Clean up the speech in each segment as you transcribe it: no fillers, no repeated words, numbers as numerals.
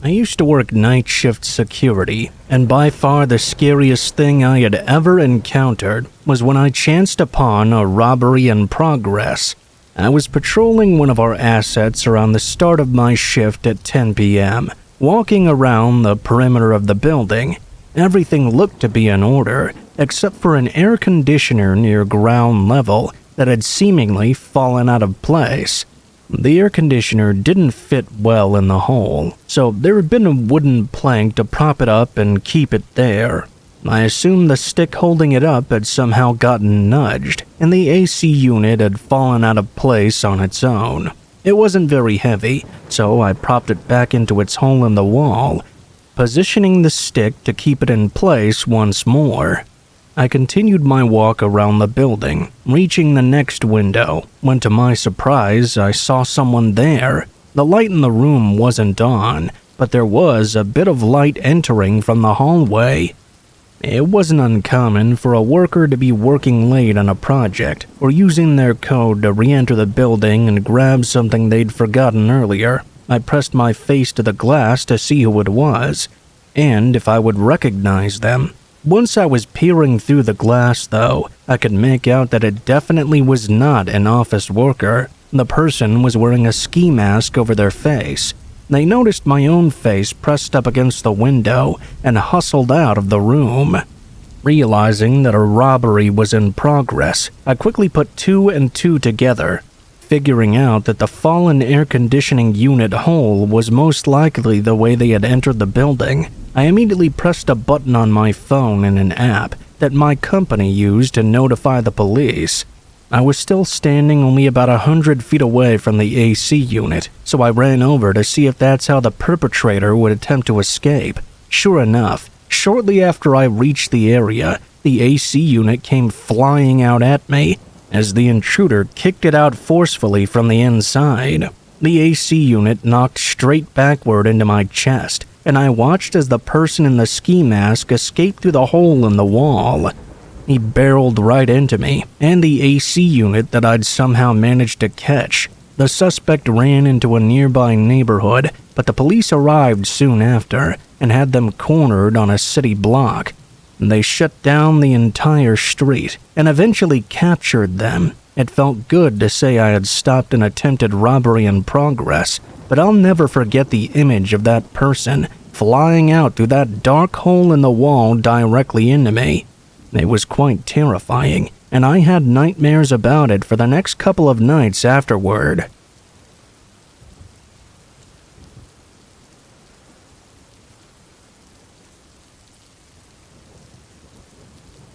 I used to work night shift security, and by far the scariest thing I had ever encountered was when I chanced upon a robbery in progress. I was patrolling one of our assets around the start of my shift at 10 p.m., walking around the perimeter of the building. Everything looked to be in order, except for an air conditioner near ground level that had seemingly fallen out of place. The air conditioner didn't fit well in the hole, so there had been a wooden plank to prop it up and keep it there. I assumed the stick holding it up had somehow gotten nudged, and the AC unit had fallen out of place on its own. It wasn't very heavy, so I propped it back into its hole in the wall, positioning the stick to keep it in place once more. I continued my walk around the building, reaching the next window, when to my surprise I saw someone there. The light in the room wasn't on, but there was a bit of light entering from the hallway. It wasn't uncommon for a worker to be working late on a project or using their code to re-enter the building and grab something they'd forgotten earlier. I pressed my face to the glass to see who it was, and if I would recognize them. Once I was peering through the glass, though, I could make out that it definitely was not an office worker. The person was wearing a ski mask over their face. They noticed my own face pressed up against the window and hustled out of the room. Realizing that a robbery was in progress, I quickly put 2 and 2 together, figuring out that the fallen air conditioning unit hole was most likely the way they had entered the building. I immediately pressed a button on my phone in an app that my company used to notify the police. I was still standing only about 100 feet away from the AC unit, so I ran over to see if that's how the perpetrator would attempt to escape. Sure enough, shortly after I reached the area, the AC unit came flying out at me as the intruder kicked it out forcefully from the inside. The AC unit knocked straight backward into my chest, and I watched as the person in the ski mask escaped through the hole in the wall. He barreled right into me and the AC unit that I'd somehow managed to catch. The suspect ran into a nearby neighborhood, but the police arrived soon after and had them cornered on a city block. They shut down the entire street and eventually captured them. It felt good to say I had stopped an attempted robbery in progress, but I'll never forget the image of that person flying out through that dark hole in the wall directly into me. It was quite terrifying, and I had nightmares about it for the next couple of nights afterward.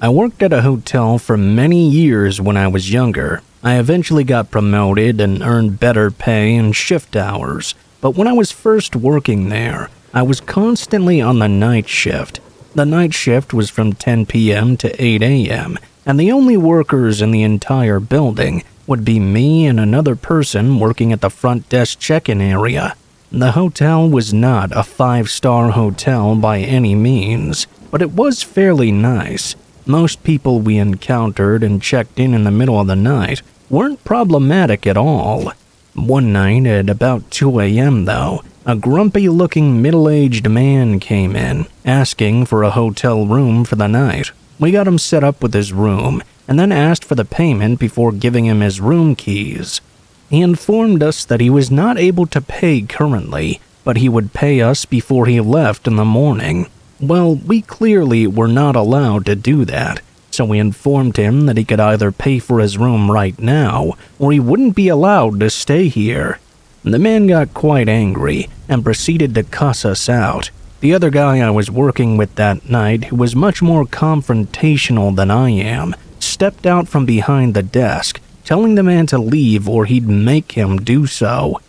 I worked at a hotel for many years when I was younger. I eventually got promoted and earned better pay and shift hours, but when I was first working there, I was constantly on the night shift. The night shift was from 10 p.m. to 8 a.m., and the only workers in the entire building would be me and another person working at the front desk check-in area. The hotel was not a 5-star hotel by any means, but it was fairly nice. Most people we encountered and checked in the middle of the night weren't problematic at all. One night at about 2 a.m., though, a grumpy-looking middle-aged man came in, asking for a hotel room for the night. We got him set up with his room, and then asked for the payment before giving him his room keys. He informed us that he was not able to pay currently, but he would pay us before he left in the morning. Well, we clearly were not allowed to do that, so we informed him that he could either pay for his room right now, or he wouldn't be allowed to stay here. The man got quite angry and proceeded to cuss us out. The other guy I was working with that night, who was much more confrontational than I am, stepped out from behind the desk, telling the man to leave or he'd make him do so.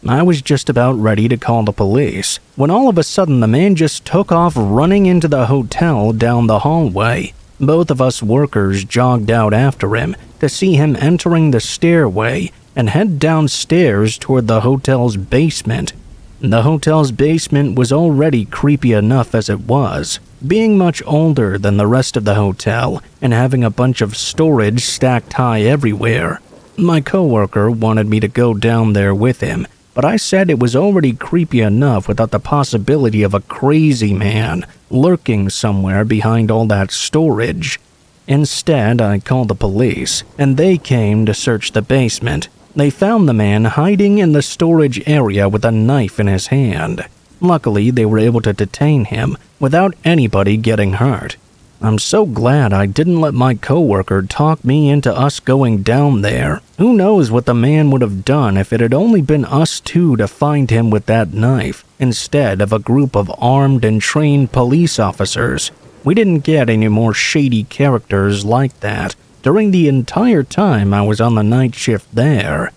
I was just about ready to call the police, when all of a sudden the man just took off running into the hotel down the hallway. Both of us workers jogged out after him to see him entering the stairway and head downstairs toward the hotel's basement. The hotel's basement was already creepy enough as it was, being much older than the rest of the hotel and having a bunch of storage stacked high everywhere. My coworker wanted me to go down there with him, but I said it was already creepy enough without the possibility of a crazy man lurking somewhere behind all that storage. Instead, I called the police, and they came to search the basement. They found the man hiding in the storage area with a knife in his hand. Luckily, they were able to detain him without anybody getting hurt. I'm so glad I didn't let my coworker talk me into us going down there. Who knows what the man would have done if it had only been us two to find him with that knife, instead of a group of armed and trained police officers. We didn't get any more shady characters like that during the entire time I was on the night shift there.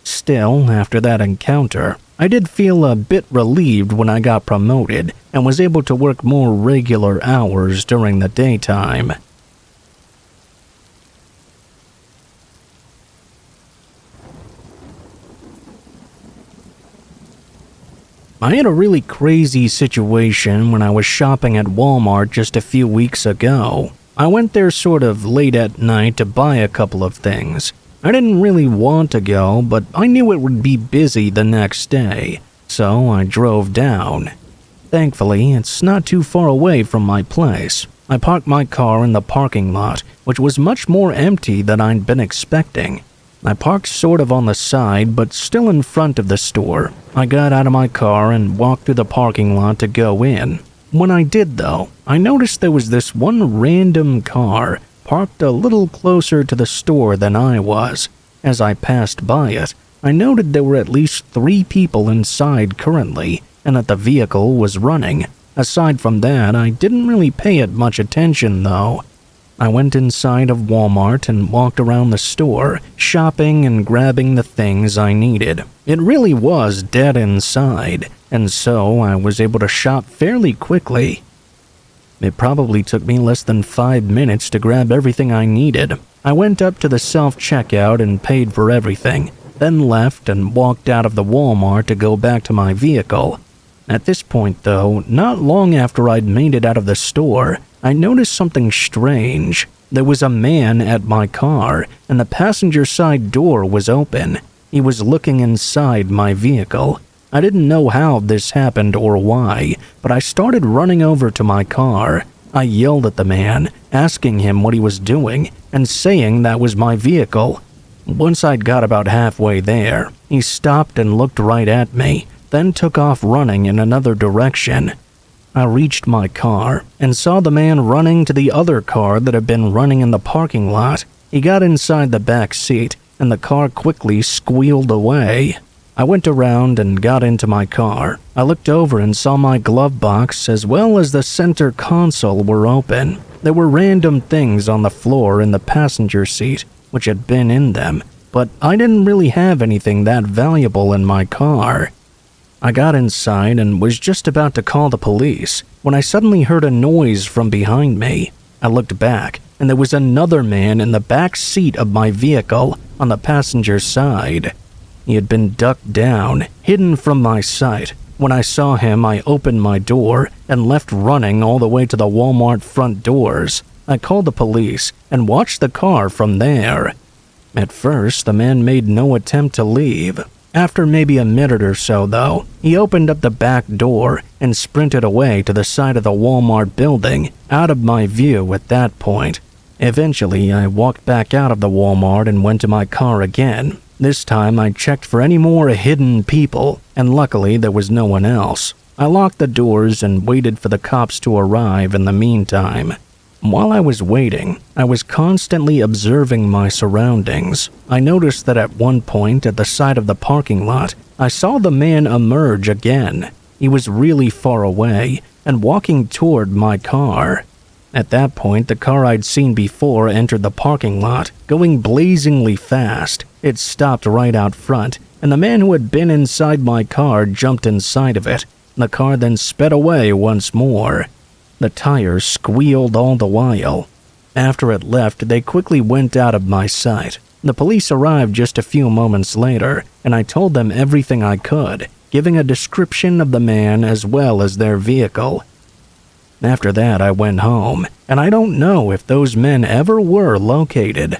Still, after that encounter, I did feel a bit relieved when I got promoted and was able to work more regular hours during the daytime. I had a really crazy situation when I was shopping at Walmart just a few weeks ago. I went there sort of late at night to buy a couple of things. I didn't really want to go, but I knew it would be busy the next day, so I drove down. Thankfully, it's not too far away from my place. I parked my car in the parking lot, which was much more empty than I'd been expecting. I parked sort of on the side, but still in front of the store. I got out of my car and walked through the parking lot to go in. When I did, though, I noticed there was this one random car parked a little closer to the store than I was. As I passed by it, I noted there were at least 3 people inside currently, and that the vehicle was running. Aside from that, I didn't really pay it much attention, though. I went inside of Walmart and walked around the store, shopping and grabbing the things I needed. It really was dead inside, and so I was able to shop fairly quickly. It probably took me less than 5 minutes to grab everything I needed. I went up to the self-checkout and paid for everything, then left and walked out of the Walmart to go back to my vehicle. At this point, though, not long after I'd made it out of the store, I noticed something strange. There was a man at my car, and the passenger side door was open. He was looking inside my vehicle. I didn't know how this happened or why, but I started running over to my car. I yelled at the man, asking him what he was doing, and saying that was my vehicle. Once I'd got about halfway there, he stopped and looked right at me, then took off running in another direction. I reached my car and saw the man running to the other car that had been running in the parking lot. He got inside the back seat, and the car quickly squealed away. I went around and got into my car. I looked over and saw my glove box as well as the center console were open. There were random things on the floor in the passenger seat, which had been in them, but I didn't really have anything that valuable in my car. I got inside and was just about to call the police when I suddenly heard a noise from behind me. I looked back, and there was another man in the back seat of my vehicle on the passenger side. He had been ducked down, hidden from my sight. When I saw him, I opened my door and left running all the way to the Walmart front doors. I called the police and watched the car from there. At first, the man made no attempt to leave. After maybe a minute or so, though, he opened up the back door and sprinted away to the side of the Walmart building, out of my view at that point. Eventually, I walked back out of the Walmart and went to my car again. This time, I checked for any more hidden people, and luckily there was no one else. I locked the doors and waited for the cops to arrive in the meantime. While I was waiting, I was constantly observing my surroundings. I noticed that at one point at the side of the parking lot, I saw the man emerge again. He was really far away and walking toward my car. At that point, the car I'd seen before entered the parking lot, going blazingly fast. It stopped right out front, and the man who had been inside my car jumped inside of it. The car then sped away once more. The tires squealed all the while. After it left, they quickly went out of my sight. The police arrived just a few moments later, and I told them everything I could, giving a description of the man as well as their vehicle. After that, I went home, and I don't know if those men ever were located.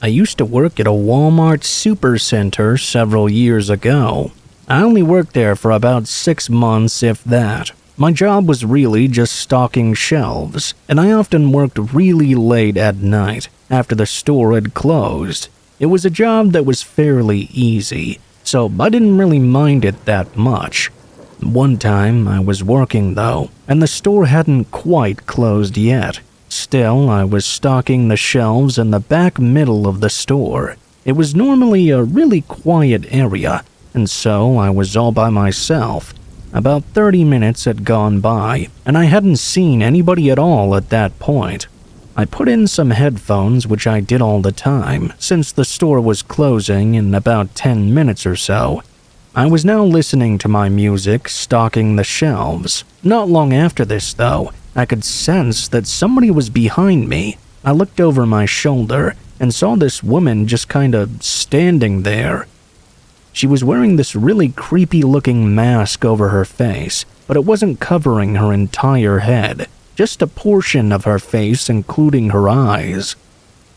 I used to work at a Walmart supercenter several years ago. I only worked there for about 6 months, if that. My job was really just stocking shelves, and I often worked really late at night after the store had closed. It was a job that was fairly easy, so I didn't really mind it that much. One time I was working though, and the store hadn't quite closed yet. Still, I was stocking the shelves in the back middle of the store. It was normally a really quiet area, and so I was all by myself. About 30 minutes had gone by, and I hadn't seen anybody at all at that point. I put in some headphones, which I did all the time, since the store was closing in about 10 minutes or so. I was now listening to my music, stocking the shelves. Not long after this, though, I could sense that somebody was behind me. I looked over my shoulder and saw this woman just kinda standing there. She was wearing this really creepy-looking mask over her face, but it wasn't covering her entire head, just a portion of her face including her eyes.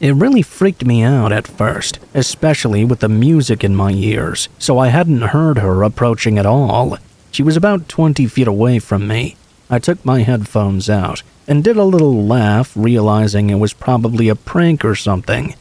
It really freaked me out at first, especially with the music in my ears, so I hadn't heard her approaching at all. She was about 20 feet away from me. I took my headphones out and did a little laugh, realizing it was probably a prank or something.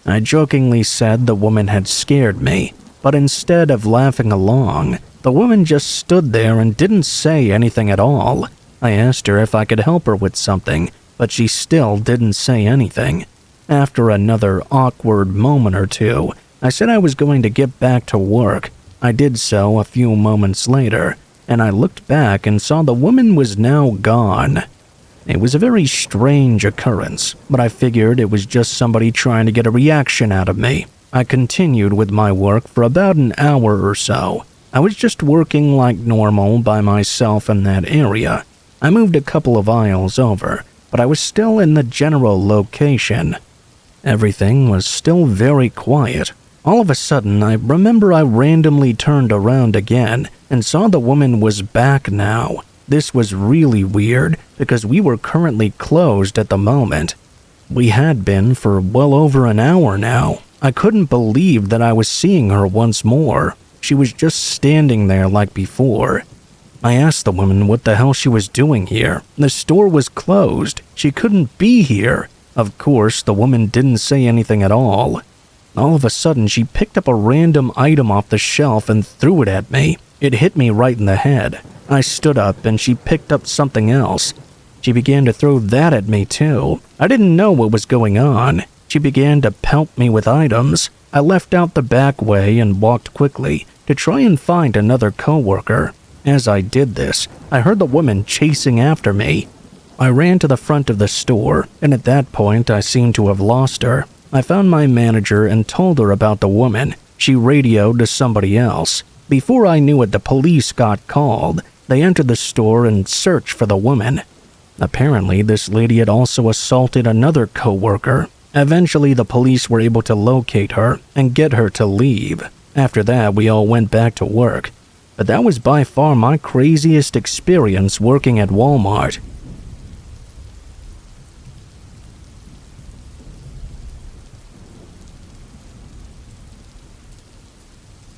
I jokingly said the woman had scared me, but instead of laughing along, the woman just stood there and didn't say anything at all. I asked her if I could help her with something, but she still didn't say anything. After another awkward moment or two, I said I was going to get back to work. I did so a few moments later, and I looked back and saw the woman was now gone. It was a very strange occurrence, but I figured it was just somebody trying to get a reaction out of me. I continued with my work for about an hour or so. I was just working like normal by myself in that area. I moved a couple of aisles over, but I was still in the general location. Everything was still very quiet. All of a sudden, I remember I randomly turned around again and saw the woman was back now. This was really weird because we were currently closed at the moment. We had been for well over an hour now. I couldn't believe that I was seeing her once more. She was just standing there like before. I asked the woman what the hell she was doing here. The store was closed. She couldn't be here. Of course, the woman didn't say anything at all. All of a sudden, she picked up a random item off the shelf and threw it at me. It hit me right in the head. I stood up and she picked up something else. She began to throw that at me too. I didn't know what was going on. She began to pelt me with items. I left out the back way and walked quickly to try and find another coworker. As I did this, I heard the woman chasing after me. I ran to the front of the store, and at that point I seemed to have lost her. I found my manager and told her about the woman. She radioed to somebody else. Before I knew it, the police got called. They entered the store and searched for the woman. Apparently, this lady had also assaulted another coworker. Eventually, the police were able to locate her and get her to leave. After that, we all went back to work. But that was by far my craziest experience working at Walmart.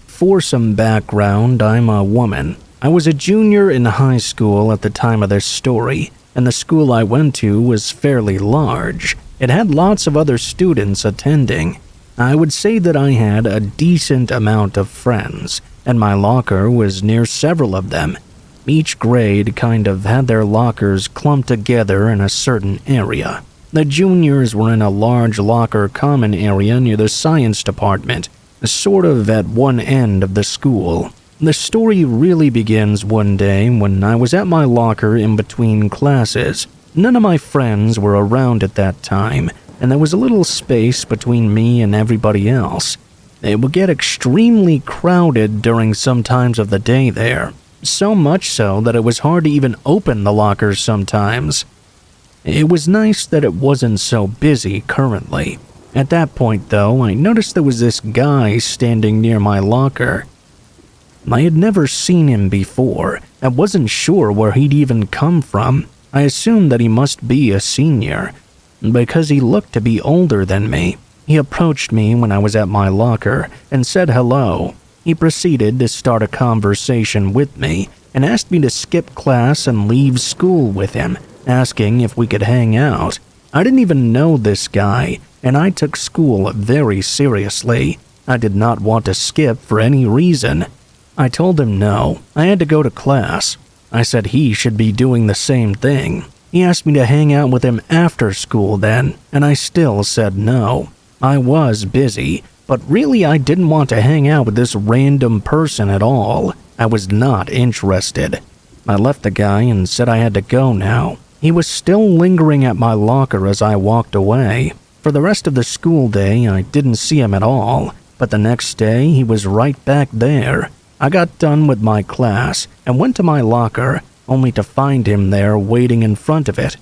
For some background, I'm a woman. I was a junior in high school at the time of this story, and the school I went to was fairly large. It had lots of other students attending. I would say that I had a decent amount of friends, and my locker was near several of them. Each grade kind of had their lockers clumped together in a certain area. The juniors were in a large locker common area near the science department, sort of at one end of the school. The story really begins one day when I was at my locker in between classes. None of my friends were around at that time, and there was a little space between me and everybody else. It would get extremely crowded during some times of the day there, so much so that it was hard to even open the lockers sometimes. It was nice that it wasn't so busy currently. At that point, though, I noticed there was this guy standing near my locker. I had never seen him before and wasn't sure where he'd even come from. I assumed that he must be a senior, because he looked to be older than me. He approached me when I was at my locker and said hello. He proceeded to start a conversation with me and asked me to skip class and leave school with him, asking if we could hang out. I didn't even know this guy, and I took school very seriously. I did not want to skip for any reason. I told him no, I had to go to class. I said he should be doing the same thing. He asked me to hang out with him after school then, and I still said no. I was busy, but really I didn't want to hang out with this random person at all. I was not interested. I left the guy and said I had to go now. He was still lingering at my locker as I walked away. For the rest of the school day, I didn't see him at all, but the next day he was right back there. I got done with my class and went to my locker, only to find him there waiting in front of it.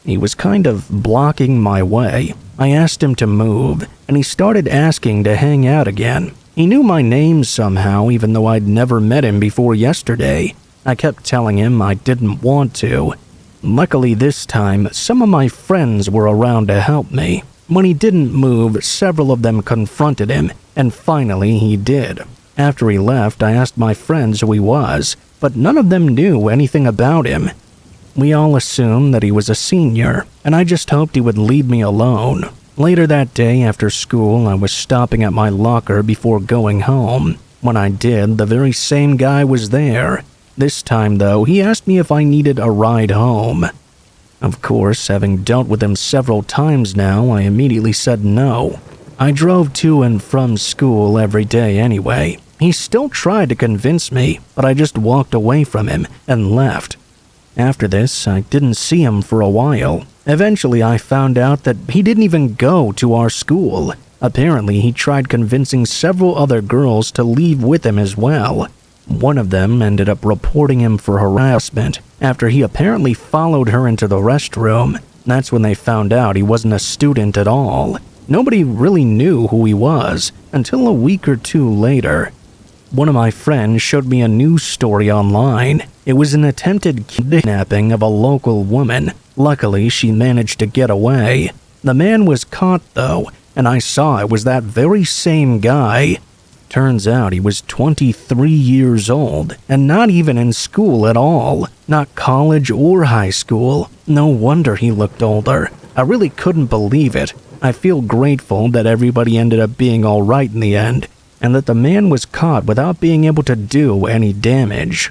He was kind of blocking my way. I asked him to move, and he started asking to hang out again. He knew my name somehow, even though I'd never met him before yesterday. I kept telling him I didn't want to. Luckily this time, some of my friends were around to help me. When he didn't move, several of them confronted him, and finally he did. After he left, I asked my friends who he was, but none of them knew anything about him. We all assumed that he was a senior, and I just hoped he would leave me alone. Later that day after school, I was stopping at my locker before going home. When I did, the very same guy was there. This time, though, he asked me if I needed a ride home. Of course, having dealt with him several times now, I immediately said no. I drove to and from school every day anyway. He still tried to convince me, but I just walked away from him and left. After this, I didn't see him for a while. Eventually, I found out that he didn't even go to our school. Apparently, he tried convincing several other girls to leave with him as well. One of them ended up reporting him for harassment after he apparently followed her into the restroom. That's when they found out he wasn't a student at all. Nobody really knew who he was until a week or two later. One of my friends showed me a news story online. It was an attempted kidnapping of a local woman. Luckily, she managed to get away. The man was caught, though, and I saw it was that very same guy. Turns out he was 23 years old and not even in school at all. Not college or high school. No wonder he looked older. I really couldn't believe it. I feel grateful that everybody ended up being alright in the end, and that the man was caught without being able to do any damage.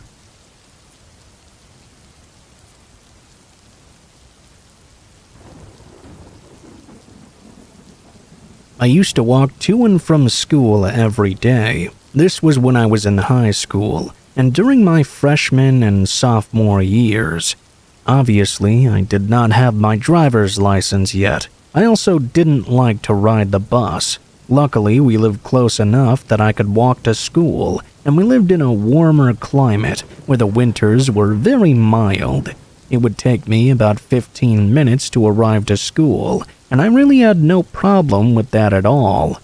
I used to walk to and from school every day. This was when I was in high school, and during my freshman and sophomore years. Obviously, I did not have my driver's license yet. I also didn't like to ride the bus. Luckily, we lived close enough that I could walk to school, and we lived in a warmer climate where the winters were very mild. It would take me about 15 minutes to arrive to school, and I really had no problem with that at all.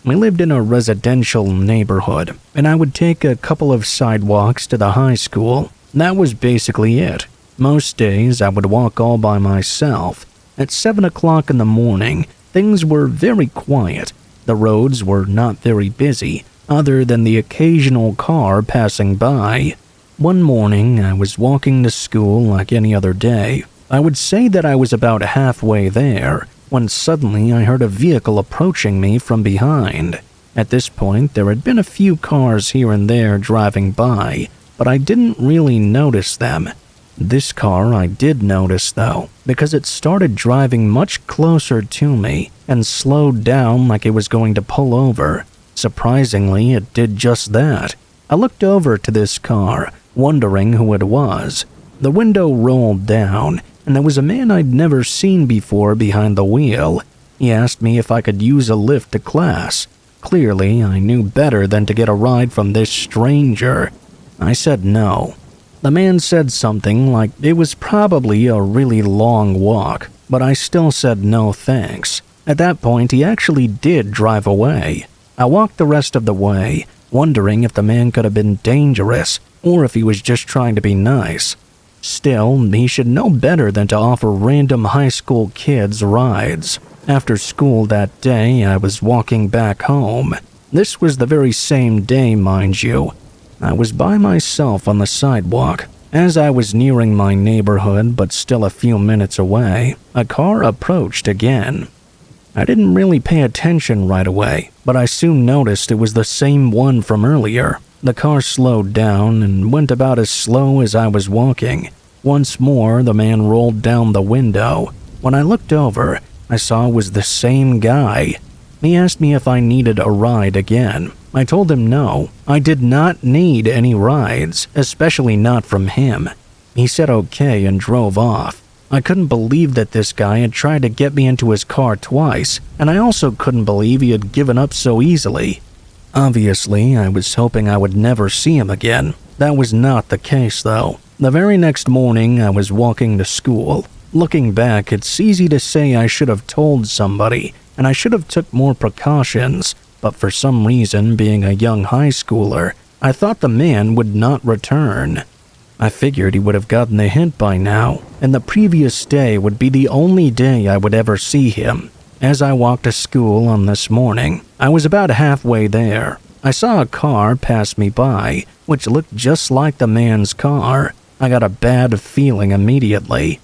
We lived in a residential neighborhood, and I would take a couple of sidewalks to the high school. That was basically it. Most days, I would walk all by myself. At 7 o'clock in the morning, things were very quiet. The roads were not very busy, other than the occasional car passing by. One morning, I was walking to school like any other day. I would say that I was about halfway there, when suddenly I heard a vehicle approaching me from behind. At this point, there had been a few cars here and there driving by, but I didn't really notice them. This car I did notice, though, because it started driving much closer to me and slowed down like it was going to pull over. Surprisingly, it did just that. I looked over to this car, wondering who it was. The window rolled down, and there was a man I'd never seen before behind the wheel. He asked me if I could use a lift to class. Clearly, I knew better than to get a ride from this stranger. I said no. The man said something like it was probably a really long walk, but I still said no thanks. At that point, he actually did drive away. I walked the rest of the way, wondering if the man could have been dangerous or if he was just trying to be nice. Still, he should know better than to offer random high school kids rides. After school that day, I was walking back home. This was the very same day, mind you. I was by myself on the sidewalk. As I was nearing my neighborhood, but still a few minutes away, a car approached again. I didn't really pay attention right away, but I soon noticed it was the same one from earlier. The car slowed down and went about as slow as I was walking. Once more, the man rolled down the window. When I looked over, I saw it was the same guy. He asked me if I needed a ride again. I told him no, I did not need any rides, especially not from him. He said okay and drove off. I couldn't believe that this guy had tried to get me into his car twice, and I also couldn't believe he had given up so easily. Obviously, I was hoping I would never see him again. That was not the case, though. The very next morning, I was walking to school. Looking back, it's easy to say I should have told somebody, and I should have took more precautions, but for some reason, being a young high schooler, I thought the man would not return. I figured he would have gotten the hint by now, and the previous day would be the only day I would ever see him. As I walked to school on this morning, I was about halfway there. I saw a car pass me by, which looked just like the man's car. I got a bad feeling immediately.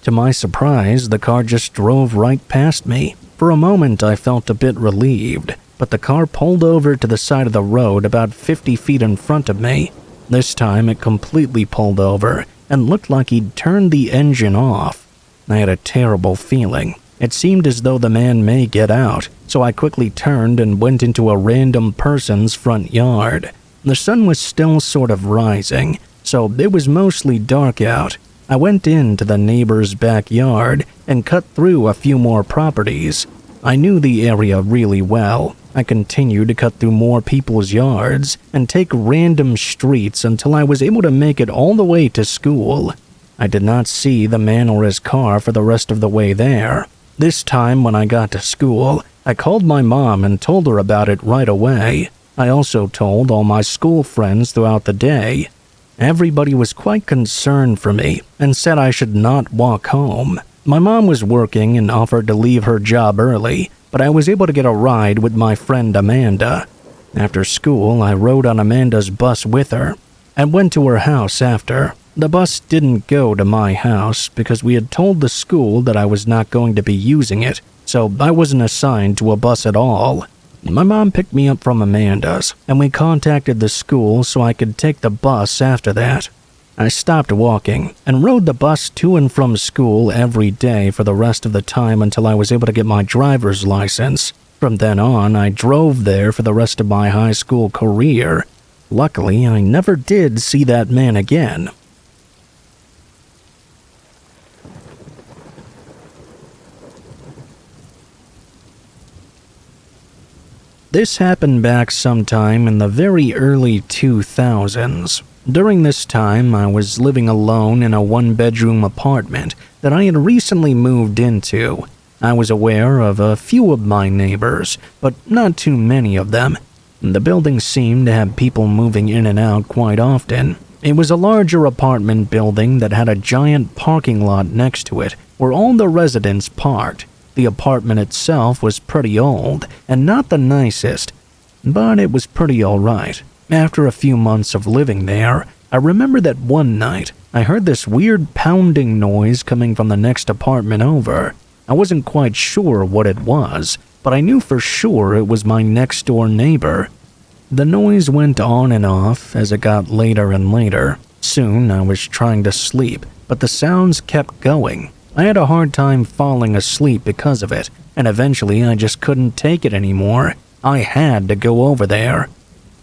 To my surprise, the car just drove right past me. For a moment, I felt a bit relieved, but the car pulled over to the side of the road about 50 feet in front of me. This time, it completely pulled over and looked like he'd turned the engine off. I had a terrible feeling. It seemed as though the man may get out, so I quickly turned and went into a random person's front yard. The sun was still sort of rising, so it was mostly dark out. I went into the neighbor's backyard and cut through a few more properties. I knew the area really well. I continued to cut through more people's yards and take random streets until I was able to make it all the way to school. I did not see the man or his car for the rest of the way there. This time when I got to school, I called my mom and told her about it right away. I also told all my school friends throughout the day. Everybody was quite concerned for me and said I should not walk home. My mom was working and offered to leave her job early, but I was able to get a ride with my friend Amanda. After school, I rode on Amanda's bus with her and went to her house after. The bus didn't go to my house because we had told the school that I was not going to be using it, so I wasn't assigned to a bus at all. My mom picked me up from Amanda's, and we contacted the school so I could take the bus after that. I stopped walking and rode the bus to and from school every day for the rest of the time until I was able to get my driver's license. From then on, I drove there for the rest of my high school career. Luckily, I never did see that man again. This happened back sometime in the very early 2000s. During this time, I was living alone in a one-bedroom apartment that I had recently moved into. I was aware of a few of my neighbors, but not too many of them. The building seemed to have people moving in and out quite often. It was a larger apartment building that had a giant parking lot next to it, where all the residents parked. The apartment itself was pretty old and not the nicest, but it was pretty alright. After a few months of living there, I remember that one night I heard this weird pounding noise coming from the next apartment over. I wasn't quite sure what it was, but I knew for sure it was my next-door neighbor. The noise went on and off as it got later and later. Soon I was trying to sleep, but the sounds kept going. I had a hard time falling asleep because of it, and eventually I just couldn't take it anymore. I had to go over there.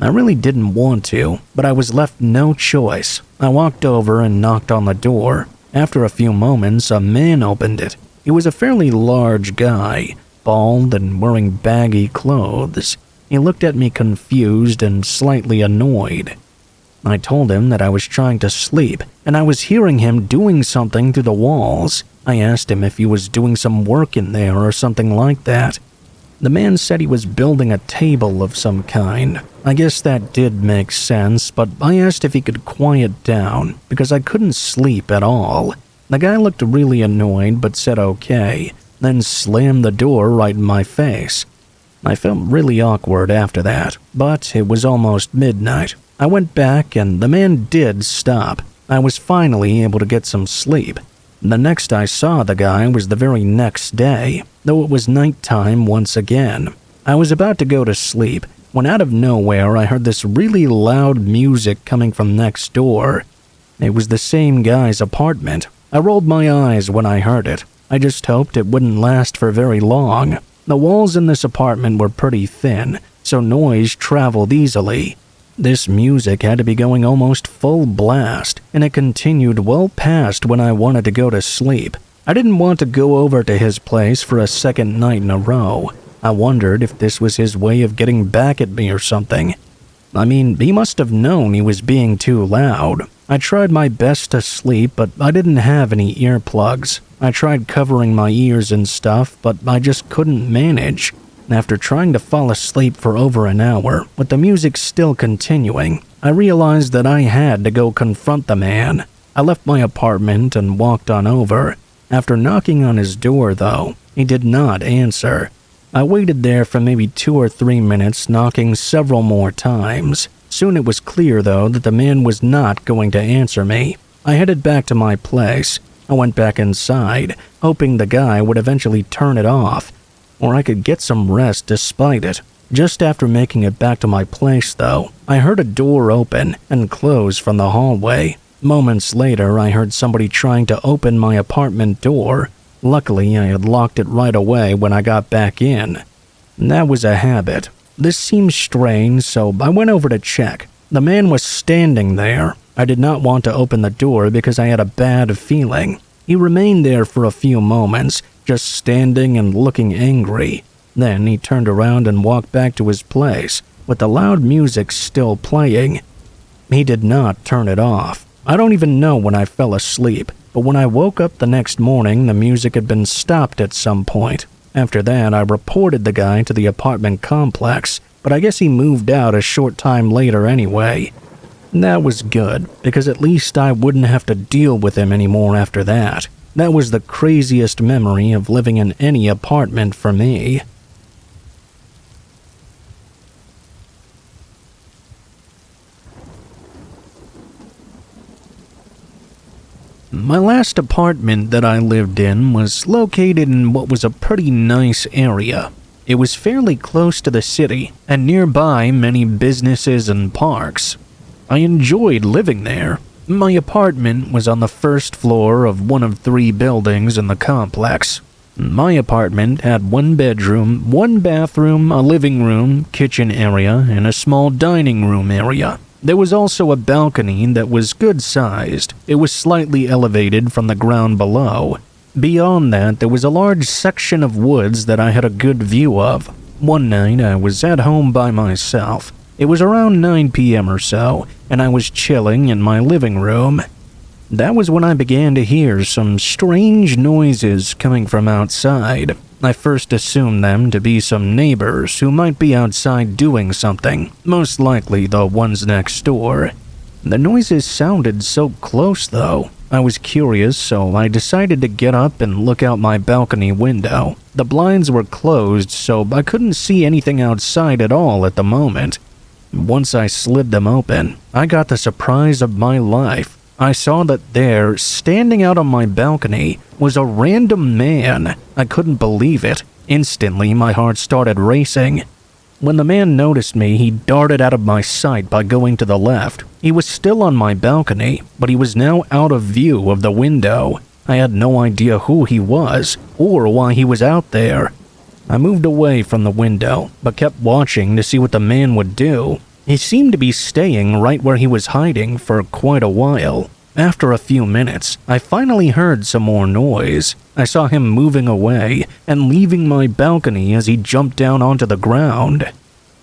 I really didn't want to, but I was left no choice. I walked over and knocked on the door. After a few moments, a man opened it. He was a fairly large guy, bald and wearing baggy clothes. He looked at me confused and slightly annoyed. I told him that I was trying to sleep, and I was hearing him doing something through the walls. I asked him if he was doing some work in there or something like that. The man said he was building a table of some kind. I guess that did make sense, but I asked if he could quiet down because I couldn't sleep at all. The guy looked really annoyed but said okay. then slammed the door right in my face. I felt really awkward after that, but it was almost midnight. I went back and the man did stop. I was finally able to get some sleep. The next I saw the guy was the very next day, though it was nighttime once again. I was about to go to sleep when out of nowhere I heard this really loud music coming from next door. It was the same guy's apartment. I rolled my eyes when I heard it. I just hoped it wouldn't last for very long. The walls in this apartment were pretty thin, so noise traveled easily. This music had to be going almost full blast, and it continued well past when I wanted to go to sleep. I didn't want to go over to his place for a second night in a row. I wondered if this was his way of getting back at me or something. I mean, he must have known he was being too loud. I tried my best to sleep, but I didn't have any earplugs. I tried covering my ears and stuff, but I just couldn't manage. After trying to fall asleep for over an hour, with the music still continuing, I realized that I had to go confront the man. I left my apartment and walked on over. After knocking on his door, though, he did not answer. I waited there for maybe 2 or 3 minutes, knocking several more times. Soon it was clear, though, that the man was not going to answer me. I headed back to my place. I went back inside, hoping the guy would eventually turn it off, or I could get some rest despite it. Just after making it back to my place, though, I heard a door open and close from the hallway. Moments later, I heard somebody trying to open my apartment door. Luckily, I had locked it right away when I got back in. That was a habit. This seemed strange, so I went over to check. The man was standing there. I did not want to open the door because I had a bad feeling. He remained there for a few moments, just standing and looking angry. Then he turned around and walked back to his place, with the loud music still playing. He did not turn it off. I don't even know when I fell asleep, but when I woke up the next morning, the music had been stopped at some point. After that, I reported the guy to the apartment complex, but I guess he moved out a short time later anyway. That was good, because at least I wouldn't have to deal with him anymore after that. That was the craziest memory of living in any apartment for me. My last apartment that I lived in was located in what was a pretty nice area. It was fairly close to the city, and nearby many businesses and parks. I enjoyed living there. My apartment was on the first floor of one of 3 buildings in the complex. My apartment had 1 bedroom, 1 bathroom, a living room, kitchen area, and a small dining room area. There was also a balcony that was good-sized. It was slightly elevated from the ground below. Beyond that, there was a large section of woods that I had a good view of. One night, I was at home by myself. It was around 9 p.m. or so, and I was chilling in my living room. That was when I began to hear some strange noises coming from outside. I first assumed them to be some neighbors who might be outside doing something, most likely the ones next door. The noises sounded so close, though. I was curious, so I decided to get up and look out my balcony window. The blinds were closed, so I couldn't see anything outside at all at the moment. Once I slid them open, I got the surprise of my life. I saw that there, standing out on my balcony, was a random man. I couldn't believe it. Instantly, my heart started racing. When the man noticed me, he darted out of my sight by going to the left. He was still on my balcony, but he was now out of view of the window. I had no idea who he was, or why he was out there. I moved away from the window, but kept watching to see what the man would do. He seemed to be staying right where he was hiding for quite a while. After a few minutes, I finally heard some more noise. I saw him moving away and leaving my balcony as he jumped down onto the ground.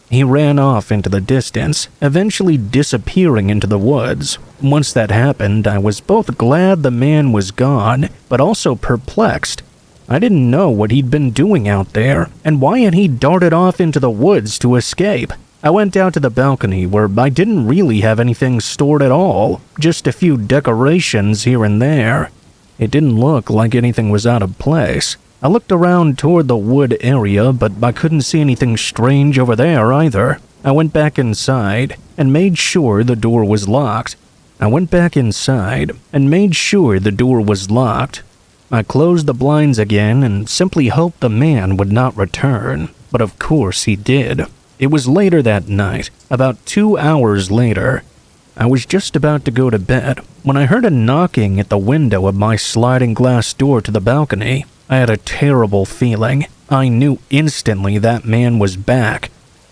He ran off into the distance, eventually disappearing into the woods. Once that happened, I was both glad the man was gone, but also perplexed. I didn't know what he'd been doing out there, and why had he darted off into the woods to escape. I went out to the balcony where I didn't really have anything stored at all, just a few decorations here and there. It didn't look like anything was out of place. I looked around toward the wood area, but I couldn't see anything strange over there either. I went back inside and made sure the door was locked. I closed the blinds again and simply hoped the man would not return, but of course he did. It was later that night, about 2 hours later. I was just about to go to bed when I heard a knocking at the window of my sliding glass door to the balcony. I had a terrible feeling. I knew instantly that man was back.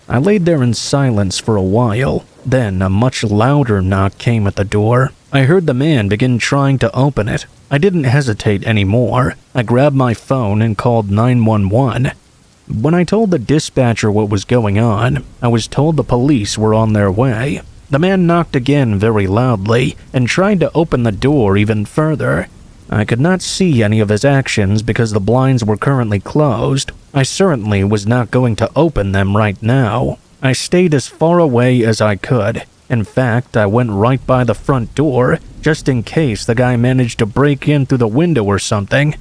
I laid there in silence for a while. Then a much louder knock came at the door. I heard the man begin trying to open it. I didn't hesitate anymore. I grabbed my phone and called 911. When I told the dispatcher what was going on, I was told the police were on their way. The man knocked again very loudly and tried to open the door even further. I could not see any of his actions because the blinds were currently closed. I certainly was not going to open them right now. I stayed as far away as I could. In fact, I went right by the front door, just in case the guy managed to break in through the window or something.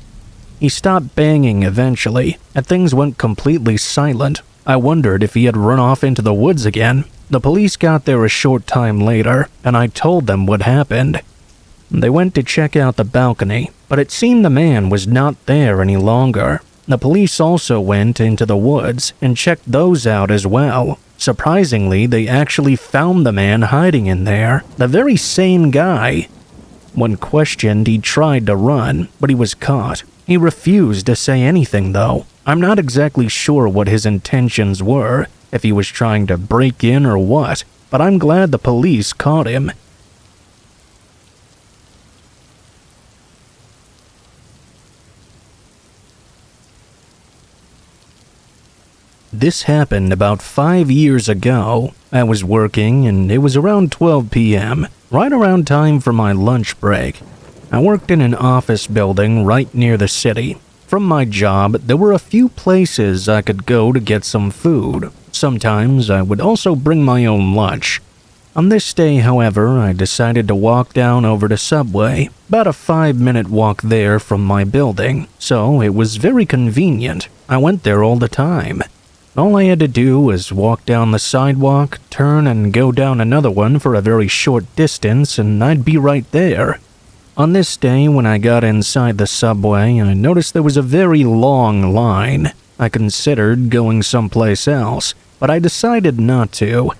He stopped banging eventually, and things went completely silent. I wondered if he had run off into the woods again. The police got there a short time later, and I told them what happened. They went to check out the balcony, but it seemed the man was not there any longer. The police also went into the woods and checked those out as well. Surprisingly, they actually found the man hiding in there, the very same guy. When questioned, he tried to run, but he was caught. He refused to say anything, though. I'm not exactly sure what his intentions were, if he was trying to break in or what, but I'm glad the police caught him. This happened about 5 years ago. I was working and it was around 12 p.m., right around time for my lunch break. I worked in an office building right near the city. From my job, there were a few places I could go to get some food. Sometimes I would also bring my own lunch. On this day, however, I decided to walk down over to Subway, about a 5-minute walk there from my building, so it was very convenient. I went there all the time. All I had to do was walk down the sidewalk, turn and go down another one for a very short distance, and I'd be right there. On this day, when I got inside the Subway, I noticed there was a very long line. I considered going someplace else, but I decided not to.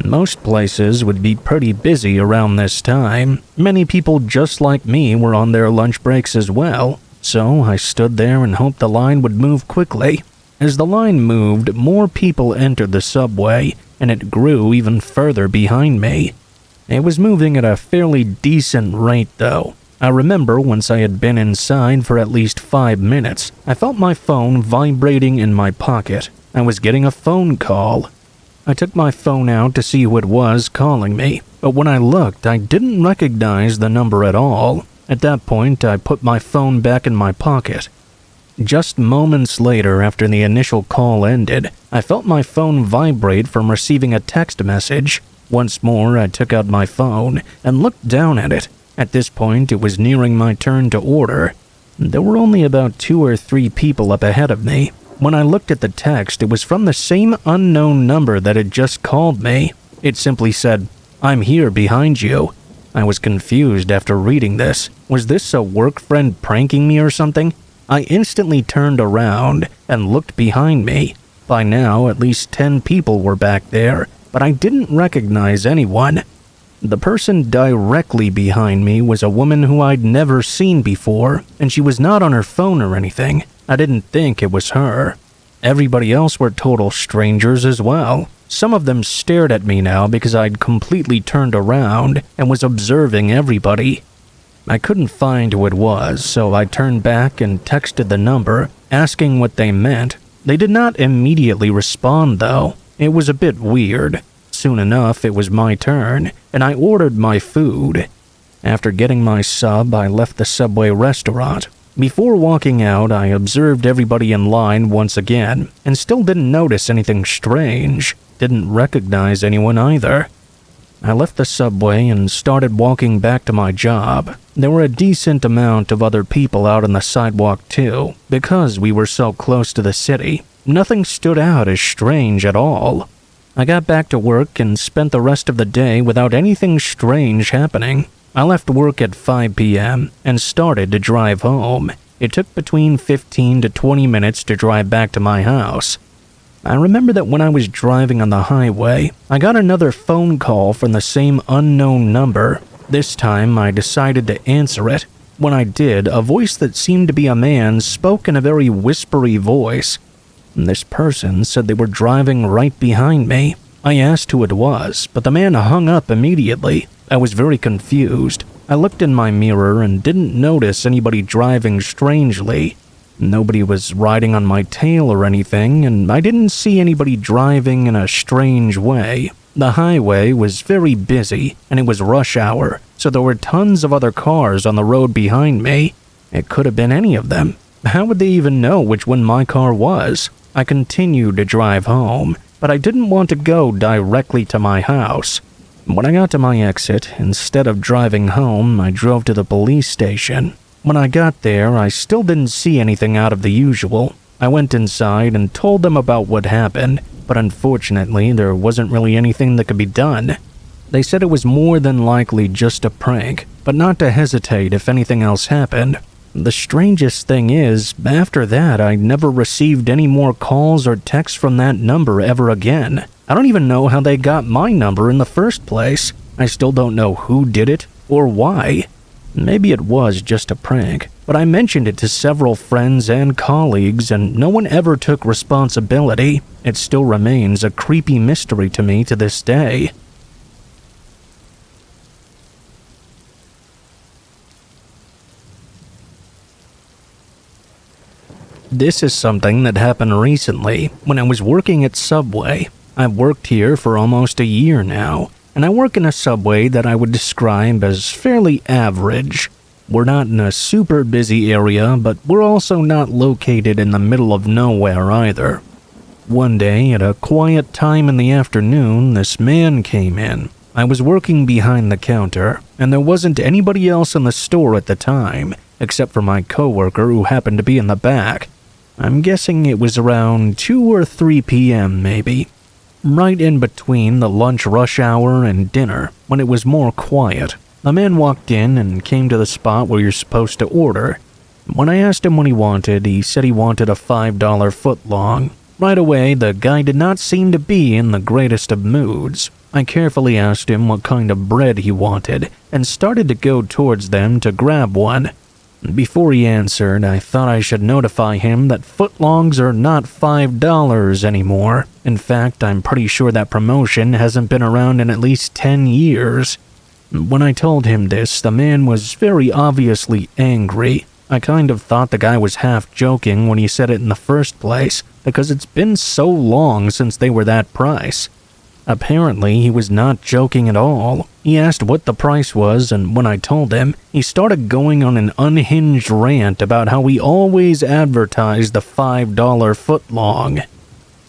Most places would be pretty busy around this time. Many people just like me were on their lunch breaks as well, so I stood there and hoped the line would move quickly. As the line moved, more people entered the Subway, and it grew even further behind me. It was moving at a fairly decent rate, though. I remember once I had been inside for at least 5 minutes, I felt my phone vibrating in my pocket. I was getting a phone call. I took my phone out to see who it was calling me, but when I looked, I didn't recognize the number at all. At that point, I put my phone back in my pocket. Just moments later, after the initial call ended, I felt my phone vibrate from receiving a text message. Once more, I took out my phone and looked down at it. At this point, it was nearing my turn to order. There were only about 2 or 3 people up ahead of me. When I looked at the text, it was from the same unknown number that had just called me. It simply said, "I'm here behind you." I was confused after reading this. Was this a work friend pranking me or something? I instantly turned around and looked behind me. By now, at least 10 people were back there, but I didn't recognize anyone. The person directly behind me was a woman who I'd never seen before, and she was not on her phone or anything. I didn't think it was her. Everybody else were total strangers as well. Some of them stared at me now because I'd completely turned around and was observing everybody. I couldn't find who it was, so I turned back and texted the number, asking what they meant. They did not immediately respond, though. It was a bit weird. Soon enough, it was my turn, and I ordered my food. After getting my sub, I left the Subway restaurant. Before walking out, I observed everybody in line once again, and still didn't notice anything strange. Didn't recognize anyone either. I left the subway and started walking back to my job. There were a decent amount of other people out on the sidewalk too, because we were so close to the city. Nothing stood out as strange at all. I got back to work and spent the rest of the day without anything strange happening. I left work at 5 p.m. and started to drive home. It took between 15 to 20 minutes to drive back to my house. I remember that when I was driving on the highway, I got another phone call from the same unknown number. This time, I decided to answer it. When I did, a voice that seemed to be a man spoke in a very whispery voice. This person said they were driving right behind me. I asked who it was, but the man hung up immediately. I was very confused. I looked in my mirror and didn't notice anybody driving strangely. Nobody was riding on my tail or anything, and I didn't see anybody driving in a strange way. The highway was very busy, and it was rush hour, so there were tons of other cars on the road behind me. It could have been any of them. How would they even know which one my car was? I continued to drive home, but I didn't want to go directly to my house. When I got to my exit, instead of driving home, I drove to the police station. When I got there, I still didn't see anything out of the usual. I went inside and told them about what happened, but unfortunately, there wasn't really anything that could be done. They said it was more than likely just a prank, but not to hesitate if anything else happened. The strangest thing is, after that, I never received any more calls or texts from that number ever again. I don't even know how they got my number in the first place. I still don't know who did it or why. Maybe it was just a prank, but I mentioned it to several friends and colleagues and no one ever took responsibility. It still remains a creepy mystery to me to this day. This is something that happened recently when I was working at Subway. I've worked here for almost a year now, and I work in a subway that I would describe as fairly average. We're not in a super busy area, but we're also not located in the middle of nowhere either. One day, at a quiet time in the afternoon, this man came in. I was working behind the counter, and there wasn't anybody else in the store at the time, except for my coworker who happened to be in the back. I'm guessing it was around 2 or 3 p.m. maybe. Right in between the lunch rush hour and dinner, when it was more quiet, a man walked in and came to the spot where you're supposed to order. When I asked him what he wanted, he said he wanted a $5 footlong. Right away, the guy did not seem to be in the greatest of moods. I carefully asked him what kind of bread he wanted, and started to go towards them to grab one. Before he answered, I thought I should notify him that footlongs are not $5 anymore. In fact, I'm pretty sure that promotion hasn't been around in at least 10 years. When I told him this, the man was very obviously angry. I kind of thought the guy was half joking when he said it in the first place, because it's been so long since they were that price. Apparently, he was not joking at all. He asked what the price was, and when I told him, he started going on an unhinged rant about how we always advertised the $5 footlong.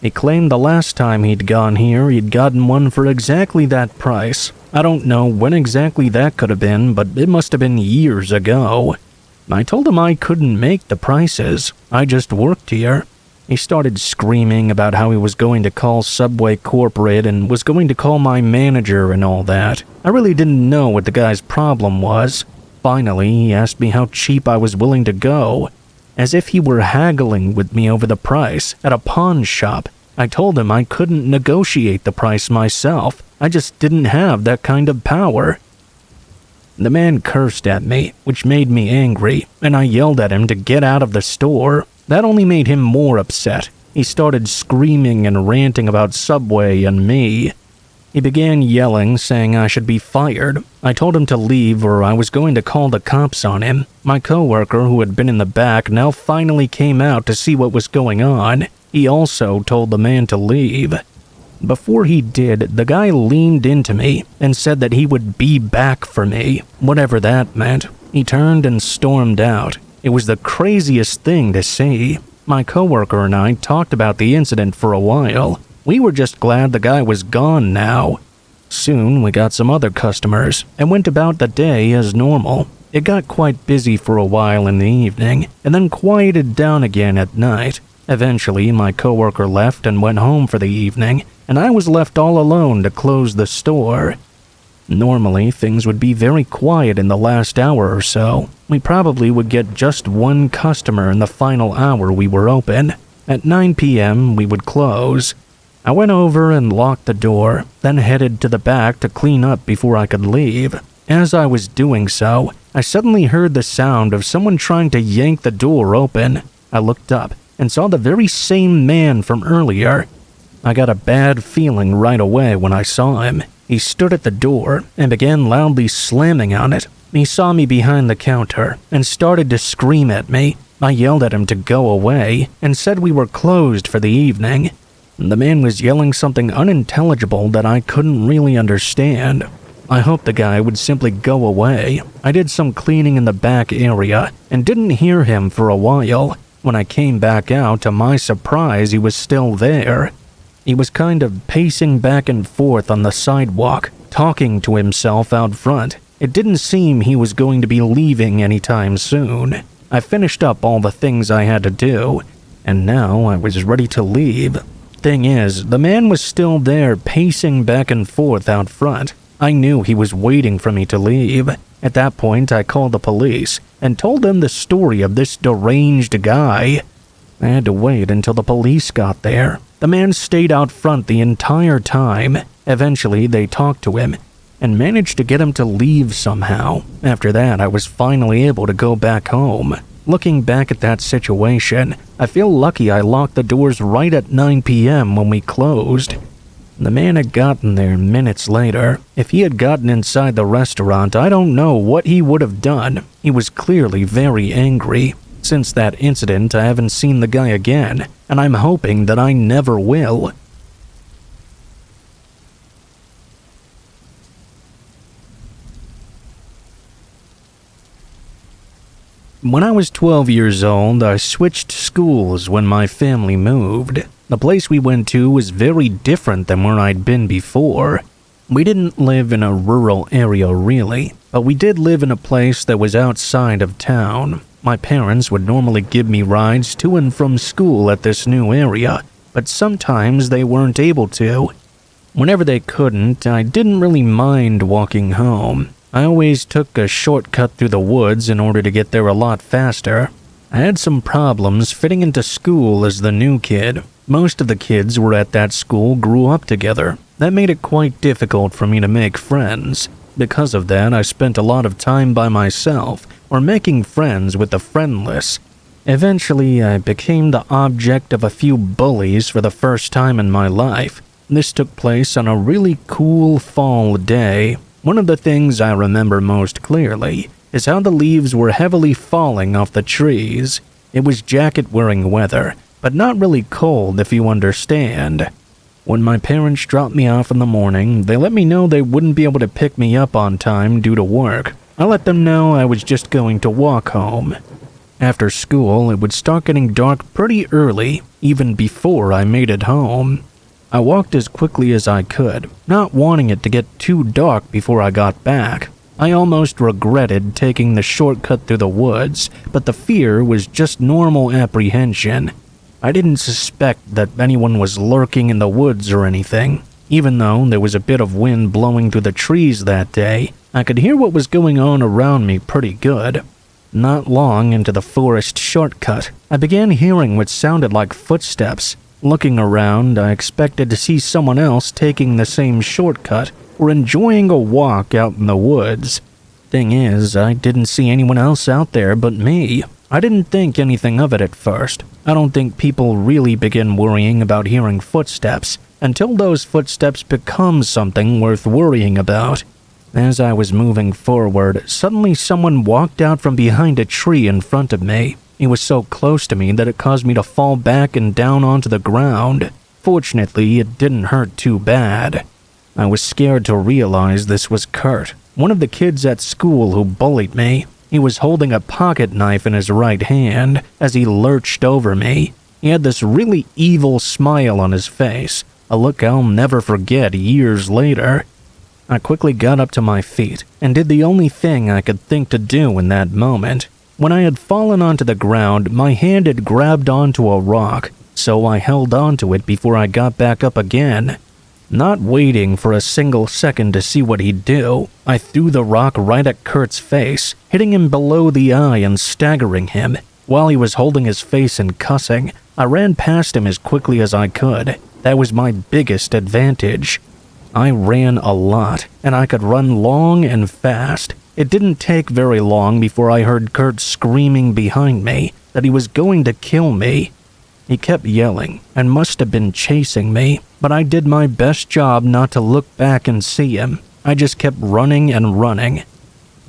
He claimed the last time he'd gone here, he'd gotten one for exactly that price. I don't know when exactly that could have been, but it must have been years ago. I told him I couldn't make the prices. I just worked here. He started screaming about how he was going to call Subway corporate and was going to call my manager and all that. I really didn't know what the guy's problem was. Finally, he asked me how cheap I was willing to go, as if he were haggling with me over the price at a pawn shop. I told him I couldn't negotiate the price myself. I just didn't have that kind of power. The man cursed at me, which made me angry, and I yelled at him to get out of the store. That only made him more upset. He started screaming and ranting about Subway and me. He began yelling, saying I should be fired. I told him to leave or I was going to call the cops on him. My coworker, who had been in the back, now finally came out to see what was going on. He also told the man to leave. Before he did, the guy leaned into me and said that he would be back for me, whatever that meant. He turned and stormed out. It was the craziest thing to see. My coworker and I talked about the incident for a while. We were just glad the guy was gone now. Soon, we got some other customers and went about the day as normal. It got quite busy for a while in the evening and then quieted down again at night. Eventually, my coworker left and went home for the evening, and I was left all alone to close the store. Normally, things would be very quiet in the last hour or so. We probably would get just one customer in the final hour we were open. At 9 p.m., we would close. I went over and locked the door, then headed to the back to clean up before I could leave. As I was doing so, I suddenly heard the sound of someone trying to yank the door open. I looked up and saw the very same man from earlier. I got a bad feeling right away when I saw him. He stood at the door and began loudly slamming on it. He saw me behind the counter and started to scream at me. I yelled at him to go away and said we were closed for the evening. The man was yelling something unintelligible that I couldn't really understand. I hoped the guy would simply go away. I did some cleaning in the back area and didn't hear him for a while. When I came back out, to my surprise, he was still there. He was kind of pacing back and forth on the sidewalk, talking to himself out front. It didn't seem he was going to be leaving anytime soon. I finished up all the things I had to do, and now I was ready to leave. Thing is, the man was still there pacing back and forth out front. I knew he was waiting for me to leave. At that point, I called the police and told them the story of this deranged guy. I had to wait until the police got there. The man stayed out front the entire time. Eventually, they talked to him and managed to get him to leave somehow. After that, I was finally able to go back home. Looking back at that situation, I feel lucky I locked the doors right at 9 p.m. when we closed. The man had gotten there minutes later. If he had gotten inside the restaurant, I don't know what he would have done. He was clearly very angry. Since that incident, I haven't seen the guy again, and I'm hoping that I never will. When I was 12 years old, I switched schools when my family moved. The place we went to was very different than where I'd been before. We didn't live in a rural area really, but we did live in a place that was outside of town. My parents would normally give me rides to and from school at this new area, but sometimes they weren't able to. Whenever they couldn't, I didn't really mind walking home. I always took a shortcut through the woods in order to get there a lot faster. I had some problems fitting into school as the new kid. Most of the kids were at that school grew up together. That made it quite difficult for me to make friends. Because of that, I spent a lot of time by myself or making friends with the friendless. Eventually, I became the object of a few bullies for the first time in my life. This took place on a really cool fall day. One of the things I remember most clearly is how the leaves were heavily falling off the trees. It was jacket-wearing weather, but not really cold if you understand. When my parents dropped me off in the morning, they let me know they wouldn't be able to pick me up on time due to work. I let them know I was just going to walk home. After school, it would start getting dark pretty early, even before I made it home. I walked as quickly as I could, not wanting it to get too dark before I got back. I almost regretted taking the shortcut through the woods, but the fear was just normal apprehension. I didn't suspect that anyone was lurking in the woods or anything. Even though there was a bit of wind blowing through the trees that day, I could hear what was going on around me pretty good. Not long into the forest shortcut, I began hearing what sounded like footsteps. Looking around, I expected to see someone else taking the same shortcut or enjoying a walk out in the woods. Thing is, I didn't see anyone else out there but me. I didn't think anything of it at first. I don't think people really begin worrying about hearing footsteps until those footsteps become something worth worrying about. As I was moving forward, suddenly someone walked out from behind a tree in front of me. He was so close to me that it caused me to fall back and down onto the ground. Fortunately, it didn't hurt too bad. I was scared to realize this was Kurt, one of the kids at school who bullied me. He was holding a pocket knife in his right hand as he lurched over me. He had this really evil smile on his face, a look I'll never forget years later. I quickly got up to my feet and did the only thing I could think to do in that moment. When I had fallen onto the ground, my hand had grabbed onto a rock, so I held onto it before I got back up again. Not waiting for a single second to see what he'd do, I threw the rock right at Kurt's face, hitting him below the eye and staggering him. While he was holding his face and cussing, I ran past him as quickly as I could. That was my biggest advantage. I ran a lot, and I could run long and fast. It didn't take very long before I heard Kurt screaming behind me that he was going to kill me. He kept yelling and must have been chasing me, but I did my best job not to look back and see him. I just kept running and running.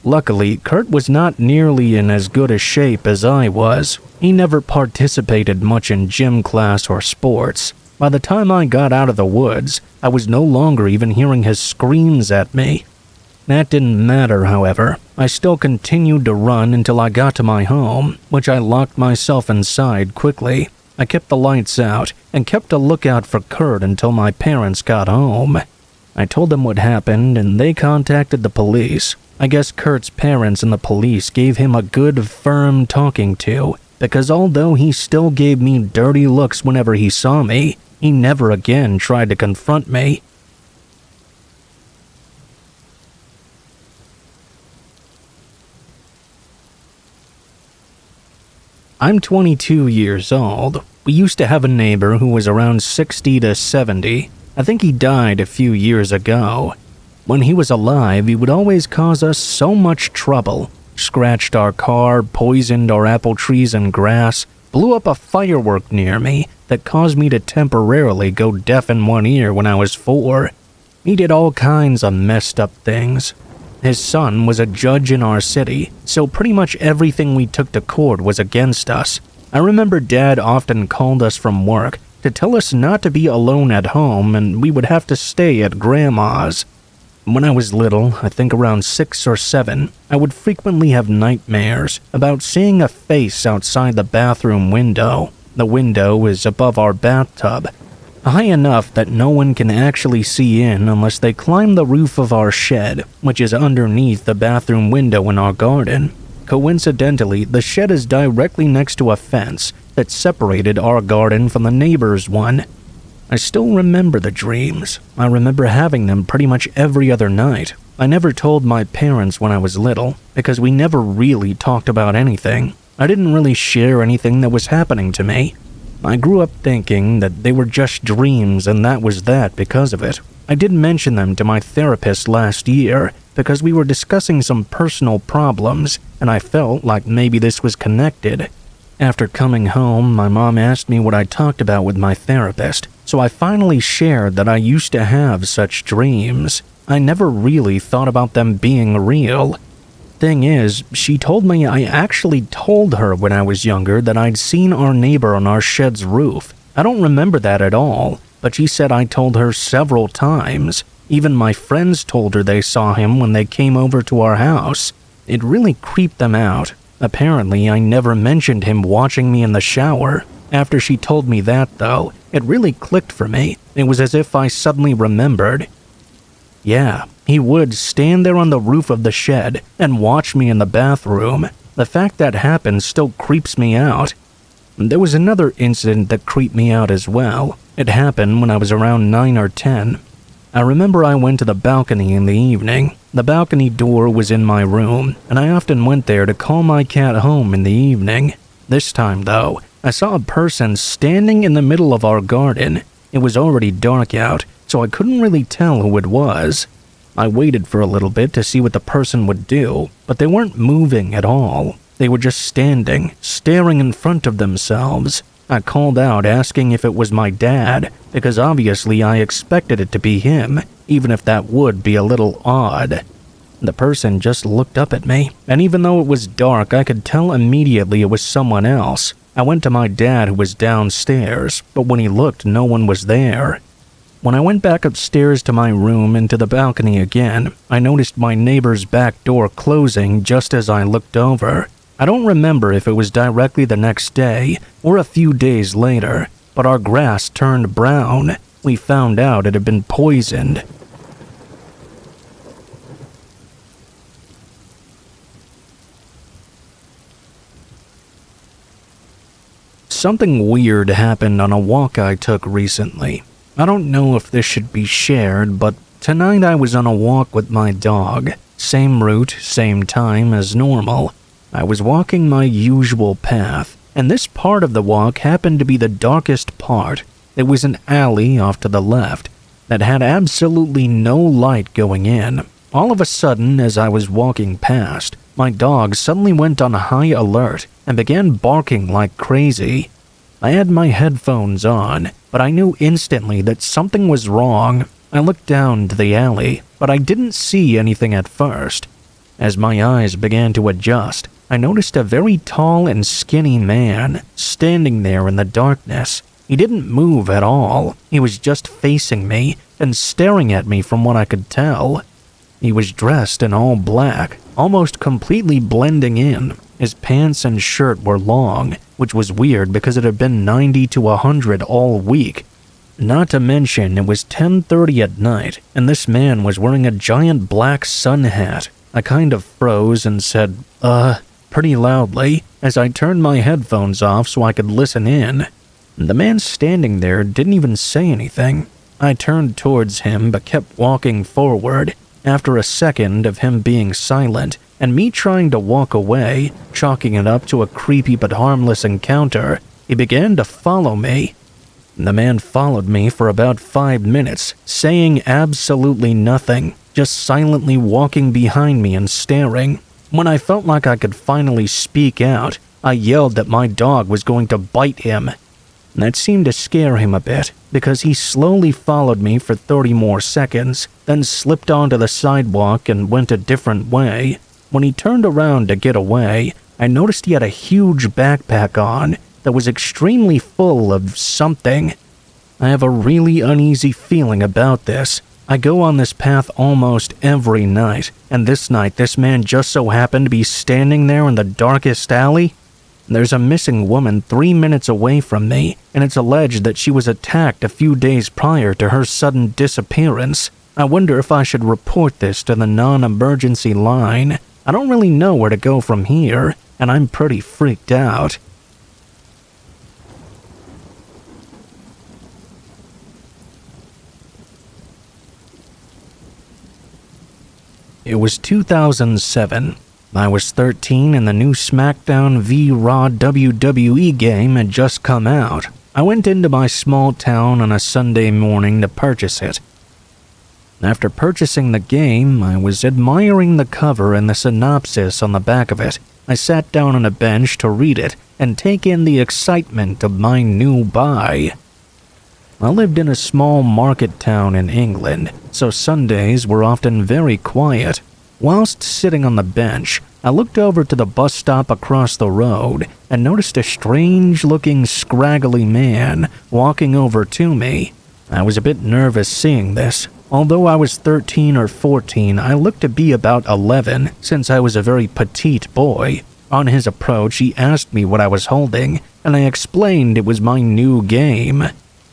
Luckily, Kurt was not nearly in as good a shape as I was. He never participated much in gym class or sports. By the time I got out of the woods, I was no longer even hearing his screams at me. That didn't matter, however. I still continued to run until I got to my home, which I locked myself inside quickly. I kept the lights out and kept a lookout for Kurt until my parents got home. I told them what happened and they contacted the police. I guess Kurt's parents and the police gave him a good, firm talking to, because although he still gave me dirty looks whenever he saw me, he never again tried to confront me. I'm 22 years old. We used to have a neighbor who was around 60 to 70. I think he died a few years ago. When he was alive, he would always cause us so much trouble. Scratched our car, poisoned our apple trees and grass, blew up a firework near me that caused me to temporarily go deaf in one ear when I was 4. He did all kinds of messed up things. His son was a judge in our city, so pretty much everything we took to court was against us. I remember Dad often called us from work to tell us not to be alone at home and we would have to stay at Grandma's. When I was little, I think around 6 or 7, I would frequently have nightmares about seeing a face outside the bathroom window. The window is above our bathtub, high enough that no one can actually see in unless they climb the roof of our shed, which is underneath the bathroom window in our garden. Coincidentally, the shed is directly next to a fence that separated our garden from the neighbor's one. I still remember the dreams. I remember having them pretty much every other night. I never told my parents when I was little, because we never really talked about anything. I didn't really share anything that was happening to me. I grew up thinking that they were just dreams and that was that because of it. I did mention them to my therapist last year because we were discussing some personal problems and I felt like maybe this was connected. After coming home, my mom asked me what I talked about with my therapist, so I finally shared that I used to have such dreams. I never really thought about them being real. Thing is, she told me I actually told her when I was younger that I'd seen our neighbor on our shed's roof. I don't remember that at all, but she said I told her several times. Even my friends told her they saw him when they came over to our house. It really creeped them out. Apparently, I never mentioned him watching me in the shower. After she told me that, though, it really clicked for me. It was as if I suddenly remembered. Yeah, he would stand there on the roof of the shed and watch me in the bathroom. The fact that happened still creeps me out. There was another incident that creeped me out as well. It happened when I was around 9 or 10. I remember I went to the balcony in the evening. The balcony door was in my room, and I often went there to call my cat home in the evening. This time, though, I saw a person standing in the middle of our garden. It was already dark out, so I couldn't really tell who it was. I waited for a little bit to see what the person would do, but they weren't moving at all. They were just standing, staring in front of themselves. I called out asking if it was my dad, because obviously I expected it to be him, even if that would be a little odd. The person just looked up at me, and even though it was dark, I could tell immediately it was someone else. I went to my dad who was downstairs, but when he looked, no one was there. When I went back upstairs to my room and to the balcony again, I noticed my neighbor's back door closing just as I looked over. I don't remember if it was directly the next day or a few days later, but our grass turned brown. We found out it had been poisoned. Something weird happened on a walk I took recently. I don't know if this should be shared, but tonight I was on a walk with my dog. Same route, same time as normal. I was walking my usual path, and this part of the walk happened to be the darkest part. There was an alley off to the left that had absolutely no light going in. All of a sudden, as I was walking past, my dog suddenly went on high alert and began barking like crazy. I had my headphones on, but I knew instantly that something was wrong. I looked down to the alley, but I didn't see anything at first. As my eyes began to adjust, I noticed a very tall and skinny man standing there in the darkness. He didn't move at all. He was just facing me and staring at me from what I could tell. He was dressed in all black, almost completely blending in. His pants and shirt were long, which was weird because it had been 90 to 100 all week. Not to mention, it was 10:30 at night, and this man was wearing a giant black sun hat. I kind of froze and said, pretty loudly, as I turned my headphones off so I could listen in. The man standing there didn't even say anything. I turned towards him but kept walking forward. After a second of him being silent and me trying to walk away, chalking it up to a creepy but harmless encounter, he began to follow me. The man followed me for about 5 minutes, saying absolutely nothing, just silently walking behind me and staring. When I felt like I could finally speak out, I yelled that my dog was going to bite him. That seemed to scare him a bit, because he slowly followed me for 30 more seconds, then slipped onto the sidewalk and went a different way. When he turned around to get away, I noticed he had a huge backpack on that was extremely full of something. I have a really uneasy feeling about this. I go on this path almost every night, and this night this man just so happened to be standing there in the darkest alley. There's a missing woman 3 minutes away from me, and it's alleged that she was attacked a few days prior to her sudden disappearance. I wonder if I should report this to the non-emergency line. I don't really know where to go from here, and I'm pretty freaked out. It was 2007. I was 13 and the new SmackDown v Raw WWE game had just come out. I went into my small town on a Sunday morning to purchase it. After purchasing the game, I was admiring the cover and the synopsis on the back of it. I sat down on a bench to read it and take in the excitement of my new buy. I lived in a small market town in England, so Sundays were often very quiet. Whilst sitting on the bench, I looked over to the bus stop across the road and noticed a strange-looking, scraggly man walking over to me. I was a bit nervous seeing this. Although I was 13 or 14, I looked to be about 11, since I was a very petite boy. On his approach, he asked me what I was holding, and I explained it was my new game.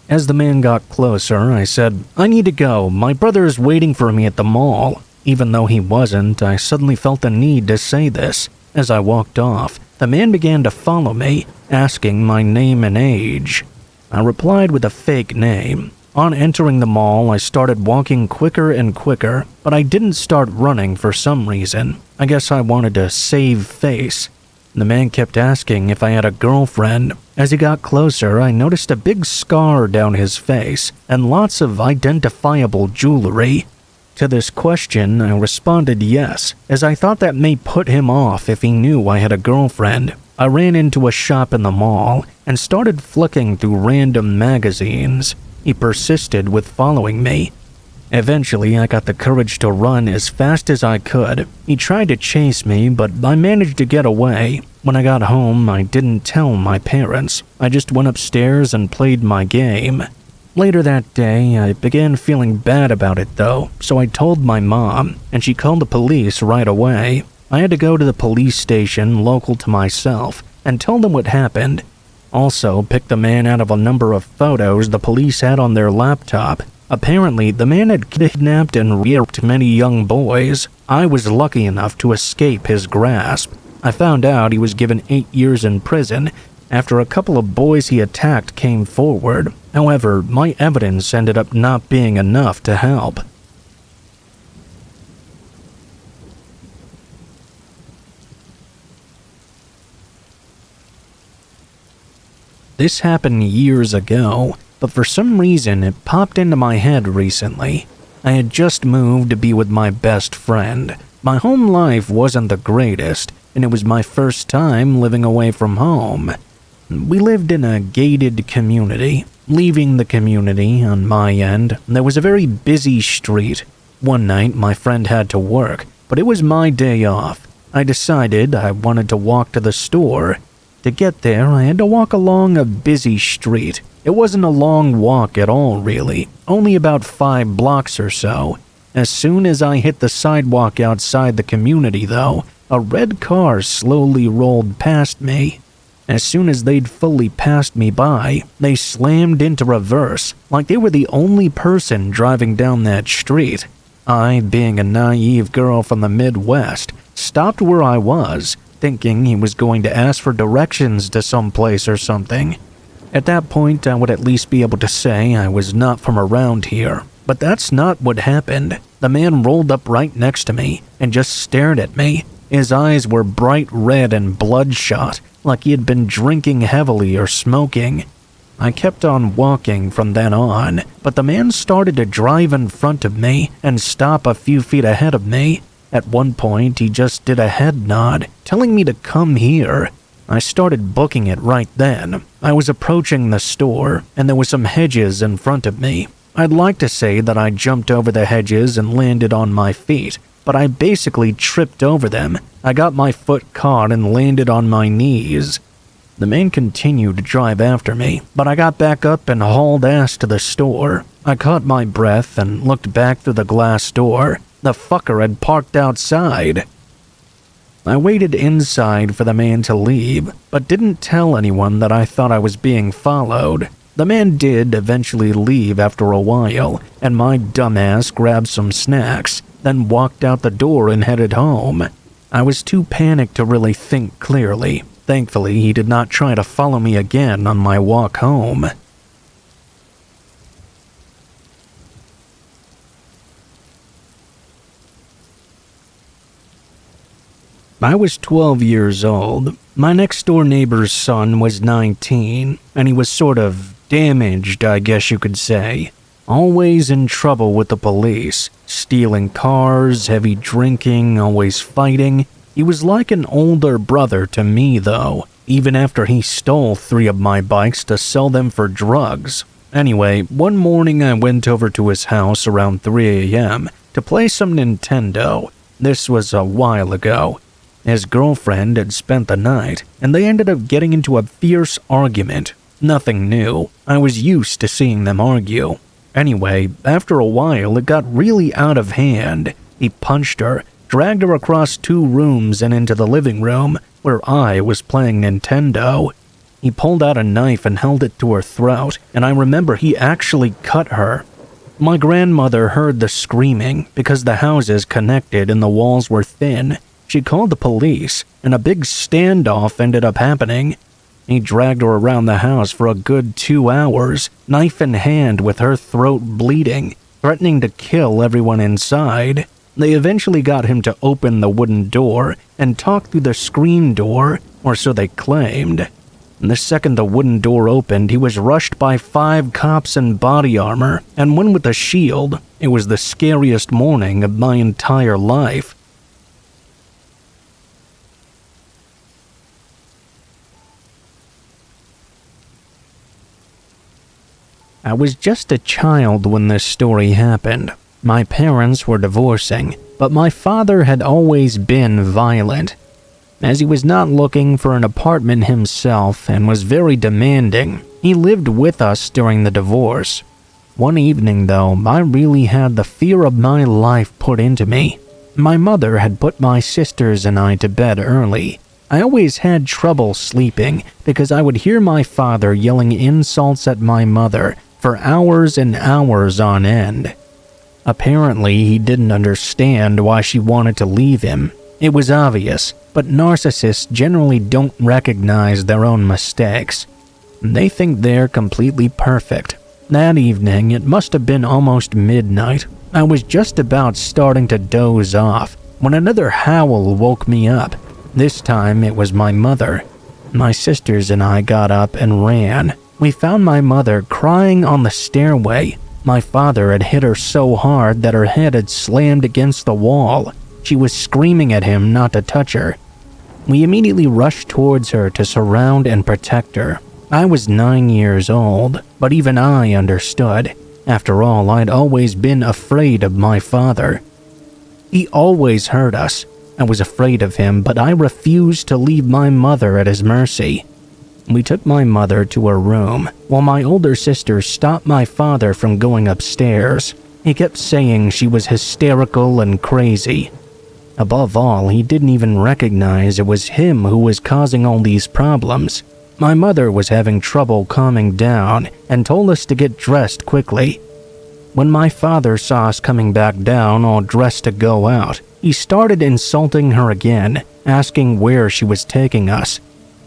As the man got closer, I said, "I need to go. My brother is waiting for me at the mall." Even though he wasn't, I suddenly felt the need to say this. As I walked off, the man began to follow me, asking my name and age. I replied with a fake name. On entering the mall, I started walking quicker and quicker, but I didn't start running for some reason. I guess I wanted to save face. The man kept asking if I had a girlfriend. As he got closer, I noticed a big scar down his face and lots of identifiable jewelry. To this question, I responded yes, as I thought that may put him off if he knew I had a girlfriend. I ran into a shop in the mall and started flicking through random magazines. He persisted with following me. Eventually, I got the courage to run as fast as I could. He tried to chase me, but I managed to get away. When I got home, I didn't tell my parents. I just went upstairs and played my game. Later that day, I began feeling bad about it though, so I told my mom, and she called the police right away. I had to go to the police station local to myself and tell them what happened. Also, pick the man out of a number of photos the police had on their laptop. Apparently, the man had kidnapped and raped many young boys. I was lucky enough to escape his grasp. I found out he was given 8 years in prison after a couple of boys he attacked came forward. However, my evidence ended up not being enough to help. This happened years ago, but for some reason it popped into my head recently. I had just moved to be with my best friend. My home life wasn't the greatest, and it was my first time living away from home. We lived in a gated community. Leaving the community, on my end, there was a very busy street. One night, my friend had to work, but it was my day off. I decided I wanted to walk to the store. To get there, I had to walk along a busy street. It wasn't a long walk at all, really, only about 5 blocks or so. As soon as I hit the sidewalk outside the community, though, a red car slowly rolled past me. As soon as they'd fully passed me by, they slammed into reverse, like they were the only person driving down that street. I, being a naive girl from the Midwest, stopped where I was, thinking he was going to ask for directions to some place or something. At that point, I would at least be able to say I was not from around here. But that's not what happened. The man rolled up right next to me and just stared at me. His eyes were bright red and bloodshot, like he had been drinking heavily or smoking. I kept on walking from then on, but the man started to drive in front of me and stop a few feet ahead of me. At one point, he just did a head nod, telling me to come here. I started booking it right then. I was approaching the store, and there were some hedges in front of me. I'd like to say that I jumped over the hedges and landed on my feet, but I basically tripped over them. I got my foot caught and landed on my knees. The man continued to drive after me, but I got back up and hauled ass to the store. I caught my breath and looked back through the glass door. The fucker had parked outside. I waited inside for the man to leave, but didn't tell anyone that I thought I was being followed. The man did eventually leave after a while, and my dumbass grabbed some snacks, then walked out the door and headed home. I was too panicked to really think clearly. Thankfully, he did not try to follow me again on my walk home. I was 12 years old. My next-door neighbor's son was 19, and he was sort of damaged, I guess you could say. Always in trouble with the police, stealing cars, heavy drinking, always fighting. He was like an older brother to me, though, even after he stole 3 of my bikes to sell them for drugs. Anyway, one morning I went over to his house around 3 a.m. to play some Nintendo. This was a while ago. His girlfriend had spent the night, and they ended up getting into a fierce argument. Nothing new. I was used to seeing them argue. Anyway, after a while, it got really out of hand. He punched her, dragged her across 2 rooms and into the living room, where I was playing Nintendo. He pulled out a knife and held it to her throat, and I remember he actually cut her. My grandmother heard the screaming because the houses connected and the walls were thin. She called the police, and a big standoff ended up happening. He dragged her around the house for a good 2 hours, knife in hand with her throat bleeding, threatening to kill everyone inside. They eventually got him to open the wooden door and talk through the screen door, or so they claimed. The second the wooden door opened, he was rushed by 5 cops in body armor and one with a shield. It was the scariest morning of my entire life. I was just a child when this story happened. My parents were divorcing, but my father had always been violent. As he was not looking for an apartment himself and was very demanding, he lived with us during the divorce. One evening, though, I really had the fear of my life put into me. My mother had put my sisters and I to bed early. I always had trouble sleeping because I would hear my father yelling insults at my mother for hours and hours on end. Apparently, he didn't understand why she wanted to leave him. It was obvious, but narcissists generally don't recognize their own mistakes. They think they're completely perfect. That evening, it must have been almost midnight. I was just about starting to doze off when another howl woke me up. This time, it was my mother. My sisters and I got up and ran. We found my mother crying on the stairway. My father had hit her so hard that her head had slammed against the wall. She was screaming at him not to touch her. We immediately rushed towards her to surround and protect her. I was 9 years old, but even I understood. After all, I'd always been afraid of my father. He always hurt us. I was afraid of him, but I refused to leave my mother at his mercy. We took my mother to her room, while my older sister stopped my father from going upstairs. He kept saying she was hysterical and crazy. Above all, he didn't even recognize it was him who was causing all these problems. My mother was having trouble calming down and told us to get dressed quickly. When my father saw us coming back down all dressed to go out, he started insulting her again, asking where she was taking us,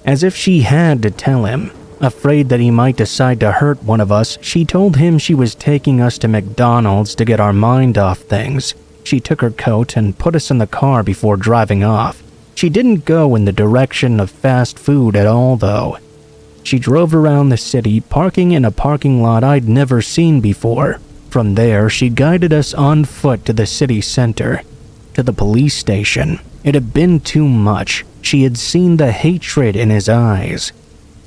as if she had to tell him. Afraid that he might decide to hurt one of us, she told him she was taking us to McDonald's to get our mind off things. She took her coat and put us in the car before driving off. She didn't go in the direction of fast food at all, though. She drove around the city, parking in a parking lot I'd never seen before. From there, she guided us on foot to the city center, to the police station. It had been too much. She had seen the hatred in his eyes.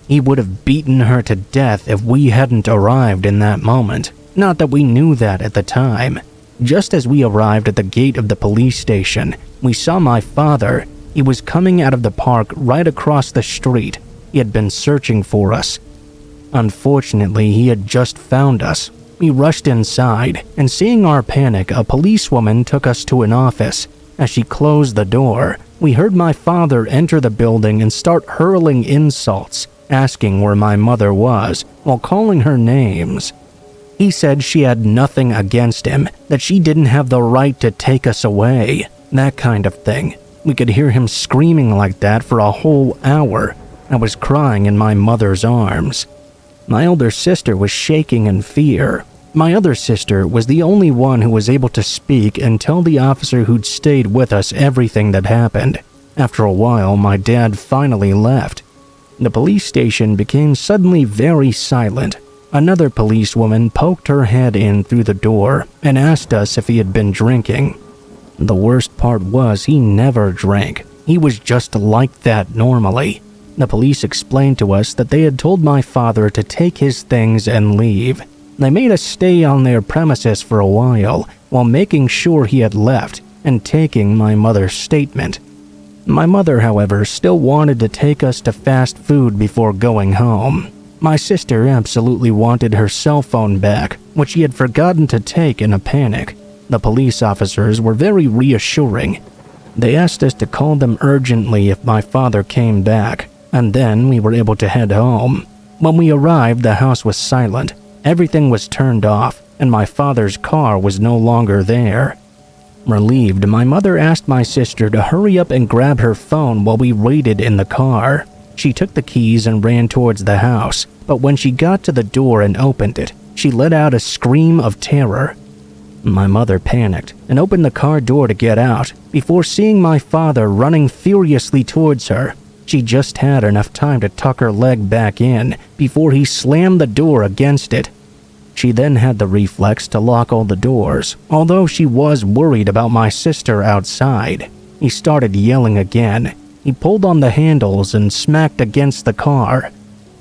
He would have beaten her to death if we hadn't arrived in that moment. Not that we knew that at the time. Just as we arrived at the gate of the police station, we saw my father. He was coming out of the park right across the street. He had been searching for us. Unfortunately, he had just found us. We rushed inside, and seeing our panic, a policewoman took us to an office. As she closed the door, we heard my father enter the building and start hurling insults, asking where my mother was, while calling her names. He said she had nothing against him, that she didn't have the right to take us away, that kind of thing. We could hear him screaming like that for a whole hour. I was crying in my mother's arms. My older sister was shaking in fear. My other sister was the only one who was able to speak and tell the officer who'd stayed with us everything that happened. After a while, my dad finally left. The police station became suddenly very silent. Another policewoman poked her head in through the door and asked us if he had been drinking. The worst part was he never drank. He was just like that normally. The police explained to us that they had told my father to take his things and leave. They made us stay on their premises for a while making sure he had left and taking my mother's statement. My mother, however, still wanted to take us to fast food before going home. My sister absolutely wanted her cell phone back, which she had forgotten to take in a panic. The police officers were very reassuring. They asked us to call them urgently if my father came back, and then we were able to head home. When we arrived, the house was silent. Everything was turned off, and my father's car was no longer there. Relieved, my mother asked my sister to hurry up and grab her phone while we waited in the car. She took the keys and ran towards the house, but when she got to the door and opened it, she let out a scream of terror. My mother panicked and opened the car door to get out before seeing my father running furiously towards her. She just had enough time to tuck her leg back in before he slammed the door against it. She then had the reflex to lock all the doors, although she was worried about my sister outside. He started yelling again. He pulled on the handles and smacked against the car.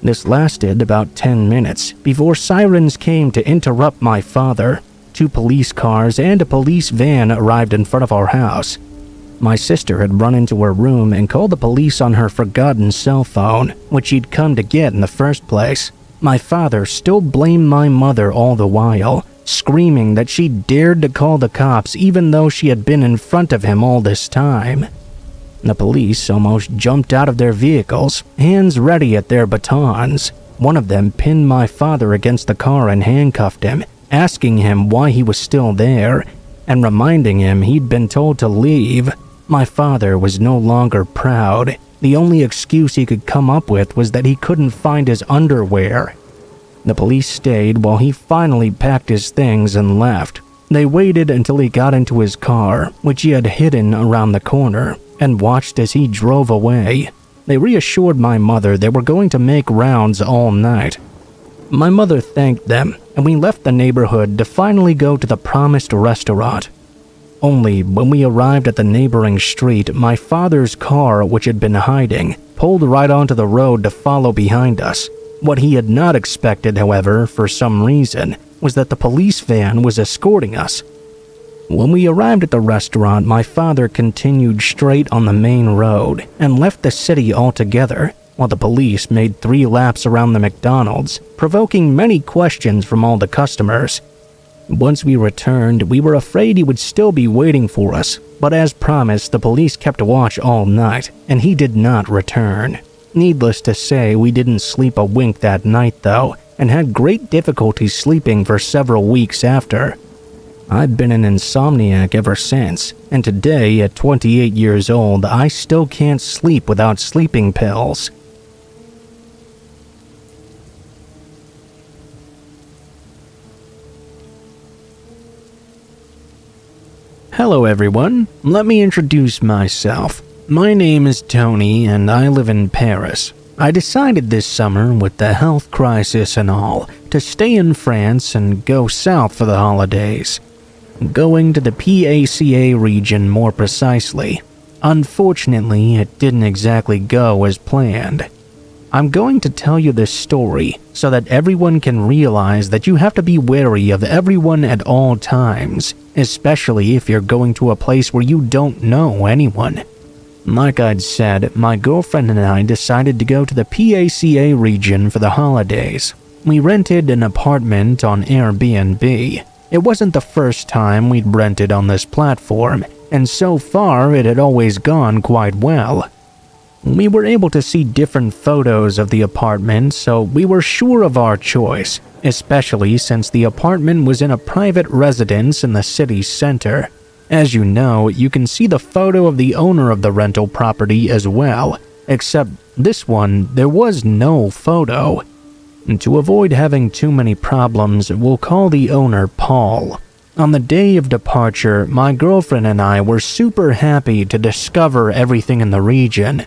This lasted about 10 minutes before sirens came to interrupt my father. 2 police cars and a police van arrived in front of our house. My sister had run into her room and called the police on her forgotten cell phone, which she'd come to get in the first place. My father still blamed my mother all the while, screaming that she dared to call the cops even though she had been in front of him all this time. The police almost jumped out of their vehicles, hands ready at their batons. One of them pinned my father against the car and handcuffed him, asking him why he was still there, and reminding him he'd been told to leave. My father was no longer proud. The only excuse he could come up with was that he couldn't find his underwear. The police stayed while he finally packed his things and left. They waited until he got into his car, which he had hidden around the corner, and watched as he drove away. They reassured my mother they were going to make rounds all night. My mother thanked them, and we left the neighborhood to finally go to the promised restaurant. Only when we arrived at the neighboring street, my father's car, which had been hiding, pulled right onto the road to follow behind us. What he had not expected, however, for some reason, was that the police van was escorting us. When we arrived at the restaurant, my father continued straight on the main road and left the city altogether, while the police made 3 laps around the McDonald's, provoking many questions from all the customers. Once we returned, we were afraid he would still be waiting for us, but as promised, the police kept watch all night, and he did not return. Needless to say, we didn't sleep a wink that night though, and had great difficulty sleeping for several weeks after. I've been an insomniac ever since, and today, at 28 years old, I still can't sleep without sleeping pills. Hello everyone, let me introduce myself. My name is Tony and I live in Paris. I decided this summer, with the health crisis and all, to stay in France and go south for the holidays. Going to the PACA region more precisely. Unfortunately, it didn't exactly go as planned. I'm going to tell you this story so that everyone can realize that you have to be wary of everyone at all times, especially if you're going to a place where you don't know anyone. Like I'd said, my girlfriend and I decided to go to the PACA region for the holidays. We rented an apartment on Airbnb. It wasn't the first time we'd rented on this platform, and so far it had always gone quite well. We were able to see different photos of the apartment, so we were sure of our choice, especially since the apartment was in a private residence in the city center. As you know, you can see the photo of the owner of the rental property as well, except this one, there was no photo. And to avoid having too many problems, we'll call the owner Paul. On the day of departure, my girlfriend and I were super happy to discover everything in the region.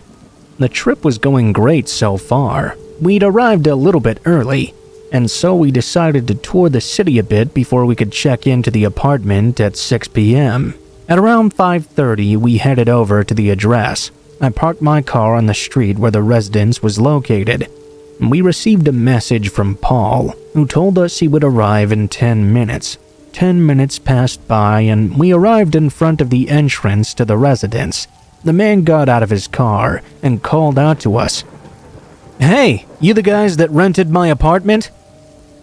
The trip was going great so far. We'd arrived a little bit early, and so we decided to tour the city a bit before we could check into the apartment at 6 p.m. At around 5:30, we headed over to the address. I parked my car on the street where the residence was located. We received a message from Paul, who told us he would arrive in 10 minutes. 10 minutes passed by and we arrived in front of the entrance to the residence. The man got out of his car and called out to us. "Hey, you the guys that rented my apartment?"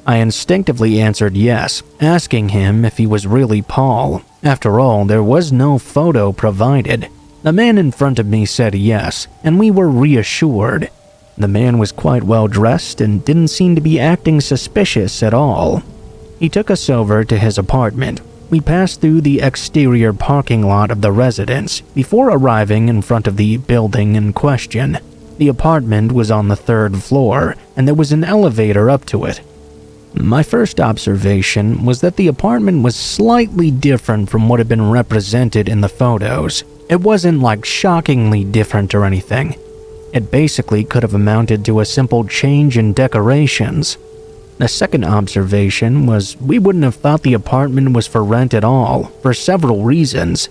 I instinctively answered yes, asking him if he was really Paul. After all, there was no photo provided. The man in front of me said yes, and we were reassured. The man was quite well dressed and didn't seem to be acting suspicious at all. He took us over to his apartment. We passed through the exterior parking lot of the residence before arriving in front of the building in question. The apartment was on the 3rd floor, and there was an elevator up to it. My first observation was that the apartment was slightly different from what had been represented in the photos. It wasn't like shockingly different or anything. It basically could have amounted to a simple change in decorations. The second observation was we wouldn't have thought the apartment was for rent at all, for several reasons.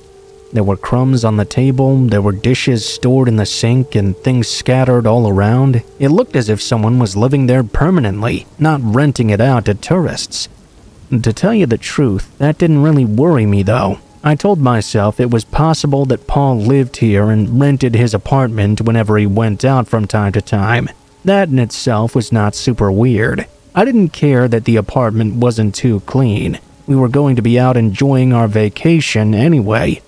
There were crumbs on the table, there were dishes stored in the sink, and things scattered all around. It looked as if someone was living there permanently, not renting it out to tourists. To tell you the truth, that didn't really worry me though. I told myself it was possible that Paul lived here and rented his apartment whenever he went out from time to time. That in itself was not super weird. I didn't care that the apartment wasn't too clean. We were going to be out enjoying our vacation anyway.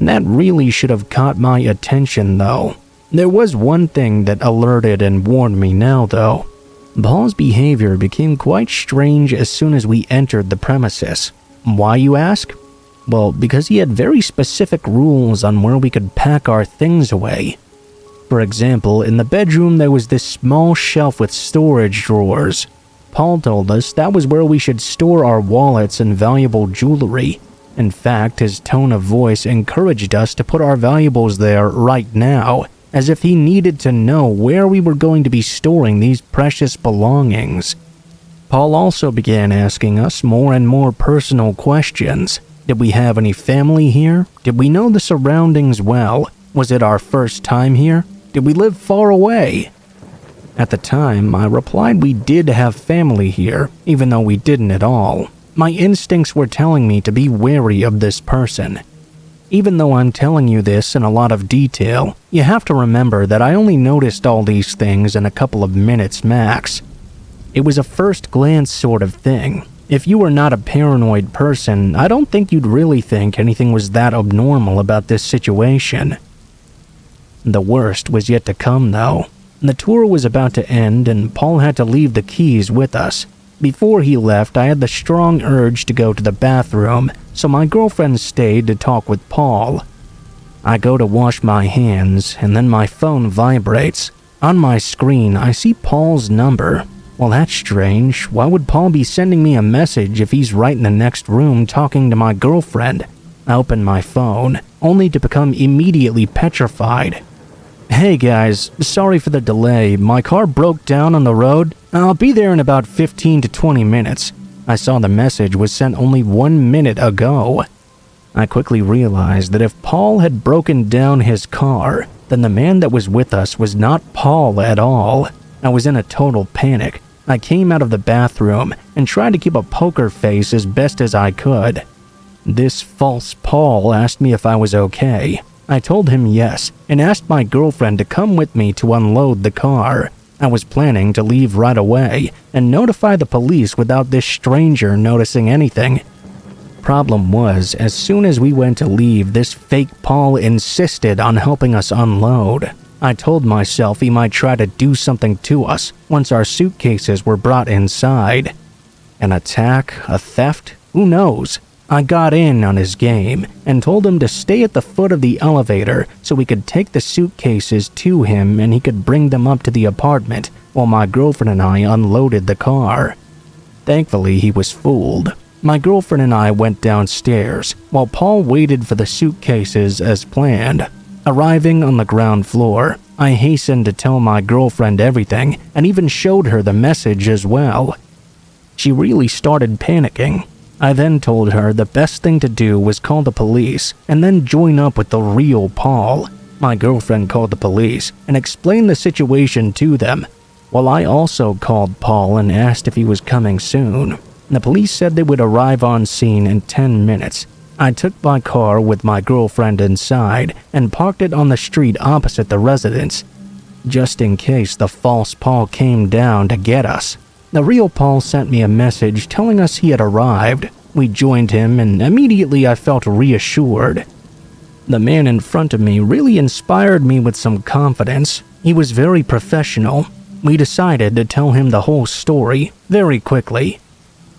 That really should have caught my attention though. There was one thing that alerted and warned me now though. Paul's behavior became quite strange as soon as we entered the premises. Why, you ask? Well, because he had very specific rules on where we could pack our things away. For example, in the bedroom there was this small shelf with storage drawers. Paul told us that was where we should store our wallets and valuable jewelry. In fact, his tone of voice encouraged us to put our valuables there right now, as if he needed to know where we were going to be storing these precious belongings. Paul also began asking us more and more personal questions. Did we have any family here? Did we know the surroundings well? Was it our first time here? Did we live far away? At the time, I replied we did have family here, even though we didn't at all. My instincts were telling me to be wary of this person. Even though I'm telling you this in a lot of detail, you have to remember that I only noticed all these things in a couple of minutes max. It was a first glance sort of thing. If you were not a paranoid person, I don't think you'd really think anything was that abnormal about this situation. The worst was yet to come, though. The tour was about to end and Paul had to leave the keys with us. Before he left, I had the strong urge to go to the bathroom, so my girlfriend stayed to talk with Paul. I go to wash my hands, and then my phone vibrates. On my screen, I see Paul's number. Well, that's strange. Why would Paul be sending me a message if he's right in the next room talking to my girlfriend? I open my phone, only to become immediately petrified. Hey guys, sorry for the delay. My car broke down on the road. I'll be there in about 15 to 20 minutes. I saw the message was sent only 1 minute ago. I quickly realized that if Paul had broken down his car, then the man that was with us was not Paul at all. I was in a total panic. I came out of the bathroom and tried to keep a poker face as best as I could. This false Paul asked me if I was okay. I told him yes, and asked my girlfriend to come with me to unload the car. I was planning to leave right away and notify the police without this stranger noticing anything. Problem was, as soon as we went to leave, this fake Paul insisted on helping us unload. I told myself he might try to do something to us once our suitcases were brought inside. An attack? A theft? Who knows? I got in on his game and told him to stay at the foot of the elevator so we could take the suitcases to him and he could bring them up to the apartment while my girlfriend and I unloaded the car. Thankfully, he was fooled. My girlfriend and I went downstairs while Paul waited for the suitcases as planned. Arriving on the ground floor, I hastened to tell my girlfriend everything and even showed her the message as well. She really started panicking. I then told her the best thing to do was call the police and then join up with the real Paul. My girlfriend called the police and explained the situation to them, while I also called Paul and asked if he was coming soon. The police said they would arrive on scene in 10 minutes. I took my car with my girlfriend inside and parked it on the street opposite the residence, just in case the false Paul came down to get us. The real Paul sent me a message telling us he had arrived. We joined him and immediately I felt reassured. The man in front of me really inspired me with some confidence. He was very professional. We decided to tell him the whole story very quickly.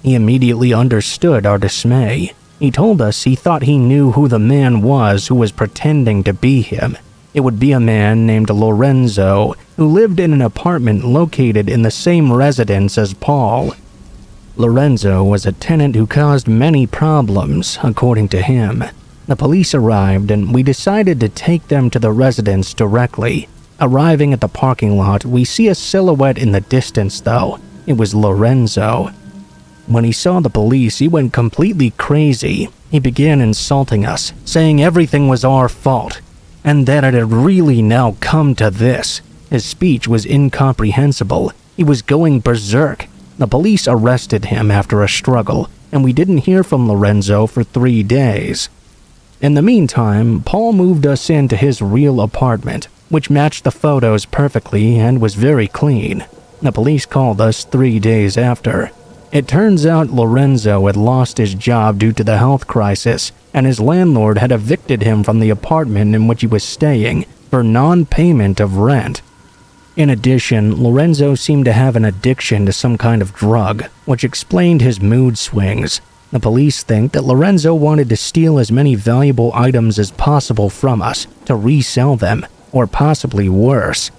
He immediately understood our dismay. He told us he thought he knew who the man was who was pretending to be him. It would be a man named Lorenzo, who lived in an apartment located in the same residence as Paul. Lorenzo was a tenant who caused many problems, according to him. The police arrived and we decided to take them to the residence directly. Arriving at the parking lot, we see a silhouette in the distance though. It was Lorenzo. When he saw the police, he went completely crazy. He began insulting us, saying everything was our fault, and that it had really now come to this. His speech was incomprehensible. He was going berserk. The police arrested him after a struggle, and we didn't hear from Lorenzo for 3 days. In the meantime, Paul moved us into his real apartment, which matched the photos perfectly and was very clean. The police called us 3 days after. It turns out Lorenzo had lost his job due to the health crisis, and his landlord had evicted him from the apartment in which he was staying for non-payment of rent. In addition, Lorenzo seemed to have an addiction to some kind of drug, which explained his mood swings. The police think that Lorenzo wanted to steal as many valuable items as possible from us to resell them, or possibly worse.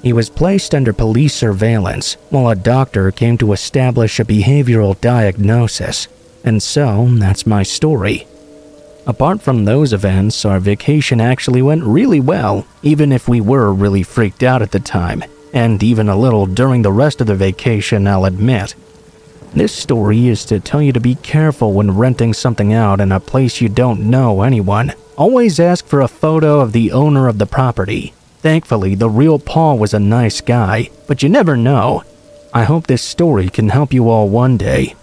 He was placed under police surveillance while a doctor came to establish a behavioral diagnosis. And so, that's my story. Apart from those events, our vacation actually went really well, even if we were really freaked out at the time, and even a little during the rest of the vacation, I'll admit. This story is to tell you to be careful when renting something out in a place you don't know anyone. Always ask for a photo of the owner of the property. Thankfully, the real Paul was a nice guy, but you never know. I hope this story can help you all one day.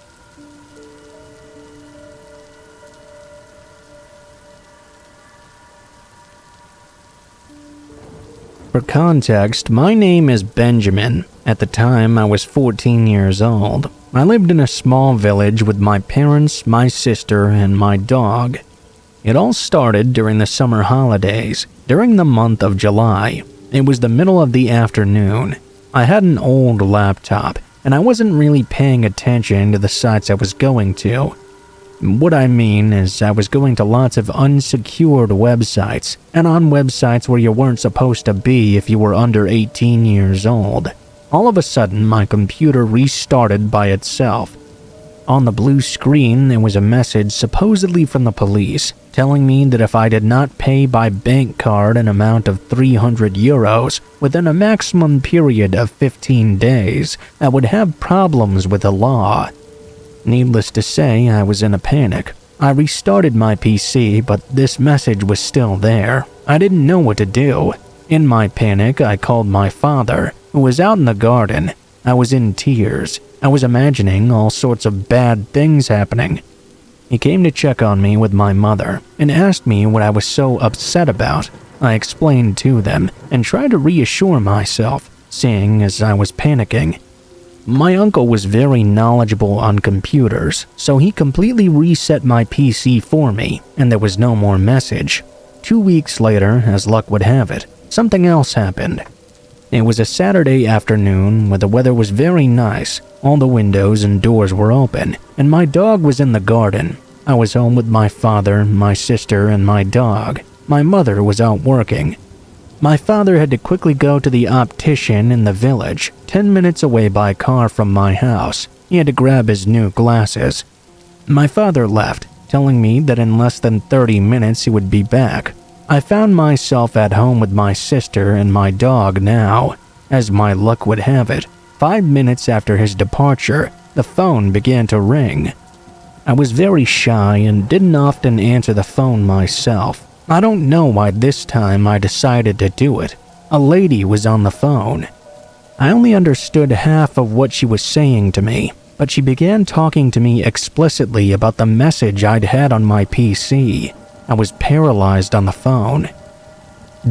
For context, my name is Benjamin. At the time, I was 14 years old. I lived in a small village with my parents, my sister, and my dog. It all started during the summer holidays, during the month of July. It was the middle of the afternoon. I had an old laptop, and I wasn't really paying attention to the sites I was going to. What I mean is I was going to lots of unsecured websites, and on websites where you weren't supposed to be if you were under 18 years old. All of a sudden, my computer restarted by itself. On the blue screen, there was a message supposedly from the police, telling me that if I did not pay by bank card an amount of 300 euros within a maximum period of 15 days, I would have problems with the law. Needless to say, I was in a panic. I restarted my PC, but this message was still there. I didn't know what to do. In my panic, I called my father, who was out in the garden. I was in tears. I was imagining all sorts of bad things happening. He came to check on me with my mother and asked me what I was so upset about. I explained to them and tried to reassure myself, seeing as I was panicking. My uncle was very knowledgeable on computers, so he completely reset my PC for me, and there was no more message. 2 weeks later, as luck would have it, something else happened. It was a Saturday afternoon where the weather was very nice. All the windows and doors were open, and my dog was in the garden. I was home with my father, my sister, and my dog. My mother was out working. My father had to quickly go to the optician in the village, 10 minutes away by car from my house. He had to grab his new glasses. My father left, telling me that in less than 30 minutes he would be back. I found myself at home with my sister and my dog now. As my luck would have it, 5 minutes after his departure, the phone began to ring. I was very shy and didn't often answer the phone myself. I don't know why this time I decided to do it. A lady was on the phone. I only understood half of what she was saying to me, but she began talking to me explicitly about the message I'd had on my PC. I was paralyzed on the phone.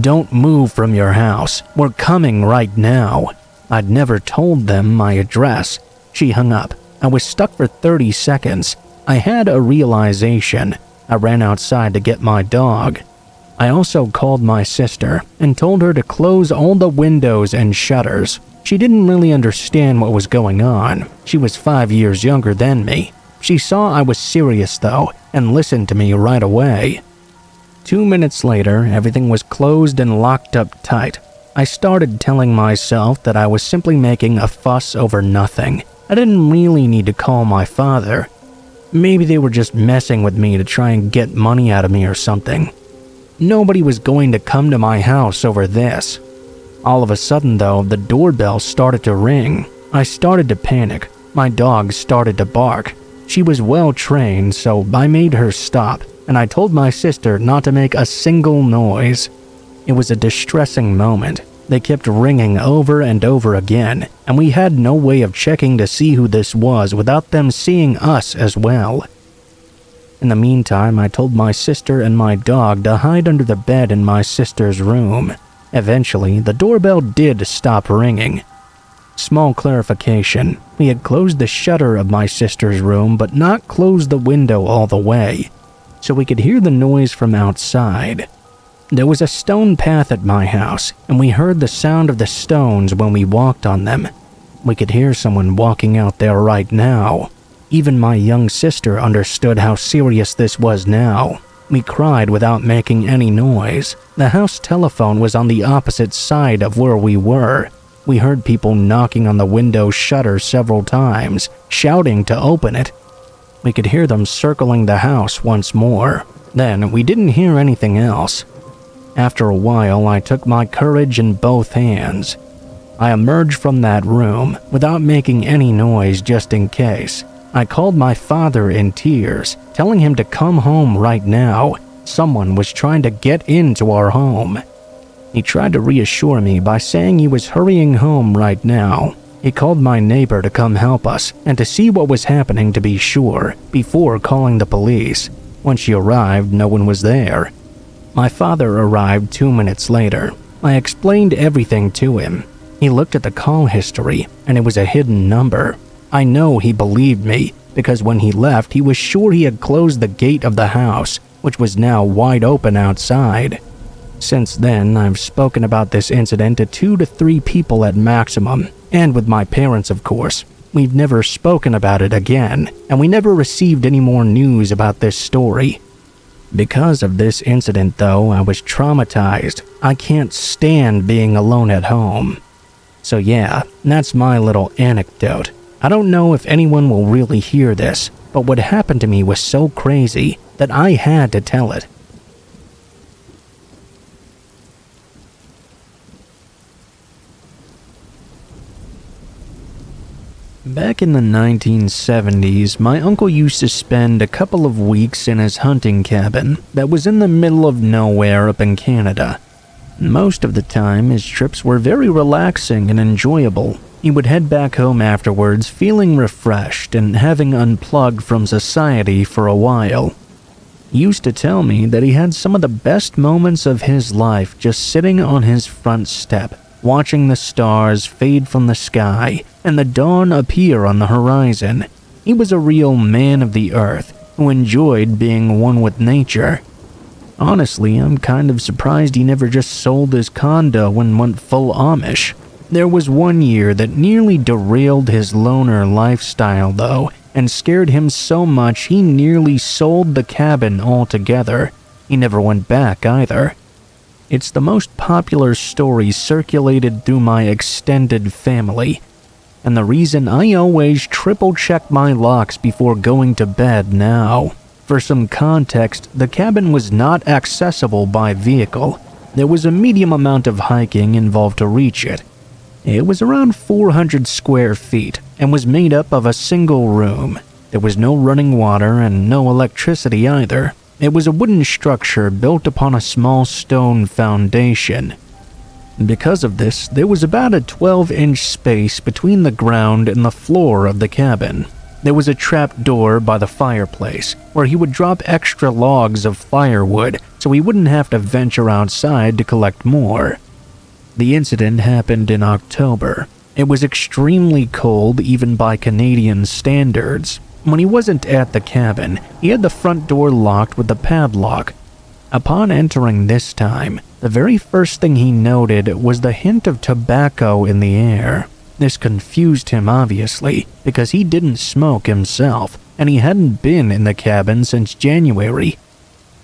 "Don't move from your house. We're coming right now." I'd never told them my address. She hung up. I was stuck for 30 seconds. I had a realization. I ran outside to get my dog. I also called my sister and told her to close all the windows and shutters. She didn't really understand what was going on. She was 5 years younger than me. She saw I was serious though and listened to me right away. 2 minutes later, everything was closed and locked up tight. I started telling myself that I was simply making a fuss over nothing. I didn't really need to call my father. Maybe they were just messing with me to try and get money out of me or something. Nobody was going to come to my house over this. All of a sudden though, the doorbell started to ring. I started to panic. My dog started to bark. She was well trained, so I made her stop, and I told my sister not to make a single noise. It was a distressing moment. They kept ringing over and over again, and we had no way of checking to see who this was without them seeing us as well. In the meantime, I told my sister and my dog to hide under the bed in my sister's room. Eventually, the doorbell did stop ringing. Small clarification, we had closed the shutter of my sister's room but not closed the window all the way, so we could hear the noise from outside. There was a stone path at my house, and we heard the sound of the stones when we walked on them. We could hear someone walking out there right now. Even my young sister understood how serious this was now. We cried without making any noise. The house telephone was on the opposite side of where we were. We heard people knocking on the window shutter several times, shouting to open it. We could hear them circling the house once more. Then we didn't hear anything else. After a while, I took my courage in both hands. I emerged from that room without making any noise just in case. I called my father in tears, telling him to come home right now. Someone was trying to get into our home. He tried to reassure me by saying he was hurrying home right now. He called my neighbor to come help us and to see what was happening to be sure before calling the police. When she arrived, no one was there. My father arrived 2 minutes later. I explained everything to him. He looked at the call history, and it was a hidden number. I know he believed me, because when he left, he was sure he had closed the gate of the house, which was now wide open outside. Since then, I've spoken about this incident to 2 to 3 people at maximum, and with my parents, of course. We've never spoken about it again, and we never received any more news about this story. Because of this incident, though, I was traumatized. I can't stand being alone at home. So yeah, that's my little anecdote. I don't know if anyone will really hear this, but what happened to me was so crazy that I had to tell it. Back in the 1970s, my uncle used to spend a couple of weeks in his hunting cabin that was in the middle of nowhere up in Canada. Most of the time, his trips were very relaxing and enjoyable. He would head back home afterwards feeling refreshed and having unplugged from society for a while. He used to tell me that he had some of the best moments of his life just sitting on his front step, watching the stars fade from the sky and the dawn appear on the horizon. He was a real man of the earth who enjoyed being one with nature. Honestly, I'm kind of surprised he never just sold his condo and went full Amish. There was one year that nearly derailed his loner lifestyle, though, and scared him so much he nearly sold the cabin altogether. He never went back either. It's the most popular story circulated through my extended family, and the reason I always triple-check my locks before going to bed now. For some context, the cabin was not accessible by vehicle. There was a medium amount of hiking involved to reach it. It was around 400 square feet and was made up of a single room. There was no running water and no electricity either. It was a wooden structure built upon a small stone foundation. Because of this, there was about a 12-inch space between the ground and the floor of the cabin. There was a trap door by the fireplace, where he would drop extra logs of firewood so he wouldn't have to venture outside to collect more. The incident happened in October. It was extremely cold even by Canadian standards. When he wasn't at the cabin, he had the front door locked with a padlock. Upon entering this time, the very first thing he noted was the hint of tobacco in the air. This confused him obviously, because he didn't smoke himself, and he hadn't been in the cabin since January.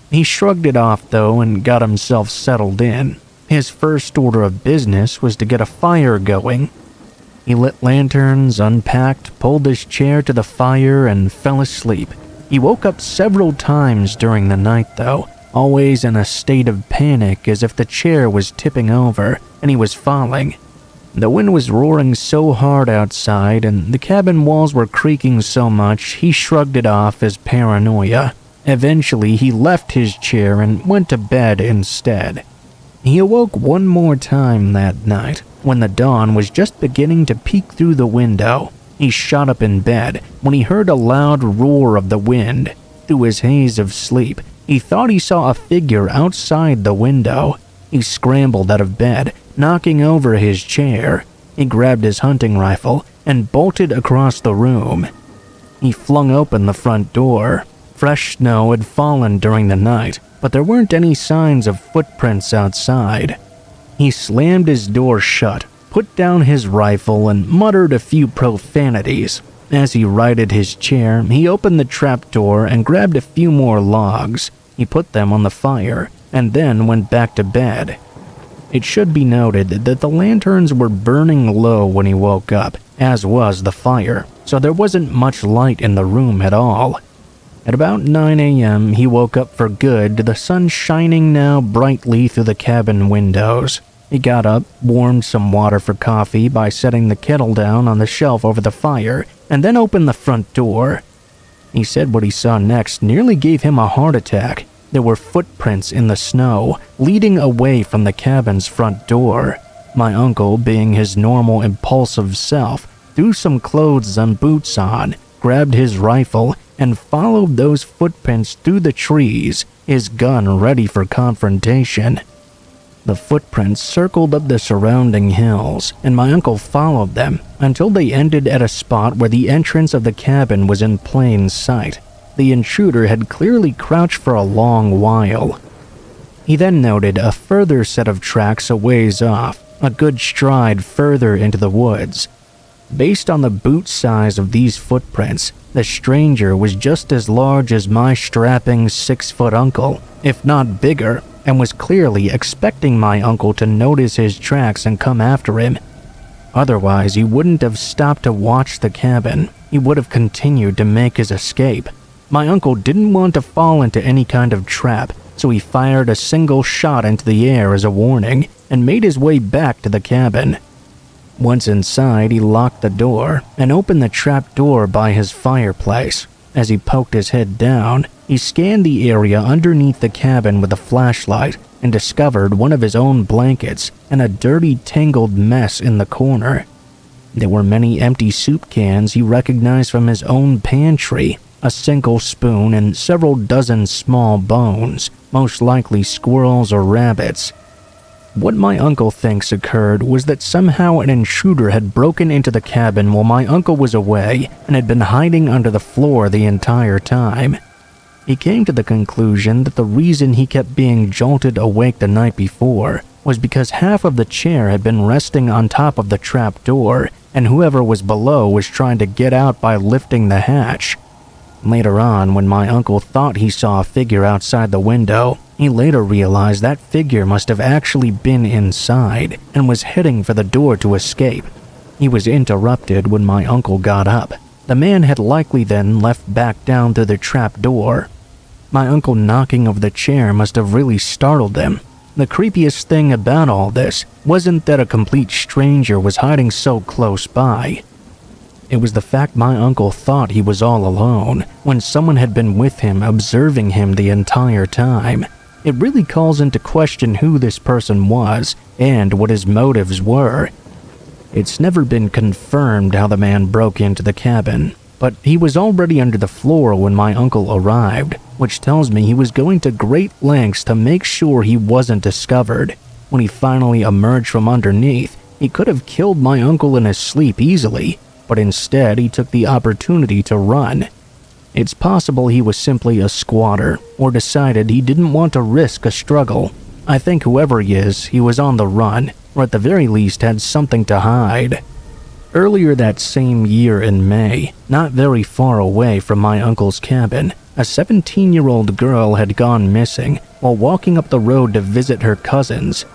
He shrugged it off though and got himself settled in. His first order of business was to get a fire going. He lit lanterns, unpacked, pulled his chair to the fire, and fell asleep. He woke up several times during the night though, always in a state of panic as if the chair was tipping over and he was falling. The wind was roaring so hard outside and the cabin walls were creaking so much he shrugged it off as paranoia. Eventually he left his chair and went to bed instead. He awoke one more time that night when the dawn was just beginning to peek through the window. He shot up in bed when he heard a loud roar of the wind. Through his haze of sleep, he thought he saw a figure outside the window. He scrambled out of bed, knocking over his chair. He grabbed his hunting rifle and bolted across the room. He flung open the front door. Fresh snow had fallen during the night, but there weren't any signs of footprints outside. He slammed his door shut, put down his rifle, and muttered a few profanities. As he righted his chair, he opened the trapdoor and grabbed a few more logs. He put them on the fire, and then went back to bed. It should be noted that the lanterns were burning low when he woke up, as was the fire, so there wasn't much light in the room at all. At about 9 a.m., he woke up for good to the sun shining now brightly through the cabin windows. He got up, warmed some water for coffee by setting the kettle down on the shelf over the fire, and then opened the front door. He said what he saw next nearly gave him a heart attack. There were footprints in the snow, leading away from the cabin's front door. My uncle, being his normal impulsive self, threw some clothes and boots on, grabbed his rifle, and followed those footprints through the trees, his gun ready for confrontation. The footprints circled up the surrounding hills, and my uncle followed them until they ended at a spot where the entrance of the cabin was in plain sight. The intruder had clearly crouched for a long while. He then noted a further set of tracks a ways off, a good stride further into the woods. Based on the boot size of these footprints, the stranger was just as large as my strapping 6-foot uncle, if not bigger, and was clearly expecting my uncle to notice his tracks and come after him. Otherwise, he wouldn't have stopped to watch the cabin. He would have continued to make his escape. My uncle didn't want to fall into any kind of trap, so he fired a single shot into the air as a warning and made his way back to the cabin. Once inside, he locked the door and opened the trap door by his fireplace. As he poked his head down, he scanned the area underneath the cabin with a flashlight and discovered one of his own blankets and a dirty, tangled mess in the corner. There were many empty soup cans he recognized from his own pantry, a single spoon, and several dozen small bones, most likely squirrels or rabbits. What my uncle thinks occurred was that somehow an intruder had broken into the cabin while my uncle was away and had been hiding under the floor the entire time. He came to the conclusion that the reason he kept being jolted awake the night before was because half of the chair had been resting on top of the trap door, and whoever was below was trying to get out by lifting the hatch. Later on, when my uncle thought he saw a figure outside the window, he later realized that figure must have actually been inside and was heading for the door to escape. He was interrupted when my uncle got up. The man had likely then left back down through the trap door. My uncle knocking of the chair must have really startled them. The creepiest thing about all this wasn't that a complete stranger was hiding so close by. It was the fact my uncle thought he was all alone when someone had been with him observing him the entire time. It really calls into question who this person was and what his motives were. It's never been confirmed how the man broke into the cabin, but he was already under the floor when my uncle arrived, which tells me he was going to great lengths to make sure he wasn't discovered. When he finally emerged from underneath, he could have killed my uncle in his sleep easily, but instead he took the opportunity to run. It's possible he was simply a squatter, or decided he didn't want to risk a struggle. I think whoever he is, he was on the run, or at the very least had something to hide. Earlier that same year in May, not very far away from my uncle's cabin, a 17-year-old girl had gone missing while walking up the road to visit her cousins.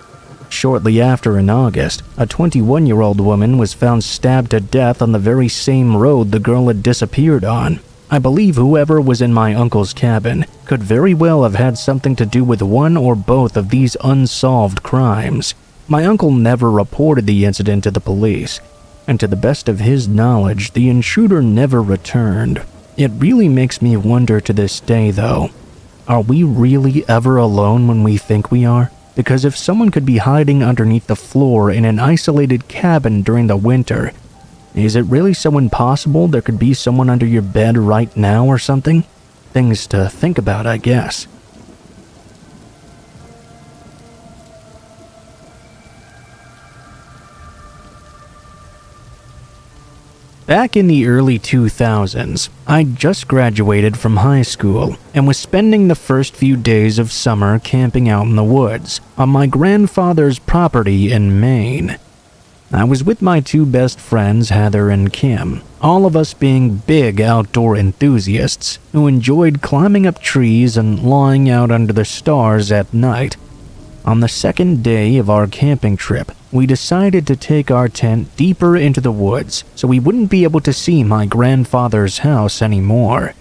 Shortly after, in August, a 21-year-old woman was found stabbed to death on the very same road the girl had disappeared on. I believe whoever was in my uncle's cabin could very well have had something to do with one or both of these unsolved crimes. My uncle never reported the incident to the police, and to the best of his knowledge, the intruder never returned. It really makes me wonder to this day, though, are we really ever alone when we think we are? Because if someone could be hiding underneath the floor in an isolated cabin during the winter, is it really so impossible there could be someone under your bed right now or something? Things to think about, I guess. Back in the early 2000s, I'd just graduated from high school and was spending the first few days of summer camping out in the woods on my grandfather's property in Maine. I was with my two best friends, Heather and Kim, all of us being big outdoor enthusiasts who enjoyed climbing up trees and lying out under the stars at night. On the second day of our camping trip, we decided to take our tent deeper into the woods so we wouldn't be able to see my grandfather's house anymore.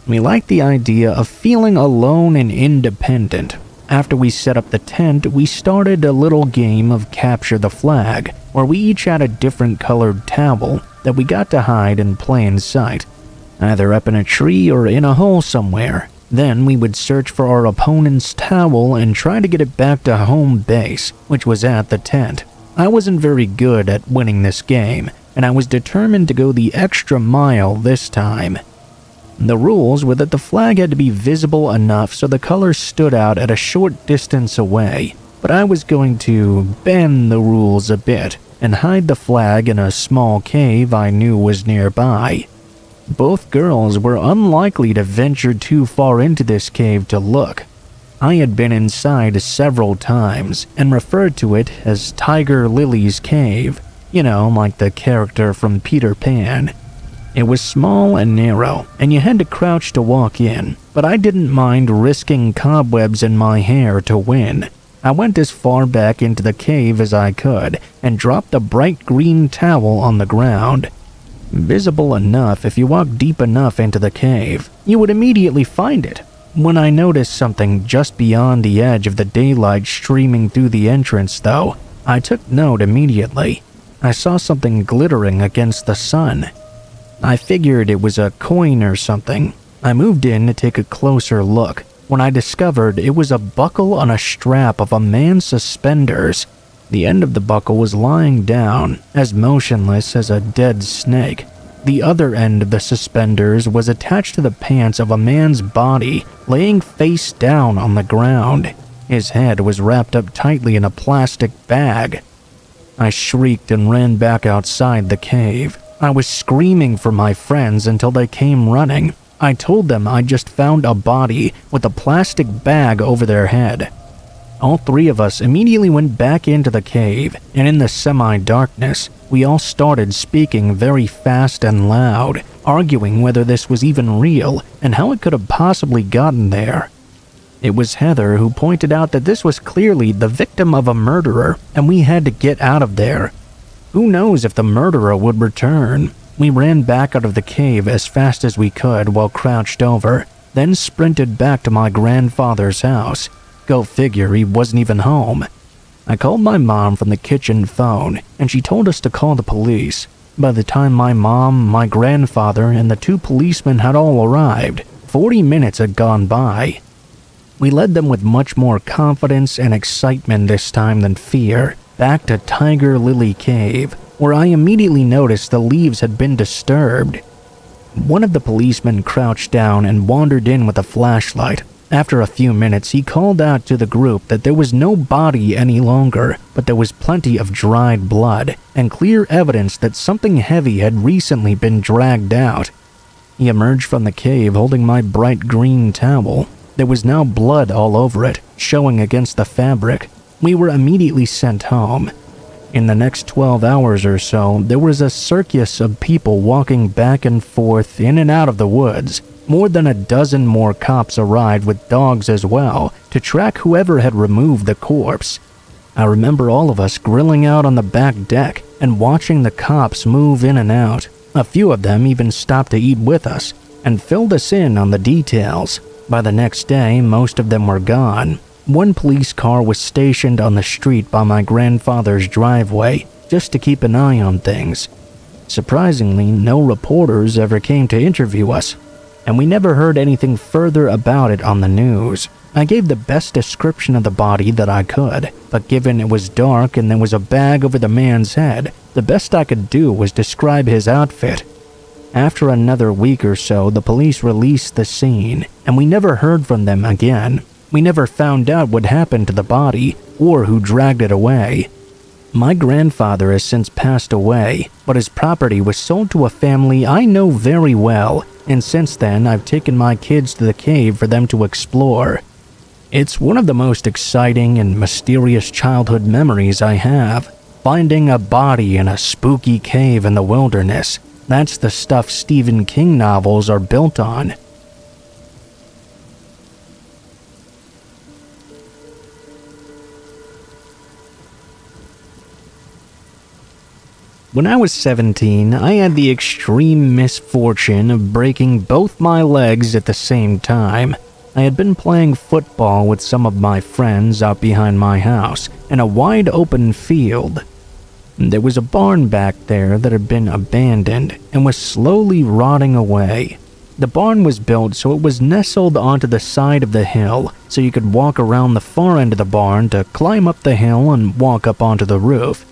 We liked the idea of feeling alone and independent. After we set up the tent, we started a little game of capture the flag, where we each had a different colored towel that we got to hide in plain sight, either up in a tree or in a hole somewhere. Then we would search for our opponent's towel and try to get it back to home base, which was at the tent. I wasn't very good at winning this game, and I was determined to go the extra mile this time. The rules were that the flag had to be visible enough so the colors stood out at a short distance away, but I was going to bend the rules a bit and hide the flag in a small cave I knew was nearby. Both girls were unlikely to venture too far into this cave to look. I had been inside several times and referred to it as Tiger Lily's Cave, like the character from Peter Pan. It was small and narrow, and you had to crouch to walk in, but I didn't mind risking cobwebs in my hair to win. I went as far back into the cave as I could and dropped a bright green towel on the ground. Visible enough if you walked deep enough into the cave, you would immediately find it. When I noticed something just beyond the edge of the daylight streaming through the entrance, though, I took note immediately. I saw something glittering against the sun. I figured it was a coin or something. I moved in to take a closer look when I discovered it was a buckle on a strap of a man's suspenders. The end of the buckle was lying down, as motionless as a dead snake. The other end of the suspenders was attached to the pants of a man's body, laying face down on the ground. His head was wrapped up tightly in a plastic bag. I shrieked and ran back outside the cave. I was screaming for my friends until they came running. I told them I just found a body with a plastic bag over their head. All three of us immediately went back into the cave, and in the semi-darkness, we all started speaking very fast and loud, arguing whether this was even real and how it could have possibly gotten there. It was Heather who pointed out that this was clearly the victim of a murderer, and we had to get out of there. Who knows if the murderer would return? We ran back out of the cave as fast as we could while crouched over, then sprinted back to my grandfather's house. Go figure, he wasn't even home. I called my mom from the kitchen phone, and she told us to call the police. By the time my mom, my grandfather, and the two policemen had all arrived, 40 minutes had gone by. We led them with much more confidence and excitement this time than fear, back to Tiger Lily Cave, where I immediately noticed the leaves had been disturbed. One of the policemen crouched down and wandered in with a flashlight. After a few minutes, he called out to the group that there was no body any longer, but there was plenty of dried blood and clear evidence that something heavy had recently been dragged out. He emerged from the cave holding my bright green towel. There was now blood all over it, showing against the fabric. We were immediately sent home. In the next 12 hours or so, there was a circus of people walking back and forth in and out of the woods. More than a dozen more cops arrived with dogs as well to track whoever had removed the corpse. I remember all of us grilling out on the back deck and watching the cops move in and out. A few of them even stopped to eat with us and filled us in on the details. By the next day, most of them were gone. One police car was stationed on the street by my grandfather's driveway just to keep an eye on things. Surprisingly, no reporters ever came to interview us, and we never heard anything further about it on the news. I gave the best description of the body that I could, but given it was dark and there was a bag over the man's head, the best I could do was describe his outfit. After another week or so, the police released the scene, and we never heard from them again. We never found out what happened to the body or who dragged it away. My grandfather has since passed away, but his property was sold to a family I know very well, and since then I've taken my kids to the cave for them to explore. It's one of the most exciting and mysterious childhood memories I have. finding a body in a spooky cave in the wilderness. That's the stuff Stephen King novels are built on. When I was 17, I had the extreme misfortune of breaking both my legs at the same time. I had been playing football with some of my friends out behind my house in a wide open field. There was a barn back there that had been abandoned and was slowly rotting away. The barn was built so it was nestled onto the side of the hill, so you could walk around the far end of the barn to climb up the hill and walk up onto the roof.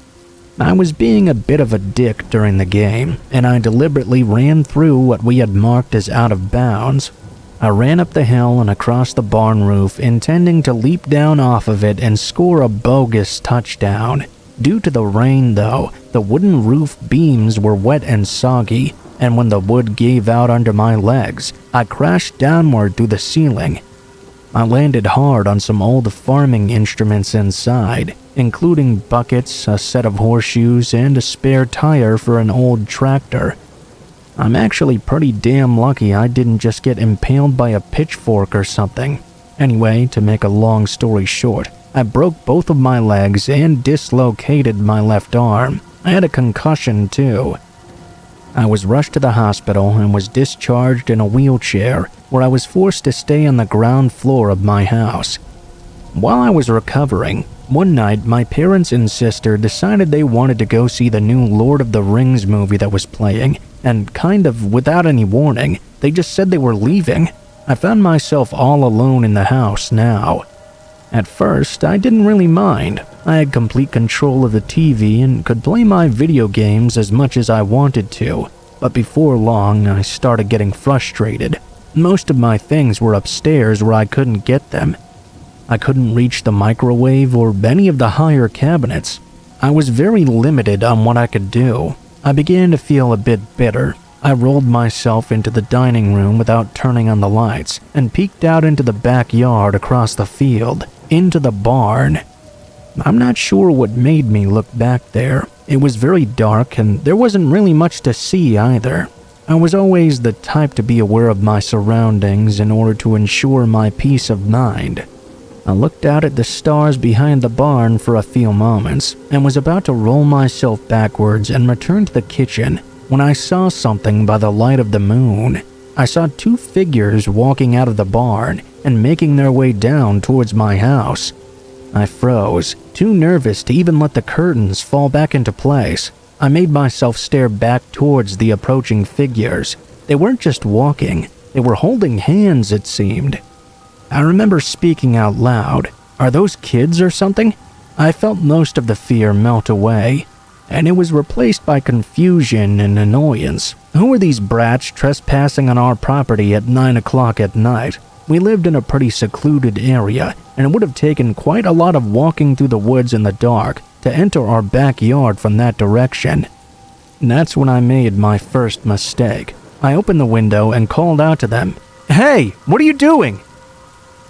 I was being a bit of a dick during the game, and I deliberately ran through what we had marked as out of bounds. I ran up the hill and across the barn roof, intending to leap down off of it and score a bogus touchdown. Due to the rain, though, the wooden roof beams were wet and soggy, and when the wood gave out under my legs, I crashed downward through the ceiling. I landed hard on some old farming instruments inside, including buckets, a set of horseshoes, and a spare tire for an old tractor. I'm actually pretty damn lucky I didn't just get impaled by a pitchfork or something. Anyway, to make a long story short, I broke both of my legs and dislocated my left arm. I had a concussion too. I was rushed to the hospital and was discharged in a wheelchair, where I was forced to stay on the ground floor of my house. While I was recovering, one night my parents and sister decided they wanted to go see the new Lord of the Rings movie that was playing, and kind of without any warning, they just said they were leaving. I found myself all alone in the house now. At first, I didn't really mind. I had complete control of the TV and could play my video games as much as I wanted to, but before long, I started getting frustrated. Most of my things were upstairs where I couldn't get them. I couldn't reach the microwave or any of the higher cabinets. I was very limited on what I could do. I began to feel a bit bitter. I rolled myself into the dining room without turning on the lights and peeked out into the backyard across the field, into the barn. I'm not sure what made me look back there. It was very dark and there wasn't really much to see either. I was always the type to be aware of my surroundings in order to ensure my peace of mind. I looked out at the stars behind the barn for a few moments and was about to roll myself backwards and return to the kitchen when I saw something by the light of the moon. I saw two figures walking out of the barn and making their way down towards my house. I froze, too nervous to even let the curtains fall back into place. I made myself stare back towards the approaching figures. They weren't just walking, they were holding hands, it seemed. I remember speaking out loud, "Are those kids or something?" I felt most of the fear melt away, and it was replaced by confusion and annoyance. Who are these brats trespassing on our property at 9 o'clock at night? We lived in a pretty secluded area, and it would have taken quite a lot of walking through the woods in the dark to enter our backyard from that direction. That's when I made my first mistake. I opened the window and called out to them, "Hey, what are you doing?"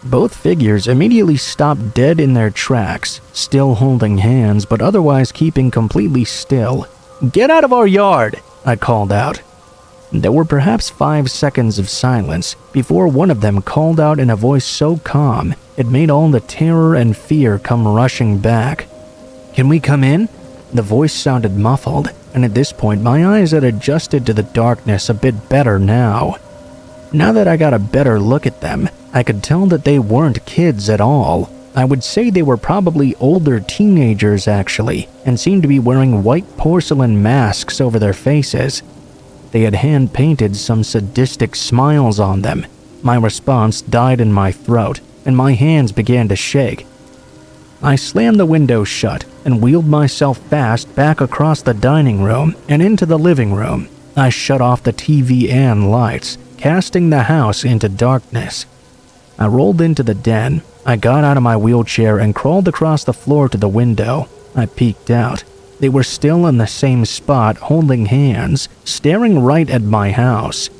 Both figures immediately stopped dead in their tracks, still holding hands but otherwise keeping completely still. "Get out of our yard," I called out. There were perhaps 5 seconds of silence before one of them called out in a voice so calm it made all the terror and fear come rushing back. "Can we come in?" The voice sounded muffled, and at this point my eyes had adjusted to the darkness a bit better now. Now that I got a better look at them, I could tell that they weren't kids at all. I would say they were probably older teenagers actually, and seemed to be wearing white porcelain masks over their faces. They had hand-painted some sadistic smiles on them. My response died in my throat, and my hands began to shake. I slammed the window shut and wheeled myself fast back across the dining room and into the living room. I shut off the TV and lights, casting the house into darkness. I rolled into the den. I got out of my wheelchair and crawled across the floor to the window. I peeked out. They were still in the same spot, holding hands, staring right at my house.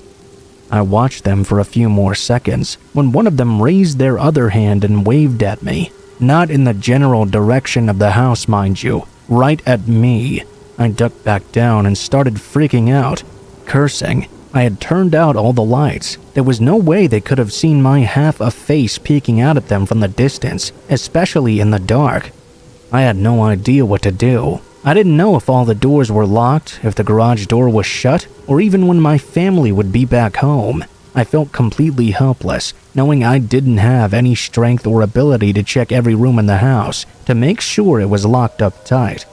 I watched them for a few more seconds when one of them raised their other hand and waved at me. Not in the general direction of the house, mind you, right at me. I ducked back down and started freaking out, cursing. I had turned out all the lights. There was no way they could have seen my half a face peeking out at them from the distance, especially in the dark. I had no idea what to do. I didn't know if all the doors were locked, if the garage door was shut, or even when my family would be back home. I felt completely helpless, knowing I didn't have any strength or ability to check every room in the house to make sure it was locked up tight.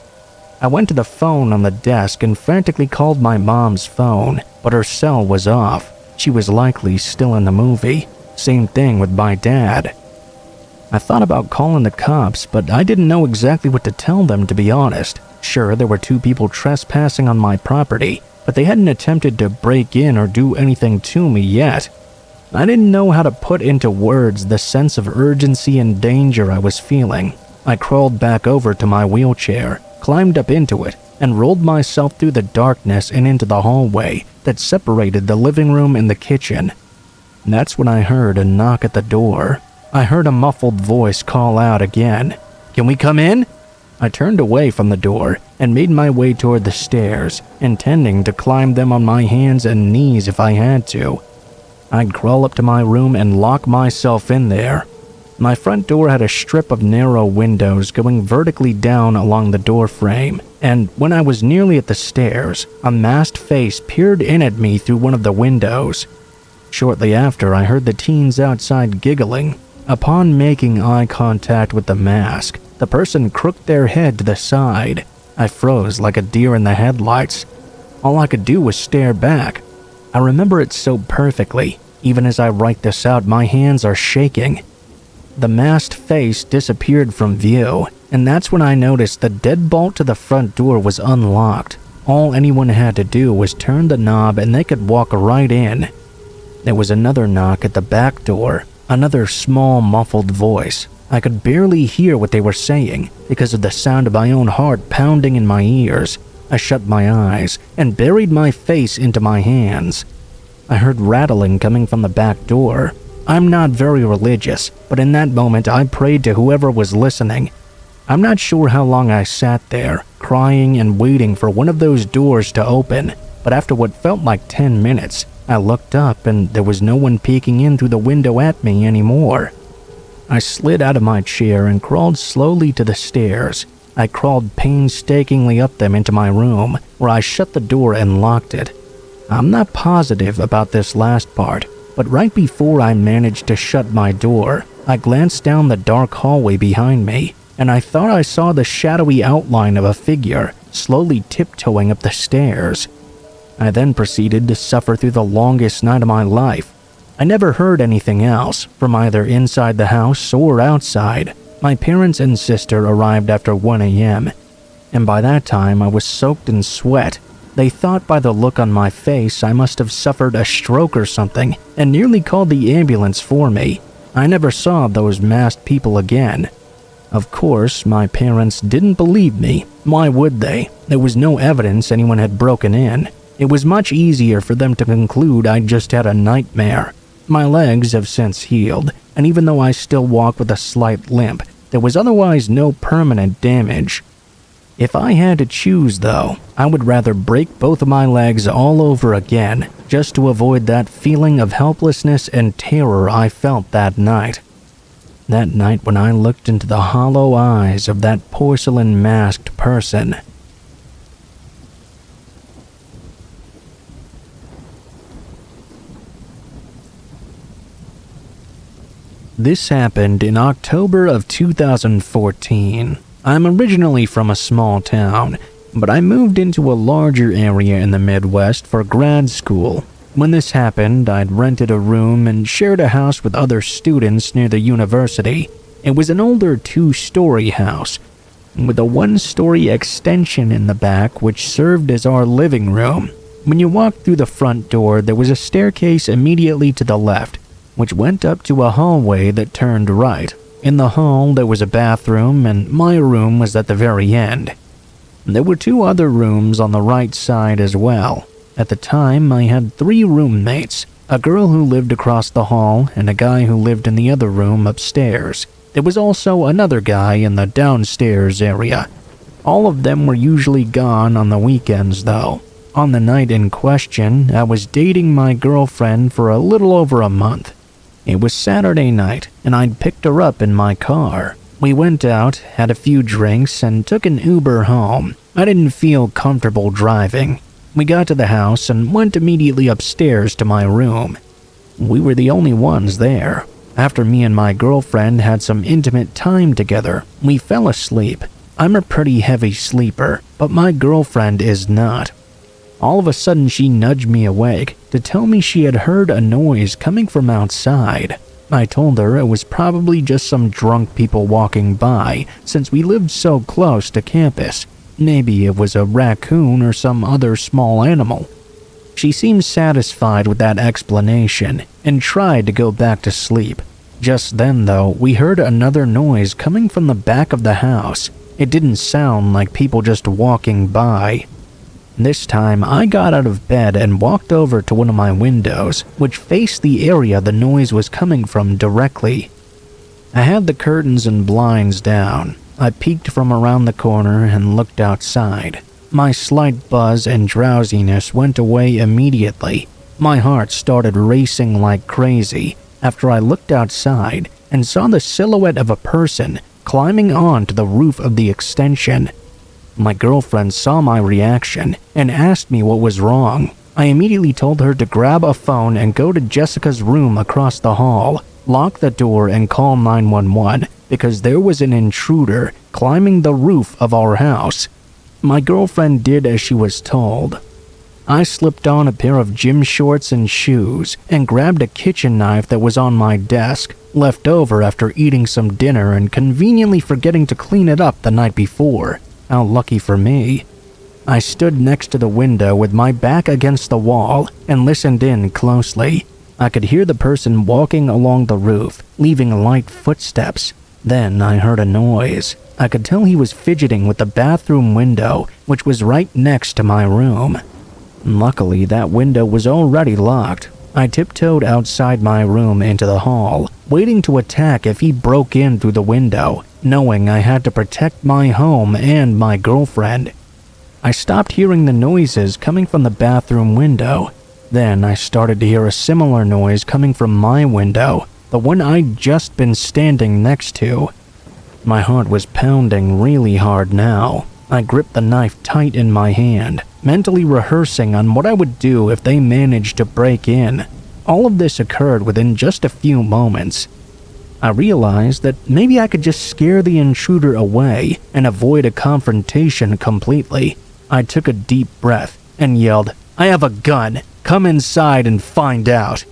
I went to the phone on the desk and frantically called my mom's phone, but her cell was off. She was likely still in the movie. Same thing with my dad. I thought about calling the cops, but I didn't know exactly what to tell them, to be honest. Sure, there were 2 people trespassing on my property, but they hadn't attempted to break in or do anything to me yet. I didn't know how to put into words the sense of urgency and danger I was feeling. I crawled back over to my wheelchair, climbed up into it, and rolled myself through the darkness and into the hallway that separated the living room and the kitchen. That's when I heard a knock at the door. I heard a muffled voice call out again, "Can we come in?" I turned away from the door and made my way toward the stairs, intending to climb them on my hands and knees if I had to. I'd crawl up to my room and lock myself in there. My front door had a strip of narrow windows going vertically down along the door frame, and when I was nearly at the stairs, a masked face peered in at me through one of the windows. Shortly after, I heard the teens outside giggling. Upon making eye contact with the mask, the person crooked their head to the side. I froze like a deer in the headlights. All I could do was stare back. I remember it so perfectly. Even as I write this out, my hands are shaking. The masked face disappeared from view, and that's when I noticed the deadbolt to the front door was unlocked. All anyone had to do was turn the knob and they could walk right in. There was another knock at the back door, another small muffled voice. I could barely hear what they were saying because of the sound of my own heart pounding in my ears. I shut my eyes and buried my face into my hands. I heard rattling coming from the back door. I'm not very religious, but in that moment I prayed to whoever was listening. I'm not sure how long I sat there, crying and waiting for one of those doors to open, but after what felt like 10 minutes, I looked up and there was no one peeking in through the window at me anymore. I slid out of my chair and crawled slowly to the stairs. I crawled painstakingly up them into my room, where I shut the door and locked it. I'm not positive about this last part, but right before I managed to shut my door, I glanced down the dark hallway behind me, and I thought I saw the shadowy outline of a figure slowly tiptoeing up the stairs. I then proceeded to suffer through the longest night of my life. I never heard anything else, from either inside the house or outside. My parents and sister arrived after 1 a.m., and by that time I was soaked in sweat. They thought by the look on my face I must have suffered a stroke or something, and nearly called the ambulance for me. I never saw those masked people again. Of course, my parents didn't believe me. Why would they? There was no evidence anyone had broken in. It was much easier for them to conclude I'd just had a nightmare. My legs have since healed, and even though I still walk with a slight limp, there was otherwise no permanent damage. If I had to choose, though, I would rather break both of my legs all over again, just to avoid that feeling of helplessness and terror I felt that night. That night when I looked into the hollow eyes of that porcelain-masked person. This happened in October of 2014. I'm originally from a small town, but I moved into a larger area in the Midwest for grad school. When this happened, I'd rented a room and shared a house with other students near the university. It was an older 2-story house, with a 1-story extension in the back which served as our living room. When you walked through the front door, there was a staircase immediately to the left, which went up to a hallway that turned right. In the hall, there was a bathroom, and my room was at the very end. There were 2 other rooms on the right side as well. At the time, I had 3 roommates, a girl who lived across the hall and a guy who lived in the other room upstairs. There was also another guy in the downstairs area. All of them were usually gone on the weekends though. On the night in question, I was dating my girlfriend for a little over a month. It was Saturday night, and I'd picked her up in my car. We went out, had a few drinks, and took an Uber home. I didn't feel comfortable driving. We got to the house and went immediately upstairs to my room. We were the only ones there. After me and my girlfriend had some intimate time together, we fell asleep. I'm a pretty heavy sleeper, but my girlfriend is not. All of a sudden, she nudged me awake to tell me she had heard a noise coming from outside. I told her it was probably just some drunk people walking by since we lived so close to campus. Maybe it was a raccoon or some other small animal. She seemed satisfied with that explanation and tried to go back to sleep. Just then, though, we heard another noise coming from the back of the house. It didn't sound like people just walking by. This time, I got out of bed and walked over to one of my windows, which faced the area the noise was coming from directly. I had the curtains and blinds down. I peeked from around the corner and looked outside. My slight buzz and drowsiness went away immediately. My heart started racing like crazy after I looked outside and saw the silhouette of a person climbing onto the roof of the extension. My girlfriend saw my reaction and asked me what was wrong. I immediately told her to grab a phone and go to Jessica's room across the hall, lock the door and call 911 because there was an intruder climbing the roof of our house. My girlfriend did as she was told. I slipped on a pair of gym shorts and shoes and grabbed a kitchen knife that was on my desk, left over after eating some dinner and conveniently forgetting to clean it up the night before. How lucky for me. I stood next to the window with my back against the wall and listened in closely. I could hear the person walking along the roof, leaving light footsteps. Then I heard a noise. I could tell he was fidgeting with the bathroom window, which was right next to my room. Luckily, that window was already locked. I tiptoed outside my room into the hall, waiting to attack if he broke in through the window, knowing I had to protect my home and my girlfriend. I stopped hearing the noises coming from the bathroom window. Then I started to hear a similar noise coming from my window, the one I'd just been standing next to. My heart was pounding really hard now. I gripped the knife tight in my hand, mentally rehearsing on what I would do if they managed to break in. All of this occurred within just a few moments. I realized that maybe I could just scare the intruder away and avoid a confrontation completely. I took a deep breath and yelled, "I have a gun! Come inside and find out!"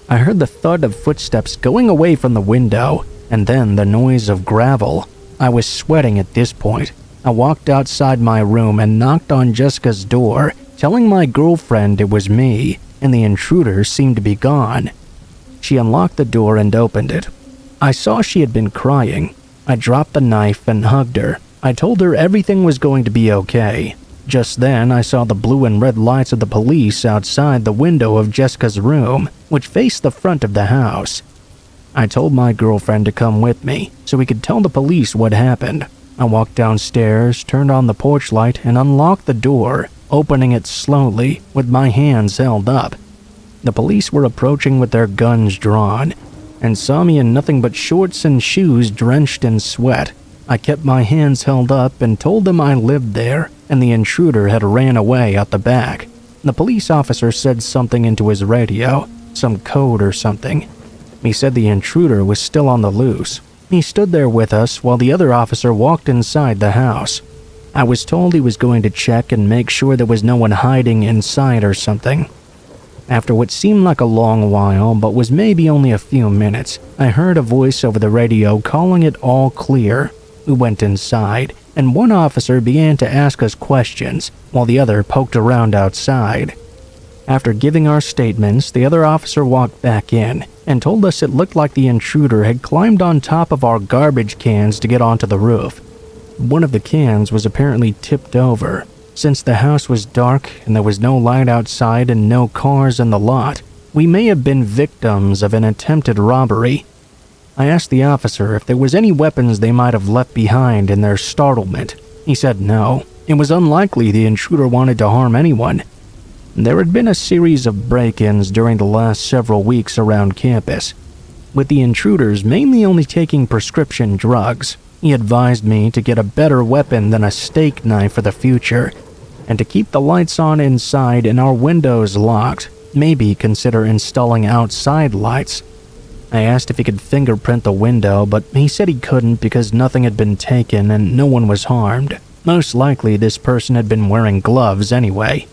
I heard the thud of footsteps going away from the window, and then the noise of gravel. I was sweating at this point. I walked outside my room and knocked on Jessica's door, telling my girlfriend it was me, and the intruder seemed to be gone. She unlocked the door and opened it. I saw she had been crying. I dropped the knife and hugged her. I told her everything was going to be okay. Just then, I saw the blue and red lights of the police outside the window of Jessica's room, which faced the front of the house. I told my girlfriend to come with me so we could tell the police what happened. I walked downstairs, turned on the porch light, and unlocked the door, opening it slowly with my hands held up. The police were approaching with their guns drawn and saw me in nothing but shorts and shoes drenched in sweat. I kept my hands held up and told them I lived there and the intruder had ran away out the back. The police officer said something into his radio, some code or something. He said the intruder was still on the loose. He stood there with us while the other officer walked inside the house. I was told he was going to check and make sure there was no one hiding inside or something. After what seemed like a long while, but was maybe only a few minutes, I heard a voice over the radio calling it all clear. We went inside, and one officer began to ask us questions, while the other poked around outside. After giving our statements, the other officer walked back in and told us it looked like the intruder had climbed on top of our garbage cans to get onto the roof. One of the cans was apparently tipped over. Since the house was dark and there was no light outside and no cars in the lot, we may have been victims of an attempted robbery. I asked the officer if there was any weapons they might have left behind in their startlement. He said no. It was unlikely the intruder wanted to harm anyone. There had been a series of break-ins during the last several weeks around campus, with the intruders mainly only taking prescription drugs. He advised me to get a better weapon than a steak knife for the future, and to keep the lights on inside and our windows locked. Maybe consider installing outside lights. I asked if he could fingerprint the window, but he said he couldn't because nothing had been taken and no one was harmed. Most likely this person had been wearing gloves anyway.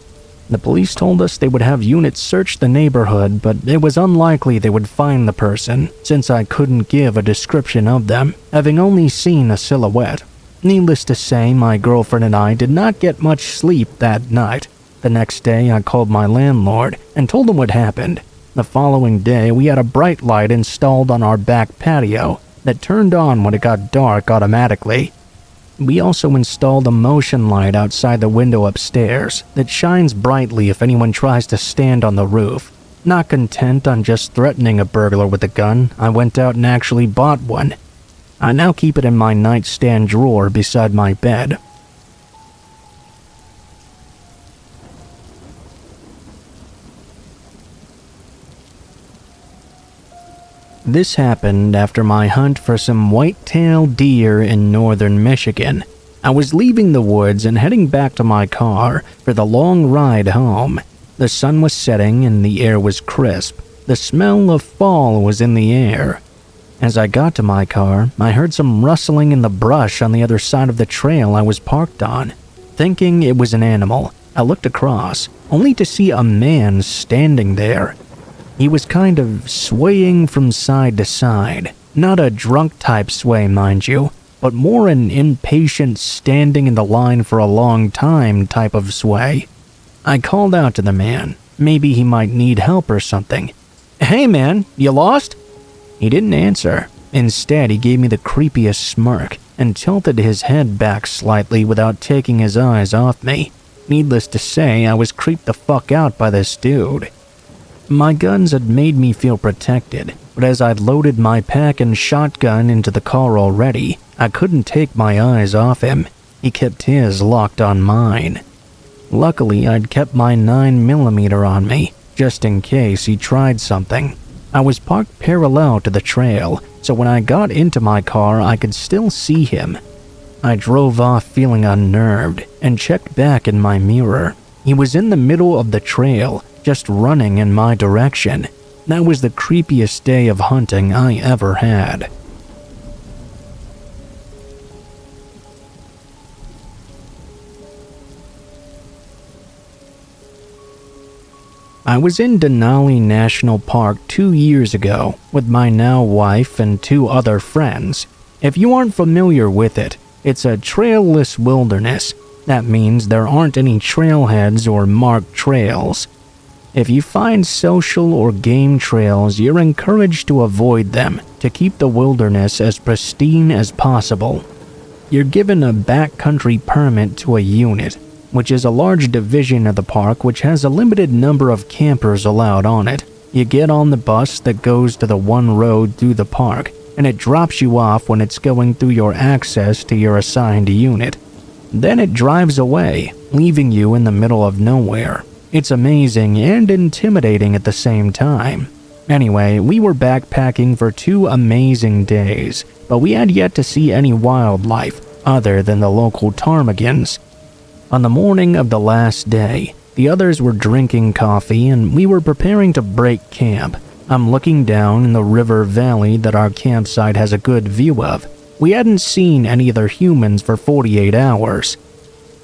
The police told us they would have units search the neighborhood, but it was unlikely they would find the person, since I couldn't give a description of them, having only seen a silhouette. Needless to say, my girlfriend and I did not get much sleep that night. The next day, I called my landlord and told him what happened. The following day, we had a bright light installed on our back patio that turned on when it got dark automatically. We also installed a motion light outside the window upstairs that shines brightly if anyone tries to stand on the roof. Not content on just threatening a burglar with a gun, I went out and actually bought one. I now keep it in my nightstand drawer beside my bed. This happened after my hunt for some white-tailed deer in northern Michigan. I was leaving the woods and heading back to my car for the long ride home. The sun was setting and the air was crisp. The smell of fall was in the air. As I got to my car, I heard some rustling in the brush on the other side of the trail I was parked on. Thinking it was an animal, I looked across, only to see a man standing there. He was kind of swaying from side to side. Not a drunk-type sway, mind you, but more an impatient standing in the line for a long time type of sway. I called out to the man. Maybe he might need help or something. "Hey man, you lost?" He didn't answer. Instead, he gave me the creepiest smirk and tilted his head back slightly without taking his eyes off me. Needless to say, I was creeped the fuck out by this dude. My guns had made me feel protected, but as I'd loaded my pack and shotgun into the car already, I couldn't take my eyes off him. He kept his locked on mine. Luckily, I'd kept my 9mm on me, just in case he tried something. I was parked parallel to the trail, so when I got into my car, I could still see him. I drove off feeling unnerved and checked back in my mirror. He was in the middle of the trail, just running in my direction. That was the creepiest day of hunting I ever had. I was in Denali National Park 2 years ago with my now wife and 2 other friends. If you aren't familiar with it, it's a trailless wilderness. That means there aren't any trailheads or marked trails. If you find social or game trails, you're encouraged to avoid them to keep the wilderness as pristine as possible. You're given a backcountry permit to a unit, which is a large division of the park which has a limited number of campers allowed on it. You get on the bus that goes to the one road through the park, and it drops you off when it's going through your access to your assigned unit. Then it drives away, leaving you in the middle of nowhere. It's amazing and intimidating at the same time. Anyway, we were backpacking for 2 amazing days, but we had yet to see any wildlife other than the local ptarmigans. On the morning of the last day, the others were drinking coffee and we were preparing to break camp. I'm looking down in the river valley that our campsite has a good view of. We hadn't seen any other humans for 48 hours.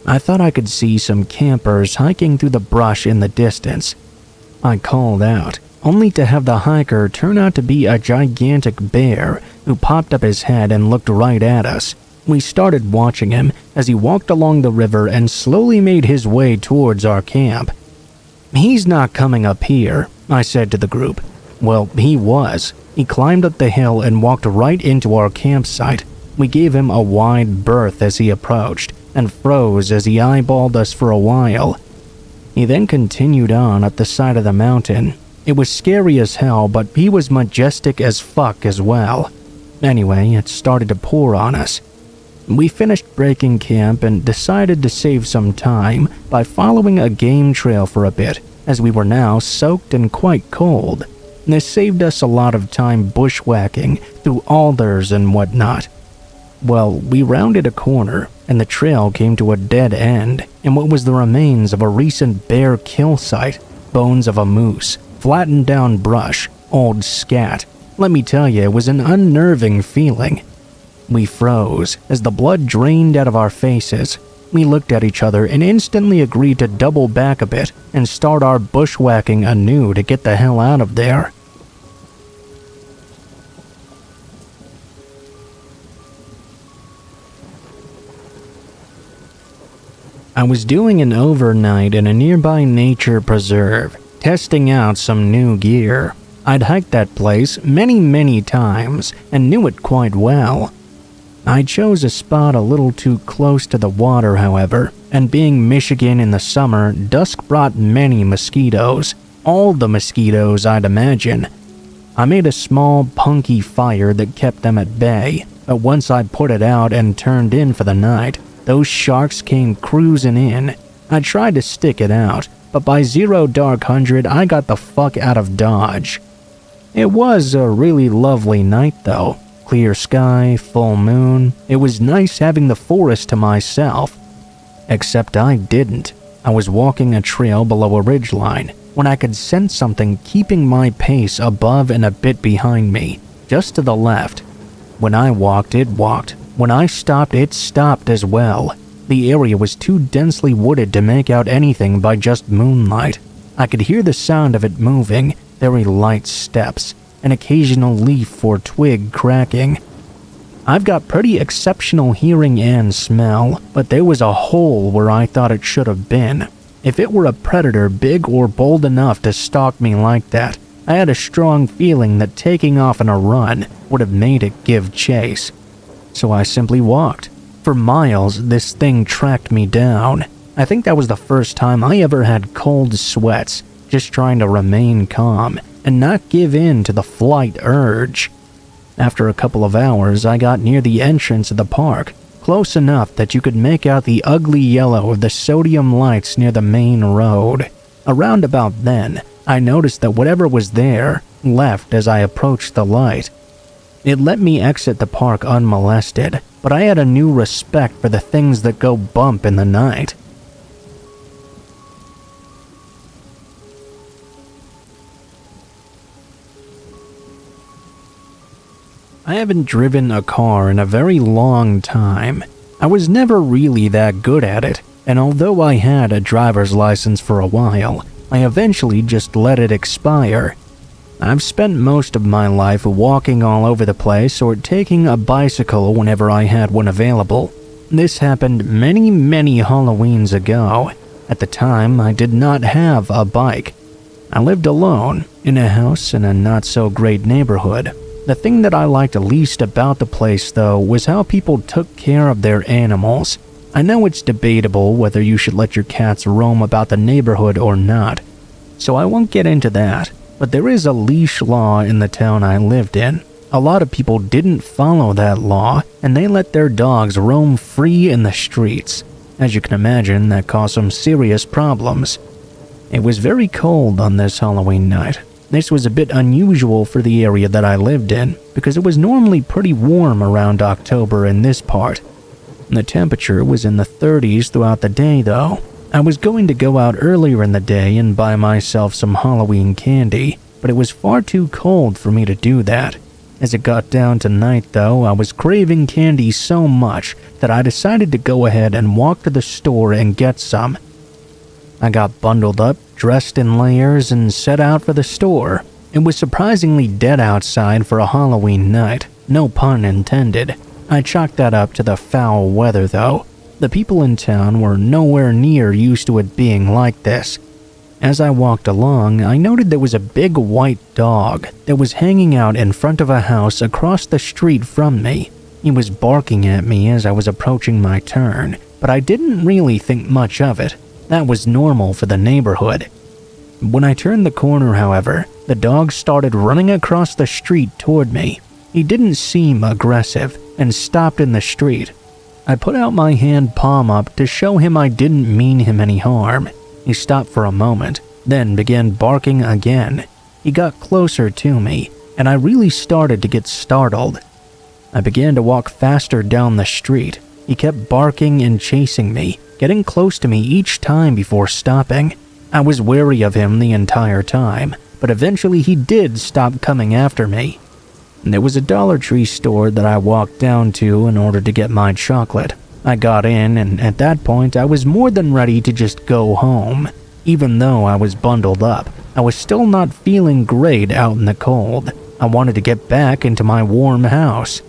I thought I could see some campers hiking through the brush in the distance. I called out, only to have the hiker turn out to be a gigantic bear who popped up his head and looked right at us. We started watching him as he walked along the river and slowly made his way towards our camp. "He's not coming up here," I said to the group. Well, he was. He climbed up the hill and walked right into our campsite. We gave him a wide berth as he approached, and froze as he eyeballed us for a while. He then continued on up the side of the mountain. It was scary as hell, but he was majestic as fuck as well. Anyway, it started to pour on us. We finished breaking camp and decided to save some time by following a game trail for a bit, as we were now soaked and quite cold. This saved us a lot of time bushwhacking through alders and whatnot. Well, we rounded a corner, and the trail came to a dead end in what was the remains of a recent bear kill site, bones of a moose, flattened down brush, old scat. Let me tell you, it was an unnerving feeling. We froze as the blood drained out of our faces. We looked at each other and instantly agreed to double back a bit and start our bushwhacking anew to get the hell out of there. I was doing an overnight in a nearby nature preserve, testing out some new gear. I'd hiked that place many times and knew it quite well. I chose a spot a little too close to the water, however, and being Michigan in the summer, dusk brought many mosquitoes, all the mosquitoes I'd imagine. I made a small, punky fire that kept them at bay, but once I put it out and turned in for the night, those sharks came cruising in. I tried to stick it out, but by 00:00 I got the fuck out of Dodge. It was a really lovely night though. Clear sky, full moon. It was nice having the forest to myself. Except I didn't. I was walking a trail below a ridgeline when I could sense something keeping my pace above and a bit behind me, just to the left. When I walked, it walked. When I stopped, it stopped as well. The area was too densely wooded to make out anything by just moonlight. I could hear the sound of it moving, very light steps, an occasional leaf or twig cracking. I've got pretty exceptional hearing and smell, but there was a hole where I thought it should have been. If it were a predator big or bold enough to stalk me like that, I had a strong feeling that taking off on a run would have made it give chase. So I simply walked. For miles, this thing tracked me down. I think that was the first time I ever had cold sweats, just trying to remain calm and not give in to the flight urge. After a couple of hours, I got near the entrance of the park, close enough that you could make out the ugly yellow of the sodium lights near the main road. Around about then, I noticed that whatever was there left as I approached the light. It let me exit the park unmolested, but I had a new respect for the things that go bump in the night. I haven't driven a car in a very long time. I was never really that good at it, and although I had a driver's license for a while, I eventually just let it expire. I've spent most of my life walking all over the place or taking a bicycle whenever I had one available. This happened many Halloweens ago. At the time, I did not have a bike. I lived alone, in a house in a not-so-great neighborhood. The thing that I liked least about the place, though, was how people took care of their animals. I know it's debatable whether you should let your cats roam about the neighborhood or not, so I won't get into that, but there is a leash law in the town I lived in. A lot of people didn't follow that law, and they let their dogs roam free in the streets. As you can imagine, that caused some serious problems. It was very cold on this Halloween night. This was a bit unusual for the area that I lived in, because it was normally pretty warm around October in this part. The temperature was in the 30s throughout the day though. I was going to go out earlier in the day and buy myself some Halloween candy, but it was far too cold for me to do that. As it got down to night though, I was craving candy so much that I decided to go ahead and walk to the store and get some. I got bundled up, dressed in layers, and set out for the store. It was surprisingly dead outside for a Halloween night, no pun intended. I chalked that up to the foul weather though. The people in town were nowhere near used to it being like this. As I walked along, I noted there was a big white dog that was hanging out in front of a house across the street from me. He was barking at me as I was approaching my turn, but I didn't really think much of it. That was normal for the neighborhood. When I turned the corner, however, the dog started running across the street toward me. He didn't seem aggressive and stopped in the street. I put out my hand palm up to show him I didn't mean him any harm. He stopped for a moment, then began barking again. He got closer to me, and I really started to get startled. I began to walk faster down the street. He kept barking and chasing me, getting close to me each time before stopping. I was wary of him the entire time, but eventually he did stop coming after me. There was a Dollar Tree store that I walked down to in order to get my chocolate. I got in, and at that point I was more than ready to just go home. Even though I was bundled up, I was still not feeling great out in the cold. I wanted to get back into my warm house.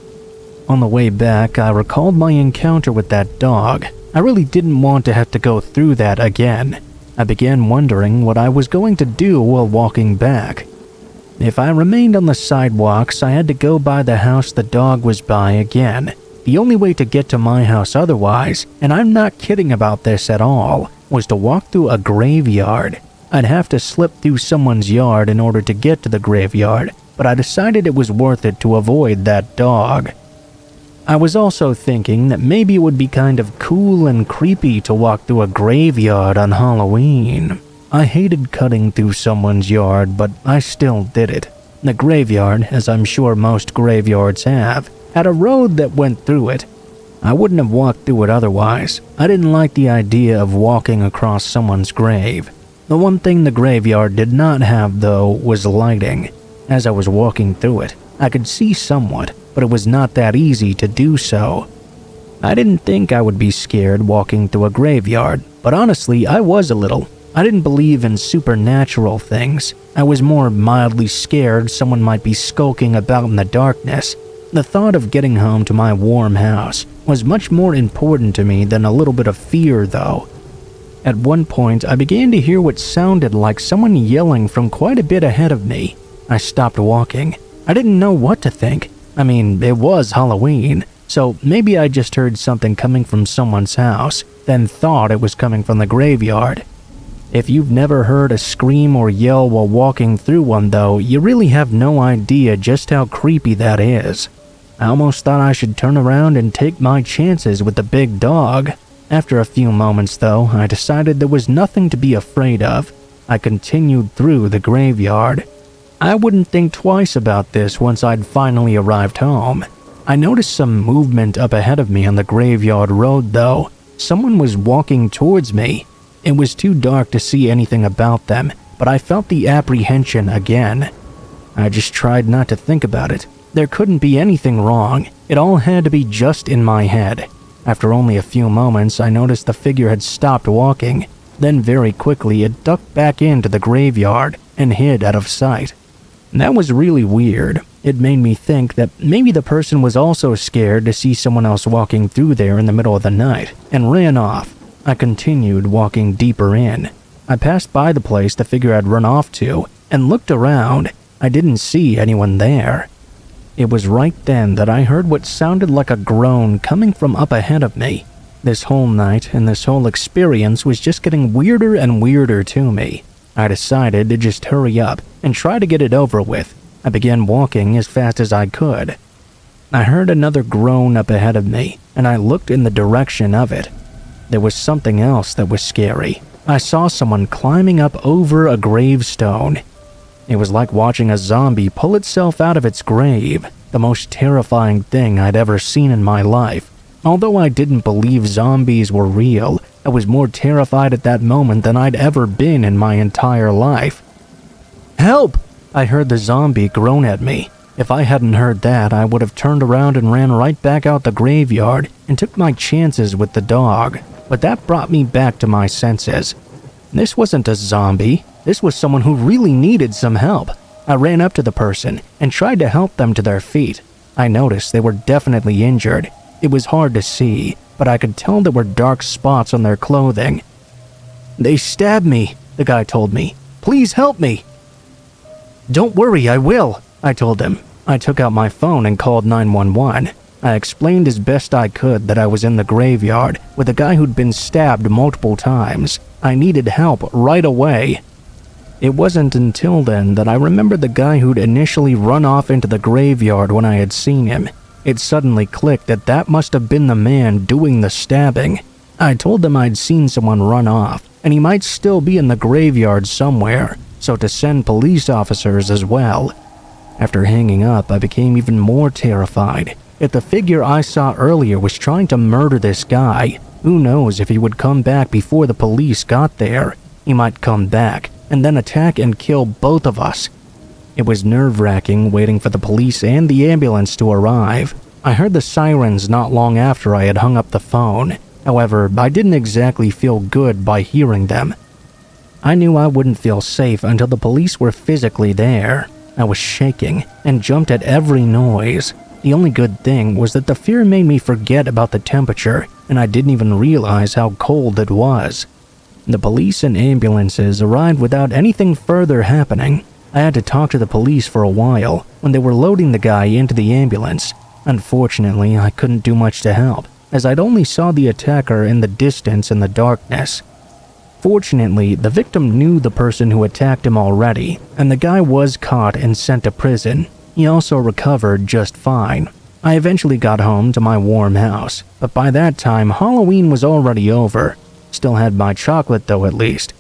On the way back, I recalled my encounter with that dog. I really didn't want to have to go through that again. I began wondering what I was going to do while walking back. If I remained on the sidewalks, I had to go by the house the dog was by again. The only way to get to my house otherwise, and I'm not kidding about this at all, was to walk through a graveyard. I'd have to slip through someone's yard in order to get to the graveyard, but I decided it was worth it to avoid that dog. I was also thinking that maybe it would be kind of cool and creepy to walk through a graveyard on Halloween. I hated cutting through someone's yard, but I still did it. The graveyard, as I'm sure most graveyards have, had a road that went through it. I wouldn't have walked through it otherwise. I didn't like the idea of walking across someone's grave. The one thing the graveyard did not have, though, was lighting. As I was walking through it, I could see somewhat, but it was not that easy to do so. I didn't think I would be scared walking through a graveyard, but honestly, I was a little. I didn't believe in supernatural things. I was more mildly scared someone might be skulking about in the darkness. The thought of getting home to my warm house was much more important to me than a little bit of fear, though. At one point, I began to hear what sounded like someone yelling from quite a bit ahead of me. I stopped walking. I didn't know what to think. I mean, it was Halloween, so maybe I just heard something coming from someone's house, then thought it was coming from the graveyard. If you've never heard a scream or yell while walking through one, though, you really have no idea just how creepy that is. I almost thought I should turn around and take my chances with the big dog. After a few moments, though, I decided there was nothing to be afraid of. I continued through the graveyard. I wouldn't think twice about this once I'd finally arrived home. I noticed some movement up ahead of me on the graveyard road, though. Someone was walking towards me. It was too dark to see anything about them, but I felt the apprehension again. I just tried not to think about it. There couldn't be anything wrong. It all had to be just in my head. After only a few moments, I noticed the figure had stopped walking. Then very quickly, it ducked back into the graveyard and hid out of sight. That was really weird. It made me think that maybe the person was also scared to see someone else walking through there in the middle of the night and ran off. I continued walking deeper in. I passed by the place the figure had run off to and looked around. I didn't see anyone there. It was right then that I heard what sounded like a groan coming from up ahead of me. This whole night and this whole experience was just getting weirder and weirder to me. I decided to just hurry up and try to get it over with. I began walking as fast as I could. I heard another groan up ahead of me, and I looked in the direction of it. There was something else that was scary. I saw someone climbing up over a gravestone. It was like watching a zombie pull itself out of its grave, the most terrifying thing I'd ever seen in my life. Although I didn't believe zombies were real, I was more terrified at that moment than I'd ever been in my entire life. "Help!" I heard the zombie groan at me. If I hadn't heard that, I would have turned around and ran right back out the graveyard and took my chances with the dog. But that brought me back to my senses. This wasn't a zombie. This was someone who really needed some help. I ran up to the person and tried to help them to their feet. I noticed they were definitely injured. It was hard to see, but I could tell there were dark spots on their clothing. "They stabbed me," the guy told me. "Please help me." "Don't worry, I will," I told him. I took out my phone and called 911. I explained as best I could that I was in the graveyard with a guy who'd been stabbed multiple times. I needed help right away. It wasn't until then that I remembered the guy who'd initially run off into the graveyard when I had seen him. It suddenly clicked that that must have been the man doing the stabbing. I told them I'd seen someone run off, and he might still be in the graveyard somewhere, so to send police officers as well. After hanging up, I became even more terrified. If the figure I saw earlier was trying to murder this guy, who knows if he would come back before the police got there. He might come back and then attack and kill both of us. It was nerve-wracking waiting for the police and the ambulance to arrive. I heard the sirens not long after I had hung up the phone. However, I didn't exactly feel good by hearing them. I knew I wouldn't feel safe until the police were physically there. I was shaking and jumped at every noise. The only good thing was that the fear made me forget about the temperature, and I didn't even realize how cold it was. The police and ambulances arrived without anything further happening. I had to talk to the police for a while when they were loading the guy into the ambulance. Unfortunately, I couldn't do much to help, as I'd only saw the attacker in the distance in the darkness. Fortunately, the victim knew the person who attacked him already, and the guy was caught and sent to prison. He also recovered just fine. I eventually got home to my warm house, but by that time, Halloween was already over. Still had my chocolate though, at least.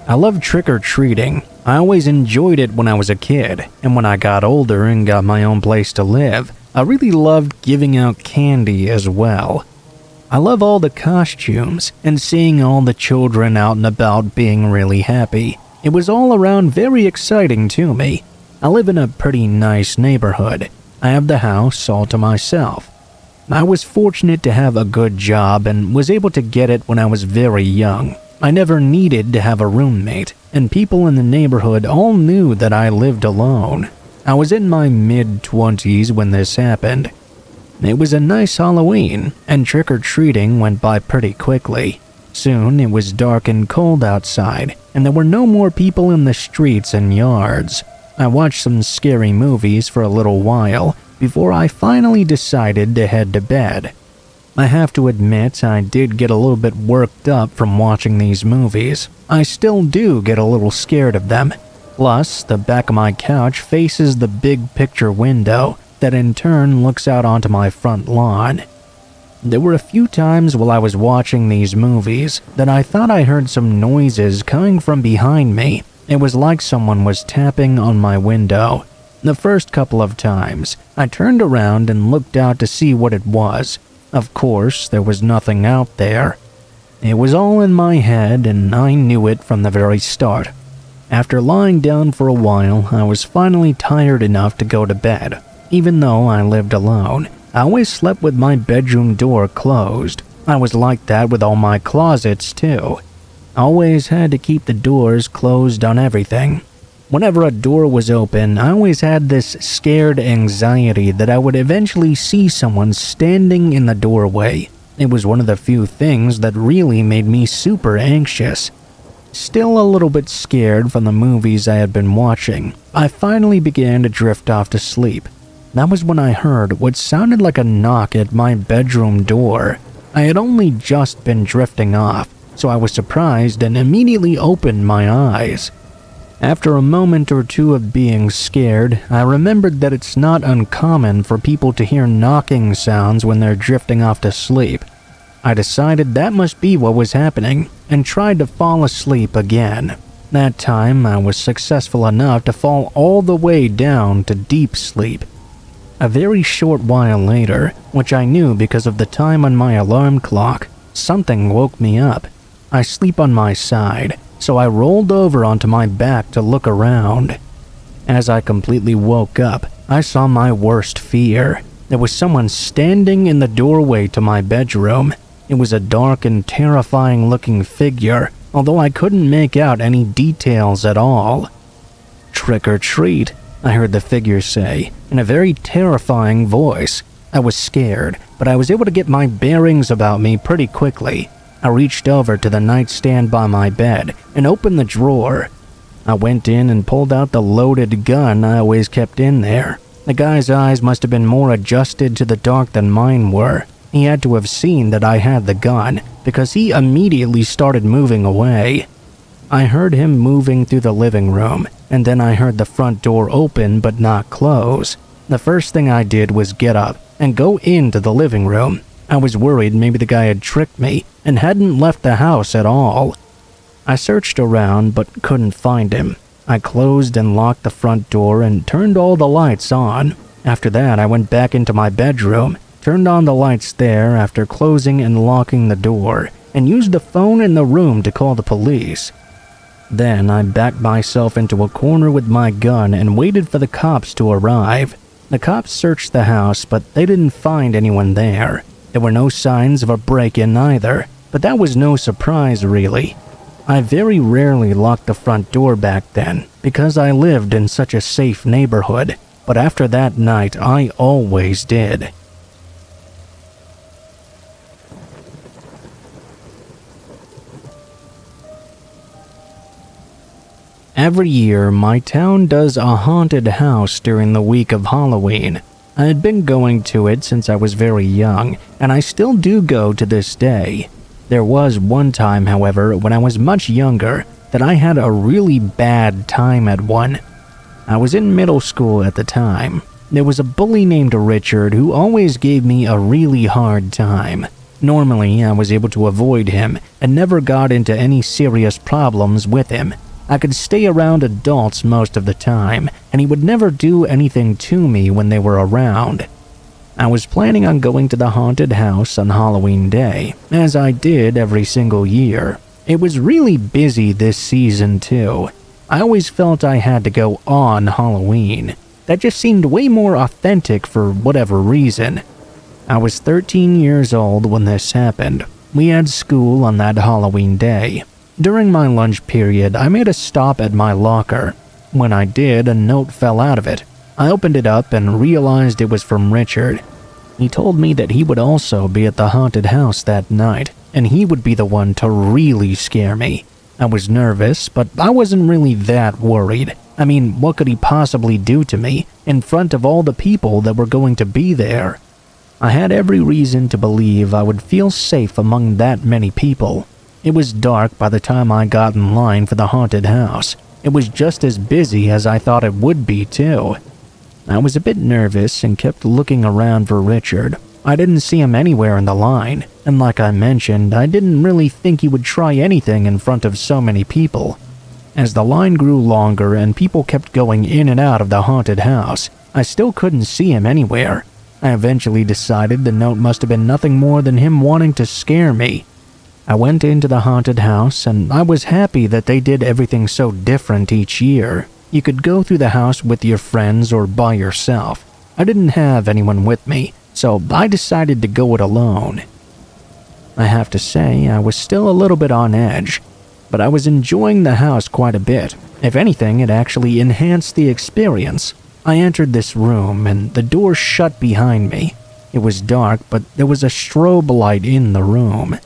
I love trick-or-treating. I always enjoyed it when I was a kid, and when I got older and got my own place to live, I really loved giving out candy as well. I love all the costumes and seeing all the children out and about being really happy. It was all around very exciting to me. I live in a pretty nice neighborhood. I have the house all to myself. I was fortunate to have a good job and was able to get it when I was very young. I never needed to have a roommate, and people in the neighborhood all knew that I lived alone. I was in my mid-20s when this happened. It was a nice Halloween, and trick-or-treating went by pretty quickly. Soon it was dark and cold outside, and there were no more people in the streets and yards. I watched some scary movies for a little while before I finally decided to head to bed. I have to admit I did get a little bit worked up from watching these movies. I still do get a little scared of them. Plus, the back of my couch faces the big picture window that in turn looks out onto my front lawn. There were a few times while I was watching these movies that I thought I heard some noises coming from behind me. It was like someone was tapping on my window. The first couple of times, I turned around and looked out to see what it was. Of course, there was nothing out there. It was all in my head, and I knew it from the very start. After lying down for a while, I was finally tired enough to go to bed. Even though I lived alone, I always slept with my bedroom door closed. I was like that with all my closets too. I always had to keep the doors closed on everything. Whenever a door was open, I always had this scared anxiety that I would eventually see someone standing in the doorway. It was one of the few things that really made me super anxious. Still a little bit scared from the movies I had been watching, I finally began to drift off to sleep. That was when I heard what sounded like a knock at my bedroom door. I had only just been drifting off, so I was surprised and immediately opened my eyes. After a moment or two of being scared, I remembered that it's not uncommon for people to hear knocking sounds when they're drifting off to sleep. I decided that must be what was happening and tried to fall asleep again. That time, I was successful enough to fall all the way down to deep sleep. A very short while later, which I knew because of the time on my alarm clock, something woke me up. I sleep on my side, so I rolled over onto my back to look around. As I completely woke up, I saw my worst fear. There was someone standing in the doorway to my bedroom. It was a dark and terrifying looking figure, although I couldn't make out any details at all. "Trick or treat," I heard the figure say, in a very terrifying voice. I was scared, but I was able to get my bearings about me pretty quickly. I reached over to the nightstand by my bed and opened the drawer. I went in and pulled out the loaded gun I always kept in there. The guy's eyes must have been more adjusted to the dark than mine were. He had to have seen that I had the gun, because he immediately started moving away. I heard him moving through the living room, and then I heard the front door open but not close. The first thing I did was get up and go into the living room. I was worried maybe the guy had tricked me and hadn't left the house at all. I searched around but couldn't find him. I closed and locked the front door and turned all the lights on. After that, I went back into my bedroom, turned on the lights there after closing and locking the door, and used the phone in the room to call the police. Then I backed myself into a corner with my gun and waited for the cops to arrive. The cops searched the house, but they didn't find anyone there. There were no signs of a break-in either, but that was no surprise really. I very rarely locked the front door back then because I lived in such a safe neighborhood, but after that night I always did. Every year, my town does a haunted house during the week of Halloween. I had been going to it since I was very young, and I still do go to this day. There was one time, however, when I was much younger, that I had a really bad time at one. I was in middle school at the time. There was a bully named Richard who always gave me a really hard time. Normally, I was able to avoid him and never got into any serious problems with him. I could stay around adults most of the time, and he would never do anything to me when they were around. I was planning on going to the haunted house on Halloween Day, as I did every single year. It was really busy this season too. I always felt I had to go on Halloween. That just seemed way more authentic for whatever reason. I was 13 years old when this happened. We had school on that Halloween day. During my lunch period, I made a stop at my locker. When I did, a note fell out of it. I opened it up and realized it was from Richard. He told me that he would also be at the haunted house that night, and he would be the one to really scare me. I was nervous, but I wasn't really that worried. I mean, what could he possibly do to me in front of all the people that were going to be there? I had every reason to believe I would feel safe among that many people. It was dark by the time I got in line for the haunted house. It was just as busy as I thought it would be, too. I was a bit nervous and kept looking around for Richard. I didn't see him anywhere in the line, and like I mentioned, I didn't really think he would try anything in front of so many people. As the line grew longer and people kept going in and out of the haunted house, I still couldn't see him anywhere. I eventually decided the note must have been nothing more than him wanting to scare me. I went into the haunted house, and I was happy that they did everything so different each year. You could go through the house with your friends or by yourself. I didn't have anyone with me, so I decided to go it alone. I have to say, I was still a little bit on edge, but I was enjoying the house quite a bit. If anything, it actually enhanced the experience. I entered this room, and the door shut behind me. It was dark, but there was a strobe light in the room.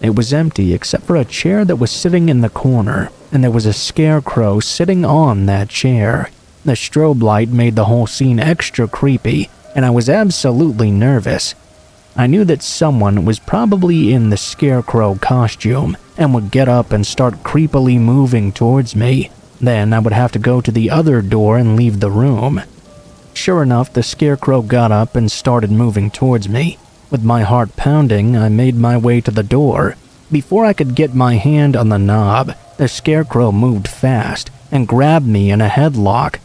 It was empty except for a chair that was sitting in the corner, and there was a scarecrow sitting on that chair. The strobe light made the whole scene extra creepy, and I was absolutely nervous. I knew that someone was probably in the scarecrow costume and would get up and start creepily moving towards me. Then I would have to go to the other door and leave the room. Sure enough, the scarecrow got up and started moving towards me. With my heart pounding, I made my way to the door. Before I could get my hand on the knob, the scarecrow moved fast and grabbed me in a headlock.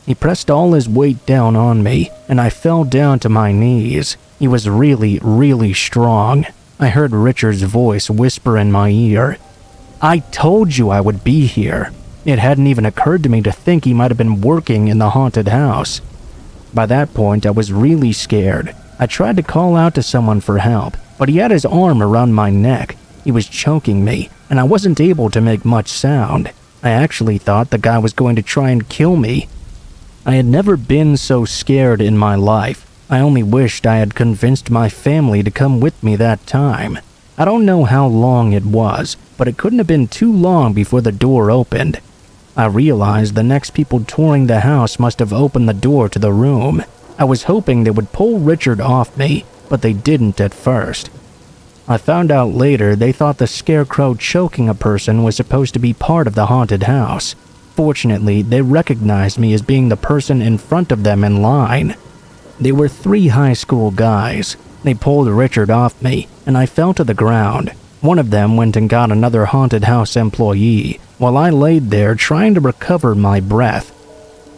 He pressed all his weight down on me, and I fell down to my knees. He was really, really strong. I heard Richard's voice whisper in my ear, "I told you I would be here." It hadn't even occurred to me to think he might have been working in the haunted house. By that point, I was really scared. I tried to call out to someone for help, but he had his arm around my neck. He was choking me, and I wasn't able to make much sound. I actually thought the guy was going to try and kill me. I had never been so scared in my life. I only wished I had convinced my family to come with me that time. I don't know how long it was, but it couldn't have been too long before the door opened. I realized the next people touring the house must have opened the door to the room. I was hoping they would pull Richard off me, but they didn't at first. I found out later they thought the scarecrow choking a person was supposed to be part of the haunted house. Fortunately, they recognized me as being the person in front of them in line. They were 3 high school guys. They pulled Richard off me, and I fell to the ground. One of them went and got another haunted house employee, while I laid there trying to recover my breath.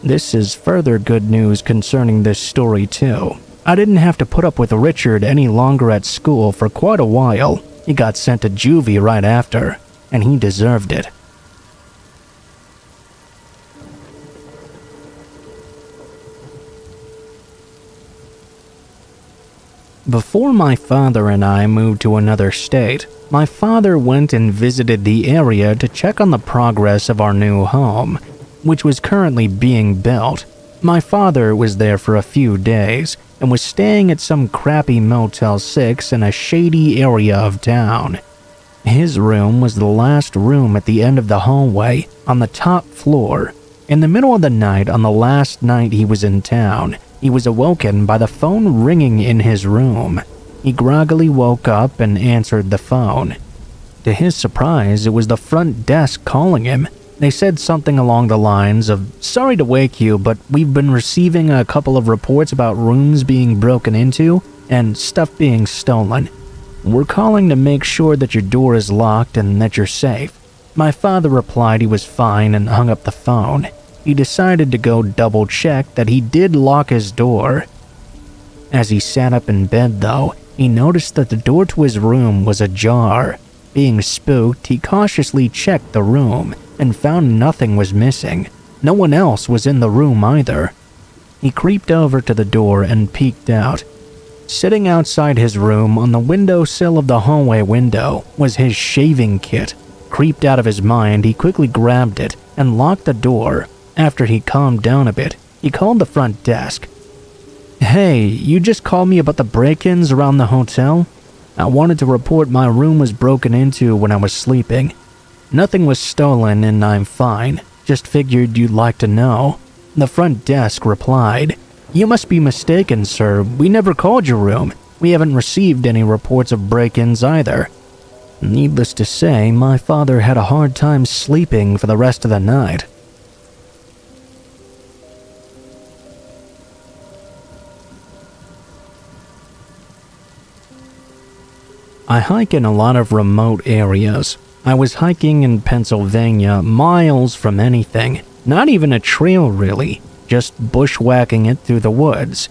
This is further good news concerning this story too. I didn't have to put up with Richard any longer at school for quite a while. He got sent to juvie right after, and he deserved it. Before my father and I moved to another state, my father went and visited the area to check on the progress of our new home, which was currently being built. My father was there for a few days and was staying at some crappy Motel 6 in a shady area of town. His room was the last room at the end of the hallway on the top floor. In the middle of the night on the last night he was in town, he was awoken by the phone ringing in his room. He groggily woke up and answered the phone. To his surprise, it was the front desk calling him. They said something along the lines of, "Sorry to wake you, but we've been receiving a couple of reports about rooms being broken into and stuff being stolen. We're calling to make sure that your door is locked and that you're safe." My father replied he was fine and hung up the phone. He decided to go double check that he did lock his door. As he sat up in bed though, he noticed that the door to his room was ajar. Being spooked, he cautiously checked the room and found nothing was missing. No one else was in the room either. He creeped over to the door and peeked out. Sitting outside his room on the windowsill of the hallway window was his shaving kit. Creeped out of his mind, he quickly grabbed it and locked the door. After he calmed down a bit, he called the front desk. "Hey, you just called me about the break-ins around the hotel? I wanted to report my room was broken into when I was sleeping. Nothing was stolen and I'm fine. Just figured you'd like to know." The front desk replied, "You must be mistaken, sir. We never called your room. We haven't received any reports of break-ins either." Needless to say, my father had a hard time sleeping for the rest of the night. I hike in a lot of remote areas. I was hiking in Pennsylvania, miles from anything, not even a trail really, just bushwhacking it through the woods.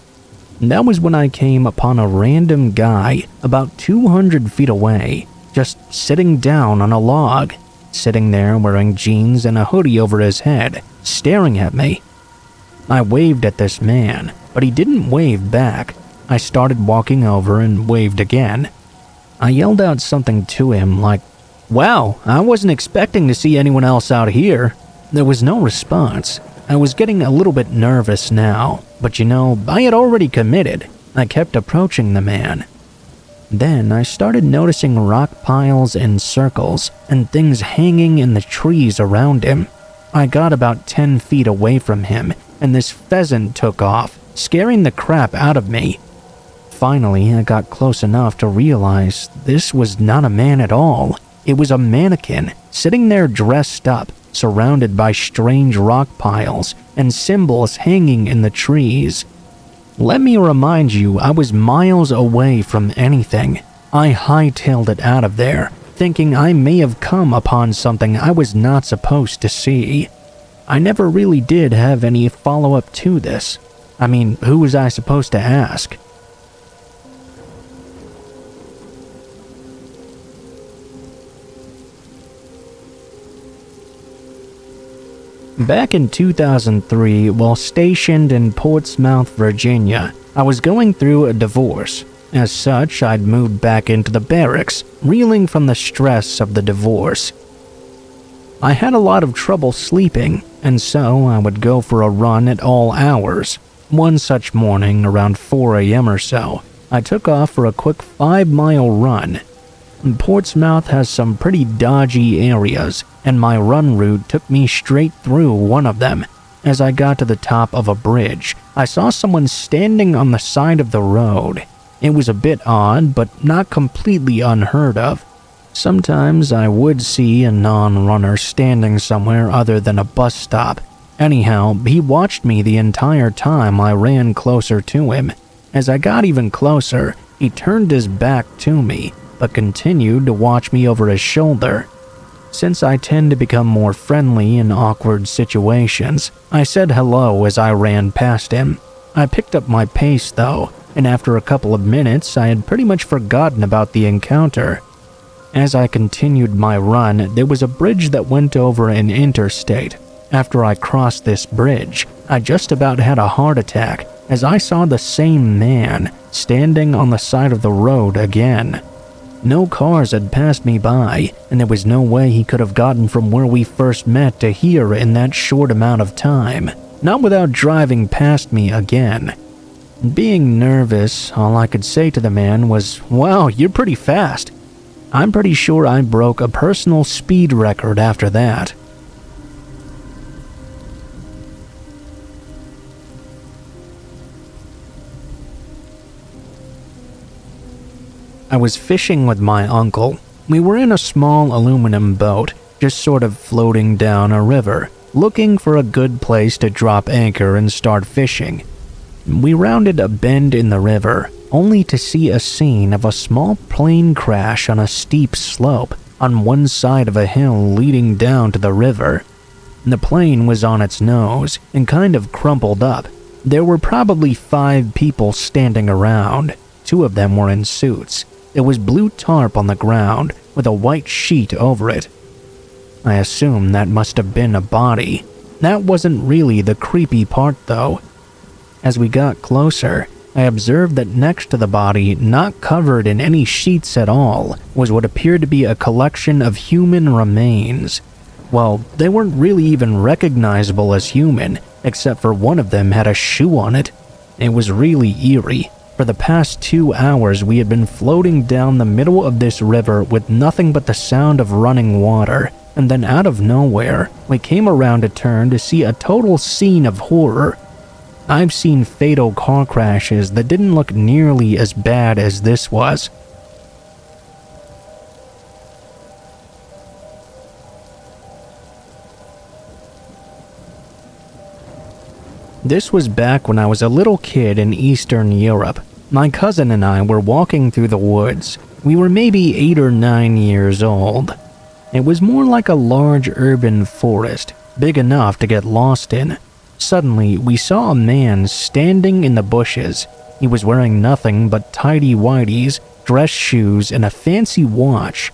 That was when I came upon a random guy about 200 feet away, just sitting down on a log, sitting there wearing jeans and a hoodie over his head, staring at me. I waved at this man, but he didn't wave back. I started walking over and waved again. I yelled out something to him like, "Wow, I wasn't expecting to see anyone else out here." There was no response. I was getting a little bit nervous now, but I had already committed. I kept approaching the man. Then I started noticing rock piles in circles and things hanging in the trees around him. I got about 10 feet away from him, and this pheasant took off, scaring the crap out of me. Finally, I got close enough to realize this was not a man at all. It was a mannequin, sitting there dressed up, surrounded by strange rock piles and symbols hanging in the trees. Let me remind you, I was miles away from anything. I hightailed it out of there, thinking I may have come upon something I was not supposed to see. I never really did have any follow-up to this. I mean, who was I supposed to ask? Back in 2003, while stationed in Portsmouth, Virginia, I was going through a divorce. As such, I'd moved back into the barracks, reeling from the stress of the divorce. I had a lot of trouble sleeping, and so I would go for a run at all hours. One such morning, around 4 a.m. or so, I took off for a quick 5-mile run. Portsmouth has some pretty dodgy areas, and my run route took me straight through one of them. As I got to the top of a bridge, I saw someone standing on the side of the road. It was a bit odd, but not completely unheard of. Sometimes I would see a non-runner standing somewhere other than a bus stop. Anyhow, he watched me the entire time I ran closer to him. As I got even closer, he turned his back to me, but continued to watch me over his shoulder. Since I tend to become more friendly in awkward situations, I said hello as I ran past him. I picked up my pace though, and after a couple of minutes, I had pretty much forgotten about the encounter. As I continued my run, there was a bridge that went over an interstate. After I crossed this bridge, I just about had a heart attack as I saw the same man standing on the side of the road again. No cars had passed me by, and there was no way he could have gotten from where we first met to here in that short amount of time, not without driving past me again. Being nervous, all I could say to the man was, "Wow, you're pretty fast." I'm pretty sure I broke a personal speed record after that. I was fishing with my uncle. We were in a small aluminum boat, just sort of floating down a river, looking for a good place to drop anchor and start fishing. We rounded a bend in the river, only to see a scene of a small plane crash on a steep slope on one side of a hill leading down to the river. The plane was on its nose and kind of crumpled up. There were probably 5 people standing around. 2 of them were in suits. There was blue tarp on the ground with a white sheet over it. I assumed that must have been a body. That wasn't really the creepy part though. As we got closer, I observed that next to the body, not covered in any sheets at all, was what appeared to be a collection of human remains. Well, they weren't really even recognizable as human, except for one of them had a shoe on it. It was really eerie. For the past 2 hours, we had been floating down the middle of this river with nothing but the sound of running water, and then out of nowhere, we came around a turn to see a total scene of horror. I've seen fatal car crashes that didn't look nearly as bad as this was. This was back when I was a little kid in Eastern Europe. My cousin and I were walking through the woods. We were maybe 8 or 9 years old. It was more like a large urban forest, big enough to get lost in. Suddenly, we saw a man standing in the bushes. He was wearing nothing but tighty-whities, dress shoes, and a fancy watch.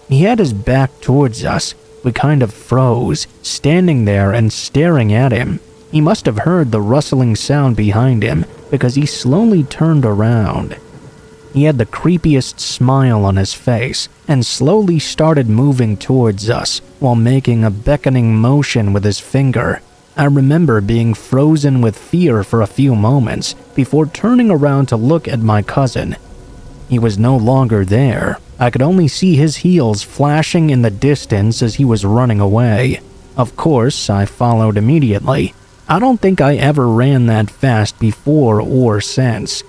He had his back towards us. We kind of froze, standing there and staring at him. He must have heard the rustling sound behind him because he slowly turned around. He had the creepiest smile on his face and slowly started moving towards us while making a beckoning motion with his finger. I remember being frozen with fear for a few moments before turning around to look at my cousin. He was no longer there. I could only see his heels flashing in the distance as he was running away. Of course, I followed immediately. I don't think I ever ran that fast before or since.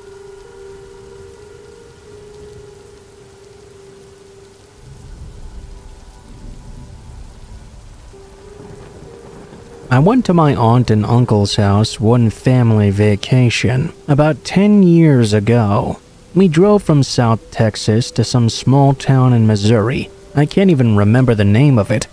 I went to my aunt and uncle's house one family vacation about 10 years ago. We drove from South Texas to some small town in Missouri. I can't even remember the name of it.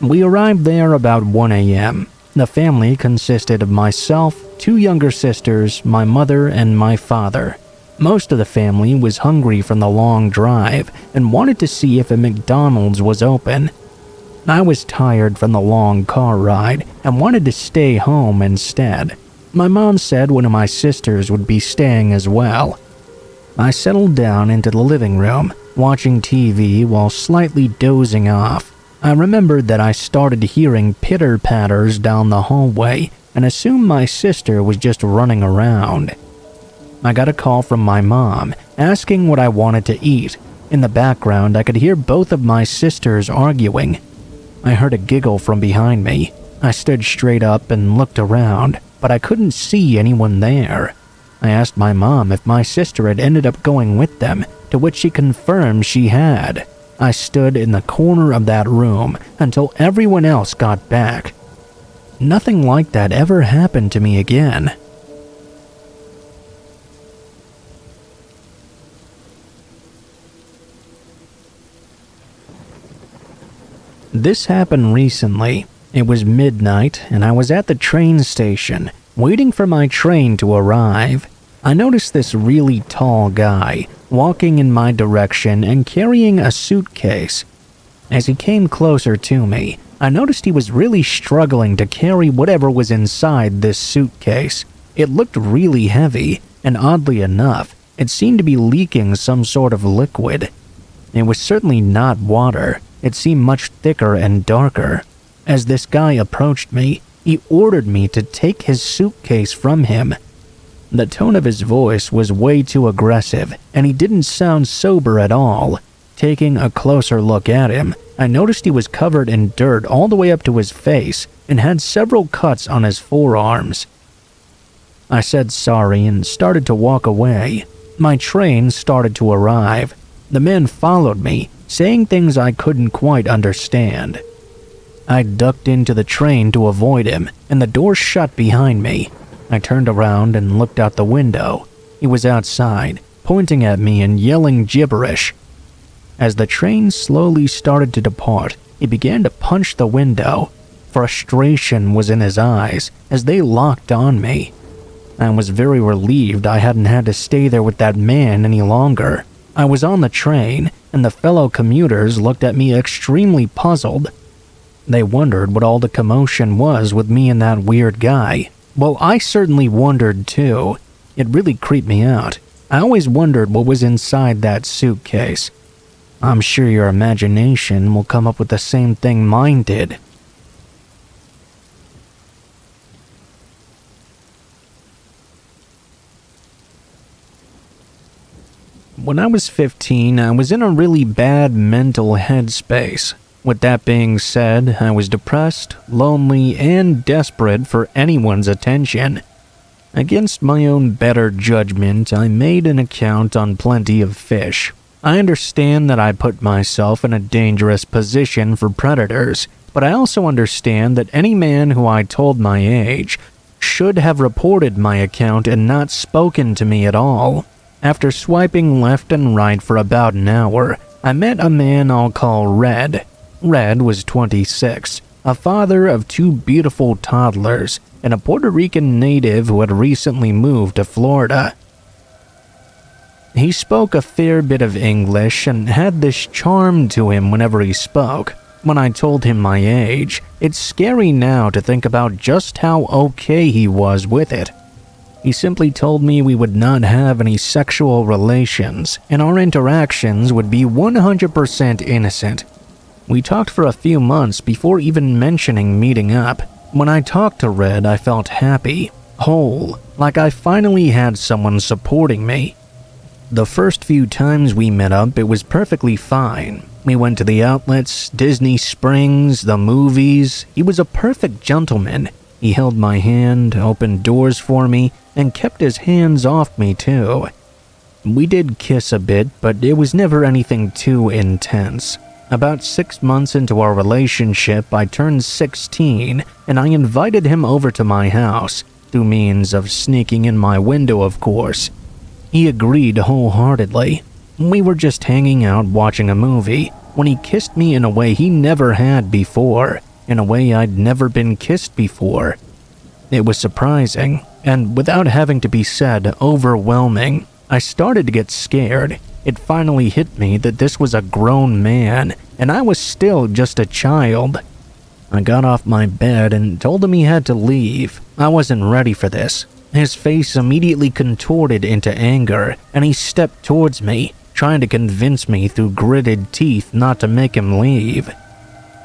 We arrived there about 1 a.m. The family consisted of myself, 2 younger sisters, my mother, and my father. Most of the family was hungry from the long drive and wanted to see if a McDonald's was open. I was tired from the long car ride and wanted to stay home instead. My mom said one of my sisters would be staying as well. I settled down into the living room, watching TV while slightly dozing off. I remembered that I started hearing pitter-patters down the hallway and assumed my sister was just running around. I got a call from my mom asking what I wanted to eat. In the background, I could hear both of my sisters arguing. I heard a giggle from behind me. I stood straight up and looked around, but I couldn't see anyone there. I asked my mom if my sister had ended up going with them, to which she confirmed she had. I stood in the corner of that room until everyone else got back. Nothing like that ever happened to me again. This happened recently. It was midnight, and I was at the train station, waiting for my train to arrive. I noticed this really tall guy walking in my direction and carrying a suitcase. As he came closer to me, I noticed he was really struggling to carry whatever was inside this suitcase. It looked really heavy, and oddly enough, it seemed to be leaking some sort of liquid. It was certainly not water. It seemed much thicker and darker. As this guy approached me, he ordered me to take his suitcase from him. The tone of his voice was way too aggressive, and he didn't sound sober at all. Taking a closer look at him, I noticed he was covered in dirt all the way up to his face and had several cuts on his forearms. I said sorry and started to walk away. My train started to arrive. The man followed me, saying things I couldn't quite understand. I ducked into the train to avoid him, and the door shut behind me. I turned around and looked out the window. He was outside, pointing at me and yelling gibberish. As the train slowly started to depart, he began to punch the window. Frustration was in his eyes as they locked on me. I was very relieved I hadn't had to stay there with that man any longer. I was on the train, and the fellow commuters looked at me extremely puzzled. They wondered what all the commotion was with me and that weird guy. Well, I certainly wondered too. It really creeped me out. I always wondered what was inside that suitcase. I'm sure your imagination will come up with the same thing mine did. When I was 15, I was in a really bad mental headspace. With that being said, I was depressed, lonely, and desperate for anyone's attention. Against my own better judgment, I made an account on Plenty of Fish. I understand that I put myself in a dangerous position for predators, but I also understand that any man who I told my age should have reported my account and not spoken to me at all. After swiping left and right for about an hour, I met a man I'll call Red. Red was 26, a father of 2 beautiful toddlers, and a Puerto Rican native who had recently moved to Florida. He spoke a fair bit of English and had this charm to him whenever he spoke. When I told him my age, it's scary now to think about just how okay he was with it. He simply told me we would not have any sexual relations, and our interactions would be 100% innocent. We talked for a few months before even mentioning meeting up. When I talked to Red, I felt happy, whole, like I finally had someone supporting me. The first few times we met up, it was perfectly fine. We went to the outlets, Disney Springs, the movies. He was a perfect gentleman. He held my hand, opened doors for me, and kept his hands off me too. We did kiss a bit, but it was never anything too intense. About 6 months into our relationship, I turned 16, and I invited him over to my house, through means of sneaking in my window, of course. He agreed wholeheartedly. We were just hanging out watching a movie when he kissed me in a way he never had before, in a way I'd never been kissed before. It was surprising, and without having to be said, overwhelming. I started to get scared. It finally hit me that this was a grown man, and I was still just a child. I got off my bed and told him he had to leave. I wasn't ready for this. His face immediately contorted into anger, and he stepped towards me, trying to convince me through gritted teeth not to make him leave.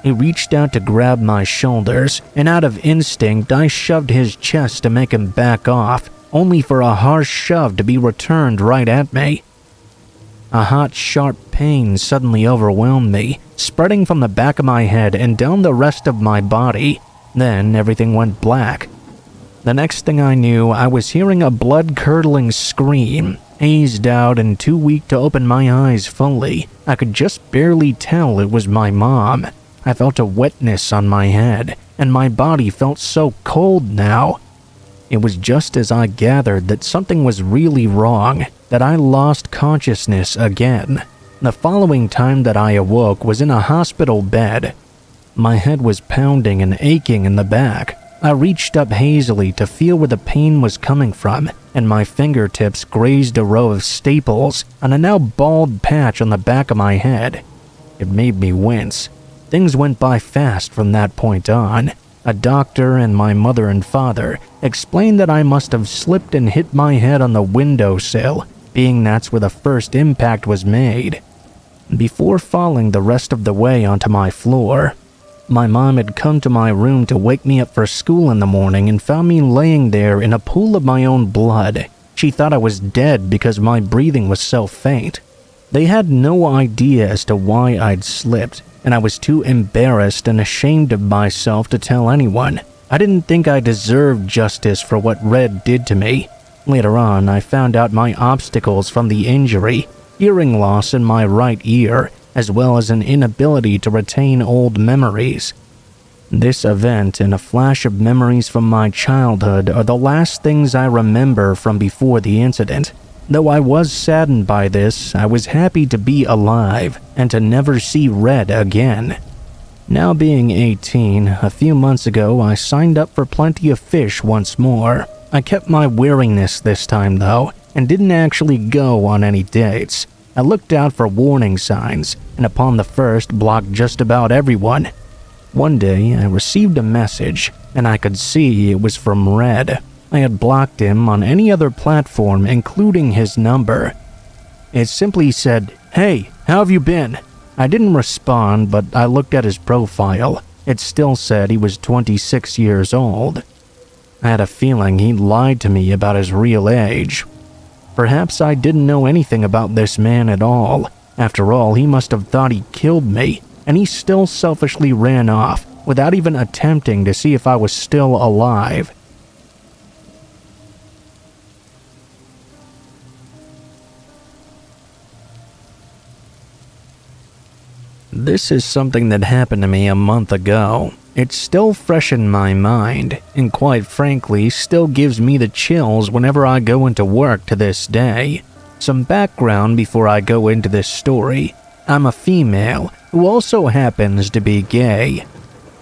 He reached out to grab my shoulders, and out of instinct, I shoved his chest to make him back off, only for a harsh shove to be returned right at me. A hot, sharp pain suddenly overwhelmed me, spreading from the back of my head and down the rest of my body. Then everything went black. The next thing I knew, I was hearing a blood-curdling scream. Hazed out and too weak to open my eyes fully, I could just barely tell it was my mom. I felt a wetness on my head, and my body felt so cold now. It was just as I gathered that something was really wrong, that I lost consciousness again. The following time that I awoke was in a hospital bed. My head was pounding and aching in the back. I reached up hazily to feel where the pain was coming from, and my fingertips grazed a row of staples on a now bald patch on the back of my head. It made me wince. Things went by fast from that point on. A doctor and my mother and father explained that I must have slipped and hit my head on the windowsill, being that's where the first impact was made. Before falling the rest of the way onto my floor, my mom had come to my room to wake me up for school in the morning and found me laying there in a pool of my own blood. She thought I was dead because my breathing was so faint. They had no idea as to why I'd slipped, and I was too embarrassed and ashamed of myself to tell anyone. I didn't think I deserved justice for what Red did to me. Later on, I found out my obstacles from the injury, hearing loss in my right ear, as well as an inability to retain old memories. This event and a flash of memories from my childhood are the last things I remember from before the incident. Though I was saddened by this, I was happy to be alive and to never see Red again. Now being 18, a few months ago I signed up for Plenty of Fish once more. I kept my wariness this time though, and didn't actually go on any dates. I looked out for warning signs, and upon the first blocked just about everyone. One day, I received a message, and I could see it was from Red. I had blocked him on any other platform, including his number. It simply said, "Hey, how have you been?" I didn't respond, but I looked at his profile. It still said he was 26 years old. I had a feeling he lied to me about his real age. Perhaps I didn't know anything about this man at all. After all, he must have thought he killed me, and he still selfishly ran off without even attempting to see if I was still alive. This is something that happened to me a month ago. It's still fresh in my mind, and quite frankly, still gives me the chills whenever I go into work to this day. Some background before I go into this story. I'm a female who also happens to be gay.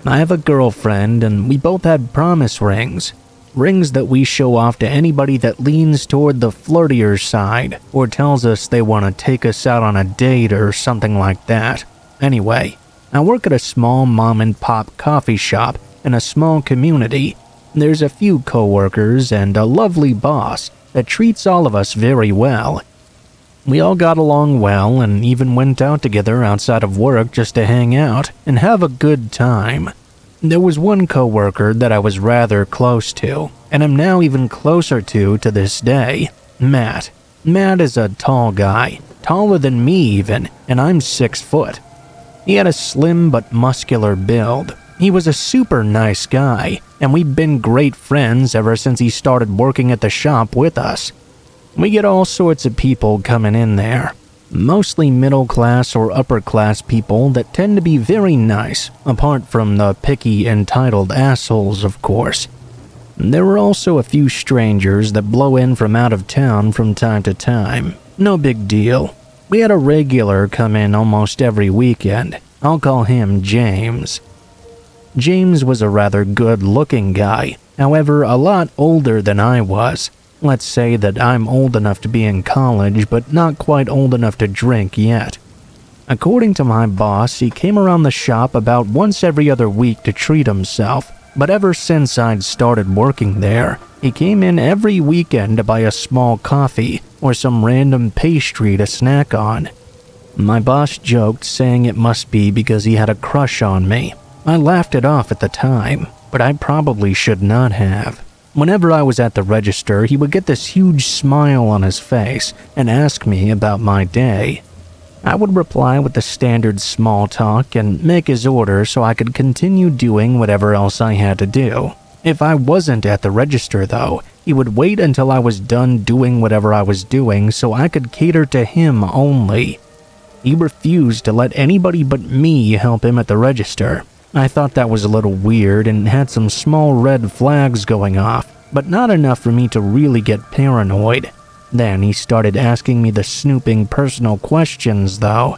I have a girlfriend, and we both had promise rings. Rings that we show off to anybody that leans toward the flirtier side or tells us they want to take us out on a date or something like that. Anyway, I work at a small mom-and-pop coffee shop in a small community. There's a few coworkers and a lovely boss that treats all of us very well. We all got along well and even went out together outside of work just to hang out and have a good time. There was one coworker that I was rather close to, and am now even closer to this day, Matt. Matt is a tall guy, taller than me even, and I'm 6 foot. He had a slim but muscular build. He was a super nice guy, and we've been great friends ever since he started working at the shop with us. We get all sorts of people coming in there, mostly middle-class or upper-class people that tend to be very nice, apart from the picky, entitled assholes, of course. There were also a few strangers that blow in from out of town from time to time. No big deal. We had a regular come in almost every weekend. I'll call him James. James was a rather good-looking guy, however, a lot older than I was. Let's say that I'm old enough to be in college, but not quite old enough to drink yet. According to my boss, he came around the shop about once every other week to treat himself, but ever since I'd started working there, he came in every weekend to buy a small coffee or some random pastry to snack on. My boss joked, saying it must be because he had a crush on me. I laughed it off at the time, but I probably should not have. Whenever I was at the register, he would get this huge smile on his face and ask me about my day. I would reply with the standard small talk and make his order so I could continue doing whatever else I had to do. If I wasn't at the register though, he would wait until I was done doing whatever I was doing so I could cater to him only. He refused to let anybody but me help him at the register. I thought that was a little weird and had some small red flags going off, but not enough for me to really get paranoid. Then he started asking me the snooping personal questions though.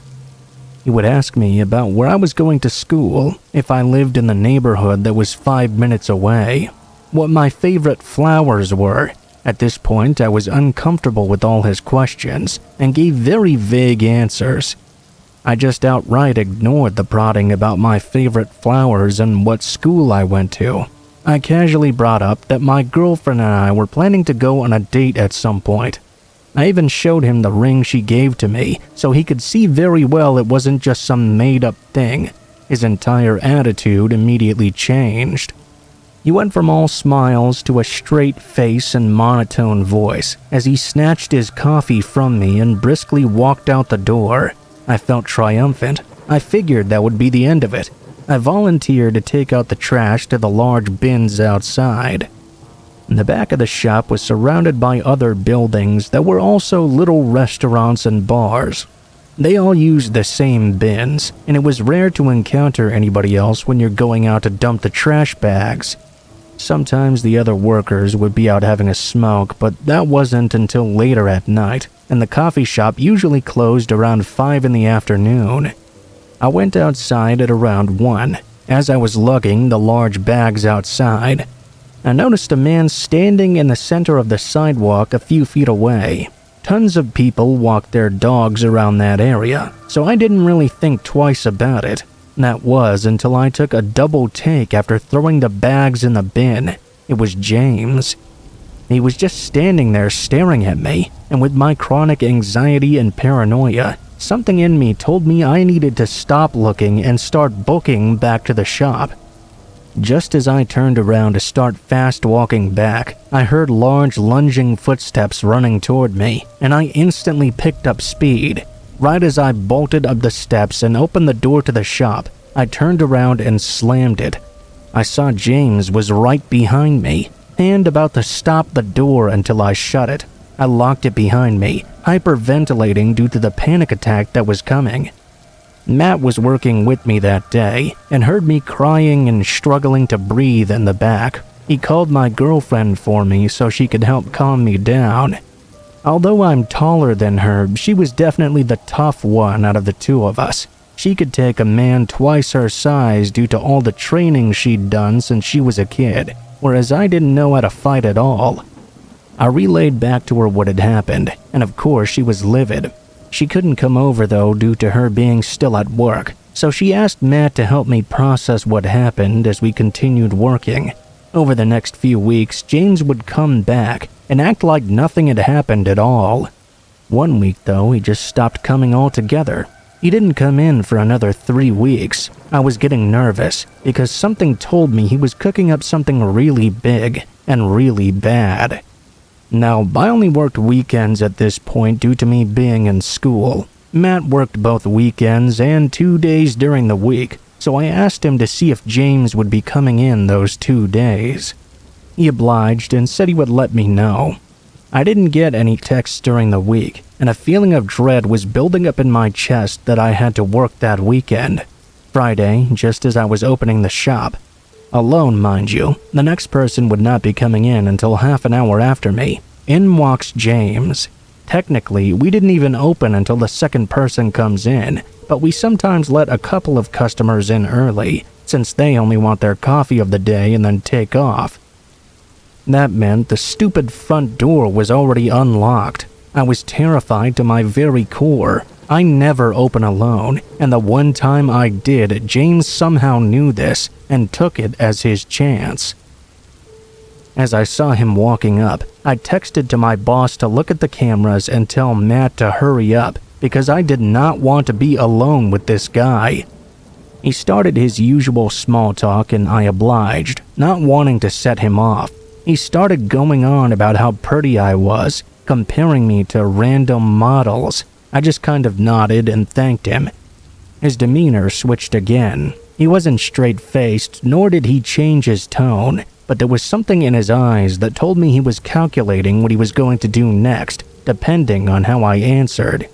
He would ask me about where I was going to school, if I lived in the neighborhood that was 5 minutes away, what my favorite flowers were. At this point, I was uncomfortable with all his questions and gave very vague answers. I just outright ignored the prodding about my favorite flowers and what school I went to. I casually brought up that my girlfriend and I were planning to go on a date at some point. I even showed him the ring she gave to me so he could see very well it wasn't just some made-up thing. His entire attitude immediately changed. He went from all smiles to a straight face and monotone voice as he snatched his coffee from me and briskly walked out the door. I felt triumphant. I figured that would be the end of it. I volunteered to take out the trash to the large bins outside. The back of the shop was surrounded by other buildings that were also little restaurants and bars. They all used the same bins, and it was rare to encounter anybody else when you're going out to dump the trash bags. Sometimes the other workers would be out having a smoke, but that wasn't until later at night, and the coffee shop usually closed around 5 in the afternoon. I went outside at around 1. As I was lugging the large bags outside, I noticed a man standing in the center of the sidewalk a few feet away. Tons of people walked their dogs around that area, so I didn't really think twice about it. That was until I took a double take after throwing the bags in the bin. It was James. He was just standing there staring at me, and with my chronic anxiety and paranoia, something in me told me I needed to stop looking and start booking back to the shop. Just as I turned around to start fast walking back, I heard large lunging footsteps running toward me, and I instantly picked up speed. Right as I bolted up the steps and opened the door to the shop, I turned around and slammed it. I saw James was right behind me, and about to stop the door until I shut it. I locked it behind me, hyperventilating due to the panic attack that was coming. Matt was working with me that day and heard me crying and struggling to breathe in the back. He called my girlfriend for me so she could help calm me down. Although I'm taller than her, she was definitely the tough one out of the two of us. She could take a man twice her size due to all the training she'd done since she was a kid, whereas I didn't know how to fight at all. I relayed back to her what had happened, and of course she was livid. She couldn't come over though due to her being still at work, so she asked Matt to help me process what happened as we continued working. Over the next few weeks, James would come back and act like nothing had happened at all. One week though, he just stopped coming altogether. He didn't come in for another 3 weeks. I was getting nervous because something told me he was cooking up something really big and really bad. Now, I only worked weekends at this point due to me being in school. Matt worked both weekends and 2 days during the week, so I asked him to see if James would be coming in those 2 days. He obliged and said he would let me know. I didn't get any texts during the week, and a feeling of dread was building up in my chest that I had to work that weekend. Friday, just as I was opening the shop, alone, mind you, the next person would not be coming in until half an hour after me. In walks James. Technically, we didn't even open until the second person comes in, but we sometimes let a couple of customers in early, since they only want their coffee of the day and then take off. That meant the stupid front door was already unlocked. I was terrified to my very core. I never open alone, and the one time I did, James somehow knew this and took it as his chance. As I saw him walking up, I texted to my boss to look at the cameras and tell Matt to hurry up because I did not want to be alone with this guy. He started his usual small talk and I obliged, not wanting to set him off. He started going on about how pretty I was, comparing me to random models. I just kind of nodded and thanked him. His demeanor switched again. He wasn't straight-faced, nor did he change his tone, but there was something in his eyes that told me he was calculating what he was going to do next, depending on how I answered.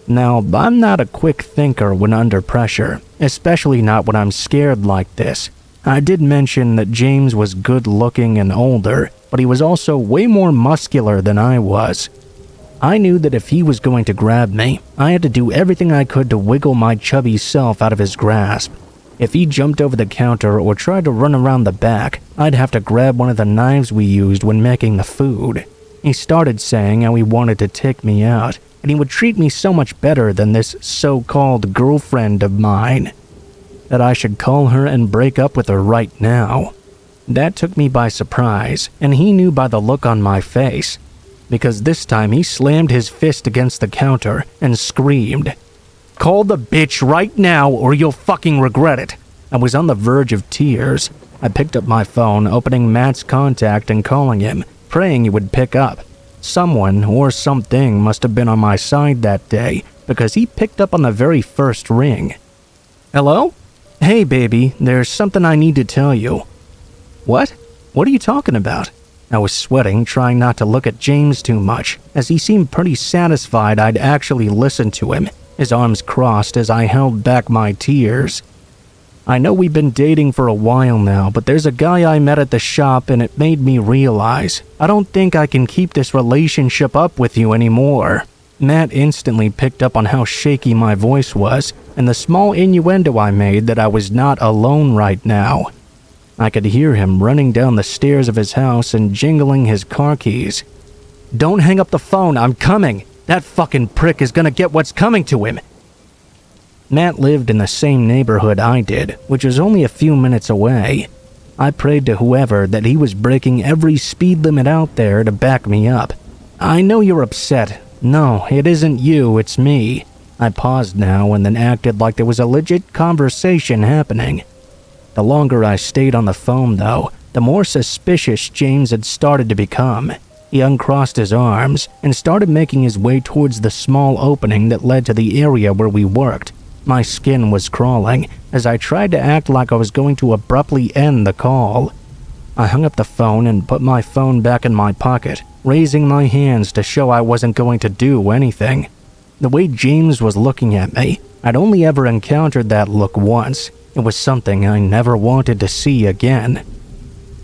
Now, I'm not a quick thinker when under pressure, especially not when I'm scared like this. I did mention that James was good-looking and older, but he was also way more muscular than I was. I knew that if he was going to grab me, I had to do everything I could to wiggle my chubby self out of his grasp. If he jumped over the counter or tried to run around the back, I'd have to grab one of the knives we used when making the food. He started saying how he wanted to take me out, and he would treat me so much better than this so-called girlfriend of mine, that I should call her and break up with her right now. That took me by surprise, and he knew by the look on my face, because this time he slammed his fist against the counter and screamed, "Call the bitch right now or you'll fucking regret it." I was on the verge of tears. I picked up my phone, opening Matt's contact and calling him, praying he would pick up. Someone or something must have been on my side that day, because he picked up on the very first ring. "Hello? Hey baby, there's something I need to tell you." "What? What are you talking about?" I was sweating, trying not to look at James too much, as he seemed pretty satisfied I'd actually listened to him, his arms crossed as I held back my tears. "I know we've been dating for a while now, but there's a guy I met at the shop and it made me realize I don't think I can keep this relationship up with you anymore." Matt instantly picked up on how shaky my voice was and the small innuendo I made that I was not alone right now. I could hear him running down the stairs of his house and jingling his car keys. "Don't hang up the phone, I'm coming! That fucking prick is gonna get what's coming to him!" Matt lived in the same neighborhood I did, which was only a few minutes away. I prayed to whoever that he was breaking every speed limit out there to back me up. "I know you're upset. No, it isn't you, it's me." I paused now and then acted like there was a legit conversation happening. The longer I stayed on the phone, though, the more suspicious James had started to become. He uncrossed his arms and started making his way towards the small opening that led to the area where we worked. My skin was crawling as I tried to act like I was going to abruptly end the call. I hung up the phone and put my phone back in my pocket, raising my hands to show I wasn't going to do anything. The way James was looking at me, I'd only ever encountered that look once. It was something I never wanted to see again.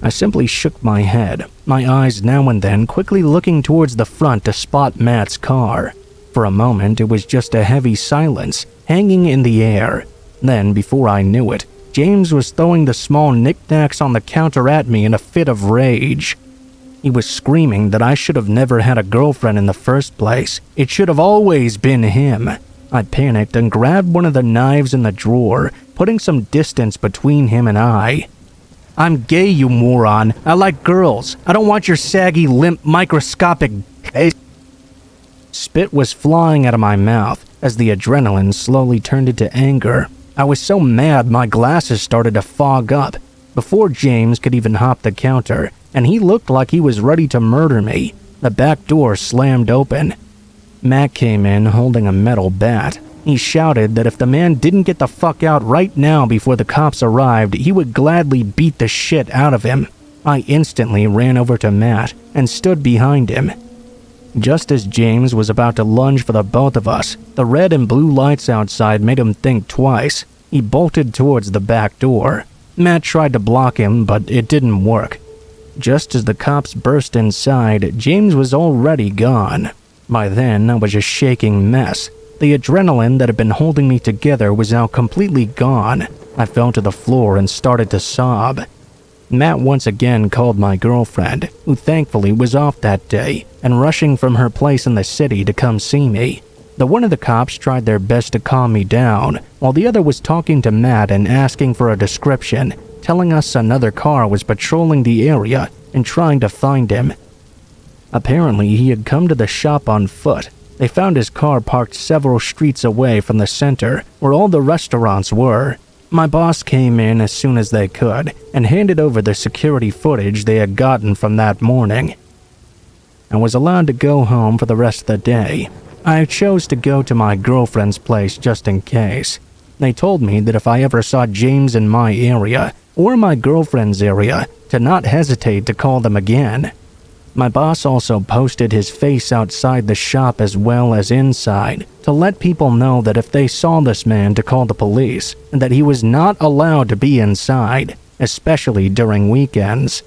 I simply shook my head, my eyes now and then quickly looking towards the front to spot Matt's car. For a moment, it was just a heavy silence, hanging in the air. Then, before I knew it, James was throwing the small knickknacks on the counter at me in a fit of rage. He was screaming that I should have never had a girlfriend in the first place. It should have always been him. I panicked and grabbed one of the knives in the drawer, putting some distance between him and I. "I'm gay, you moron. I like girls. I don't want your saggy, limp, microscopic..." Spit was flying out of my mouth as the adrenaline slowly turned into anger. I was so mad my glasses started to fog up before James could even hop the counter, and he looked like he was ready to murder me. The back door slammed open. Matt came in holding a metal bat. He shouted that if the man didn't get the fuck out right now before the cops arrived, he would gladly beat the shit out of him. I instantly ran over to Matt and stood behind him. Just as James was about to lunge for the both of us, the red and blue lights outside made him think twice. He bolted towards the back door. Matt tried to block him, but it didn't work. Just as the cops burst inside, James was already gone. By then, I was a shaking mess. The adrenaline that had been holding me together was now completely gone. I fell to the floor and started to sob. Matt once again called my girlfriend, who thankfully was off that day, and rushing from her place in the city to come see me. The one of the cops tried their best to calm me down, while the other was talking to Matt and asking for a description, telling us another car was patrolling the area and trying to find him. Apparently, he had come to the shop on foot. They found his car parked several streets away from the center, where all the restaurants were. My boss came in as soon as they could and handed over the security footage they had gotten from that morning. I was allowed to go home for the rest of the day. I chose to go to my girlfriend's place just in case. They told me that if I ever saw James in my area, or my girlfriend's area to not hesitate to call them again. My boss also posted his face outside the shop as well as inside to let people know that if they saw this man to call the police and that he was not allowed to be inside, especially during weekends.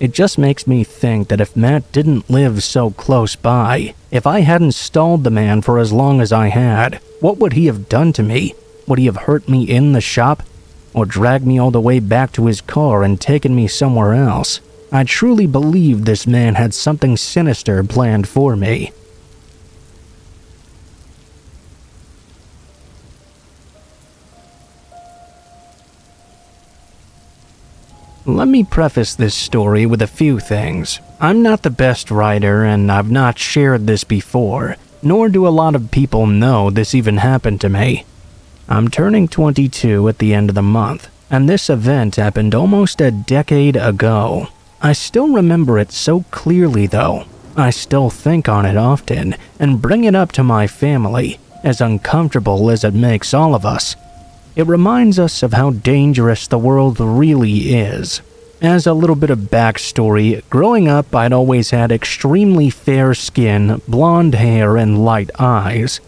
It just makes me think that if Matt didn't live so close by, if I hadn't stalled the man for as long as I had, what would he have done to me? Would he have hurt me in the shop? Or dragged me all the way back to his car and taken me somewhere else? I truly believe this man had something sinister planned for me. Let me preface this story with a few things. I'm not the best writer and I've not shared this before, nor do a lot of people know this even happened to me. I'm turning 22 at the end of the month, and this event happened almost a decade ago. I still remember it so clearly though. I still think on it often and bring it up to my family, as uncomfortable as it makes all of us. It reminds us of how dangerous the world really is. As a little bit of backstory, growing up I'd always had extremely fair skin, blonde hair, and light eyes.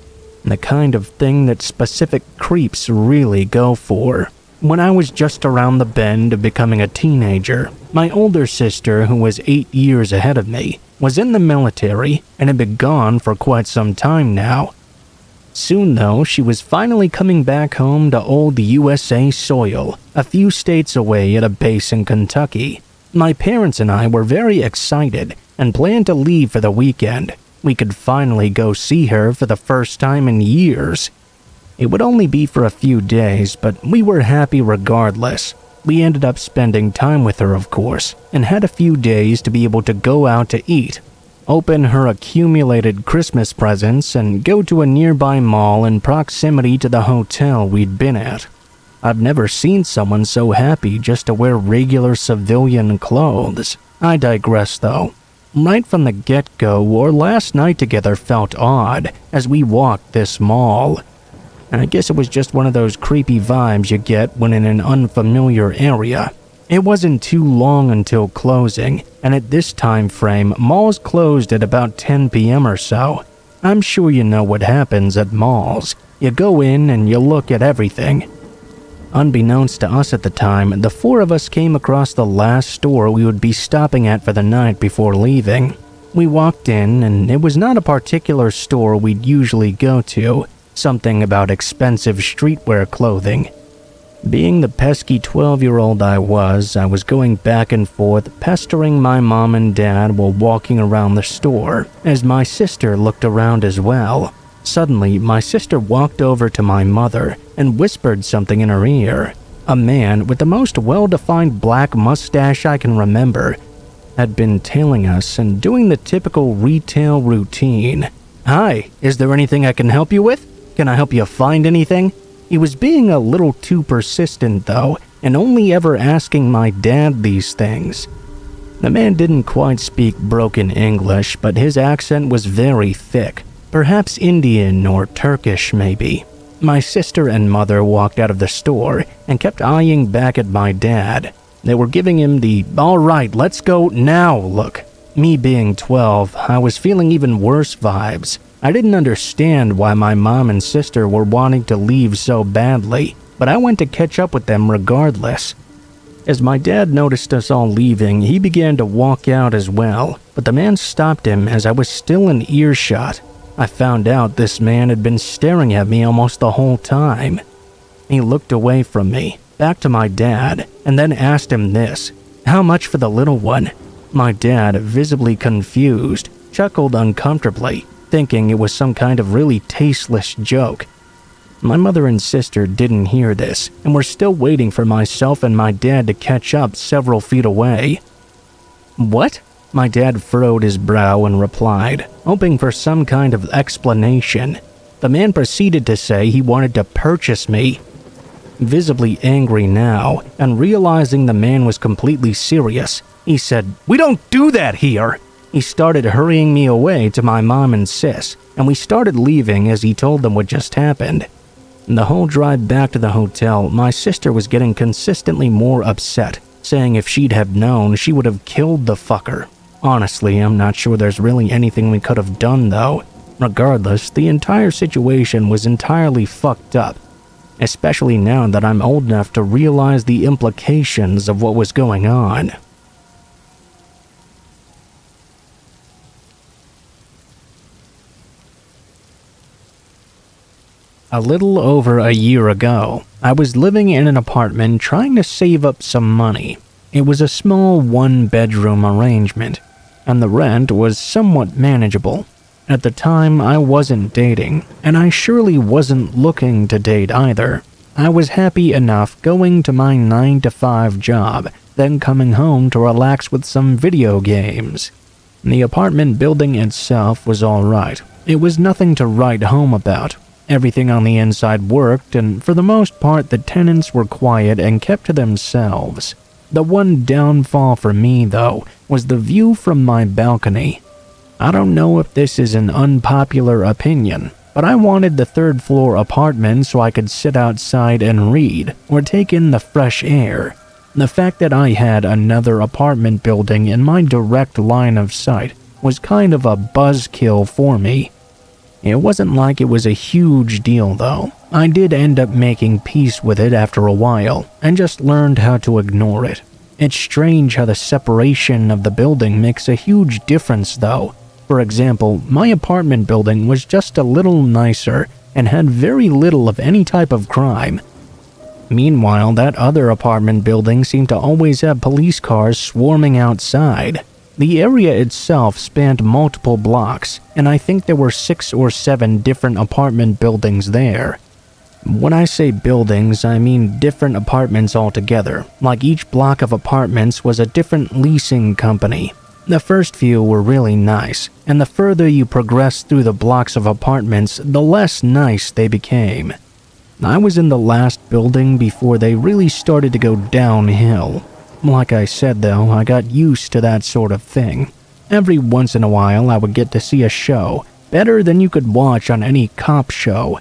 The kind of thing that specific creeps really go for. When I was just around the bend of becoming a teenager, my older sister, who was 8 years ahead of me, was in the military and had been gone for quite some time now. Soon though, she was finally coming back home to old USA soil, a few states away at a base in Kentucky. My parents and I were very excited and planned to leave for the weekend. We could finally go see her for the first time in years. It would only be for a few days, but we were happy regardless. We ended up spending time with her, of course, and had a few days to be able to go out to eat, open her accumulated Christmas presents, and go to a nearby mall in proximity to the hotel we'd been at. I've never seen someone so happy just to wear regular civilian clothes. I digress though. Right from the get-go, our last night together felt odd as we walked this mall. I guess it was just one of those creepy vibes you get when in an unfamiliar area. It wasn't too long until closing, and at this time frame, malls closed at about 10 p.m. or so. I'm sure you know what happens at malls. You go in and you look at everything. Unbeknownst to us at the time, the four of us came across the last store we would be stopping at for the night before leaving. We walked in, and it was not a particular store we'd usually go to, something about expensive streetwear clothing. Being the pesky 12-year-old I was going back and forth pestering my mom and dad while walking around the store, as my sister looked around as well. Suddenly, my sister walked over to my mother and whispered something in her ear. A man with the most well-defined black mustache I can remember had been tailing us and doing the typical retail routine. "Hi, is there anything I can help you with? Can I help you find anything?" He was being a little too persistent though, and only ever asking my dad these things. The man didn't quite speak broken English, but his accent was very thick. Perhaps Indian or Turkish, maybe. My sister and mother walked out of the store and kept eyeing back at my dad. They were giving him the "all right, let's go now" look. Me being 12, I was feeling even worse vibes. I didn't understand why my mom and sister were wanting to leave so badly, but I went to catch up with them regardless. As my dad noticed us all leaving, he began to walk out as well, but the man stopped him as I was still in earshot. I found out this man had been staring at me almost the whole time. He looked away from me, back to my dad, and then asked him this: "How much for the little one?" My dad, visibly confused, chuckled uncomfortably, thinking it was some kind of really tasteless joke. My mother and sister didn't hear this, and were still waiting for myself and my dad to catch up several feet away. "What?" My dad furrowed his brow and replied, hoping for some kind of explanation. The man proceeded to say he wanted to purchase me. Visibly angry now, and realizing the man was completely serious, he said, "We don't do that here." He started hurrying me away to my mom and sis, and we started leaving as he told them what just happened. The whole drive back to the hotel, my sister was getting consistently more upset, saying if she'd have known, she would have killed the fucker. Honestly, I'm not sure there's really anything we could have done though. Regardless, the entire situation was entirely fucked up, especially now that I'm old enough to realize the implications of what was going on. A little over a year ago, I was living in an apartment trying to save up some money. It was a small one-bedroom arrangement, and the rent was somewhat manageable. At the time, I wasn't dating, and I surely wasn't looking to date either. I was happy enough going to my 9-to-5 job, then coming home to relax with some video games. The apartment building itself was alright. It was nothing to write home about. Everything on the inside worked, and for the most part the tenants were quiet and kept to themselves. The one downfall for me, though, was the view from my balcony. I don't know if this is an unpopular opinion, but I wanted the third-floor apartment so I could sit outside and read, or take in the fresh air. The fact that I had another apartment building in my direct line of sight was kind of a buzzkill for me. It wasn't like it was a huge deal though. I did end up making peace with it after a while, and just learned how to ignore it. It's strange how the separation of the building makes a huge difference though. For example, my apartment building was just a little nicer and had very little of any type of crime. Meanwhile, that other apartment building seemed to always have police cars swarming outside. The area itself spanned multiple blocks, and I think there were 6 or 7 different apartment buildings there. When I say buildings, I mean different apartments altogether, like each block of apartments was a different leasing company. The first few were really nice, and the further you progressed through the blocks of apartments, the less nice they became. I was in the last building before they really started to go downhill. Like I said though, I got used to that sort of thing. Every once in a while I would get to see a show, better than you could watch on any cop show.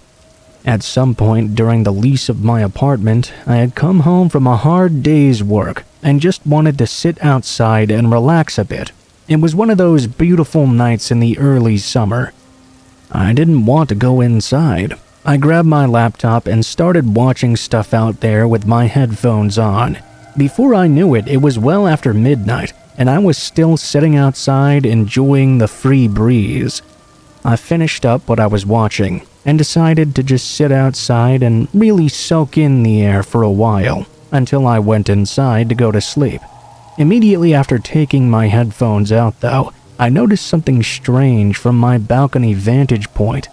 At some point during the lease of my apartment, I had come home from a hard day's work and just wanted to sit outside and relax a bit. It was one of those beautiful nights in the early summer. I didn't want to go inside. I grabbed my laptop and started watching stuff out there with my headphones on. Before I knew it, it was well after midnight, and I was still sitting outside enjoying the free breeze. I finished up what I was watching, and decided to just sit outside and really soak in the air for a while, until I went inside to go to sleep. Immediately after taking my headphones out though, I noticed something strange from my balcony vantage point.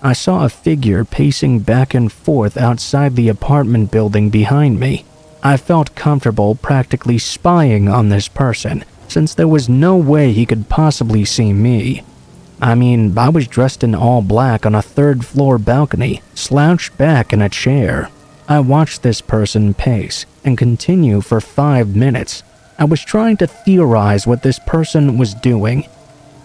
I saw a figure pacing back and forth outside the apartment building behind me. I felt comfortable practically spying on this person, since there was no way he could possibly see me. I mean, I was dressed in all black on a third-floor balcony, slouched back in a chair. I watched this person pace and continue for 5 minutes. I was trying to theorize what this person was doing.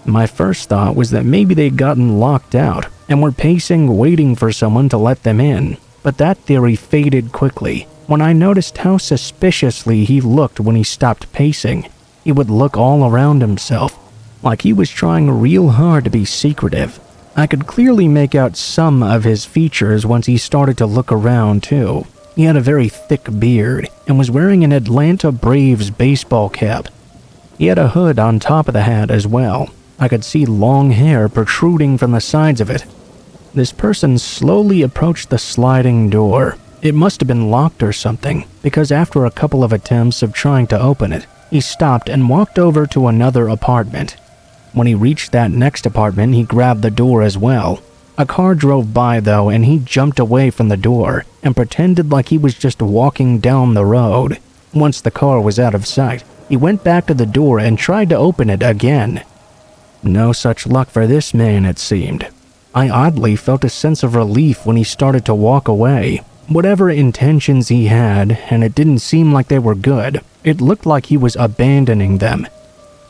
My first thought was that maybe they'd gotten locked out and were pacing waiting for someone to let them in, but that theory faded quickly when I noticed how suspiciously he looked when he stopped pacing. He would look all around himself, like he was trying real hard to be secretive. I could clearly make out some of his features once he started to look around too. He had a very thick beard and was wearing an Atlanta Braves baseball cap. He had a hood on top of the hat as well. I could see long hair protruding from the sides of it. This person slowly approached the sliding door. It must have been locked or something, because after a couple of attempts of trying to open it, he stopped and walked over to another apartment. When he reached that next apartment, he grabbed the door as well. A car drove by though, and he jumped away from the door and pretended like he was just walking down the road. Once the car was out of sight, he went back to the door and tried to open it again. No such luck for this man, it seemed. I oddly felt a sense of relief when he started to walk away. Whatever intentions he had, and it didn't seem like they were good, it looked like he was abandoning them.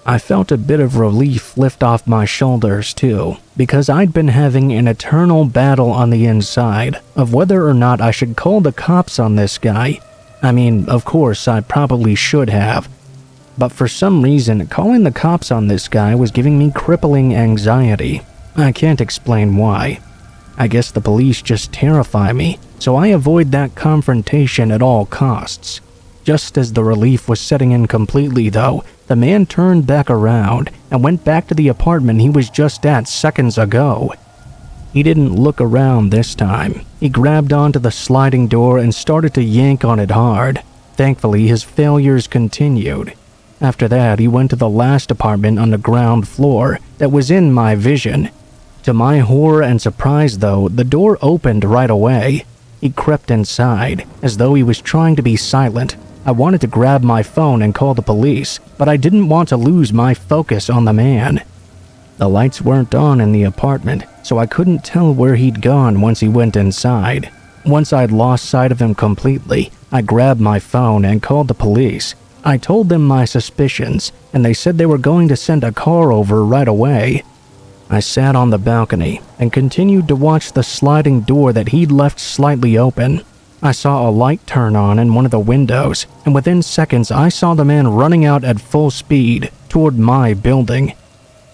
I felt a bit of relief lift off my shoulders too, because I'd been having an eternal battle on the inside of whether or not I should call the cops on this guy. I mean, of course, I probably should have. But for some reason, calling the cops on this guy was giving me crippling anxiety. I can't explain why. I guess the police just terrify me, so I avoid that confrontation at all costs. Just as the relief was setting in completely though, the man turned back around and went back to the apartment he was just at seconds ago. He didn't look around this time. He grabbed onto the sliding door and started to yank on it hard. Thankfully, his failures continued. After that, he went to the last apartment on the ground floor that was in my vision. To my horror and surprise though, the door opened right away. He crept inside, as though he was trying to be silent. I wanted to grab my phone and call the police, but I didn't want to lose my focus on the man. The lights weren't on in the apartment, so I couldn't tell where he'd gone once he went inside. Once I'd lost sight of him completely, I grabbed my phone and called the police. I told them my suspicions, and they said they were going to send a car over right away. I sat on the balcony and continued to watch the sliding door that he'd left slightly open. I saw a light turn on in one of the windows, and within seconds I saw the man running out at full speed toward my building.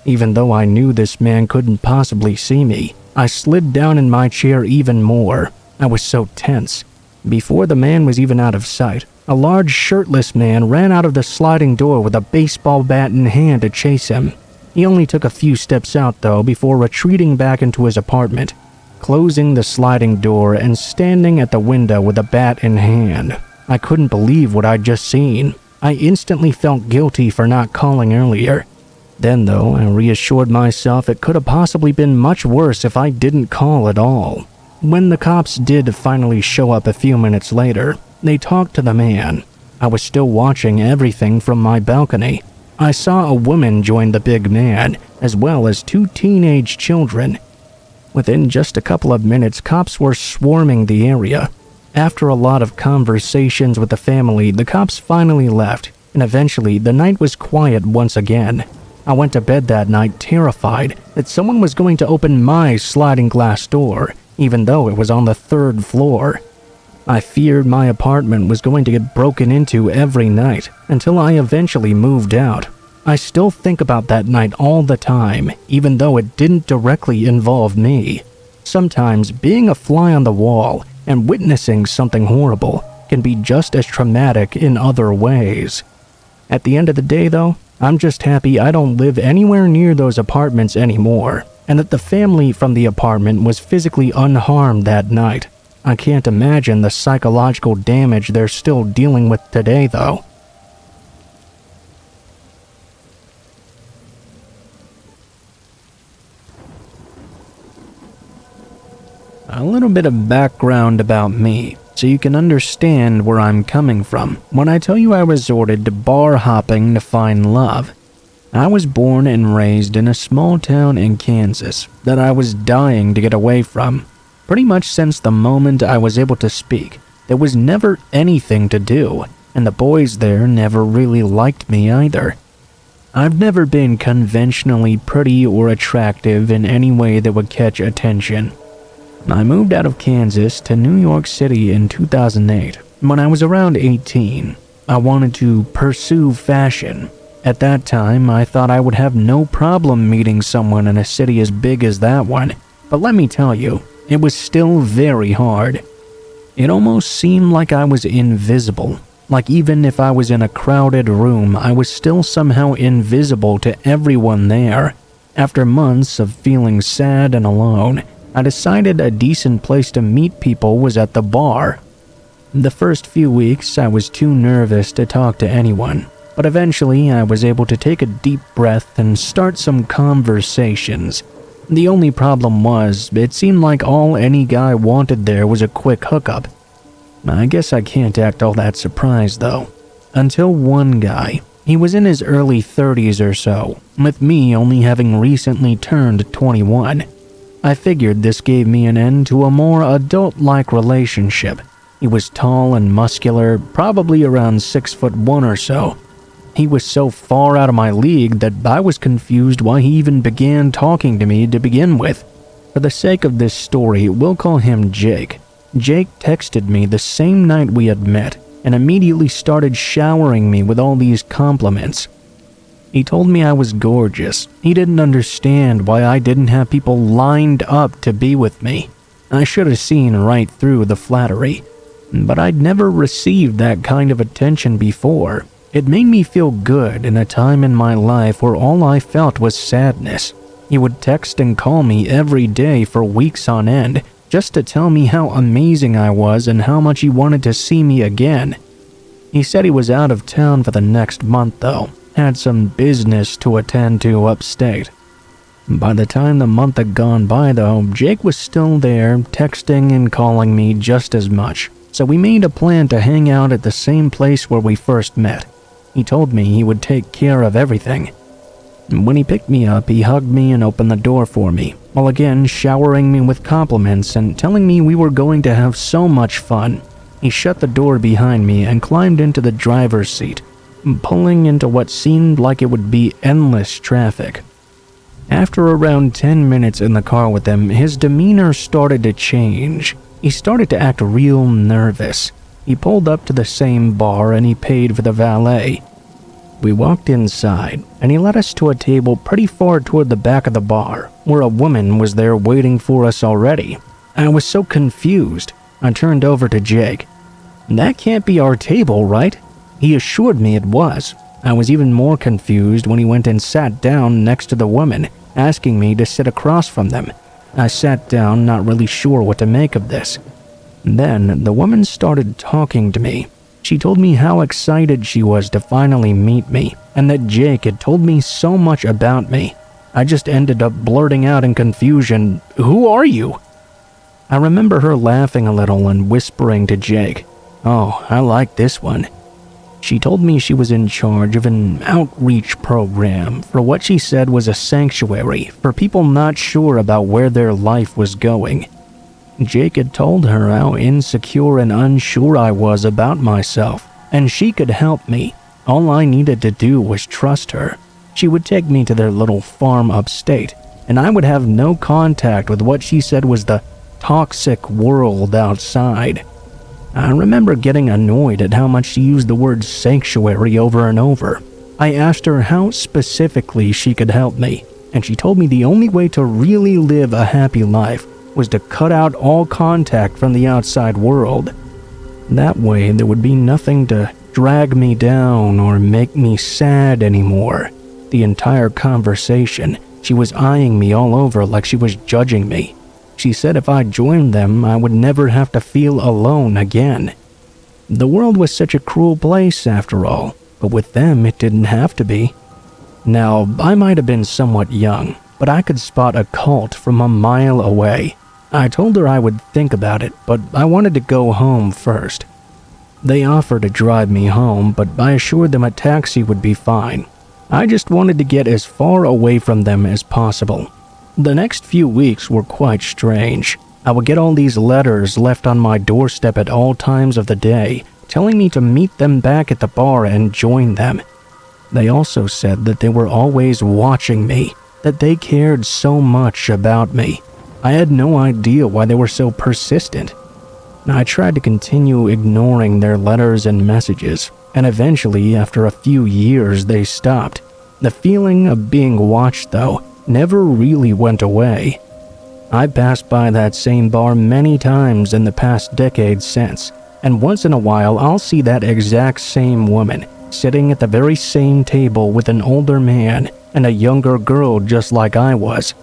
Even though I knew this man couldn't possibly see me, I slid down in my chair even more. I was so tense. Before the man was even out of sight, a large shirtless man ran out of the sliding door with a baseball bat in hand to chase him. He only took a few steps out though before retreating back into his apartment, closing the sliding door and standing at the window with a bat in hand. I couldn't believe what I'd just seen. I instantly felt guilty for not calling earlier. Then though, I reassured myself it could have possibly been much worse if I didn't call at all. When the cops did finally show up a few minutes later, they talked to the man. I was still watching everything from my balcony. I saw a woman join the big man, as well as 2 teenage children. Within just a couple of minutes, cops were swarming the area. After a lot of conversations with the family, the cops finally left, and eventually the night was quiet once again. I went to bed that night terrified that someone was going to open my sliding glass door, even though it was on the 3rd floor. I feared my apartment was going to get broken into every night until I eventually moved out. I still think about that night all the time, even though it didn't directly involve me. Sometimes being a fly on the wall and witnessing something horrible can be just as traumatic in other ways. At the end of the day though, I'm just happy I don't live anywhere near those apartments anymore, and that the family from the apartment was physically unharmed that night. I can't imagine the psychological damage they're still dealing with today though. A little bit of background about me, so you can understand where I'm coming from when I tell you I resorted to bar hopping to find love. I was born and raised in a small town in Kansas that I was dying to get away from. Pretty much since the moment I was able to speak, there was never anything to do, and the boys there never really liked me either. I've never been conventionally pretty or attractive in any way that would catch attention. I moved out of Kansas to New York City in 2008. When I was around 18, I wanted to pursue fashion. At that time, I thought I would have no problem meeting someone in a city as big as that one, but let me tell you, it was still very hard. It almost seemed like I was invisible, like even if I was in a crowded room, I was still somehow invisible to everyone there. After months of feeling sad and alone, I decided a decent place to meet people was at the bar. The first few weeks, I was too nervous to talk to anyone, but eventually I was able to take a deep breath and start some conversations. The only problem was, it seemed like all any guy wanted there was a quick hookup. I guess I can't act all that surprised though. Until one guy. He was in his early 30s or so, with me only having recently turned 21. I figured this gave me an end to a more adult-like relationship. He was tall and muscular, probably around 6'1" or so. He was so far out of my league that I was confused why he even began talking to me to begin with. For the sake of this story, we'll call him Jake. Jake texted me the same night we had met and immediately started showering me with all these compliments. He told me I was gorgeous. He didn't understand why I didn't have people lined up to be with me. I should have seen right through the flattery, but I'd never received that kind of attention before. It made me feel good in a time in my life where all I felt was sadness. He would text and call me every day for weeks on end, just to tell me how amazing I was and how much he wanted to see me again. He said he was out of town for the next month though, had some business to attend to upstate. By the time the month had gone by though, Jake was still there, texting and calling me just as much, so we made a plan to hang out at the same place where we first met. He told me he would take care of everything. When he picked me up, he hugged me and opened the door for me, while again showering me with compliments and telling me we were going to have so much fun. He shut the door behind me and climbed into the driver's seat, pulling into what seemed like it would be endless traffic. After around 10 minutes in the car with him, his demeanor started to change. He started to act real nervous. He pulled up to the same bar and he paid for the valet. We walked inside, and he led us to a table pretty far toward the back of the bar, where a woman was there waiting for us already. I was so confused. I turned over to Jake. "That can't be our table, right?" He assured me it was. I was even more confused when he went and sat down next to the woman, asking me to sit across from them. I sat down, not really sure what to make of this. Then the woman started talking to me. She told me how excited she was to finally meet me, and that Jake had told me so much about me. I just ended up blurting out in confusion, "Who are you?" I remember her laughing a little and whispering to Jake, "Oh, I like this one." She told me she was in charge of an outreach program for what she said was a sanctuary for people not sure about where their life was going. Jake had told her how insecure and unsure I was about myself, and she could help me. All I needed to do was trust her. She would take me to their little farm upstate, and I would have no contact with what she said was the toxic world outside. I remember getting annoyed at how much she used the word sanctuary over and over. I asked her how specifically she could help me, and she told me the only way to really live a happy life was to cut out all contact from the outside world. That way, there would be nothing to drag me down or make me sad anymore. The entire conversation, she was eyeing me all over like she was judging me. She said if I joined them, I would never have to feel alone again. The world was such a cruel place after all, but with them it didn't have to be. Now, I might have been somewhat young, but I could spot a cult from a mile away. I told her I would think about it, but I wanted to go home first. They offered to drive me home, but I assured them a taxi would be fine. I just wanted to get as far away from them as possible. The next few weeks were quite strange. I would get all these letters left on my doorstep at all times of the day, telling me to meet them back at the bar and join them. They also said that they were always watching me, that they cared so much about me. I had no idea why they were so persistent. I tried to continue ignoring their letters and messages, and eventually, after a few years, they stopped. The feeling of being watched, though, never really went away. I passed by that same bar many times in the past decade since, and once in a while I'll see that exact same woman sitting at the very same table with an older man and a younger girl just like I was.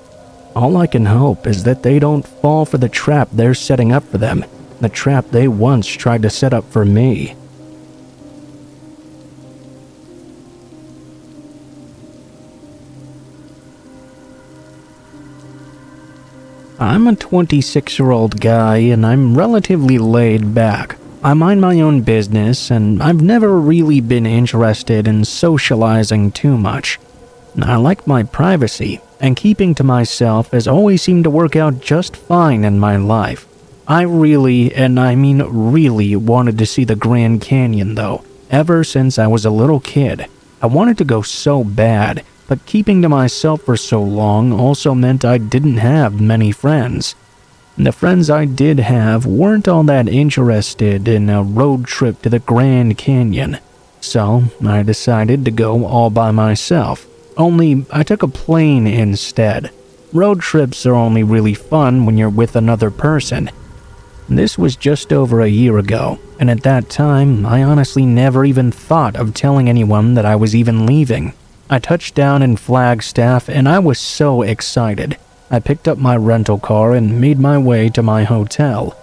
All I can hope is that they don't fall for the trap they're setting up for them, the trap they once tried to set up for me. I'm a 26-year-old guy and I'm relatively laid back. I mind my own business and I've never really been interested in socializing too much. I like my privacy, and keeping to myself has always seemed to work out just fine in my life. I really, and I mean really, wanted to see the Grand Canyon though, ever since I was a little kid. I wanted to go so bad, but keeping to myself for so long also meant I didn't have many friends. The friends I did have weren't all that interested in a road trip to the Grand Canyon, so I decided to go all by myself. Only I took a plane instead. Road trips are only really fun when you're with another person. This was just over a year ago, and at that time, I honestly never even thought of telling anyone that I was even leaving. I touched down in Flagstaff, and I was so excited. I picked up my rental car and made my way to my hotel.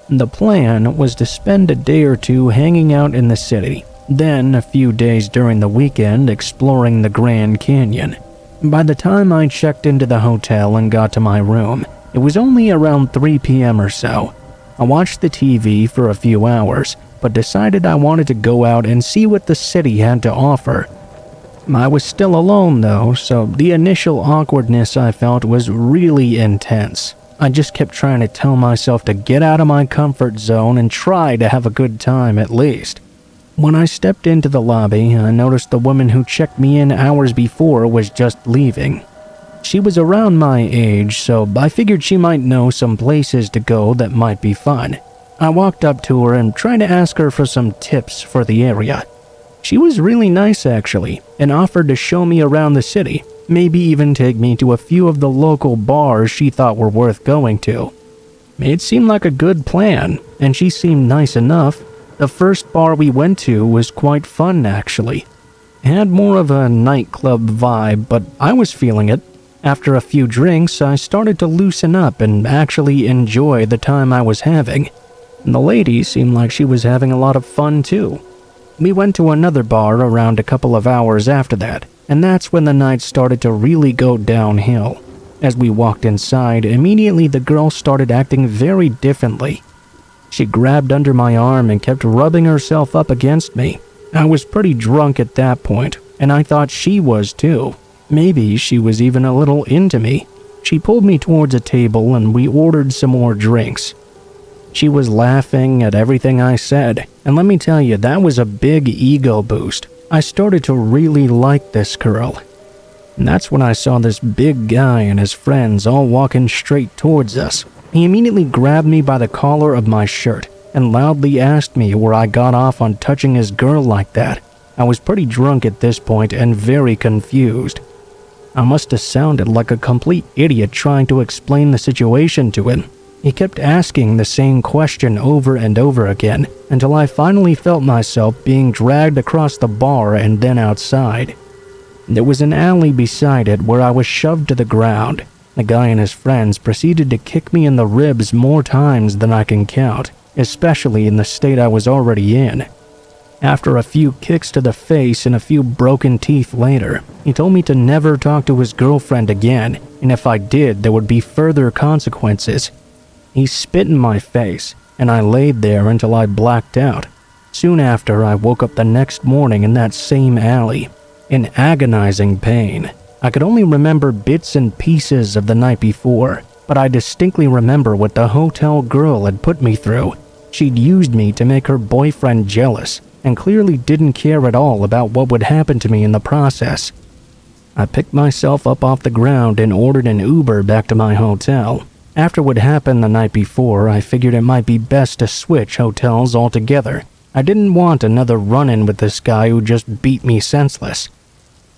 The plan was to spend a day or two hanging out in the city, then a few days during the weekend exploring the Grand Canyon. By the time I checked into the hotel and got to my room, it was only around 3 p.m. or so. I watched the TV for a few hours, but decided I wanted to go out and see what the city had to offer. I was still alone though, so the initial awkwardness I felt was really intense. I just kept trying to tell myself to get out of my comfort zone and try to have a good time at least. When I stepped into the lobby, I noticed the woman who checked me in hours before was just leaving. She was around my age, so I figured she might know some places to go that might be fun. I walked up to her and tried to ask her for some tips for the area. She was really nice actually, and offered to show me around the city, maybe even take me to a few of the local bars she thought were worth going to. It seemed like a good plan, and she seemed nice enough. The first bar we went to was quite fun actually. It had more of a nightclub vibe, but I was feeling it. After a few drinks, I started to loosen up and actually enjoy the time I was having. The lady seemed like she was having a lot of fun too. We went to another bar around a couple of hours after that, and that's when the night started to really go downhill. As we walked inside, immediately the girl started acting very differently. She grabbed under my arm and kept rubbing herself up against me. I was pretty drunk at that point, and I thought she was too. Maybe she was even a little into me. She pulled me towards a table and we ordered some more drinks. She was laughing at everything I said, and let me tell you, that was a big ego boost. I started to really like this girl. And that's when I saw this big guy and his friends all walking straight towards us. He immediately grabbed me by the collar of my shirt and loudly asked me where I got off on touching his girl like that. I was pretty drunk at this point and very confused. I must have sounded like a complete idiot trying to explain the situation to him. He kept asking the same question over and over again until I finally felt myself being dragged across the bar and then outside. There was an alley beside it where I was shoved to the ground. The guy and his friends proceeded to kick me in the ribs more times than I can count, especially in the state I was already in. After a few kicks to the face and a few broken teeth later, he told me to never talk to his girlfriend again, and if I did, there would be further consequences. He spit in my face, and I laid there until I blacked out. Soon after, I woke up the next morning in that same alley, in agonizing pain. I could only remember bits and pieces of the night before, but I distinctly remember what the hotel girl had put me through. She'd used me to make her boyfriend jealous, and clearly didn't care at all about what would happen to me in the process. I picked myself up off the ground and ordered an Uber back to my hotel. After what happened the night before, I figured it might be best to switch hotels altogether. I didn't want another run-in with this guy who just beat me senseless.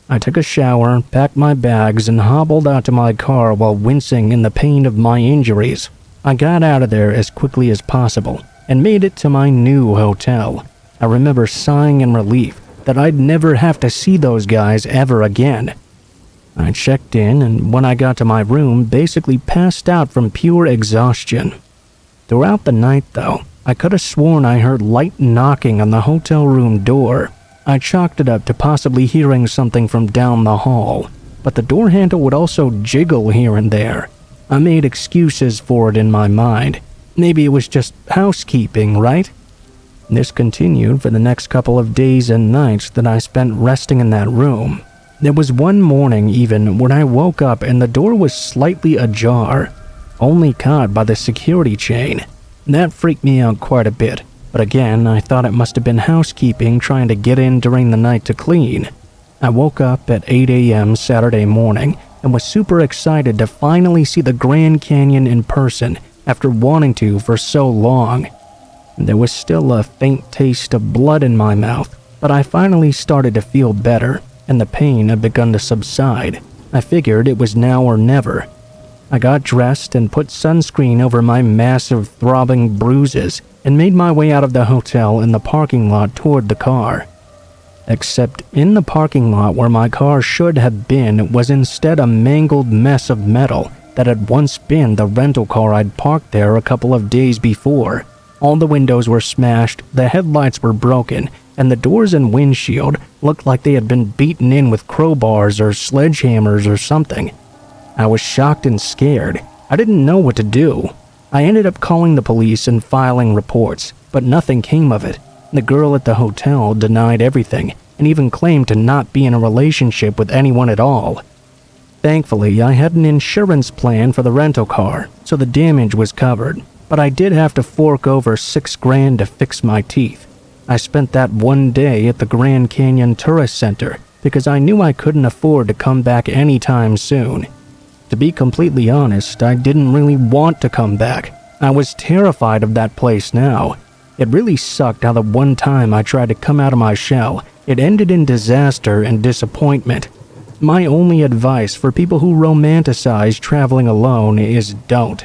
I took a shower, packed my bags, and hobbled out to my car while wincing in the pain of my injuries. I got out of there as quickly as possible and made it to my new hotel. I remember sighing in relief that I'd never have to see those guys ever again. I checked in, and when I got to my room, basically passed out from pure exhaustion. Throughout the night, though, I could have sworn I heard light knocking on the hotel room door. I chalked it up to possibly hearing something from down the hall, but the door handle would also jiggle here and there. I made excuses for it in my mind. Maybe it was just housekeeping, right? This continued for the next couple of days and nights that I spent resting in that room. There was one morning even when I woke up and the door was slightly ajar, only caught by the security chain. That freaked me out quite a bit, but again, I thought it must have been housekeeping trying to get in during the night to clean. I woke up at 8 a.m. Saturday morning and was super excited to finally see the Grand Canyon in person after wanting to for so long. There was still a faint taste of blood in my mouth, but I finally started to feel better, and the pain had begun to subside. I figured it was now or never. I got dressed and put sunscreen over my massive throbbing bruises and made my way out of the hotel in the parking lot toward the car. Except in the parking lot where my car should have been was instead a mangled mess of metal that had once been the rental car I'd parked there a couple of days before. All the windows were smashed, the headlights were broken, and the doors and windshield looked like they had been beaten in with crowbars or sledgehammers or something. I was shocked and scared. I didn't know what to do. I ended up calling the police and filing reports, but nothing came of it. The girl at the hotel denied everything and even claimed to not be in a relationship with anyone at all. Thankfully, I had an insurance plan for the rental car, so the damage was covered, but I did have to fork over $6,000 to fix my teeth. I spent that one day at the Grand Canyon Tourist Center because I knew I couldn't afford to come back anytime soon. To be completely honest, I didn't really want to come back. I was terrified of that place now. It really sucked how the one time I tried to come out of my shell, it ended in disaster and disappointment. My only advice for people who romanticize traveling alone is don't.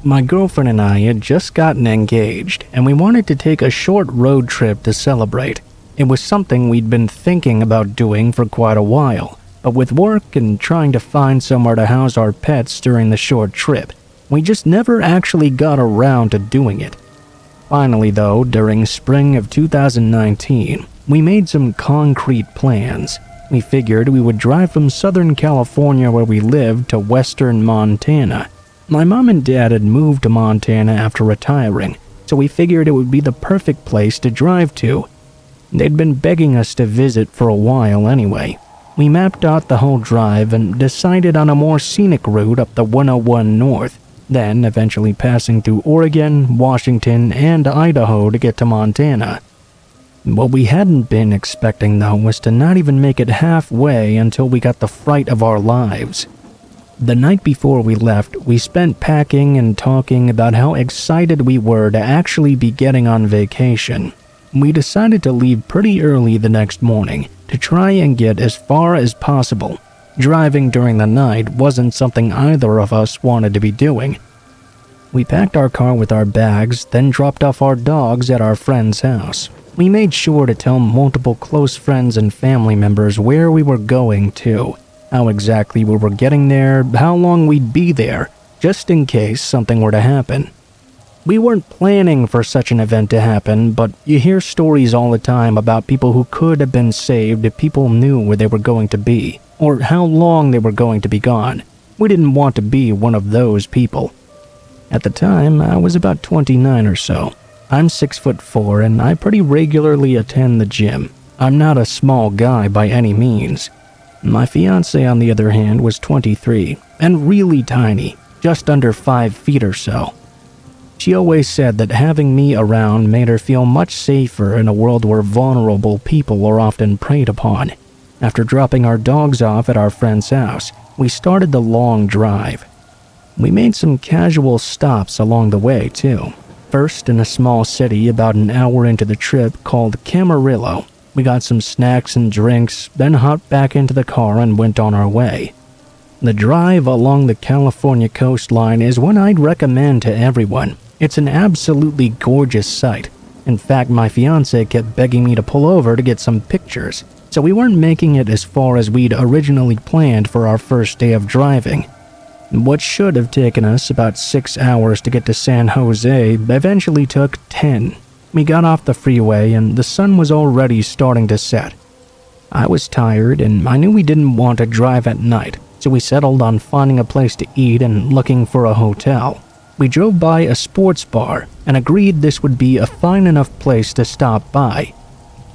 My girlfriend and I had just gotten engaged, and we wanted to take a short road trip to celebrate. It was something we'd been thinking about doing for quite a while, but with work and trying to find somewhere to house our pets during the short trip, we just never actually got around to doing it. Finally though, during spring of 2019, we made some concrete plans. We figured we would drive from Southern California where we lived to Western Montana. My mom and dad had moved to Montana after retiring, so we figured it would be the perfect place to drive to. They'd been begging us to visit for a while anyway. We mapped out the whole drive and decided on a more scenic route up the 101 North, then eventually passing through Oregon, Washington, and Idaho to get to Montana. What we hadn't been expecting though was to not even make it halfway until we got the fright of our lives. The night before we left, we spent packing and talking about how excited we were to actually be getting on vacation. We decided to leave pretty early the next morning to try and get as far as possible. Driving during the night wasn't something either of us wanted to be doing. We packed our car with our bags, then dropped off our dogs at our friend's house. We made sure to tell multiple close friends and family members where we were going to, how exactly we were getting there, how long we'd be there, just in case something were to happen. We weren't planning for such an event to happen, but you hear stories all the time about people who could have been saved if people knew where they were going to be, or how long they were going to be gone. We didn't want to be one of those people. At the time, I was about 29 or so. I'm 6'4" and I pretty regularly attend the gym. I'm not a small guy by any means. My fiancée, on the other hand, was 23 and really tiny, just under 5 feet or so. She always said that having me around made her feel much safer in a world where vulnerable people are often preyed upon. After dropping our dogs off at our friend's house, we started the long drive. We made some casual stops along the way, too. First, in a small city about an hour into the trip called Camarillo, we got some snacks and drinks, then hopped back into the car and went on our way. The drive along the California coastline is one I'd recommend to everyone. It's an absolutely gorgeous sight. In fact, my fiancé kept begging me to pull over to get some pictures, so we weren't making it as far as we'd originally planned for our first day of driving. What should have taken us about 6 hours to get to San Jose eventually took 10. We got off the freeway and the sun was already starting to set. I was tired and I knew we didn't want to drive at night, so we settled on finding a place to eat and looking for a hotel. We drove by a sports bar and agreed this would be a fine enough place to stop by.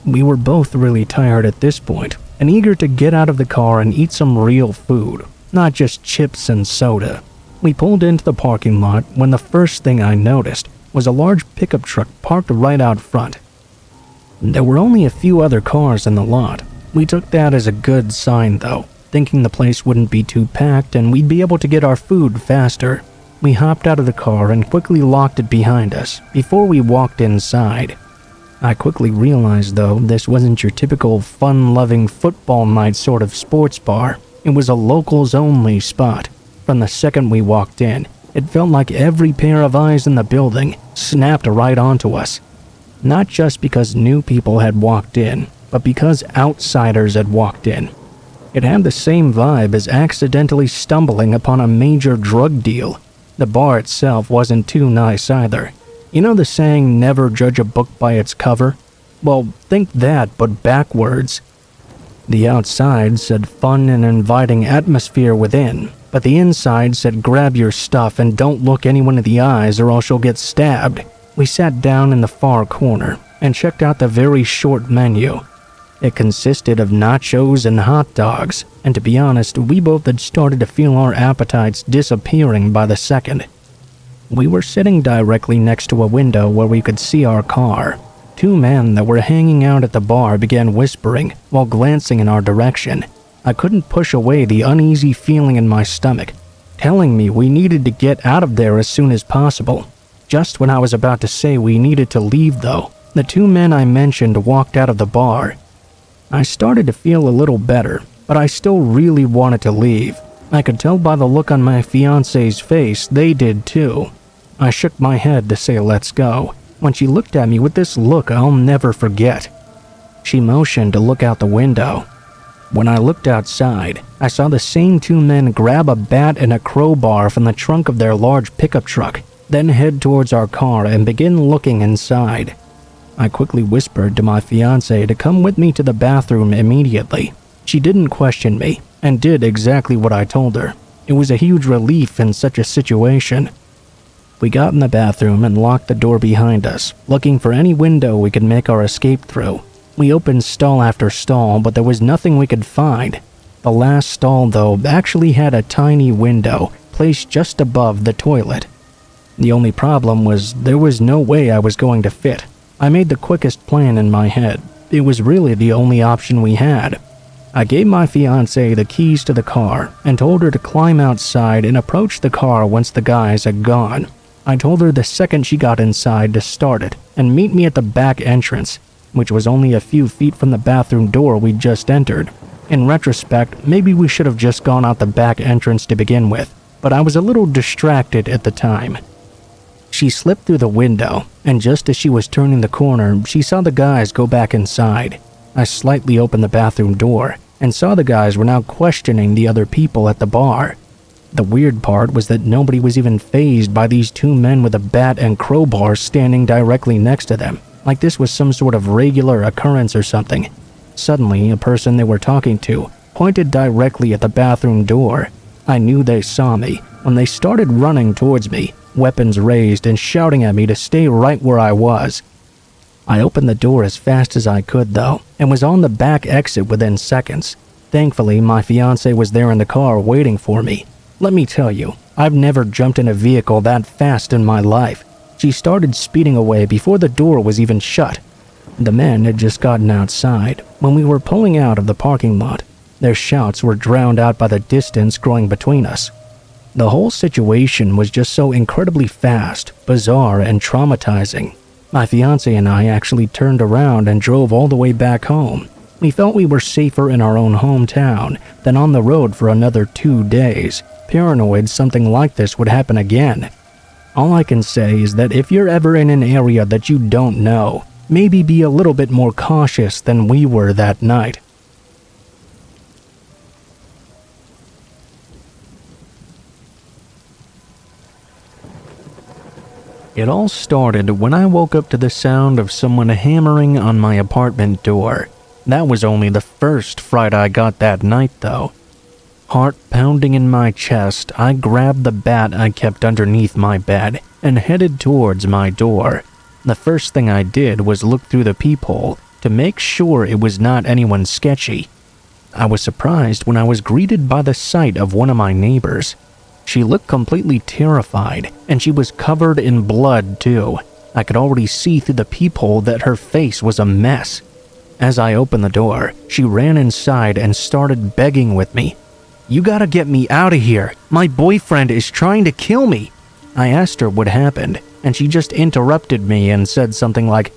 We were both really tired at this point and eager to get out of the car and eat some real food, not just chips and soda. We pulled into the parking lot when the first thing I noticed was a large pickup truck parked right out front. There were only a few other cars in the lot. We took that as a good sign though, thinking the place wouldn't be too packed and we'd be able to get our food faster. We hopped out of the car and quickly locked it behind us before we walked inside. I quickly realized though this wasn't your typical fun-loving football night sort of sports bar. It was a locals-only spot. From the second we walked in, it felt like every pair of eyes in the building snapped right onto us. Not just because new people had walked in, but because outsiders had walked in. It had the same vibe as accidentally stumbling upon a major drug deal. The bar itself wasn't too nice either. You know the saying, never judge a book by its cover? Well, think that, but backwards. The outside said fun and inviting atmosphere within, but the inside said grab your stuff and don't look anyone in the eyes or else you'll get stabbed. We sat down in the far corner and checked out the very short menu. It consisted of nachos and hot dogs, and to be honest, we both had started to feel our appetites disappearing by the second. We were sitting directly next to a window where we could see our car. Two men that were hanging out at the bar began whispering while glancing in our direction. I couldn't push away the uneasy feeling in my stomach, telling me we needed to get out of there as soon as possible. Just when I was about to say we needed to leave though, the two men I mentioned walked out of the bar. I started to feel a little better, but I still really wanted to leave. I could tell by the look on my fiance's face they did too. I shook my head to say let's go, when she looked at me with this look I'll never forget. She motioned to look out the window. When I looked outside, I saw the same two men grab a bat and a crowbar from the trunk of their large pickup truck, then head towards our car and begin looking inside. I quickly whispered to my fiancée to come with me to the bathroom immediately. She didn't question me and did exactly what I told her. It was a huge relief in such a situation. We got in the bathroom and locked the door behind us, looking for any window we could make our escape through. We opened stall after stall, but there was nothing we could find. The last stall, though, actually had a tiny window placed just above the toilet. The only problem was there was no way I was going to fit. I made the quickest plan in my head. It was really the only option we had. I gave my fiancée the keys to the car and told her to climb outside and approach the car once the guys had gone. I told her the second she got inside to start it and meet me at the back entrance, which was only a few feet from the bathroom door we'd just entered. In retrospect, maybe we should have just gone out the back entrance to begin with, but I was a little distracted at the time. She slipped through the window, and just as she was turning the corner, she saw the guys go back inside. I slightly opened the bathroom door and saw the guys were now questioning the other people at the bar. The weird part was that nobody was even fazed by these two men with a bat and crowbar standing directly next to them, like this was some sort of regular occurrence or something. Suddenly, a person they were talking to pointed directly at the bathroom door. I knew they saw me when they started running towards me, weapons raised and shouting at me to stay right where I was. I opened the door as fast as I could though, and was on the back exit within seconds. Thankfully, my fiancée was there in the car waiting for me. Let me tell you, I've never jumped in a vehicle that fast in my life. She started speeding away before the door was even shut. The men had just gotten outside when we were pulling out of the parking lot. Their shouts were drowned out by the distance growing between us. The whole situation was just so incredibly fast, bizarre, and traumatizing. My fiancé and I actually turned around and drove all the way back home. We felt we were safer in our own hometown than on the road for another 2 days. Paranoid something like this would happen again. All I can say is that if you're ever in an area that you don't know, maybe be a little bit more cautious than we were that night. It all started when I woke up to the sound of someone hammering on my apartment door. That was only the first fright I got that night though. Heart pounding in my chest, I grabbed the bat I kept underneath my bed and headed towards my door. The first thing I did was look through the peephole to make sure it was not anyone sketchy. I was surprised when I was greeted by the sight of one of my neighbors. She looked completely terrified, and she was covered in blood too. I could already see through the peephole that her face was a mess. As I opened the door, she ran inside and started begging with me. "You gotta get me out of here. My boyfriend is trying to kill me." I asked her what happened, and she just interrupted me and said something like,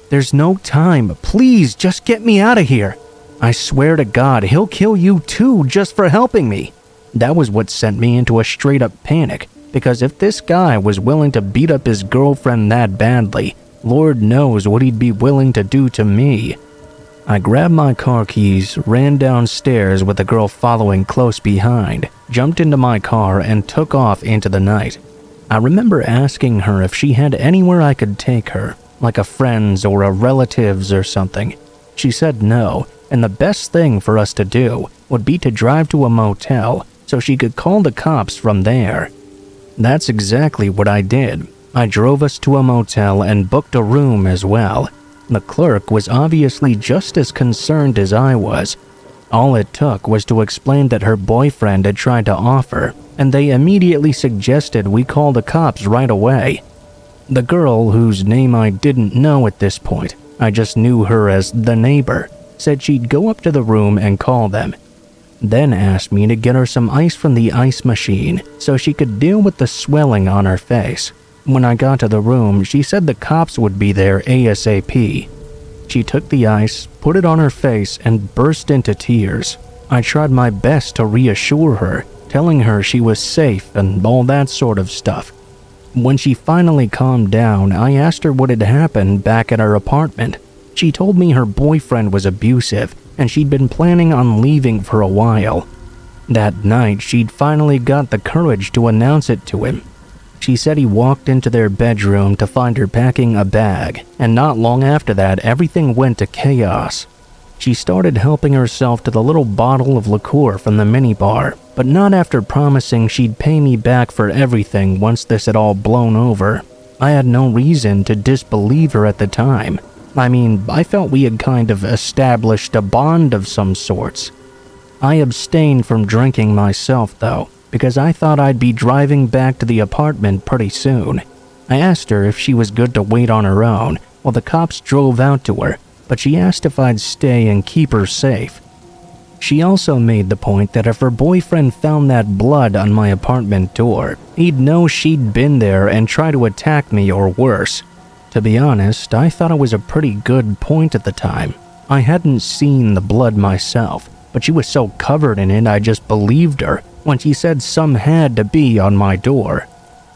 "There's no time. Please, just get me out of here. I swear to God, he'll kill you too just for helping me." That was what sent me into a straight-up panic, because if this guy was willing to beat up his girlfriend that badly, Lord knows what he'd be willing to do to me. I grabbed my car keys, ran downstairs with the girl following close behind, jumped into my car, and took off into the night. I remember asking her if she had anywhere I could take her, like a friend's or a relative's or something. She said no, and the best thing for us to do would be to drive to a motel so she could call the cops from there. That's exactly what I did. I drove us to a motel and booked a room as well. The clerk was obviously just as concerned as I was. All it took was to explain that her boyfriend had tried to offer, and they immediately suggested we call the cops right away. The girl, whose name I didn't know at this point, I just knew her as the neighbor, said she'd go up to the room and call them. Then asked me to get her some ice from the ice machine so she could deal with the swelling on her face. When I got to the room, she said the cops would be there ASAP. She took the ice, put it on her face, and burst into tears. I tried my best to reassure her, telling her she was safe and all that sort of stuff. When she finally calmed down, I asked her what had happened back at her apartment. She told me her boyfriend was abusive, and she'd been planning on leaving for a while. That night, she'd finally got the courage to announce it to him. She said he walked into their bedroom to find her packing a bag, and not long after that, everything went to chaos. She started helping herself to the little bottle of liqueur from the minibar, but not after promising she'd pay me back for everything once this had all blown over. I had no reason to disbelieve her at the time. I mean, I felt we had kind of established a bond of some sorts. I abstained from drinking myself, though, because I thought I'd be driving back to the apartment pretty soon. I asked her if she was good to wait on her own while the cops drove out to her, but she asked if I'd stay and keep her safe. She also made the point that if her boyfriend found that blood on my apartment door, he'd know she'd been there and try to attack me or worse. To be honest, I thought it was a pretty good point at the time. I hadn't seen the blood myself, but she was so covered in it I just believed her when she said some had to be on my door.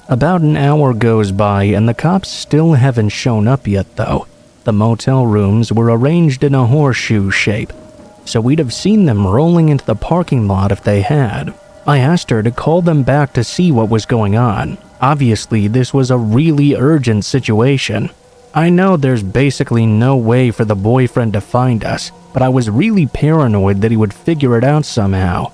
About an hour goes by and the cops still haven't shown up yet though. The motel rooms were arranged in a horseshoe shape, so we'd have seen them rolling into the parking lot if they had. I asked her to call them back to see what was going on. Obviously, this was a really urgent situation. I know there's basically no way for the boyfriend to find us, but I was really paranoid that he would figure it out somehow.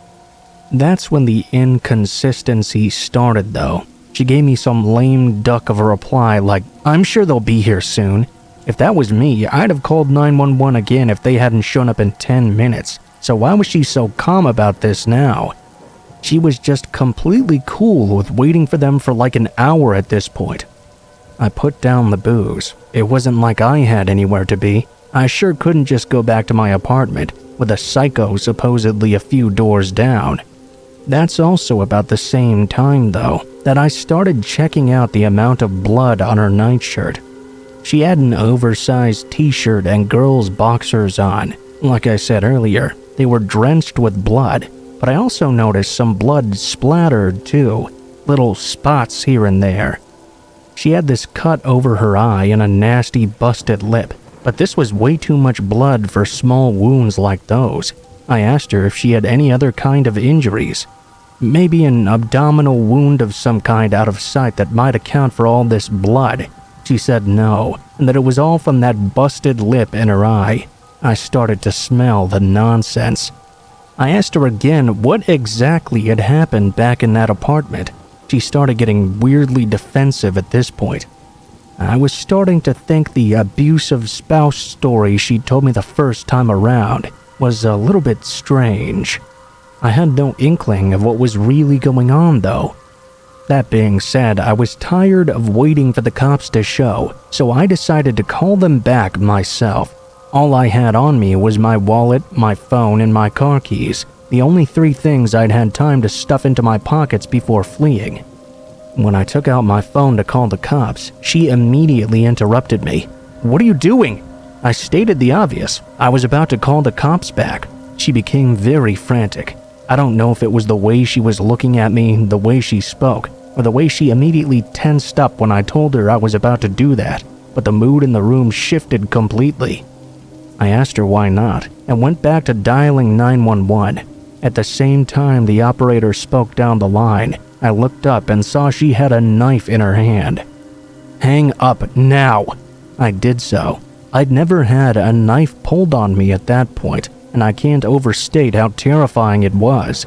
That's when the inconsistency started though. She gave me some lame duck of a reply like, "I'm sure they'll be here soon." If that was me, I'd have called 911 again if they hadn't shown up in 10 minutes. So why was she so calm about this now? She was just completely cool with waiting for them for like an hour at this point. I put down the booze. It wasn't like I had anywhere to be. I sure couldn't just go back to my apartment with a psycho supposedly a few doors down. That's also about the same time, though, that I started checking out the amount of blood on her nightshirt. She had an oversized t-shirt and girls' boxers on. Like I said earlier, they were drenched with blood, but I also noticed some blood splattered too, little spots here and there. She had this cut over her eye and a nasty busted lip, but this was way too much blood for small wounds like those. I asked her if she had any other kind of injuries. Maybe an abdominal wound of some kind out of sight that might account for all this blood. She said no, and that it was all from that busted lip in her eye. I started to smell the nonsense. I asked her again what exactly had happened back in that apartment. She started getting weirdly defensive at this point. I was starting to think the abusive spouse story she told me the first time around was a little bit strange. I had no inkling of what was really going on though. That being said, I was tired of waiting for the cops to show, so I decided to call them back myself. All I had on me was my wallet, my phone, and my car keys, the only 3 things I'd had time to stuff into my pockets before fleeing. When I took out my phone to call the cops, she immediately interrupted me. "What are you doing?" I stated the obvious. I was about to call the cops back. She became very frantic. I don't know if it was the way she was looking at me, the way she spoke, or the way she immediately tensed up when I told her I was about to do that, but the mood in the room shifted completely. I asked her why not, and went back to dialing 911. At the same time the operator spoke down the line, I looked up and saw she had a knife in her hand. "Hang up now!" I did so. I'd never had a knife pulled on me at that point, and I can't overstate how terrifying it was.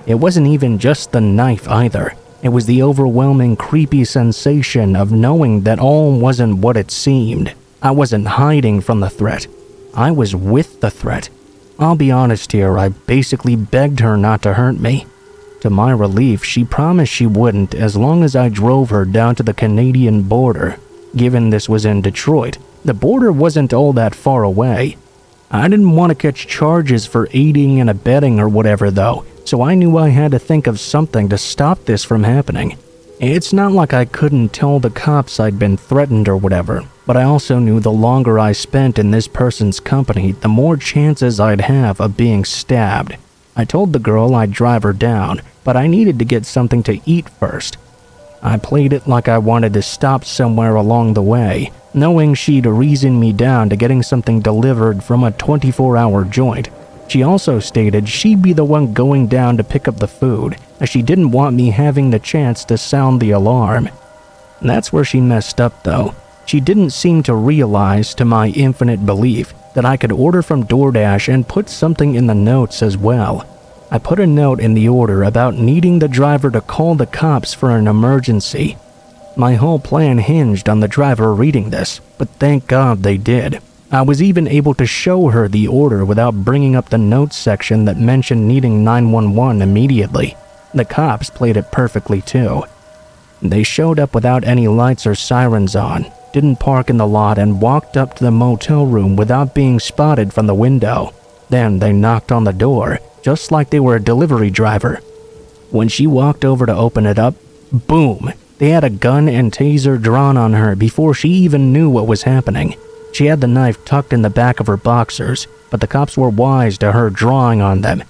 It wasn't even just the knife either. It was the overwhelming creepy sensation of knowing that all wasn't what it seemed. I wasn't hiding from the threat. I was with the threat. I'll be honest here, I basically begged her not to hurt me. To my relief, she promised she wouldn't as long as I drove her down to the Canadian border. Given this was in Detroit, the border wasn't all that far away. I didn't want to catch charges for aiding and abetting or whatever though, so I knew I had to think of something to stop this from happening. It's not like I couldn't tell the cops I'd been threatened or whatever, but I also knew the longer I spent in this person's company, the more chances I'd have of being stabbed. I told the girl I'd drive her down, but I needed to get something to eat first. I played it like I wanted to stop somewhere along the way, knowing she'd reason me down to getting something delivered from a 24-hour joint. She also stated she'd be the one going down to pick up the food, as she didn't want me having the chance to sound the alarm. That's where she messed up though. She didn't seem to realize, to my infinite belief, that I could order from DoorDash and put something in the notes as well. I put a note in the order about needing the driver to call the cops for an emergency. My whole plan hinged on the driver reading this, but thank God they did. I was even able to show her the order without bringing up the notes section that mentioned needing 911 immediately. The cops played it perfectly too. They showed up without any lights or sirens on, didn't park in the lot, and walked up to the motel room without being spotted from the window. Then they knocked on the door, just like they were a delivery driver. When she walked over to open it up, boom! They had a gun and taser drawn on her before she even knew what was happening. She had the knife tucked in the back of her boxers, but the cops were wise to her drawing on them.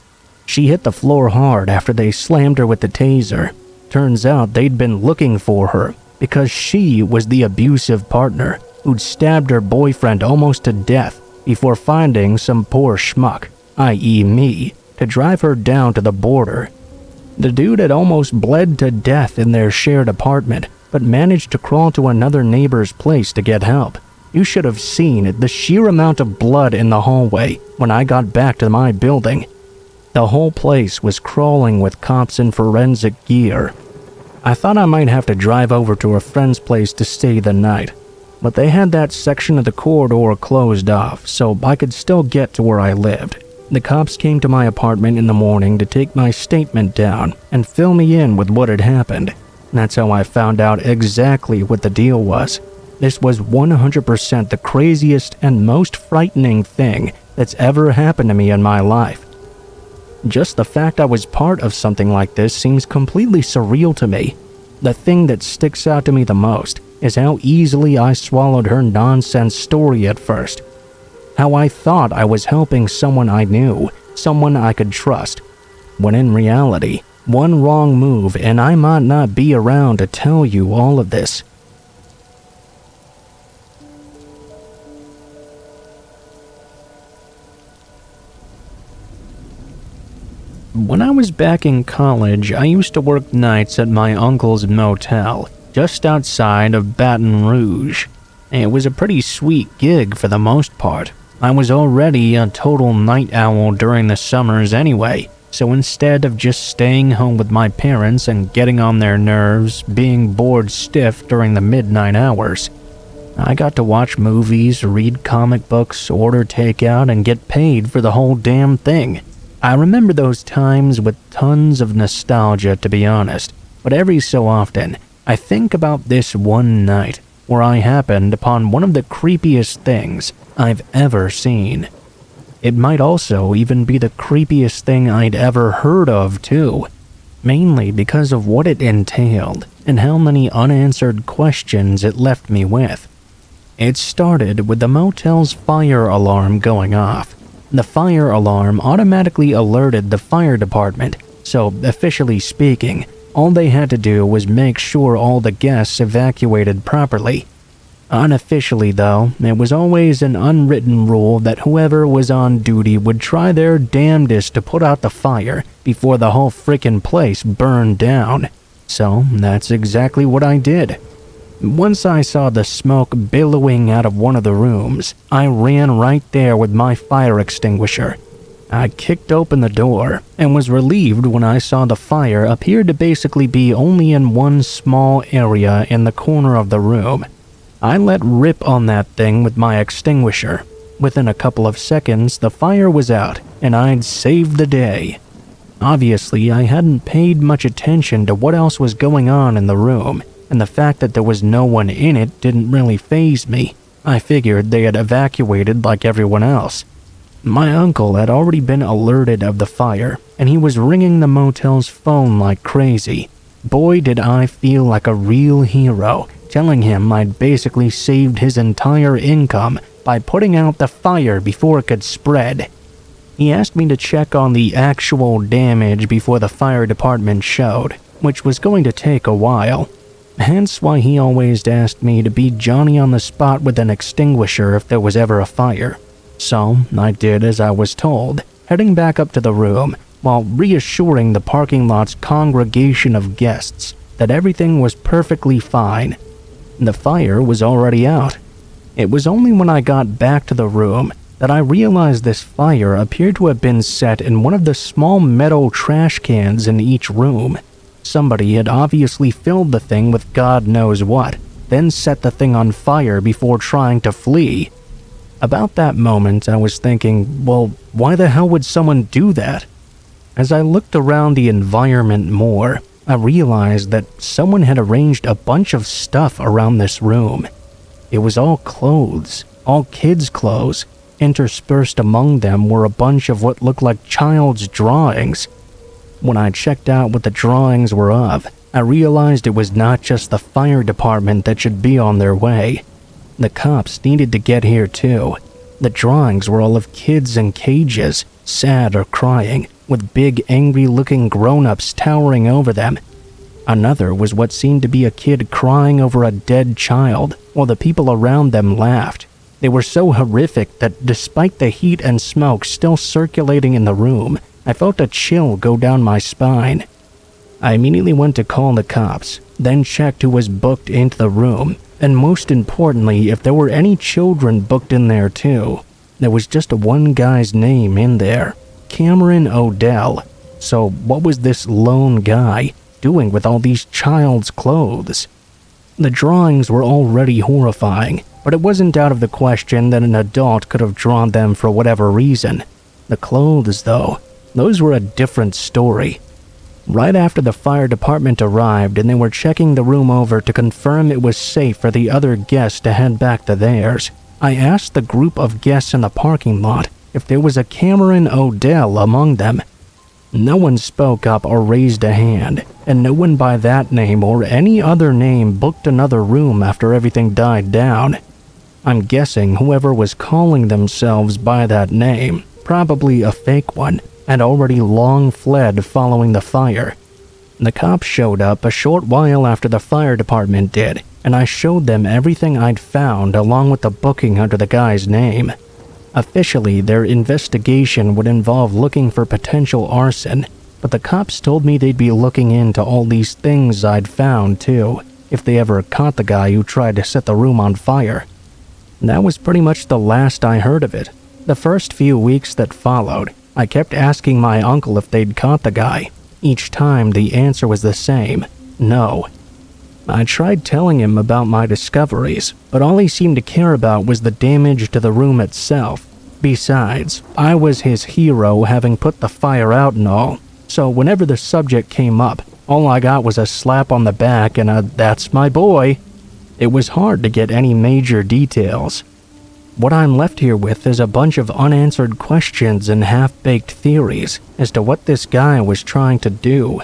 She hit the floor hard after they slammed her with the taser. Turns out they'd been looking for her because she was the abusive partner who'd stabbed her boyfriend almost to death before finding some poor schmuck, i.e. me, to drive her down to the border. The dude had almost bled to death in their shared apartment, but managed to crawl to another neighbor's place to get help. You should have seen the sheer amount of blood in the hallway when I got back to my building. The whole place was crawling with cops in forensic gear. I thought I might have to drive over to a friend's place to stay the night, but they had that section of the corridor closed off, so I could still get to where I lived. The cops came to my apartment in the morning to take my statement down and fill me in with what had happened. That's how I found out exactly what the deal was. This was 100% the craziest and most frightening thing that's ever happened to me in my life. Just the fact I was part of something like this seems completely surreal to me. The thing that sticks out to me the most is how easily I swallowed her nonsense story at first. How I thought I was helping someone I knew, someone I could trust, when in reality, one wrong move and I might not be around to tell you all of this. When I was back in college, I used to work nights at my uncle's motel, just outside of Baton Rouge. It was a pretty sweet gig for the most part. I was already a total night owl during the summers anyway, so instead of just staying home with my parents and getting on their nerves, being bored stiff during the midnight hours, I got to watch movies, read comic books, order takeout, and get paid for the whole damn thing. I remember those times with tons of nostalgia, to be honest. but every so often, I think about this one night where I happened upon one of the creepiest things I've ever seen. It might also even be the creepiest thing I'd ever heard of, too, mainly because of what it entailed and how many unanswered questions it left me with. It started with the motel's fire alarm going off. The fire alarm automatically alerted the fire department, so officially speaking, all they had to do was make sure all the guests evacuated properly. Unofficially, though, it was always an unwritten rule that whoever was on duty would try their damnedest to put out the fire before the whole frickin' place burned down. So that's exactly what I did. Once I saw the smoke billowing out of one of the rooms, I ran right there with my fire extinguisher. I kicked open the door and was relieved when I saw the fire appeared to basically be only in one small area in the corner of the room. I let rip on that thing with my extinguisher. Within a couple of seconds, the fire was out and I'd saved the day. Obviously, I hadn't paid much attention to what else was going on in the room, and the fact that there was no one in it didn't really faze me. I figured they had evacuated like everyone else. My uncle had already been alerted of the fire, and he was ringing the motel's phone like crazy. Boy, did I feel like a real hero, telling him I'd basically saved his entire income by putting out the fire before it could spread. He asked me to check on the actual damage before the fire department showed, which was going to take a while. Hence why he always asked me to be Johnny on the spot with an extinguisher if there was ever a fire. So I did as I was told, heading back up to the room while reassuring the parking lot's congregation of guests that everything was perfectly fine. The fire was already out. It was only when I got back to the room that I realized this fire appeared to have been set in one of the small metal trash cans in each room. Somebody had obviously filled the thing with God knows what, then set the thing on fire before trying to flee. About that moment, I was thinking, well, why the hell would someone do that? As I looked around the environment more, I realized that someone had arranged a bunch of stuff around this room. It was all clothes, all kids' clothes. Interspersed among them were a bunch of what looked like child's drawings. When I checked out what the drawings were of, I realized it was not just the fire department that should be on their way. The cops needed to get here too. The drawings were all of kids in cages, sad or crying, with big angry-looking grown-ups towering over them. Another was what seemed to be a kid crying over a dead child, while the people around them laughed. They were so horrific that despite the heat and smoke still circulating in the room, I felt a chill go down my spine. I immediately went to call the cops, then checked who was booked into the room, and most importantly, if there were any children booked in there too. There was just one guy's name in there, Cameron Odell. So what was this lone guy doing with all these child's clothes? The drawings were already horrifying, but it wasn't out of the question that an adult could have drawn them for whatever reason. The clothes, though, those were a different story. Right after the fire department arrived and they were checking the room over to confirm it was safe for the other guests to head back to theirs, I asked the group of guests in the parking lot if there was a Cameron Odell among them. No one spoke up or raised a hand, and no one by that name or any other name booked another room after everything died down. I'm guessing whoever was calling themselves by that name, probably a fake one, had already long fled following the fire. The cops showed up a short while after the fire department did, and I showed them everything I'd found along with the booking under the guy's name. Officially, their investigation would involve looking for potential arson, but the cops told me they'd be looking into all these things I'd found too, if they ever caught the guy who tried to set the room on fire. That was pretty much the last I heard of it. The first few weeks that followed, I kept asking my uncle if they'd caught the guy. Each time, the answer was the same, no. I tried telling him about my discoveries, but all he seemed to care about was the damage to the room itself. Besides, I was his hero having put the fire out and all, so whenever the subject came up, All I got was a slap on the back and a "that's my boy." It was hard to get any major details. What I'm left here with is a bunch of unanswered questions and half-baked theories as to what this guy was trying to do.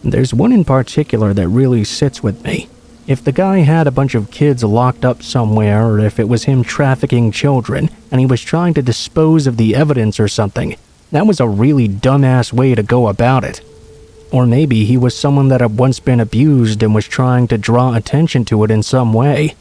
There's one in particular that really sits with me. If the guy had a bunch of kids locked up somewhere, or if it was him trafficking children and he was trying to dispose of the evidence or something, that was a really dumbass way to go about it. Or maybe he was someone that had once been abused and was trying to draw attention to it in some way.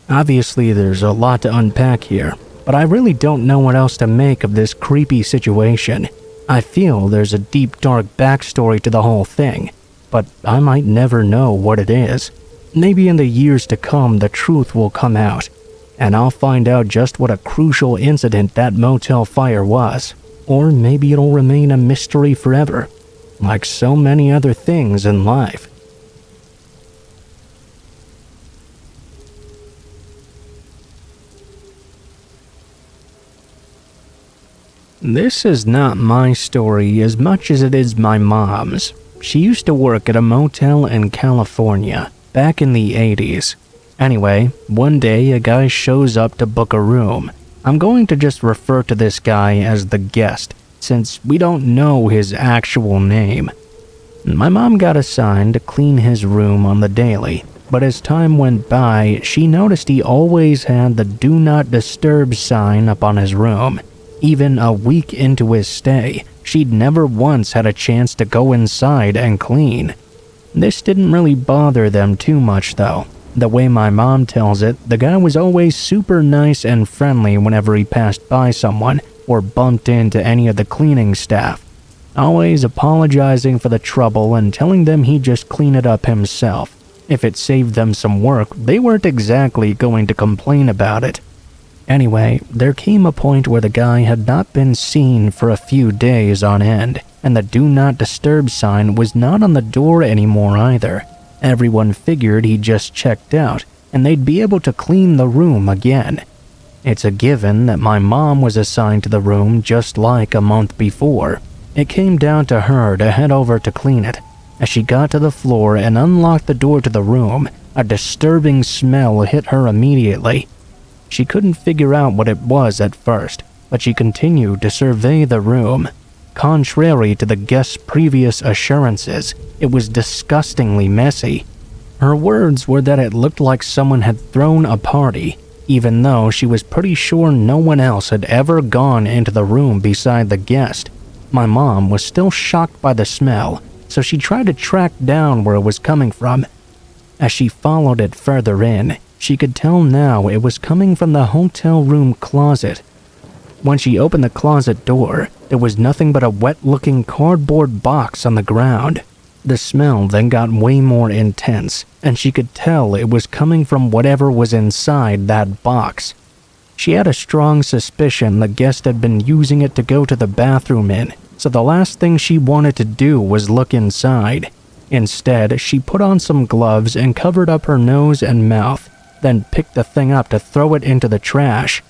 Obviously, there's a lot to unpack here, but I really don't know what else to make of this creepy situation. I feel there's a deep, dark backstory to the whole thing, but I might never know what it is. Maybe in the years to come, the truth will come out, and I'll find out just what a crucial incident that motel fire was. Or maybe it'll remain a mystery forever, like so many other things in life. This is not my story as much as it is my mom's. She used to work at a motel in California back in the 80s. Anyway, one day a guy shows up to book a room. I'm going to just refer to this guy as the guest, since we don't know his actual name. My mom got assigned to clean his room on the daily, but as time went by, she noticed he always had the "Do Not Disturb" sign up on his room. Even a week into his stay, she'd never once had a chance to go inside and clean. This didn't really bother them too much though. The way my mom tells it, the guy was always super nice and friendly whenever he passed by someone or bumped into any of the cleaning staff, always apologizing for the trouble and telling them he'd just clean it up himself. If it saved them some work, they weren't exactly going to complain about it. Anyway, there came a point where the guy had not been seen for a few days on end, and the "Do Not Disturb" sign was not on the door anymore either. Everyone figured he just checked out, and they'd be able to clean the room again. It's a given that my mom was assigned to the room just like a month before. It came down to her to head over to clean it. As she got to the floor and unlocked the door to the room, a disturbing smell hit her immediately. She couldn't figure out what it was at first, but she continued to survey the room. Contrary to the guest's previous assurances, it was disgustingly messy. Her words were that it looked like someone had thrown a party, even though she was pretty sure no one else had ever gone into the room beside the guest. My mom was still shocked by the smell, so she tried to track down where it was coming from. As she followed it further in, she could tell now it was coming from the hotel room closet. When she opened the closet door, there was nothing but a wet-looking cardboard box on the ground. The smell then got way more intense, and she could tell it was coming from whatever was inside that box. She had a strong suspicion the guest had been using it to go to the bathroom in, so the last thing she wanted to do was look inside. Instead, she put on some gloves and covered up her nose and mouth, then picked the thing up to throw it into the trash.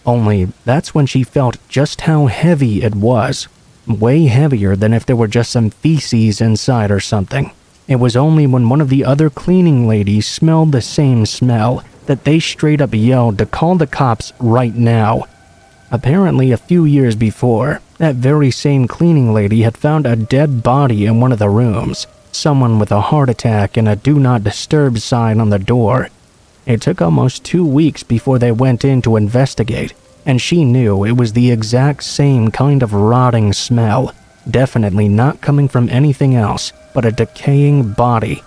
Only that's when she felt just how heavy it was. Way heavier than if there were just some feces inside or something. It was only when one of the other cleaning ladies smelled the same smell that they straight up yelled to call the cops right now. Apparently, a few years before, that very same cleaning lady had found a dead body in one of the rooms. Someone with a heart attack and a "Do Not Disturb" sign on the door. It took almost 2 weeks before they went in to investigate, and she knew it was the exact same kind of rotting smell, definitely not coming from anything else but a decaying body.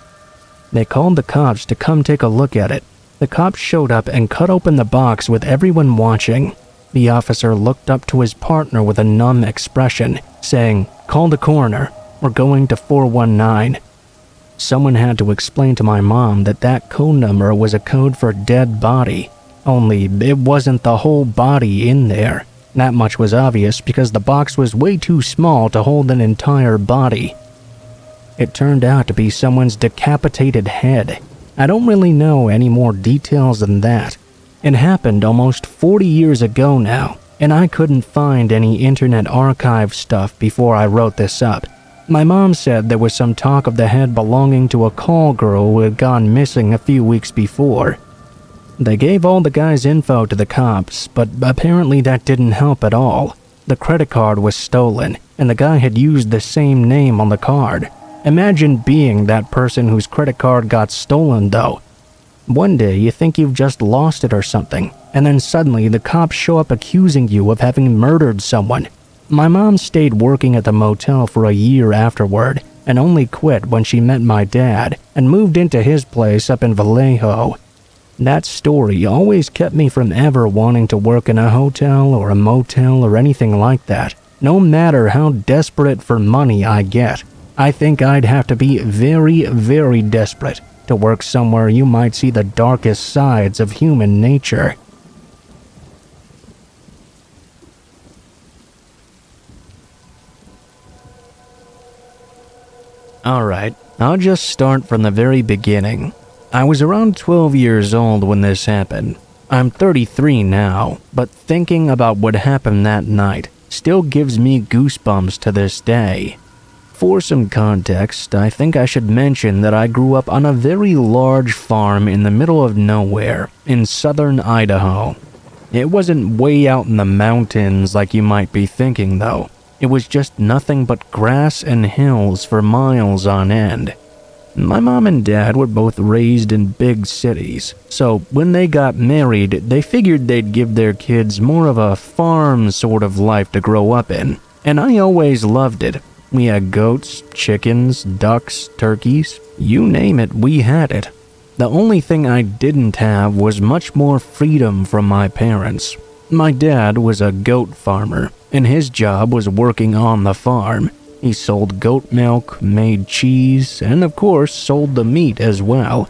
They called the cops to come take a look at it. The cops showed up and cut open the box with everyone watching. The officer looked up to his partner with a numb expression, saying, "Call the coroner. We're going to 419. Someone had to explain to my mom that that code number was a code for dead body. Only it wasn't the whole body in there. That much was obvious because the box was way too small to hold an entire body. It turned out to be someone's decapitated head. I don't really know any more details than that. It happened almost 40 years ago now, and I couldn't find any internet archive stuff before I wrote this up. My mom said there was some talk of the head belonging to a call girl who had gone missing a few weeks before. They gave all the guy's info to the cops, but apparently that didn't help at all. The credit card was stolen, and the guy had used the same name on the card. Imagine being that person whose credit card got stolen, though. One day you think you've just lost it or something, and then suddenly the cops show up accusing you of having murdered someone. My mom stayed working at the motel for a year afterward, and only quit when she met my dad and moved into his place up in Vallejo. That story always kept me from ever wanting to work in a hotel or a motel or anything like that, no matter how desperate for money I get. I think I'd have to be very, very desperate to work somewhere you might see the darkest sides of human nature. Alright, I'll just start from the very beginning. I was around 12 years old when this happened. I'm 33 now, but thinking about what happened that night still gives me goosebumps to this day. For some context, I think I should mention that I grew up on a very large farm in the middle of nowhere in southern Idaho. It wasn't way out in the mountains like you might be thinking though. It was just nothing but grass and hills for miles on end. My mom and dad were both raised in big cities, so when they got married, they figured they'd give their kids more of a farm sort of life to grow up in, and I always loved it. We had goats, chickens, ducks, turkeys, you name it, we had it. The only thing I didn't have was much more freedom from my parents. My dad was a goat farmer, and his job was working on the farm. He sold goat milk, made cheese, and of course sold the meat as well.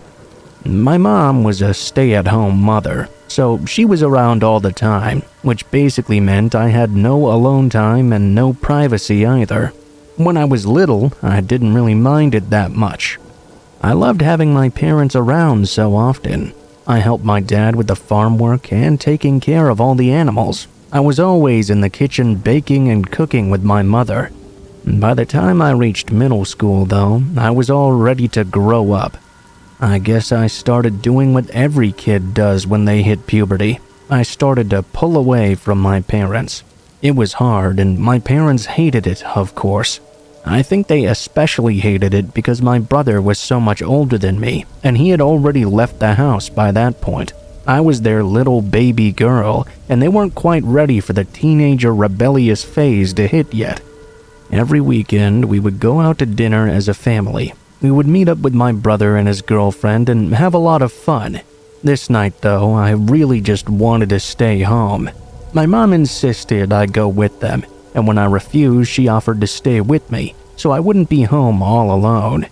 My mom was a stay-at-home mother, so she was around all the time, which basically meant I had no alone time and no privacy either. When I was little, I didn't really mind it that much. I loved having my parents around so often. I helped my dad with the farm work and taking care of all the animals. I was always in the kitchen baking and cooking with my mother. By the time I reached middle school, though, I was all ready to grow up. I guess I started doing what every kid does when they hit puberty. I started to pull away from my parents. It was hard, and my parents hated it, of course. I think they especially hated it because my brother was so much older than me, and he had already left the house by that point. I was their little baby girl, and they weren't quite ready for the teenager rebellious phase to hit yet. Every weekend, we would go out to dinner as a family. We would meet up with my brother and his girlfriend and have a lot of fun. This night, though, I really just wanted to stay home. My mom insisted I go with them, and when I refused, she offered to stay with me, so I wouldn't be home all alone.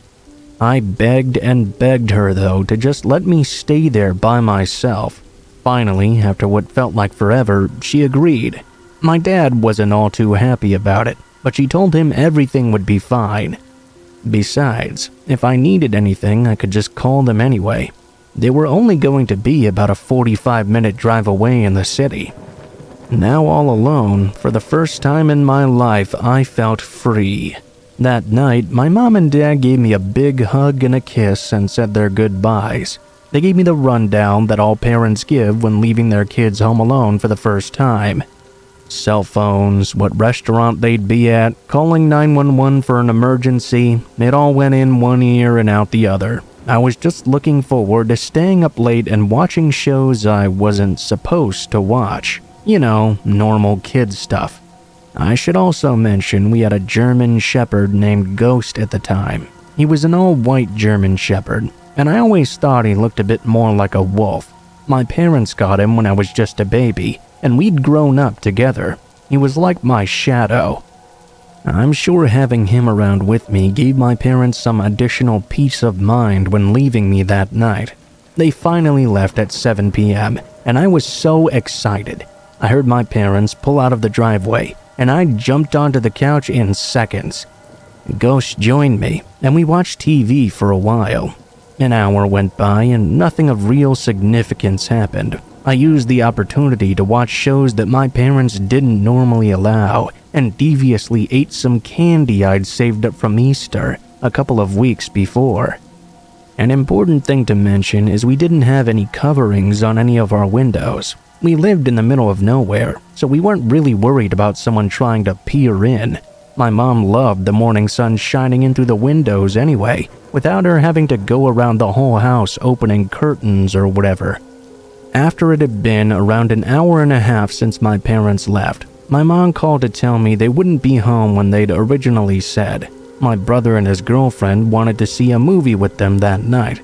I begged and begged her, though, to just let me stay there by myself. Finally, after what felt like forever, she agreed. My dad wasn't all too happy about it, but she told him everything would be fine. Besides, if I needed anything, I could just call them anyway. They were only going to be about a 45-minute drive away in the city. Now all alone, for the first time in my life, I felt free. That night, my mom and dad gave me a big hug and a kiss and said their goodbyes. They gave me the rundown that all parents give when leaving their kids home alone for the first time. Cell phones, what restaurant they'd be at, calling 911 for an emergency, it all went in one ear and out the other. I was just looking forward to staying up late and watching shows I wasn't supposed to watch. You know, normal kid stuff. I should also mention we had a German Shepherd named Ghost at the time. He was an all-white German Shepherd, and I always thought he looked a bit more like a wolf. My parents got him when I was just a baby, and we'd grown up together. He was like my shadow. I'm sure having him around with me gave my parents some additional peace of mind when leaving me that night. They finally left at 7 p.m., and I was so excited. I heard my parents pull out of the driveway, and I jumped onto the couch in seconds. Ghost joined me, and we watched TV for a while. An hour went by and nothing of real significance happened. I used the opportunity to watch shows that my parents didn't normally allow and deviously ate some candy I'd saved up from Easter a couple of weeks before. An important thing to mention is we didn't have any coverings on any of our windows. We lived in the middle of nowhere, so we weren't really worried about someone trying to peer in. My mom loved the morning sun shining in through the windows anyway, without her having to go around the whole house opening curtains or whatever. After it had been around an hour and a half since my parents left, my mom called to tell me they wouldn't be home when they'd originally said. My brother and his girlfriend wanted to see a movie with them that night.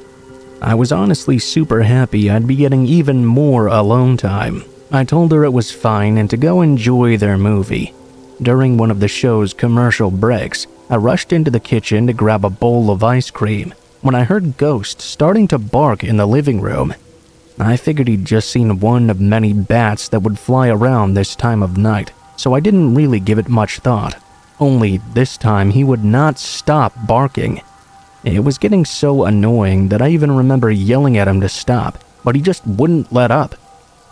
I was honestly super happy I'd be getting even more alone time. I told her it was fine and to go enjoy their movie. During one of the show's commercial breaks, I rushed into the kitchen to grab a bowl of ice cream when I heard Ghost starting to bark in the living room. I figured he'd just seen one of many bats that would fly around this time of night, so I didn't really give it much thought. Only this time he would not stop barking. It was getting so annoying that I even remember yelling at him to stop, but he just wouldn't let up.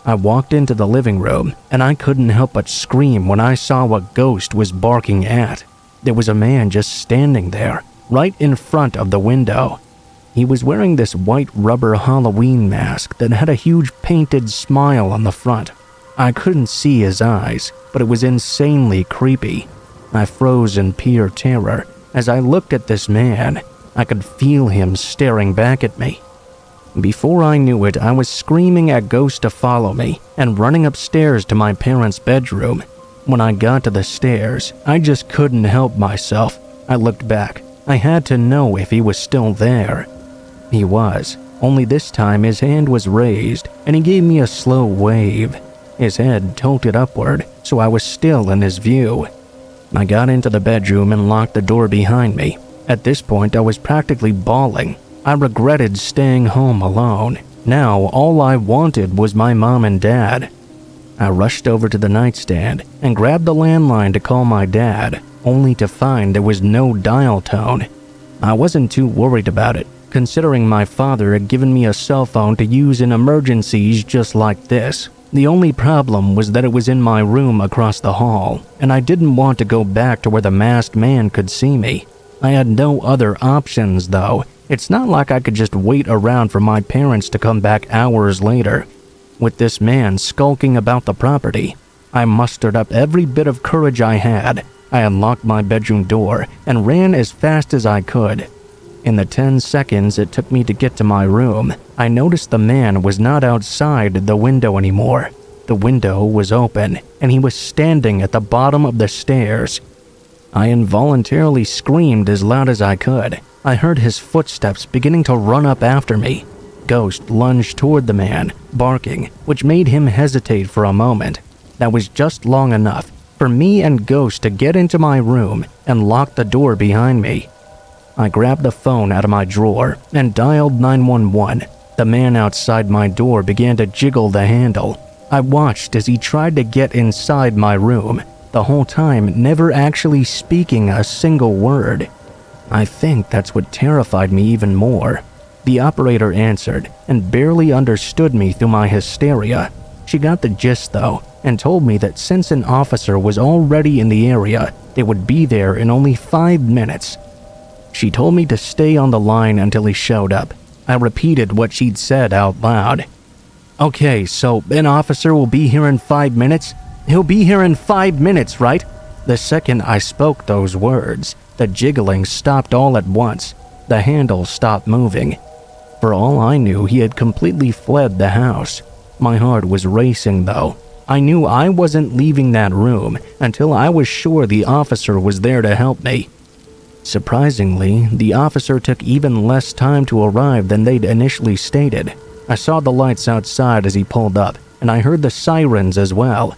I walked into the living room, and I couldn't help but scream when I saw what Ghost was barking at. There was a man just standing there, right in front of the window. He was wearing this white rubber Halloween mask that had a huge painted smile on the front. I couldn't see his eyes, but it was insanely creepy. I froze in pure terror as I looked at this man. I could feel him staring back at me. Before I knew it, I was screaming at Ghost to follow me and running upstairs to my parents' bedroom. When I got to the stairs, I just couldn't help myself. I looked back. I had to know if he was still there. He was, only this time his hand was raised and he gave me a slow wave. His head tilted upward, so I was still in his view. I got into the bedroom and locked the door behind me. At this point, I was practically bawling. I regretted staying home alone. Now, all I wanted was my mom and dad. I rushed over to the nightstand and grabbed the landline to call my dad, only to find there was no dial tone. I wasn't too worried about it, considering my father had given me a cell phone to use in emergencies just like this. The only problem was that it was in my room across the hall, and I didn't want to go back to where the masked man could see me. I had no other options, though. It's not like I could just wait around for my parents to come back hours later. With this man skulking about the property, I mustered up every bit of courage I had. I unlocked my bedroom door and ran as fast as I could. In the 10 seconds it took me to get to my room, I noticed the man was not outside the window anymore. The window was open, and he was standing at the bottom of the stairs. I involuntarily screamed as loud as I could. I heard his footsteps beginning to run up after me. Ghost lunged toward the man, barking, which made him hesitate for a moment. That was just long enough for me and Ghost to get into my room and lock the door behind me. I grabbed the phone out of my drawer and dialed 911. The man outside my door began to jiggle the handle. I watched as he tried to get inside my room, the whole time never actually speaking a single word. I think that's what terrified me even more. The operator answered and barely understood me through my hysteria. She got the gist though, and told me that since an officer was already in the area, they would be there in only 5 minutes. She told me to stay on the line until he showed up. I repeated what she'd said out loud. Okay, so an officer will be here in 5 minutes? He'll be here in 5 minutes, right? The second I spoke those words, the jiggling stopped all at once. The handle stopped moving. For all I knew, he had completely fled the house. My heart was racing though. I knew I wasn't leaving that room until I was sure the officer was there to help me. Surprisingly, the officer took even less time to arrive than they'd initially stated. I saw the lights outside as he pulled up, and I heard the sirens as well.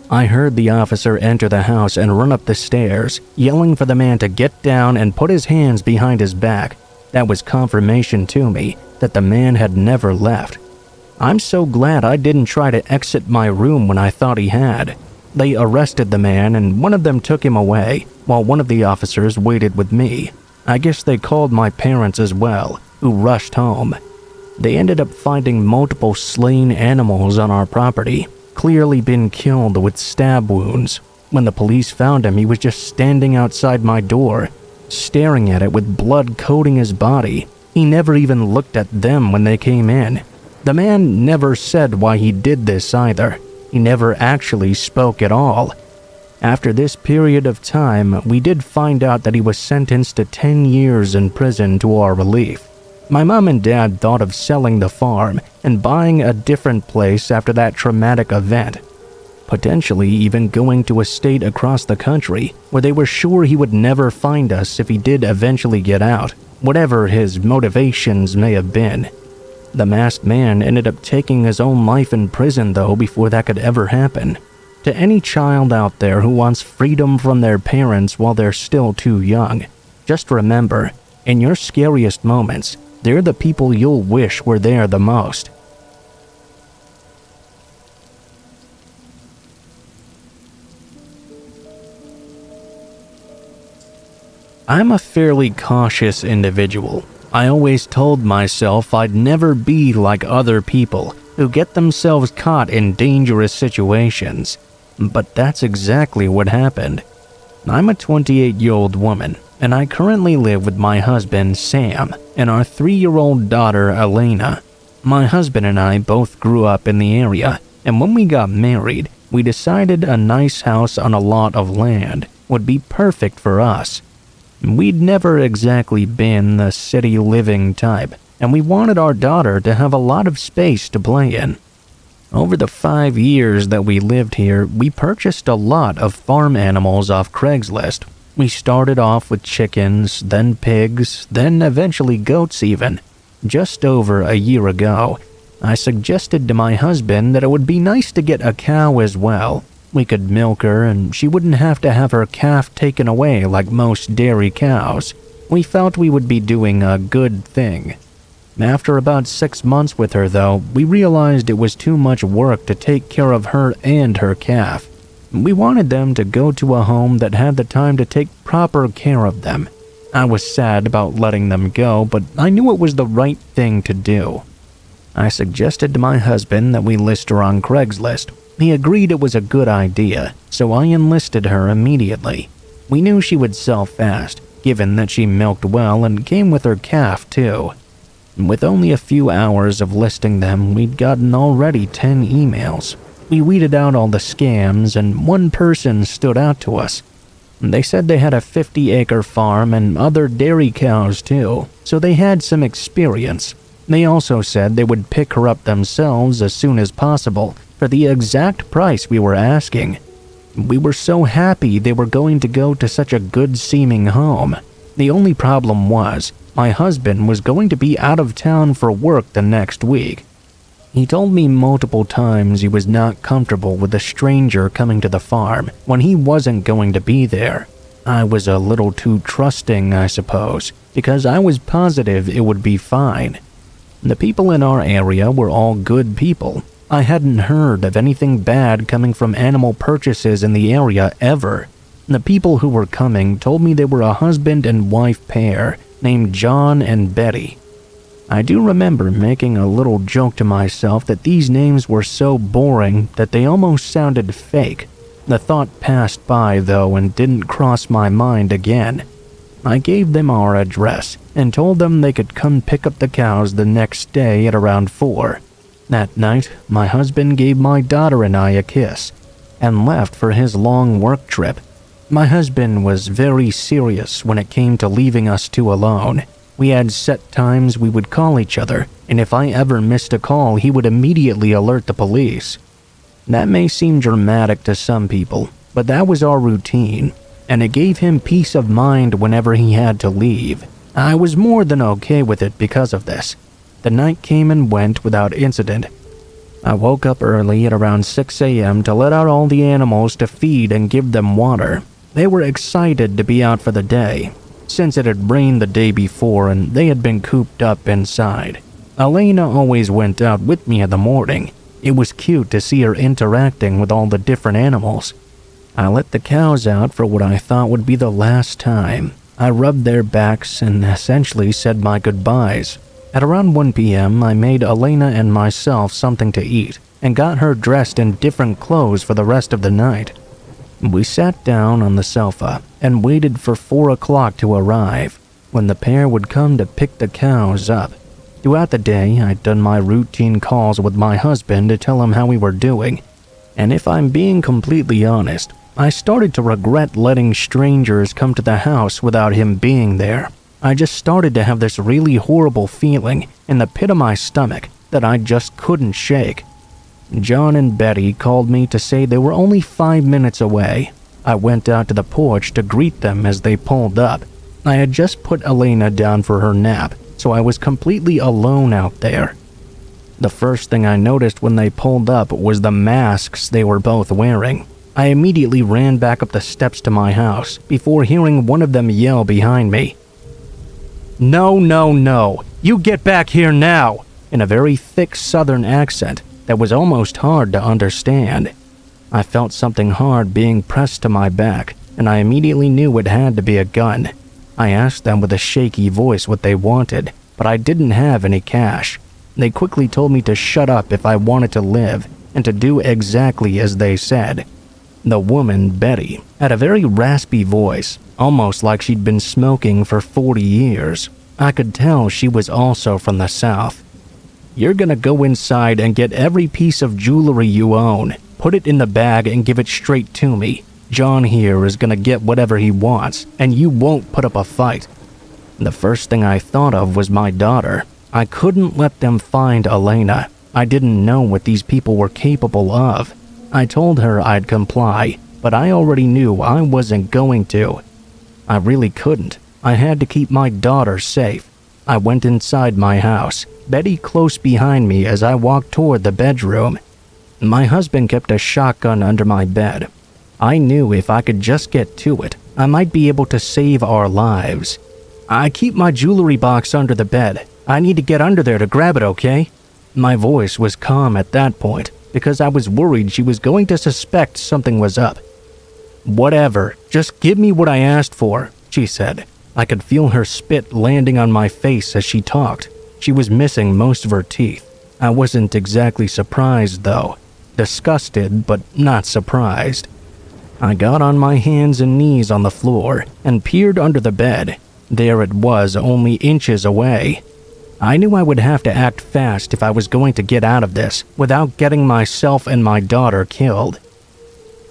I heard the officer enter the house and run up the stairs, yelling for the man to get down and put his hands behind his back. That was confirmation to me that the man had never left. I'm so glad I didn't try to exit my room when I thought he had. They arrested the man and one of them took him away, while one of the officers waited with me. I guess they called my parents as well, who rushed home. They ended up finding multiple slain animals on our property, clearly been killed with stab wounds. When the police found him, he was just standing outside my door, staring at it with blood coating his body. He never even looked at them when they came in. The man never said why he did this either. He never actually spoke at all. After this period of time, we did find out that he was sentenced to 10 years in prison to our relief. My mom and dad thought of selling the farm and buying a different place after that traumatic event. Potentially even going to a state across the country where they were sure he would never find us if he did eventually get out, whatever his motivations may have been. The masked man ended up taking his own life in prison though before that could ever happen. To any child out there who wants freedom from their parents while they're still too young, just remember, in your scariest moments, they're the people you'll wish were there the most. I'm a fairly cautious individual. I always told myself I'd never be like other people who get themselves caught in dangerous situations. But that's exactly what happened. I'm a 28-year-old woman, and I currently live with my husband, Sam, and our 3-year-old daughter, Elena. My husband and I both grew up in the area, and when we got married, we decided a nice house on a lot of land would be perfect for us. We'd never exactly been the city living type, and we wanted our daughter to have a lot of space to play in. Over the 5 years that we lived here, we purchased a lot of farm animals off Craigslist. We started off with chickens, then pigs, then eventually goats even. Just over a year ago, I suggested to my husband that it would be nice to get a cow as well. We could milk her and she wouldn't have to have her calf taken away like most dairy cows. We felt we would be doing a good thing. After about 6 months with her though, we realized it was too much work to take care of her and her calf. We wanted them to go to a home that had the time to take proper care of them. I was sad about letting them go, but I knew it was the right thing to do. I suggested to my husband that we list her on Craigslist. He agreed it was a good idea, so I enlisted her immediately. We knew she would sell fast, given that she milked well and came with her calf too. With only a few hours of listing them, we'd gotten already 10 emails. We weeded out all the scams, and one person stood out to us. They said they had a 50-acre farm and other dairy cows too, so they had some experience. They also said they would pick her up themselves as soon as possible for the exact price we were asking. We were so happy they were going to go to such a good-seeming home. The only problem was, my husband was going to be out of town for work the next week. He told me multiple times he was not comfortable with a stranger coming to the farm when he wasn't going to be there. I was a little too trusting, I suppose, because I was positive it would be fine. The people in our area were all good people. I hadn't heard of anything bad coming from animal purchases in the area ever. The people who were coming told me they were a husband and wife pair named John and Betty. I do remember making a little joke to myself that these names were so boring that they almost sounded fake. The thought passed by though and didn't cross my mind again. I gave them our address and told them they could come pick up the cows the next day at around 4. That night, my husband gave my daughter and I a kiss and left for his long work trip. My husband was very serious when it came to leaving us two alone. We had set times we would call each other, and if I ever missed a call, he would immediately alert the police. That may seem dramatic to some people, but that was our routine, and it gave him peace of mind whenever he had to leave. I was more than okay with it because of this. The night came and went without incident. I woke up early at around 6 a.m. to let out all the animals to feed and give them water. They were excited to be out for the day, since it had rained the day before and they had been cooped up inside. Elena always went out with me in the morning. It was cute to see her interacting with all the different animals. I let the cows out for what I thought would be the last time. I rubbed their backs and essentially said my goodbyes. At around 1 p.m., I made Elena and myself something to eat and got her dressed in different clothes for the rest of the night. We sat down on the sofa and waited for 4 o'clock to arrive, when the pair would come to pick the cows up. Throughout the day, I'd done my routine calls with my husband to tell him how we were doing, and if I'm being completely honest, I started to regret letting strangers come to the house without him being there. I just started to have this really horrible feeling in the pit of my stomach that I just couldn't shake. John and Betty called me to say they were only 5 minutes away. I went out to the porch to greet them as they pulled up. I had just put Elena down for her nap, so I was completely alone out there. The first thing I noticed when they pulled up was the masks they were both wearing. I immediately ran back up the steps to my house before hearing one of them yell behind me, "No, no, no, you get back here now," in a very thick southern accent that was almost hard to understand. I felt something hard being pressed to my back, and I immediately knew it had to be a gun. I asked them with a shaky voice what they wanted, but I didn't have any cash. They quickly told me to shut up if I wanted to live, and to do exactly as they said. The woman, Betty, had a very raspy voice, almost like she'd been smoking for 40 years. I could tell she was also from the South. "You're gonna go inside and get every piece of jewelry you own, put it in the bag and give it straight to me. John here is gonna get whatever he wants, and you won't put up a fight." The first thing I thought of was my daughter. I couldn't let them find Elena. I didn't know what these people were capable of. I told her I'd comply, but I already knew I wasn't going to. I really couldn't. I had to keep my daughter safe. I went inside my house, Betty close behind me as I walked toward the bedroom. My husband kept a shotgun under my bed. I knew if I could just get to it, I might be able to save our lives. "I keep my jewelry box under the bed. I need to get under there to grab it, okay?" My voice was calm at that point, because I was worried she was going to suspect something was up. "Whatever, just give me what I asked for," she said. I could feel her spit landing on my face as she talked. She was missing most of her teeth. I wasn't exactly surprised, though. Disgusted, but not surprised. I got on my hands and knees on the floor and peered under the bed. There it was, only inches away. I knew I would have to act fast if I was going to get out of this without getting myself and my daughter killed.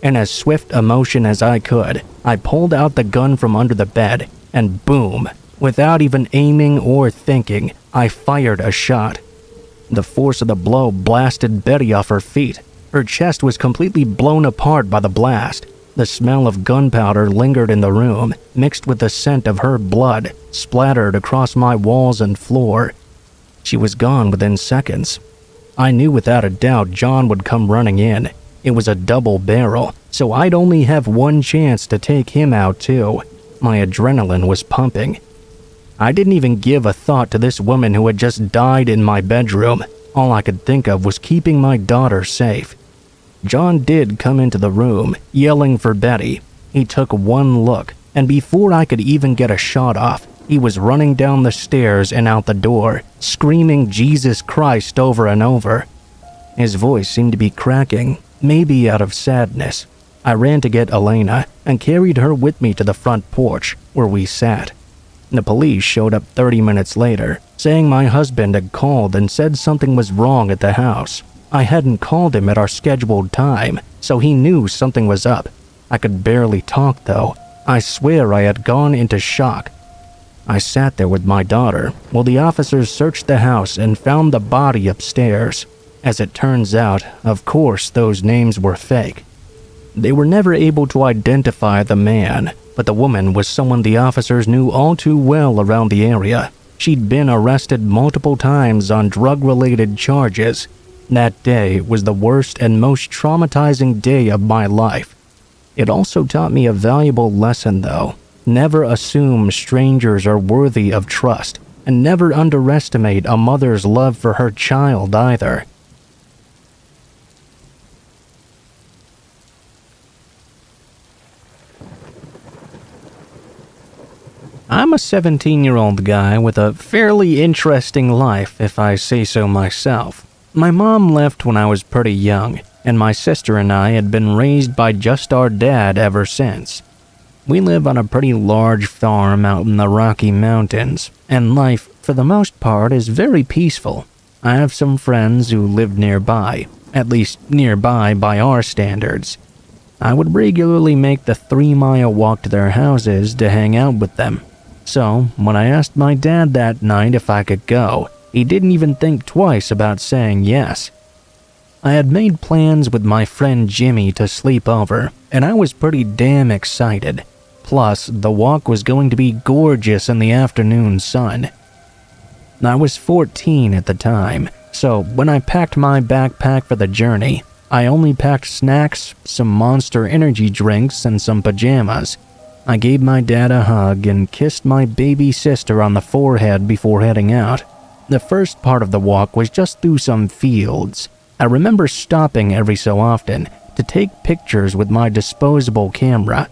In as swift a motion as I could, I pulled out the gun from under the bed, and boom, without even aiming or thinking, I fired a shot. The force of the blow blasted Betty off her feet. Her chest was completely blown apart by the blast. The smell of gunpowder lingered in the room, mixed with the scent of her blood, splattered across my walls and floor. She was gone within seconds. I knew without a doubt John would come running in. It was a double barrel, so I'd only have one chance to take him out too. My adrenaline was pumping. I didn't even give a thought to this woman who had just died in my bedroom. All I could think of was keeping my daughter safe. John did come into the room, yelling for Betty. He took one look, and before I could even get a shot off, he was running down the stairs and out the door, screaming Jesus Christ over and over. His voice seemed to be cracking, maybe out of sadness. I ran to get Elena and carried her with me to the front porch, where we sat. The police showed up 30 minutes later, saying my husband had called and said something was wrong at the house. I hadn't called him at our scheduled time, so he knew something was up. I could barely talk, though. I swear I had gone into shock. I sat there with my daughter while the officers searched the house and found the body upstairs. As it turns out, of course, those names were fake. They were never able to identify the man, but the woman was someone the officers knew all too well around the area. She'd been arrested multiple times on drug-related charges. That day was the worst and most traumatizing day of my life. It also taught me a valuable lesson, though. Never assume strangers are worthy of trust, and never underestimate a mother's love for her child either. I'm a 17-year-old guy with a fairly interesting life, if I say so myself. My mom left when I was pretty young, and my sister and I had been raised by just our dad ever since. We live on a pretty large farm out in the Rocky Mountains, and life, for the most part, is very peaceful. I have some friends who live nearby, at least nearby by our standards. I would regularly make the 3-mile walk to their houses to hang out with them. So, when I asked my dad that night if I could go, he didn't even think twice about saying yes. I had made plans with my friend Jimmy to sleep over, and I was pretty damn excited. Plus, the walk was going to be gorgeous in the afternoon sun. I was 14 at the time, so when I packed my backpack for the journey, I only packed snacks, some Monster energy drinks, and some pajamas. I gave my dad a hug and kissed my baby sister on the forehead before heading out. The first part of the walk was just through some fields. I remember stopping every so often to take pictures with my disposable camera.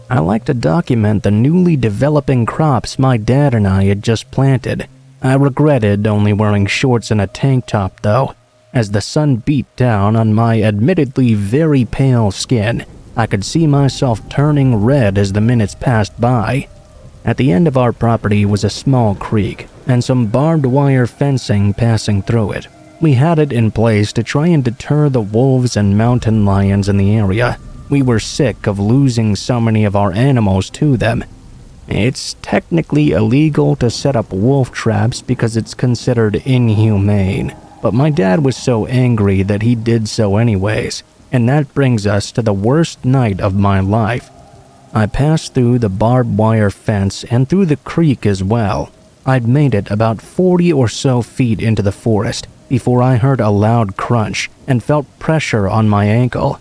I like to document the newly developing crops my dad and I had just planted. I regretted only wearing shorts and a tank top though. As the sun beat down on my admittedly very pale skin, I could see myself turning red as the minutes passed by. At the end of our property was a small creek and some barbed wire fencing passing through it. We had it in place to try and deter the wolves and mountain lions in the area. We were sick of losing so many of our animals to them. It's technically illegal to set up wolf traps because it's considered inhumane, but my dad was so angry that he did so anyways, and that brings us to the worst night of my life. I passed through the barbed wire fence and through the creek as well. I'd made it about 40 or so feet into the forest before I heard a loud crunch and felt pressure on my ankle.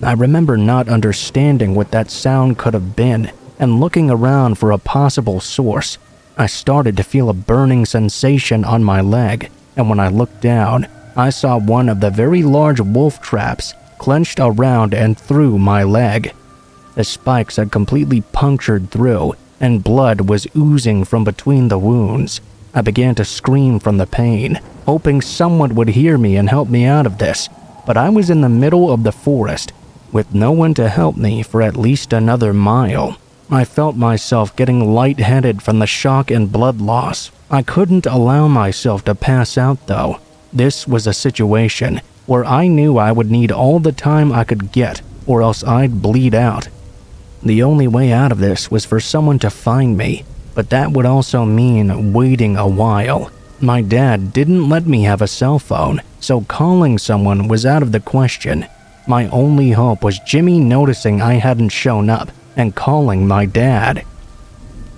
I remember not understanding what that sound could have been and looking around for a possible source. I started to feel a burning sensation on my leg, and when I looked down, I saw one of the very large wolf traps clenched around and through my leg. The spikes had completely punctured through, and blood was oozing from between the wounds. I began to scream from the pain, hoping someone would hear me and help me out of this, but I was in the middle of the forest, with no one to help me for at least another mile. I felt myself getting lightheaded from the shock and blood loss. I couldn't allow myself to pass out though. This was a situation where I knew I would need all the time I could get, or else I'd bleed out. The only way out of this was for someone to find me, but that would also mean waiting a while. My dad didn't let me have a cell phone, so calling someone was out of the question. My only hope was Jimmy noticing I hadn't shown up and calling my dad.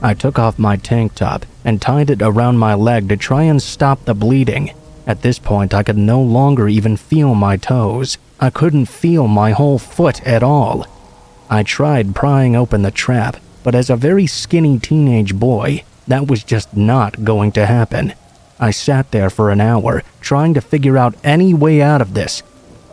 I took off my tank top and tied it around my leg to try and stop the bleeding. At this point, I could no longer even feel my toes. I couldn't feel my whole foot at all. I tried prying open the trap, but as a very skinny teenage boy, that was just not going to happen. I sat there for an hour, trying to figure out any way out of this.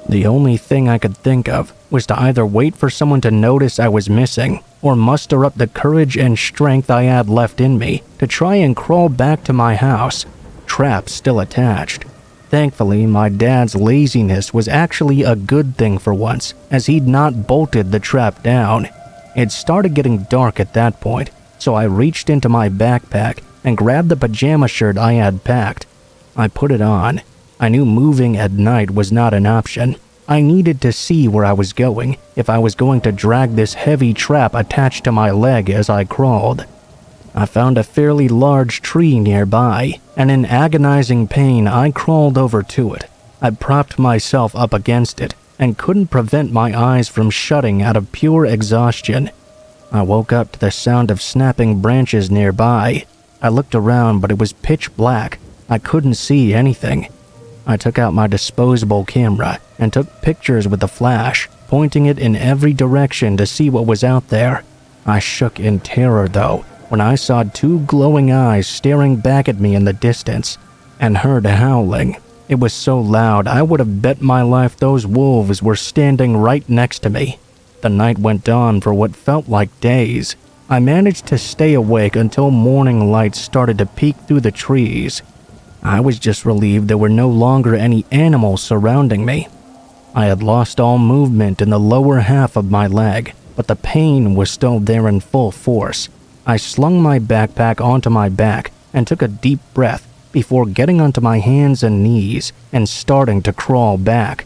The only thing I could think of was to either wait for someone to notice I was missing, or muster up the courage and strength I had left in me to try and crawl back to my house, trap still attached. Thankfully, my dad's laziness was actually a good thing for once, as he'd not bolted the trap down. It started getting dark at that point, so I reached into my backpack and grabbed the pajama shirt I had packed. I put it on. I knew moving at night was not an option. I needed to see where I was going if I was going to drag this heavy trap attached to my leg as I crawled. I found a fairly large tree nearby, and in agonizing pain I crawled over to it. I propped myself up against it and couldn't prevent my eyes from shutting out of pure exhaustion. I woke up to the sound of snapping branches nearby. I looked around, but it was pitch black. I couldn't see anything. I took out my disposable camera and took pictures with the flash, pointing it in every direction to see what was out there. I shook in terror, though, when I saw two glowing eyes staring back at me in the distance, and heard howling. It was so loud I would have bet my life those wolves were standing right next to me. The night went on for what felt like days. I managed to stay awake until morning light started to peek through the trees. I was just relieved there were no longer any animals surrounding me. I had lost all movement in the lower half of my leg, but the pain was still there in full force. I slung my backpack onto my back and took a deep breath before getting onto my hands and knees and starting to crawl back.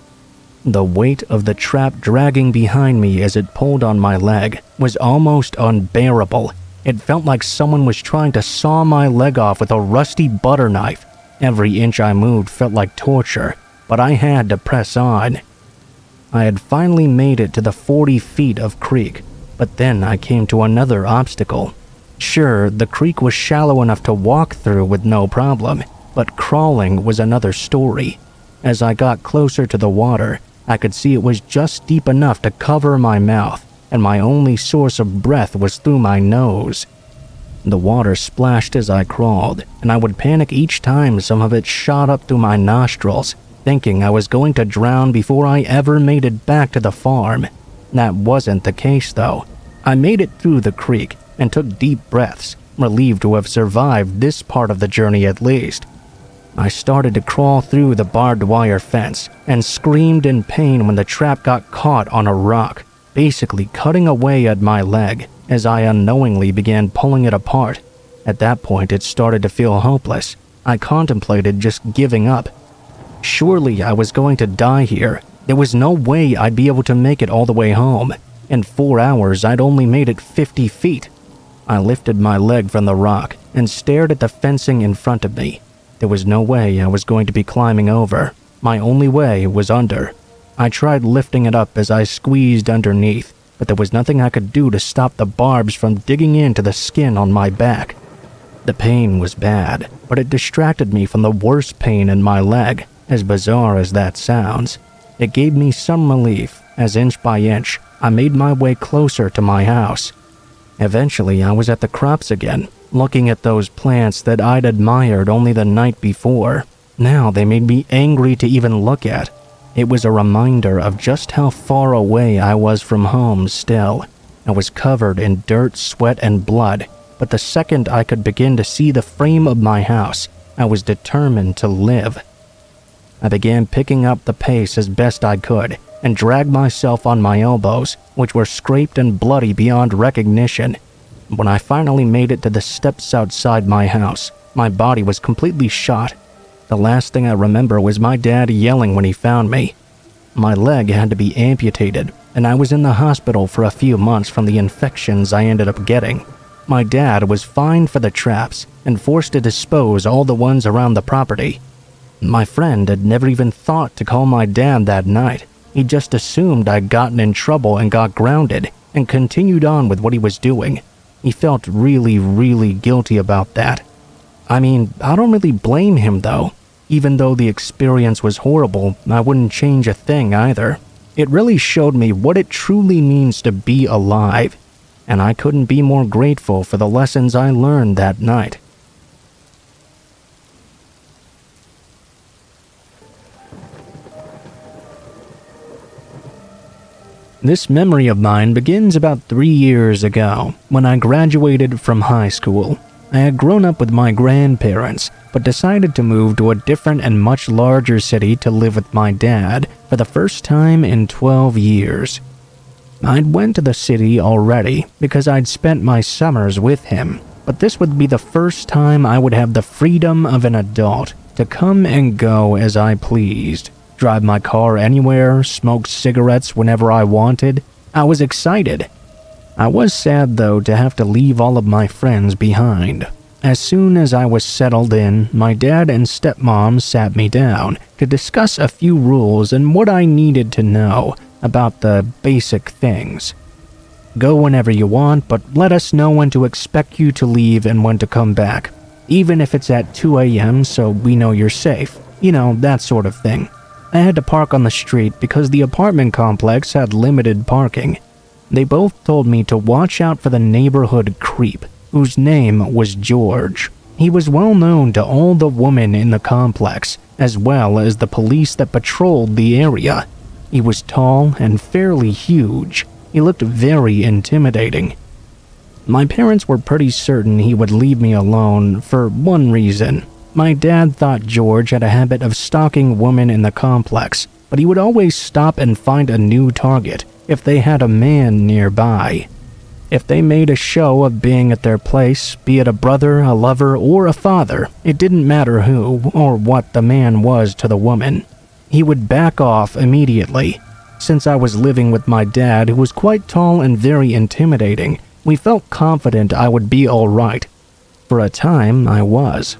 The weight of the trap dragging behind me as it pulled on my leg was almost unbearable. It felt like someone was trying to saw my leg off with a rusty butter knife. Every inch I moved felt like torture, but I had to press on. I had finally made it to the 40 feet of creek, but then I came to another obstacle. Sure, the creek was shallow enough to walk through with no problem, but crawling was another story. As I got closer to the water, I could see it was just deep enough to cover my mouth, and my only source of breath was through my nose. The water splashed as I crawled, and I would panic each time some of it shot up through my nostrils, thinking I was going to drown before I ever made it back to the farm. That wasn't the case, though. I made it through the creek and took deep breaths, relieved to have survived this part of the journey at least. I started to crawl through the barbed wire fence and screamed in pain when the trap got caught on a rock, basically cutting away at my leg as I unknowingly began pulling it apart. At that point, it started to feel hopeless. I contemplated just giving up. Surely I was going to die here. There was no way I'd be able to make it all the way home. In 4 hours, I'd only made it 50 feet. I lifted my leg from the rock and stared at the fencing in front of me. There was no way I was going to be climbing over. My only way was under. I tried lifting it up as I squeezed underneath, but there was nothing I could do to stop the barbs from digging into the skin on my back. The pain was bad, but it distracted me from the worst pain in my leg, as bizarre as that sounds. It gave me some relief, as inch by inch, I made my way closer to my house. Eventually, I was at the crops again, looking at those plants that I'd admired only the night before. Now they made me angry to even look at. It was a reminder of just how far away I was from home still. I was covered in dirt, sweat, and blood, but the second I could begin to see the frame of my house, I was determined to live. I began picking up the pace as best I could and dragged myself on my elbows, which were scraped and bloody beyond recognition. When I finally made it to the steps outside my house, my body was completely shot. The last thing I remember was my dad yelling when he found me. My leg had to be amputated, and I was in the hospital for a few months from the infections I ended up getting. My dad was fined for the traps and forced to dispose all the ones around the property. My friend had never even thought to call my dad that night. He just assumed I'd gotten in trouble and got grounded, and continued on with what he was doing. He felt really guilty about that. I mean, I don't really blame him though. Even though the experience was horrible, I wouldn't change a thing either. It really showed me what it truly means to be alive, and I couldn't be more grateful for the lessons I learned that night. This memory of mine begins about 3 years ago, when I graduated from high school. I had grown up with my grandparents, but decided to move to a different and much larger city to live with my dad for the first time in 12 years. I'd went to the city already because I'd spent my summers with him, but this would be the first time I would have the freedom of an adult to come and go as I pleased. Drive my car anywhere, smoke cigarettes whenever I wanted. I was excited. I was sad, though, to have to leave all of my friends behind. As soon as I was settled in, my dad and stepmom sat me down to discuss a few rules and what I needed to know about the basic things. Go whenever you want, but let us know when to expect you to leave and when to come back. Even if it's at 2 a.m. so we know you're safe. You know, that sort of thing. I had to park on the street because the apartment complex had limited parking. They both told me to watch out for the neighborhood creep, whose name was George. He was well known to all the women in the complex, as well as the police that patrolled the area. He was tall and fairly huge. He looked very intimidating. My parents were pretty certain he would leave me alone for one reason. My dad thought George had a habit of stalking women in the complex, but he would always stop and find a new target if they had a man nearby. If they made a show of being at their place, be it a brother, a lover, or a father, it didn't matter who or what the man was to the woman. He would back off immediately. Since I was living with my dad, who was quite tall and very intimidating, we felt confident I would be all right. For a time, I was.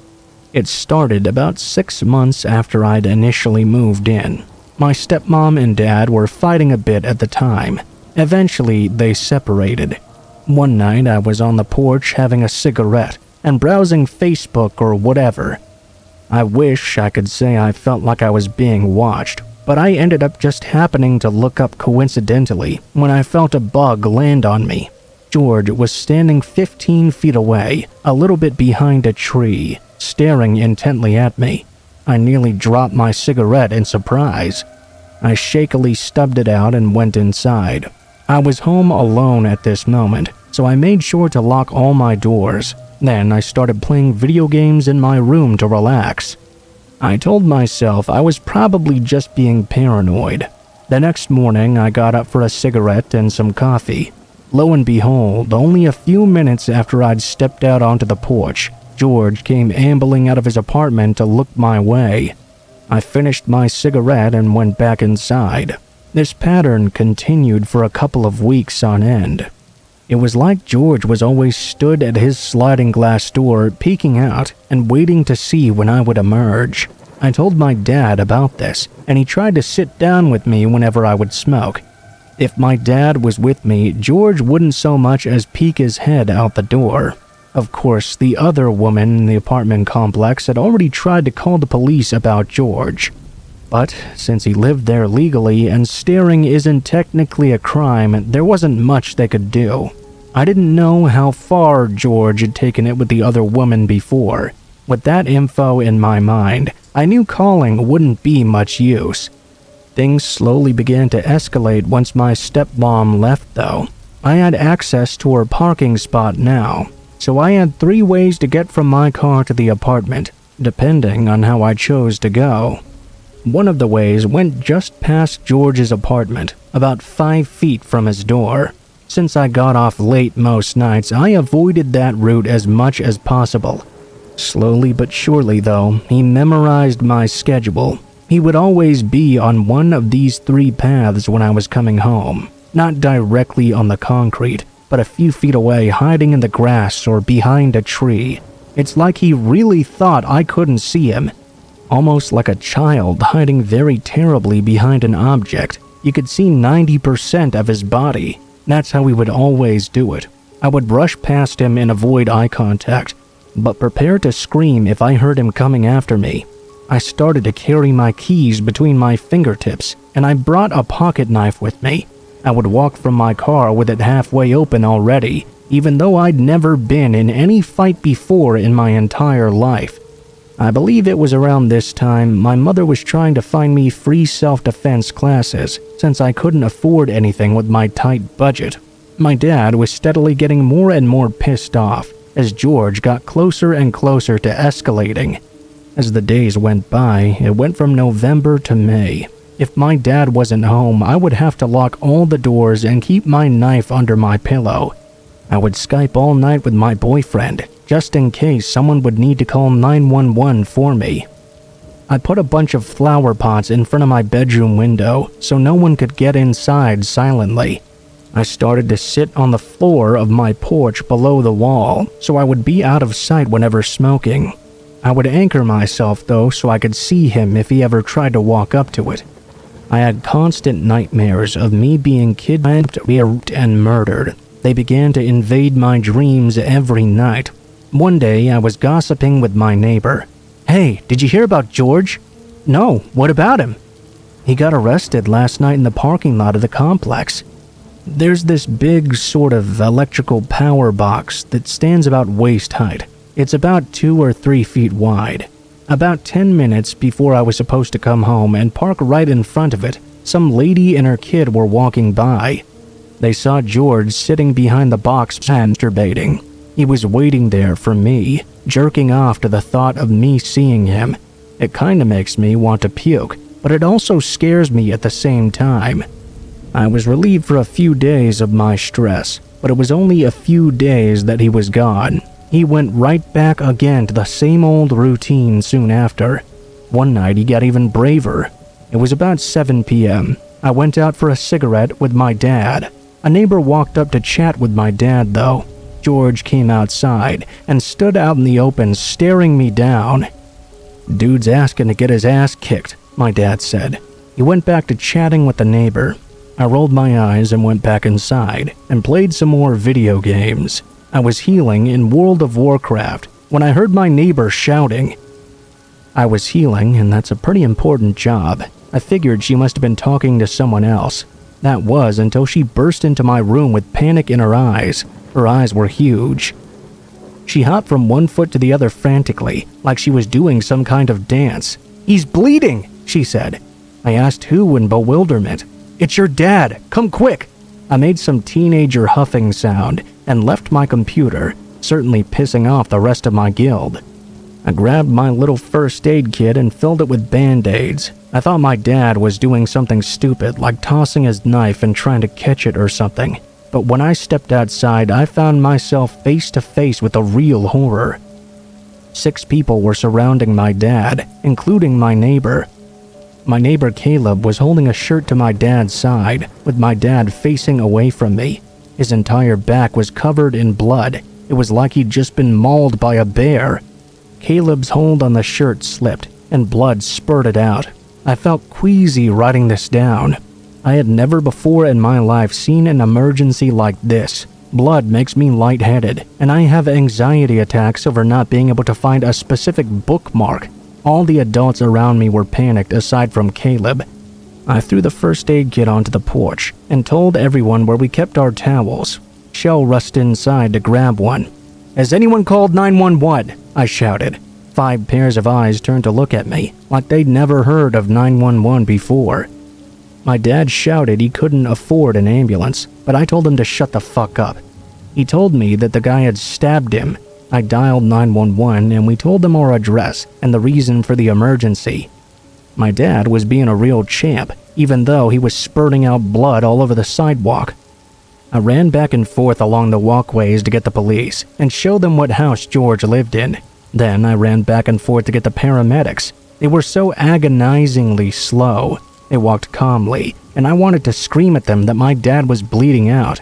It started about 6 months after I'd initially moved in. My stepmom and dad were fighting a bit at the time. Eventually, they separated. One night, I was on the porch having a cigarette and browsing Facebook or whatever. I wish I could say I felt like I was being watched, but I ended up just happening to look up coincidentally when I felt a bug land on me. George was standing 15 feet away, a little bit behind a tree, staring intently at me. I nearly dropped my cigarette in surprise. I shakily stubbed it out and went inside. I was home alone at this moment, so I made sure to lock all my doors. Then I started playing video games in my room to relax. I told myself I was probably just being paranoid. The next morning, I got up for a cigarette and some coffee. Lo and behold, only a few minutes after I'd stepped out onto the porch, George came ambling out of his apartment to look my way. I finished my cigarette and went back inside. This pattern continued for a couple of weeks on end. It was like George was always stood at his sliding glass door, peeking out and waiting to see when I would emerge. I told my dad about this, and he tried to sit down with me whenever I would smoke. If my dad was with me, George wouldn't so much as peek his head out the door. Of course, the other woman in the apartment complex had already tried to call the police about George. But since he lived there legally and staring isn't technically a crime, there wasn't much they could do. I didn't know how far George had taken it with the other woman before. With that info in my mind, I knew calling wouldn't be much use. Things slowly began to escalate once my stepmom left though. I had access to her parking spot now, so I had 3 ways to get from my car to the apartment, depending on how I chose to go. One of the ways went just past George's apartment, about 5 feet from his door. Since I got off late most nights, I avoided that route as much as possible. Slowly but surely, though, he memorized my schedule. He would always be on one of these 3 paths when I was coming home, not directly on the concrete, but a few feet away, hiding in the grass or behind a tree. It's like he really thought I couldn't see him. Almost like a child hiding very terribly behind an object. You could see 90% of his body. That's how he would always do it. I would brush past him and avoid eye contact, but prepare to scream if I heard him coming after me. I started to carry my keys between my fingertips, and I brought a pocket knife with me. I would walk from my car with it halfway open already, even though I'd never been in any fight before in my entire life. I believe it was around this time my mother was trying to find me free self-defense classes since I couldn't afford anything with my tight budget. My dad was steadily getting more and more pissed off as George got closer and closer to escalating. As the days went by, it went from November to May. If my dad wasn't home, I would have to lock all the doors and keep my knife under my pillow. I would Skype all night with my boyfriend, just in case someone would need to call 911 for me. I put a bunch of flower pots in front of my bedroom window so no one could get inside silently. I started to sit on the floor of my porch below the wall so I would be out of sight whenever smoking. I would anchor myself though so I could see him if he ever tried to walk up to it. I had constant nightmares of me being kidnapped, raped, and murdered. They began to invade my dreams every night. One day, I was gossiping with my neighbor. "Hey, did you hear about George?" "No, what about him?" "He got arrested last night in the parking lot of the complex. There's this big sort of electrical power box that stands about waist height. It's about 2 or 3 feet wide. About 10 minutes before I was supposed to come home and park right in front of it, some lady and her kid were walking by. They saw George sitting behind the box masturbating. He was waiting there for me, jerking off to the thought of me seeing him. It kinda makes me want to puke, but it also scares me at the same time. I was relieved for a few days of my stress, but it was only a few days that he was gone. He went right back again to the same old routine soon after. One night he got even braver. It was about 7 p.m. I went out for a cigarette with my dad. A neighbor walked up to chat with my dad though. George came outside and stood out in the open staring me down. "Dude's asking to get his ass kicked," my dad said. He went back to chatting with the neighbor. I rolled my eyes and went back inside and played some more video games. I was healing in World of Warcraft when I heard my neighbor shouting. I was healing, and that's a pretty important job. I figured she must have been talking to someone else. That was until she burst into my room with panic in her eyes. Her eyes were huge. She hopped from one foot to the other frantically, like she was doing some kind of dance. "He's bleeding," she said. I asked who in bewilderment. "It's your dad. Come quick." I made some teenager huffing sound and left my computer, certainly pissing off the rest of my guild. I grabbed my little first aid kit and filled it with band-aids. I thought my dad was doing something stupid like tossing his knife and trying to catch it or something. But when I stepped outside, I found myself face to face with a real horror. 6 people were surrounding my dad, including my neighbor. My neighbor Caleb was holding a shirt to my dad's side, with my dad facing away from me. His entire back was covered in blood. It was like he'd just been mauled by a bear. Caleb's hold on the shirt slipped, and blood spurted out. I felt queasy writing this down. I had never before in my life seen an emergency like this. Blood makes me lightheaded, and I have anxiety attacks over not being able to find a specific bookmark. All the adults around me were panicked aside from Caleb. I threw the first aid kit onto the porch and told everyone where we kept our towels. Shell rushed inside to grab one. "Has anyone called 911? I shouted. 5 pairs of eyes turned to look at me, like they'd never heard of 911 before. My dad shouted he couldn't afford an ambulance, but I told him to shut the fuck up. He told me that the guy had stabbed him. I dialed 911 and we told them our address and the reason for the emergency. My dad was being a real champ, even though he was spurting out blood all over the sidewalk. I ran back and forth along the walkways to get the police and show them what house George lived in. Then I ran back and forth to get the paramedics. They were so agonizingly slow. They walked calmly, and I wanted to scream at them that my dad was bleeding out.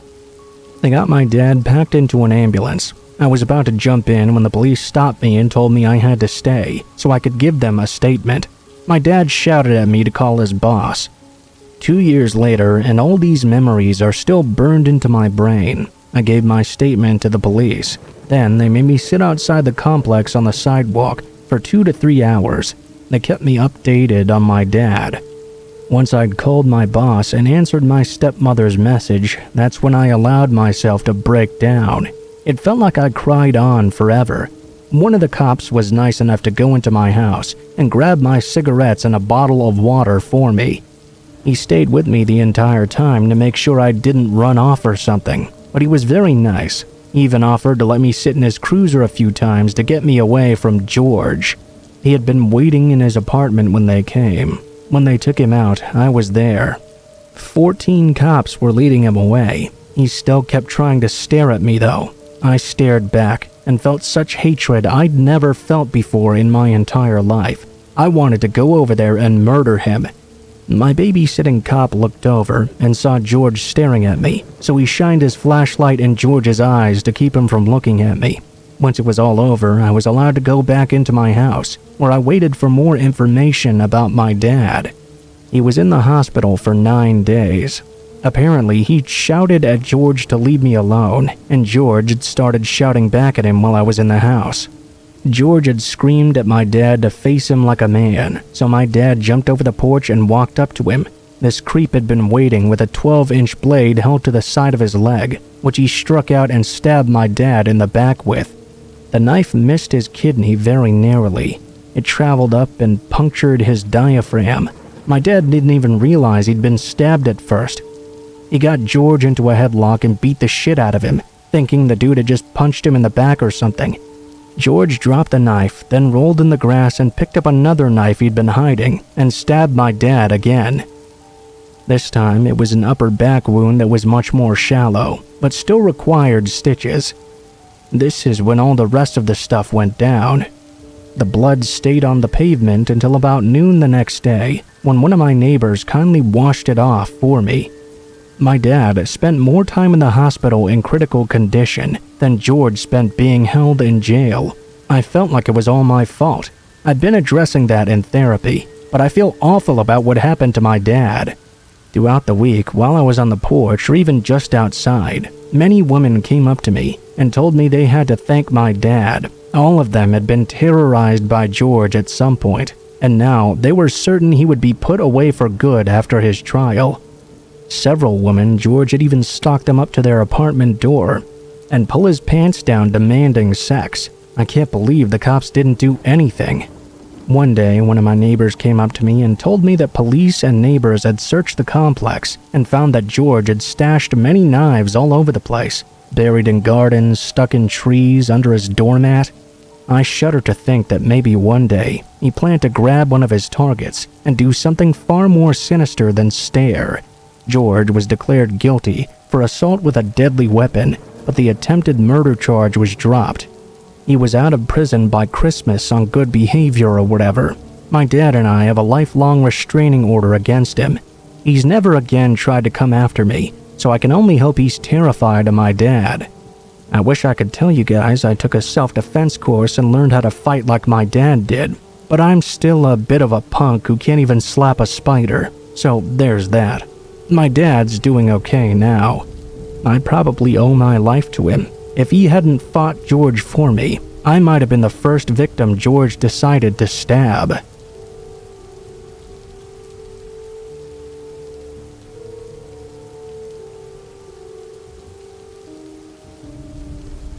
They got my dad packed into an ambulance. I was about to jump in when the police stopped me and told me I had to stay, so I could give them a statement. My dad shouted at me to call his boss. 2 years later, and all these memories are still burned into my brain. I gave my statement to the police. Then they made me sit outside the complex on the sidewalk for 2 to 3 hours. They kept me updated on my dad. Once I'd called my boss and answered my stepmother's message, that's when I allowed myself to break down. It felt like I cried on forever. One of the cops was nice enough to go into my house and grab my cigarettes and a bottle of water for me. He stayed with me the entire time to make sure I didn't run off or something, but he was very nice. He even offered to let me sit in his cruiser a few times to get me away from George. He had been waiting in his apartment when they came. When they took him out, I was there. 14 cops were leading him away. He still kept trying to stare at me though. I stared back and felt such hatred I'd never felt before in my entire life. I wanted to go over there and murder him. My babysitting cop looked over and saw George staring at me, so he shined his flashlight in George's eyes to keep him from looking at me. Once it was all over, I was allowed to go back into my house, where I waited for more information about my dad. He was in the hospital for 9 days. Apparently, he shouted at George to leave me alone, and George had started shouting back at him while I was in the house. George had screamed at my dad to face him like a man, so my dad jumped over the porch and walked up to him. This creep had been waiting with a 12-inch blade held to the side of his leg, which he struck out and stabbed my dad in the back with. The knife missed his kidney very narrowly. It traveled up and punctured his diaphragm. My dad didn't even realize he'd been stabbed at first. He got George into a headlock and beat the shit out of him, thinking the dude had just punched him in the back or something. George dropped the knife, then rolled in the grass and picked up another knife he'd been hiding and stabbed my dad again. This time, it was an upper back wound that was much more shallow, but still required stitches. This is when all the rest of the stuff went down. The blood stayed on the pavement until about noon the next day, when one of my neighbors kindly washed it off for me. My dad spent more time in the hospital in critical condition than George spent being held in jail. I felt like it was all my fault. I'd been addressing that in therapy, but I feel awful about what happened to my dad. Throughout the week, while I was on the porch or even just outside, many women came up to me and told me they had to thank my dad. All of them had been terrorized by George at some point, and now they were certain he would be put away for good after his trial. Several women, George had even stalked them up to their apartment door and pull his pants down demanding sex. I can't believe the cops didn't do anything. One day, one of my neighbors came up to me and told me that police and neighbors had searched the complex and found that George had stashed many knives all over the place, buried in gardens, stuck in trees, under his doormat. I shudder to think that maybe one day he planned to grab one of his targets and do something far more sinister than stare. George was declared guilty for assault with a deadly weapon, but the attempted murder charge was dropped. He was out of prison by Christmas on good behavior or whatever. My dad and I have a lifelong restraining order against him. He's never again tried to come after me, so I can only hope he's terrified of my dad. I wish I could tell you guys I took a self-defense course and learned how to fight like my dad did, but I'm still a bit of a punk who can't even slap a spider, so there's that. My dad's doing okay now. I probably owe my life to him. If he hadn't fought George for me, I might have been the first victim George decided to stab.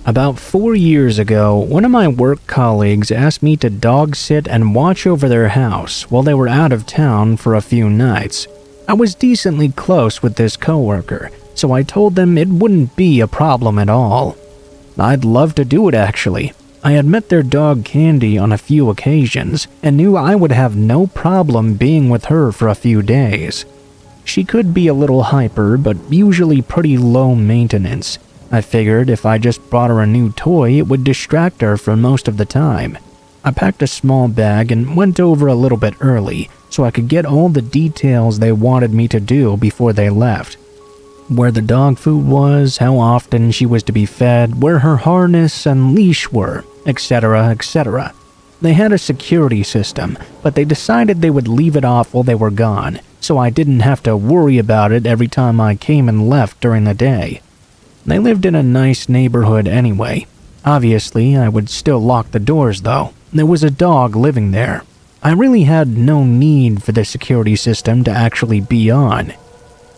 About 4 years ago, one of my work colleagues asked me to dog sit and watch over their house while they were out of town for a few nights. I was decently close with this coworker, so I told them it wouldn't be a problem at all. I'd love to do it actually. I had met their dog Candy on a few occasions and knew I would have no problem being with her for a few days. She could be a little hyper, but usually pretty low maintenance. I figured if I just brought her a new toy, it would distract her for most of the time. I packed a small bag and went over a little bit early so I could get all the details they wanted me to do before they left. Where the dog food was, how often she was to be fed, where her harness and leash were, etc., etc. They had a security system, but they decided they would leave it off while they were gone, so I didn't have to worry about it every time I came and left during the day. They lived in a nice neighborhood anyway. Obviously, I would still lock the doors though. There was a dog living there. I really had no need for the security system to actually be on.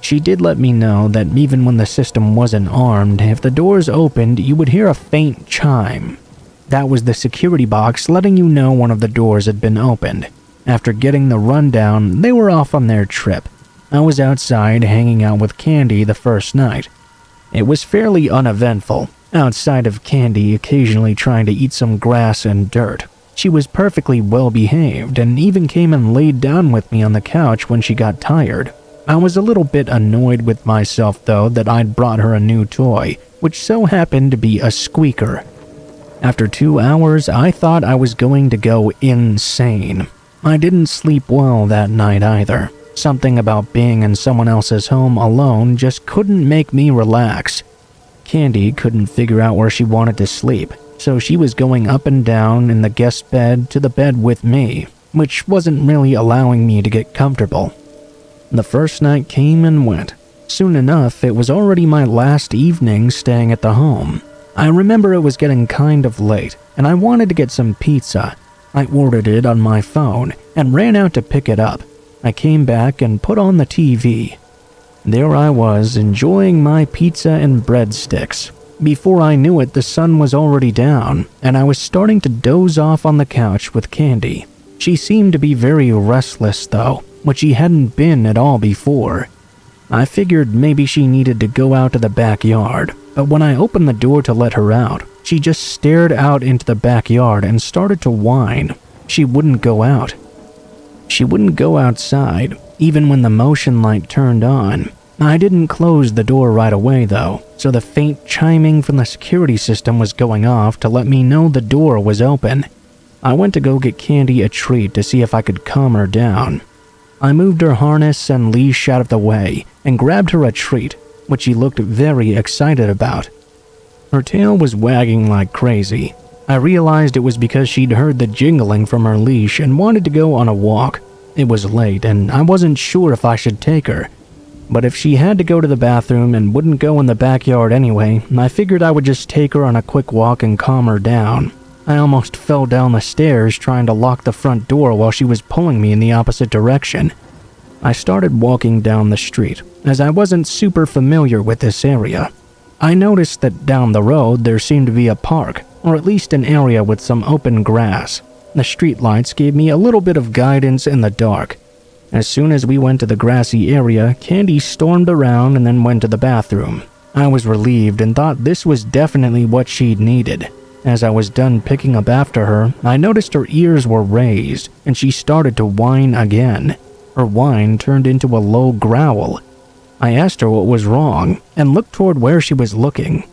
She did let me know that even when the system wasn't armed, if the doors opened, you would hear a faint chime. That was the security box letting you know one of the doors had been opened. After getting the rundown, they were off on their trip. I was outside hanging out with Candy the first night. It was fairly uneventful, outside of Candy occasionally trying to eat some grass and dirt. She was perfectly well behaved and even came and laid down with me on the couch when she got tired. I was a little bit annoyed with myself though that I'd brought her a new toy, which so happened to be a squeaker. After 2 hours, I thought I was going to go insane. I didn't sleep well that night either. Something about being in someone else's home alone just couldn't make me relax. Candy couldn't figure out where she wanted to sleep, so she was going up and down in the guest bed to the bed with me, which wasn't really allowing me to get comfortable. The first night came and went. Soon enough, it was already my last evening staying at the home. I remember it was getting kind of late, and I wanted to get some pizza. I ordered it on my phone and ran out to pick it up. I came back and put on the TV. There I was, enjoying my pizza and breadsticks. Before I knew it, the sun was already down, and I was starting to doze off on the couch with Candy. She seemed to be very restless, though, which she hadn't been at all before. I figured maybe she needed to go out to the backyard, but when I opened the door to let her out, she just stared out into the backyard and started to whine. She wouldn't go out. She wouldn't go outside, even when the motion light turned on. I didn't close the door right away though, so the faint chiming from the security system was going off to let me know the door was open. I went to go get Candy a treat to see if I could calm her down. I moved her harness and leash out of the way and grabbed her a treat, which she looked very excited about. Her tail was wagging like crazy. I realized it was because she'd heard the jingling from her leash and wanted to go on a walk. It was late and I wasn't sure if I should take her. But if she had to go to the bathroom and wouldn't go in the backyard anyway, I figured I would just take her on a quick walk and calm her down. I almost fell down the stairs trying to lock the front door while she was pulling me in the opposite direction. I started walking down the street, as I wasn't super familiar with this area. I noticed that down the road there seemed to be a park, or at least an area with some open grass. The streetlights gave me a little bit of guidance in the dark. As soon as we went to the grassy area, Candy stormed around and then went to the bathroom. I was relieved and thought this was definitely what she'd needed. As I was done picking up after her, I noticed her ears were raised and she started to whine again. Her whine turned into a low growl. I asked her what was wrong and looked toward where she was looking.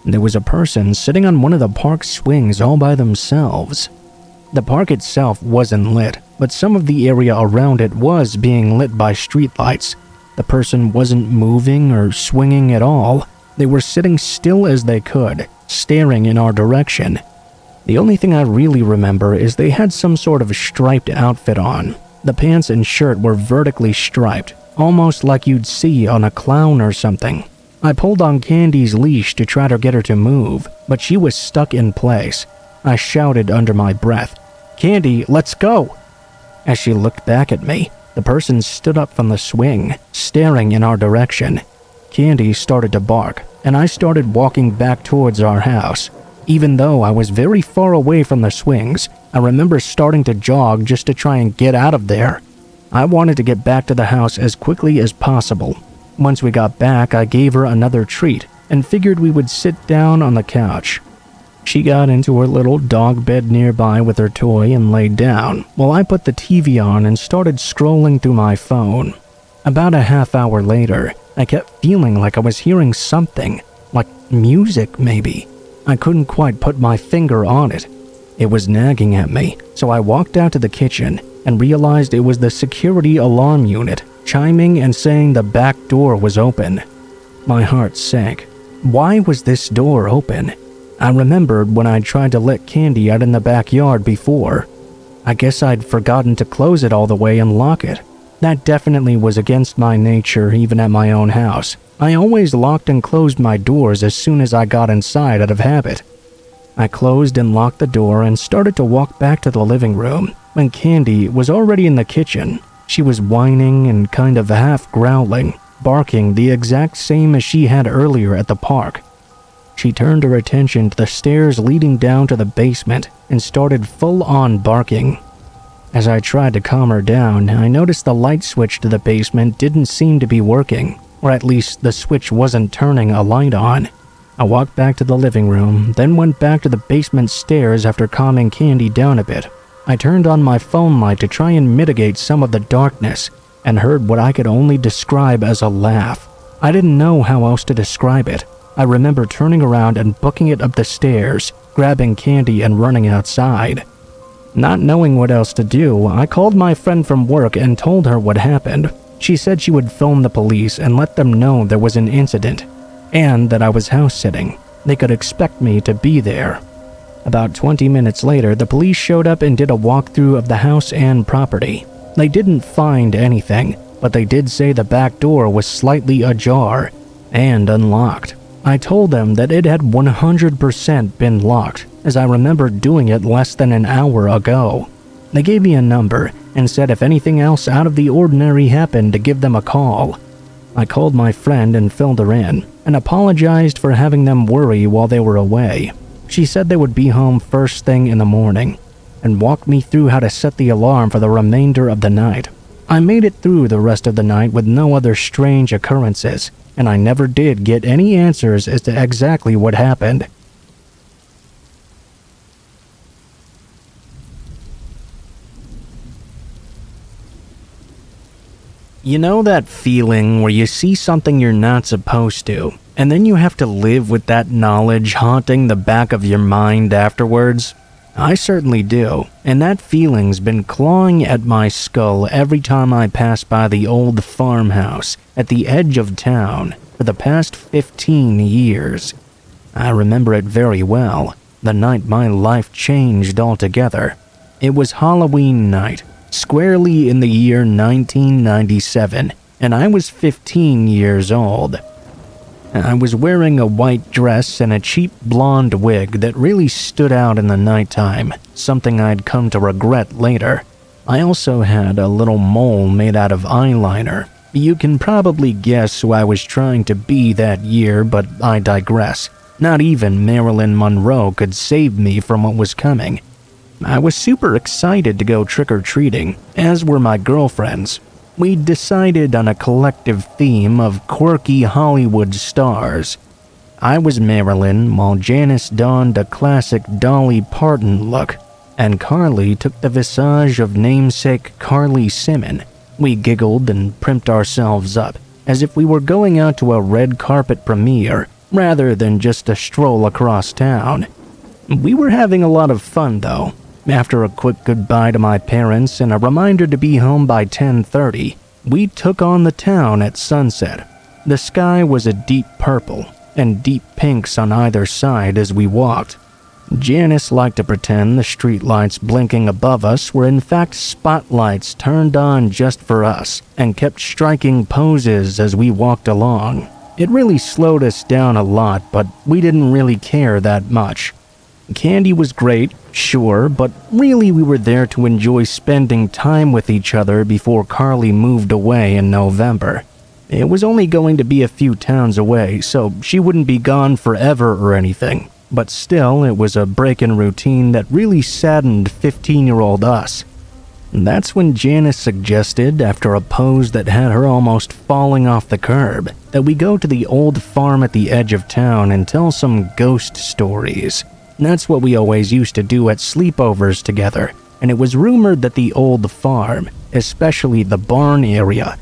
There was a person sitting on one of the park swings all by themselves. The park itself wasn't lit, but some of the area around it was being lit by streetlights. The person wasn't moving or swinging at all. They were sitting still as they could, staring in our direction. The only thing I really remember is they had some sort of striped outfit on. The pants and shirt were vertically striped, almost like you'd see on a clown or something. I pulled on Candy's leash to try to get her to move, but she was stuck in place. I shouted under my breath, "Candy, let's go!" As she looked back at me, the person stood up from the swing, staring in our direction. Candy started to bark, and I started walking back towards our house. Even though I was very far away from the swings, I remember starting to jog just to try and get out of there. I wanted to get back to the house as quickly as possible. Once we got back, I gave her another treat and figured we would sit down on the couch. She got into her little dog bed nearby with her toy and laid down, while I put the TV on and started scrolling through my phone. About a half hour later, I kept feeling like I was hearing something, like music maybe. I couldn't quite put my finger on it. It was nagging at me, so I walked out to the kitchen and realized it was the security alarm unit, chiming and saying the back door was open. My heart sank. Why was this door open? I remembered when I'd tried to let Candy out in the backyard before. I guess I'd forgotten to close it all the way and lock it. That definitely was against my nature even at my own house. I always locked and closed my doors as soon as I got inside out of habit. I closed and locked the door and started to walk back to the living room when Candy was already in the kitchen. She was whining and kind of half growling, barking the exact same as she had earlier at the park. She turned her attention to the stairs leading down to the basement and started full-on barking. As I tried to calm her down, I noticed the light switch to the basement didn't seem to be working, or at least the switch wasn't turning a light on. I walked back to the living room, then went back to the basement stairs after calming Candy down a bit. I turned on my phone light to try and mitigate some of the darkness, and heard what I could only describe as a laugh. I didn't know how else to describe it. I remember turning around and booking it up the stairs, grabbing Candy and running outside. Not knowing what else to do, I called my friend from work and told her what happened. She said she would phone the police and let them know there was an incident, and that I was house-sitting. They could expect me to be there. About 20 minutes later, the police showed up and did a walkthrough of the house and property. They didn't find anything, but they did say the back door was slightly ajar and unlocked. I told them that it had 100% been locked, as I remembered doing it less than an hour ago. They gave me a number and said if anything else out of the ordinary happened to give them a call. I called my friend and filled her in, and apologized for having them worry while they were away. She said they would be home first thing in the morning, and walked me through how to set the alarm for the remainder of the night. I made it through the rest of the night with no other strange occurrences, and I never did get any answers as to exactly what happened. You know that feeling where you see something you're not supposed to, and then you have to live with that knowledge haunting the back of your mind afterwards? I certainly do, and that feeling's been clawing at my skull every time I pass by the old farmhouse at the edge of town for the past 15 years. I remember it very well, the night my life changed altogether. It was Halloween night, squarely in the year 1997, and I was 15 years old. I was wearing a white dress and a cheap blonde wig that really stood out in the nighttime, something I'd come to regret later. I also had a little mole made out of eyeliner. You can probably guess who I was trying to be that year, but I digress. Not even Marilyn Monroe could save me from what was coming. I was super excited to go trick-or-treating, as were my girlfriends. We decided on a collective theme of quirky Hollywood stars. I was Marilyn, while Janice donned a classic Dolly Parton look, and Carly took the visage of namesake Carly Simon. We giggled and primped ourselves up, as if we were going out to a red carpet premiere, rather than just a stroll across town. We were having a lot of fun, though. After a quick goodbye to my parents and a reminder to be home by 10:30, we took on the town at sunset. The sky was a deep purple, and deep pinks on either side as we walked. Janice liked to pretend the streetlights blinking above us were in fact spotlights turned on just for us, and kept striking poses as we walked along. It really slowed us down a lot, but we didn't really care that much. Candy was great, sure, but really we were there to enjoy spending time with each other before Carly moved away in November. It was only going to be a few towns away, so she wouldn't be gone forever or anything. But still, it was a break in routine that really saddened 15-year-old us. That's when Janice suggested, after a pose that had her almost falling off the curb, that we go to the old farm at the edge of town and tell some ghost stories. That's what we always used to do at sleepovers together, and it was rumored that the old farm, especially the barn area,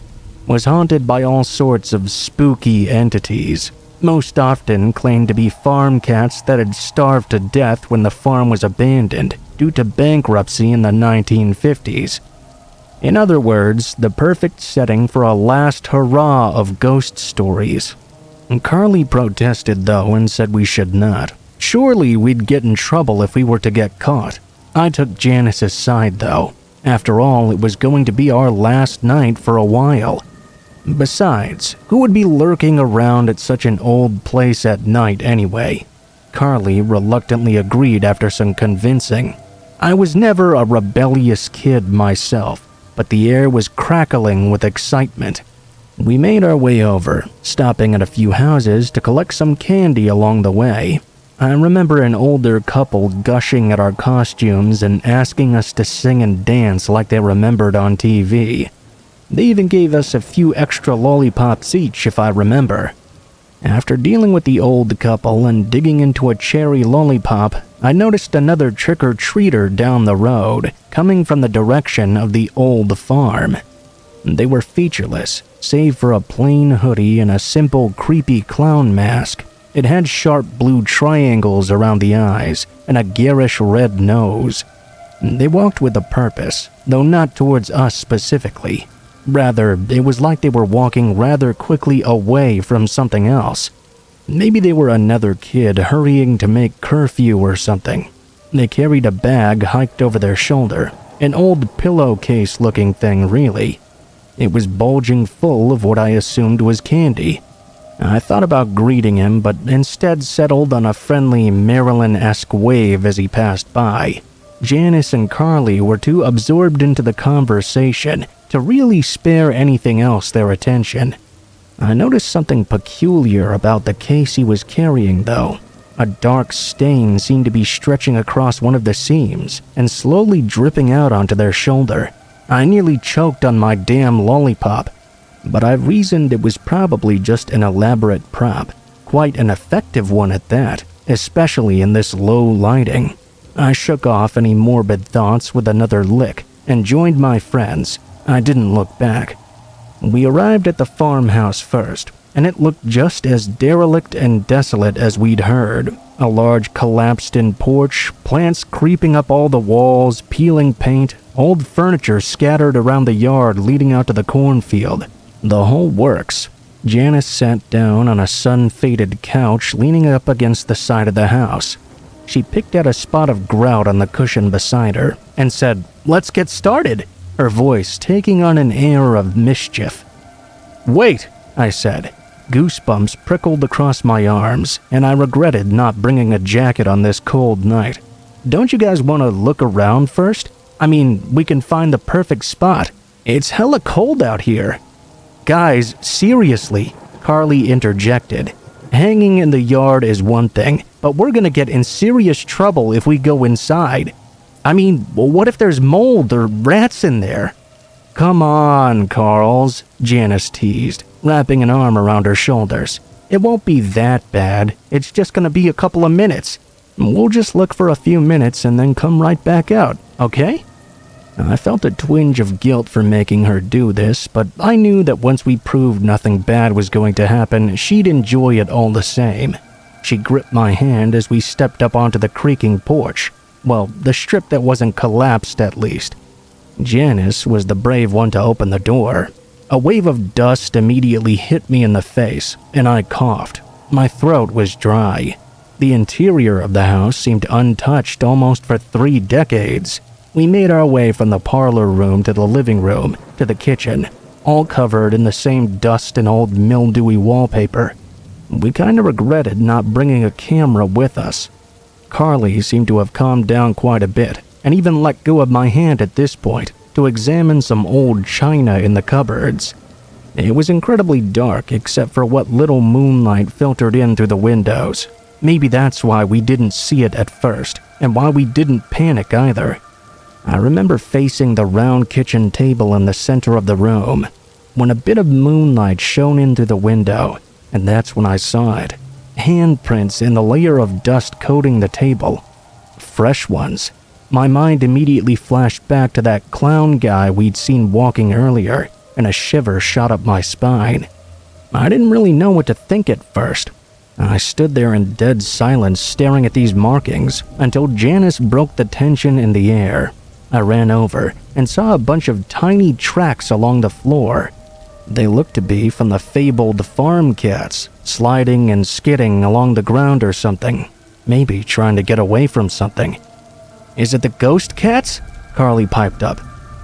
was haunted by all sorts of spooky entities. Most often claimed to be farm cats that had starved to death when the farm was abandoned due to bankruptcy in the 1950s. In other words, the perfect setting for a last hurrah of ghost stories. Carly protested though and said we should not. Surely we'd get in trouble if we were to get caught. I took Janice aside though. After all, it was going to be our last night for a while. Besides, who would be lurking around at such an old place at night anyway? Carly reluctantly agreed after some convincing. I was never a rebellious kid myself, but the air was crackling with excitement. We made our way over, stopping at a few houses to collect some candy along the way. I remember an older couple gushing at our costumes and asking us to sing and dance like they remembered on TV. They even gave us a few extra lollipops each, if I remember. After dealing with the old couple and digging into a cherry lollipop, I noticed another trick-or-treater down the road, coming from the direction of the old farm. They were featureless, save for a plain hoodie and a simple creepy clown mask. It had sharp blue triangles around the eyes and a garish red nose. They walked with a purpose, though not towards us specifically. Rather, it was like they were walking rather quickly away from something else. Maybe they were another kid hurrying to make curfew or something. They carried a bag hiked over their shoulder, an old pillowcase-looking thing really. It was bulging full of what I assumed was candy. I thought about greeting him, but instead settled on a friendly Marilyn-esque wave as he passed by. Janice and Carly were too absorbed into the conversation to really spare anything else their attention. I noticed something peculiar about the case he was carrying, though. A dark stain seemed to be stretching across one of the seams and slowly dripping out onto their shoulder. I nearly choked on my damn lollipop, but I reasoned it was probably just an elaborate prop, quite an effective one at that, especially in this low lighting. I shook off any morbid thoughts with another lick and joined my friends. I didn't look back. We arrived at the farmhouse first, and it looked just as derelict and desolate as we'd heard. A large collapsed-in porch, plants creeping up all the walls, peeling paint, old furniture scattered around the yard leading out to the cornfield. The whole works. Janice sat down on a sun-faded couch leaning up against the side of the house. She picked out a spot of grout on the cushion beside her and said, "Let's get started," her voice taking on an air of mischief. "Wait," I said. Goosebumps prickled across my arms, and I regretted not bringing a jacket on this cold night. "Don't you guys want to look around first? I mean, we can find the perfect spot. It's hella cold out here." "Guys, seriously," Carly interjected. "Hanging in the yard is one thing, but we're gonna get in serious trouble if we go inside. I mean, what if there's mold or rats in there?" "Come on, Carls," Janice teased, wrapping an arm around her shoulders. "It won't be that bad. It's just gonna be a couple of minutes. We'll just look for a few minutes and then come right back out, okay?" I felt a twinge of guilt for making her do this, but I knew that once we proved nothing bad was going to happen, she'd enjoy it all the same. She gripped my hand as we stepped up onto the creaking porch. Well, the strip that wasn't collapsed at least. Janice was the brave one to open the door. A wave of dust immediately hit me in the face, and I coughed. My throat was dry. The interior of the house seemed untouched almost for 3 decades. We made our way from the parlor room to the living room to the kitchen, all covered in the same dust and old mildewy wallpaper. We kind of regretted not bringing a camera with us. Carly seemed to have calmed down quite a bit, and even let go of my hand at this point to examine some old china in the cupboards. It was incredibly dark except for what little moonlight filtered in through the windows. Maybe that's why we didn't see it at first, and why we didn't panic either. I remember facing the round kitchen table in the center of the room, when a bit of moonlight shone in through the window, and that's when I saw it. Handprints in the layer of dust coating the table. Fresh ones. My mind immediately flashed back to that clown guy we'd seen walking earlier, and a shiver shot up my spine. I didn't really know what to think at first. I stood there in dead silence staring at these markings until Janice broke the tension in the air. I ran over and saw a bunch of tiny tracks along the floor. They looked to be from the fabled farm cats, sliding and skidding along the ground or something, maybe trying to get away from something. "Is it the ghost cats?" Carly piped up.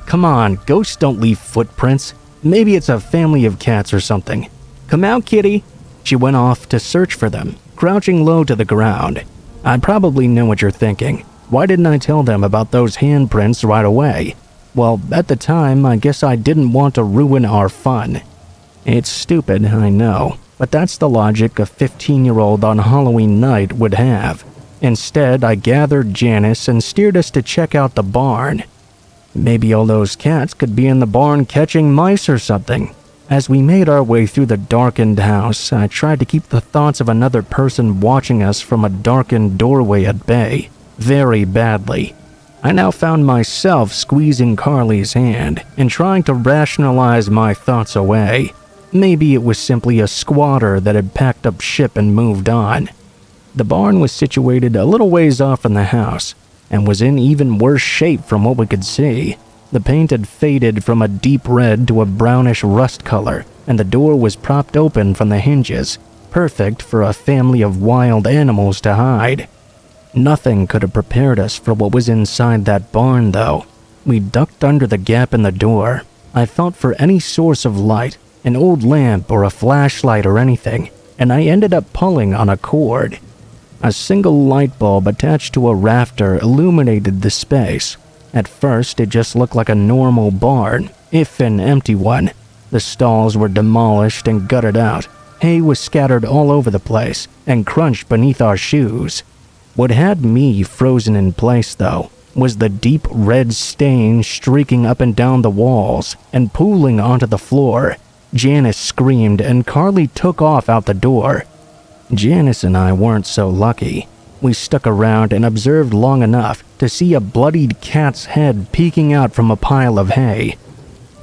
"Come on, ghosts don't leave footprints. Maybe it's a family of cats or something. Come out, kitty." She went off to search for them, crouching low to the ground. I probably know what you're thinking. Why didn't I tell them about those handprints right away? Well, at the time, I guess I didn't want to ruin our fun. It's stupid, I know, but that's the logic a 15-year-old on Halloween night would have. Instead, I gathered Janice and steered us to check out the barn. Maybe all those cats could be in the barn catching mice or something. As we made our way through the darkened house, I tried to keep the thoughts of another person watching us from a darkened doorway at bay. Very badly. I now found myself squeezing Carly's hand and trying to rationalize my thoughts away. Maybe it was simply a squatter that had packed up ship and moved on. The barn was situated a little ways off from the house and was in even worse shape from what we could see. The paint had faded from a deep red to a brownish rust color, and the door was propped open from the hinges, perfect for a family of wild animals to hide. Nothing could have prepared us for what was inside that barn, though. We ducked under the gap in the door. I felt for any source of light, an old lamp or a flashlight or anything, and I ended up pulling on a cord. A single light bulb attached to a rafter illuminated the space. At first, it just looked like a normal barn, if an empty one. The stalls were demolished and gutted out. Hay was scattered all over the place and crunched beneath our shoes. What had me frozen in place, though, was the deep red stain streaking up and down the walls and pooling onto the floor. Janice screamed and Carly took off out the door. Janice and I weren't so lucky. We stuck around and observed long enough to see a bloodied cat's head peeking out from a pile of hay.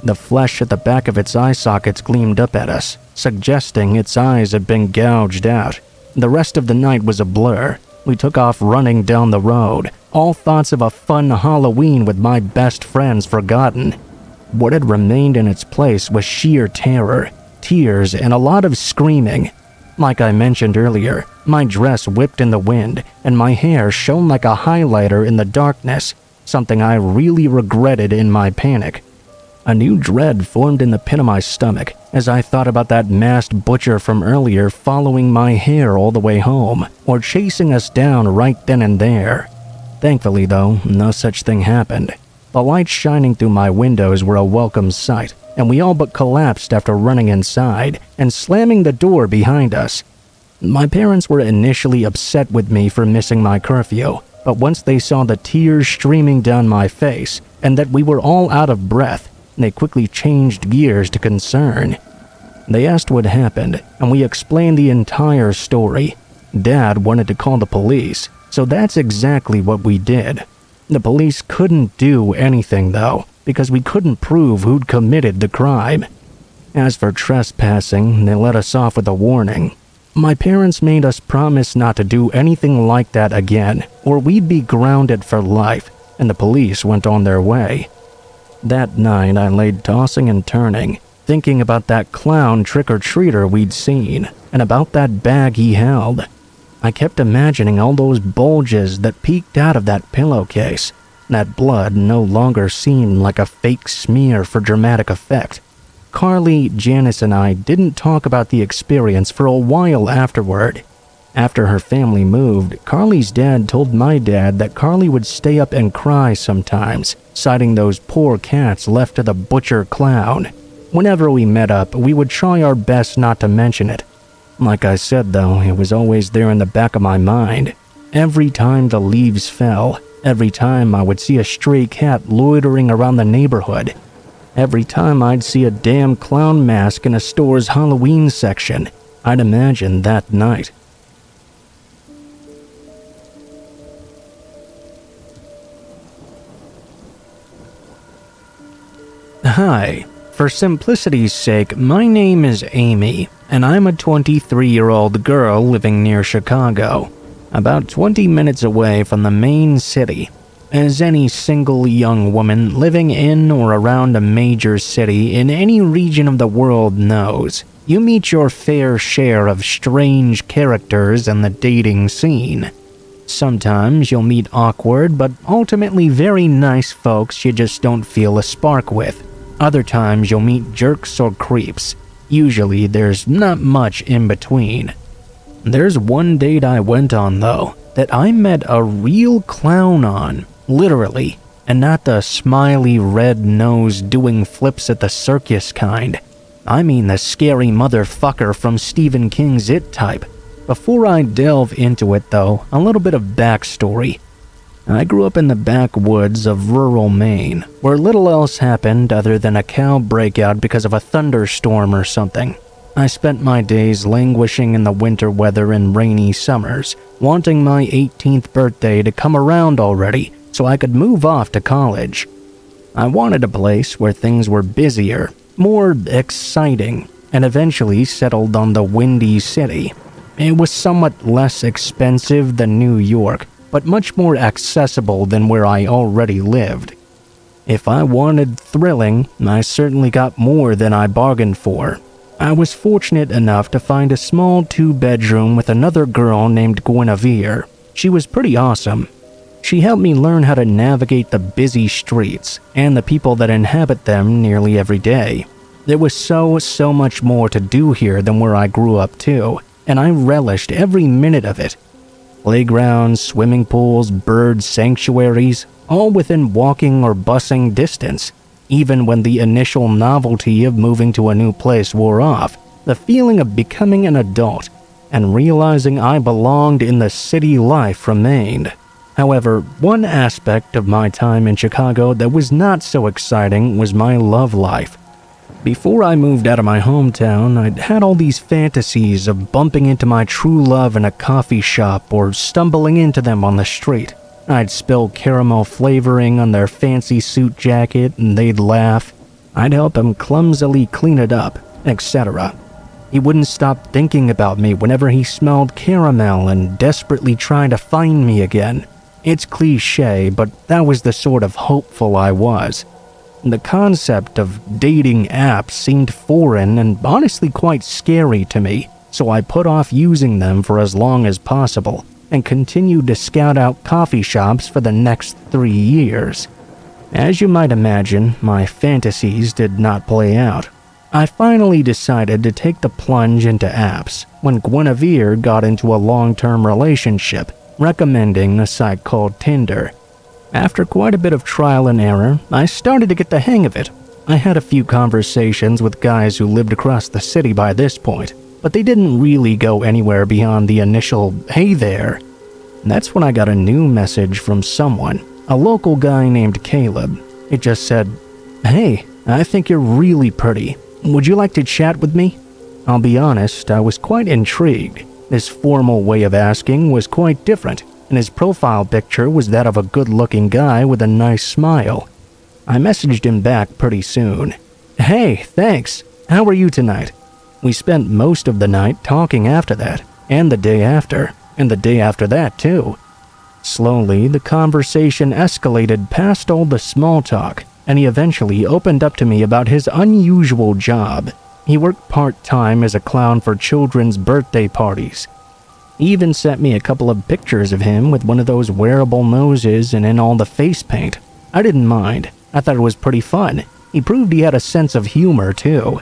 The flesh at the back of its eye sockets gleamed up at us, suggesting its eyes had been gouged out. The rest of the night was a blur. We took off running down the road, all thoughts of a fun Halloween with my best friends forgotten. What had remained in its place was sheer terror, tears, and a lot of screaming. Like I mentioned earlier, my dress whipped in the wind, and my hair shone like a highlighter in the darkness, something I really regretted in my panic. A new dread formed in the pit of my stomach as I thought about that masked butcher from earlier following my hair all the way home, or chasing us down right then and there. Thankfully, though, no such thing happened. The lights shining through my windows were a welcome sight, and we all but collapsed after running inside and slamming the door behind us. My parents were initially upset with me for missing my curfew, but once they saw the tears streaming down my face and that we were all out of breath, they quickly changed gears to concern. They asked what happened, and we explained the entire story. Dad wanted to call the police, so that's exactly what we did. The police couldn't do anything, though, because we couldn't prove who'd committed the crime. As for trespassing, they let us off with a warning. My parents made us promise not to do anything like that again, or we'd be grounded for life, and the police went on their way. That night, I laid tossing and turning, thinking about that clown trick-or-treater we'd seen, and about that bag he held. I kept imagining all those bulges that peeked out of that pillowcase. That blood no longer seemed like a fake smear for dramatic effect. Carly, Janice, and I didn't talk about the experience for a while afterward. After her family moved, Carly's dad told my dad that Carly would stay up and cry sometimes, citing those poor cats left to the butcher clown. Whenever we met up, we would try our best not to mention it. Like I said, though, it was always there in the back of my mind. Every time the leaves fell, every time I would see a stray cat loitering around the neighborhood, every time I'd see a damn clown mask in a store's Halloween section, I'd imagine that night. Hi. For simplicity's sake, my name is Amy, and I'm a 23-year-old girl living near Chicago, about 20 minutes away from the main city. As any single young woman living in or around a major city in any region of the world knows, you meet your fair share of strange characters in the dating scene. Sometimes you'll meet awkward but ultimately very nice folks you just don't feel a spark with. Other times you'll meet jerks or creeps. Usually there's not much in between. There's one date I went on, though, that I met a real clown on, literally, and not the smiley red nose doing flips at the circus kind. I mean the scary motherfucker from Stephen King's It type. Before I delve into it, though, a little bit of backstory. I grew up in the backwoods of rural Maine, where little else happened other than a cow breakout because of a thunderstorm or something. I spent my days languishing in the winter weather and rainy summers, wanting my 18th birthday to come around already so I could move off to college. I wanted a place where things were busier, more exciting, and eventually settled on the Windy City. It was somewhat less expensive than New York, but much more accessible than where I already lived. If I wanted thrilling, I certainly got more than I bargained for. I was fortunate enough to find a small 2-bedroom with another girl named Guinevere. She was pretty awesome. She helped me learn how to navigate the busy streets and the people that inhabit them nearly every day. There was so much more to do here than where I grew up too, and I relished every minute of it. Playgrounds, swimming pools, bird sanctuaries, all within walking or busing distance. Even when the initial novelty of moving to a new place wore off, the feeling of becoming an adult and realizing I belonged in the city life remained. However, one aspect of my time in Chicago that was not so exciting was my love life. Before I moved out of my hometown, I'd had all these fantasies of bumping into my true love in a coffee shop or stumbling into them on the street. I'd spill caramel flavoring on their fancy suit jacket and they'd laugh. I'd help them clumsily clean it up, etc. He wouldn't stop thinking about me whenever he smelled caramel and desperately tried to find me again. It's cliche, but that was the sort of hopeful I was. The concept of dating apps seemed foreign and honestly quite scary to me, so I put off using them for as long as possible and continued to scout out coffee shops for the next 3 years. As you might imagine, my fantasies did not play out. I finally decided to take the plunge into apps when Guinevere got into a long-term relationship, recommending a site called Tinder. After quite a bit of trial and error, I started to get the hang of it. I had a few conversations with guys who lived across the city by this point, but they didn't really go anywhere beyond the initial, "Hey there." That's when I got a new message from someone, a local guy named Caleb. It just said, "Hey, I think you're really pretty. Would you like to chat with me?" I'll be honest, I was quite intrigued. This formal way of asking was quite different, and his profile picture was that of a good-looking guy with a nice smile. I messaged him back pretty soon. "Hey, thanks. How are you tonight?" We spent most of the night talking after that, and the day after, and the day after that too. Slowly, the conversation escalated past all the small talk, and he eventually opened up to me about his unusual job. He worked part-time as a clown for children's birthday parties. He even sent me a couple of pictures of him with one of those wearable noses and in all the face paint. I didn't mind. I thought it was pretty fun. He proved he had a sense of humor too.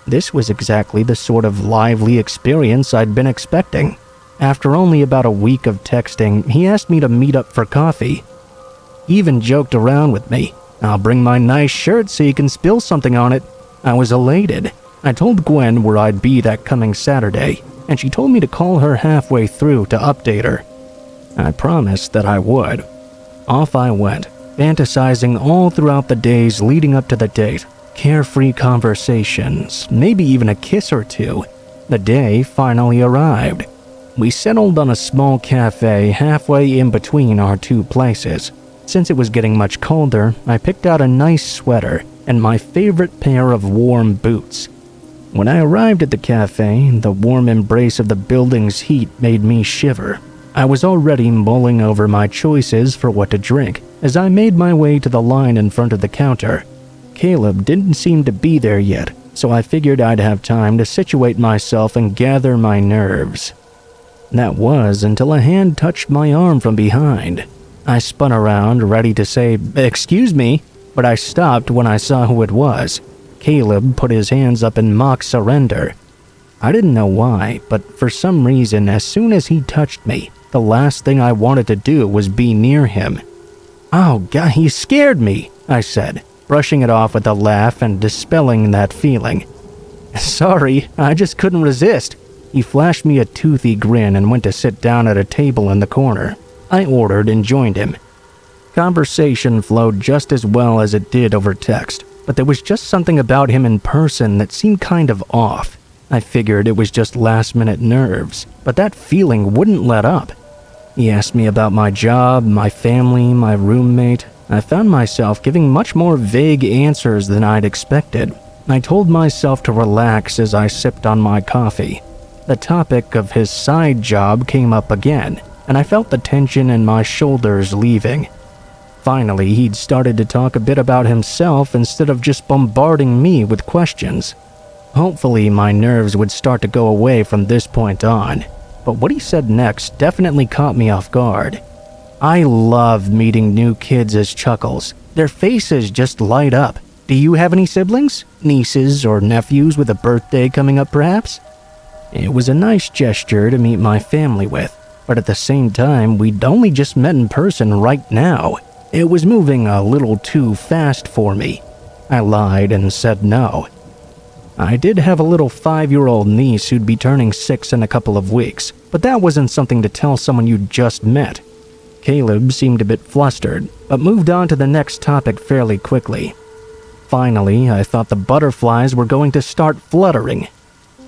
This was exactly the sort of lively experience I'd been expecting. After only about a week of texting, he asked me to meet up for coffee. He even joked around with me. "I'll bring my nice shirt so you can spill something on it." I was elated. I told Gwen where I'd be that coming Saturday, and she told me to call her halfway through to update her. I promised that I would. Off I went, fantasizing all throughout the days leading up to the date. Carefree conversations, maybe even a kiss or two. The day finally arrived. We settled on a small cafe halfway in between our two places. Since it was getting much colder, I picked out a nice sweater and my favorite pair of warm boots. When I arrived at the cafe, the warm embrace of the building's heat made me shiver. I was already mulling over my choices for what to drink as I made my way to the line in front of the counter. Caleb didn't seem to be there yet, so I figured I'd have time to situate myself and gather my nerves. That was until a hand touched my arm from behind. I spun around, ready to say, "Excuse me," but I stopped when I saw who it was. Caleb put his hands up in mock surrender. I didn't know why, but for some reason, as soon as he touched me, the last thing I wanted to do was be near him. "Oh, God, he scared me," I said, brushing it off with a laugh and dispelling that feeling. "Sorry, I just couldn't resist." He flashed me a toothy grin and went to sit down at a table in the corner. I ordered and joined him. Conversation flowed just as well as it did over text, but there was just something about him in person that seemed kind of off. I figured it was just last-minute nerves, but that feeling wouldn't let up. He asked me about my job, my family, my roommate. I found myself giving much more vague answers than I'd expected. I told myself to relax as I sipped on my coffee. The topic of his side job came up again, and I felt the tension in my shoulders leaving. Finally, he'd started to talk a bit about himself instead of just bombarding me with questions. Hopefully, my nerves would start to go away from this point on, but what he said next definitely caught me off guard. I love meeting new kids as Chuckles. Their faces just light up. Do you have any siblings? Nieces or nephews with a birthday coming up, perhaps? It was a nice gesture to meet my family with, but at the same time, we'd only just met in person right now. It was moving a little too fast for me. I lied and said no. I did have a little 5-year-old niece who'd be turning 6 in a couple of weeks, but that wasn't something to tell someone you'd just met. Caleb seemed a bit flustered, but moved on to the next topic fairly quickly. Finally, I thought the butterflies were going to start fluttering.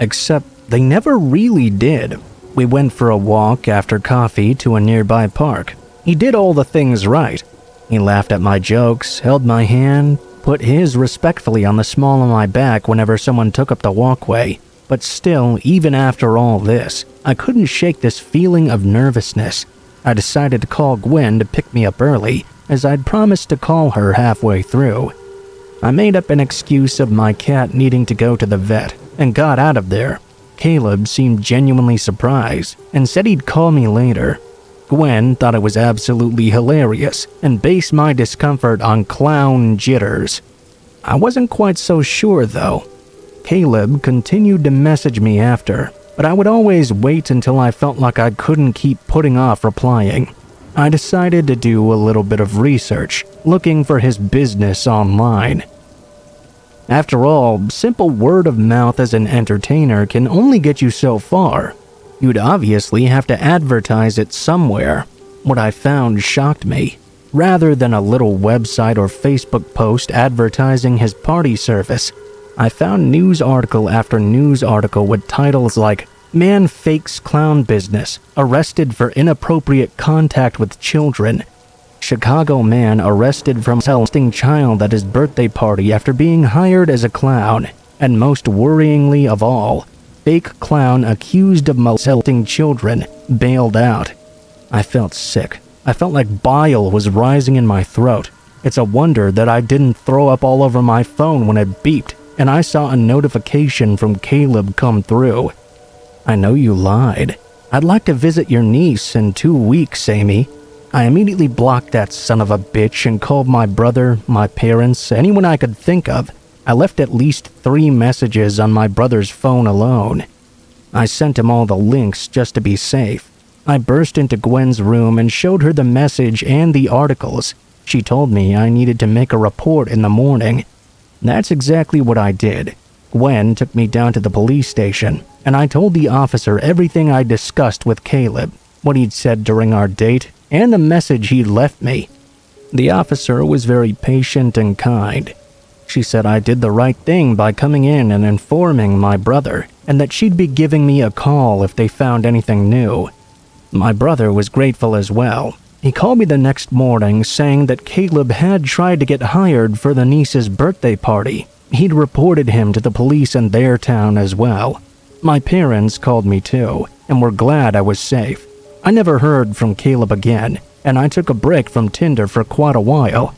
Except they never really did. We went for a walk after coffee to a nearby park. He did all the things right. He laughed at my jokes, held my hand, put his respectfully on the small of my back whenever someone took up the walkway. But still, even after all this, I couldn't shake this feeling of nervousness. I decided to call Gwen to pick me up early, as I'd promised to call her halfway through. I made up an excuse of my cat needing to go to the vet, and got out of there. Caleb seemed genuinely surprised, and said he'd call me later. Gwen thought it was absolutely hilarious, and based my discomfort on clown jitters. I wasn't quite so sure though. Caleb continued to message me after, but I would always wait until I felt like I couldn't keep putting off replying. I decided to do a little bit of research, looking for his business online. After all, simple word of mouth as an entertainer can only get you so far. You'd obviously have to advertise it somewhere. What I found shocked me. Rather than a little website or Facebook post advertising his party service, I found news article after news article with titles like "Man Fakes Clown Business, Arrested for Inappropriate Contact with Children," "Chicago Man Arrested from Molesting Child at His Birthday Party After Being Hired as a Clown," and most worryingly of all, "Fake Clown Accused of Molesting Children, Bailed Out." I felt sick. I felt like bile was rising in my throat. It's a wonder that I didn't throw up all over my phone when it beeped, and I saw a notification from Caleb come through. "I know you lied. I'd like to visit your niece in 2 weeks, Amy." I immediately blocked that son of a bitch and called my brother, my parents, anyone I could think of. I left at least 3 messages on my brother's phone alone. I sent him all the links just to be safe. I burst into Gwen's room and showed her the message and the articles. She told me I needed to make a report in the morning. That's exactly what I did. Gwen took me down to the police station, and I told the officer everything I discussed with Caleb, what he'd said during our date, and the message he'd left me. The officer was very patient and kind. She said I did the right thing by coming in and informing my brother, and that she'd be giving me a call if they found anything new. My brother was grateful as well. He called me the next morning saying that Caleb had tried to get hired for the niece's birthday party. He'd reported him to the police in their town as well. My parents called me too, and were glad I was safe. I never heard from Caleb again, and I took a break from Tinder for quite a while.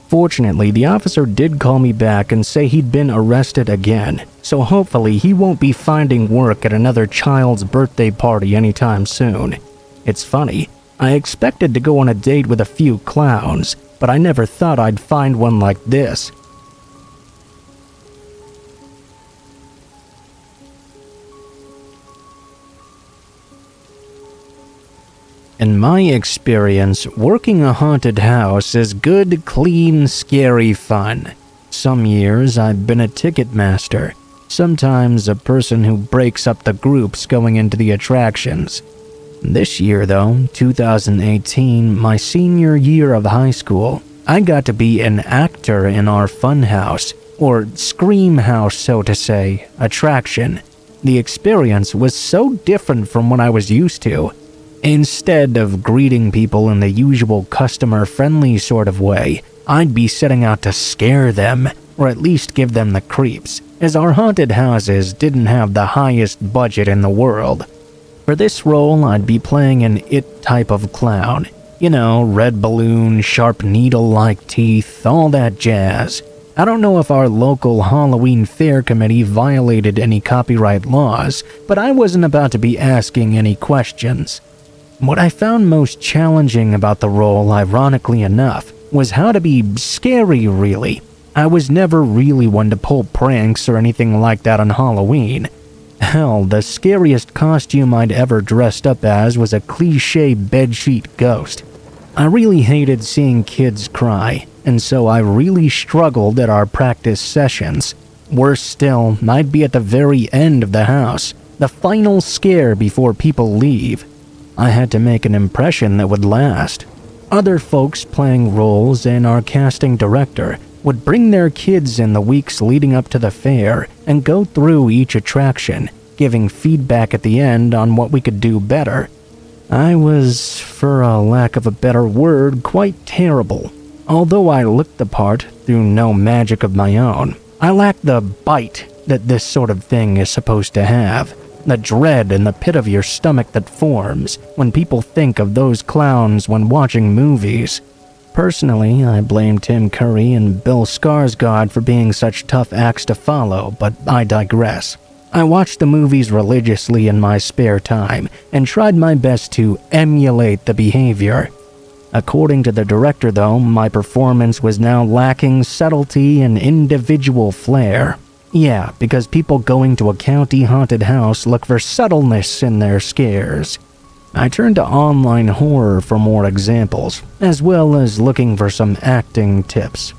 Fortunately, the officer did call me back and say he'd been arrested again, so hopefully he won't be finding work at another child's birthday party anytime soon. It's funny, I expected to go on a date with a few clowns, but I never thought I'd find one like this. In my experience, working a haunted house is good, clean, scary fun. Some years I've been a ticket master, sometimes a person who breaks up the groups going into the attractions. This year though, 2018, my senior year of high school, I got to be an actor in our fun house, or scream house so to say, attraction. The experience was so different from what I was used to. Instead of greeting people in the usual customer-friendly sort of way, I'd be setting out to scare them, or at least give them the creeps, as our haunted houses didn't have the highest budget in the world. For this role, I'd be playing an it type of clown. You know, red balloon, sharp needle-like teeth, all that jazz. I don't know if our local Halloween fair committee violated any copyright laws, but I wasn't about to be asking any questions. What I found most challenging about the role, ironically enough, was how to be scary, really. I was never really one to pull pranks or anything like that on Halloween. Hell, the scariest costume I'd ever dressed up as was a cliché bedsheet ghost. I really hated seeing kids cry, and so I really struggled at our practice sessions. Worse still, I'd be at the very end of the house, the final scare before people leave. I had to make an impression that would last. Other folks playing roles and our casting director would bring their kids in the weeks leading up to the fair and go through each attraction, giving feedback at the end on what we could do better. I was, for a lack of a better word, quite terrible. Although I looked the part through no magic of my own, I lacked the bite that this sort of thing is supposed to have. The dread in the pit of your stomach that forms when people think of those clowns when watching movies. Personally, I blame Tim Curry and Bill Skarsgård for being such tough acts to follow, but I digress. I watched the movies religiously in my spare time and tried my best to emulate the behavior. According to the director, though, my performance was now lacking subtlety and individual flair. Yeah, because people going to a county haunted house look for subtleness in their scares. I turned to online horror for more examples, as well as looking for some acting tips.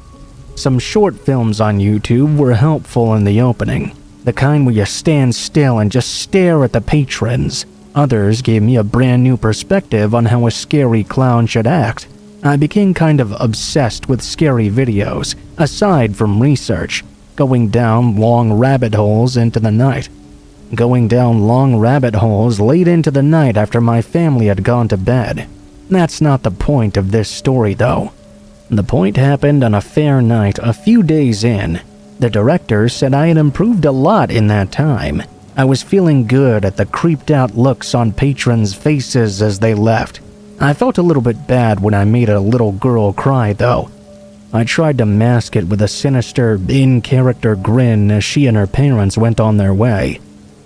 Some short films on YouTube were helpful in the opening, the kind where you stand still and just stare at the patrons. Others gave me a brand new perspective on how a scary clown should act. I became kind of obsessed with scary videos, aside from research, going down long rabbit holes into the night. Going down long rabbit holes late into the night after my family had gone to bed. That's not the point of this story, though. The point happened on a fair night a few days in. The director said I had improved a lot in that time. I was feeling good at the creeped out looks on patrons' faces as they left. I felt a little bit bad when I made a little girl cry, though. I tried to mask it with a sinister, in-character grin as she and her parents went on their way.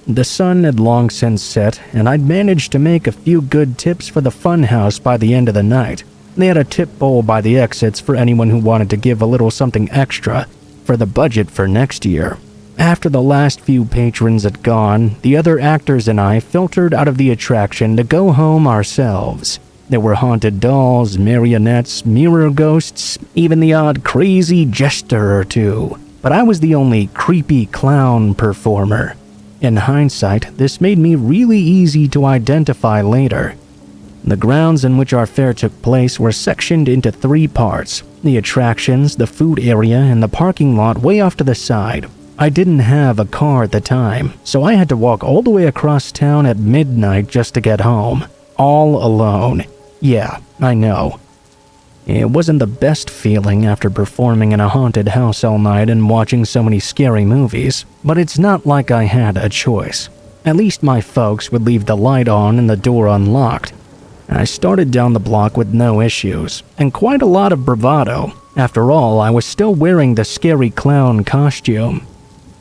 The sun had long since set, and I'd managed to make a few good tips for the funhouse by the end of the night. They had a tip bowl by the exits for anyone who wanted to give a little something extra for the budget for next year. After the last few patrons had gone, the other actors and I filtered out of the attraction to go home ourselves. There were haunted dolls, marionettes, mirror ghosts, even the odd crazy jester or two. But I was the only creepy clown performer. In hindsight, this made me really easy to identify later. The grounds in which our fair took place were sectioned into 3 parts: the attractions, the food area, and the parking lot way off to the side. I didn't have a car at the time, so I had to walk all the way across town at midnight just to get home. All alone. Yeah, I know. It wasn't the best feeling after performing in a haunted house all night and watching so many scary movies, but it's not like I had a choice. At least my folks would leave the light on and the door unlocked. I started down the block with no issues, and quite a lot of bravado. After all, I was still wearing the scary clown costume.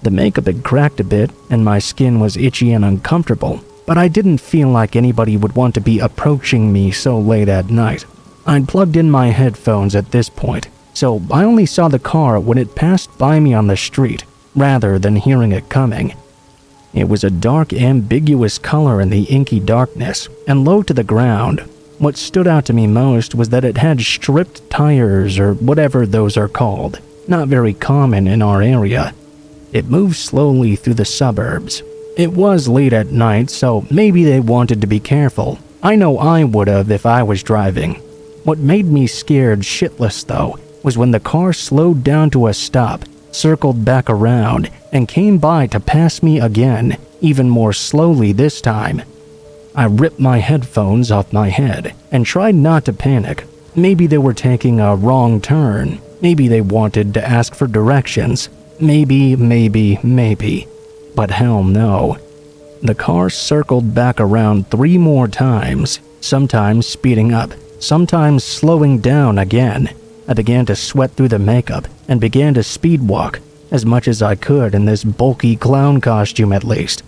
The makeup had cracked a bit, and my skin was itchy and uncomfortable, but I didn't feel like anybody would want to be approaching me so late at night. I'd plugged in my headphones at this point, so I only saw the car when it passed by me on the street, rather than hearing it coming. It was a dark, ambiguous color in the inky darkness, and low to the ground. What stood out to me most was that it had stripped tires, or whatever those are called, not very common in our area. It moved slowly through the suburbs. It was late at night, so maybe they wanted to be careful. I know I would've if I was driving. What made me scared shitless, though, was when the car slowed down to a stop, circled back around, and came by to pass me again, even more slowly this time. I ripped my headphones off my head and tried not to panic. Maybe they were taking a wrong turn. Maybe they wanted to ask for directions. Maybe. But hell no. The car circled back around 3 more times, sometimes speeding up, sometimes slowing down again. I began to sweat through the makeup and began to speed walk, as much as I could in this bulky clown costume at least.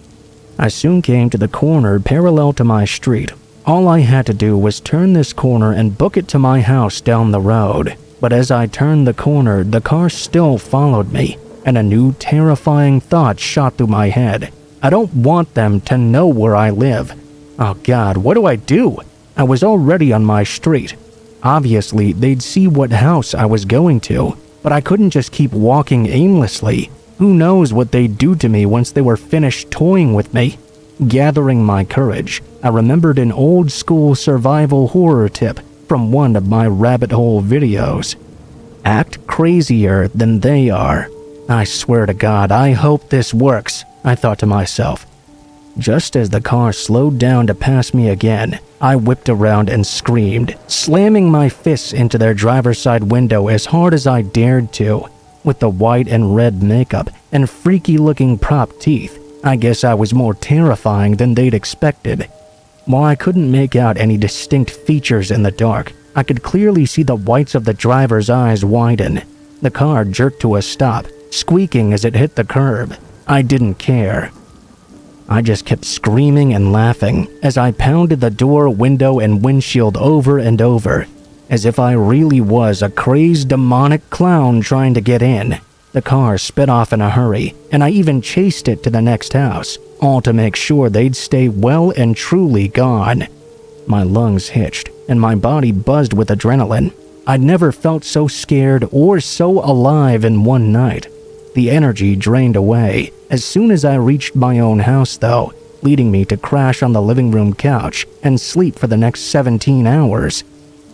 I soon came to the corner parallel to my street. All I had to do was turn this corner and book it to my house down the road. But as I turned the corner, the car still followed me, and a new terrifying thought shot through my head. I don't want them to know where I live. Oh God, what do I do? I was already on my street. Obviously, they'd see what house I was going to, but I couldn't just keep walking aimlessly. Who knows what they'd do to me once they were finished toying with me? Gathering my courage, I remembered an old-school survival horror tip from one of my rabbit hole videos. Act crazier than they are. I swear to God, I hope this works, I thought to myself. Just as the car slowed down to pass me again, I whipped around and screamed, slamming my fists into their driver's side window as hard as I dared to. With the white and red makeup and freaky-looking prop teeth, I guess I was more terrifying than they'd expected. While I couldn't make out any distinct features in the dark, I could clearly see the whites of the driver's eyes widen. The car jerked to a stop, squeaking as it hit the curb. I didn't care. I just kept screaming and laughing as I pounded the door, window, and windshield over and over, as if I really was a crazed demonic clown trying to get in. The car sped off in a hurry, and I even chased it to the next house, all to make sure they'd stay well and truly gone. My lungs hitched, and my body buzzed with adrenaline. I'd never felt so scared or so alive in one night. The energy drained away as soon as I reached my own house, though, leading me to crash on the living room couch and sleep for the next 17 hours.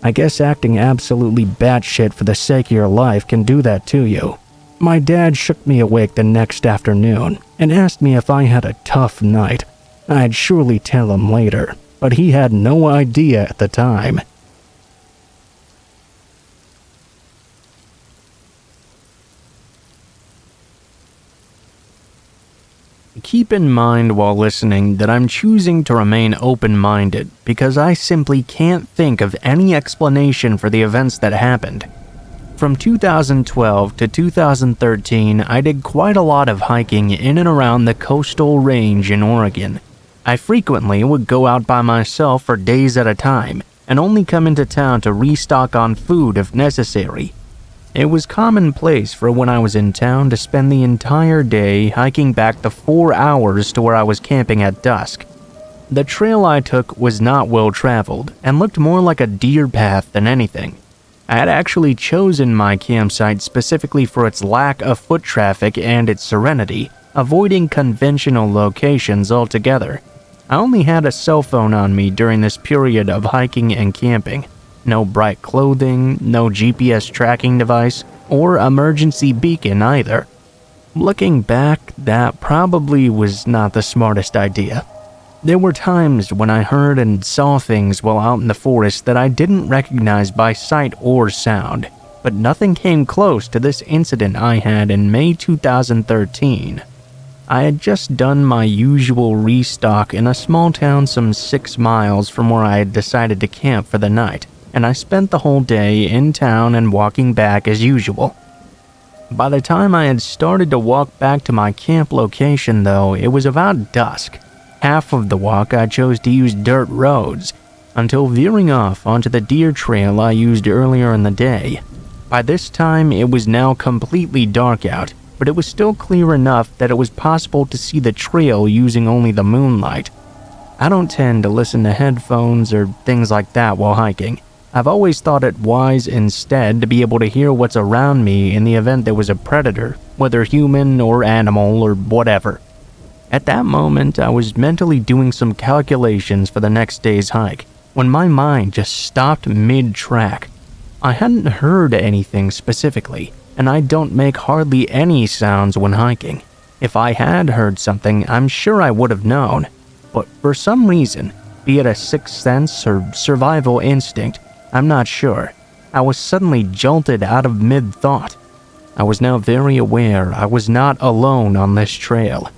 I guess acting absolutely batshit for the sake of your life can do that to you. My dad shook me awake the next afternoon and asked me if I had a tough night. I'd surely tell him later, but he had no idea at the time. Keep in mind while listening that I'm choosing to remain open-minded because I simply can't think of any explanation for the events that happened. From 2012 to 2013, I did quite a lot of hiking in and around the coastal range in Oregon. I frequently would go out by myself for days at a time and only come into town to restock on food if necessary. It was commonplace for when I was in town to spend the entire day hiking back the 4 hours to where I was camping at dusk. The trail I took was not well traveled and looked more like a deer path than anything. I had actually chosen my campsite specifically for its lack of foot traffic and its serenity, avoiding conventional locations altogether. I only had a cell phone on me during this period of hiking and camping. No bright clothing, no GPS tracking device, or emergency beacon either. Looking back, that probably was not the smartest idea. There were times when I heard and saw things while out in the forest that I didn't recognize by sight or sound, but nothing came close to this incident I had in May 2013. I had just done my usual restock in a small town some 6 miles from where I had decided to camp for the night, and I spent the whole day in town and walking back as usual. By the time I had started to walk back to my camp location, though, it was about dusk. Half of the walk I chose to use dirt roads, until veering off onto the deer trail I used earlier in the day. By this time, it was now completely dark out, but it was still clear enough that it was possible to see the trail using only the moonlight. I don't tend to listen to headphones or things like that while hiking. I've always thought it wise instead to be able to hear what's around me in the event there was a predator, whether human or animal or whatever. At that moment, I was mentally doing some calculations for the next day's hike, when my mind just stopped mid-track. I hadn't heard anything specifically, and I don't make hardly any sounds when hiking. If I had heard something, I'm sure I would have known, but for some reason, be it a sixth sense or survival instinct, I'm not sure, I was suddenly jolted out of mid-thought. I was now very aware I was not alone on this trail.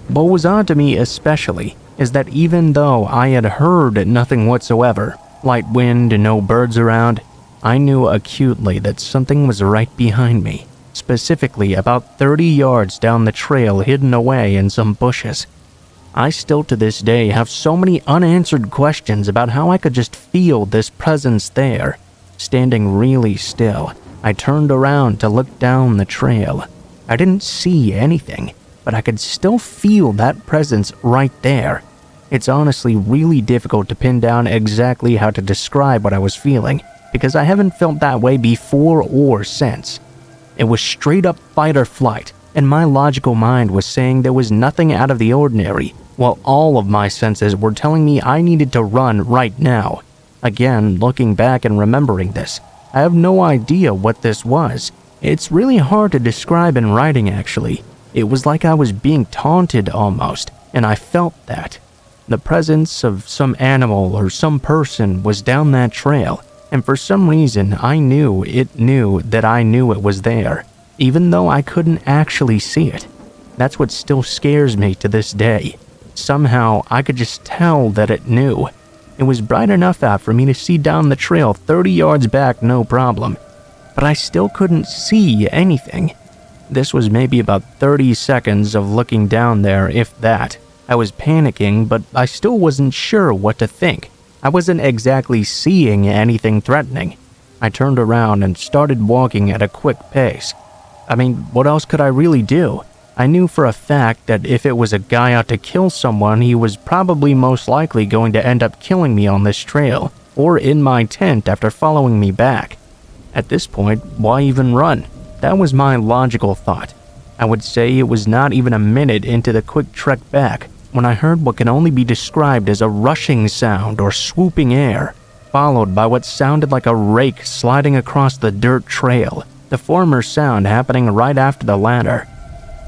What was odd to me especially is that even though I had heard nothing whatsoever, light wind and no birds around, I knew acutely that something was right behind me, specifically about 30 yards down the trail hidden away in some bushes. I still to this day have so many unanswered questions about how I could just feel this presence there. Standing really still, I turned around to look down the trail. I didn't see anything, but I could still feel that presence right there. It's honestly really difficult to pin down exactly how to describe what I was feeling, because I haven't felt that way before or since. It was straight up fight or flight, and my logical mind was saying there was nothing out of the ordinary, while all of my senses were telling me I needed to run right now. Again, looking back and remembering this, I have no idea what this was. It's really hard to describe in writing, actually. It was like I was being taunted almost, and I felt that. The presence of some animal or some person was down that trail, and for some reason I knew it knew that I knew it was there, even though I couldn't actually see it. That's what still scares me to this day. Somehow I could just tell that it knew. It was bright enough out for me to see down the trail 30 yards back, no problem, but I still couldn't see anything. This was maybe about 30 seconds of looking down there, if that. I was panicking, but I still wasn't sure what to think. I wasn't exactly seeing anything threatening. I turned around and started walking at a quick pace. I mean, what else could I really do? I knew for a fact that if it was a guy out to kill someone, he was probably most likely going to end up killing me on this trail, or in my tent after following me back. At this point, why even run? That was my logical thought. I would say it was not even a minute into the quick trek back when I heard what can only be described as a rushing sound or swooping air, followed by what sounded like a rake sliding across the dirt trail, the former sound happening right after the latter.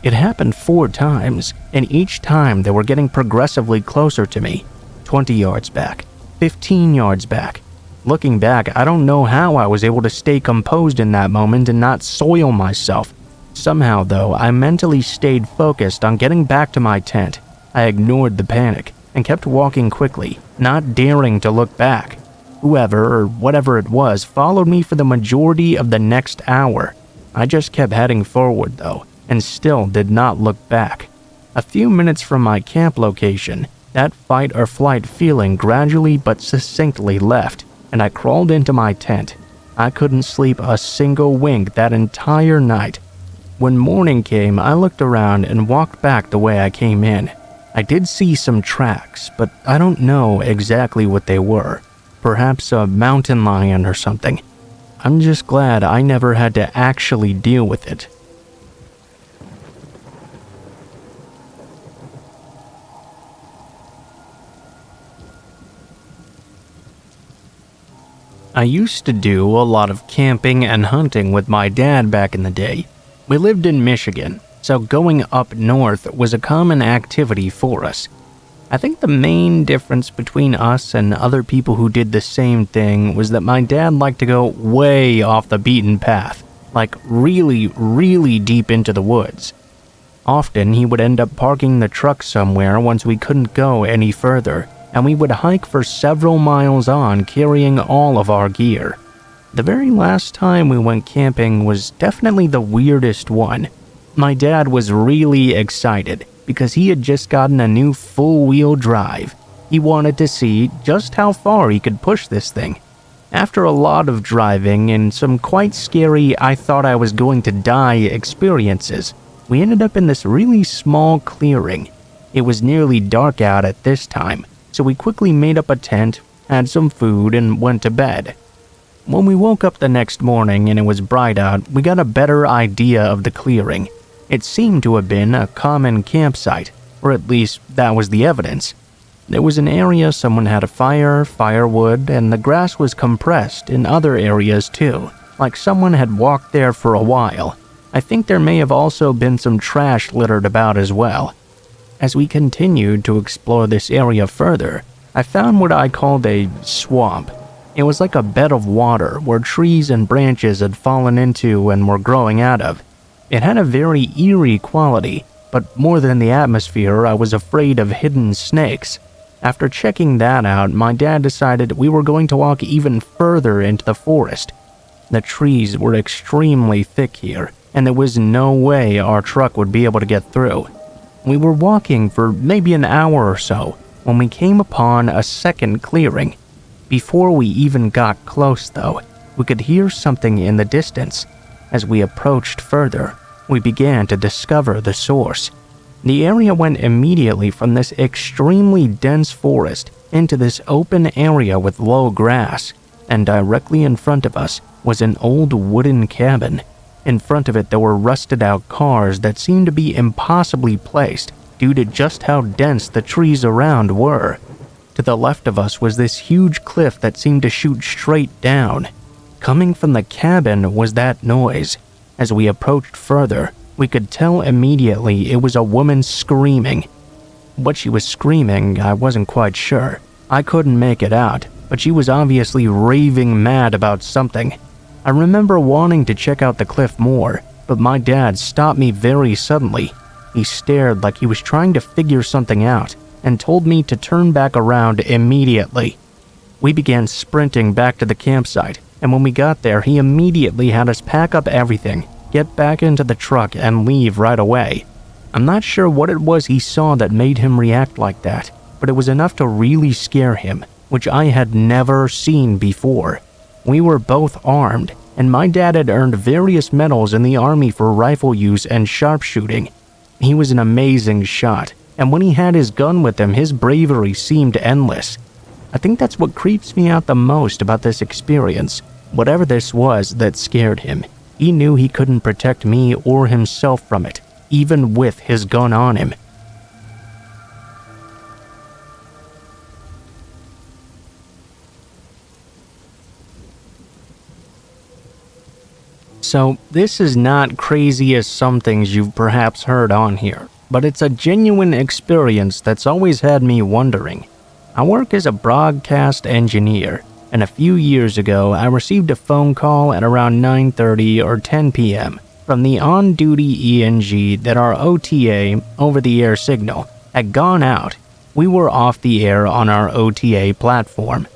It happened 4 times, and each time they were getting progressively closer to me. 20 yards back, 15 yards back. Looking back, I don't know how I was able to stay composed in that moment and not soil myself. Somehow, though, I mentally stayed focused on getting back to my tent. I ignored the panic and kept walking quickly, not daring to look back. Whoever or whatever it was followed me for the majority of the next hour. I just kept heading forward, though, and still did not look back. A few minutes from my camp location, that fight or flight feeling gradually but succinctly left, and I crawled into my tent. I couldn't sleep a single wink that entire night. When morning came, I looked around and walked back the way I came in. I did see some tracks, but I don't know exactly what they were. Perhaps a mountain lion or something. I'm just glad I never had to actually deal with it. I used to do a lot of camping and hunting with my dad back in the day. We lived in Michigan, so going up north was a common activity for us. I think the main difference between us and other people who did the same thing was that my dad liked to go way off the beaten path, like really, really deep into the woods. Often he would end up parking the truck somewhere once we couldn't go any further, and we would hike for several miles on carrying all of our gear. The very last time we went camping was definitely the weirdest one. My dad was really excited because he had just gotten a new full-wheel drive. He wanted to see just how far he could push this thing. After a lot of driving and some quite scary I thought I was going to die experiences, we ended up in this really small clearing. It was nearly dark out at this time, so we quickly made up a tent, had some food, and went to bed. When we woke up the next morning and it was bright out, we got a better idea of the clearing. It seemed to have been a common campsite, or at least that was the evidence. There was an area someone had a fire, firewood, and the grass was compressed in other areas too, like someone had walked there for a while. I think there may have also been some trash littered about as well. As we continued to explore this area further, I found what I called a swamp. It was like a bed of water where trees and branches had fallen into and were growing out of. It had a very eerie quality, but more than the atmosphere, I was afraid of hidden snakes. After checking that out, my dad decided we were going to walk even further into the forest. The trees were extremely thick here, and there was no way our truck would be able to get through. We were walking for maybe an hour or so when we came upon a second clearing. Before we even got close, though, we could hear something in the distance. As we approached further, we began to discover the source. The area went immediately from this extremely dense forest into this open area with low grass, and directly in front of us was an old wooden cabin. In front of it there were rusted out cars that seemed to be impossibly placed due to just how dense the trees around were. To the left of us was this huge cliff that seemed to shoot straight down. Coming from the cabin was that noise. As we approached further, we could tell immediately it was a woman screaming. What she was screaming, I wasn't quite sure. I couldn't make it out, but she was obviously raving mad about something. I remember wanting to check out the cliff more, but my dad stopped me very suddenly. He stared like he was trying to figure something out and told me to turn back around immediately. We began sprinting back to the campsite, and when we got there, he immediately had us pack up everything, get back into the truck, and leave right away. I'm not sure what it was he saw that made him react like that, but it was enough to really scare him, which I had never seen before. We were both armed, and my dad had earned various medals in the army for rifle use and sharpshooting. He was an amazing shot, and when he had his gun with him, his bravery seemed endless. I think that's what creeps me out the most about this experience. Whatever this was that scared him, he knew he couldn't protect me or himself from it, even with his gun on him. So, this is not crazy as some things you've perhaps heard on here, but it's a genuine experience that's always had me wondering. I work as a broadcast engineer, and a few years ago I received a phone call at around 9:30 or 10 p.m. from the on-duty ENG that our OTA, over-the-air signal, had gone out. We were off the air on our OTA platform.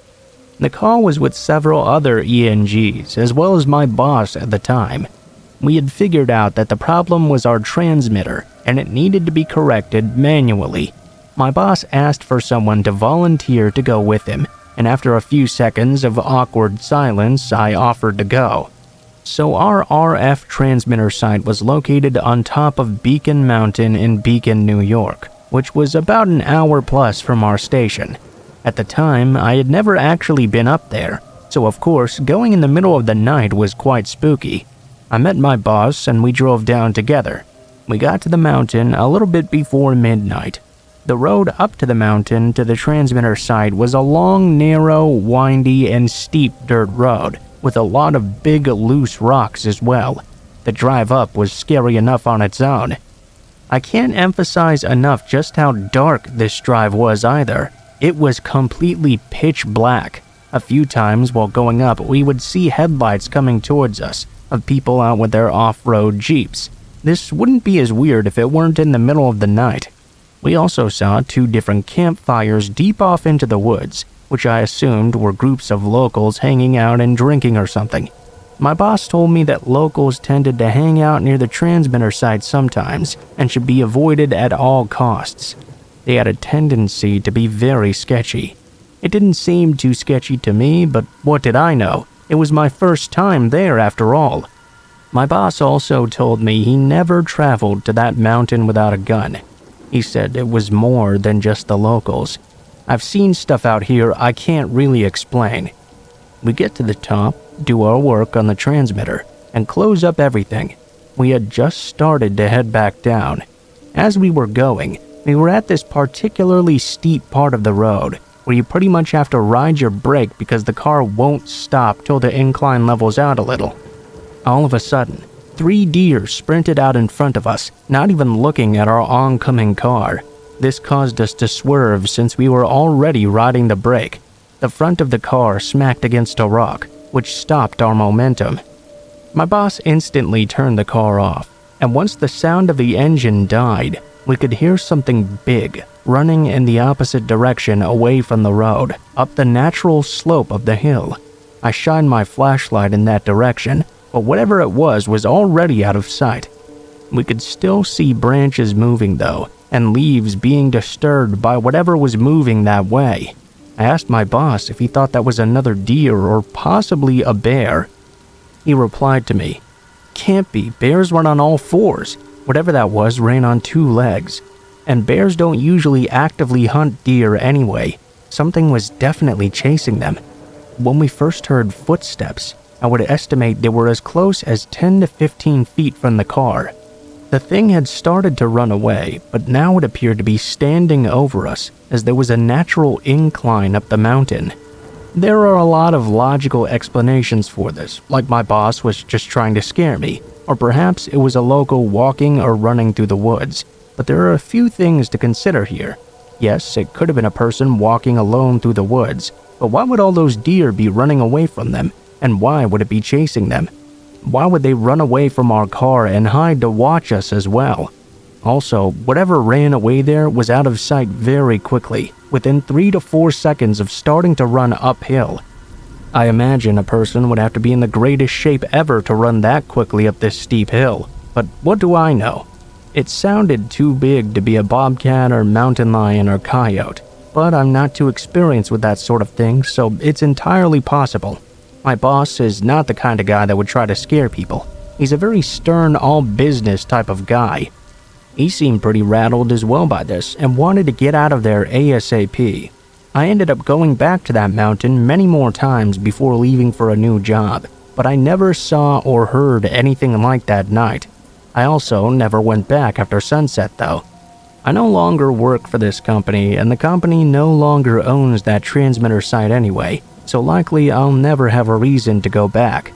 The call was with several other ENGs, as well as my boss at the time. We had figured out that the problem was our transmitter, and it needed to be corrected manually. My boss asked for someone to volunteer to go with him, and after a few seconds of awkward silence, I offered to go. So our RF transmitter site was located on top of Beacon Mountain in Beacon, New York, which was about an hour plus from our station. At the time, I had never actually been up there, so of course, going in the middle of the night was quite spooky. I met my boss and we drove down together. We got to the mountain a little bit before midnight. The road up to the mountain to the transmitter site was a long, narrow, windy, and steep dirt road, with a lot of big, loose rocks as well. The drive up was scary enough on its own. I can't emphasize enough just how dark this drive was either. It was completely pitch black. A few times while going up, we would see headlights coming towards us, of people out with their off-road jeeps. This wouldn't be as weird if it weren't in the middle of the night. We also saw 2 different campfires deep off into the woods, which I assumed were groups of locals hanging out and drinking or something. My boss told me that locals tended to hang out near the transmitter site sometimes and should be avoided at all costs. They had a tendency to be very sketchy. It didn't seem too sketchy to me, but what did I know? It was my first time there after all. My boss also told me he never traveled to that mountain without a gun. He said it was more than just the locals. I've seen stuff out here I can't really explain. We get to the top, do our work on the transmitter, and close up everything. We had just started to head back down. As we were going, we were at this particularly steep part of the road, where you pretty much have to ride your brake because the car won't stop till the incline levels out a little. All of a sudden, 3 deer sprinted out in front of us, not even looking at our oncoming car. This caused us to swerve since we were already riding the brake. The front of the car smacked against a rock, which stopped our momentum. My boss instantly turned the car off, and once the sound of the engine died, we could hear something big running in the opposite direction away from the road, up the natural slope of the hill. I shined my flashlight in that direction, but whatever it was already out of sight. We could still see branches moving though, and leaves being disturbed by whatever was moving that way. I asked my boss if he thought that was another deer or possibly a bear. He replied to me, "Can't be, bears run on all 4s. Whatever that was ran on 2 legs. And bears don't usually actively hunt deer anyway. Something was definitely chasing them." When we first heard footsteps, I would estimate they were as close as 10 to 15 feet from the car. The thing had started to run away, but now it appeared to be standing over us as there was a natural incline up the mountain. There are a lot of logical explanations for this, like my boss was just trying to scare me, or perhaps it was a local walking or running through the woods. But there are a few things to consider here. Yes, it could have been a person walking alone through the woods, but why would all those deer be running away from them, and why would it be chasing them? Why would they run away from our car and hide to watch us as well? Also, whatever ran away there was out of sight very quickly, within 3 to 4 seconds of starting to run uphill. I imagine a person would have to be in the greatest shape ever to run that quickly up this steep hill, but what do I know? It sounded too big to be a bobcat or mountain lion or coyote, but I'm not too experienced with that sort of thing, so it's entirely possible. My boss is not the kind of guy that would try to scare people. He's a very stern, all-business type of guy. He seemed pretty rattled as well by this and wanted to get out of there ASAP. I ended up going back to that mountain many more times before leaving for a new job, but I never saw or heard anything like that night. I also never went back after sunset though. I no longer work for this company, and the company no longer owns that transmitter site anyway, so likely I'll never have a reason to go back.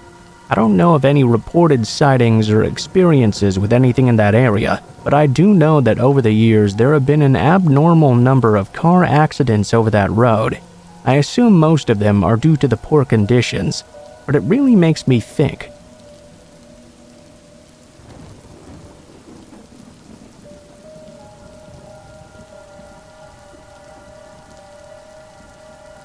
I don't know of any reported sightings or experiences with anything in that area, but I do know that over the years there have been an abnormal number of car accidents over that road. I assume most of them are due to the poor conditions, but it really makes me think.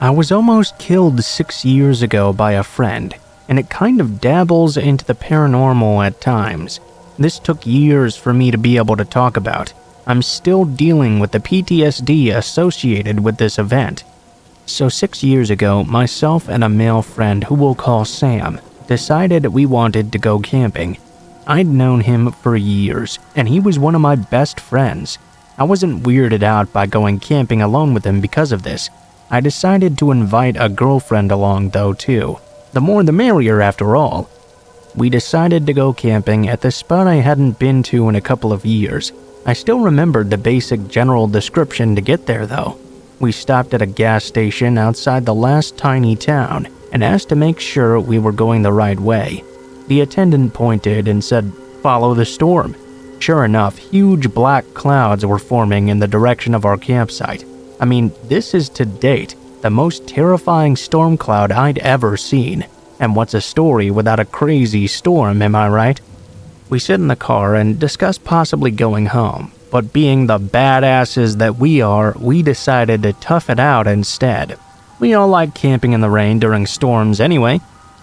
I was almost killed 6 years ago by a friend, and it kind of dabbles into the paranormal at times. This took years for me to be able to talk about. I'm still dealing with the PTSD associated with this event. So 6 years ago, myself and a male friend who we'll call Sam decided we wanted to go camping. I'd known him for years, and he was one of my best friends. I wasn't weirded out by going camping alone with him because of this. I decided to invite a girlfriend along though too. The more the merrier after all. We decided to go camping at the spot I hadn't been to in a couple of years. I still remembered the basic general description to get there though. We stopped at a gas station outside the last tiny town and asked to make sure we were going the right way. The attendant pointed and said, "Follow the storm." Sure enough, huge black clouds were forming in the direction of our campsite. I mean, this is to date the most terrifying storm cloud I'd ever seen. And what's a story without a crazy storm, am I right? We sit in the car and discuss possibly going home, but being the badasses that we are, we decided to tough it out instead. We all like camping in the rain during storms anyway.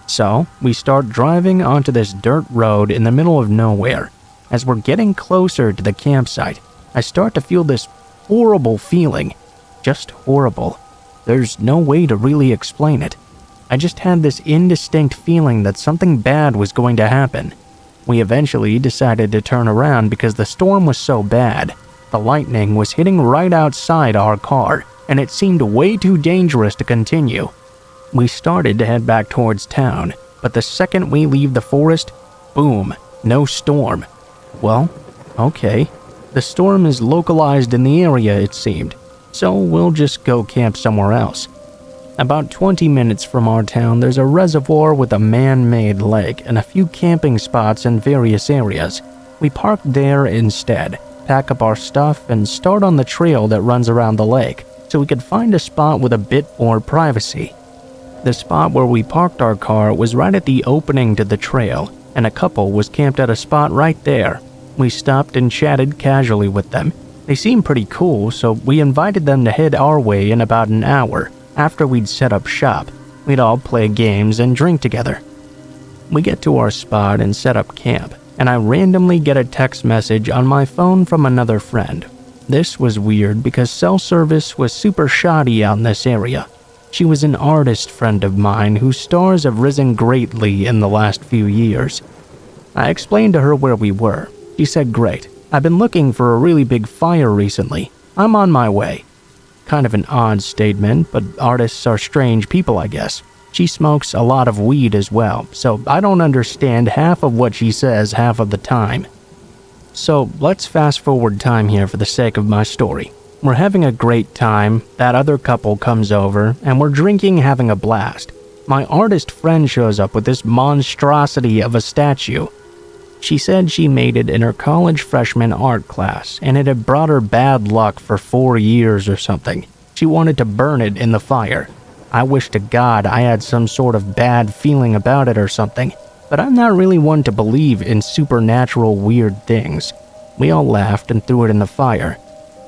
So, we start driving onto this dirt road in the middle of nowhere. As we're getting closer to the campsite, I start to feel this horrible feeling. Just horrible. There's no way to really explain it. I just had this indistinct feeling that something bad was going to happen. We eventually decided to turn around because the storm was so bad. The lightning was hitting right outside our car, and it seemed way too dangerous to continue. We started to head back towards town, but the second we leave the forest, boom, no storm. Well, okay. The storm is localized in the area, it seemed. So we'll just go camp somewhere else. About 20 minutes from our town, there's a reservoir with a man-made lake and a few camping spots in various areas. We park there instead, pack up our stuff, and start on the trail that runs around the lake, so we could find a spot with a bit more privacy. The spot where we parked our car was right at the opening to the trail, and a couple was camped at a spot right there. We stopped and chatted casually with them. They seemed pretty cool, so we invited them to head our way in about an hour. After we'd set up shop, we'd all play games and drink together. We get to our spot and set up camp, and I randomly get a text message on my phone from another friend. This was weird because cell service was super shoddy out in this area. She was an artist friend of mine whose stars have risen greatly in the last few years. I explained to her where we were. She said, "Great. I've been looking for a really big fire recently. I'm on my way." Kind of an odd statement, but artists are strange people, I guess. She smokes a lot of weed as well, so I don't understand half of what she says half of the time. So let's fast forward time here for the sake of my story. We're having a great time, that other couple comes over, and we're drinking, having a blast. My artist friend shows up with this monstrosity of a statue. She said she made it in her college freshman art class, and it had brought her bad luck for 4 years or something. She wanted to burn it in the fire. I wish to God I had some sort of bad feeling about it or something, but I'm not really one to believe in supernatural weird things. We all laughed and threw it in the fire.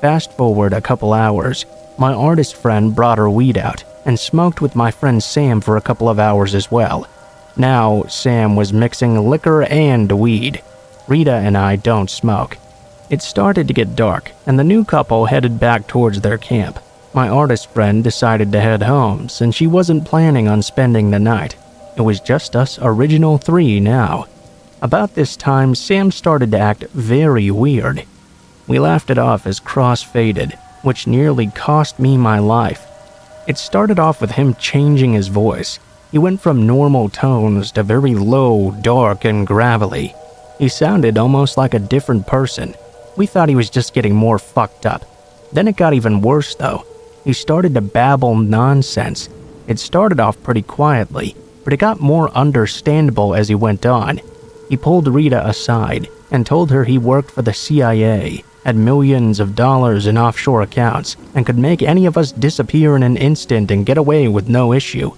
Fast forward a couple hours, my artist friend brought her weed out and smoked with my friend Sam for a couple of hours as well. Now, Sam was mixing liquor and weed. Rita and I don't smoke. It started to get dark, and the new couple headed back towards their camp. My artist friend decided to head home since she wasn't planning on spending the night. It was just us original 3 now. About this time, Sam started to act very weird. We laughed it off as cross-faded, which nearly cost me my life. It started off with him changing his voice. He went from normal tones to very low, dark, and gravelly. He sounded almost like a different person. We thought he was just getting more fucked up. Then it got even worse though. He started to babble nonsense. It started off pretty quietly, but it got more understandable as he went on. He pulled Rita aside and told her he worked for the CIA, had millions of dollars in offshore accounts, and could make any of us disappear in an instant and get away with no issue.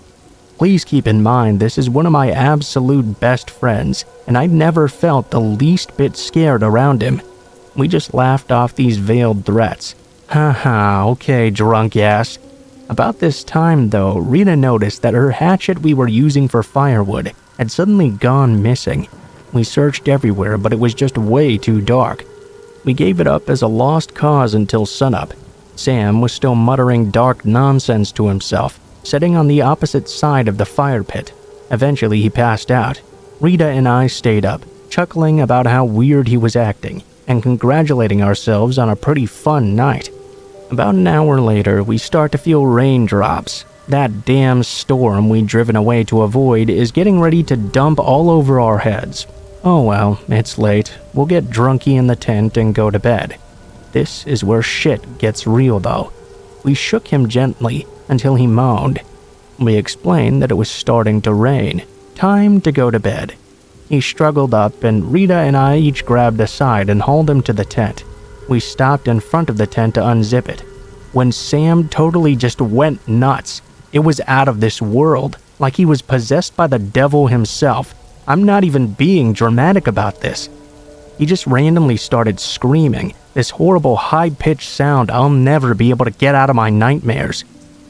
Please keep in mind this is one of my absolute best friends, and I never felt the least bit scared around him. We just laughed off these veiled threats. Haha, okay, drunk ass. About this time though, Rita noticed that her hatchet we were using for firewood had suddenly gone missing. We searched everywhere, but it was just way too dark. We gave it up as a lost cause until sunup. Sam was still muttering dark nonsense to himself, sitting on the opposite side of the fire pit. Eventually he passed out. Rita and I stayed up, chuckling about how weird he was acting, and congratulating ourselves on a pretty fun night. About an hour later, we start to feel raindrops. That damn storm we'd driven away to avoid is getting ready to dump all over our heads. Oh well, it's late. We'll get drunky in the tent and go to bed. This is where shit gets real though. We shook him gently until he moaned. We explained that it was starting to rain. Time to go to bed. He struggled up and Rita and I each grabbed a side and hauled him to the tent. We stopped in front of the tent to unzip it. When Sam totally just went nuts. It was out of this world, like he was possessed by the devil himself. I'm not even being dramatic about this. He just randomly started screaming, this horrible high-pitched sound I'll never be able to get out of my nightmares.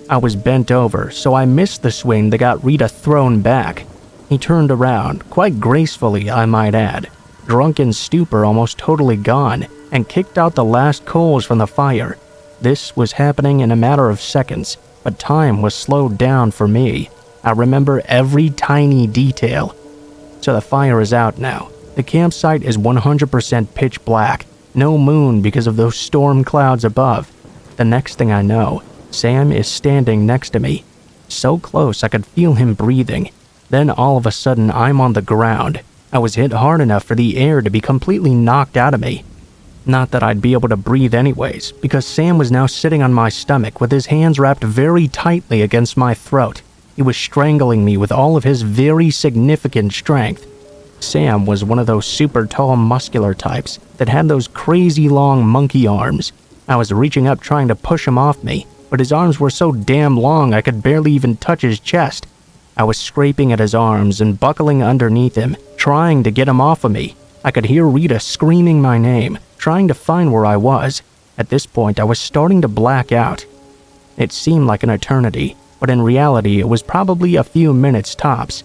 I was bent over, so I missed the swing that got Rita thrown back. He turned around, quite gracefully I might add, drunken stupor almost totally gone, and kicked out the last coals from the fire. This was happening in a matter of seconds, but time was slowed down for me. I remember every tiny detail. So the fire is out now. The campsite is 100% pitch black. No moon because of those storm clouds above. The next thing I know, Sam is standing next to me. So close I could feel him breathing. Then all of a sudden I'm on the ground. I was hit hard enough for the air to be completely knocked out of me. Not that I'd be able to breathe anyways, because Sam was now sitting on my stomach with his hands wrapped very tightly against my throat. He was strangling me with all of his very significant strength. Sam was one of those super tall muscular types that had those crazy long monkey arms. I was reaching up trying to push him off me, but his arms were so damn long I could barely even touch his chest. I was scraping at his arms and buckling underneath him, trying to get him off of me. I could hear Rita screaming my name, trying to find where I was. At this point, I was starting to black out. It seemed like an eternity, but in reality, it was probably a few minutes tops.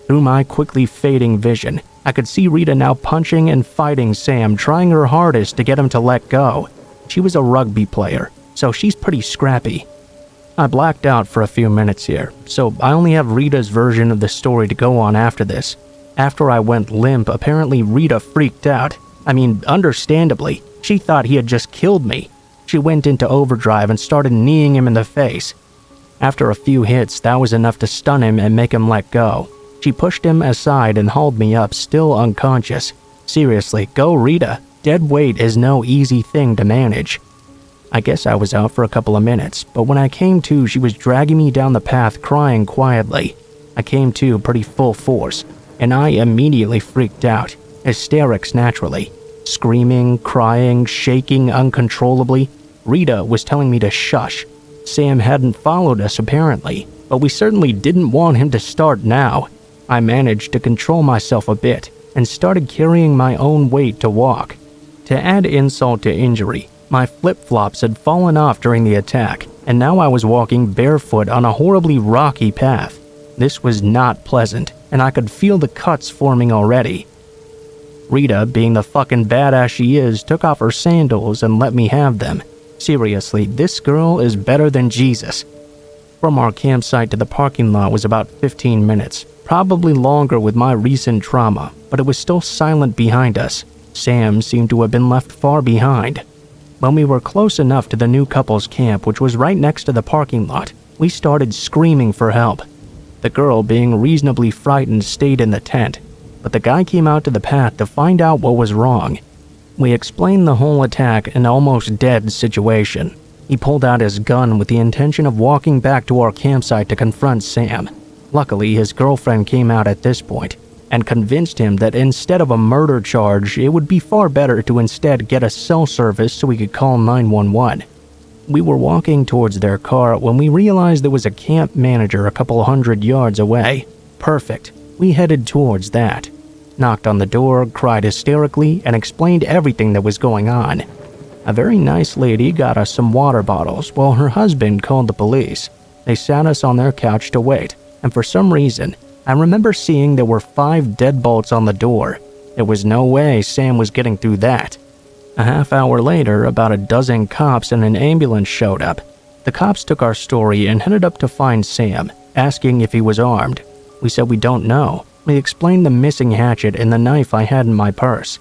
Through my quickly fading vision, I could see Rita now punching and fighting Sam, trying her hardest to get him to let go. She was a rugby player, so she's pretty scrappy. I blacked out for a few minutes here, so I only have Rita's version of the story to go on after this. After I went limp, apparently Rita freaked out. I mean, understandably, she thought he had just killed me. She went into overdrive and started kneeing him in the face. After a few hits, that was enough to stun him and make him let go. She pushed him aside and hauled me up, still unconscious. Seriously, go Rita. dead weight is no easy thing to manage. I guess I was out for a couple of minutes, but when I came to, she was dragging me down the path crying quietly. I came to pretty full force, and I immediately freaked out. Hysterics naturally. Screaming, crying, shaking uncontrollably. Rita was telling me to shush. Sam hadn't followed us apparently, but we certainly didn't want him to start now. I managed to control myself a bit and started carrying my own weight to walk. To add insult to injury, my flip-flops had fallen off during the attack, and now I was walking barefoot on a horribly rocky path. This was not pleasant, and I could feel the cuts forming already. Rita, being the fucking badass she is, took off her sandals and let me have them. Seriously, this girl is better than Jesus. From our campsite to the parking lot was about 15 minutes, probably longer with my recent trauma, but it was still silent behind us. Sam seemed to have been left far behind. When we were close enough to the new couple's camp, which was right next to the parking lot, we started screaming for help. The girl, being reasonably frightened, stayed in the tent, but the guy came out to the path to find out what was wrong. We explained the whole attack an almost dead situation. He pulled out his gun with the intention of walking back to our campsite to confront Sam. Luckily, his girlfriend came out at this point and convinced him that instead of a murder charge, it would be far better to instead get a cell service so we could call 911. We were walking towards their car when we realized there was a camp manager a couple hundred yards away. Perfect. We headed towards that. Knocked on the door, cried hysterically, and explained everything that was going on. A very nice lady got us some water bottles while her husband called the police. They sat us on their couch to wait, and for some reason, I remember seeing there were 5 deadbolts on the door. There was no way Sam was getting through that. A half hour later, about a dozen cops and an ambulance showed up. The cops took our story and headed up to find Sam, asking if he was armed. We said we don't know. We explained the missing hatchet and the knife I had in my purse.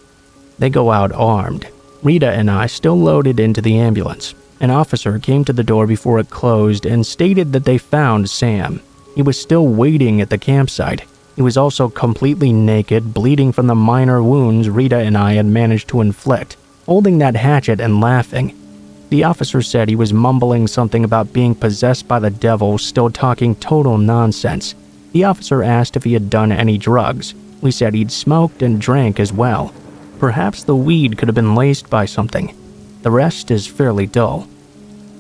They go out armed. Rita and I still loaded into the ambulance. An officer came to the door before it closed and stated that they found Sam. He was still waiting at the campsite. He was also completely naked, bleeding from the minor wounds Rita and I had managed to inflict, holding that hatchet and laughing. The officer said he was mumbling something about being possessed by the devil, still talking total nonsense. The officer asked if he had done any drugs. We said he'd smoked and drank as well. Perhaps the weed could have been laced by something. The rest is fairly dull.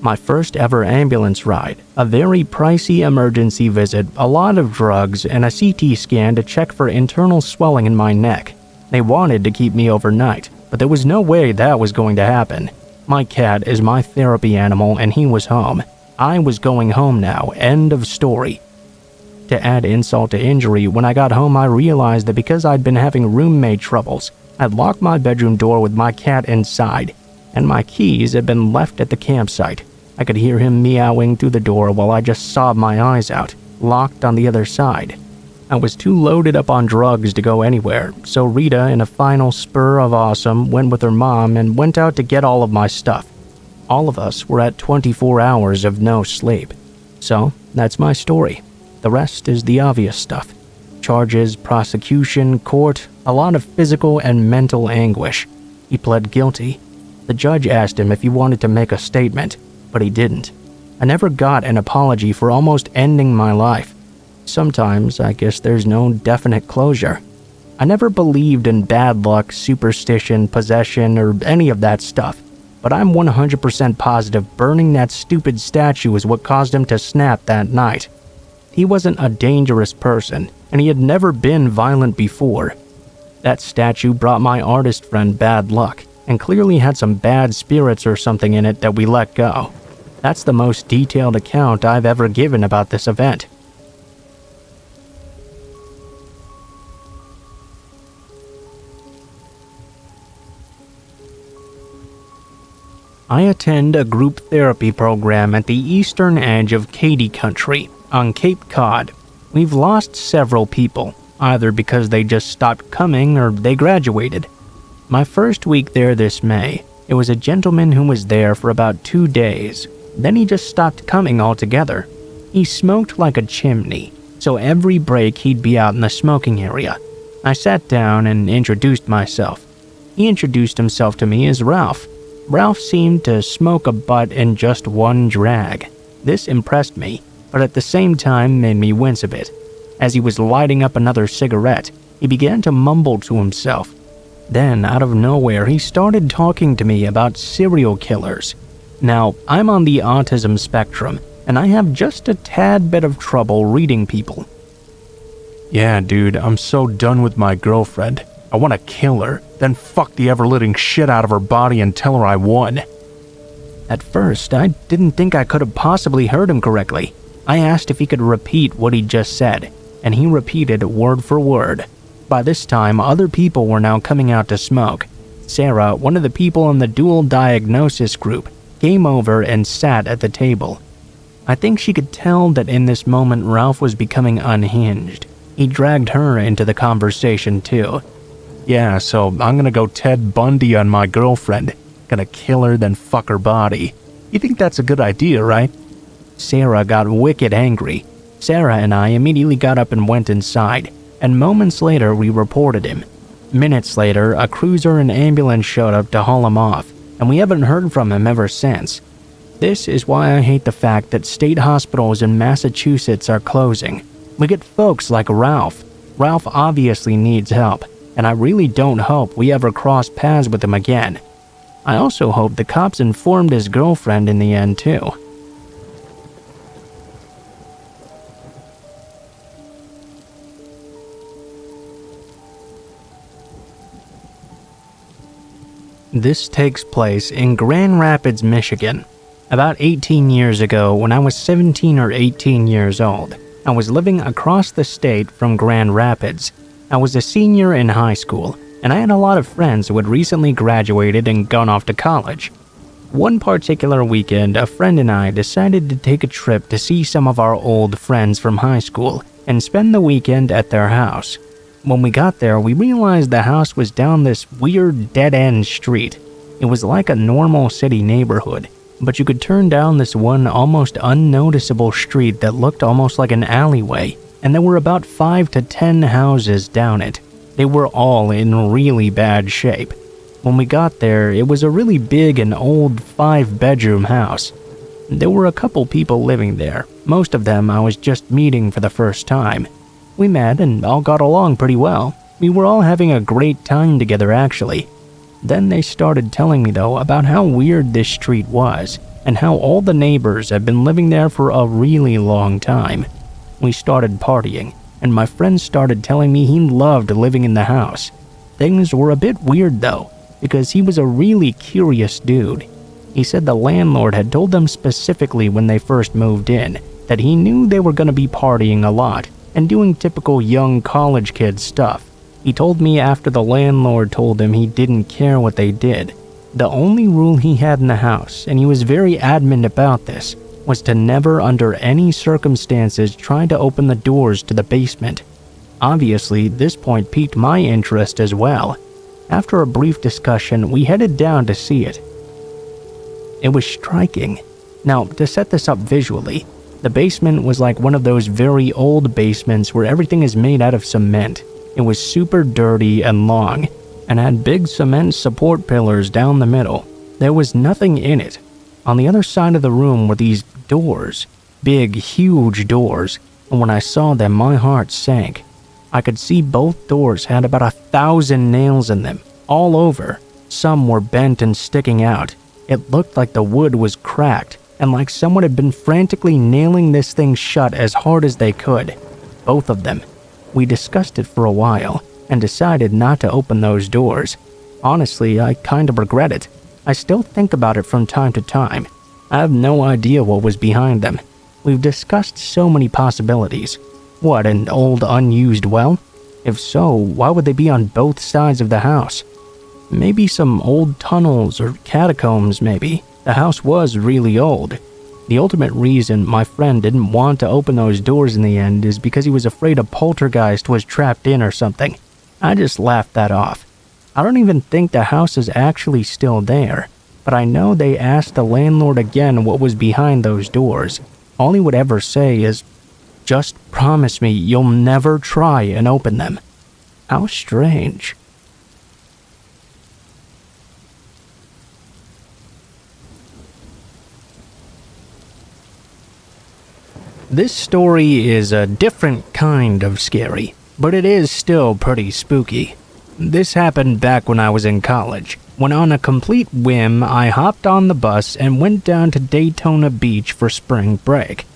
My first ever ambulance ride, a very pricey emergency visit, a lot of drugs, and a CT scan to check for internal swelling in my neck. They wanted to keep me overnight, but there was no way that was going to happen. My cat is my therapy animal and he was home. I was going home now, end of story. To add insult to injury, when I got home I realized that because I'd been having roommate troubles, I'd locked my bedroom door with my cat inside, and my keys had been left at the campsite. I could hear him meowing through the door while I just sobbed my eyes out, locked on the other side. I was too loaded up on drugs to go anywhere, so Rita, in a final spur of awesome, went with her mom and went out to get all of my stuff. All of us were at 24 hours of no sleep. So, that's my story. The rest is the obvious stuff. Charges, prosecution, court, a lot of physical and mental anguish. He pled guilty. The judge asked him if he wanted to make a statement, but he didn't. I never got an apology for almost ending my life. Sometimes I guess there's no definite closure. I never believed in bad luck, superstition, possession, or any of that stuff, but I'm 100% positive burning that stupid statue is what caused him to snap that night. He wasn't a dangerous person, and he had never been violent before. That statue brought my artist friend bad luck, and clearly had some bad spirits or something in it that we let go. That's the most detailed account I've ever given about this event. I attend a group therapy program at the eastern edge of Katy Country, on Cape Cod. We've lost several people, either because they just stopped coming or they graduated. My first week there this May, it was a gentleman who was there for about 2 days. Then he just stopped coming altogether. He smoked like a chimney, so every break he'd be out in the smoking area. I sat down and introduced myself. He introduced himself to me as Ralph. Ralph seemed to smoke a butt in just one drag. This impressed me, but at the same time made me wince a bit. As he was lighting up another cigarette, he began to mumble to himself. Then, out of nowhere, he started talking to me about serial killers. Now, I'm on the autism spectrum, and I have just a tad bit of trouble reading people. Yeah, dude, I'm so done with my girlfriend. I want to kill her, then fuck the ever-living shit out of her body and tell her I won. At first, I didn't think I could have possibly heard him correctly. I asked if he could repeat what he just said, and he repeated word for word. By this time, other people were now coming out to smoke. Sarah, one of the people in the dual diagnosis group, came over and sat at the table. I think she could tell that in this moment Ralph was becoming unhinged. He dragged her into the conversation too. Yeah, so I'm gonna go Ted Bundy on my girlfriend. Gonna kill her, then fuck her body. You think that's a good idea, right? Sarah got wicked angry. Sarah and I immediately got up and went inside, and moments later we reported him. Minutes later, a cruiser and ambulance showed up to haul him off, and we haven't heard from him ever since. This is why I hate the fact that state hospitals in Massachusetts are closing. We get folks like Ralph. Ralph obviously needs help, and I really don't hope we ever cross paths with him again. I also hope the cops informed his girlfriend in the end too. This takes place in Grand Rapids, Michigan. About 18 years ago, when I was 17 or 18 years old, I was living across the state from Grand Rapids. I was a senior in high school, and I had a lot of friends who had recently graduated and gone off to college. One particular weekend, a friend and I decided to take a trip to see some of our old friends from high school and spend the weekend at their house. When we got there, we realized the house was down this weird dead-end street. It was like a normal city neighborhood, but you could turn down this one almost unnoticeable street that looked almost like an alleyway, and there were about 5 to 10 houses down it. They were all in really bad shape. When we got there, it was a really big and old 5-bedroom house. There were a couple people living there. Most of them I was just meeting for the first time. We met and all got along pretty well. We were all having a great time together actually. Then they started telling me though about how weird this street was and how all the neighbors had been living there for a really long time. We started partying and my friend started telling me he loved living in the house. Things were a bit weird though because he was a really curious dude. He said the landlord had told them specifically when they first moved in that he knew they were going to be partying a lot and doing typical young college kid stuff. He told me after the landlord told him he didn't care what they did. The only rule he had in the house, and he was very adamant about this, was to never under any circumstances try to open the doors to the basement. Obviously, this point piqued my interest as well. After a brief discussion, we headed down to see it. It was striking. Now, to set this up visually, the basement was like one of those very old basements where everything is made out of cement. It was super dirty and long, and had big cement support pillars down the middle. There was nothing in it. On the other side of the room were these doors, big, huge doors, and when I saw them, my heart sank. I could see both doors had about 1,000 nails in them, all over. Some were bent and sticking out. It looked like the wood was cracked, and like someone had been frantically nailing this thing shut as hard as they could. Both of them. We discussed it for a while, and decided not to open those doors. Honestly, I kind of regret it. I still think about it from time to time. I have no idea what was behind them. We've discussed so many possibilities. What, an old unused well? If so, why would they be on both sides of the house? Maybe some old tunnels or catacombs, maybe. The house was really old. The ultimate reason my friend didn't want to open those doors in the end is because he was afraid a poltergeist was trapped in or something. I just laughed that off. I don't even think the house is actually still there, but I know they asked the landlord again what was behind those doors. All he would ever say is, "Just promise me you'll never try and open them." How strange. This story is a different kind of scary, but it is still pretty spooky. This happened back when I was in college, when on a complete whim I hopped on the bus and went down to Daytona Beach for spring break.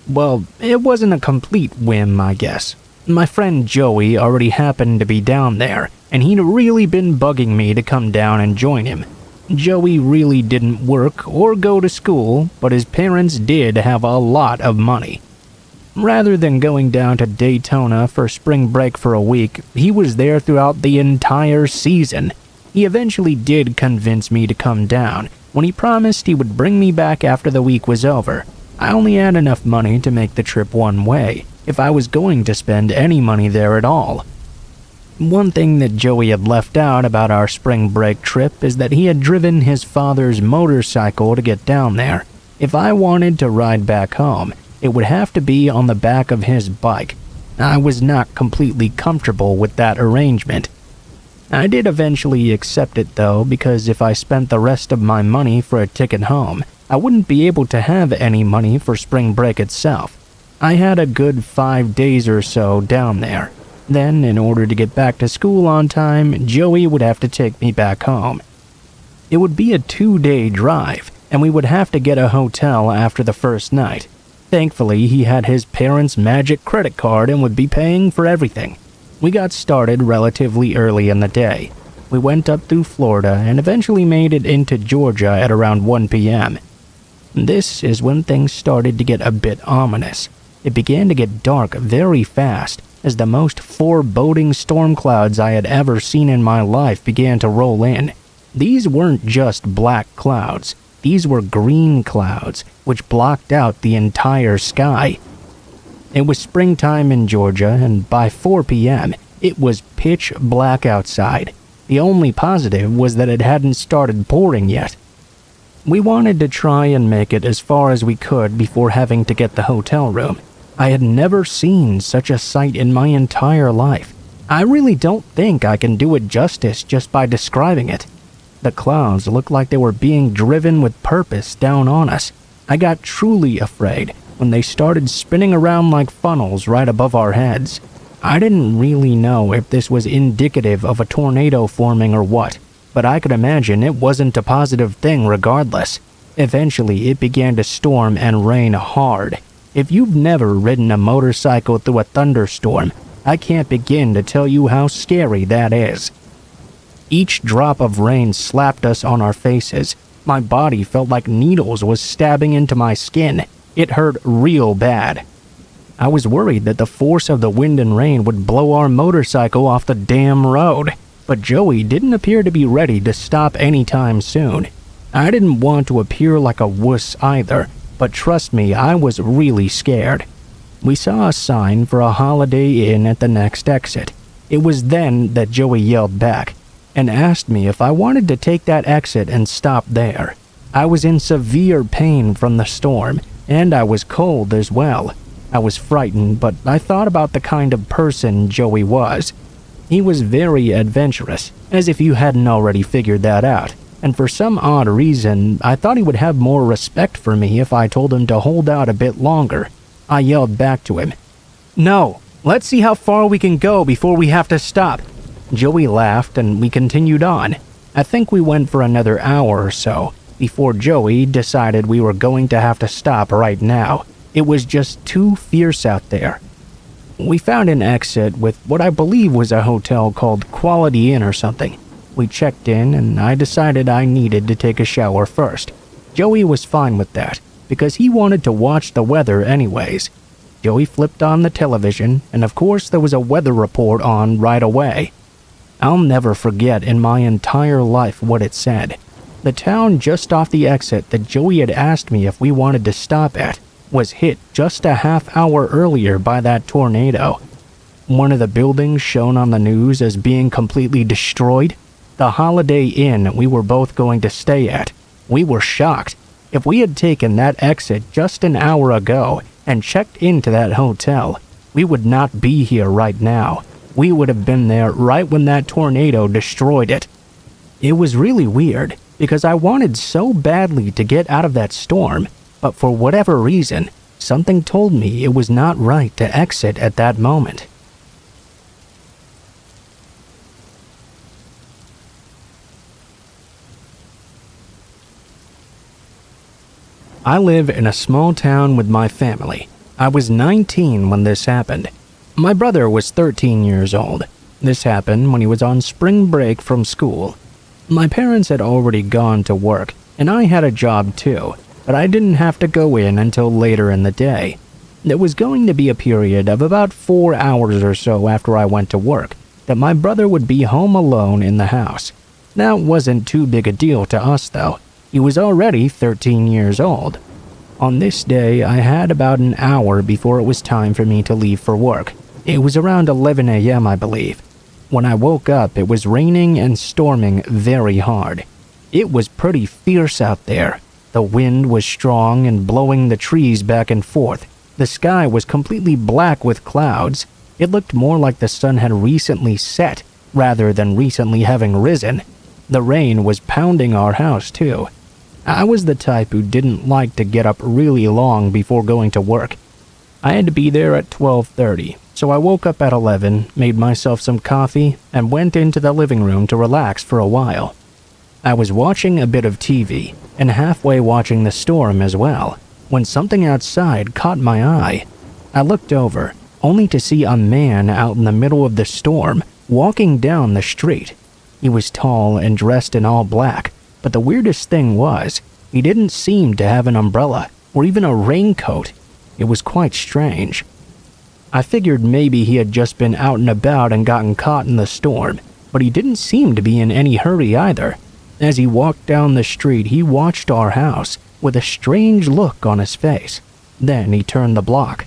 Well, it wasn't a complete whim, I guess. My friend Joey already happened to be down there, and he'd really been bugging me to come down and join him. Joey really didn't work or go to school, but his parents did have a lot of money. Rather than going down to Daytona for spring break for a week, he was there throughout the entire season. He eventually did convince me to come down, when he promised he would bring me back after the week was over. I only had enough money to make the trip one way, if I was going to spend any money there at all. One thing that Joey had left out about our spring break trip is that he had driven his father's motorcycle to get down there. If I wanted to ride back home, it would have to be on the back of his bike. I was not completely comfortable with that arrangement. I did eventually accept it though, because if I spent the rest of my money for a ticket home, I wouldn't be able to have any money for spring break itself. I had a good 5 days or so down there. Then, in order to get back to school on time, Joey would have to take me back home. It would be a 2-day drive, and we would have to get a hotel after the first night. Thankfully, he had his parents' magic credit card and would be paying for everything. We got started relatively early in the day. We went up through Florida and eventually made it into Georgia at around 1 p.m. This is when things started to get a bit ominous. It began to get dark very fast, as the most foreboding storm clouds I had ever seen in my life began to roll in. These weren't just black clouds, these were green clouds, which blocked out the entire sky. It was springtime in Georgia, and by 4 p.m., it was pitch black outside. The only positive was that it hadn't started pouring yet. We wanted to try and make it as far as we could before having to get the hotel room. I had never seen such a sight in my entire life. I really don't think I can do it justice just by describing it. The clouds looked like they were being driven with purpose down on us. I got truly afraid when they started spinning around like funnels right above our heads. I didn't really know if this was indicative of a tornado forming or what, but I could imagine it wasn't a positive thing regardless. Eventually, it began to storm and rain hard. If you've never ridden a motorcycle through a thunderstorm, I can't begin to tell you how scary that is. Each drop of rain slapped us on our faces. My body felt like needles was stabbing into my skin. It hurt real bad. I was worried that the force of the wind and rain would blow our motorcycle off the damn road, but Joey didn't appear to be ready to stop anytime soon. I didn't want to appear like a wuss either, but trust me, I was really scared. We saw a sign for a Holiday Inn at the next exit. It was then that Joey yelled back and asked me if I wanted to take that exit and stop there. I was in severe pain from the storm, and I was cold as well. I was frightened, but I thought about the kind of person Joey was. He was very adventurous, as if you hadn't already figured that out. And for some odd reason, I thought he would have more respect for me if I told him to hold out a bit longer. I yelled back to him, "No, let's see how far we can go before we have to stop." Joey laughed and we continued on. I think we went for another hour or so before Joey decided we were going to have to stop right now. It was just too fierce out there. We found an exit with what I believe was a hotel called Quality Inn or something. We checked in, and I decided I needed to take a shower first. Joey was fine with that, because he wanted to watch the weather anyways. Joey flipped on the television, and of course there was a weather report on right away. I'll never forget in my entire life what it said. The town just off the exit that Joey had asked me if we wanted to stop at was hit just a half hour earlier by that tornado. One of the buildings shown on the news as being completely destroyed, the Holiday Inn we were both going to stay at. We were shocked. If we had taken that exit just an hour ago and checked into that hotel, we would not be here right now. We would have been there right when that tornado destroyed it. It was really weird, because I wanted so badly to get out of that storm, but for whatever reason, Something told me it was not right to exit at that moment. I live in a small town with my family. I was 19 when this happened. My brother was 13 years old. This happened when he was on spring break from school. My parents had already gone to work, and I had a job too, but I didn't have to go in until later in the day. There was going to be a period of about 4 hours or so after I went to work that my brother would be home alone in the house. That wasn't too big a deal to us though. He was already 13 years old. On this day, I had about an hour before it was time for me to leave for work. It was around 11 a.m., I believe. When I woke up, it was raining and storming very hard. It was pretty fierce out there. The wind was strong and blowing the trees back and forth. The sky was completely black with clouds. It looked more like the sun had recently set, rather than recently having risen. The rain was pounding our house, too. I was the type who didn't like to get up really long before going to work. I had to be there at 12:30, so I woke up at 11, made myself some coffee, and went into the living room to relax for a while. I was watching a bit of TV, and halfway watching the storm as well, when something outside caught my eye. I looked over, only to see a man out in the middle of the storm, walking down the street. He was tall and dressed in all black, but the weirdest thing was, he didn't seem to have an umbrella or even a raincoat. It was quite strange. I figured maybe he had just been out and about and gotten caught in the storm, but he didn't seem to be in any hurry either. As he walked down the street, he watched our house with a strange look on his face. Then he turned the block.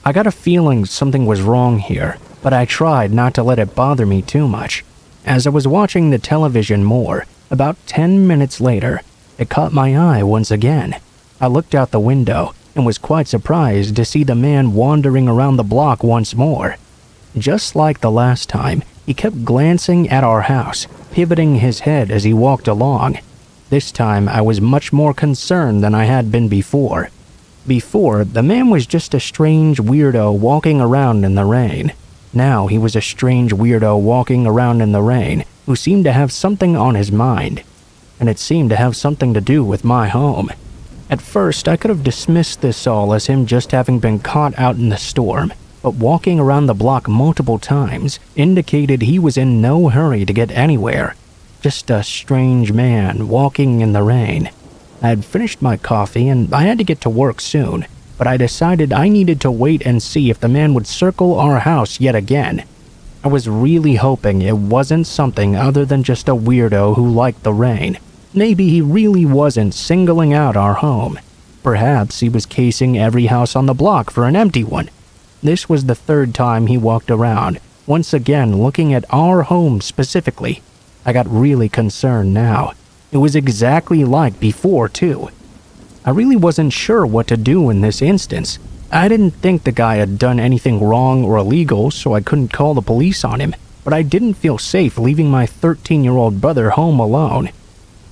I got a feeling something was wrong here, but I tried not to let it bother me too much. As I was watching the television more, about 10 minutes later, it caught my eye once again. I looked out the window and was quite surprised to see the man wandering around the block once more. Just like the last time, he kept glancing at our house, pivoting his head as he walked along. This time I was much more concerned than I had been before. Before, the man was just a strange weirdo walking around in the rain. Now he was a strange weirdo walking around in the rain who seemed to have something on his mind. And it seemed to have something to do with my home. At first, I could have dismissed this all as him just having been caught out in the storm, but walking around the block multiple times indicated he was in no hurry to get anywhere. Just a strange man walking in the rain. I had finished my coffee and I had to get to work soon, but I decided I needed to wait and see if the man would circle our house yet again. I was really hoping it wasn't something other than just a weirdo who liked the rain. Maybe he really wasn't singling out our home. Perhaps he was casing every house on the block for an empty one. This was the third time he walked around, once again looking at our home specifically. I got really concerned now. It was exactly like before, too. I really wasn't sure what to do in this instance. I didn't think the guy had done anything wrong or illegal, so I couldn't call the police on him, but I didn't feel safe leaving my 13-year-old brother home alone.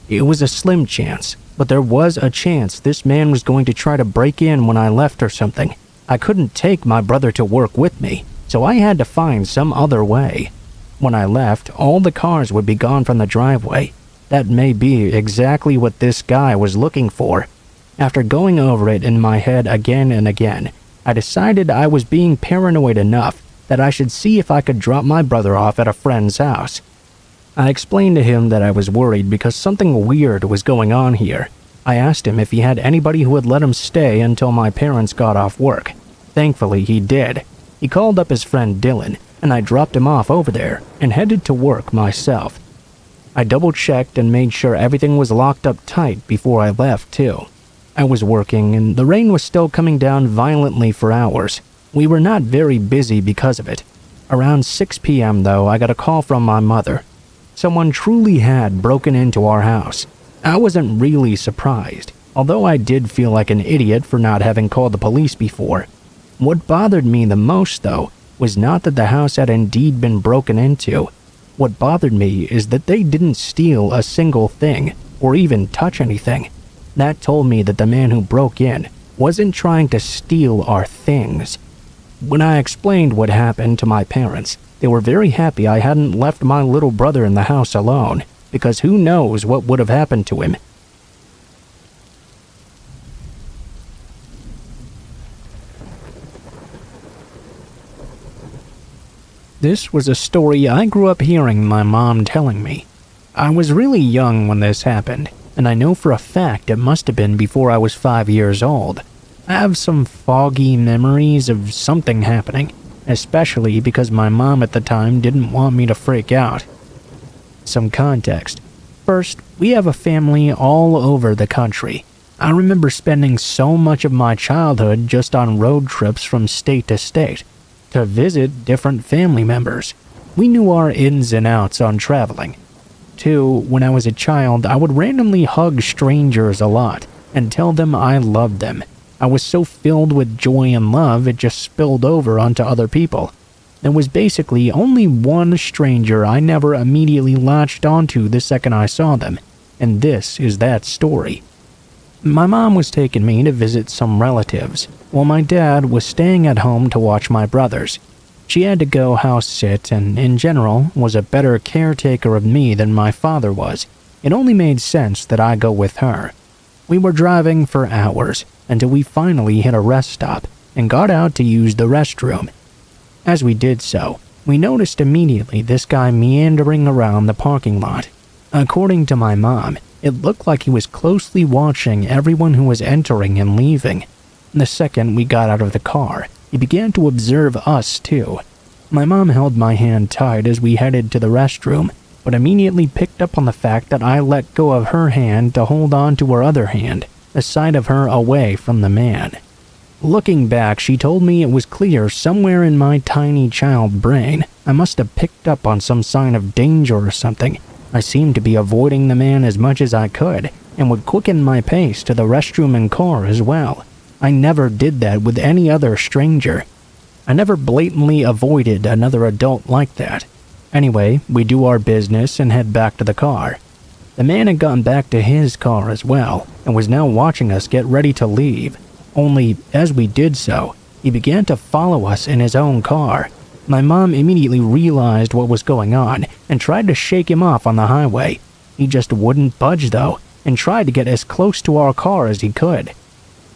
It was a slim chance, but there was a chance this man was going to try to break in when I left or something. I couldn't take my brother to work with me, so I had to find some other way. When I left, all the cars would be gone from the driveway. That may be exactly what this guy was looking for. After going over it in my head again and again, I decided I was being paranoid enough that I should see if I could drop my brother off at a friend's house. I explained to him that I was worried because something weird was going on here. I asked him if he had anybody who would let him stay until my parents got off work. Thankfully, he did. He called up his friend Dylan, and I dropped him off over there and headed to work myself. I double-checked and made sure everything was locked up tight before I left, too. I was working, and the rain was still coming down violently for hours. We were not very busy because of it. Around 6 p.m., though, I got a call from my mother. Someone truly had broken into our house. I wasn't really surprised, although I did feel like an idiot for not having called the police before. What bothered me the most, though, was not that the house had indeed been broken into. What bothered me is that they didn't steal a single thing, or even touch anything. That told me that the man who broke in wasn't trying to steal our things. When I explained what happened to my parents, they were very happy I hadn't left my little brother in the house alone, because who knows what would have happened to him. This was a story I grew up hearing my mom telling me. I was really young when this happened, and I know for a fact it must have been before I was 5 years old. I have some foggy memories of something happening, especially because my mom at the time didn't want me to freak out. Some context. First, we have a family all over the country. I remember spending so much of my childhood just on road trips from state to state to visit different family members. We knew our ins and outs on traveling. 2, when I was a child, I would randomly hug strangers a lot and tell them I loved them. I was so filled with joy and love it just spilled over onto other people. There was basically only one stranger I never immediately latched onto the second I saw them, and this is that story. My mom was taking me to visit some relatives, while my dad was staying at home to watch my brothers. She had to go house sit and, in general, was a better caretaker of me than my father was. It only made sense that I go with her. We were driving for hours until we finally hit a rest stop and got out to use the restroom. As we did so, we noticed immediately this guy meandering around the parking lot. According to my mom, it looked like he was closely watching everyone who was entering and leaving. The second we got out of the car, he began to observe us too. My mom held my hand tight as we headed to the restroom, but immediately picked up on the fact that I let go of her hand to hold on to her other hand, the side of her away from the man. Looking back, she told me it was clear somewhere in my tiny child brain I must have picked up on some sign of danger or something. I seemed to be avoiding the man as much as I could, and would quicken my pace to the restroom and car as well. I never did that with any other stranger. I never blatantly avoided another adult like that. Anyway, we do our business and head back to the car. The man had gotten back to his car as well, and was now watching us get ready to leave. Only, as we did so, he began to follow us in his own car. My mom immediately realized what was going on and tried to shake him off on the highway. He just wouldn't budge though, and tried to get as close to our car as he could.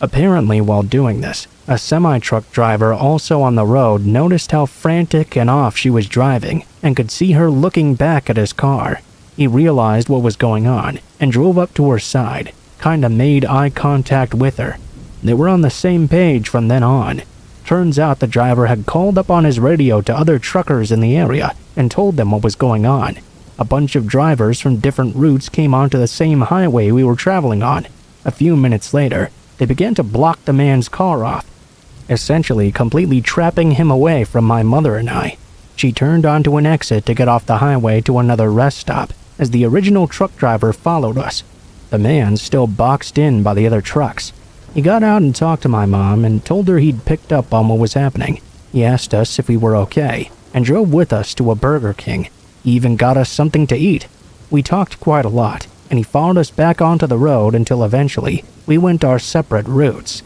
Apparently, while doing this, a semi-truck driver also on the road noticed how frantic and off she was driving and could see her looking back at his car. He realized what was going on and drove up to her side, kinda made eye contact with her. They were on the same page from then on. Turns out the driver had called up on his radio to other truckers in the area and told them what was going on. A bunch of drivers from different routes came onto the same highway we were traveling on. A few minutes later, they began to block the man's car off, essentially completely trapping him away from my mother and I. She turned onto an exit to get off the highway to another rest stop as the original truck driver followed us. The man still boxed in by the other trucks. He got out and talked to my mom and told her he'd picked up on what was happening. He asked us if we were okay and drove with us to a Burger King. He even got us something to eat. We talked quite a lot, and he followed us back onto the road until eventually we went our separate routes.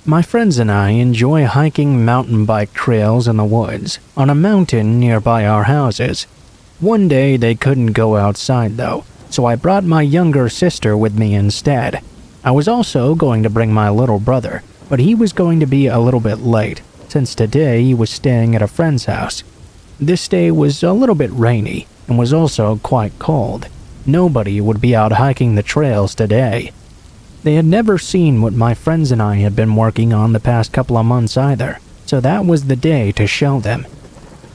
My friends and I enjoy hiking mountain bike trails in the woods on a mountain nearby our houses. One day they couldn't go outside though, so I brought my younger sister with me instead. I was also going to bring my little brother, but he was going to be a little bit late, since today he was staying at a friend's house. This day was a little bit rainy and was also quite cold. Nobody would be out hiking the trails today. They had never seen what my friends and I had been working on the past couple of months either, so that was the day to show them.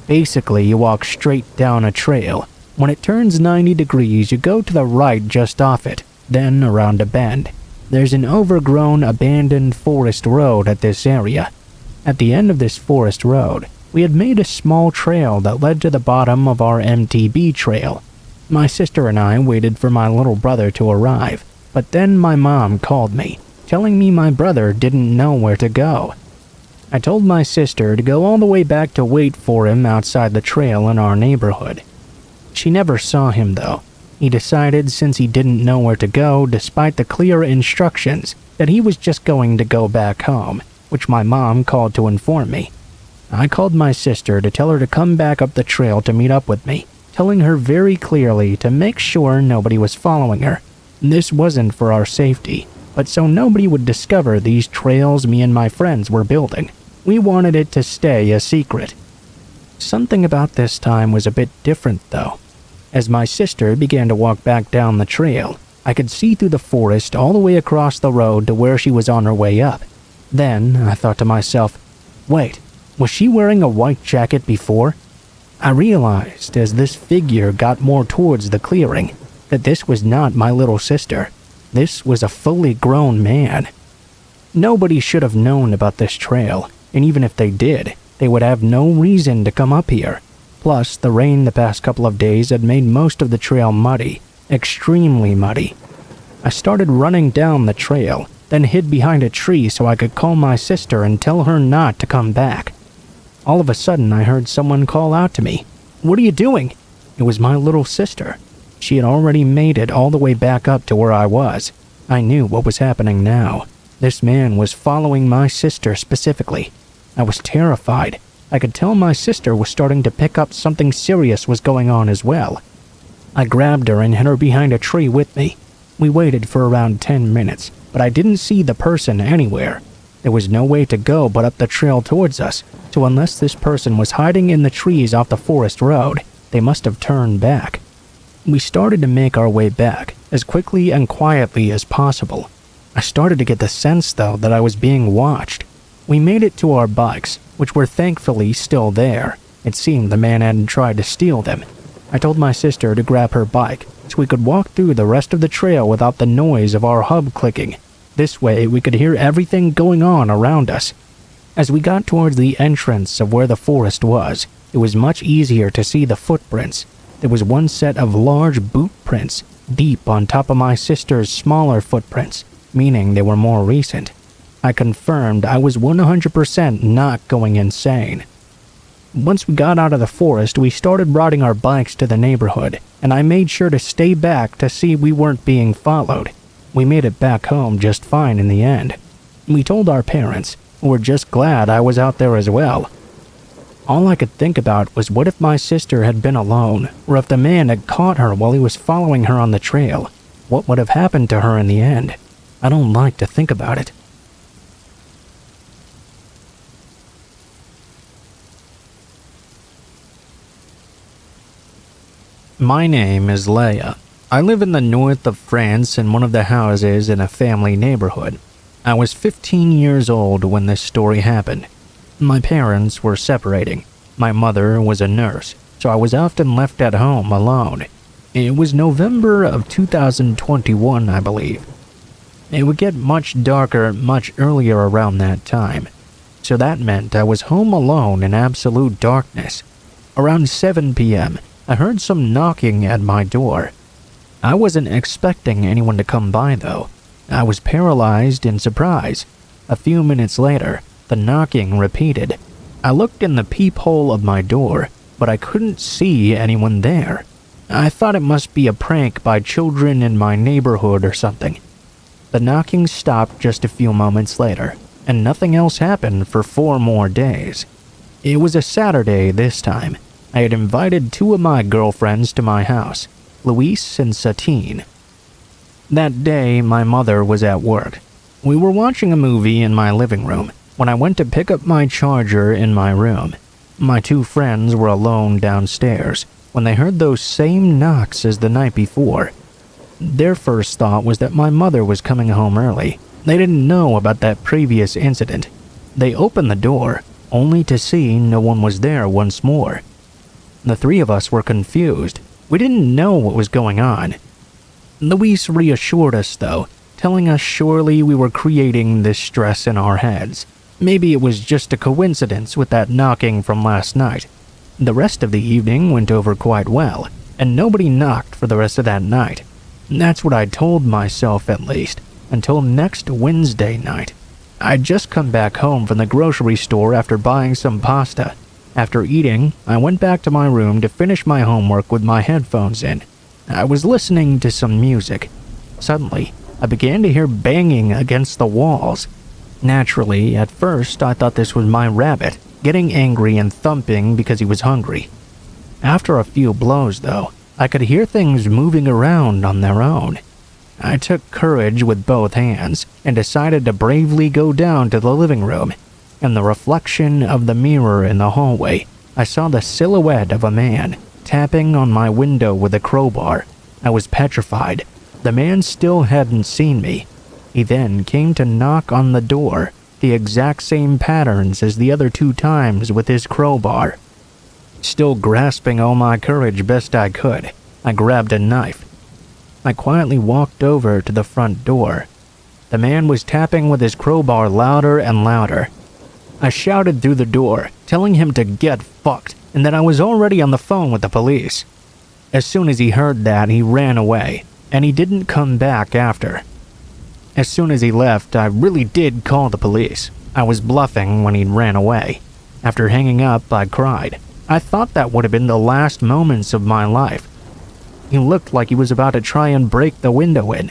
Basically, you walk straight down a trail. When it turns 90 degrees, you go to the right just off it, then around a bend. There's an overgrown, abandoned forest road at this area. At the end of this forest road, we had made a small trail that led to the bottom of our MTB trail. My sister and I waited for my little brother to arrive. But then my mom called me, telling me my brother didn't know where to go. I told my sister to go all the way back to wait for him outside the trail in our neighborhood. She never saw him though. He decided since he didn't know where to go despite the clear instructions that he was just going to go back home, which my mom called to inform me. I called my sister to tell her to come back up the trail to meet up with me, telling her very clearly to make sure nobody was following her. This wasn't for our safety, but so nobody would discover these trails me and my friends were building. We wanted it to stay a secret. Something about this time was a bit different though. As my sister began to walk back down the trail, I could see through the forest all the way across the road to where she was on her way up. Then I thought to myself, wait, was she wearing a white jacket before? I realized as this figure got more towards the clearing that this was not my little sister. This was a fully grown man. Nobody should have known about this trail, and even if they did, they would have no reason to come up here. Plus, the rain the past couple of days had made most of the trail muddy, extremely muddy. I started running down the trail, then hid behind a tree so I could call my sister and tell her not to come back. All of a sudden, I heard someone call out to me, "What are you doing?" It was my little sister. She had already made it all the way back up to where I was. I knew what was happening now. This man was following my sister specifically. I was terrified. I could tell my sister was starting to pick up something serious was going on as well. I grabbed her and hid her behind a tree with me. We waited for around 10 minutes, but I didn't see the person anywhere. There was no way to go but up the trail towards us, so unless this person was hiding in the trees off the forest road, they must have turned back. We started to make our way back, as quickly and quietly as possible. I started to get the sense, though, that I was being watched. We made it to our bikes, which were thankfully still there. It seemed the man hadn't tried to steal them. I told my sister to grab her bike, so we could walk through the rest of the trail without the noise of our hub clicking. This way, we could hear everything going on around us. As we got towards the entrance of where the forest was, it was much easier to see the footprints. There was one set of large boot prints, deep on top of my sister's smaller footprints, meaning they were more recent. I confirmed I was 100% not going insane. Once we got out of the forest, we started riding our bikes to the neighborhood, and I made sure to stay back to see we weren't being followed. We made it back home just fine in the end. We told our parents, who were just glad I was out there as well. All I could think about was what if my sister had been alone, or if the man had caught her while he was following her on the trail. What would have happened to her in the end? I don't like to think about it. My name is Leia. I live in the north of France in one of the houses in a family neighborhood. I was 15 years old when this story happened. My parents were separating. My mother was a nurse, so I was often left at home alone. It was November of 2021, I believe. It would get much darker much earlier around that time, so that meant I was home alone in absolute darkness. Around 7 p.m., I heard some knocking at my door. I wasn't expecting anyone to come by though. I was paralyzed in surprise. A few minutes later, the knocking repeated. I looked in the peephole of my door, but I couldn't see anyone there. I thought it must be a prank by children in my neighborhood or something. The knocking stopped just a few moments later, and nothing else happened for 4 more days. It was a Saturday this time. I had invited 2 of my girlfriends to my house, Luis and Satine. That day, my mother was at work. We were watching a movie in my living room when I went to pick up my charger in my room. My 2 friends were alone downstairs when they heard those same knocks as the night before. Their first thought was that my mother was coming home early. They didn't know about that previous incident. They opened the door, only to see no one was there once more. The 3 of us were confused. We didn't know what was going on. Luis reassured us though, telling us surely we were creating this stress in our heads. Maybe it was just a coincidence with that knocking from last night. The rest of the evening went over quite well, and nobody knocked for the rest of that night. That's what I told myself at least, until next Wednesday night. I'd just come back home from the grocery store after buying some pasta. After eating, I went back to my room to finish my homework with my headphones in. I was listening to some music. Suddenly, I began to hear banging against the walls. Naturally, at first, I thought this was my rabbit, getting angry and thumping because he was hungry. After a few blows, though, I could hear things moving around on their own. I took courage with both hands and decided to bravely go down to the living room. In the reflection of the mirror in the hallway, I saw the silhouette of a man tapping on my window with a crowbar. I was petrified. The man still hadn't seen me. He then came to knock on the door, the exact same patterns as the other 2 times with his crowbar. Still grasping all my courage best I could, I grabbed a knife. I quietly walked over to the front door. The man was tapping with his crowbar louder and louder. I shouted through the door, telling him to get fucked, and that I was already on the phone with the police. As soon as he heard that, he ran away, and he didn't come back after. As soon as he left, I really did call the police. I was bluffing when he ran away. After hanging up, I cried. I thought that would have been the last moments of my life. He looked like he was about to try and break the window in.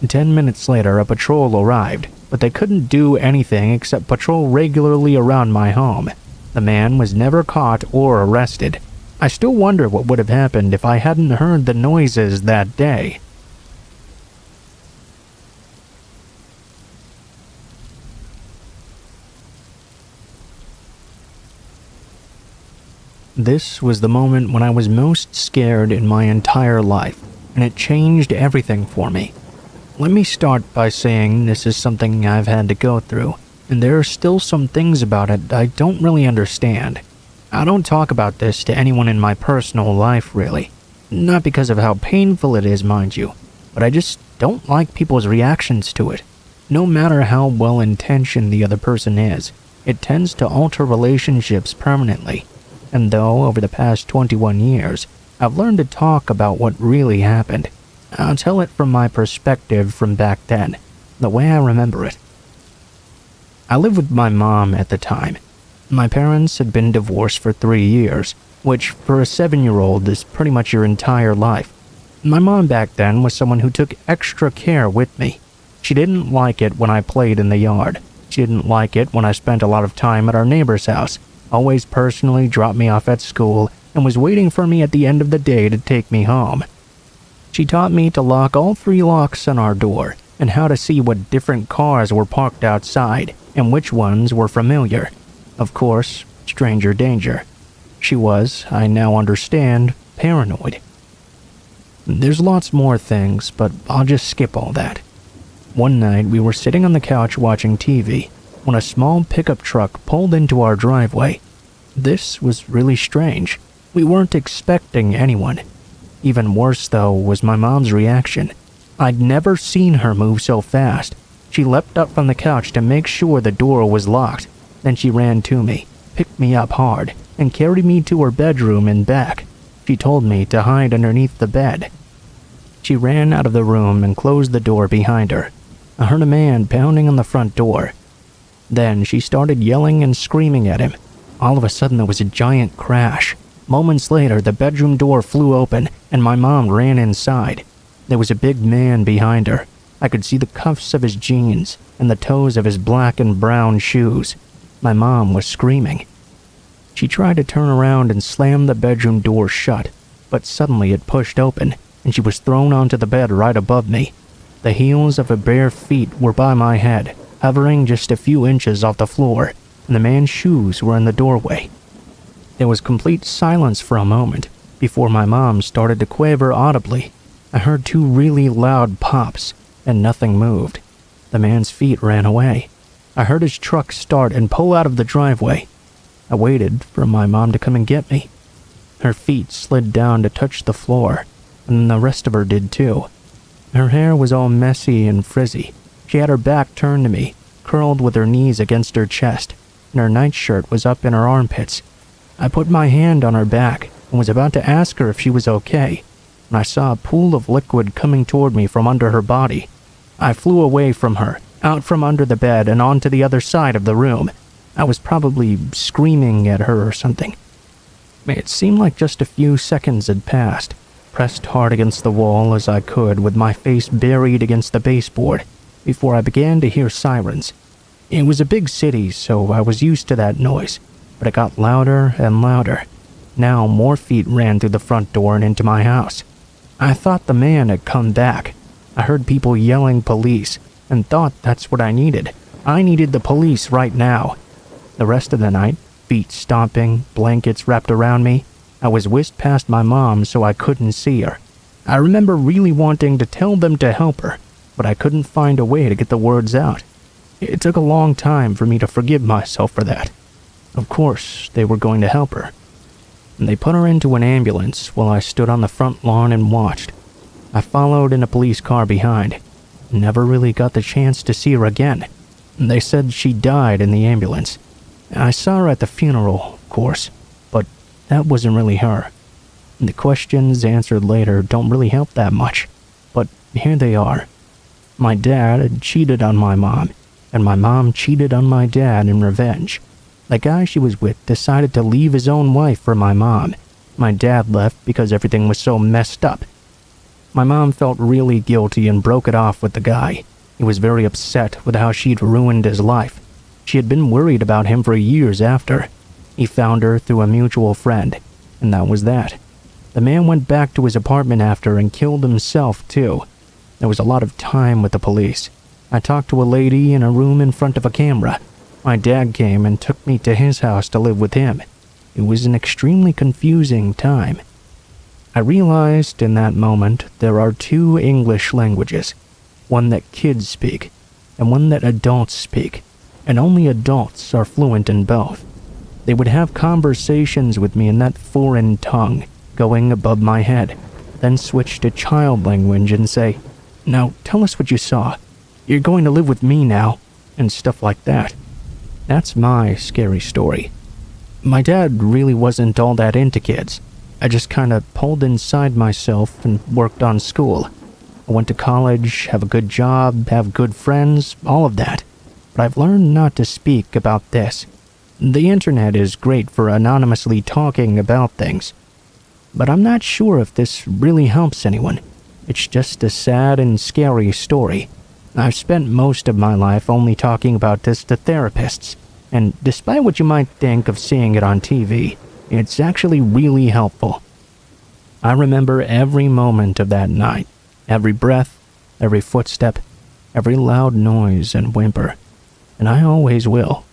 10 minutes later, a patrol arrived, but they couldn't do anything except patrol regularly around my home. The man was never caught or arrested. I still wonder what would have happened if I hadn't heard the noises that day. This was the moment when I was most scared in my entire life, and it changed everything for me. Let me start by saying this is something I've had to go through, and there are still some things about it I don't really understand. I don't talk about this to anyone in my personal life, really. Not because of how painful it is, mind you, but I just don't like people's reactions to it. No matter how well-intentioned the other person is, it tends to alter relationships permanently. And though over the past 21 years, I've learned to talk about what really happened, I'll tell it from my perspective from back then, the way I remember it. I lived with my mom at the time. My parents had been divorced for 3 years, which for a 7-year-old is pretty much your entire life. My mom back then was someone who took extra care with me. She didn't like it when I played in the yard. She didn't like it when I spent a lot of time at our neighbor's house. Always personally dropped me off at school and was waiting for me at the end of the day to take me home. She taught me to lock all 3 locks on our door and how to see what different cars were parked outside and which ones were familiar. Of course, stranger danger. She was, I now understand, paranoid. There's lots more things, but I'll just skip all that. One night we were sitting on the couch watching TV when a small pickup truck pulled into our driveway. This was really strange. We weren't expecting anyone. Even worse, though, was my mom's reaction. I'd never seen her move so fast. She leapt up from the couch to make sure the door was locked. Then she ran to me, picked me up hard, and carried me to her bedroom and back. She told me to hide underneath the bed. She ran out of the room and closed the door behind her. I heard a man pounding on the front door. Then she started yelling and screaming at him. All of a sudden there was a giant crash. Moments later, the bedroom door flew open and my mom ran inside. There was a big man behind her. I could see the cuffs of his jeans and the toes of his black and brown shoes. My mom was screaming. She tried to turn around and slam the bedroom door shut, but suddenly it pushed open and she was thrown onto the bed right above me. The heels of her bare feet were by my head, hovering just a few inches off the floor, and the man's shoes were in the doorway. There was complete silence for a moment before my mom started to quaver audibly. I heard 2 really loud pops, and nothing moved. The man's feet ran away. I heard his truck start and pull out of the driveway. I waited for my mom to come and get me. Her feet slid down to touch the floor, and the rest of her did too. Her hair was all messy and frizzy. She had her back turned to me, curled with her knees against her chest, and her nightshirt was up in her armpits. I put my hand on her back and was about to ask her if she was okay, when I saw a pool of liquid coming toward me from under her body. I flew away from her out from under the bed and onto the other side of the room. I was probably screaming at her or something. It seemed like just a few seconds had passed, pressed hard against the wall as I could with my face buried against the baseboard, before I began to hear sirens. It was a big city, so I was used to that noise, but it got louder and louder. Now more feet ran through the front door and into my house. I thought the man had come back. I heard people yelling police, and thought that's what I needed. I needed the police right now. The rest of the night, feet stomping, blankets wrapped around me, I was whisked past my mom so I couldn't see her. I remember really wanting to tell them to help her, but I couldn't find a way to get the words out. It took a long time for me to forgive myself for that. Of course, they were going to help her. They put her into an ambulance while I stood on the front lawn and watched. I followed in a police car behind. Never really got the chance to see her again. They said she died in the ambulance. I saw her at the funeral, of course, but that wasn't really her. The questions answered later don't really help that much, but here they are. My dad had cheated on my mom, and my mom cheated on my dad in revenge. The guy she was with decided to leave his own wife for my mom. My dad left because everything was so messed up. My mom felt really guilty and broke it off with the guy. He was very upset with how she'd ruined his life. She had been worried about him for years after. He found her through a mutual friend, and that was that. The man went back to his apartment after and killed himself too. There was a lot of time with the police. I talked to a lady in a room in front of a camera. My dad came and took me to his house to live with him. It was an extremely confusing time. I realized in that moment there are two English languages, one that kids speak and one that adults speak, and only adults are fluent in both. They would have conversations with me in that foreign tongue, going above my head, then switch to child language and say, "Now tell us what you saw. You're going to live with me now," and stuff like that. That's my scary story. My dad really wasn't all that into kids. I just kinda pulled inside myself and worked on school. I went to college, have a good job, have good friends, all of that. But I've learned not to speak about this. The internet is great for anonymously talking about things. But I'm not sure if this really helps anyone. It's just a sad and scary story. I've spent most of my life only talking about this to therapists. And despite what you might think of seeing it on TV, it's actually really helpful. I remember every moment of that night, every breath, every footstep, every loud noise and whimper, and I always will.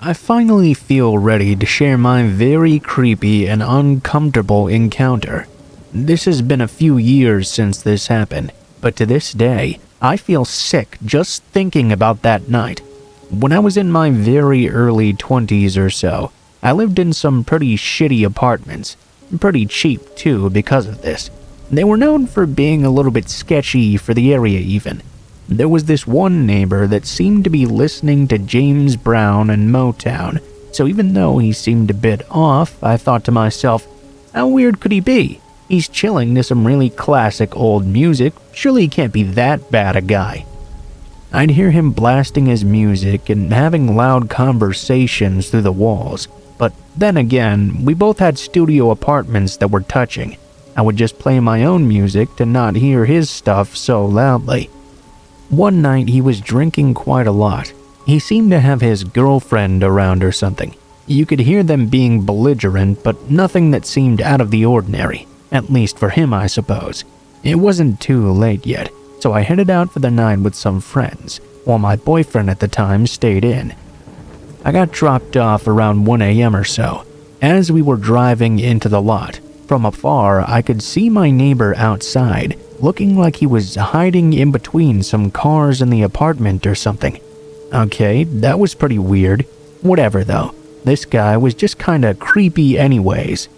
I finally feel ready to share my very creepy and uncomfortable encounter. This has been a few years since this happened, but to this day, I feel sick just thinking about that night. When I was in my very early 20s or so, I lived in some pretty shitty apartments. Pretty cheap too because of this. They were known for being a little bit sketchy for the area even. There was this one neighbor that seemed to be listening to James Brown and Motown, so even though he seemed a bit off, I thought to myself, how weird could he be? He's chilling to some really classic old music, surely he can't be that bad a guy. I'd hear him blasting his music and having loud conversations through the walls, but then again, we both had studio apartments that were touching. I would just play my own music to not hear his stuff so loudly. One night he was drinking quite a lot. He seemed to have his girlfriend around or something. You could hear them being belligerent, but nothing that seemed out of the ordinary. At least for him, I suppose. It wasn't too late yet, so I headed out for the night with some friends, while my boyfriend at the time stayed in. I got dropped off around 1 a.m. or so. As we were driving into the lot, from afar I could see my neighbor outside, looking like he was hiding in between some cars in the apartment or something. Okay, that was pretty weird. Whatever though, this guy was just kinda creepy anyways.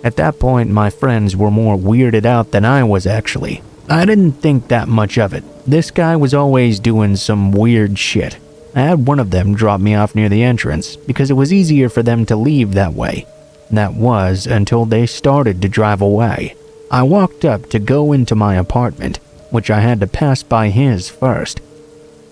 At that point, my friends were more weirded out than I was actually. I didn't think that much of it. This guy was always doing some weird shit. I had one of them drop me off near the entrance because it was easier for them to leave that way. That was until they started to drive away. I walked up to go into my apartment, which I had to pass by his first.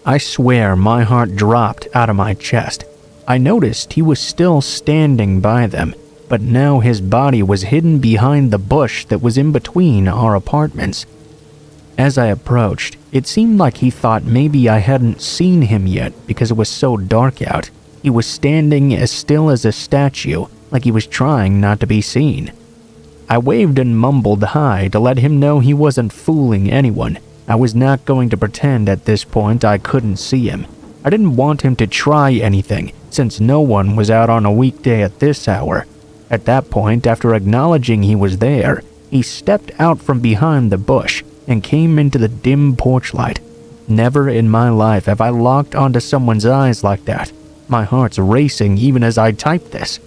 I swear my heart dropped out of my chest. I noticed he was still standing by them, but now his body was hidden behind the bush that was in between our apartments. As I approached, it seemed like he thought maybe I hadn't seen him yet because it was so dark out. He was standing as still as a statue, like he was trying not to be seen. I waved and mumbled hi to let him know he wasn't fooling anyone. I was not going to pretend at this point I couldn't see him. I didn't want him to try anything, since no one was out on a weekday at this hour. At that point, after acknowledging he was there, he stepped out from behind the bush and came into the dim porch light. Never in my life have I locked onto someone's eyes like that. My heart's racing even as I type this.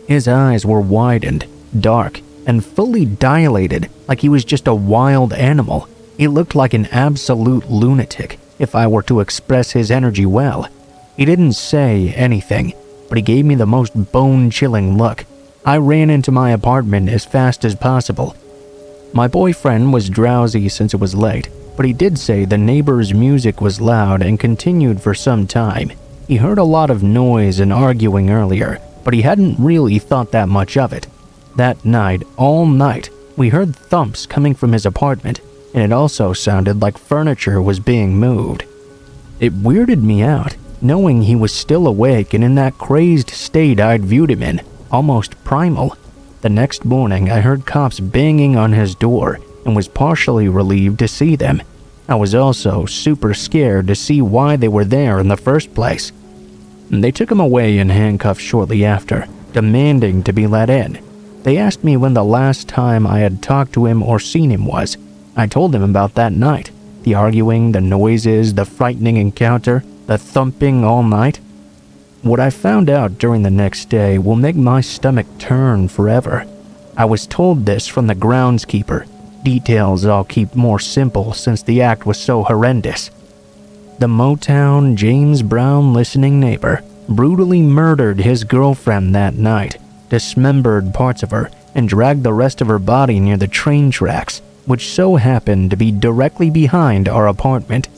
His eyes were widened, dark, and fully dilated like he was just a wild animal. He looked like an absolute lunatic, if I were to express his energy well. He didn't say anything, but he gave me the most bone-chilling look. I ran into my apartment as fast as possible. My boyfriend was drowsy since it was late, but he did say the neighbor's music was loud and continued for some time. He heard a lot of noise and arguing earlier, but he hadn't really thought that much of it. That night, all night, we heard thumps coming from his apartment, and it also sounded like furniture was being moved. It weirded me out, knowing he was still awake and in that crazed state I'd viewed him in, almost primal. The next morning, I heard cops banging on his door and was partially relieved to see them. I was also super scared to see why they were there in the first place. They took him away in handcuffs shortly after, demanding to be let in. They asked me when the last time I had talked to him or seen him was. I told them about that night. The arguing, the noises, the frightening encounter, the thumping all night. What I found out during the next day will make my stomach turn forever. I was told this from the groundskeeper. Details I'll keep more simple since the act was so horrendous. The Motown James Brown listening neighbor brutally murdered his girlfriend that night, dismembered parts of her, and dragged the rest of her body near the train tracks, which so happened to be directly behind our apartment.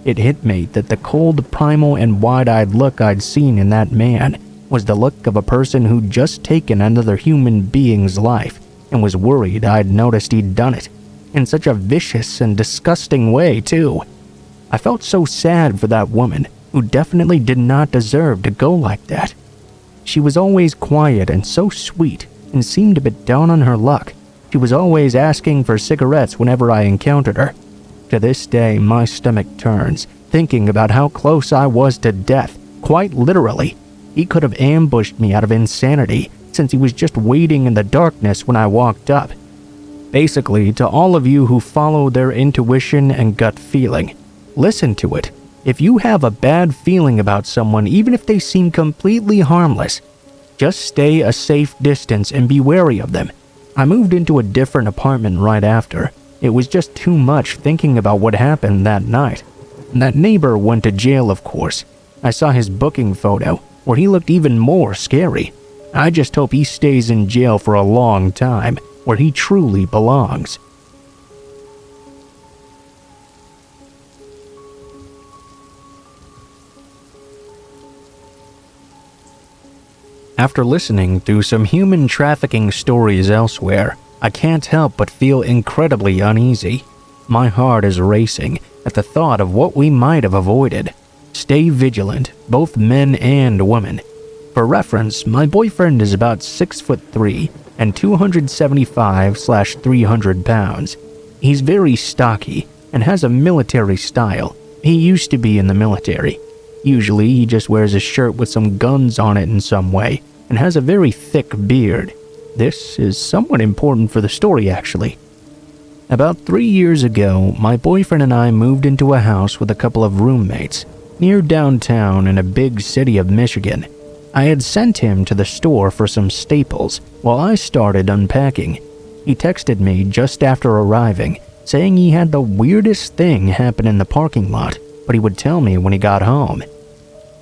It hit me that the cold, primal, and wide-eyed look I'd seen in that man was the look of a person who'd just taken another human being's life and was worried I'd noticed he'd done it. In such a vicious and disgusting way, too. I felt so sad for that woman, who definitely did not deserve to go like that. She was always quiet and so sweet, and seemed a bit down on her luck. She was always asking for cigarettes whenever I encountered her. To this day, my stomach turns, thinking about how close I was to death, quite literally. He could have ambushed me out of insanity, since he was just waiting in the darkness when I walked up. Basically, to all of you who follow their intuition and gut feeling, listen to it. If you have a bad feeling about someone, even if they seem completely harmless, just stay a safe distance and be wary of them. I moved into a different apartment right after. It was just too much thinking about what happened that night. That neighbor went to jail, of course. I saw his booking photo, where he looked even more scary. I just hope he stays in jail for a long time, where he truly belongs. After listening through some human trafficking stories elsewhere, I can't help but feel incredibly uneasy. My heart is racing at the thought of what we might have avoided. Stay vigilant, both men and women. For reference, my boyfriend is about 6'3" and 275/300 pounds. He's very stocky and has a military style. He used to be in the military. Usually he just wears a shirt with some guns on it in some way, and has a very thick beard. This is somewhat important for the story, actually. About 3 years ago, my boyfriend and I moved into a house with a couple of roommates, near downtown in a big city of Michigan. I had sent him to the store for some staples while I started unpacking. He texted me just after arriving, saying he had the weirdest thing happen in the parking lot, but he would tell me when he got home.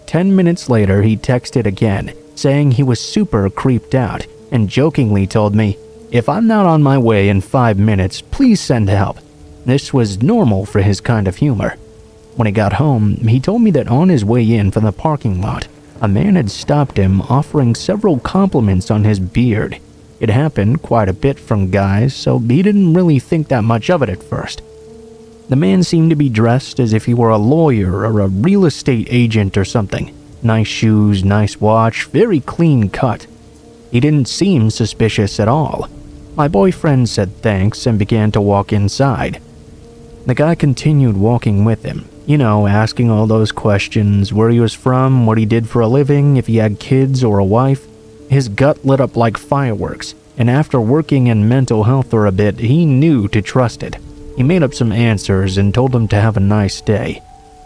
10 minutes later, he texted again, saying he was super creeped out and jokingly told me, "If I'm not on my way in 5 minutes, please send help." This was normal for his kind of humor. When he got home, he told me that on his way in from the parking lot, a man had stopped him offering several compliments on his beard. It happened quite a bit from guys, so he didn't really think that much of it at first. The man seemed to be dressed as if he were a lawyer or a real estate agent or something. Nice shoes, nice watch, very clean cut. He didn't seem suspicious at all. My boyfriend said thanks and began to walk inside. The guy continued walking with him, asking all those questions, where he was from, what he did for a living, if he had kids or a wife. His gut lit up like fireworks, and after working in mental health for a bit, he knew to trust it. He made up some answers and told him to have a nice day.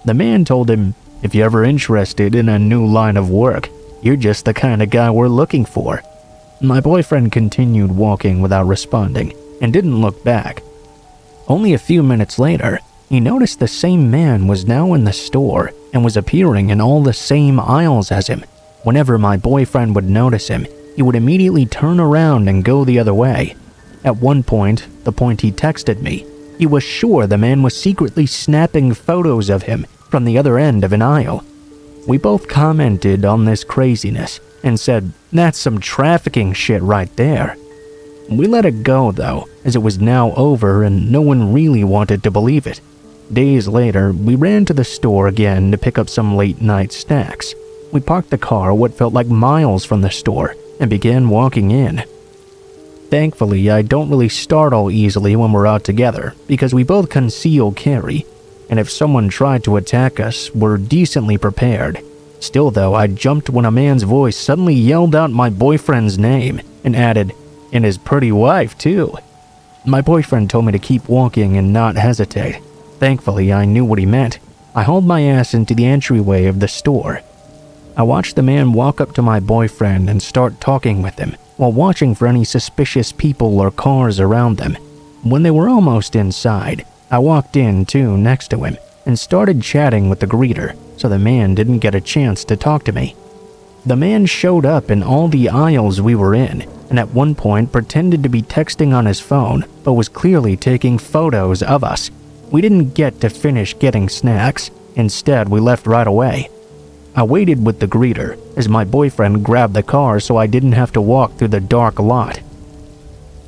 The man told him, "If you're ever interested in a new line of work, you're just the kind of guy we're looking for." My boyfriend continued walking without responding and didn't look back. Only a few minutes later, he noticed the same man was now in the store and was appearing in all the same aisles as him. Whenever my boyfriend would notice him, he would immediately turn around and go the other way. At one point, the point he texted me, he was sure the man was secretly snapping photos of him from the other end of an aisle. We both commented on this craziness and said, "That's some trafficking shit right there." We let it go though, as it was now over and no one really wanted to believe it. Days later, we ran to the store again to pick up some late night snacks. We parked the car what felt like miles from the store and began walking in. Thankfully, I don't really startle easily when we're out together because we both conceal carry, and if someone tried to attack us, we're decently prepared. Still though, I jumped when a man's voice suddenly yelled out my boyfriend's name and added, "And his pretty wife too." My boyfriend told me to keep walking and not hesitate. Thankfully, I knew what he meant. I hauled my ass into the entryway of the store. I watched the man walk up to my boyfriend and start talking with him, while watching for any suspicious people or cars around them. When they were almost inside, I walked in too next to him and started chatting with the greeter, so the man didn't get a chance to talk to me. The man showed up in all the aisles we were in, and at one point pretended to be texting on his phone, but was clearly taking photos of us. We didn't get to finish getting snacks. Instead, we left right away. I waited with the greeter as my boyfriend grabbed the car so I didn't have to walk through the dark lot.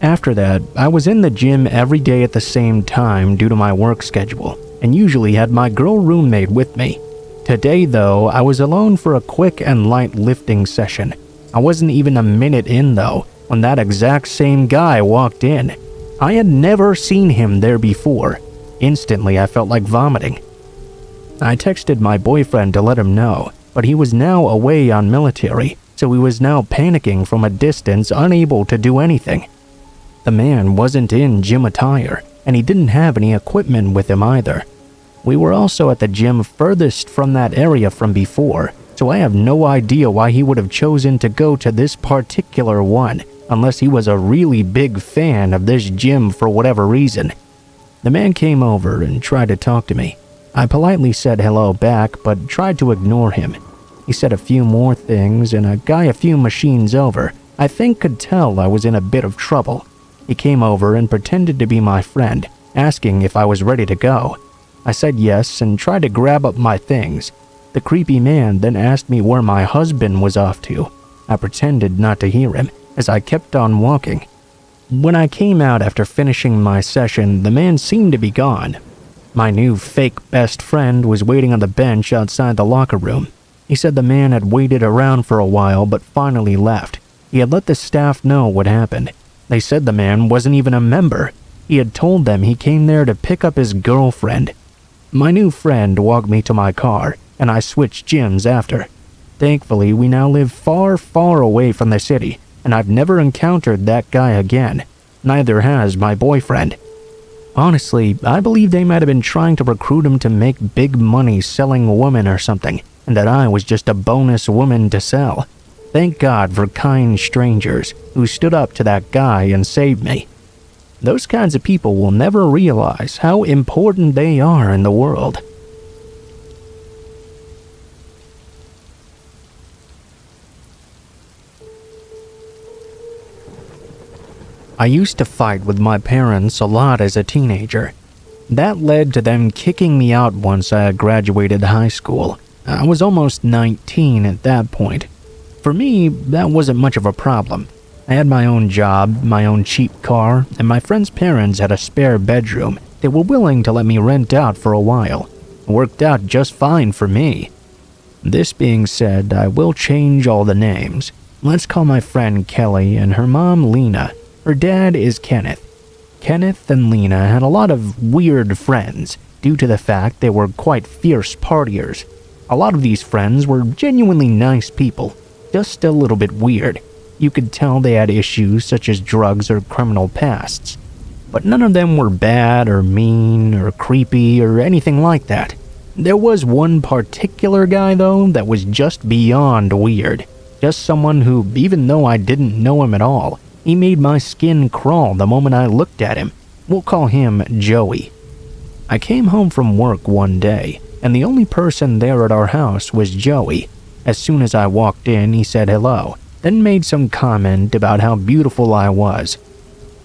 After that, I was in the gym every day at the same time due to my work schedule, and usually had my girl roommate with me. Today though, I was alone for a quick and light lifting session. I wasn't even a minute in though, when that exact same guy walked in. I had never seen him there before. Instantly, I felt like vomiting. I texted my boyfriend to let him know, but he was now away on military, so he was now panicking from a distance, unable to do anything. The man wasn't in gym attire, and he didn't have any equipment with him either. We were also at the gym furthest from that area from before, so I have no idea why he would have chosen to go to this particular one, unless he was a really big fan of this gym for whatever reason. The man came over and tried to talk to me. I politely said hello back, but tried to ignore him. He said a few more things, and a guy a few machines over, I think, could tell I was in a bit of trouble. He came over and pretended to be my friend, asking if I was ready to go. I said yes and tried to grab up my things. The creepy man then asked me where my husband was off to. I pretended not to hear him, as I kept on walking. When I came out after finishing my session, the man seemed to be gone. My new fake best friend was waiting on the bench outside the locker room. He said the man had waited around for a while but finally left. He had let the staff know what happened. They said the man wasn't even a member. He had told them he came there to pick up his girlfriend. My new friend walked me to my car, and I switched gyms after. Thankfully, we now live far, far away from the city, and I've never encountered that guy again. Neither has my boyfriend. Honestly, I believe they might have been trying to recruit him to make big money selling women or something, and that I was just a bonus woman to sell. Thank God for kind strangers who stood up to that guy and saved me. Those kinds of people will never realize how important they are in the world. I used to fight with my parents a lot as a teenager. That led to them kicking me out once I had graduated high school. I was almost 19 at that point. For me, that wasn't much of a problem. I had my own job, my own cheap car, and my friend's parents had a spare bedroom they were willing to let me rent out for a while. It worked out just fine for me. This being said, I will change all the names. Let's call my friend Kelly and her mom Lena. Her dad is Kenneth. Kenneth and Lena had a lot of weird friends due to the fact they were quite fierce partiers. A lot of these friends were genuinely nice people, just a little bit weird. You could tell they had issues such as drugs or criminal pasts. But none of them were bad or mean or creepy or anything like that. There was one particular guy though that was just beyond weird. Just someone who, even though I didn't know him at all, he made my skin crawl the moment I looked at him. We'll call him Joey. I came home from work one day, and the only person there at our house was Joey. As soon as I walked in, he said hello, then made some comment about how beautiful I was.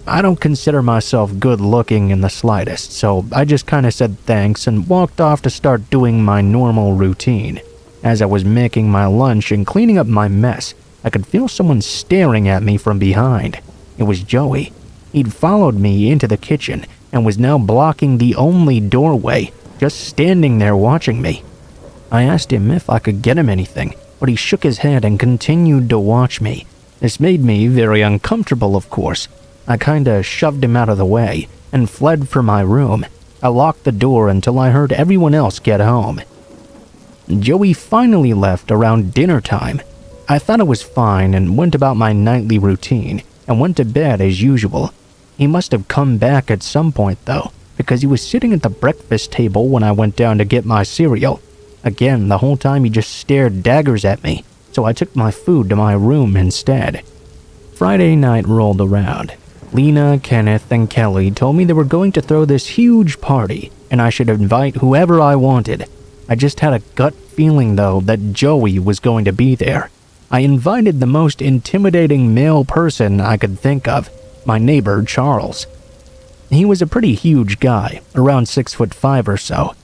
I don't consider myself good looking in the slightest, so I just kinda said thanks and walked off to start doing my normal routine. As I was making my lunch and cleaning up my mess, I could feel someone staring at me from behind. It was Joey. He'd followed me into the kitchen and was now blocking the only doorway, just standing there watching me. I asked him if I could get him anything, but he shook his head and continued to watch me. This made me very uncomfortable, of course. I kinda shoved him out of the way and fled for my room. I locked the door until I heard everyone else get home. Joey finally left around dinner time. I thought it was fine and went about my nightly routine and went to bed as usual. He must have come back at some point though, because he was sitting at the breakfast table when I went down to get my cereal. Again, the whole time he just stared daggers at me, so I took my food to my room instead. Friday night rolled around. Lena, Kenneth, and Kelly told me they were going to throw this huge party, and I should invite whoever I wanted. I just had a gut feeling though that Joey was going to be there. I invited the most intimidating male person I could think of, my neighbor Charles. He was a pretty huge guy, around 6'5" or so.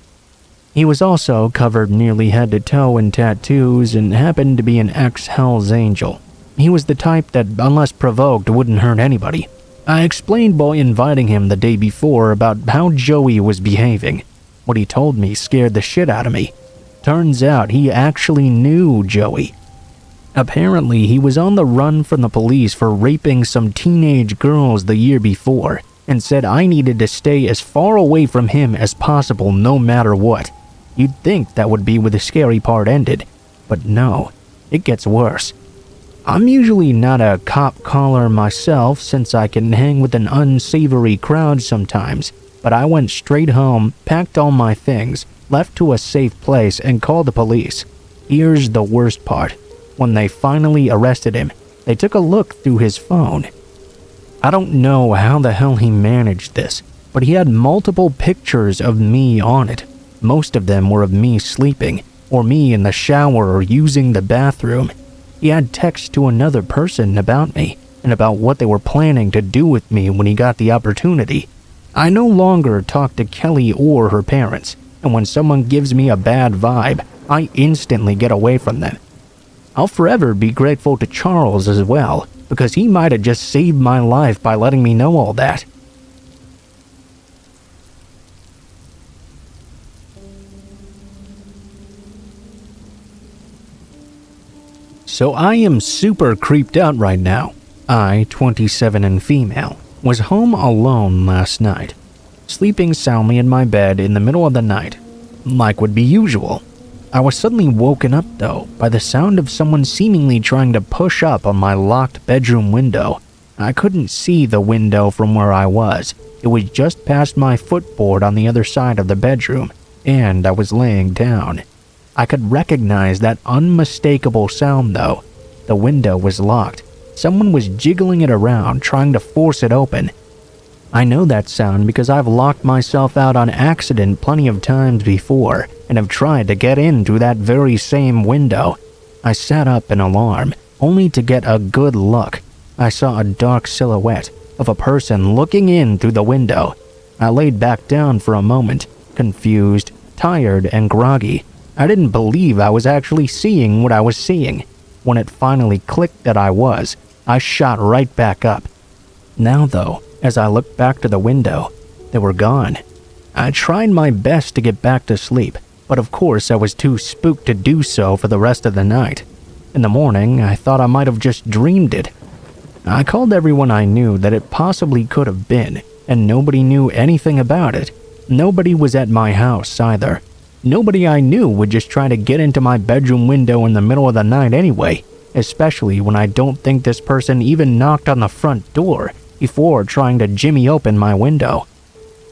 He was also covered nearly head to toe in tattoos and happened to be an ex-Hell's Angel. He was the type that, unless provoked, wouldn't hurt anybody. I explained while inviting him the day before about how Joey was behaving. What he told me scared the shit out of me. Turns out he actually knew Joey. Apparently, he was on the run from the police for raping some teenage girls the year before, and said I needed to stay as far away from him as possible no matter what. You'd think that would be where the scary part ended, but no, it gets worse. I'm usually not a cop caller myself since I can hang with an unsavory crowd sometimes, but I went straight home, packed all my things, left to a safe place, and called the police. Here's the worst part. When they finally arrested him, they took a look through his phone. I don't know how the hell he managed this, but he had multiple pictures of me on it. Most of them were of me sleeping, or me in the shower or using the bathroom. He had texts to another person about me, and about what they were planning to do with me when he got the opportunity. I no longer talk to Kelly or her parents, and when someone gives me a bad vibe, I instantly get away from them. I'll forever be grateful to Charles as well, because he might have just saved my life by letting me know all that. So I am super creeped out right now. I, 27 and female, was home alone last night, sleeping soundly in my bed in the middle of the night, like would be usual. I was suddenly woken up, though, by the sound of someone seemingly trying to push up on my locked bedroom window. I couldn't see the window from where I was. It was just past my footboard on the other side of the bedroom, and I was laying down. I could recognize that unmistakable sound, though. The window was locked. Someone was jiggling it around, trying to force it open. I know that sound because I've locked myself out on accident plenty of times before, and have tried to get in through that very same window. I sat up in alarm, only to get a good look. I saw a dark silhouette, of a person looking in through the window. I laid back down for a moment, confused, tired, and groggy. I didn't believe I was actually seeing what I was seeing. When it finally clicked that I was, I shot right back up. Now though, as I looked back to the window, they were gone. I tried my best to get back to sleep, but of course I was too spooked to do so for the rest of the night. In the morning, I thought I might have just dreamed it. I called everyone I knew that it possibly could have been, and nobody knew anything about it. Nobody was at my house either. Nobody I knew would just try to get into my bedroom window in the middle of the night anyway, especially when I don't think this person even knocked on the front door before trying to jimmy open my window.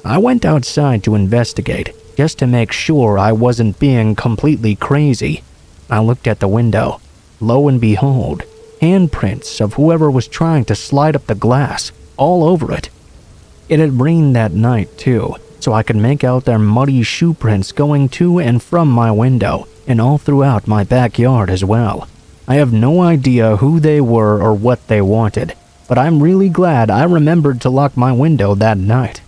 I went outside to investigate, just to make sure I wasn't being completely crazy. I looked at the window. Lo and behold, handprints of whoever was trying to slide up the glass, all over it. It had rained that night too, so I could make out their muddy shoe prints going to and from my window, and all throughout my backyard as well. I have no idea who they were or what they wanted, but I'm really glad I remembered to lock my window that night.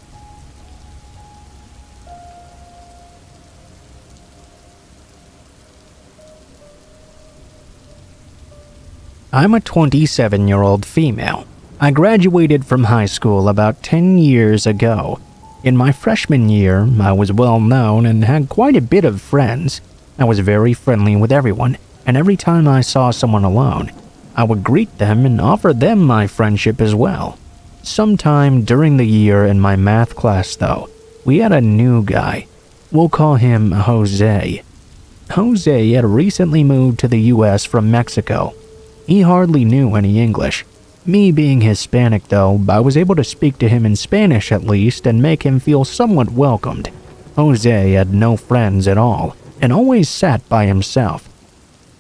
I'm a 27-year-old female. I graduated from high school about 10 years ago. In my freshman year, I was well known and had quite a bit of friends. I was very friendly with everyone, and every time I saw someone alone, I would greet them and offer them my friendship as well. Sometime during the year in my math class, though, we had a new guy. We'll call him Jose. Jose had recently moved to the US from Mexico. He hardly knew any English. Me being Hispanic though, I was able to speak to him in Spanish at least and make him feel somewhat welcomed. Jose had no friends at all, and always sat by himself.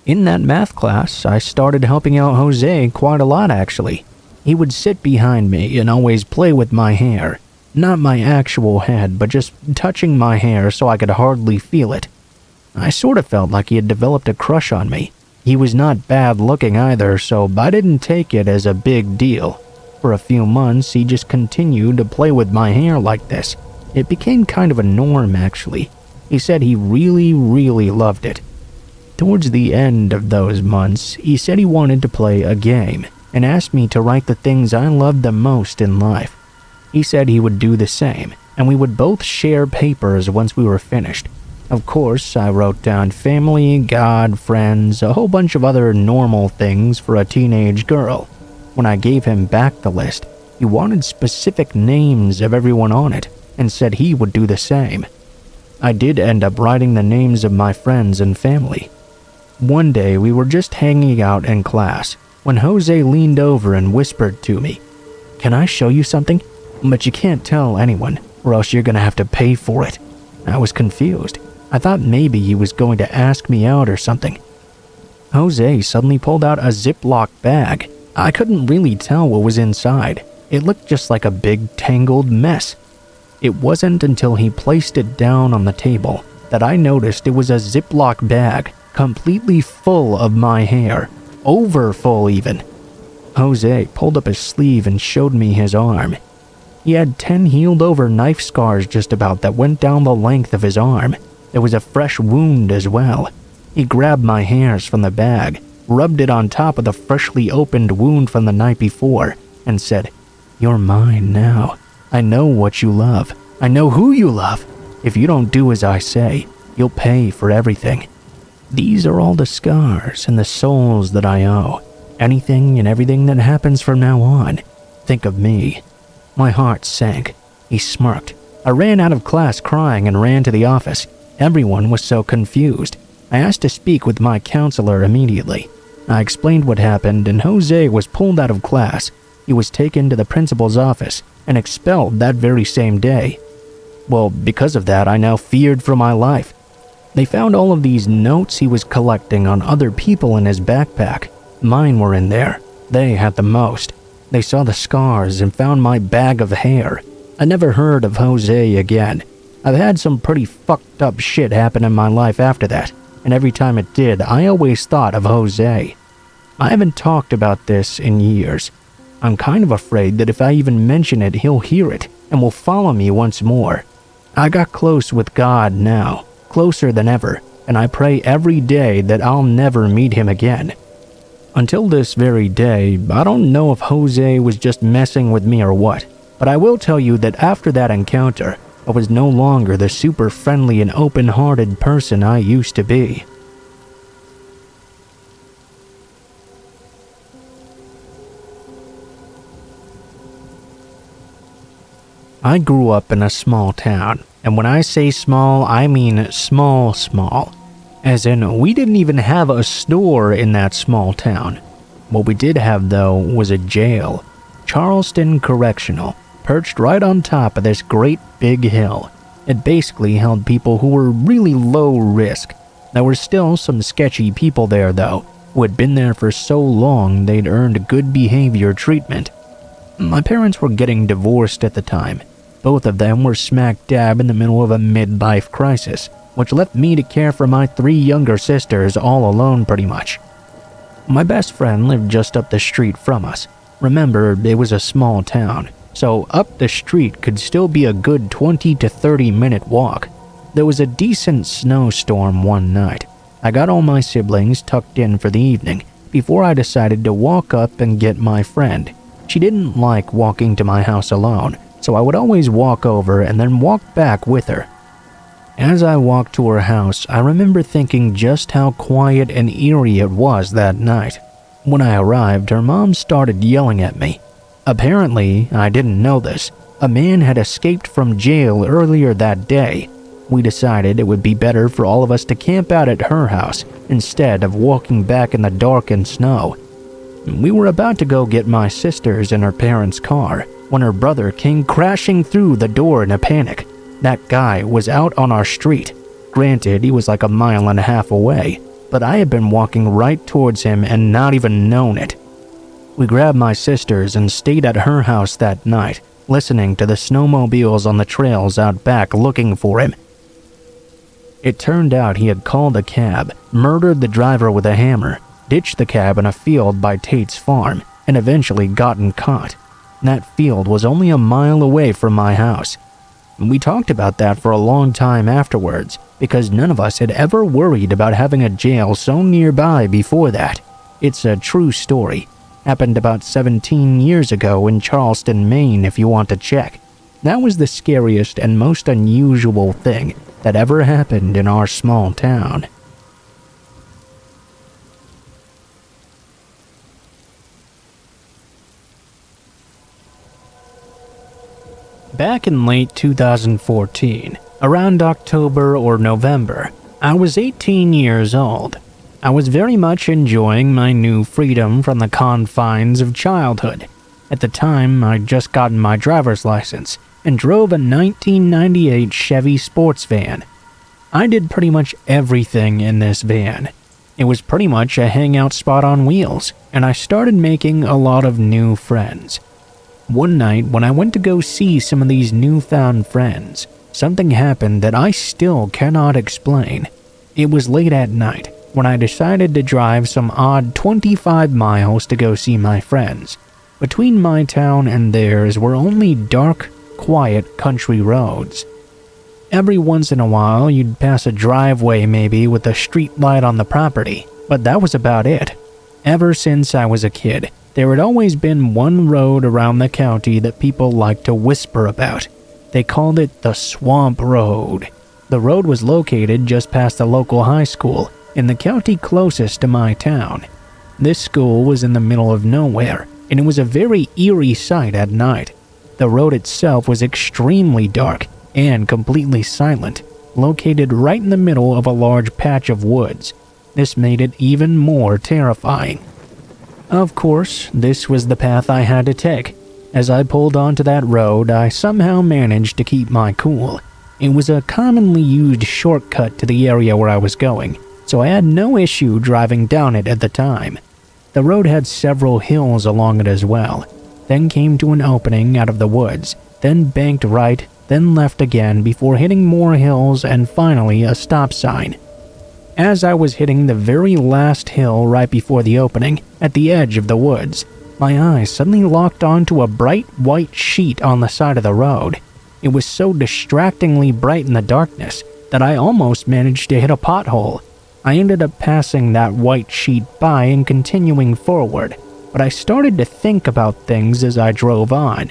In that math class, I started helping out Jose quite a lot actually. He would sit behind me and always play with my hair. Not my actual head, but just touching my hair so I could hardly feel it. I sort of felt like he had developed a crush on me. He was not bad looking either, so I didn't take it as a big deal. For a few months, he just continued to play with my hair like this. It became kind of a norm, actually. He said he really loved it. Towards the end of those months, he said he wanted to play a game and asked me to write the things I loved the most in life. He said he would do the same, and we would both share papers once we were finished. Of course, I wrote down family, God, friends, a whole bunch of other normal things for a teenage girl. When I gave him back the list, he wanted specific names of everyone on it and said he would do the same. I did end up writing the names of my friends and family. One day, we were just hanging out in class when Jose leaned over and whispered to me, "Can I show you something? But you can't tell anyone, or else you're gonna have to pay for it." I was confused. I thought maybe he was going to ask me out or something. Jose suddenly pulled out a Ziploc bag. I couldn't really tell what was inside. It looked just like a big tangled mess. It wasn't until he placed it down on the table that I noticed it was a Ziploc bag completely full of my hair. Over full even. Jose pulled up his sleeve and showed me his arm. He had 10 healed over knife scars just about that went down the length of his arm. There was a fresh wound as well. He grabbed my hairs from the bag, rubbed it on top of the freshly opened wound from the night before, and said, "You're mine now. I know what you love. I know who you love. If you don't do as I say, you'll pay for everything. These are all the scars and the souls that I owe. Anything and everything that happens from now on, think of me." My heart sank. He smirked. I ran out of class crying and ran to the office. Everyone was so confused. I asked to speak with my counselor immediately. I explained what happened, and Jose was pulled out of class. He was taken to the principal's office and expelled that very same day. Well, because of that, I now feared for my life. They found all of these notes he was collecting on other people in his backpack. Mine were in there. They had the most. They saw the scars and found my bag of hair. I never heard of Jose again. I've had some pretty fucked up shit happen in my life after that, and every time it did, I always thought of Jose. I haven't talked about this in years. I'm kind of afraid that if I even mention it, he'll hear it and will follow me once more. I got close with God now, closer than ever, and I pray every day that I'll never meet him again. Until this very day, I don't know if Jose was just messing with me or what, but I will tell you that after that encounter, I was no longer the super friendly and open-hearted person I used to be. I grew up in a small town, and when I say small, I mean small. As in, we didn't even have a store in that small town. What we did have, though, was a jail. Charleston Correctional, perched right on top of this great big hill. It basically held people who were really low risk. There were still some sketchy people there, though, who had been there for so long they'd earned good behavior treatment. My parents were getting divorced at the time. Both of them were smack dab in the middle of a midlife crisis, which left me to care for my 3 younger sisters all alone pretty much. My best friend lived just up the street from us. Remember, it was a small town, so up the street could still be a good 20 to 30 minute walk. There was a decent snowstorm one night. I got all my siblings tucked in for the evening before I decided to walk up and get my friend. She didn't like walking to my house alone, so I would always walk over and then walk back with her. As I walked to her house, I remember thinking just how quiet and eerie it was that night. When I arrived, her mom started yelling at me. Apparently, I didn't know this, a man had escaped from jail earlier that day. We decided it would be better for all of us to camp out at her house instead of walking back in the dark and snow. We were about to go get my sisters in her parents' car when her brother came crashing through the door in a panic. That guy was out on our street. Granted, he was like a mile and a half away, but I had been walking right towards him and not even known it. We grabbed my sisters and stayed at her house that night, listening to the snowmobiles on the trails out back looking for him. It turned out he had called a cab, murdered the driver with a hammer, ditched the cab in a field by Tate's farm, and eventually gotten caught. That field was only a mile away from my house. We talked about that for a long time afterwards, because none of us had ever worried about having a jail so nearby before that. It's a true story. Happened about 17 years ago in Charleston, Maine, if you want to check. That was the scariest and most unusual thing that ever happened in our small town. Back in late 2014, around October or November, I was 18 years old. I was very much enjoying my new freedom from the confines of childhood. At the time, I'd just gotten my driver's license and drove a 1998 Chevy sports van. I did pretty much everything in this van. It was pretty much a hangout spot on wheels, and I started making a lot of new friends. One night, when I went to go see some of these newfound friends, something happened that I still cannot explain. It was late at night when I decided to drive some odd 25 miles to go see my friends. Between my town and theirs were only dark, quiet country roads. Every once in a while, you'd pass a driveway maybe with a street light on the property, but that was about it. Ever since I was a kid, there had always been one road around the county that people liked to whisper about. They called it the Swamp Road. The road was located just past the local high school in the county closest to my town. This school was in the middle of nowhere, and it was a very eerie sight at night. The road itself was extremely dark and completely silent, located right in the middle of a large patch of woods. This made it even more terrifying. Of course, this was the path I had to take. As I pulled onto that road, I somehow managed to keep my cool. It was a commonly used shortcut to the area where I was going, so I had no issue driving down it at the time. The road had several hills along it as well, then came to an opening out of the woods, then banked right, then left again before hitting more hills and finally a stop sign. As I was hitting the very last hill right before the opening, at the edge of the woods, my eyes suddenly locked onto a bright white sheet on the side of the road. It was so distractingly bright in the darkness that I almost managed to hit a pothole. I ended up passing that white sheet by and continuing forward, but I started to think about things as I drove on.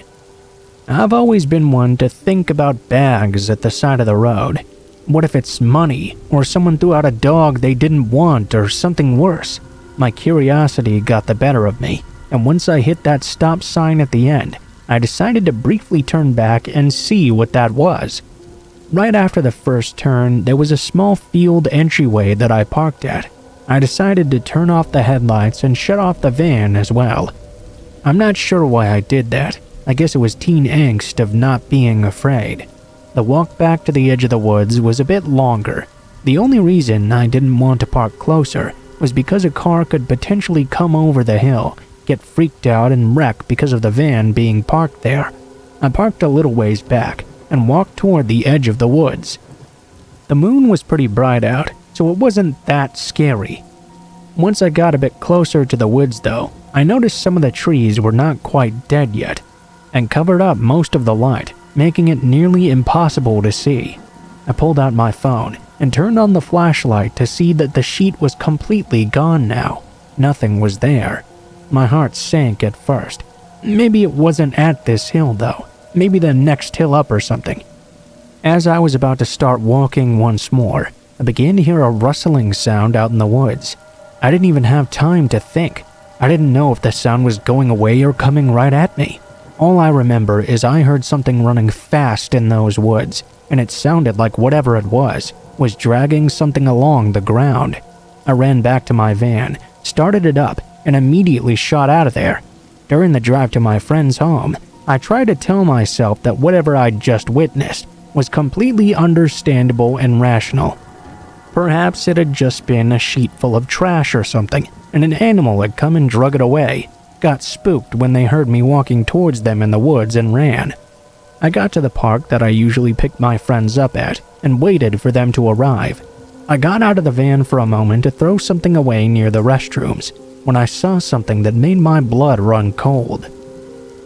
I've always been one to think about bags at the side of the road. What if it's money, or someone threw out a dog they didn't want, or something worse? My curiosity got the better of me, and once I hit that stop sign at the end, I decided to briefly turn back and see what that was. Right after the first turn, there was a small field entryway that I parked at. I decided to turn off the headlights and shut off the van as well. I'm not sure why I did that. I guess it was teen angst of not being afraid. The walk back to the edge of the woods was a bit longer. The only reason I didn't want to park closer was because a car could potentially come over the hill, get freaked out and wreck because of the van being parked there. I parked a little ways back and walked toward the edge of the woods. The moon was pretty bright out, so it wasn't that scary. Once I got a bit closer to the woods though, I noticed some of the trees were not quite dead yet, and covered up most of the light, making it nearly impossible to see. I pulled out my phone and turned on the flashlight to see that the sheet was completely gone now. Nothing was there. My heart sank at first. Maybe it wasn't at this hill though. Maybe the next hill up or something. As I was about to start walking once more, I began to hear a rustling sound out in the woods. I didn't even have time to think. I didn't know if the sound was going away or coming right at me. All I remember is I heard something running fast in those woods, and it sounded like whatever it was dragging something along the ground. I ran back to my van, started it up, and immediately shot out of there. During the drive to my friend's home, I tried to tell myself that whatever I'd just witnessed was completely understandable and rational. Perhaps it had just been a sheet full of trash or something, and an animal had come and drug it away, got spooked when they heard me walking towards them in the woods and ran. I got to the park that I usually picked my friends up at and waited for them to arrive. I got out of the van for a moment to throw something away near the restrooms when I saw something that made my blood run cold.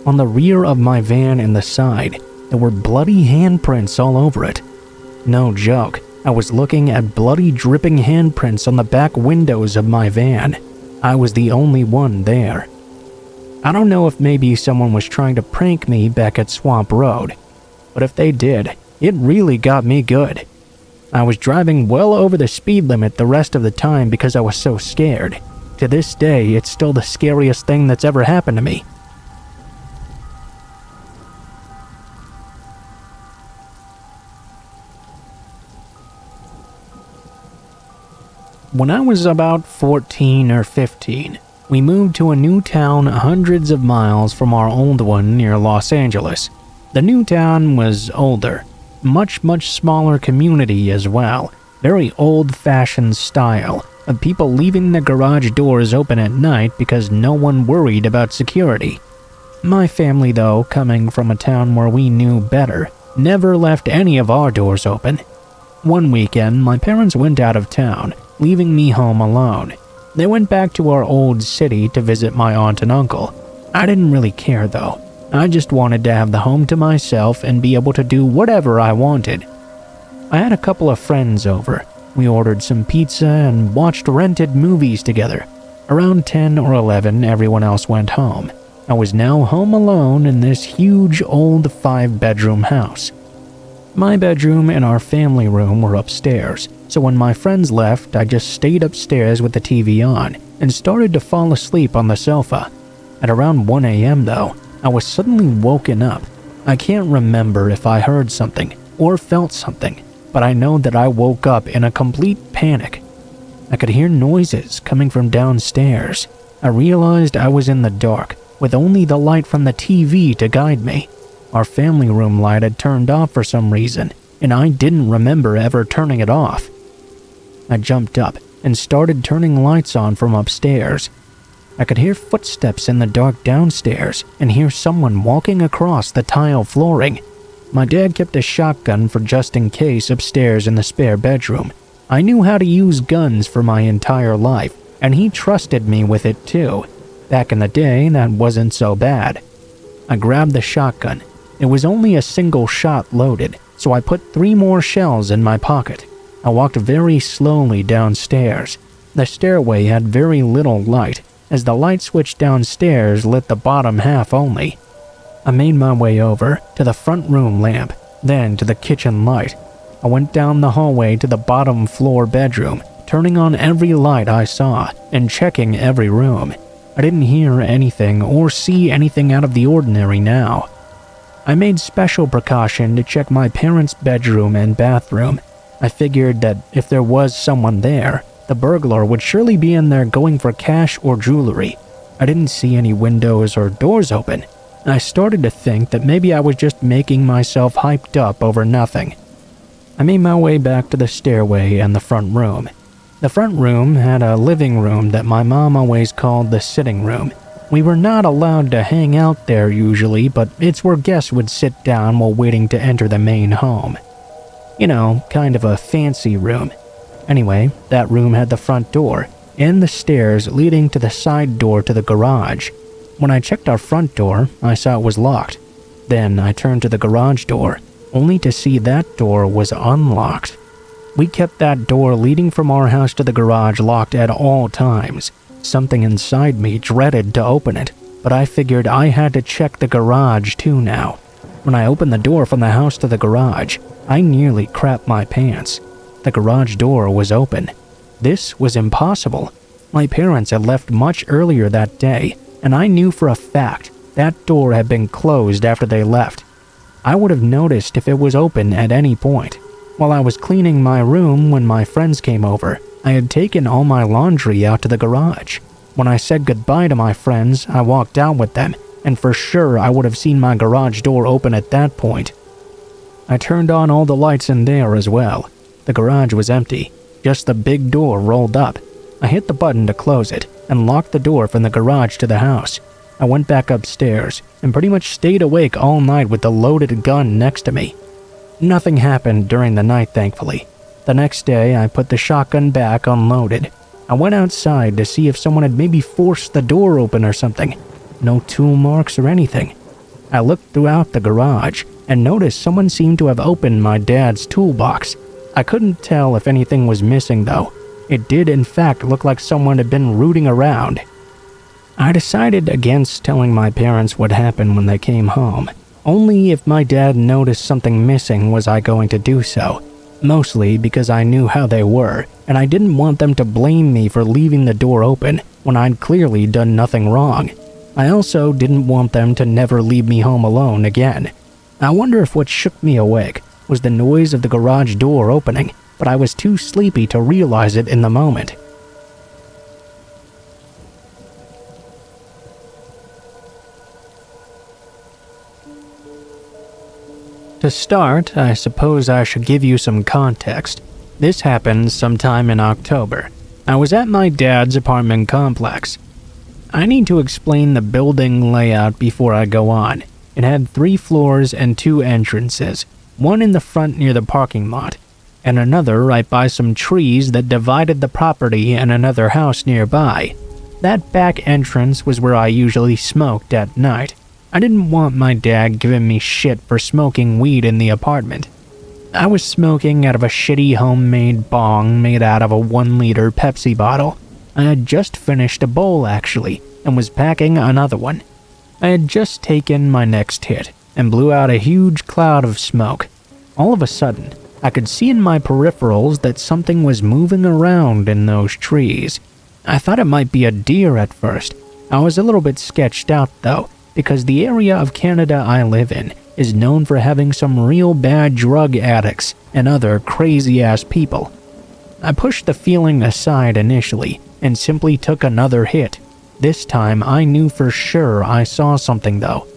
On the rear of my van and the side, there were bloody handprints all over it. No joke, I was looking at bloody dripping handprints on the back windows of my van. I was the only one there. I don't know if maybe someone was trying to prank me back at Swamp Road, but if they did, it really got me good. I was driving well over the speed limit the rest of the time because I was so scared. To this day, it's still the scariest thing that's ever happened to me. When I was about 14 or 15, we moved to a new town hundreds of miles from our old one near Los Angeles. The new town was older, much smaller community as well, very old-fashioned style of people leaving the garage doors open at night because no one worried about security. My family though, coming from a town where we knew better, never left any of our doors open. One weekend, my parents went out of town, leaving me home alone. They went back to our old city to visit my aunt and uncle. I didn't really care though. I just wanted to have the home to myself and be able to do whatever I wanted. I had a couple of friends over. We ordered some pizza and watched rented movies together. Around 10 or 11, everyone else went home. I was now home alone in this huge old 5-bedroom house. My bedroom and our family room were upstairs, so when my friends left, I just stayed upstairs with the TV on and started to fall asleep on the sofa. At around 1 a.m. though, I was suddenly woken up. I can't remember if I heard something or felt something, but I know that I woke up in a complete panic. I could hear noises coming from downstairs. I realized I was in the dark, with only the light from the TV to guide me. Our family room light had turned off for some reason, and I didn't remember ever turning it off. I jumped up and started turning lights on from upstairs. I could hear footsteps in the dark downstairs and hear someone walking across the tile flooring. My dad kept a shotgun for just in case upstairs in the spare bedroom. I knew how to use guns for my entire life, and he trusted me with it too. Back in the day, that wasn't so bad. I grabbed the shotgun. It was only a single shot loaded, so I put 3 more shells in my pocket. I walked very slowly downstairs. The stairway had very little light, as the light switch downstairs lit the bottom half only. I made my way over to the front room lamp, then to the kitchen light. I went down the hallway to the bottom floor bedroom, turning on every light I saw and checking every room. I didn't hear anything or see anything out of the ordinary now. I made special precaution to check my parents' bedroom and bathroom. I figured that if there was someone there, the burglar would surely be in there going for cash or jewelry. I didn't see any windows or doors open. I started to think that maybe I was just making myself hyped up over nothing. I made my way back to the stairway and the front room. The front room had a living room that my mom always called the sitting room. We were not allowed to hang out there usually, but it's where guests would sit down while waiting to enter the main home. You know, kind of a fancy room. Anyway, that room had the front door and the stairs leading to the side door to the garage. When I checked our front door, I saw it was locked. Then I turned to the garage door, only to see that door was unlocked. We kept that door leading from our house to the garage locked at all times. Something inside me dreaded to open it, but I figured I had to check the garage too now. When I opened the door from the house to the garage, I nearly crapped my pants. The garage door was open. This was impossible. My parents had left much earlier that day, and I knew for a fact that door had been closed after they left. I would have noticed if it was open at any point. While I was cleaning my room when my friends came over, I had taken all my laundry out to the garage. When I said goodbye to my friends, I walked out with them, and for sure I would have seen my garage door open at that point. I turned on all the lights in there as well. The garage was empty, just the big door rolled up. I hit the button to close it and locked the door from the garage to the house. I went back upstairs and pretty much stayed awake all night with the loaded gun next to me. Nothing happened during the night, thankfully. The next day, I put the shotgun back unloaded. I went outside to see if someone had maybe forced the door open or something. No tool marks or anything. I looked throughout the garage and noticed someone seemed to have opened my dad's toolbox. I couldn't tell if anything was missing though. It did in fact look like someone had been rooting around. I decided against telling my parents what happened when they came home. Only if my dad noticed something missing was I going to do so. Mostly because I knew how they were, and I didn't want them to blame me for leaving the door open when I'd clearly done nothing wrong. I also didn't want them to never leave me home alone again. I wonder if what shook me awake was the noise of the garage door opening, but I was too sleepy to realize it in the moment. To start, I suppose I should give you some context. This happened sometime in October. I was at my dad's apartment complex. I need to explain the building layout before I go on. It had 3 floors and 2 entrances, one in the front near the parking lot, and another right by some trees that divided the property and another house nearby. That back entrance was where I usually smoked at night. I didn't want my dad giving me shit for smoking weed in the apartment. I was smoking out of a shitty homemade bong made out of a 1-liter Pepsi bottle. I had just finished a bowl actually, and was packing another one. I had just taken my next hit, and blew out a huge cloud of smoke. All of a sudden, I could see in my peripherals that something was moving around in those trees. I thought it might be a deer at first. I was a little bit sketched out though, because the area of Canada I live in is known for having some real bad drug addicts and other crazy-ass people. I pushed the feeling aside initially and simply took another hit. This time I knew for sure I saw something though.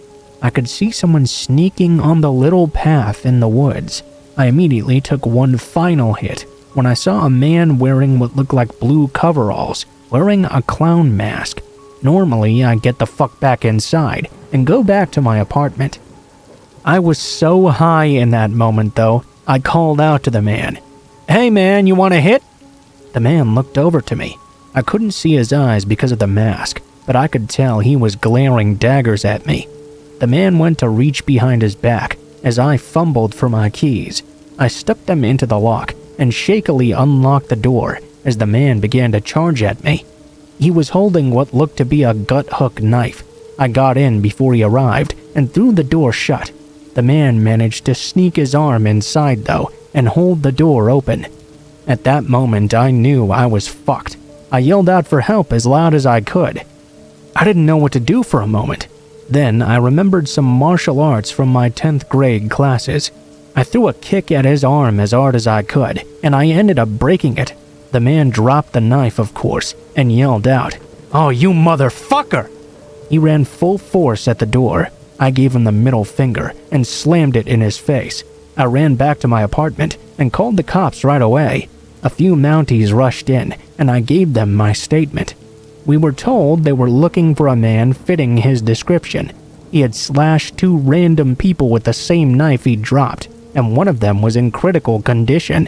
I could see someone sneaking on the little path in the woods. I immediately took one final hit when I saw a man wearing what looked like blue coveralls, wearing a clown mask. Normally, I get the fuck back inside and go back to my apartment. I was so high in that moment though, I called out to the man, "Hey man, you want a hit?" The man looked over to me. I couldn't see his eyes because of the mask, but I could tell he was glaring daggers at me. The man went to reach behind his back as I fumbled for my keys. I stuck them into the lock and shakily unlocked the door as the man began to charge at me. He was holding what looked to be a gut-hook knife. I got in before he arrived and threw the door shut. The man managed to sneak his arm inside though and hold the door open. At that moment, I knew I was fucked. I yelled out for help as loud as I could. I didn't know what to do for a moment. Then I remembered some martial arts from my 10th grade classes. I threw a kick at his arm as hard as I could, and I ended up breaking it. The man dropped the knife, of course, and yelled out, "Oh, you motherfucker!" He ran full force at the door. I gave him the middle finger and slammed it in his face. I ran back to my apartment and called the cops right away. A few Mounties rushed in, and I gave them my statement. We were told they were looking for a man fitting his description. He had slashed 2 random people with the same knife he dropped, and one of them was in critical condition.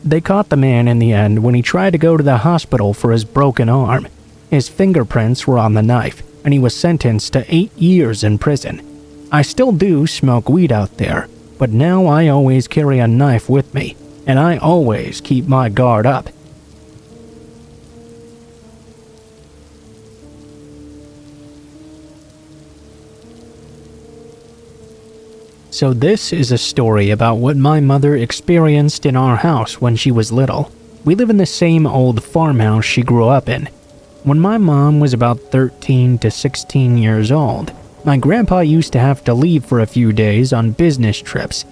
They caught the man in the end when he tried to go to the hospital for his broken arm. His fingerprints were on the knife, and he was sentenced to 8 years in prison. I still do smoke weed out there, but now I always carry a knife with me, and I always keep my guard up. So this is a story about what my mother experienced in our house when she was little. We live in the same old farmhouse she grew up in. When my mom was about 13 to 16 years old, my grandpa used to have to leave for a few days on business trips,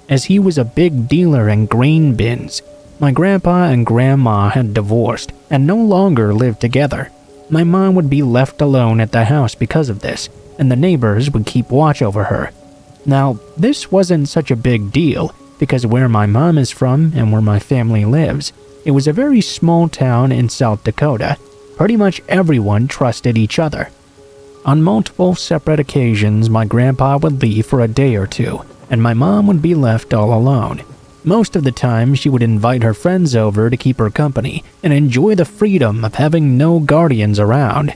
as he was a big dealer in grain bins. My grandpa and grandma had divorced and no longer lived together. My mom would be left alone at the house because of this, and the neighbors would keep watch over her. Now, this wasn't such a big deal, because where my mom is from and where my family lives, it was a very small town in South Dakota. Pretty much everyone trusted each other. On multiple separate occasions, my grandpa would leave for a day or two, and my mom would be left all alone. Most of the time, she would invite her friends over to keep her company and enjoy the freedom of having no guardians around.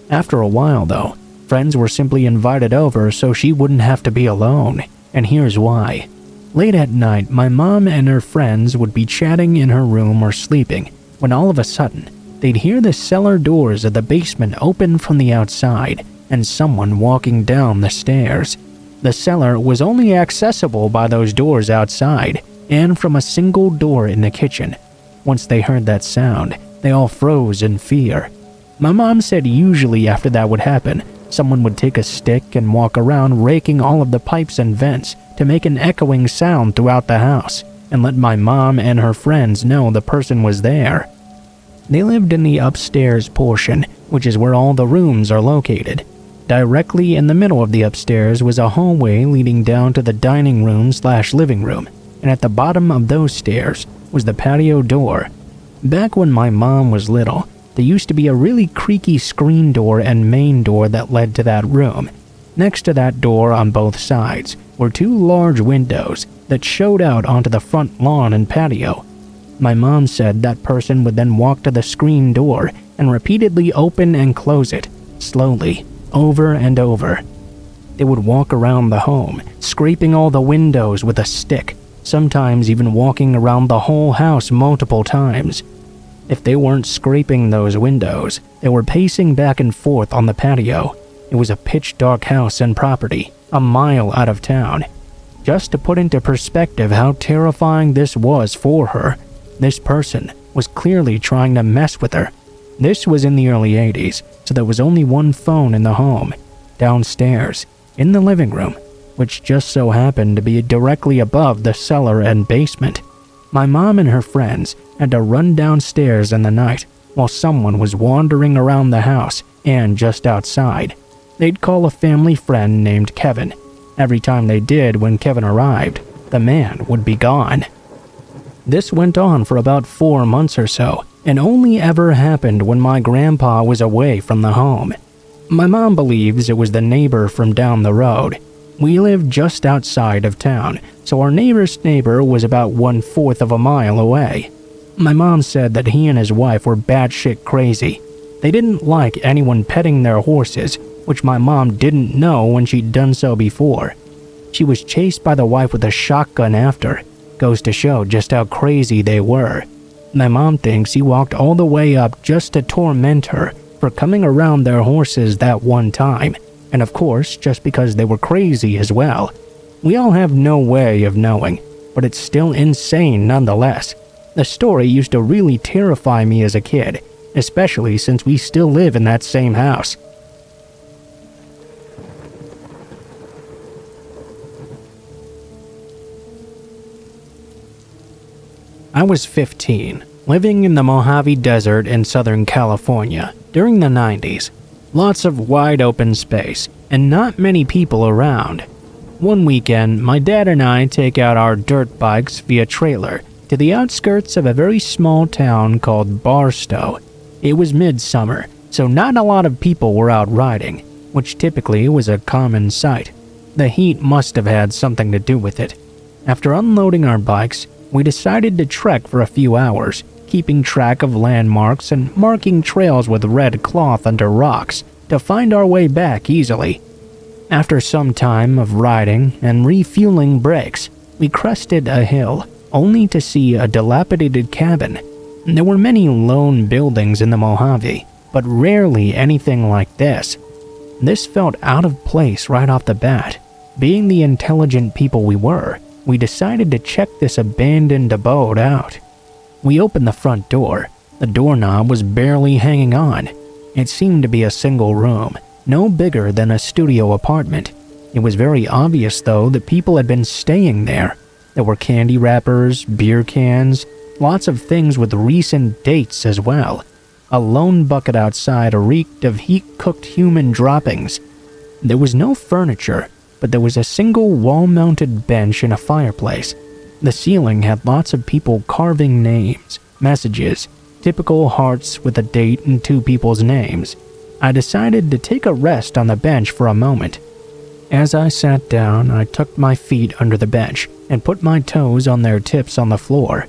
After a while, though, friends were simply invited over so she wouldn't have to be alone, and here's why. Late at night, my mom and her friends would be chatting in her room or sleeping, when all of a sudden, they'd hear the cellar doors of the basement open from the outside and someone walking down the stairs. The cellar was only accessible by those doors outside and from a single door in the kitchen. Once they heard that sound, they all froze in fear. My mom said usually after that would happen, someone would take a stick and walk around raking all of the pipes and vents to make an echoing sound throughout the house and let my mom and her friends know the person was there. They lived in the upstairs portion, which is where all the rooms are located. Directly in the middle of the upstairs was a hallway leading down to the dining room/living room, and at the bottom of those stairs was the patio door. Back when my mom was little, there used to be a really creaky screen door and main door that led to that room. Next to that door on both sides were 2 large windows that showed out onto the front lawn and patio. My mom said that person would then walk to the screen door and repeatedly open and close it, slowly, over and over. They would walk around the home, scraping all the windows with a stick, sometimes even walking around the whole house multiple times. If they weren't scraping those windows, they were pacing back and forth on the patio. It was a pitch-dark house and property, a mile out of town. Just to put into perspective how terrifying this was for her, this person was clearly trying to mess with her. This was in the early 80s, so there was only one phone in the home, downstairs, in the living room, which just so happened to be directly above the cellar and basement. My mom and her friends had to run downstairs in the night while someone was wandering around the house and just outside. They'd call a family friend named Kevin. Every time they did, when Kevin arrived, the man would be gone. This went on for about 4 months or so, and only ever happened when my grandpa was away from the home. My mom believes it was the neighbor from down the road. We lived just outside of town, so our neighbor's neighbor was about 1/4 of a mile away. My mom said that he and his wife were batshit crazy. They didn't like anyone petting their horses, which my mom didn't know when she'd done so before. She was chased by the wife with a shotgun after. Goes to show just how crazy they were. My mom thinks he walked all the way up just to torment her for coming around their horses that one time, and of course just because they were crazy as well. We all have no way of knowing, but it's still insane nonetheless. The story used to really terrify me as a kid, especially since we still live in that same house. I was 15, living in the Mojave Desert in Southern California during the 90s. Lots of wide open space and not many people around. One weekend, my dad and I take out our dirt bikes via trailer to the outskirts of a very small town called Barstow. It was midsummer, so not a lot of people were out riding, which typically was a common sight. The heat must have had something to do with it. After unloading our bikes, we decided to trek for a few hours, keeping track of landmarks and marking trails with red cloth under rocks to find our way back easily. After some time of riding and refueling brakes, we crested a hill, only to see a dilapidated cabin. There were many lone buildings in the Mojave, but rarely anything like this. This felt out of place right off the bat. Being the intelligent people we were, we decided to check this abandoned abode out. We opened the front door. The doorknob was barely hanging on. It seemed to be a single room, no bigger than a studio apartment. It was very obvious, though, that people had been staying there. There were candy wrappers, beer cans, lots of things with recent dates as well. A lone bucket outside reeked of heat-cooked human droppings. There was no furniture, but there was a single wall-mounted bench and a fireplace. The ceiling had lots of people carving names, messages, typical hearts with a date and two people's names. I decided to take a rest on the bench for a moment. As I sat down, I tucked my feet under the bench and put my toes on their tips on the floor.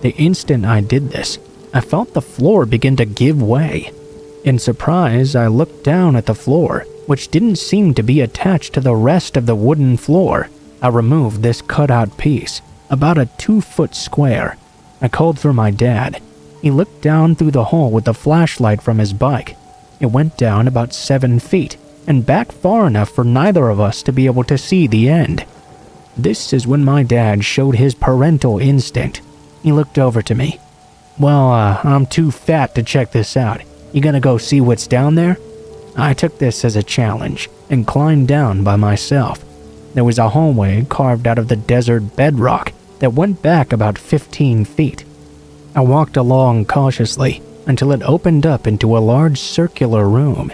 The instant I did this, I felt the floor begin to give way. In surprise, I looked down at the floor, which didn't seem to be attached to the rest of the wooden floor. I removed this cutout piece, about a 2-foot square. I called for my dad. He looked down through the hole with the flashlight from his bike. It went down about 7 feet, and back far enough for neither of us to be able to see the end. This is when my dad showed his parental instinct. He looked over to me. "Well, I'm too fat to check this out. You gonna go see what's down there?" I took this as a challenge and climbed down by myself. There was a hallway carved out of the desert bedrock that went back about 15 feet. I walked along cautiously until it opened up into a large circular room.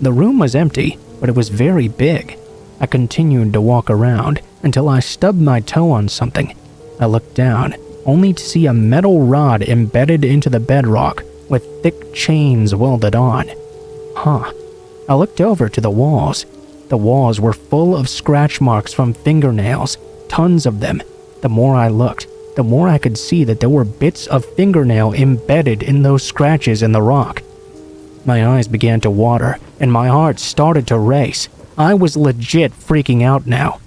The room was empty, but it was very big. I continued to walk around until I stubbed my toe on something. I looked down, only to see a metal rod embedded into the bedrock with thick chains welded on. I looked over to the walls. The walls were full of scratch marks from fingernails, tons of them. The more I looked, the more I could see that there were bits of fingernail embedded in those scratches in the rock. My eyes began to water, and my heart started to race. I was legit freaking out now.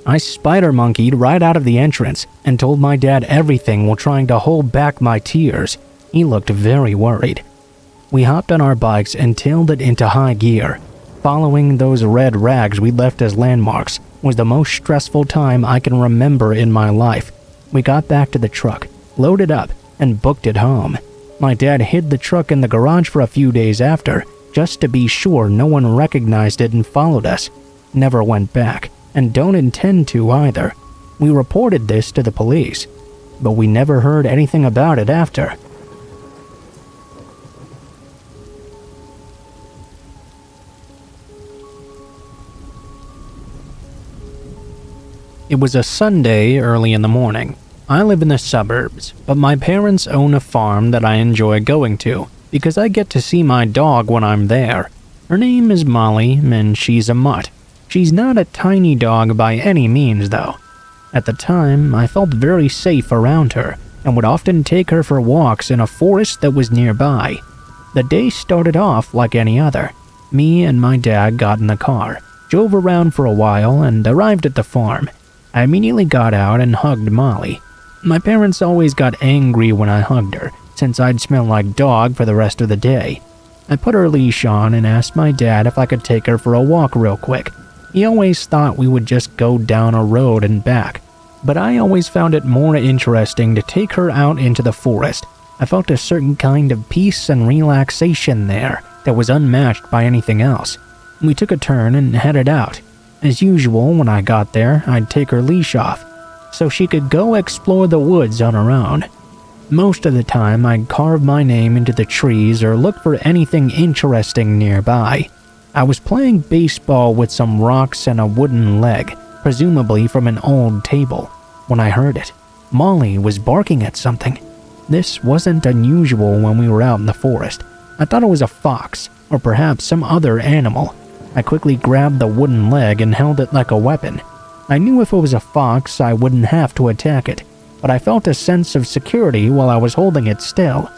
I spider-monkeyed right out of the entrance and told my dad everything while trying to hold back my tears. He looked very worried. We hopped on our bikes and tailed it into high gear. Following those red rags we left as landmarks was the most stressful time I can remember in my life. We got back to the truck, loaded up, and booked it home. My dad hid the truck in the garage for a few days after, just to be sure no one recognized it and followed us. Never went back, and don't intend to either. We reported this to the police, but we never heard anything about it after. It was a Sunday early in the morning. I live in the suburbs, but my parents own a farm that I enjoy going to because I get to see my dog when I'm there. Her name is Molly, and she's a mutt. She's not a tiny dog by any means, though. At the time, I felt very safe around her and would often take her for walks in a forest that was nearby. The day started off like any other. Me and my dad got in the car, drove around for a while, and arrived at the farm. I immediately got out and hugged Molly. My parents always got angry when I hugged her, since I'd smell like dog for the rest of the day. I put her leash on and asked my dad if I could take her for a walk real quick. He always thought we would just go down a road and back, but I always found it more interesting to take her out into the forest. I felt a certain kind of peace and relaxation there that was unmatched by anything else. We took a turn and headed out. As usual, when I got there, I'd take her leash off, so she could go explore the woods on her own. Most of the time, I'd carve my name into the trees or look for anything interesting nearby. I was playing baseball with some rocks and a wooden leg, presumably from an old table, when I heard it. Molly was barking at something. This wasn't unusual when we were out in the forest. I thought it was a fox, or perhaps some other animal. I quickly grabbed the wooden leg and held it like a weapon. I knew if it was a fox, I wouldn't have to attack it, but I felt a sense of security while I was holding it still.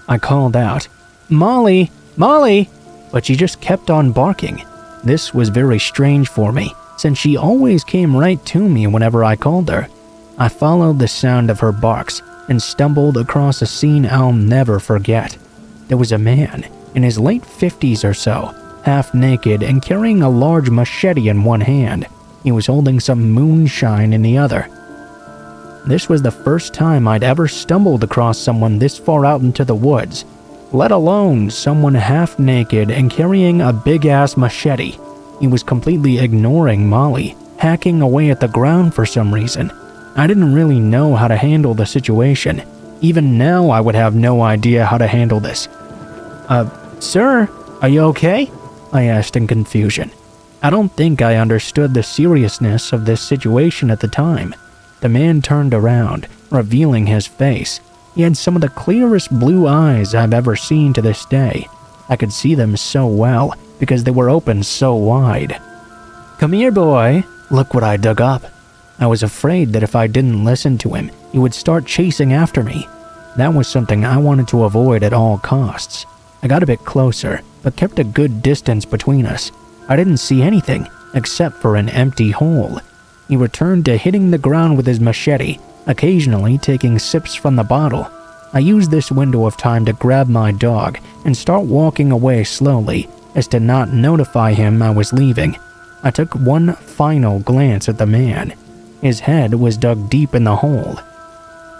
I called out, "Molly! Molly!" but she just kept on barking. This was very strange for me, since she always came right to me whenever I called her. I followed the sound of her barks and stumbled across a scene I'll never forget. There was a man in his late 50s or so, half naked and carrying a large machete in one hand. He was holding some moonshine in the other. This was the first time I'd ever stumbled across someone this far out into the woods, let alone someone half naked and carrying a big-ass machete. He was completely ignoring Molly, hacking away at the ground for some reason. I didn't really know how to handle the situation. Even now, I would have no idea how to handle this. Sir, are you okay?" I asked in confusion. I don't think I understood the seriousness of this situation at the time. The man turned around, revealing his face. He had some of the clearest blue eyes I've ever seen to this day. I could see them so well because they were open so wide. "Come here, boy. Look what I dug up." I was afraid that if I didn't listen to him, he would start chasing after me. That was something I wanted to avoid at all costs. I got a bit closer, but kept a good distance between us. I didn't see anything except for an empty hole. He returned to hitting the ground with his machete, occasionally taking sips from the bottle. I used this window of time to grab my dog and start walking away slowly, as to not notify him I was leaving. I took one final glance at the man. His head was dug deep in the hole.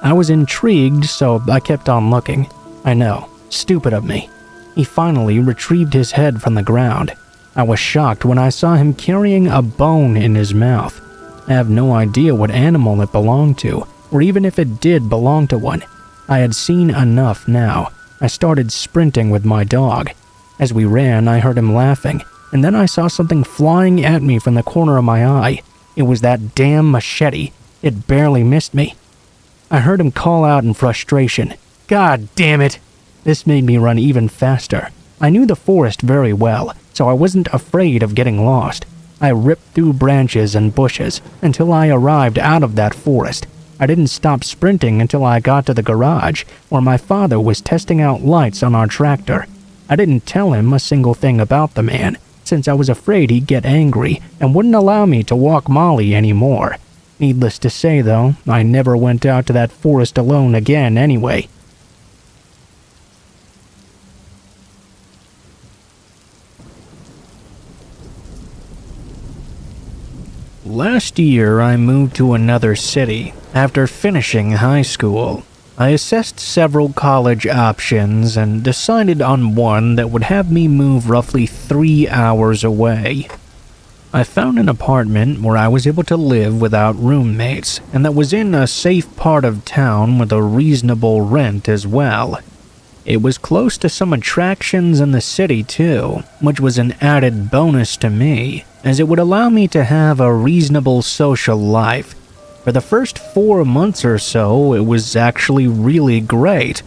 I was intrigued, so I kept on looking. I know, stupid of me. He finally retrieved his head from the ground. I was shocked when I saw him carrying a bone in his mouth. I have no idea what animal it belonged to, or even if it did belong to one. I had seen enough now. I started sprinting with my dog. As we ran, I heard him laughing, and then I saw something flying at me from the corner of my eye. It was that damn machete. It barely missed me. I heard him call out in frustration, "God damn it!" This made me run even faster. I knew the forest very well, so I wasn't afraid of getting lost. I ripped through branches and bushes until I arrived out of that forest. I didn't stop sprinting until I got to the garage, where my father was testing out lights on our tractor. I didn't tell him a single thing about the man, since I was afraid he'd get angry and wouldn't allow me to walk Molly anymore. Needless to say, though, I never went out to that forest alone again anyway. Last year, I moved to another city after finishing high school. I assessed several college options and decided on one that would have me move roughly 3 hours away. I found an apartment where I was able to live without roommates, and that was in a safe part of town with a reasonable rent as well. It was close to some attractions in the city too, which was an added bonus to me, as it would allow me to have a reasonable social life. For the first 4 months or so, it was actually really great.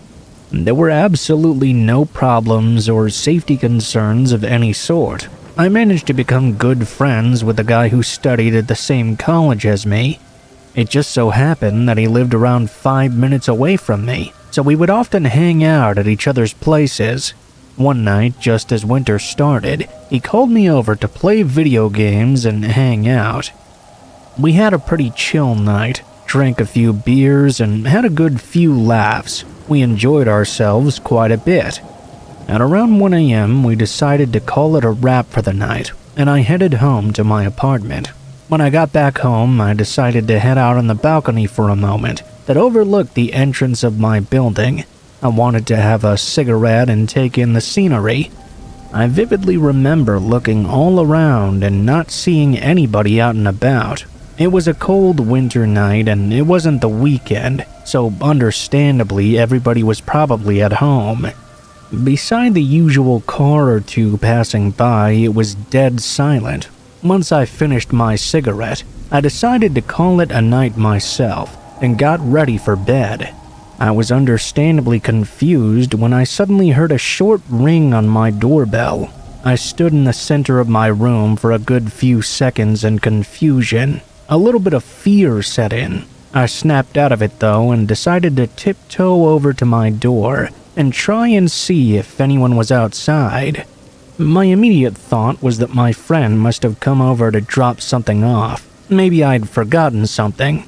There were absolutely no problems or safety concerns of any sort. I managed to become good friends with the guy who studied at the same college as me. It just so happened that he lived around 5 minutes away from me, so we would often hang out at each other's places. One night, just as winter started, he called me over to play video games and hang out. We had a pretty chill night, drank a few beers, and had a good few laughs. We enjoyed ourselves quite a bit. At around 1 a.m., we decided to call it a wrap for the night, and I headed home to my apartment. When I got back home, I decided to head out on the balcony for a moment that overlooked the entrance of my building. I wanted to have a cigarette and take in the scenery. I vividly remember looking all around and not seeing anybody out and about. It was a cold winter night and it wasn't the weekend, so understandably everybody was probably at home. Beside the usual car or two passing by, it was dead silent. Once I finished my cigarette, I decided to call it a night myself and got ready for bed. I was understandably confused when I suddenly heard a short ring on my doorbell. I stood in the center of my room for a good few seconds in confusion. A little bit of fear set in. I snapped out of it though and decided to tiptoe over to my door and try and see if anyone was outside. My immediate thought was that my friend must have come over to drop something off. Maybe I'd forgotten something.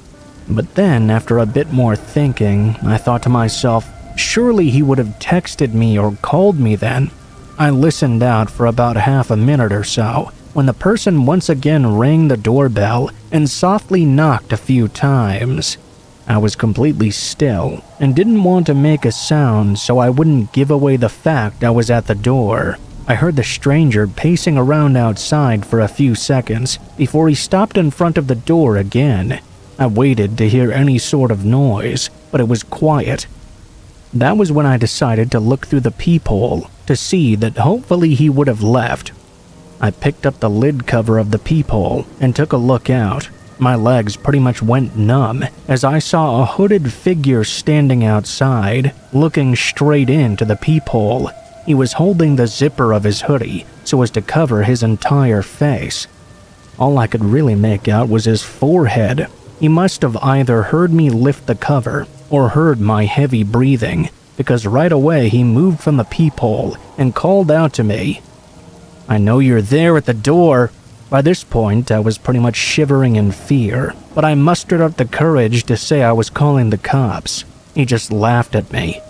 But then, after a bit more thinking, I thought to myself, surely he would have texted me or called me then. I listened out for about half a minute or so, when the person once again rang the doorbell and softly knocked a few times. I was completely still and didn't want to make a sound so I wouldn't give away the fact I was at the door. I heard the stranger pacing around outside for a few seconds before he stopped in front of the door again. I waited to hear any sort of noise, but it was quiet. That was when I decided to look through the peephole to see that hopefully he would have left. I picked up the lid cover of the peephole and took a look out. My legs pretty much went numb as I saw a hooded figure standing outside, looking straight into the peephole. He was holding the zipper of his hoodie so as to cover his entire face. All I could really make out was his forehead. He must have either heard me lift the cover or heard my heavy breathing, because right away he moved from the peephole and called out to me. "I know you're there at the door." By this point, I was pretty much shivering in fear, but I mustered up the courage to say I was calling the cops. He just laughed at me.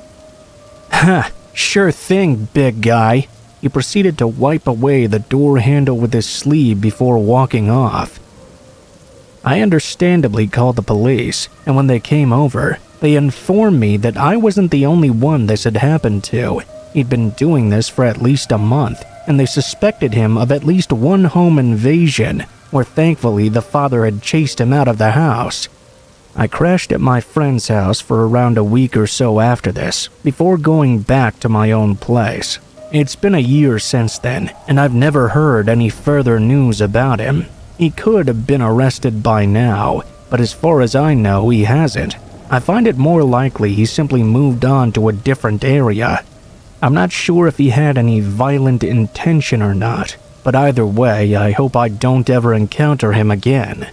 "Ha, sure thing, big guy." He proceeded to wipe away the door handle with his sleeve before walking off. I understandably called the police, and when they came over, they informed me that I wasn't the only one this had happened to. He'd been doing this for at least a month, and they suspected him of at least one home invasion, where thankfully the father had chased him out of the house. I crashed at my friend's house for around a week or so after this, before going back to my own place. It's been a year since then, and I've never heard any further news about him. He could have been arrested by now, but as far as I know, he hasn't. I find it more likely he simply moved on to a different area. I'm not sure if he had any violent intention or not, but either way, I hope I don't ever encounter him again.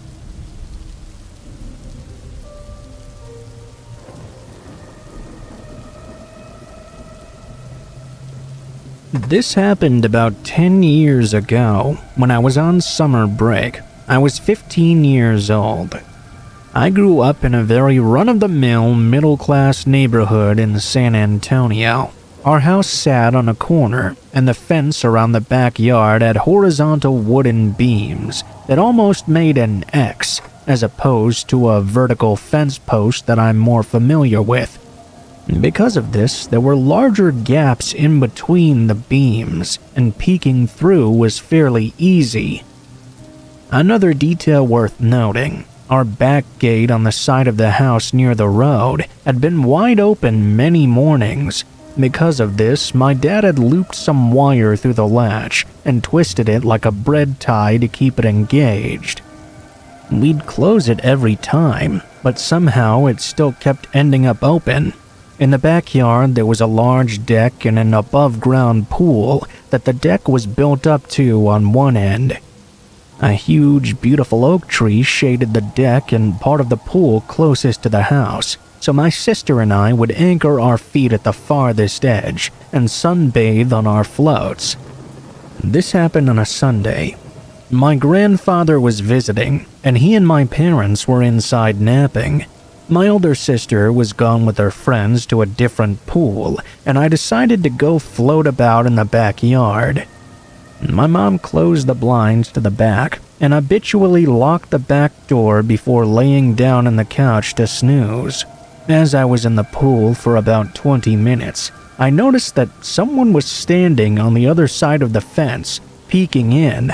This happened about 10 years ago, when I was on summer break. I was 15 years old. I grew up in a very run-of-the-mill, middle-class neighborhood in San Antonio. Our house sat on a corner, and the fence around the backyard had horizontal wooden beams that almost made an X, as opposed to a vertical fence post that I'm more familiar with. Because of this, there were larger gaps in between the beams, and peeking through was fairly easy. Another detail worth noting, our back gate on the side of the house near the road had been wide open many mornings. Because of this, my dad had looped some wire through the latch and twisted it like a bread tie to keep it engaged. We'd close it every time, but somehow it still kept ending up open. In the backyard, there was a large deck and an above-ground pool that the deck was built up to on one end. A huge, beautiful oak tree shaded the deck and part of the pool closest to the house, so my sister and I would anchor our feet at the farthest edge and sunbathe on our floats. This happened on a Sunday. My grandfather was visiting, and he and my parents were inside napping. My older sister was gone with her friends to a different pool, and I decided to go float about in the backyard. My mom closed the blinds to the back and habitually locked the back door before laying down on the couch to snooze. As I was in the pool for about 20 minutes, I noticed that someone was standing on the other side of the fence, peeking in.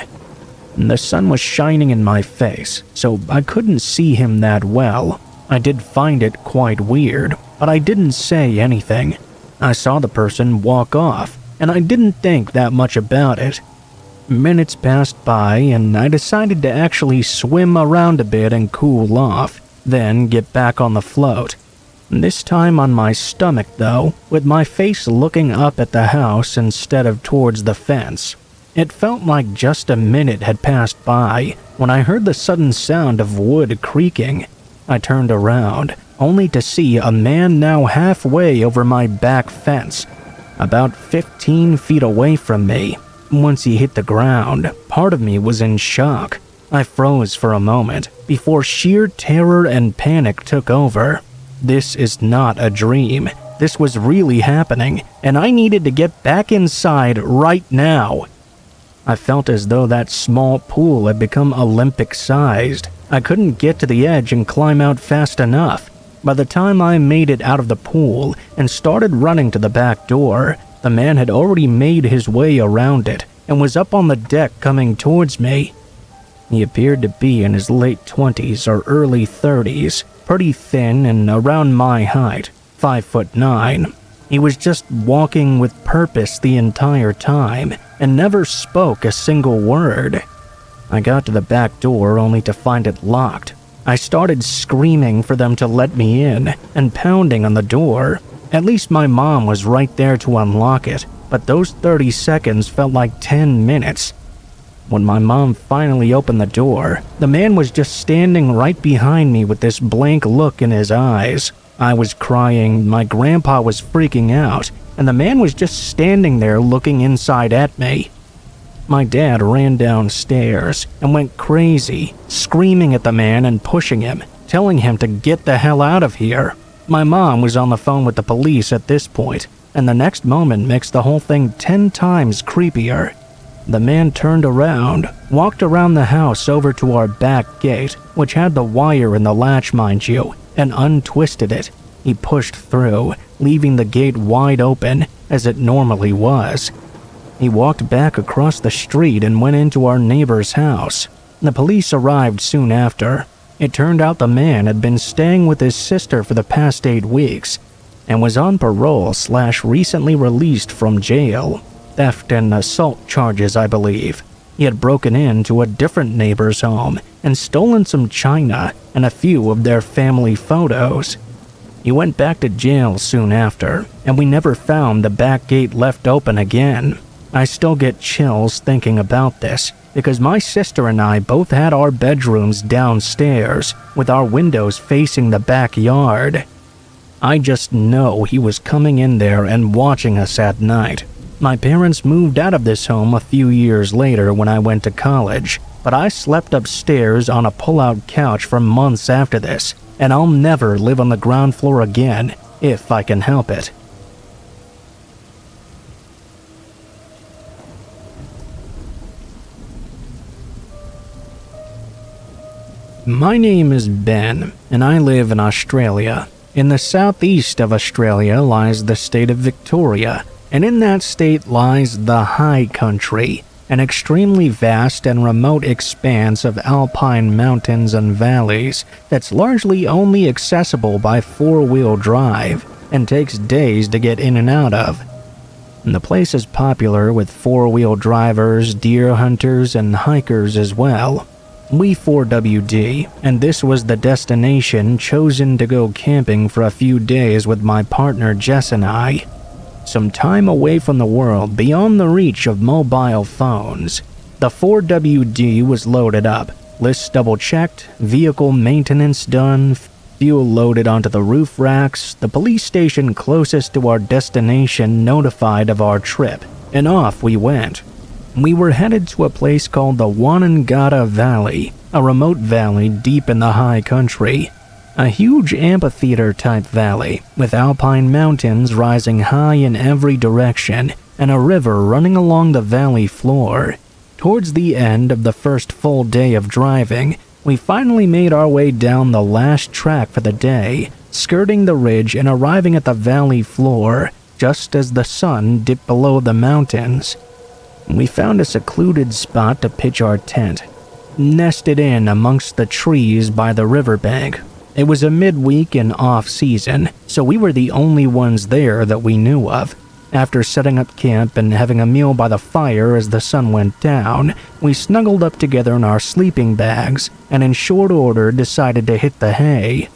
The sun was shining in my face, so I couldn't see him that well. I did find it quite weird, but I didn't say anything. I saw the person walk off, and I didn't think that much about it. Minutes passed by, and I decided to actually swim around a bit and cool off, then get back on the float. This time on my stomach, though, with my face looking up at the house instead of towards the fence. It felt like just a minute had passed by when I heard the sudden sound of wood creaking. I turned around, only to see a man now halfway over my back fence, about 15 feet away from me. Once he hit the ground, part of me was in shock. I froze for a moment before sheer terror and panic took over. This is not a dream. This was really happening, and I needed to get back inside right now. I felt as though that small pool had become Olympic-sized. I couldn't get to the edge and climb out fast enough. By the time I made it out of the pool and started running to the back door, the man had already made his way around it and was up on the deck coming towards me. He appeared to be in his late 20s or early 30s, pretty thin and around my height, 5'9". He was just walking with purpose the entire time and never spoke a single word. I got to the back door only to find it locked. I started screaming for them to let me in and pounding on the door. At least my mom was right there to unlock it, but those 30 seconds felt like 10 minutes. When my mom finally opened the door, the man was just standing right behind me with this blank look in his eyes. I was crying, my grandpa was freaking out, and the man was just standing there looking inside at me. My dad ran downstairs and went crazy, screaming at the man and pushing him, telling him to get the hell out of here. My mom was on the phone with the police at this point, and the next moment makes the whole thing 10 times creepier. The man turned around, walked around the house over to our back gate, which had the wire in the latch, mind you, and untwisted it. He pushed through, leaving the gate wide open, as it normally was. He walked back across the street and went into our neighbor's house. The police arrived soon after. It turned out the man had been staying with his sister for the past 8 weeks and was on parole/recently released from jail. Theft and assault charges, I believe. He had broken into a different neighbor's home and stolen some china and a few of their family photos. He went back to jail soon after, and we never found the back gate left open again. I still get chills thinking about this, because my sister and I both had our bedrooms downstairs, with our windows facing the backyard. I just know he was coming in there and watching us at night. My parents moved out of this home a few years later when I went to college, but I slept upstairs on a pull-out couch for months after this, and I'll never live on the ground floor again, if I can help it. My name is Ben, and I live in Australia. In the southeast of Australia lies the state of Victoria, and in that state lies the High Country, an extremely vast and remote expanse of alpine mountains and valleys that's largely only accessible by 4-wheel drive and takes days to get in and out of. The place is popular with 4-wheel drivers, deer hunters, and hikers as well. We 4WD, and this was the destination chosen to go camping for a few days with my partner Jess and I. Some time away from the world beyond the reach of mobile phones. The 4WD was loaded up, lists double-checked, vehicle maintenance done, Fuel loaded onto the roof racks, the police station closest to our destination notified of our trip, and off we went. We were headed to a place called the Wanangata Valley, a remote valley deep in the high country. A huge amphitheater-type valley, with alpine mountains rising high in every direction, and a river running along the valley floor. Towards the end of the first full day of driving, we finally made our way down the last track for the day, skirting the ridge and arriving at the valley floor just as the sun dipped below the mountains. We found a secluded spot to pitch our tent, nested in amongst the trees by the riverbank. It was a midweek and off-season, so we were the only ones there that we knew of. After setting up camp and having a meal by the fire as the sun went down, we snuggled up together in our sleeping bags and in short order decided to hit the hay.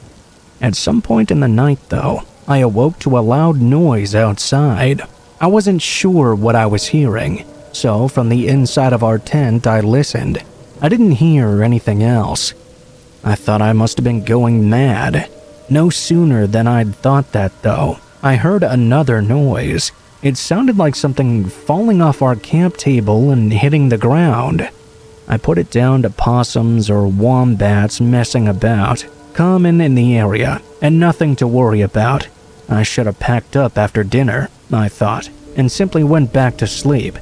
At some point in the night, though, I awoke to a loud noise outside. I wasn't sure what I was hearing, so from the inside of our tent I listened. I didn't hear anything else. I thought I must have been going mad. No sooner than I'd thought that, though, I heard another noise. It sounded like something falling off our camp table and hitting the ground. I put it down to possums or wombats messing about, common in the area, and nothing to worry about. I should have packed up after dinner, I thought, and simply went back to sleep.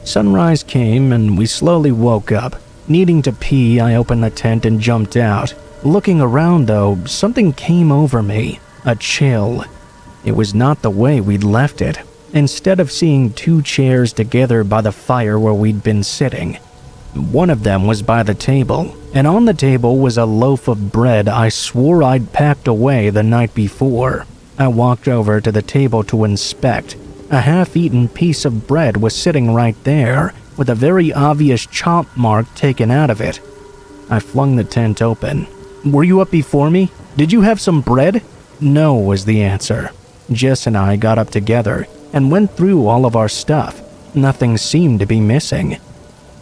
Sunrise came and we slowly woke up. Needing to pee, I opened the tent and jumped out. Looking around, though, something came over me, a chill. It was not the way we'd left it. Instead of seeing two chairs together by the fire where we'd been sitting, one of them was by the table, and on the table was a loaf of bread I swore I'd packed away the night before. I walked over to the table to inspect. A half-eaten piece of bread was sitting right there, with a very obvious chomp mark taken out of it. I flung the tent open. "Were you up before me? Did you have some bread?" "No," was the answer. Jess and I got up together and went through all of our stuff. Nothing seemed to be missing.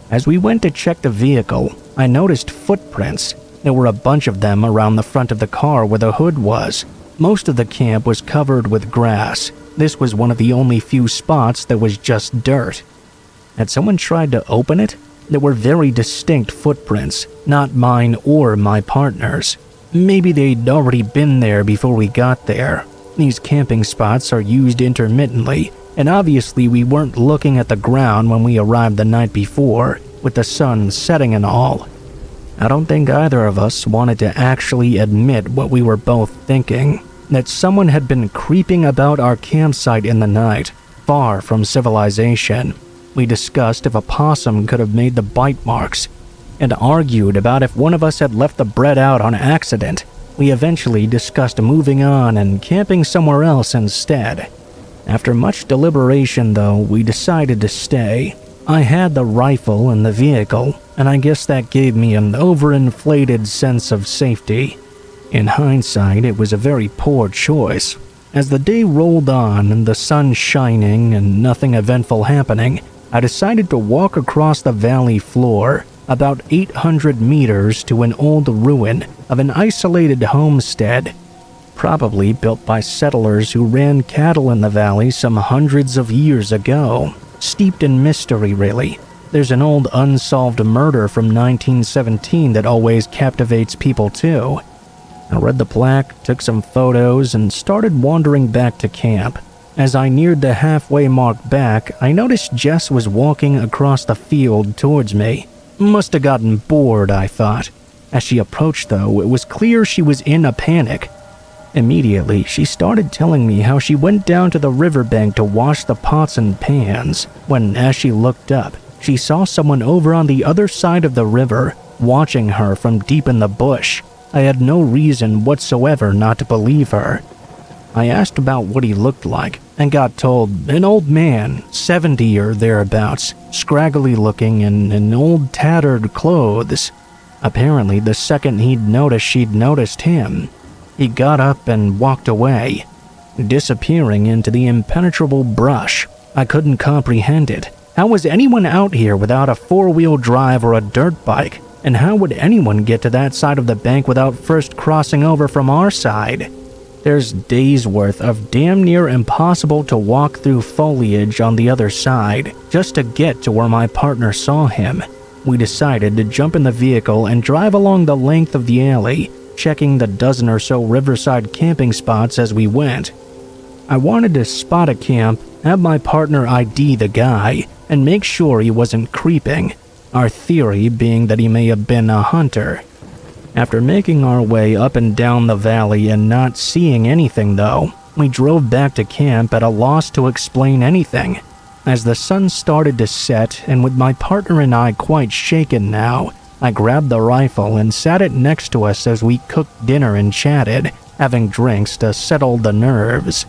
As we went to check the vehicle, I noticed footprints. There were a bunch of them around the front of the car where the hood was. Most of the camp was covered with grass. This was one of the only few spots that was just dirt. Had someone tried to open it? There were very distinct footprints, not mine or my partner's. Maybe they'd already been there before we got there. These camping spots are used intermittently, and obviously we weren't looking at the ground when we arrived the night before, with the sun setting and all. I don't think either of us wanted to actually admit what we were both thinking, that someone had been creeping about our campsite in the night, far from civilization. We discussed if a possum could have made the bite marks, and argued about if one of us had left the bread out on accident. We eventually discussed moving on and camping somewhere else instead. After much deliberation, though, we decided to stay. I had the rifle in the vehicle, and I guess that gave me an overinflated sense of safety. In hindsight, it was a very poor choice. As the day rolled on and the sun shining and nothing eventful happening, I decided to walk across the valley floor, about 800 meters to an old ruin of an isolated homestead, probably built by settlers who ran cattle in the valley some hundreds of years ago. Steeped in mystery, really. There's an old unsolved murder from 1917 that always captivates people too. I read the plaque, took some photos, and started wandering back to camp. As I neared the halfway mark back, I noticed Jess was walking across the field towards me. Must have gotten bored, I thought. As she approached, though, it was clear she was in a panic. Immediately, she started telling me how she went down to the riverbank to wash the pots and pans, when, as she looked up, she saw someone over on the other side of the river, watching her from deep in the bush. I had no reason whatsoever not to believe her. I asked about what he looked like, and got told an old man, 70 or thereabouts, scraggly looking and in old tattered clothes. Apparently, the second he'd noticed she'd noticed him. He got up and walked away, disappearing into the impenetrable brush. I couldn't comprehend it. How was anyone out here without a four-wheel drive or a dirt bike? And how would anyone get to that side of the bank without first crossing over from our side? There's days worth of damn near impossible to walk through foliage on the other side just to get to where my partner saw him. We decided to jump in the vehicle and drive along the length of the alley, checking the dozen or so riverside camping spots as we went. I wanted to spot a camp, have my partner ID the guy, and make sure he wasn't creeping, our theory being that he may have been a hunter. After making our way up and down the valley and not seeing anything though, we drove back to camp at a loss to explain anything. As the sun started to set and with my partner and I quite shaken now, I grabbed the rifle and sat it next to us as we cooked dinner and chatted, having drinks to settle the nerves.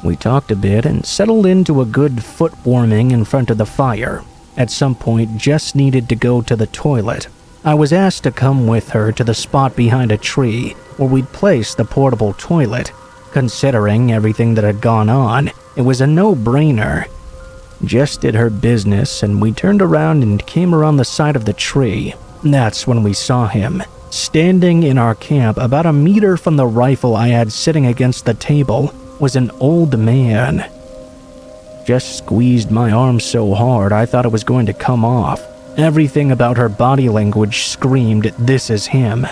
We talked a bit and settled into a good foot warming in front of the fire. At some point, Jess needed to go to the toilet. I was asked to come with her to the spot behind a tree where we'd place the portable toilet. Considering everything that had gone on, it was a no-brainer. Jess did her business and we turned around and came around the side of the tree. That's when we saw him, standing in our camp about a meter from the rifle I had sitting against the table, was an old man. Jess squeezed my arm so hard I thought it was going to come off. Everything about her body language screamed, "This is him."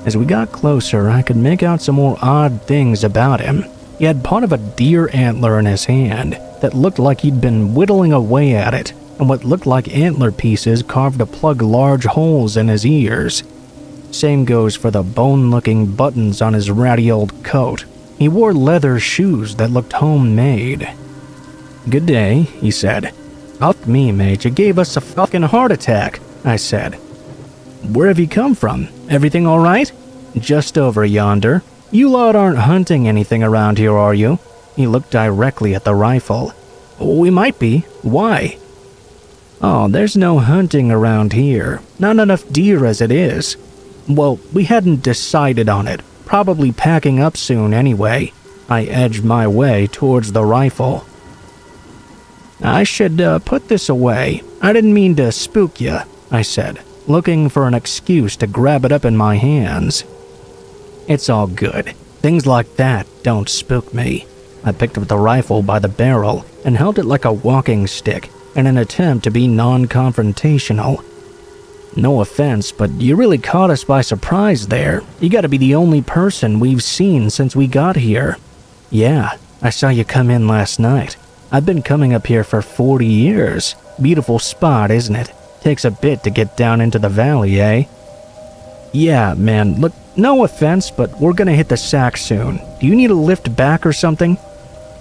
As we got closer, I could make out some more odd things about him. He had part of a deer antler in his hand that looked like he'd been whittling away at it, and what looked like antler pieces carved to plug large holes in his ears. Same goes for the bone-looking buttons on his ratty old coat. He wore leather shoes that looked homemade. "Good day," he said. "Fuck me, mate, you gave us a fucking heart attack," I said. "Where have you come from? Everything all right?" "Just over yonder. You lot aren't hunting anything around here, are you?" He looked directly at the rifle. "We might be. Why?" "Oh, there's no hunting around here. Not enough deer as it is." "Well, we hadn't decided on it. Probably packing up soon anyway." I edged my way towards the rifle. "I should put this away. I didn't mean to spook you," I said, looking for an excuse to grab it up in my hands. "It's all good. Things like that don't spook me." I picked up the rifle by the barrel and held it like a walking stick in an attempt to be non-confrontational. "No offense, but you really caught us by surprise there. You gotta be the only person we've seen since we got here." "Yeah, I saw you come in last night. I've been coming up here for 40 years. Beautiful spot, isn't it? Takes a bit to get down into the valley, eh?" "Yeah, man, look, no offense, but we're gonna hit the sack soon. Do you need a lift back or something?"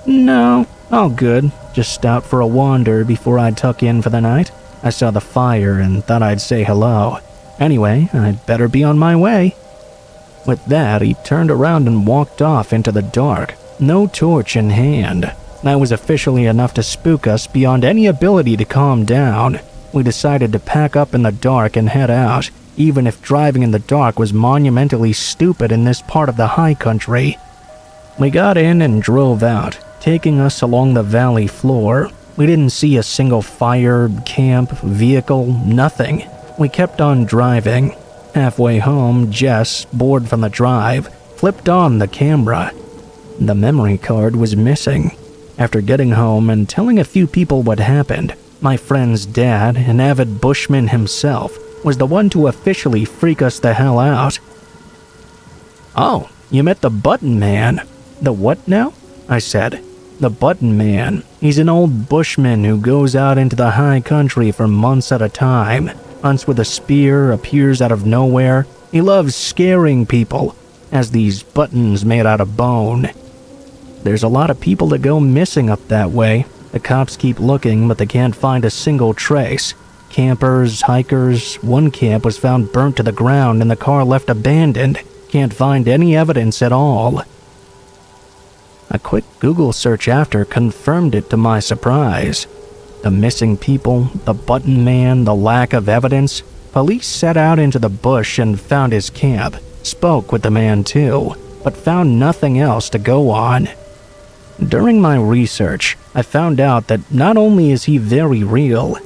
"No, all good. Just out for a wander before I tuck in for the night. I saw the fire and thought I'd say hello. Anyway, I'd better be on my way." With that, he turned around and walked off into the dark, no torch in hand. That was officially enough to spook us beyond any ability to calm down. We decided to pack up in the dark and head out, even if driving in the dark was monumentally stupid in this part of the high country. We got in and drove out, taking us along the valley floor. We didn't see a single fire, camp, vehicle, nothing. We kept on driving. Halfway home, Jess, bored from the drive, flipped on the camera. The memory card was missing. After getting home and telling a few people what happened, my friend's dad, an avid bushman himself, was the one to officially freak us the hell out. "Oh, you met the Button Man." "The what now?" I said. "The Button Man. He's an old bushman who goes out into the high country for months at a time, hunts with a spear, appears out of nowhere. He loves scaring people, has these buttons made out of bone. There's a lot of people that go missing up that way. The cops keep looking, but they can't find a single trace. Campers, hikers, one camp was found burnt to the ground and the car left abandoned. Can't find any evidence at all." A quick Google search after confirmed it to my surprise. The missing people, the Button Man, the lack of evidence. Police set out into the bush and found his camp, spoke with the man too, but found nothing else to go on. During my research, I found out that not only is he very real,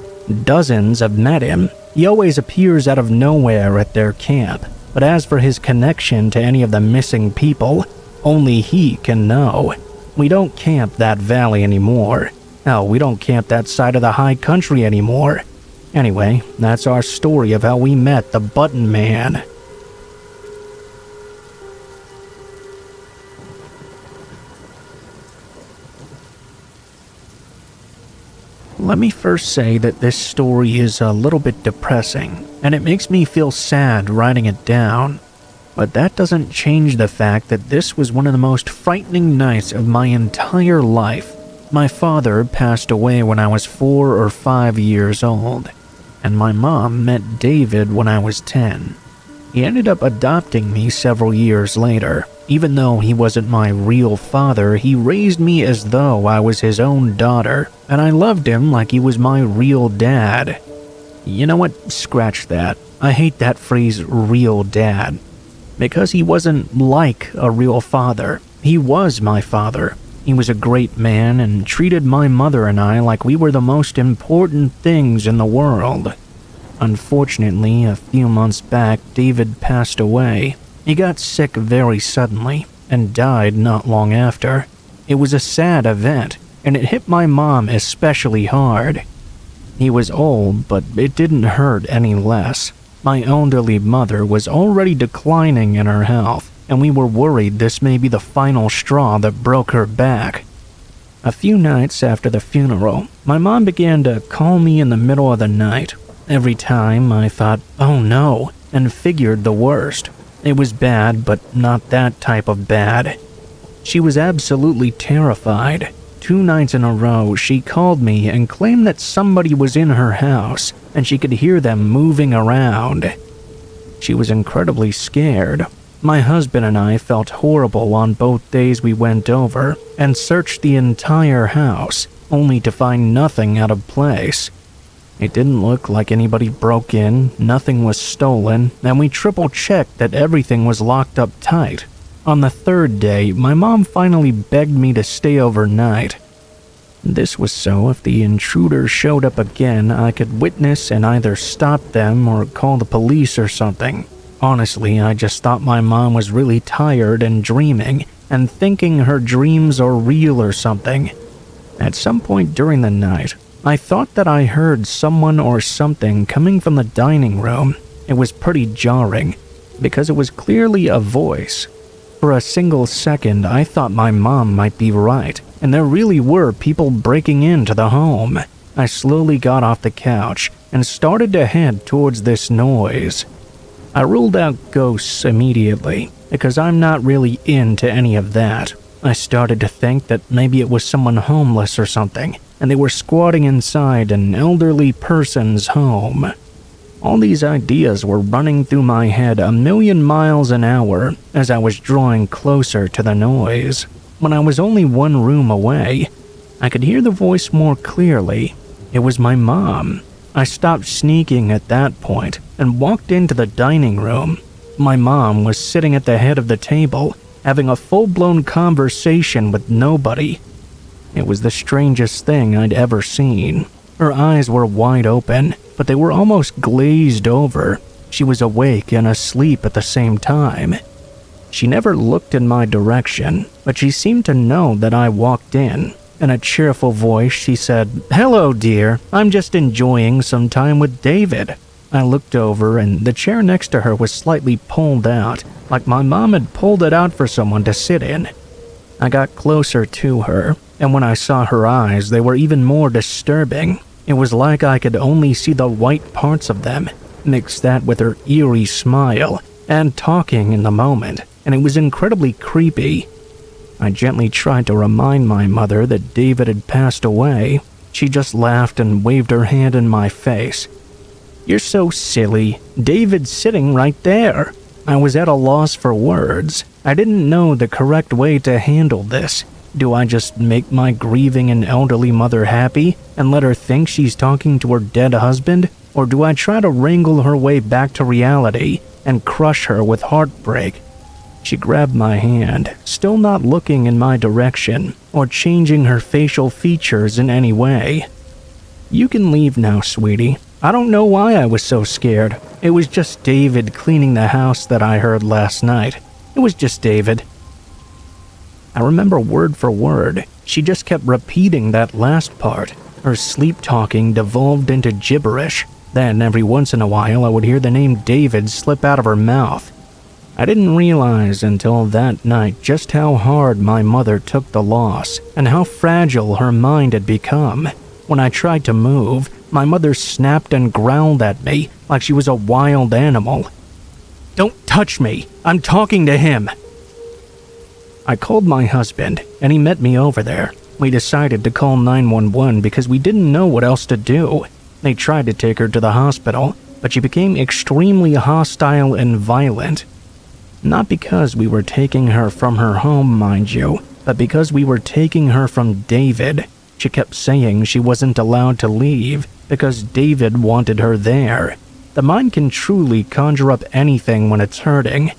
Dozens have met him. He always appears out of nowhere at their camp, but as for his connection to any of the missing people, only he can know. We don't camp that valley anymore. Hell, we don't camp that side of the high country anymore. Anyway, that's our story of how we met the Button Man. Let me first say that this story is a little bit depressing, and it makes me feel sad writing it down. But that doesn't change the fact that this was one of the most frightening nights of my entire life. My father passed away when I was 4 or 5 years old, and my mom met David when I was 10. He ended up adopting me several years later. Even though he wasn't my real father, he raised me as though I was his own daughter, and I loved him like he was my real dad. You know what? Scratch that. I hate that phrase, real dad. Because he wasn't like a real father. He was my father. He was a great man and treated my mother and I like we were the most important things in the world. Unfortunately, a few months back, David passed away. He got sick very suddenly and died not long after. It was a sad event, and it hit my mom especially hard. He was old, but it didn't hurt any less. My elderly mother was already declining in her health, and we were worried this may be the final straw that broke her back. A few nights after the funeral, my mom began to call me in the middle of the night. Every time I thought, oh no, and figured the worst. It was bad, but not that type of bad. She was absolutely terrified. 2 nights in a row, she called me and claimed that somebody was in her house, and she could hear them moving around. She was incredibly scared. My husband and I felt horrible on both days we went over and searched the entire house, only to find nothing out of place. It didn't look like anybody broke in, nothing was stolen, and we triple-checked that everything was locked up tight. On the 3rd day, my mom finally begged me to stay overnight. This was so if the intruders showed up again, I could witness and either stop them or call the police or something. Honestly, I just thought my mom was really tired and dreaming, and thinking her dreams are real or something. At some point during the night, I thought that I heard someone or something coming from the dining room. It was pretty jarring, because it was clearly a voice. For a single second, I thought my mom might be right, and there really were people breaking into the home. I slowly got off the couch and started to head towards this noise. I ruled out ghosts immediately, because I'm not really into any of that. I started to think that maybe it was someone homeless or something, and they were squatting inside an elderly person's home. All these ideas were running through my head a million miles an hour as I was drawing closer to the noise. When I was only 1 room away, I could hear the voice more clearly. It was my mom. I stopped sneaking at that point and walked into the dining room. My mom was sitting at the head of the table, having a full-blown conversation with nobody. It was the strangest thing I'd ever seen. Her eyes were wide open, but they were almost glazed over. She was awake and asleep at the same time. She never looked in my direction, but she seemed to know that I walked in. In a cheerful voice, she said, "Hello, dear. I'm just enjoying some time with David." I looked over, and the chair next to her was slightly pulled out, like my mom had pulled it out for someone to sit in. I got closer to her, and when I saw her eyes, they were even more disturbing. It was like I could only see the white parts of them. Mix that with her eerie smile and talking in the moment, and it was incredibly creepy. I gently tried to remind my mother that David had passed away. She just laughed and waved her hand in my face. "You're so silly. David's sitting right there." I was at a loss for words. I didn't know the correct way to handle this. Do I just make my grieving and elderly mother happy and let her think she's talking to her dead husband? Or do I try to wrangle her way back to reality and crush her with heartbreak? She grabbed my hand, still not looking in my direction or changing her facial features in any way. "You can leave now, sweetie. I don't know why I was so scared. It was just David cleaning the house that I heard last night. It was just David." I remember word for word. She just kept repeating that last part. Her sleep-talking devolved into gibberish. Then, every once in a while, I would hear the name David slip out of her mouth. I didn't realize until that night just how hard my mother took the loss and how fragile her mind had become. When I tried to move, my mother snapped and growled at me like she was a wild animal. "Don't touch me! I'm talking to him!" I called my husband, and he met me over there. We decided to call 911 because we didn't know what else to do. They tried to take her to the hospital, but she became extremely hostile and violent. Not because we were taking her from her home, mind you, but because we were taking her from David. She kept saying she wasn't allowed to leave because David wanted her there. The mind can truly conjure up anything when it's hurting.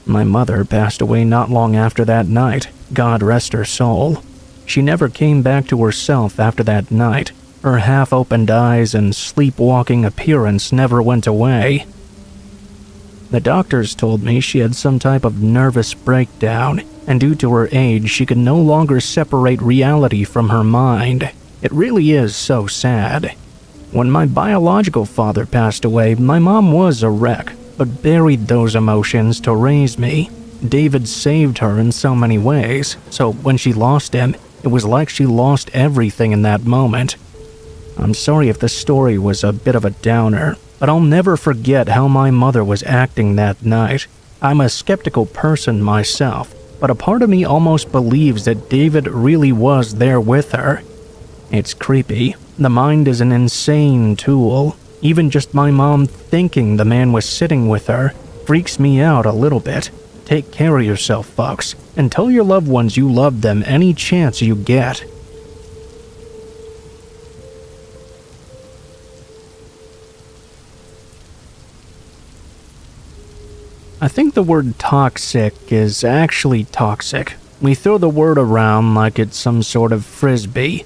My mother passed away not long after that night, God rest her soul. She never came back to herself after that night. Her half-opened eyes and sleepwalking appearance never went away. The doctors told me she had some type of nervous breakdown, and due to her age, she could no longer separate reality from her mind. It really is so sad. When my biological father passed away, my mom was a wreck, but buried those emotions to raise me. David saved her in so many ways, so when she lost him, it was like she lost everything in that moment. I'm sorry if this story was a bit of a downer, but I'll never forget how my mother was acting that night. I'm a skeptical person myself, but a part of me almost believes that David really was there with her. It's creepy. The mind is an insane tool. Even just my mom thinking the man was sitting with her freaks me out a little bit. Take care of yourself, folks, and tell your loved ones you love them any chance you get. I think the word toxic is actually toxic. We throw the word around like it's some sort of frisbee.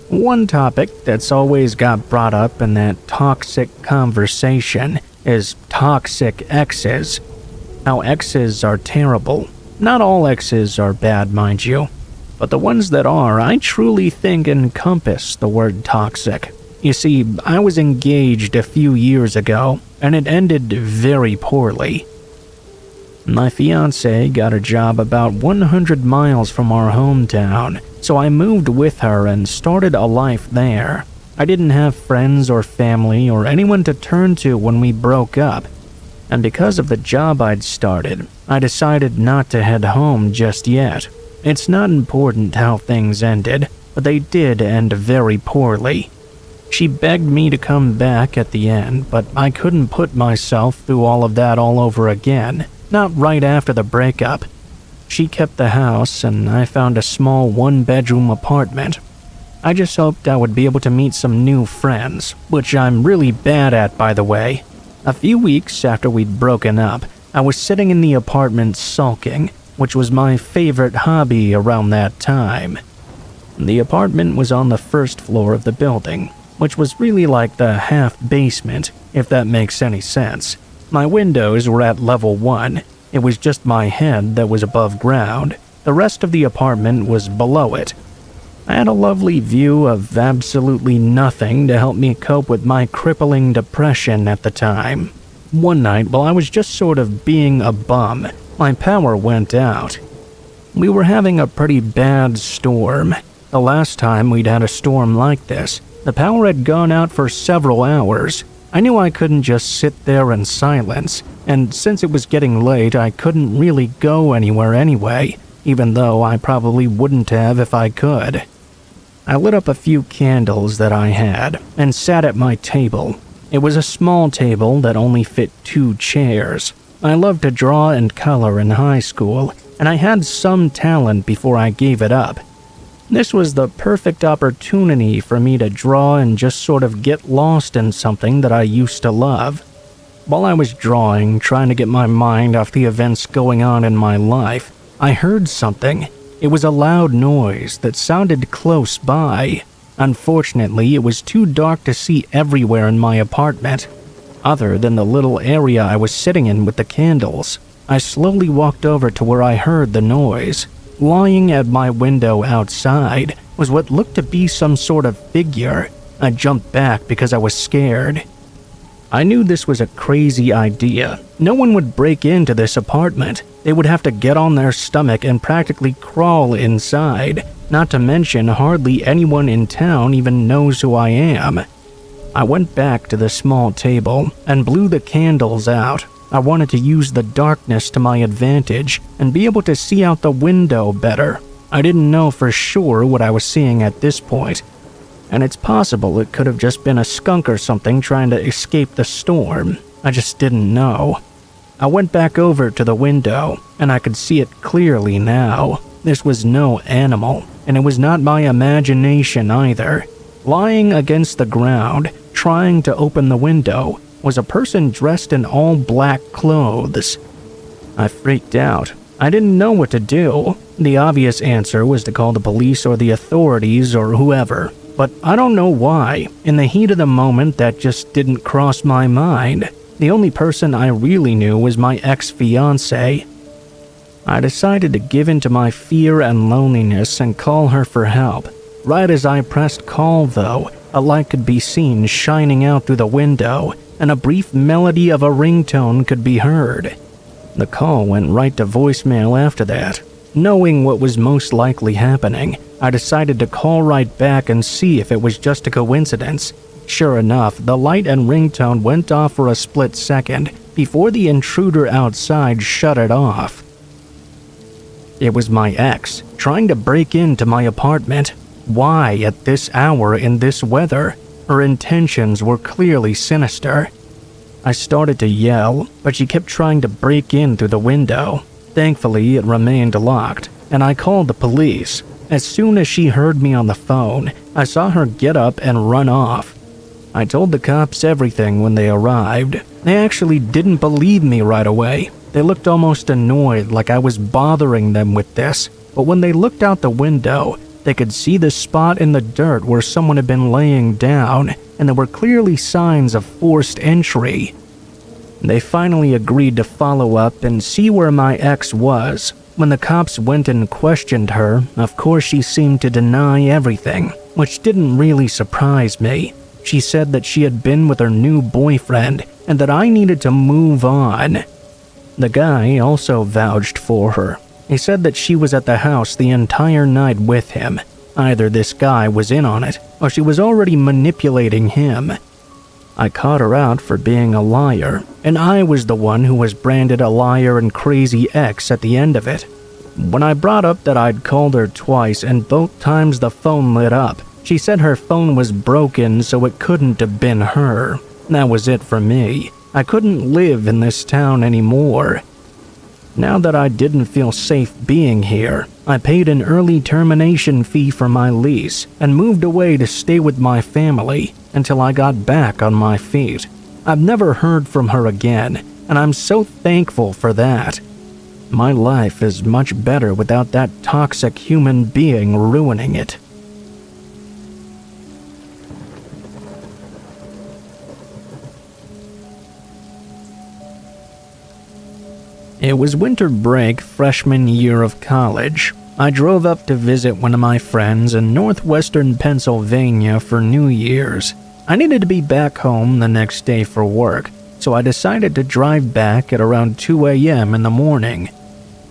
One topic that's always got brought up in that toxic conversation is toxic exes. How exes are terrible. Not all exes are bad, mind you, but the ones that are, I truly think encompass the word toxic. You see, I was engaged a few years ago, and it ended very poorly. My fiancée got a job about 100 miles from our hometown, so I moved with her and started a life there. I didn't have friends or family or anyone to turn to when we broke up, and because of the job I'd started, I decided not to head home just yet. It's not important how things ended, but they did end very poorly. She begged me to come back at the end, but I couldn't put myself through all of that all over again. Not right after the breakup. She kept the house, and I found a small one-bedroom apartment. I just hoped I would be able to meet some new friends, which I'm really bad at, by the way. A few weeks after we'd broken up, I was sitting in the apartment sulking, which was my favorite hobby around that time. The apartment was on the first floor of the building, which was really like the half-basement, if that makes any sense. My windows were at level 1. It was just my head that was above ground. The rest of the apartment was below it. I had a lovely view of absolutely nothing to help me cope with my crippling depression at the time. One night, while I was just sort of being a bum, my power went out. We were having a pretty bad storm. The last time we'd had a storm like this, the power had gone out for several hours. I knew I couldn't just sit there in silence, and since it was getting late, I couldn't really go anywhere anyway, even though I probably wouldn't have if I could. I lit up a few candles that I had, and sat at my table. It was a small table that only fit 2 chairs. I loved to draw and color in high school, and I had some talent before I gave it up. This was the perfect opportunity for me to draw and just sort of get lost in something that I used to love. While I was drawing, trying to get my mind off the events going on in my life, I heard something. It was a loud noise that sounded close by. Unfortunately, it was too dark to see everywhere in my apartment, other than the little area I was sitting in with the candles. I slowly walked over to where I heard the noise. Lying at my window outside was what looked to be some sort of figure. I jumped back because I was scared. I knew this was a crazy idea. No one would break into this apartment. They would have to get on their stomach and practically crawl inside. Not to mention, hardly anyone in town even knows who I am. I went back to the small table and blew the candles out. I wanted to use the darkness to my advantage and be able to see out the window better. I didn't know for sure what I was seeing at this point, and it's possible it could have just been a skunk or something trying to escape the storm. I just didn't know. I went back over to the window, and I could see it clearly now. This was no animal, and it was not my imagination either. Lying against the ground, trying to open the window, was a person dressed in all black clothes. I freaked out. I didn't know what to do. The obvious answer was to call the police or the authorities or whoever, but I don't know why. In the heat of the moment, that just didn't cross my mind. The only person I really knew was my ex-fiancé. I decided to give in to my fear and loneliness and call her for help. Right as I pressed call, though, a light could be seen shining out through the window, and a brief melody of a ringtone could be heard. The call went right to voicemail after that. Knowing what was most likely happening, I decided to call right back and see if it was just a coincidence. Sure enough, the light and ringtone went off for a split second before the intruder outside shut it off. It was my ex, trying to break into my apartment. Why at this hour in this weather? Her intentions were clearly sinister. I started to yell, but she kept trying to break in through the window. Thankfully, it remained locked, and I called the police. As soon as she heard me on the phone, I saw her get up and run off. I told the cops everything when they arrived. They actually didn't believe me right away. They looked almost annoyed, like I was bothering them with this. But when they looked out the window, they could see the spot in the dirt where someone had been laying down, and there were clearly signs of forced entry. They finally agreed to follow up and see where my ex was. When the cops went and questioned her, of course she seemed to deny everything, which didn't really surprise me. She said that she had been with her new boyfriend and that I needed to move on. The guy also vouched for her. He said that she was at the house the entire night with him. Either this guy was in on it, or she was already manipulating him. I caught her out for being a liar, and I was the one who was branded a liar and crazy ex at the end of it. When I brought up that I'd called her twice and both times the phone lit up, she said her phone was broken so it couldn't have been her. That was it for me. I couldn't live in this town anymore. Now that I didn't feel safe being here, I paid an early termination fee for my lease and moved away to stay with my family until I got back on my feet. I've never heard from her again, and I'm so thankful for that. My life is much better without that toxic human being ruining it. It was winter break freshman year of college. I drove up to visit one of my friends in northwestern Pennsylvania for New Year's. I needed to be back home the next day for work, so I decided to drive back at around 2 a.m. in the morning.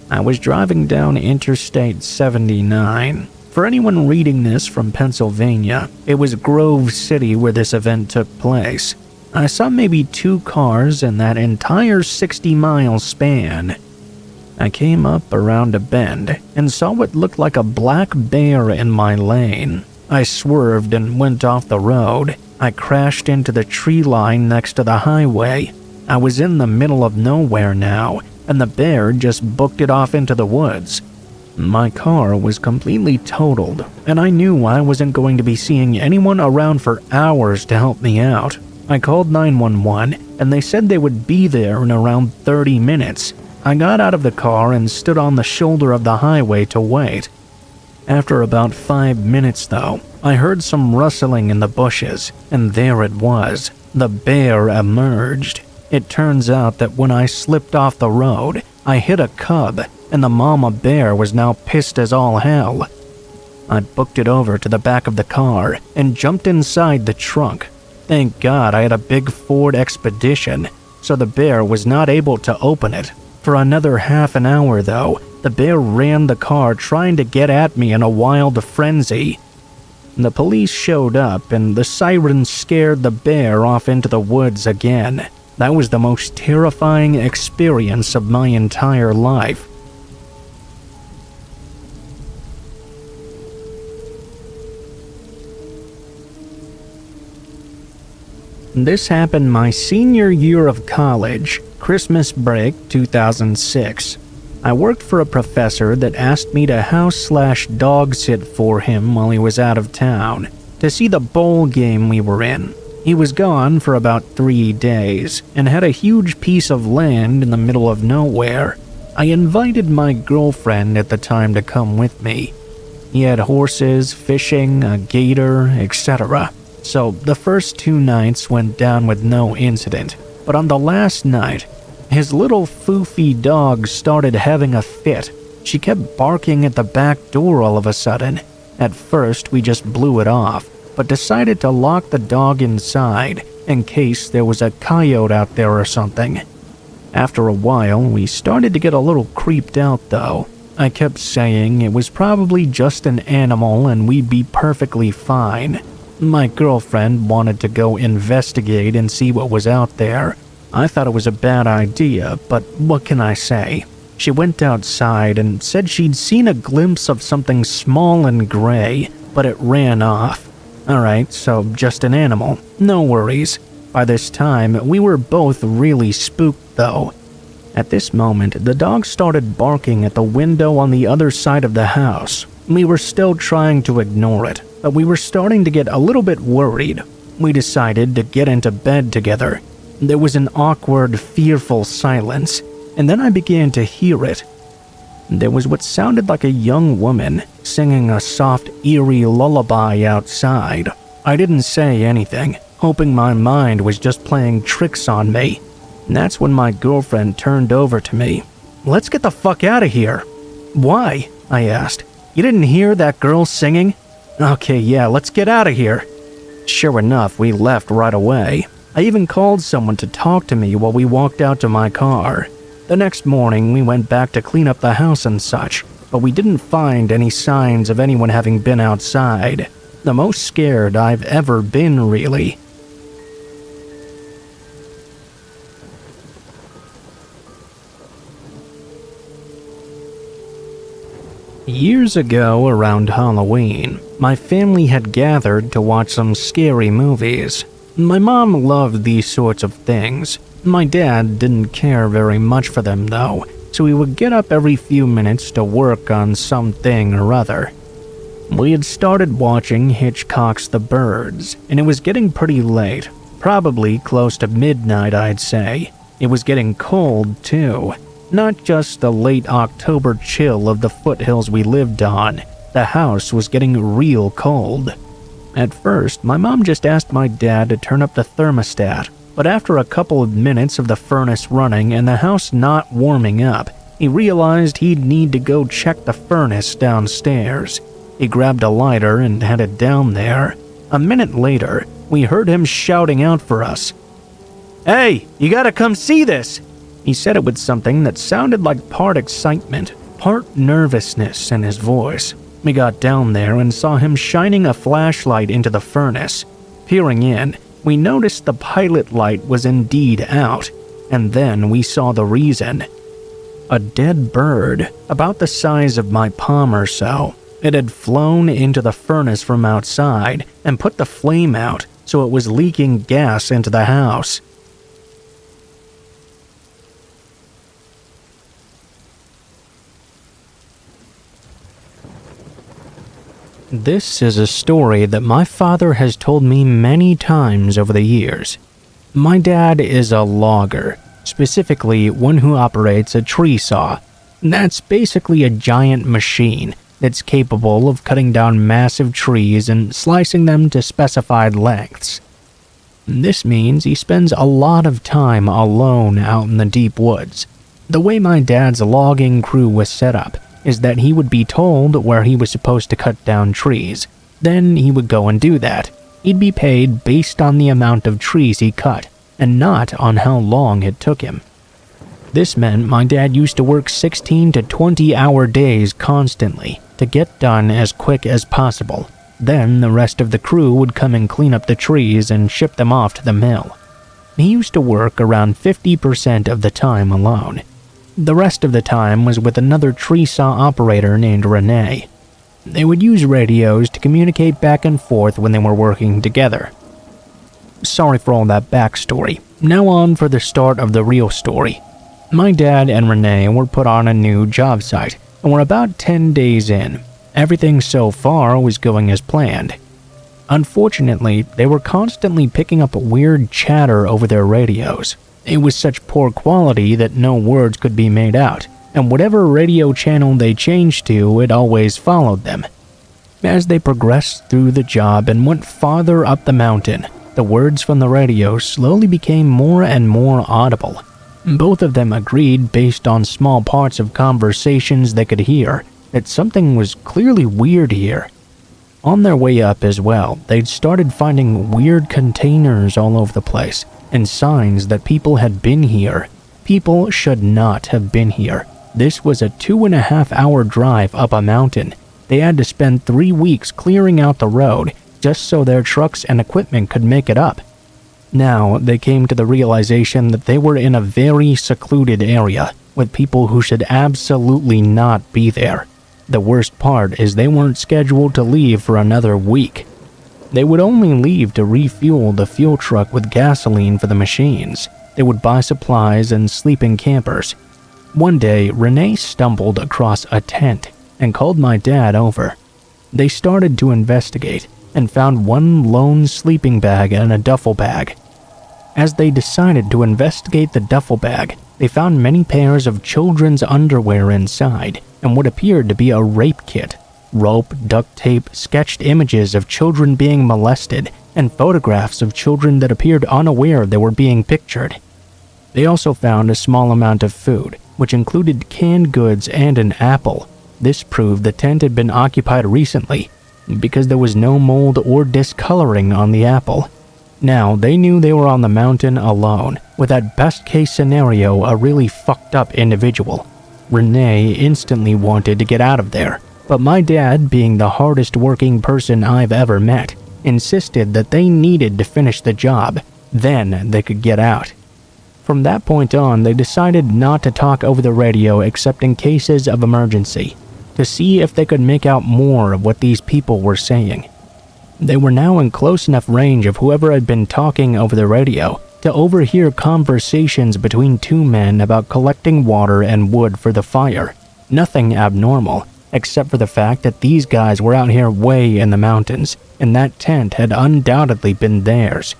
I was driving down Interstate 79. For anyone reading this from Pennsylvania, it was Grove City where this event took place. I saw maybe 2 cars in that entire 60-mile span. I came up around a bend and saw what looked like a black bear in my lane. I swerved and went off the road. I crashed into the tree line next to the highway. I was in the middle of nowhere now, and the bear just booked it off into the woods. My car was completely totaled, and I knew I wasn't going to be seeing anyone around for hours to help me out. I called 911, and they said they would be there in around 30 minutes. I got out of the car and stood on the shoulder of the highway to wait. After about 5 minutes, though, I heard some rustling in the bushes, and there it was. The bear emerged. It turns out that when I slipped off the road, I hit a cub, and the mama bear was now pissed as all hell. I booked it over to the back of the car and jumped inside the trunk. Thank God I had a big Ford Expedition, so the bear was not able to open it. For another half an hour, though, the bear ran the car trying to get at me in a wild frenzy. The police showed up, and the sirens scared the bear off into the woods again. That was the most terrifying experience of my entire life. This happened my senior year of college, Christmas break 2006. I worked for a professor that asked me to house/dog sit for him while he was out of town to see the bowl game we were in. He was gone for about 3 days and had a huge piece of land in the middle of nowhere. I invited my girlfriend at the time to come with me. He had horses, fishing, a gator, etc. So the first 2 nights went down with no incident, but on the last night, his little foofy dog started having a fit. She kept barking at the back door all of a sudden. At first, we just blew it off, but decided to lock the dog inside in case there was a coyote out there or something. After a while, we started to get a little creeped out though. I kept saying it was probably just an animal and we'd be perfectly fine. My girlfriend wanted to go investigate and see what was out there. I thought it was a bad idea, but what can I say? She went outside and said she'd seen a glimpse of something small and gray, but it ran off. Alright, so just an animal. No worries. By this time, we were both really spooked though. At this moment, the dog started barking at the window on the other side of the house. We were still trying to ignore it, but we were starting to get a little bit worried. We decided to get into bed together. There was an awkward, fearful silence, and then I began to hear it. There was what sounded like a young woman singing a soft, eerie lullaby outside. I didn't say anything, hoping my mind was just playing tricks on me. And that's when my girlfriend turned over to me. "Let's get the fuck out of here." "Why?" I asked. "You didn't hear that girl singing?" "Okay, yeah, let's get out of here." Sure enough, we left right away. I even called someone to talk to me while we walked out to my car. The next morning, we went back to clean up the house and such, but we didn't find any signs of anyone having been outside. The most scared I've ever been, really. Years ago, around Halloween, my family had gathered to watch some scary movies. My mom loved these sorts of things. My dad didn't care very much for them though, so he would get up every few minutes to work on something or other. We had started watching Hitchcock's The Birds, and it was getting pretty late, probably close to midnight I'd say. It was getting cold too, not just the late October chill of the foothills we lived on. The house was getting real cold. At first, my mom just asked my dad to turn up the thermostat, but after a couple of minutes of the furnace running and the house not warming up, he realized he'd need to go check the furnace downstairs. He grabbed a lighter and headed down there. A minute later, we heard him shouting out for us. "Hey, you gotta come see this!" He said it with something that sounded like part excitement, part nervousness in his voice. We got down there and saw him shining a flashlight into the furnace. Peering in, we noticed the pilot light was indeed out, and then we saw the reason. A dead bird, about the size of my palm or so. It had flown into the furnace from outside and put the flame out, so it was leaking gas into the house. This is a story that my father has told me many times over the years. My dad is a logger, specifically one who operates a tree saw. That's basically a giant machine that's capable of cutting down massive trees and slicing them to specified lengths. This means he spends a lot of time alone out in the deep woods. The way my dad's logging crew was set up is that he would be told where he was supposed to cut down trees. Then he would go and do that. He'd be paid based on the amount of trees he cut, and not on how long it took him. This meant my dad used to work 16 to 20-hour days constantly to get done as quick as possible. Then the rest of the crew would come and clean up the trees and ship them off to the mill. He used to work around 50% of the time alone. The rest of the time was with another tree saw operator named Renee. They would use radios to communicate back and forth when they were working together. Sorry for all that backstory. Now on for the start of the real story. My dad and Renee were put on a new job site and were about 10 days in. Everything so far was going as planned. Unfortunately, they were constantly picking up weird chatter over their radios. It was such poor quality that no words could be made out, and whatever radio channel they changed to, it always followed them. As they progressed through the job and went farther up the mountain, the words from the radio slowly became more and more audible. Both of them agreed, based on small parts of conversations they could hear, that something was clearly weird here. On their way up as well, they'd started finding weird containers all over the place, and signs that people had been here. People should not have been here. This was a 2.5-hour drive up a mountain. They had to spend 3 weeks clearing out the road just so their trucks and equipment could make it up. Now, they came to the realization that they were in a very secluded area with people who should absolutely not be there. The worst part is they weren't scheduled to leave for another week. They would only leave to refuel the fuel truck with gasoline for the machines. They would buy supplies and sleep in campers. One day, Renee stumbled across a tent and called my dad over. They started to investigate and found one lone sleeping bag and a duffel bag. As they decided to investigate the duffel bag, they found many pairs of children's underwear inside and what appeared to be a rape kit. Rope, duct tape, sketched images of children being molested, and photographs of children that appeared unaware they were being pictured. They also found a small amount of food, which included canned goods and an apple. This proved the tent had been occupied recently, because there was no mold or discoloring on the apple. Now, they knew they were on the mountain alone, with that best-case scenario a really fucked up individual. Renee instantly wanted to get out of there, but my dad, being the hardest working person I've ever met, insisted that they needed to finish the job, then they could get out. From that point on, they decided not to talk over the radio except in cases of emergency, to see if they could make out more of what these people were saying. They were now in close enough range of whoever had been talking over the radio to overhear conversations between two men about collecting water and wood for the fire. Nothing abnormal, except for the fact that these guys were out here way in the mountains, and that tent had undoubtedly been theirs.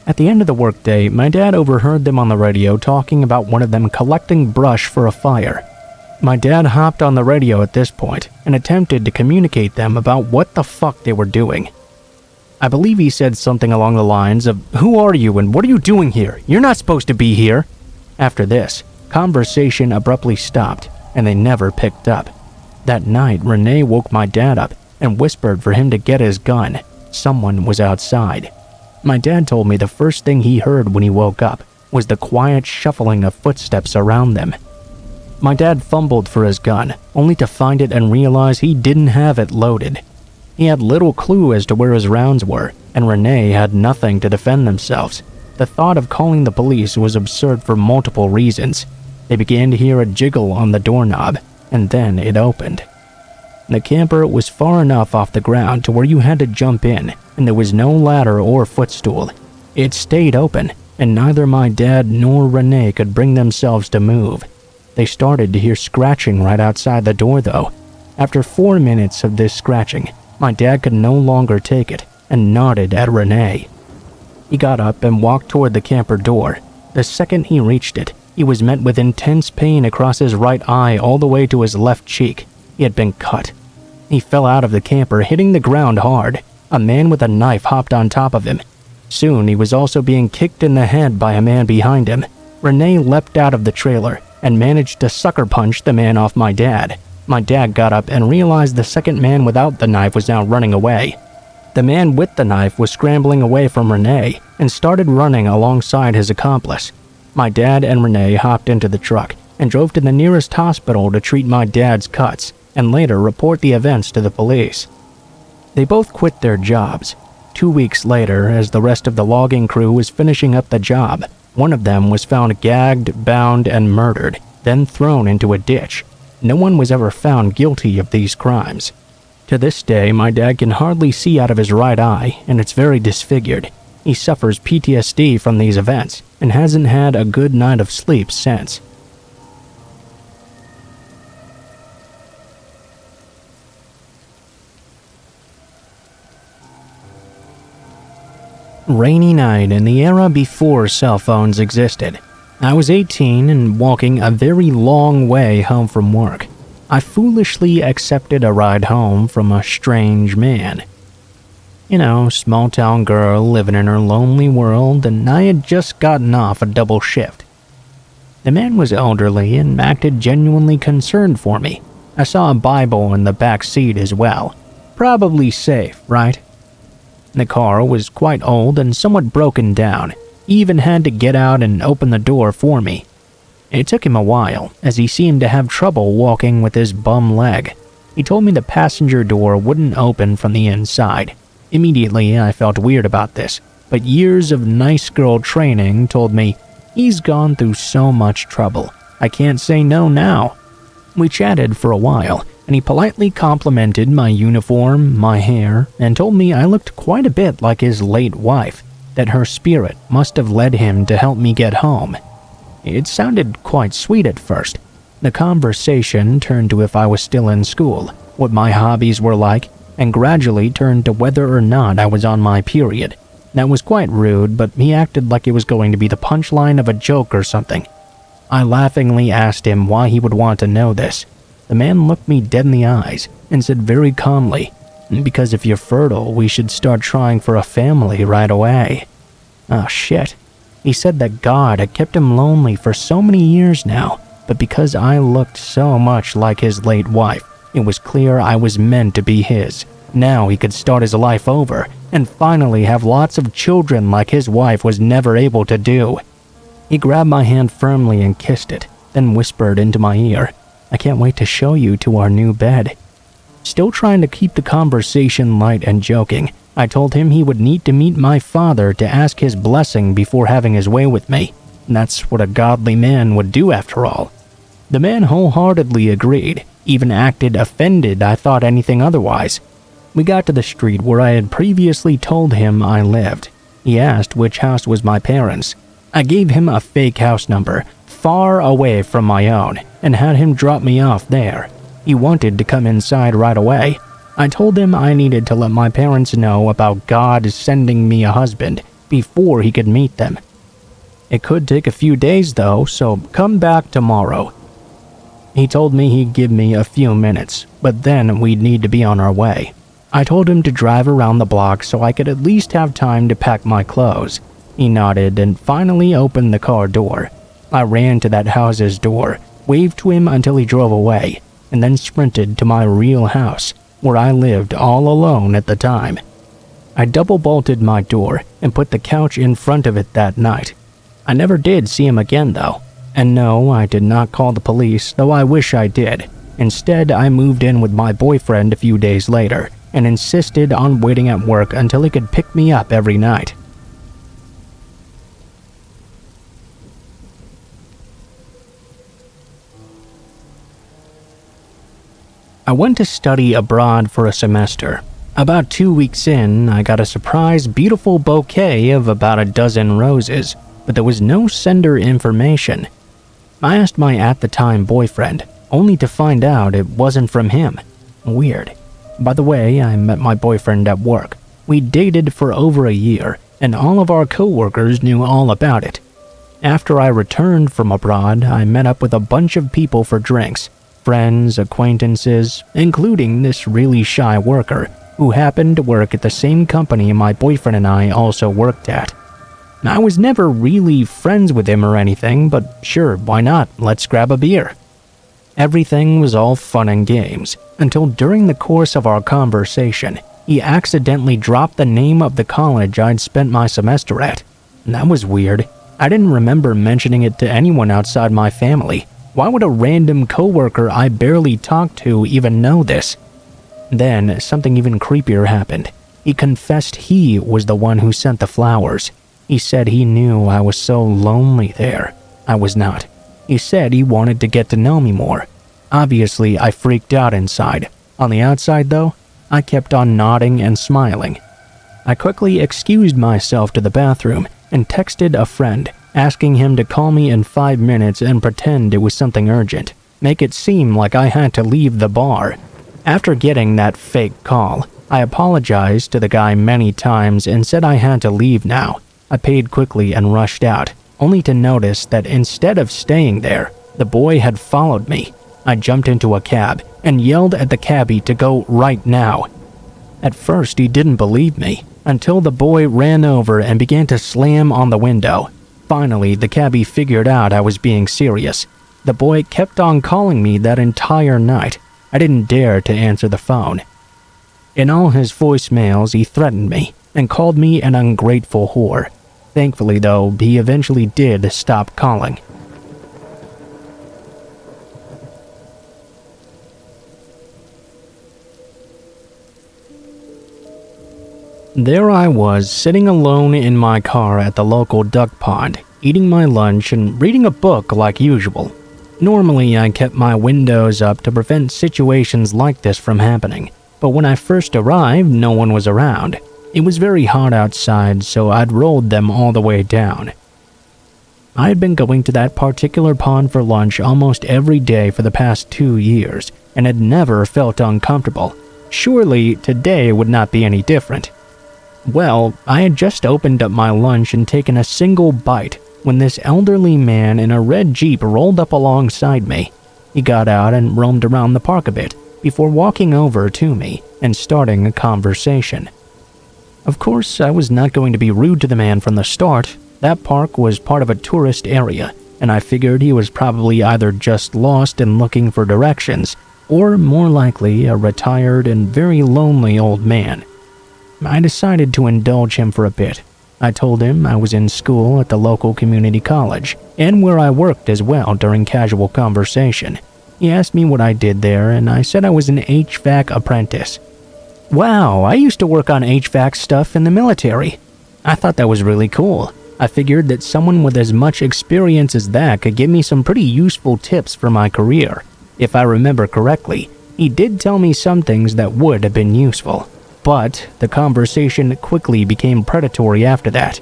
At the end of the workday, my dad overheard them on the radio talking about one of them collecting brush for a fire. My dad hopped on the radio at this point and attempted to communicate them about what the fuck they were doing. I believe he said something along the lines of, "Who are you and what are you doing here? You're not supposed to be here." After this, conversation abruptly stopped and they never picked up. That night, Renee woke my dad up and whispered for him to get his gun. Someone was outside. My dad told me the first thing he heard when he woke up was the quiet shuffling of footsteps around them. My dad fumbled for his gun, only to find it and realize he didn't have it loaded. He had little clue as to where his rounds were, and Renee had nothing to defend themselves. The thought of calling the police was absurd for multiple reasons. They began to hear a jiggle on the doorknob, and then it opened. The camper was far enough off the ground to where you had to jump in, and there was no ladder or footstool. It stayed open, and neither my dad nor Renee could bring themselves to move. They started to hear scratching right outside the door though. After 4 minutes of this scratching, my dad could no longer take it and nodded at Renee. He got up and walked toward the camper door. The second he reached it, he was met with intense pain across his right eye all the way to his left cheek. He had been cut. He fell out of the camper, hitting the ground hard. A man with a knife hopped on top of him. Soon, he was also being kicked in the head by a man behind him. Renee leapt out of the trailer and managed to sucker punch the man off my dad. My dad got up and realized the second man without the knife was now running away. The man with the knife was scrambling away from Renee and started running alongside his accomplice. My dad and Renee hopped into the truck and drove to the nearest hospital to treat my dad's cuts and later report the events to the police. They both quit their jobs. 2 weeks later, as the rest of the logging crew was finishing up the job, one of them was found gagged, bound, and murdered, then thrown into a ditch. No one was ever found guilty of these crimes. To this day, my dad can hardly see out of his right eye, and it's very disfigured. He suffers PTSD from these events and hasn't had a good night of sleep since. Rainy night in the era before cell phones existed. I was 18 and walking a very long way home from work. I foolishly accepted a ride home from a strange man. You know, small town girl living in her lonely world, and I had just gotten off a double shift. The man was elderly and acted genuinely concerned for me. I saw a Bible in the back seat as well. Probably safe, right? The car was quite old and somewhat broken down. He even had to get out and open the door for me. It took him a while, as he seemed to have trouble walking with his bum leg. He told me the passenger door wouldn't open from the inside. Immediately, I felt weird about this, but years of nice girl training told me, he's gone through so much trouble. I can't say no now. We chatted for a while, and he politely complimented my uniform, my hair, and told me I looked quite a bit like his late wife, that her spirit must have led him to help me get home. It sounded quite sweet at first. The conversation turned to if I was still in school, what my hobbies were like, and gradually turned to whether or not I was on my period. That was quite rude, but he acted like it was going to be the punchline of a joke or something. I laughingly asked him why he would want to know this. The man looked me dead in the eyes and said very calmly, "Because if you're fertile, we should start trying for a family right away." Oh shit. He said that God had kept him lonely for so many years now, but because I looked so much like his late wife, it was clear I was meant to be his. Now he could start his life over and finally have lots of children like his wife was never able to do. He grabbed my hand firmly and kissed it, then whispered into my ear, "I can't wait to show you to our new bed." Still trying to keep the conversation light and joking, I told him he would need to meet my father to ask his blessing before having his way with me. That's what a godly man would do after all. The man wholeheartedly agreed, even acted offended I thought anything otherwise. We got to the street where I had previously told him I lived. He asked which house was my parents'. I gave him a fake house number, far away from my own, and had him drop me off there. He wanted to come inside right away. I told him I needed to let my parents know about God sending me a husband before he could meet them. It could take a few days though, so come back tomorrow. He told me he'd give me a few minutes, but then we'd need to be on our way. I told him to drive around the block so I could at least have time to pack my clothes. He nodded and finally opened the car door. I ran to that house's door, waved to him until he drove away, and then sprinted to my real house, where I lived all alone at the time. I double-bolted my door and put the couch in front of it that night. I never did see him again though. And no, I did not call the police, though I wish I did. Instead, I moved in with my boyfriend a few days later and insisted on waiting at work until he could pick me up every night. I went to study abroad for a semester. About 2 weeks in, I got a surprise beautiful bouquet of about a dozen roses, but there was no sender information. I asked my at-the-time boyfriend, only to find out it wasn't from him. Weird. By the way, I met my boyfriend at work. We dated for over a year, and all of our co-workers knew all about it. After I returned from abroad, I met up with a bunch of people for drinks. friends, acquaintances, including this really shy worker who happened to work at the same company my boyfriend and I also worked at. I was never really friends with him or anything, but sure, why not? Let's grab a beer. Everything was all fun and games, until during the course of our conversation, he accidentally dropped the name of the college I'd spent my semester at. That was weird. I didn't remember mentioning it to anyone outside my family. Why would a random coworker I barely talked to even know this? Then, something even creepier happened. He confessed he was the one who sent the flowers. He said he knew I was so lonely there. I was not. He said he wanted to get to know me more. Obviously, I freaked out inside. On the outside, though, I kept on nodding and smiling. I quickly excused myself to the bathroom and texted a friend, asking him to call me in 5 minutes and pretend it was something urgent. Make it seem like I had to leave the bar. After getting that fake call, I apologized to the guy many times and said I had to leave now. I paid quickly and rushed out, only to notice that instead of staying there, the boy had followed me. I jumped into a cab and yelled at the cabbie to go right now. At first, he didn't believe me, until the boy ran over and began to slam on the window. Finally, the cabbie figured out I was being serious. The boy kept on calling me that entire night. I didn't dare to answer the phone. In all his voicemails, he threatened me and called me an ungrateful whore. Thankfully, though, he eventually did stop calling. There I was, sitting alone in my car at the local duck pond, eating my lunch and reading a book like usual. Normally, I kept my windows up to prevent situations like this from happening, but when I first arrived, no one was around. It was very hot outside, so I'd rolled them all the way down. I had been going to that particular pond for lunch almost every day for the past 2 years, and had never felt uncomfortable. Surely, today would not be any different. Well, I had just opened up my lunch and taken a single bite when this elderly man in a red Jeep rolled up alongside me. He got out and roamed around the park a bit before walking over to me and starting a conversation. Of course, I was not going to be rude to the man from the start. That park was part of a tourist area, and I figured he was probably either just lost and looking for directions, or more likely a retired and very lonely old man. I decided to indulge him for a bit. I told him I was in school at the local community college, and where I worked as well during casual conversation. He asked me what I did there, and I said I was an HVAC apprentice. Wow, I used to work on HVAC stuff in the military. I thought that was really cool. I figured that someone with as much experience as that could give me some pretty useful tips for my career. If I remember correctly, he did tell me some things that would have been useful. But the conversation quickly became predatory after that.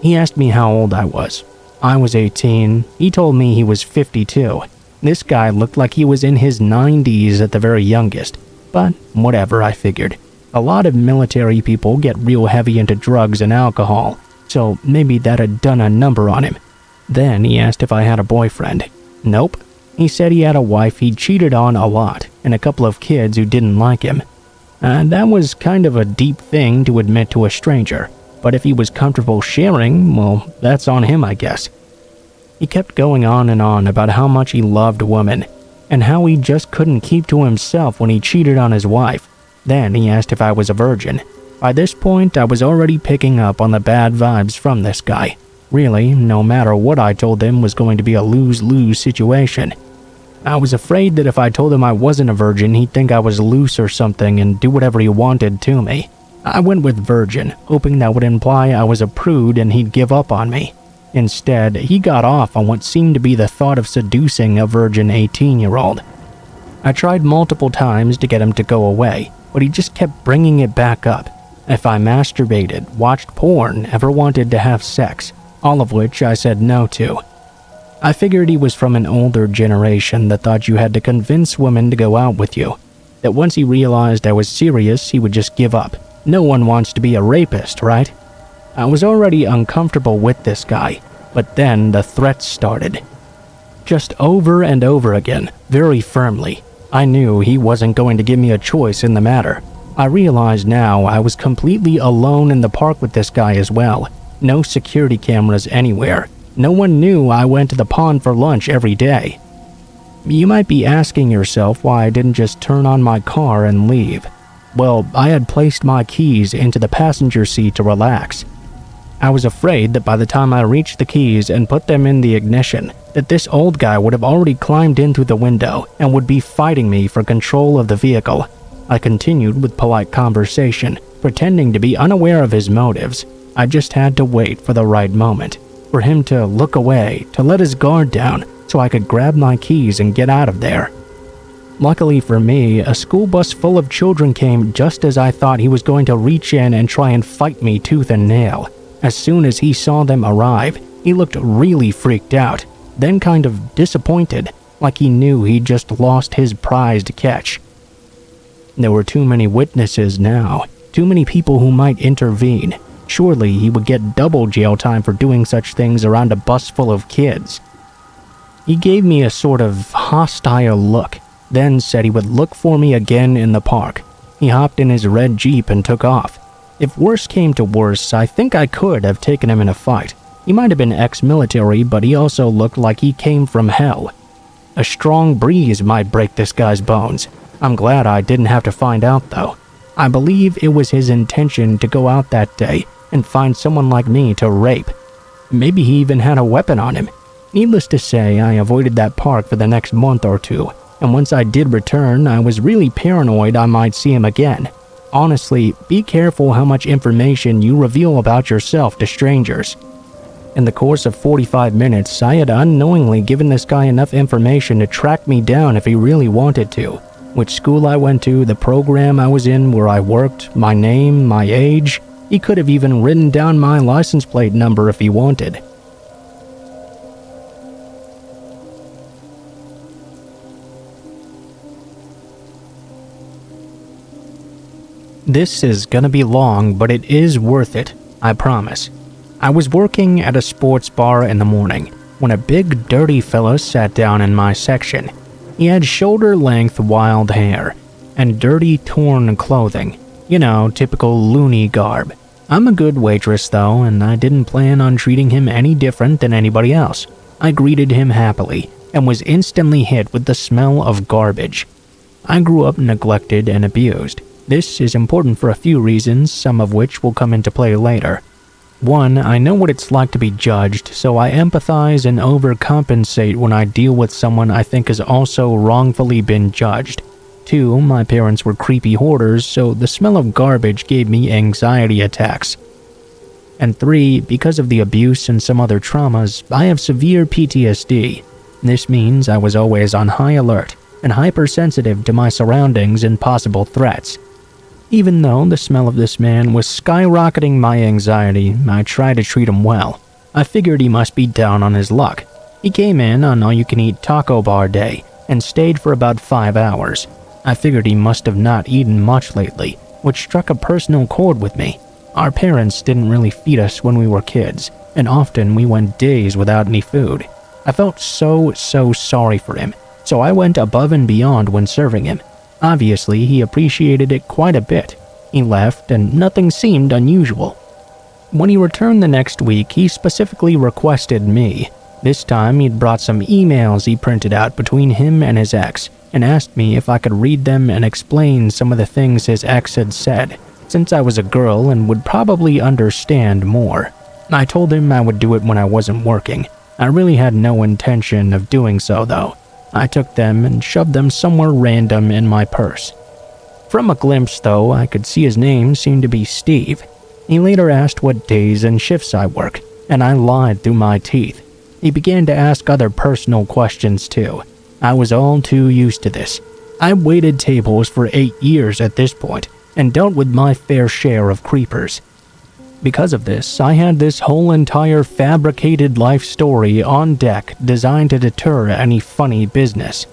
He asked me how old I was. I was 18. He told me he was 52. This guy looked like he was in his 90s at the very youngest. But whatever, I figured. A lot of military people get real heavy into drugs and alcohol, so maybe that had done a number on him. Then he asked if I had a boyfriend. Nope. He said he had a wife he cheated on a lot, and a couple of kids who didn't like him. That was kind of a deep thing to admit to a stranger, but if he was comfortable sharing, well, that's on him, I guess. He kept going on and on about how much he loved women, and how he just couldn't keep to himself when he cheated on his wife. Then he asked if I was a virgin. By this point, I was already picking up on the bad vibes from this guy. Really, no matter what I told him was going to be a lose-lose situation. I was afraid that if I told him I wasn't a virgin, he'd think I was loose or something and do whatever he wanted to me. I went with virgin, hoping that would imply I was a prude and he'd give up on me. Instead, he got off on what seemed to be the thought of seducing a virgin 18-year-old. I tried multiple times to get him to go away, but he just kept bringing it back up. If I masturbated, watched porn, ever wanted to have sex, all of which I said no to. I figured he was from an older generation that thought you had to convince women to go out with you. That once he realized I was serious, he would just give up. No one wants to be a rapist, right? I was already uncomfortable with this guy, but then the threats started. just over and over again, very firmly. I knew he wasn't going to give me a choice in the matter. I realized now I was completely alone in the park with this guy as well. No security cameras anywhere. No one knew I went to the pond for lunch every day. You might be asking yourself why I didn't just turn on my car and leave. Well, I had placed my keys into the passenger seat to relax. I was afraid that by the time I reached the keys and put them in the ignition, that this old guy would have already climbed in through the window and would be fighting me for control of the vehicle. I continued with polite conversation, pretending to be unaware of his motives. I just had to wait for the right moment, for him to look away, to let his guard down, so I could grab my keys and get out of there. Luckily for me, a school bus full of children came just as I thought he was going to reach in and try and fight me tooth and nail. As soon as he saw them arrive, he looked really freaked out, then kind of disappointed, like he knew he'd just lost his prized catch. There were too many witnesses now, too many people who might intervene. Surely he would get double jail time for doing such things around a bus full of kids. He gave me a sort of hostile look, then said he would look for me again in the park. He hopped in his red Jeep and took off. If worse came to worse, I think I could have taken him in a fight. He might have been ex-military, but he also looked like he came from hell. A strong breeze might break this guy's bones. I'm glad I didn't have to find out, though. I believe it was his intention to go out that day and find someone like me to rape. Maybe he even had a weapon on him. Needless to say, I avoided that park for the next month or two, and once I did return, I was really paranoid I might see him again. Honestly, be careful how much information you reveal about yourself to strangers. In the course of 45 minutes, I had unknowingly given this guy enough information to track me down if he really wanted to. Which school I went to, the program I was in, where I worked, my name, my age. He could have even written down my license plate number if he wanted. This is gonna be long, but it is worth it, I promise. I was working at a sports bar in the morning when a big dirty fella sat down in my section. He had shoulder-length wild hair and dirty torn clothing. You know, typical loony garb. I'm a good waitress though, and I didn't plan on treating him any different than anybody else. I greeted him happily and was instantly hit with the smell of garbage. I grew up neglected and abused. This is important for a few reasons, some of which will come into play later. 1. I know what it's like to be judged, so I empathize and overcompensate when I deal with someone I think has also wrongfully been judged. 2. My parents were creepy hoarders, so the smell of garbage gave me anxiety attacks. And 3. Because of the abuse and some other traumas, I have severe PTSD. This means I was always on high alert and hypersensitive to my surroundings and possible threats. Even though the smell of this man was skyrocketing my anxiety, I tried to treat him well. I figured he must be down on his luck. He came in on all-you-can-eat taco bar day and stayed for about 5 hours. I figured he must have not eaten much lately, which struck a personal chord with me. Our parents didn't really feed us when we were kids, and often we went days without any food. I felt so sorry for him, so I went above and beyond when serving him. Obviously, he appreciated it quite a bit. He left, and nothing seemed unusual. When he returned the next week, he specifically requested me. This time, he'd brought some emails he printed out between him and his ex, and asked me if I could read them and explain some of the things his ex had said, since I was a girl and would probably understand more. I told him I would do it when I wasn't working. I really had no intention of doing so, though. I took them and shoved them somewhere random in my purse. From a glimpse, though, I could see his name seemed to be Steve. He later asked what days and shifts I worked, and I lied through my teeth. He began to ask other personal questions, too. I was all too used to this. I waited tables for 8 years at this point, and dealt with my fair share of creepers. Because of this, I had this whole entire fabricated life story on deck designed to deter any funny business.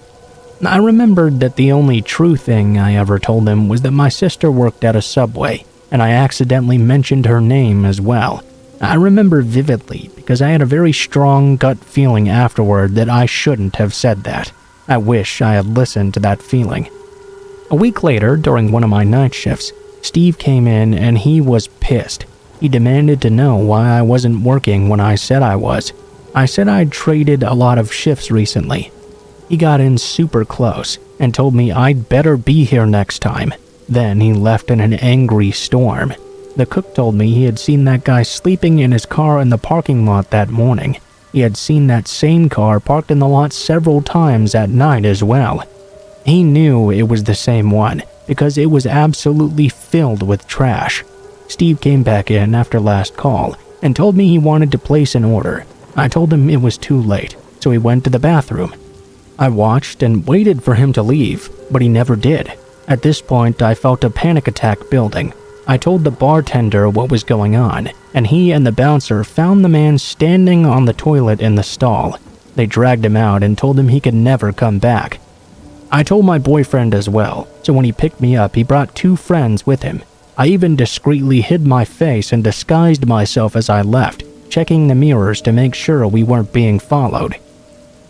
I remembered that the only true thing I ever told him was that my sister worked at a Subway, and I accidentally mentioned her name as well. I remember vividly because I had a very strong gut feeling afterward that I shouldn't have said that. I wish I had listened to that feeling. A week later, during one of my night shifts, Steve came in and he was pissed. He demanded to know why I wasn't working when I said I was. I said I'd traded a lot of shifts recently. He got in super close and told me I'd better be here next time. Then he left in an angry storm. The cook told me he had seen that guy sleeping in his car in the parking lot that morning. He had seen that same car parked in the lot several times at night as well. He knew it was the same one because it was absolutely filled with trash. Steve came back in after last call and told me he wanted to place an order. I told him it was too late, so he went to the bathroom. I watched and waited for him to leave, but he never did. At this point, I felt a panic attack building. I told the bartender what was going on, and he and the bouncer found the man standing on the toilet in the stall. They dragged him out and told him he could never come back. I told my boyfriend as well, so when he picked me up, he brought 2 friends with him. I even discreetly hid my face and disguised myself as I left, checking the mirrors to make sure we weren't being followed.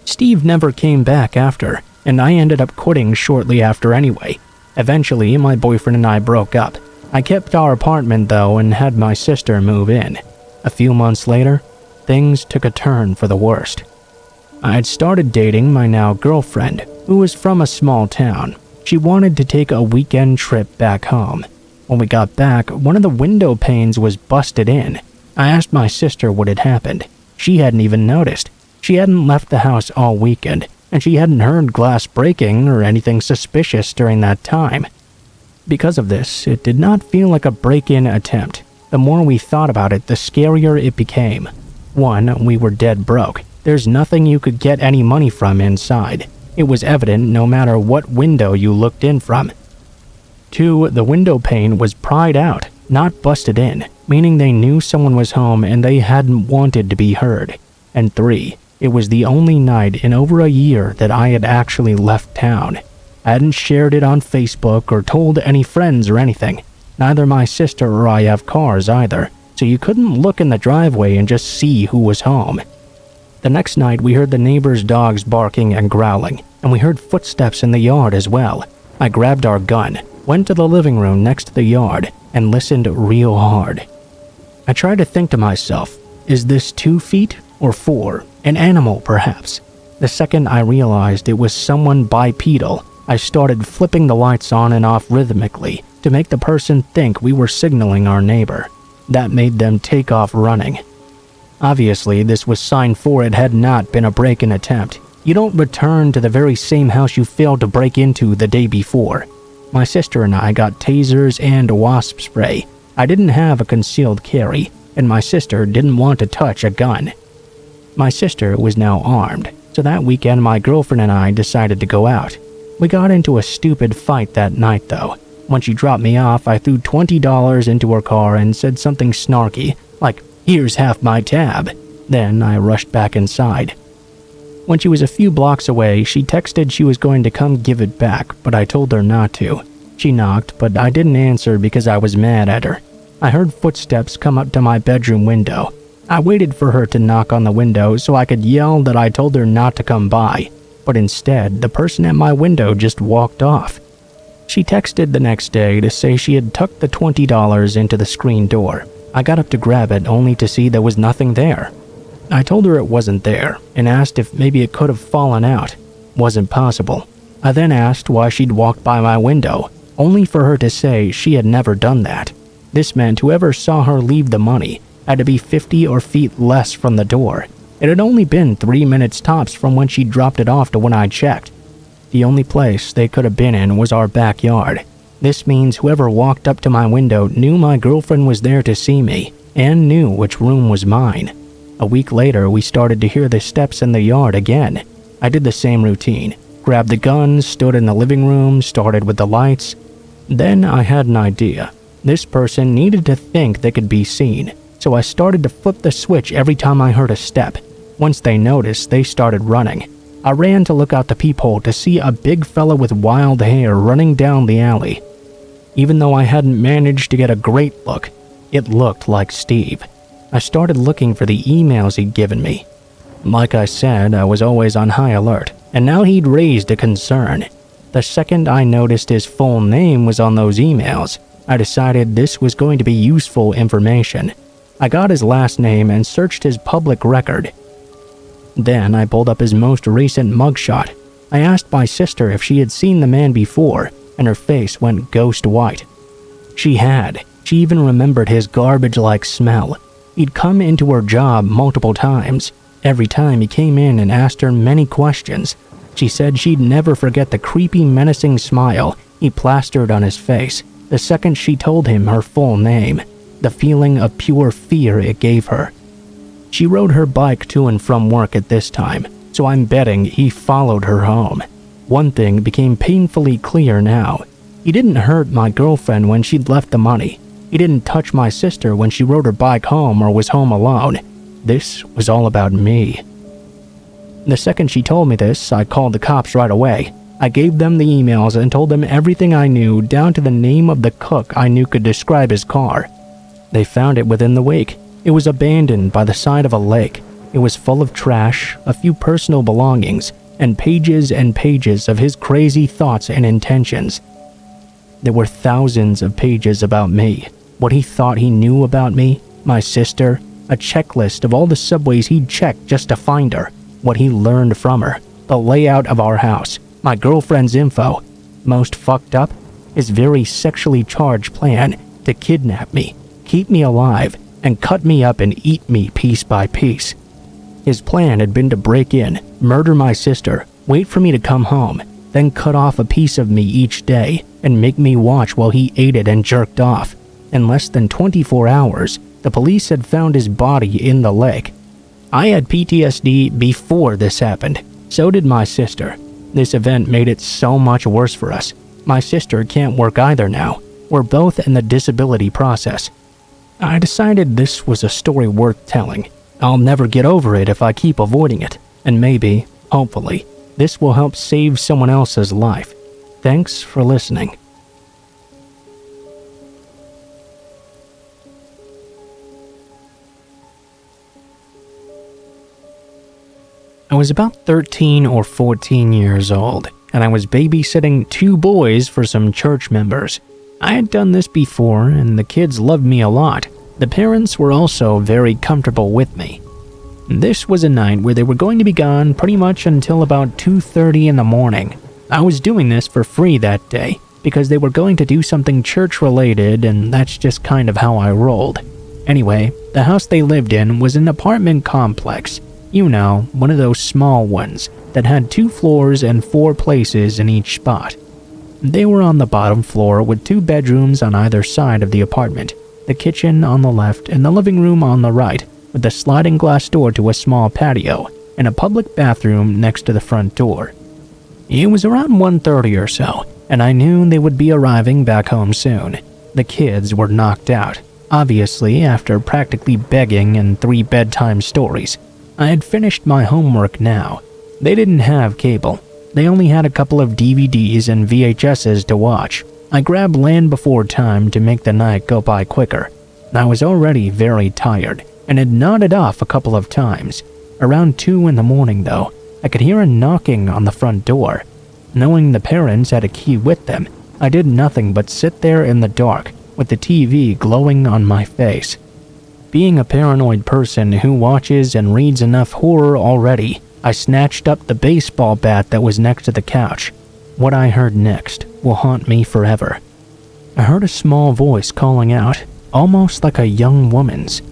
Steve never came back after, and I ended up quitting shortly after anyway. Eventually, my boyfriend and I broke up. I kept our apartment though and had my sister move in. A few months later, things took a turn for the worst. I had started dating my now girlfriend, who was from a small town. She wanted to take a weekend trip back home. When we got back, one of the window panes was busted in. I asked my sister what had happened. She hadn't even noticed. She hadn't left the house all weekend, and she hadn't heard glass breaking or anything suspicious during that time. Because of this, it did not feel like a break-in attempt. The more we thought about it, the scarier it became. 1, we were dead broke. There's nothing you could get any money from inside. It was evident no matter what window you looked in from. 2, the window pane was pried out, not busted in, meaning they knew someone was home and they hadn't wanted to be heard. And 3, it was the only night in over a year that I had actually left town. I hadn't shared it on Facebook or told any friends or anything. Neither my sister or I have cars either, so you couldn't look in the driveway and just see who was home. The next night we heard the neighbor's dogs barking and growling, and we heard footsteps in the yard as well. I grabbed our gun, went to the living room next to the yard, and listened real hard. I tried to think to myself, is this 2 feet or 4? An animal, perhaps. The second I realized it was someone bipedal, I started flipping the lights on and off rhythmically to make the person think we were signaling our neighbor. That made them take off running. Obviously, this was sign for it had not been a break-in attempt. You don't return to the very same house you failed to break into the day before. My sister and I got tasers and wasp spray. I didn't have a concealed carry, and my sister didn't want to touch a gun. My sister was now armed, so that weekend my girlfriend and I decided to go out. We got into a stupid fight that night though. When she dropped me off, I threw $20 into her car and said something snarky, like, "Here's half my tab." Then I rushed back inside. When she was a few blocks away, she texted she was going to come give it back, but I told her not to. She knocked, but I didn't answer because I was mad at her. I heard footsteps come up to my bedroom window. I waited for her to knock on the window so I could yell that I told her not to come by, but instead, the person at my window just walked off. She texted the next day to say she had tucked the $20 into the screen door. I got up to grab it only to see there was nothing there. I told her it wasn't there and asked if maybe it could have fallen out. Wasn't possible. I then asked why she'd walked by my window, only for her to say she had never done that. This meant whoever saw her leave the money had to be 50 or feet less from the door. It had only been 3 minutes tops from when she dropped it off to when I checked. The only place they could have been in was our backyard. This means whoever walked up to my window knew my girlfriend was there to see me and knew which room was mine. A week later, we started to hear the steps in the yard again. I did the same routine. Grabbed the gun, stood in the living room, started with the lights. Then I had an idea. This person needed to think they could be seen, so I started to flip the switch every time I heard a step. Once they noticed, they started running. I ran to look out the peephole to see a big fella with wild hair running down the alley. Even though I hadn't managed to get a great look, it looked like Steve. I started looking for the emails he'd given me. Like I said, I was always on high alert, and now he'd raised a concern. The second I noticed his full name was on those emails, I decided this was going to be useful information. I got his last name and searched his public record. Then I pulled up his most recent mugshot. I asked my sister if she had seen the man before, and her face went ghost white. She had. She even remembered his garbage-like smell. He'd come into her job multiple times. Every time he came in and asked her many questions, she said she'd never forget the creepy, menacing smile he plastered on his face the second she told him her full name, the feeling of pure fear it gave her. She rode her bike to and from work at this time, so I'm betting he followed her home. One thing became painfully clear now. He didn't hurt my girlfriend when she'd left the money. He didn't touch my sister when she rode her bike home or was home alone. This was all about me. The second she told me this, I called the cops right away. I gave them the emails and told them everything I knew, down to the name of the cook I knew could describe his car. They found it within the week. It was abandoned by the side of a lake. It was full of trash, a few personal belongings, and pages of his crazy thoughts and intentions. There were thousands of pages about me, what he thought he knew about me, my sister, a checklist of all the subways he'd checked just to find her, what he learned from her, the layout of our house, my girlfriend's info. Most fucked up, his very sexually charged plan to kidnap me, keep me alive, and cut me up and eat me piece by piece. His plan had been to break in, murder my sister, wait for me to come home, then cut off a piece of me each day and make me watch while he ate it and jerked off. In less than 24 hours, the police had found his body in the lake. I had PTSD before this happened. So did my sister. This event made it so much worse for us. My sister can't work either now. We're both in the disability process. I decided this was a story worth telling. I'll never get over it if I keep avoiding it. And maybe, hopefully, this will help save someone else's life. Thanks for listening. I was about 13 or 14 years old, and I was babysitting 2 boys for some church members. I had done this before, and the kids loved me a lot. The parents were also very comfortable with me. This was a night where they were going to be gone pretty much until about 2:30 in the morning. I was doing this for free that day, because they were going to do something church-related, and that's just kind of how I rolled. Anyway, the house they lived in was an apartment complex. You know, one of those small ones that had 2 floors and 4 places in each spot. They were on the bottom floor with 2 bedrooms on either side of the apartment, the kitchen on the left and the living room on the right, with a sliding glass door to a small patio and a public bathroom next to the front door. It was around 1:30 or so, and I knew they would be arriving back home soon. The kids were knocked out, obviously after practically begging and 3 bedtime stories. I had finished my homework now. They didn't have cable. They only had a couple of DVDs and VHSs to watch. I grabbed Land Before Time to make the night go by quicker. I was already very tired and had nodded off a couple of times. Around 2 in the morning, though, I could hear a knocking on the front door. Knowing the parents had a key with them, I did nothing but sit there in the dark with the TV glowing on my face. Being a paranoid person who watches and reads enough horror already, I snatched up the baseball bat that was next to the couch. What I heard next will haunt me forever. I heard a small voice calling out, almost like a young woman's.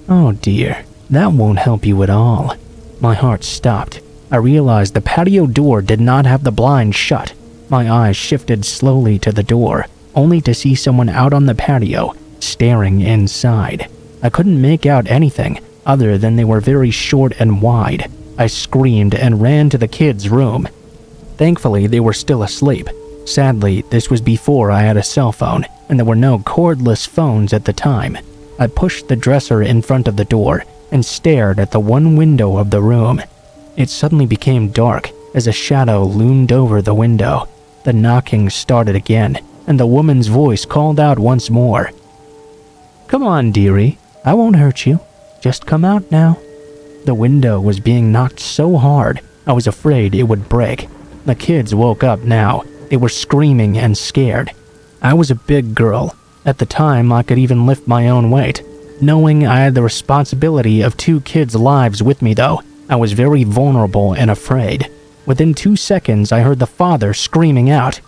Oh dear, that won't help you at all. My heart stopped. I realized the patio door did not have the blinds shut. My eyes shifted slowly to the door, only to see someone out on the patio, staring inside. I couldn't make out anything other than they were very short and wide. I screamed and ran to the kids' room. Thankfully, they were still asleep. Sadly, this was before I had a cell phone, and there were no cordless phones at the time. I pushed the dresser in front of the door and stared at the one window of the room. It suddenly became dark as a shadow loomed over the window. The knocking started again, and the woman's voice called out once more. Come on, dearie. I won't hurt you. Just come out now." The window was being knocked so hard, I was afraid it would break. The kids woke up now. They were screaming and scared. I was a big girl. At the time, I could even lift my own weight. Knowing I had the responsibility of 2 kids' lives with me though, I was very vulnerable and afraid. Within 2 seconds, I heard the father screaming out,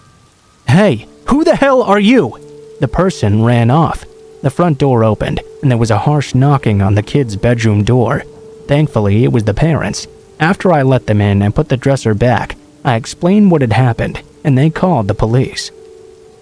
"Hey, who the hell are you?" The person ran off. The front door opened, and there was a harsh knocking on the kids' bedroom door. Thankfully, it was the parents. After I let them in and put the dresser back, I explained what had happened, and they called the police.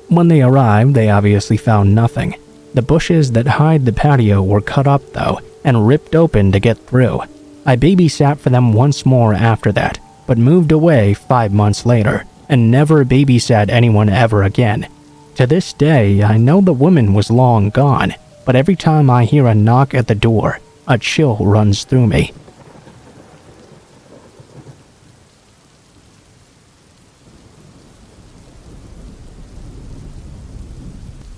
When they arrived, they obviously found nothing. The bushes that hide the patio were cut up, though, and ripped open to get through. I babysat for them once more after that, but moved away 5 months later, and never babysat anyone ever again. To this day, I know the woman was long gone, but every time I hear a knock at the door, a chill runs through me.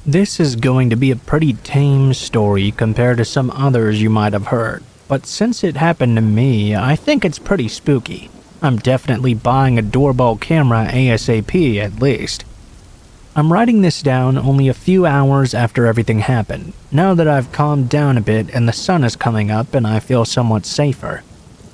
This is going to be a pretty tame story compared to some others you might have heard, but since it happened to me, I think it's pretty spooky. I'm definitely buying a doorbell camera ASAP at least. I'm writing this down only a few hours after everything happened, now that I've calmed down a bit and the sun is coming up and I feel somewhat safer.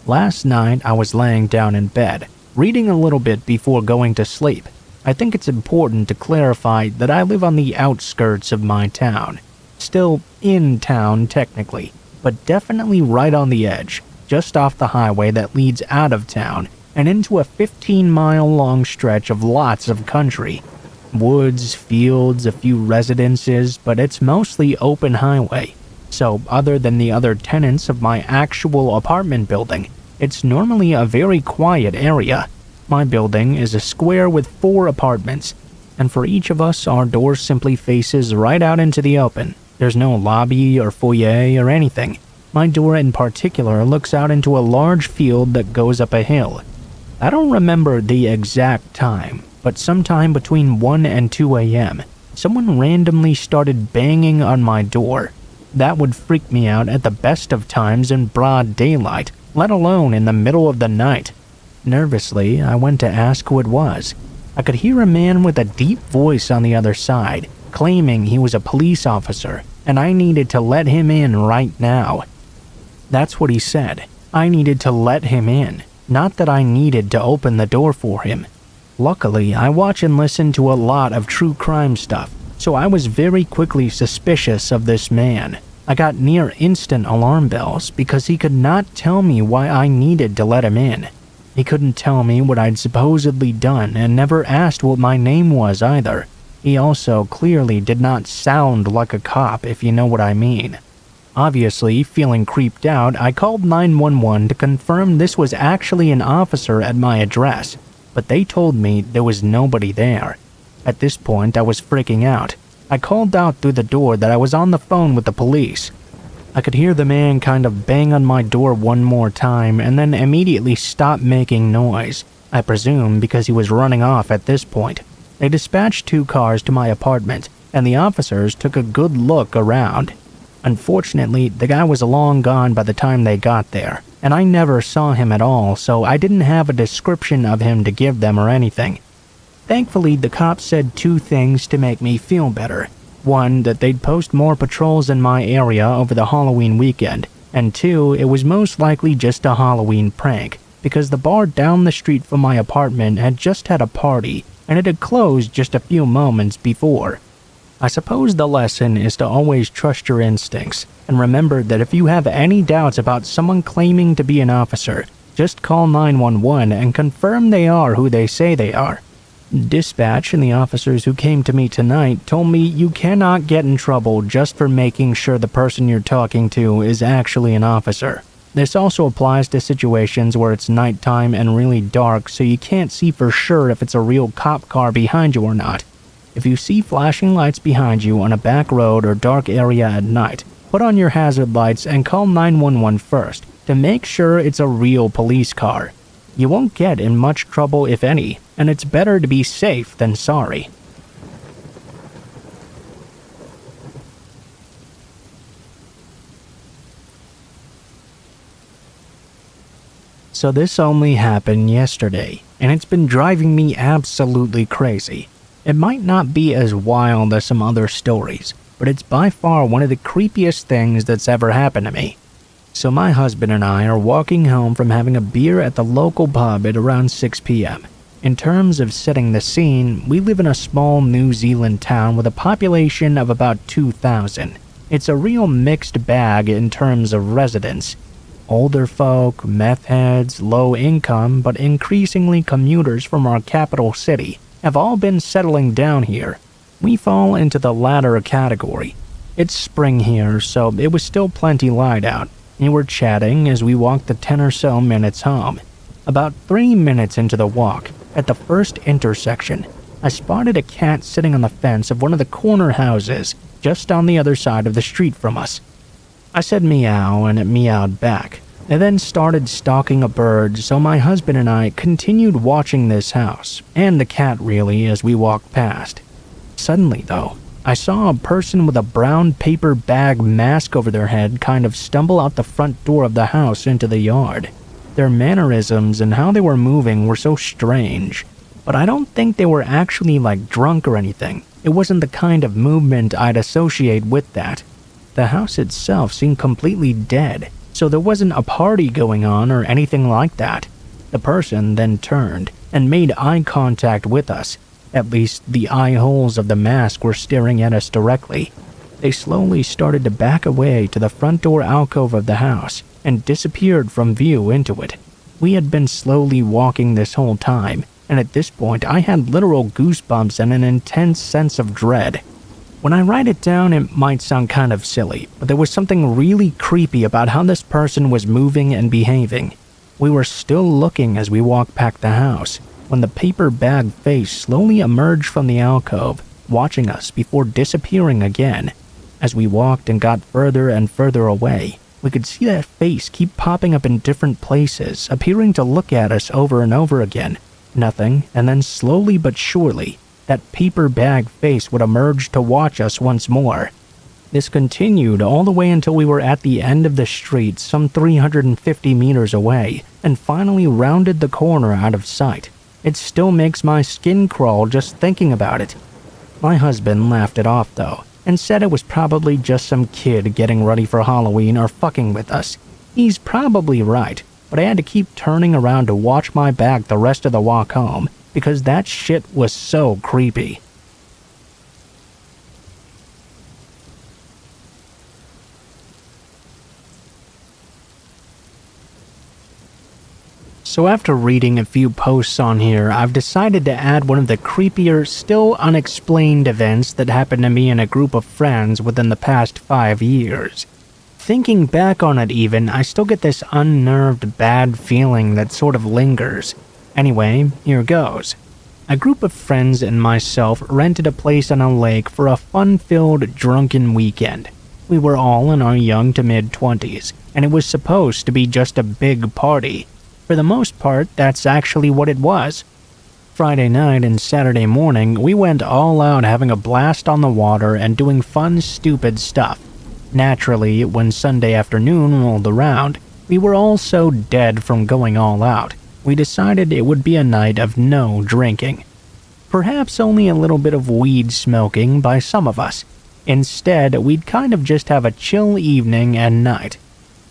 Last night I was laying down in bed, reading a little bit before going to sleep. I think it's important to clarify that I live on the outskirts of my town. Still in town technically, but definitely right on the edge, just off the highway that leads out of town and into a 15-mile-long stretch of lots of country. Woods, fields, a few residences, but it's mostly open highway. So other than the other tenants of my actual apartment building, it's normally a very quiet area. My building is a square with 4 apartments, and for each of us, our door simply faces right out into the open. There's no lobby or foyer or anything. My door in particular looks out into a large field that goes up a hill. I don't remember the exact time, but sometime between 1 and 2 a.m., someone randomly started banging on my door. That would freak me out at the best of times in broad daylight, let alone in the middle of the night. Nervously, I went to ask who it was. I could hear a man with a deep voice on the other side, claiming he was a police officer, and I needed to let him in right now. That's what he said. I needed to let him in, not that I needed to open the door for him. Luckily, I watch and listen to a lot of true crime stuff, so I was very quickly suspicious of this man. I got near instant alarm bells because he could not tell me why I needed to let him in. He couldn't tell me what I'd supposedly done and never asked what my name was either. He also clearly did not sound like a cop, if you know what I mean. Obviously, feeling creeped out, I called 911 to confirm this was actually an officer at my address, but they told me there was nobody there. At this point, I was freaking out. I called out through the door that I was on the phone with the police. I could hear the man kind of bang on my door one more time and then immediately stop making noise. I presume because he was running off at this point. They dispatched 2 cars to my apartment, and the officers took a good look around. Unfortunately, the guy was long gone by the time they got there, and I never saw him at all, so I didn't have a description of him to give them or anything. Thankfully, the cops said 2 things to make me feel better. 1, that they'd post more patrols in my area over the Halloween weekend, and 2, it was most likely just a Halloween prank, because the bar down the street from my apartment had just had a party, and it had closed just a few moments before. I suppose the lesson is to always trust your instincts, and remember that if you have any doubts about someone claiming to be an officer, just call 911 and confirm they are who they say they are. Dispatch and the officers who came to me tonight told me you cannot get in trouble just for making sure the person you're talking to is actually an officer. This also applies to situations where it's nighttime and really dark, so you can't see for sure if it's a real cop car behind you or not. If you see flashing lights behind you on a back road or dark area at night, put on your hazard lights and call 911 first to make sure it's a real police car. You won't get in much trouble if any, and it's better to be safe than sorry. So this only happened yesterday, and it's been driving me absolutely crazy. It might not be as wild as some other stories, but it's by far one of the creepiest things that's ever happened to me. So my husband and I are walking home from having a beer at the local pub at around 6 p.m. In terms of setting the scene, we live in a small New Zealand town with a population of about 2,000. It's a real mixed bag in terms of residents. Older folk, meth heads, low income, but increasingly commuters from our capital city have all been settling down here. We fall into the latter category. It's spring here, so it was still plenty light out. We were chatting as we walked the 10 or so minutes home. About 3 minutes into the walk, at the first intersection, I spotted a cat sitting on the fence of one of the corner houses just on the other side of the street from us. I said meow and it meowed back. I then started stalking a bird, so my husband and I continued watching this house, and the cat really, as we walked past. Suddenly though, I saw a person with a brown paper bag mask over their head kind of stumble out the front door of the house into the yard. Their mannerisms and how they were moving were so strange, but I don't think they were actually like drunk or anything. It wasn't the kind of movement I'd associate with that. The house itself seemed completely dead, so there wasn't a party going on or anything like that. The person then turned and made eye contact with us. At least the eye holes of the mask were staring at us directly. They slowly started to back away to the front door alcove of the house and disappeared from view into it. We had been slowly walking this whole time, and at this point I had literal goosebumps and an intense sense of dread. When I write it down, it might sound kind of silly, but there was something really creepy about how this person was moving and behaving. We were still looking as we walked past the house, when the paper bag face slowly emerged from the alcove, watching us before disappearing again. As we walked and got further and further away, we could see that face keep popping up in different places, appearing to look at us over and over again. Nothing, and then slowly but surely, that paper bag face would emerge to watch us once more. This continued all the way until we were at the end of the street, some 350 meters away, and finally rounded the corner out of sight. It still makes my skin crawl just thinking about it. My husband laughed it off though, and said it was probably just some kid getting ready for Halloween or fucking with us. He's probably right, but I had to keep turning around to watch my back the rest of the walk home, because that shit was so creepy. So after reading a few posts on here, I've decided to add one of the creepier, still unexplained events that happened to me and a group of friends within the past 5 years. Thinking back on it even, I still get this unnerved bad feeling that sort of lingers. Anyway, here goes. A group of friends and myself rented a place on a lake for a fun-filled, drunken weekend. We were all in our young to mid-20s, and it was supposed to be just a big party. For the most part, that's actually what it was. Friday night and Saturday morning, we went all out having a blast on the water and doing fun, stupid stuff. Naturally, when Sunday afternoon rolled around, we were all so dead from going all out, we decided it would be a night of no drinking. Perhaps only a little bit of weed smoking by some of us. Instead, we'd kind of just have a chill evening and night.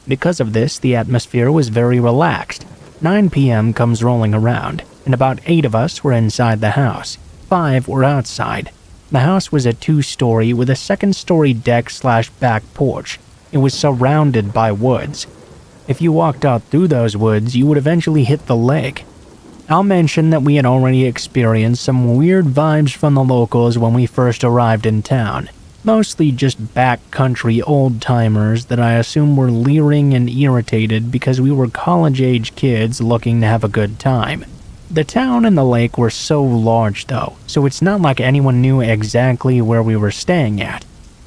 Because of this, the atmosphere was very relaxed. 9 p.m. comes rolling around, and about 8 of us were inside the house. 5 were outside. The house was a 2-story with a 2nd-story deck/back porch. It was surrounded by woods. If you walked out through those woods, you would eventually hit the lake. I'll mention that we had already experienced some weird vibes from the locals when we first arrived in town. Mostly just backcountry old-timers that I assume were leering and irritated because we were college-age kids looking to have a good time. The town and the lake were so large though, so it's not like anyone knew exactly where we were staying at.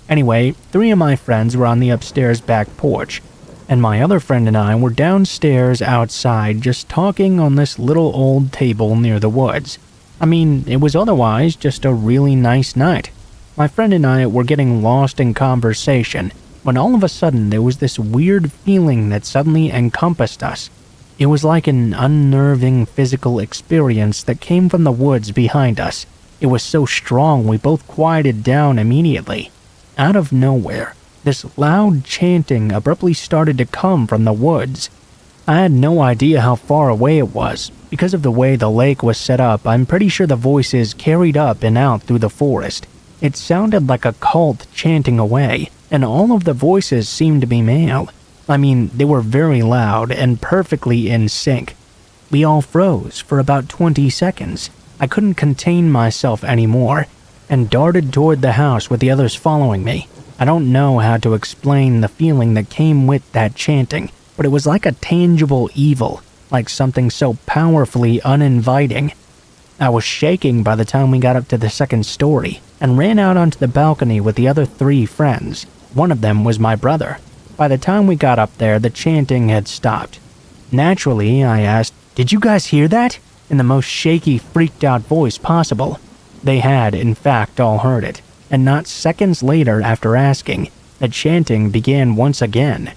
Anyway, 3 of my friends were on the upstairs back porch, and my other friend and I were downstairs outside just talking on this little old table near the woods. I mean, it was otherwise just a really nice night. My friend and I were getting lost in conversation when all of a sudden there was this weird feeling that suddenly encompassed us. It was like an unnerving physical experience that came from the woods behind us. It was so strong we both quieted down immediately. Out of nowhere, this loud chanting abruptly started to come from the woods. I had no idea how far away it was. Because of the way the lake was set up, I'm pretty sure the voices carried up and out through the forest. It sounded like a cult chanting away, and all of the voices seemed to be male. I mean, they were very loud and perfectly in sync. We all froze for about 20 seconds. I couldn't contain myself anymore, and darted toward the house with the others following me. I don't know how to explain the feeling that came with that chanting, but it was like a tangible evil, like something so powerfully uninviting. I was shaking by the time we got up to the second story, and ran out onto the balcony with the other 3 friends. One of them was my brother. By the time we got up there, the chanting had stopped. Naturally, I asked, "Did you guys hear that?" in the most shaky, freaked-out voice possible. They had, in fact, all heard it, and not seconds later after asking, the chanting began once again.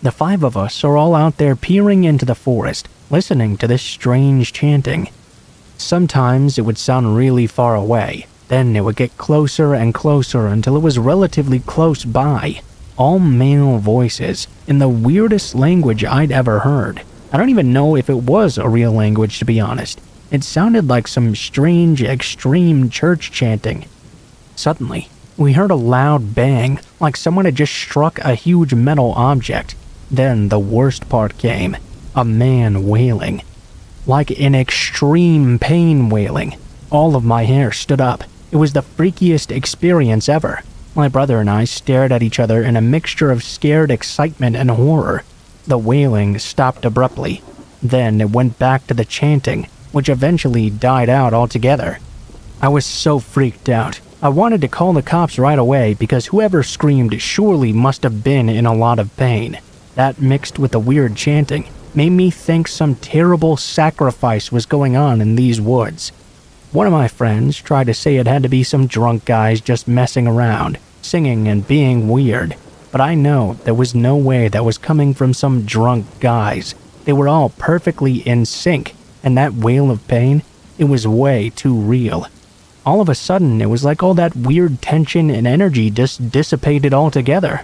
The 5 of us are all out there peering into the forest, listening to this strange chanting. Sometimes it would sound really far away, then it would get closer and closer until it was relatively close by. All male voices, in the weirdest language I'd ever heard. I don't even know if it was a real language, to be honest. It sounded like some strange, extreme church chanting. Suddenly, we heard a loud bang, like someone had just struck a huge metal object. Then the worst part came, a man wailing. Like an extreme pain wailing. All of my hair stood up. It was the freakiest experience ever. My brother and I stared at each other in a mixture of scared excitement and horror. The wailing stopped abruptly. Then it went back to the chanting, which eventually died out altogether. I was so freaked out. I wanted to call the cops right away because whoever screamed surely must have been in a lot of pain. That mixed with the weird chanting made me think some terrible sacrifice was going on in these woods. One of my friends tried to say it had to be some drunk guys just messing around, singing and being weird, but I know there was no way that was coming from some drunk guys. They were all perfectly in sync, and that wail of pain, it was way too real. All of a sudden, it was like all that weird tension and energy just dissipated altogether.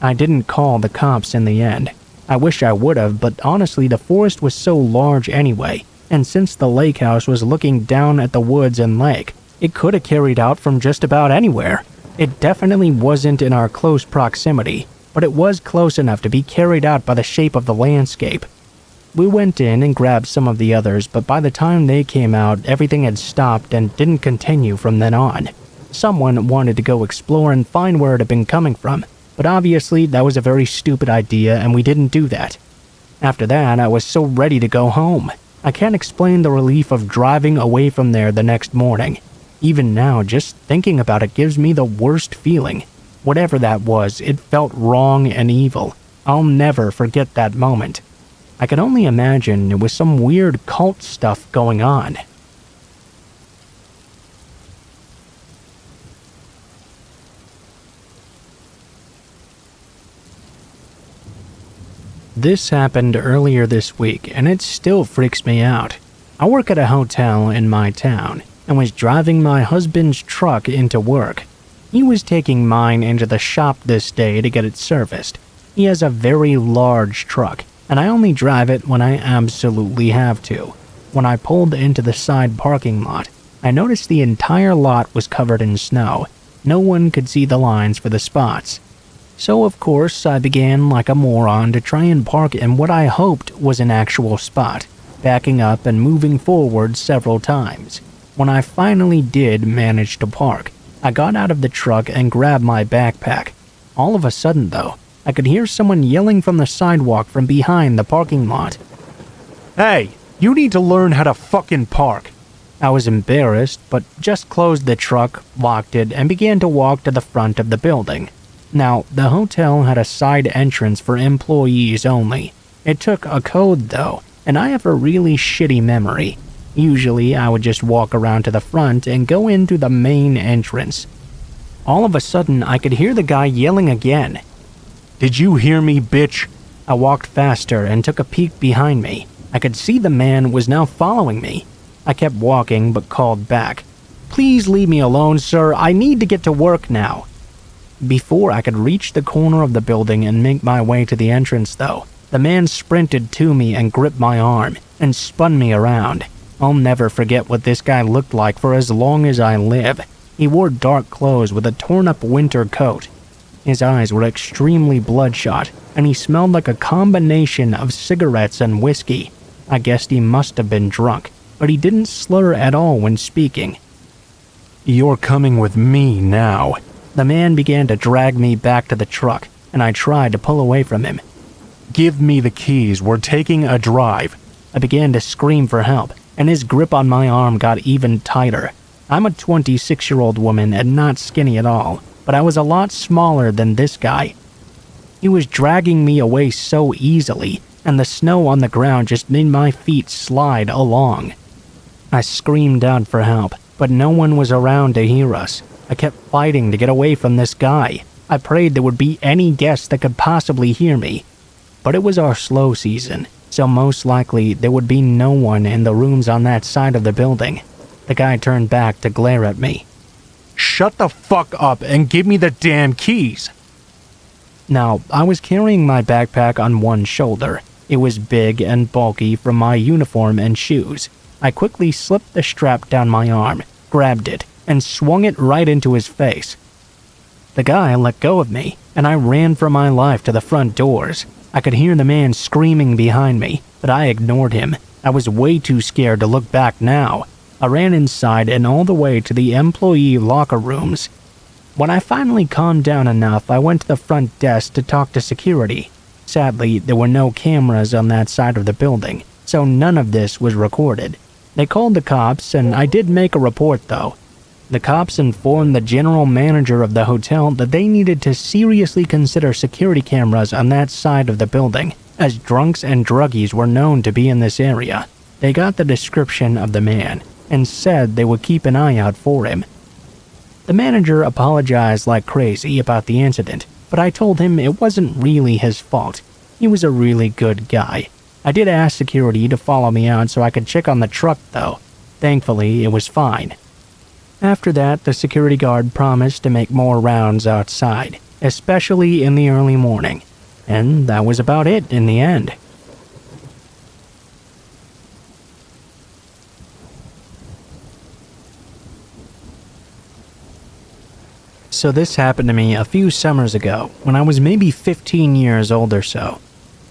I didn't call the cops in the end. I wish I would have, but honestly the forest was so large anyway, and since the lake house was looking down at the woods and lake, it could have carried out from just about anywhere. It definitely wasn't in our close proximity, but it was close enough to be carried out by the shape of the landscape. We went in and grabbed some of the others, but by the time they came out, everything had stopped and didn't continue from then on. Someone wanted to go explore and find where it had been coming from, but obviously that was a very stupid idea and we didn't do that. After that, I was so ready to go home. I can't explain the relief of driving away from there the next morning. Even now, just thinking about it gives me the worst feeling. Whatever that was, it felt wrong and evil. I'll never forget that moment. I can only imagine it was some weird cult stuff going on. This happened earlier this week, and it still freaks me out. I work at a hotel in my town, and was driving my husband's truck into work. He was taking mine into the shop this day to get it serviced. He has a very large truck, and I only drive it when I absolutely have to. When I pulled into the side parking lot, I noticed the entire lot was covered in snow. No one could see the lines for the spots. So of course I began like a moron to try and park in what I hoped was an actual spot, backing up and moving forward several times. When I finally did manage to park, I got out of the truck and grabbed my backpack. All of a sudden though, I could hear someone yelling from the sidewalk from behind the parking lot. "Hey, you need to learn how to fucking park." I was embarrassed, but just closed the truck, locked it, and began to walk to the front of the building. Now, the hotel had a side entrance for employees only. It took a code though, and I have a really shitty memory. Usually, I would just walk around to the front and go in through the main entrance. All of a sudden, I could hear the guy yelling again. "Did you hear me, bitch?" I walked faster and took a peek behind me. I could see the man was now following me. I kept walking but called back. "Please leave me alone, sir. I need to get to work now." Before I could reach the corner of the building and make my way to the entrance, though, the man sprinted to me and gripped my arm and spun me around. I'll never forget what this guy looked like for as long as I live. He wore dark clothes with a torn-up winter coat. His eyes were extremely bloodshot, and he smelled like a combination of cigarettes and whiskey. I guessed he must have been drunk, but he didn't slur at all when speaking. "You're coming with me now." The man began to drag me back to the truck, and I tried to pull away from him. "Give me the keys, we're taking a drive." I began to scream for help, and his grip on my arm got even tighter. I'm a 26-year-old woman and not skinny at all, but I was a lot smaller than this guy. He was dragging me away so easily, and the snow on the ground just made my feet slide along. I screamed out for help, but no one was around to hear us. I kept fighting to get away from this guy. I prayed there would be any guests that could possibly hear me. But it was our slow season, so most likely there would be no one in the rooms on that side of the building. The guy turned back to glare at me. "Shut the fuck up and give me the damn keys." Now, I was carrying my backpack on one shoulder. It was big and bulky from my uniform and shoes. I quickly slipped the strap down my arm, grabbed it, and swung it right into his face. The guy let go of me, and I ran for my life to the front doors. I could hear the man screaming behind me, but I ignored him. I was way too scared to look back now. I ran inside and all the way to the employee locker rooms. When I finally calmed down enough, I went to the front desk to talk to security. Sadly, there were no cameras on that side of the building, so none of this was recorded. They called the cops, and I did make a report though. The cops informed the general manager of the hotel that they needed to seriously consider security cameras on that side of the building, as drunks and druggies were known to be in this area. They got the description of the man, and said they would keep an eye out for him. The manager apologized like crazy about the incident, but I told him it wasn't really his fault. He was a really good guy. I did ask security to follow me out so I could check on the truck though. Thankfully, it was fine. After that, the security guard promised to make more rounds outside, especially in the early morning. And that was about it in the end. So this happened to me a few summers ago, when I was maybe 15 years old or so.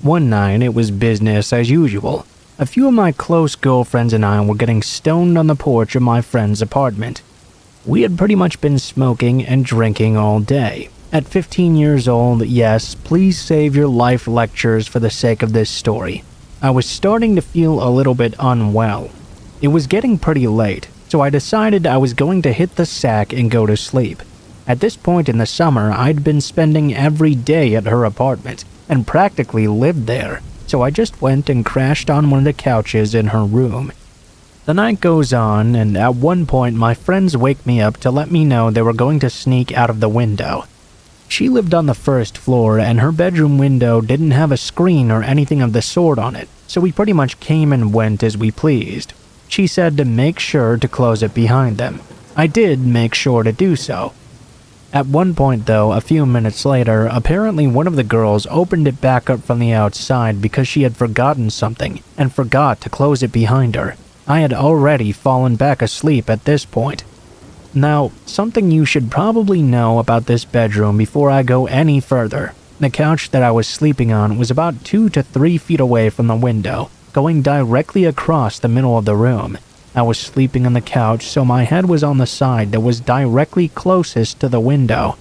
One night, it was business as usual. A few of my close girlfriends and I were getting stoned on the porch of my friend's apartment. We had pretty much been smoking and drinking all day. At 15 years old, yes, please save your life lectures for the sake of this story. I was starting to feel a little bit unwell. It was getting pretty late, so I decided I was going to hit the sack and go to sleep. At this point in the summer, I'd been spending every day at her apartment and practically lived there, so I just went and crashed on one of the couches in her room. The night goes on, and at one point my friends wake me up to let me know they were going to sneak out of the window. She lived on the first floor, and her bedroom window didn't have a screen or anything of the sort on it, so we pretty much came and went as we pleased. She said to make sure to close it behind them. I did make sure to do so. At one point though, a few minutes later, apparently one of the girls opened it back up from the outside because she had forgotten something and forgot to close it behind her. I had already fallen back asleep at this point. Now, something you should probably know about this bedroom before I go any further. The couch that I was sleeping on was about 2 to 3 feet away from the window, going directly across the middle of the room. I was sleeping on the couch, so my head was on the side that was directly closest to the window.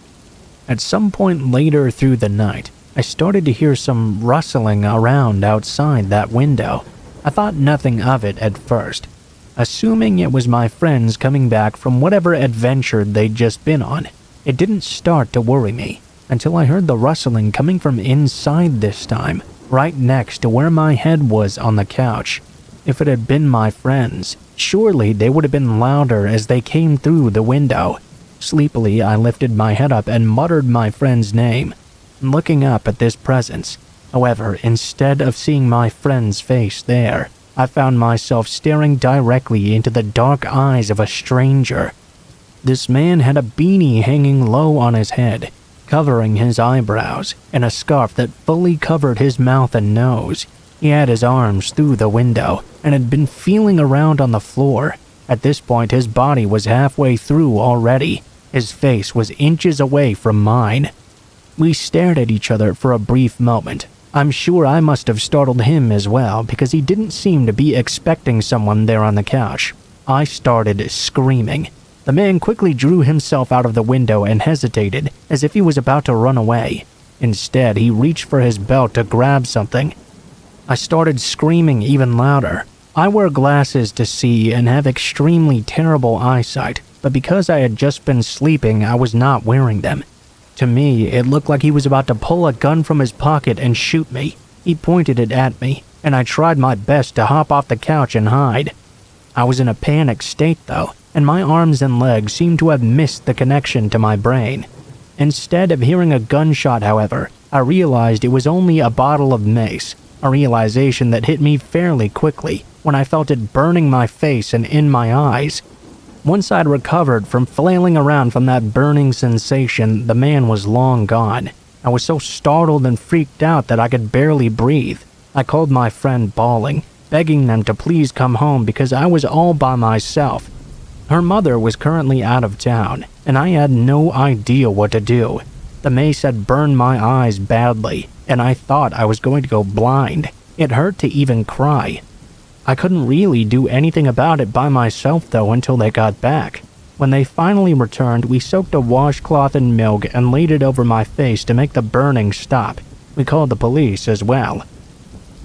At some point later through the night, I started to hear some rustling around outside that window. I thought nothing of it at first, assuming it was my friends coming back from whatever adventure they'd just been on. It didn't start to worry me until I heard the rustling coming from inside this time, right next to where my head was on the couch. If it had been my friends, surely they would have been louder as they came through the window. Sleepily, I lifted my head up and muttered my friend's name. Looking up at this presence, However, instead of seeing my friend's face there, I found myself staring directly into the dark eyes of a stranger. This man had a beanie hanging low on his head, covering his eyebrows, and a scarf that fully covered his mouth and nose. He had his arms through the window and had been feeling around on the floor. At this point, his body was halfway through already. His face was inches away from mine. We stared at each other for a brief moment. I'm sure I must have startled him as well because he didn't seem to be expecting someone there on the couch. I started screaming. The man quickly drew himself out of the window and hesitated, as if he was about to run away. Instead, he reached for his belt to grab something. I started screaming even louder. I wear glasses to see and have extremely terrible eyesight, but because I had just been sleeping, I was not wearing them. To me, it looked like he was about to pull a gun from his pocket and shoot me. He pointed it at me, and I tried my best to hop off the couch and hide. I was in a panicked state though, and my arms and legs seemed to have missed the connection to my brain. Instead of hearing a gunshot, however, I realized it was only a bottle of mace, a realization that hit me fairly quickly when I felt it burning my face and in my eyes. Once I'd recovered from flailing around from that burning sensation, the man was long gone. I was so startled and freaked out that I could barely breathe. I called my friend bawling, begging them to please come home because I was all by myself. Her mother was currently out of town, and I had no idea what to do. The mace had burned my eyes badly, and I thought I was going to go blind. It hurt to even cry. I couldn't really do anything about it by myself though until they got back. When they finally returned, we soaked a washcloth in milk and laid it over my face to make the burning stop. We called the police as well.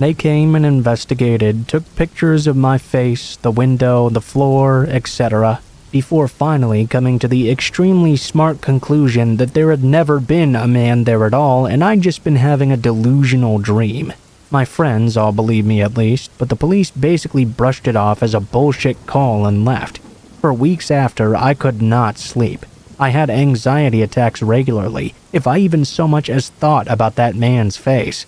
They came and investigated, took pictures of my face, the window, the floor, etc., before finally coming to the extremely smart conclusion that there had never been a man there at all and I'd just been having a delusional dream. My friends all believed me at least, but the police basically brushed it off as a bullshit call and left. For weeks after, I could not sleep. I had anxiety attacks regularly, if I even so much as thought about that man's face.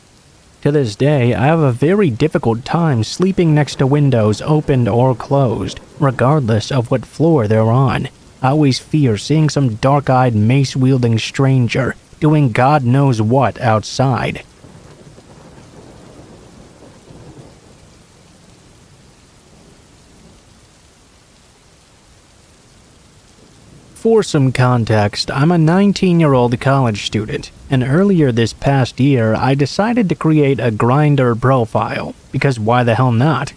To this day, I have a very difficult time sleeping next to windows opened or closed, regardless of what floor they're on. I always fear seeing some dark-eyed, mace-wielding stranger doing God knows what outside. For some context, I'm a 19-year-old college student, and earlier this past year, I decided to create a Grindr profile, because why the hell not?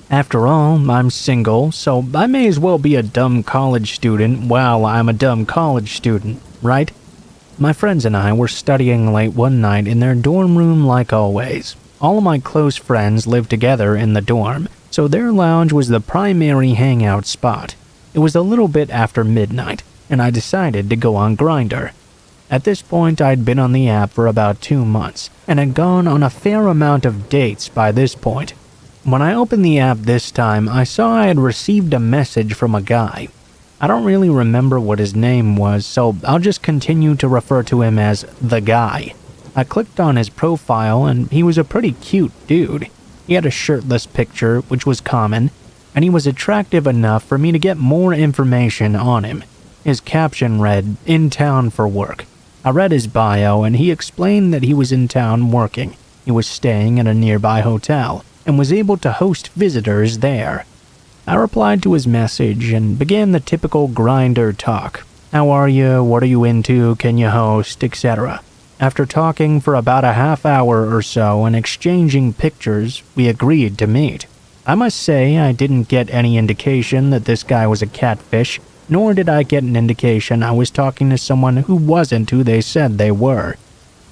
After all, I'm single, so I may as well be a dumb college student while I'm a dumb college student, right? My friends and I were studying late one night in their dorm room like always. All of my close friends lived together in the dorm, so their lounge was the primary hangout spot. It was a little bit after midnight, and I decided to go on Grindr. At this point, I'd been on the app for about 2 months, and had gone on a fair amount of dates by this point. When I opened the app this time, I saw I had received a message from a guy. I don't really remember what his name was, so I'll just continue to refer to him as the guy. I clicked on his profile, and he was a pretty cute dude. He had a shirtless picture, which was common, and he was attractive enough for me to get more information on him. His caption read, "In town for work." I read his bio and he explained that he was in town working. He was staying at a nearby hotel and was able to host visitors there. I replied to his message and began the typical Grindr talk. How are you? What are you into? Can you host? Etc. After talking for about a half hour or so and exchanging pictures, we agreed to meet. I must say I didn't get any indication that this guy was a catfish, nor did I get an indication I was talking to someone who wasn't who they said they were.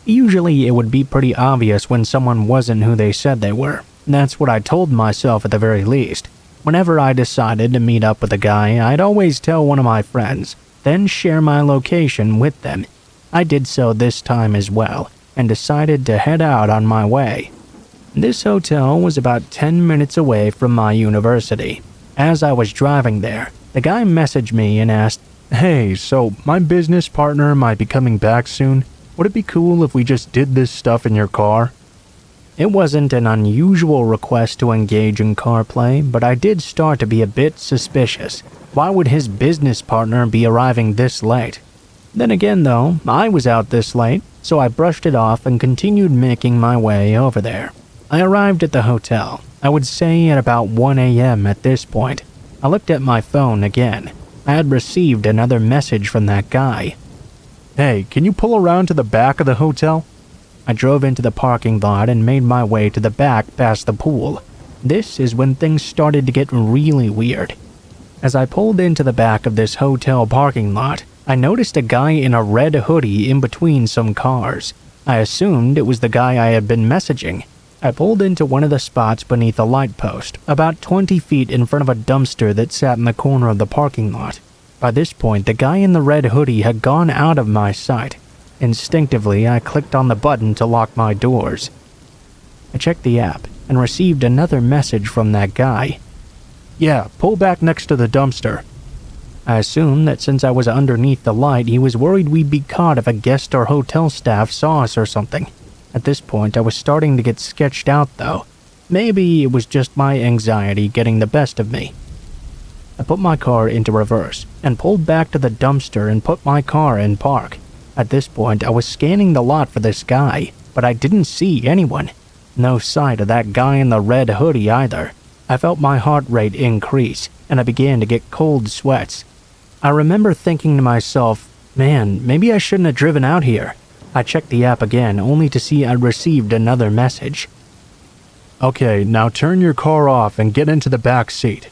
Usually it would be pretty obvious when someone wasn't who they said they were. That's what I told myself at the very least. Whenever I decided to meet up with a guy, I'd always tell one of my friends, then share my location with them. I did so this time as well, and decided to head out on my way. This hotel was about 10 minutes away from my university. As I was driving there, the guy messaged me and asked, "Hey, so my business partner might be coming back soon. Would it be cool if we just did this stuff in your car?" It wasn't an unusual request to engage in car play, but I did start to be a bit suspicious. Why would his business partner be arriving this late? Then again though, I was out this late, so I brushed it off and continued making my way over there. I arrived at the hotel, I would say at about 1 a.m. at this point. I looked at my phone again. I had received another message from that guy. "Hey, can you pull around to the back of the hotel?" I drove into the parking lot and made my way to the back past the pool. This is when things started to get really weird. As I pulled into the back of this hotel parking lot, I noticed a guy in a red hoodie in between some cars. I assumed it was the guy I had been messaging. I pulled into one of the spots beneath a light post, about 20 feet in front of a dumpster that sat in the corner of the parking lot. By this point, the guy in the red hoodie had gone out of my sight. Instinctively, I clicked on the button to lock my doors. I checked the app and received another message from that guy. "Yeah, pull back next to the dumpster." I assumed that since I was underneath the light, he was worried we'd be caught if a guest or hotel staff saw us or something. At this point, I was starting to get sketched out though. Maybe it was just my anxiety getting the best of me. I put my car into reverse and pulled back to the dumpster and put my car in park. At this point, I was scanning the lot for this guy, but I didn't see anyone. No sight of that guy in the red hoodie either. I felt my heart rate increase, and I began to get cold sweats. I remember thinking to myself, man, maybe I shouldn't have driven out here. I checked the app again, only to see I'd received another message. "Okay, now turn your car off and get into the back seat."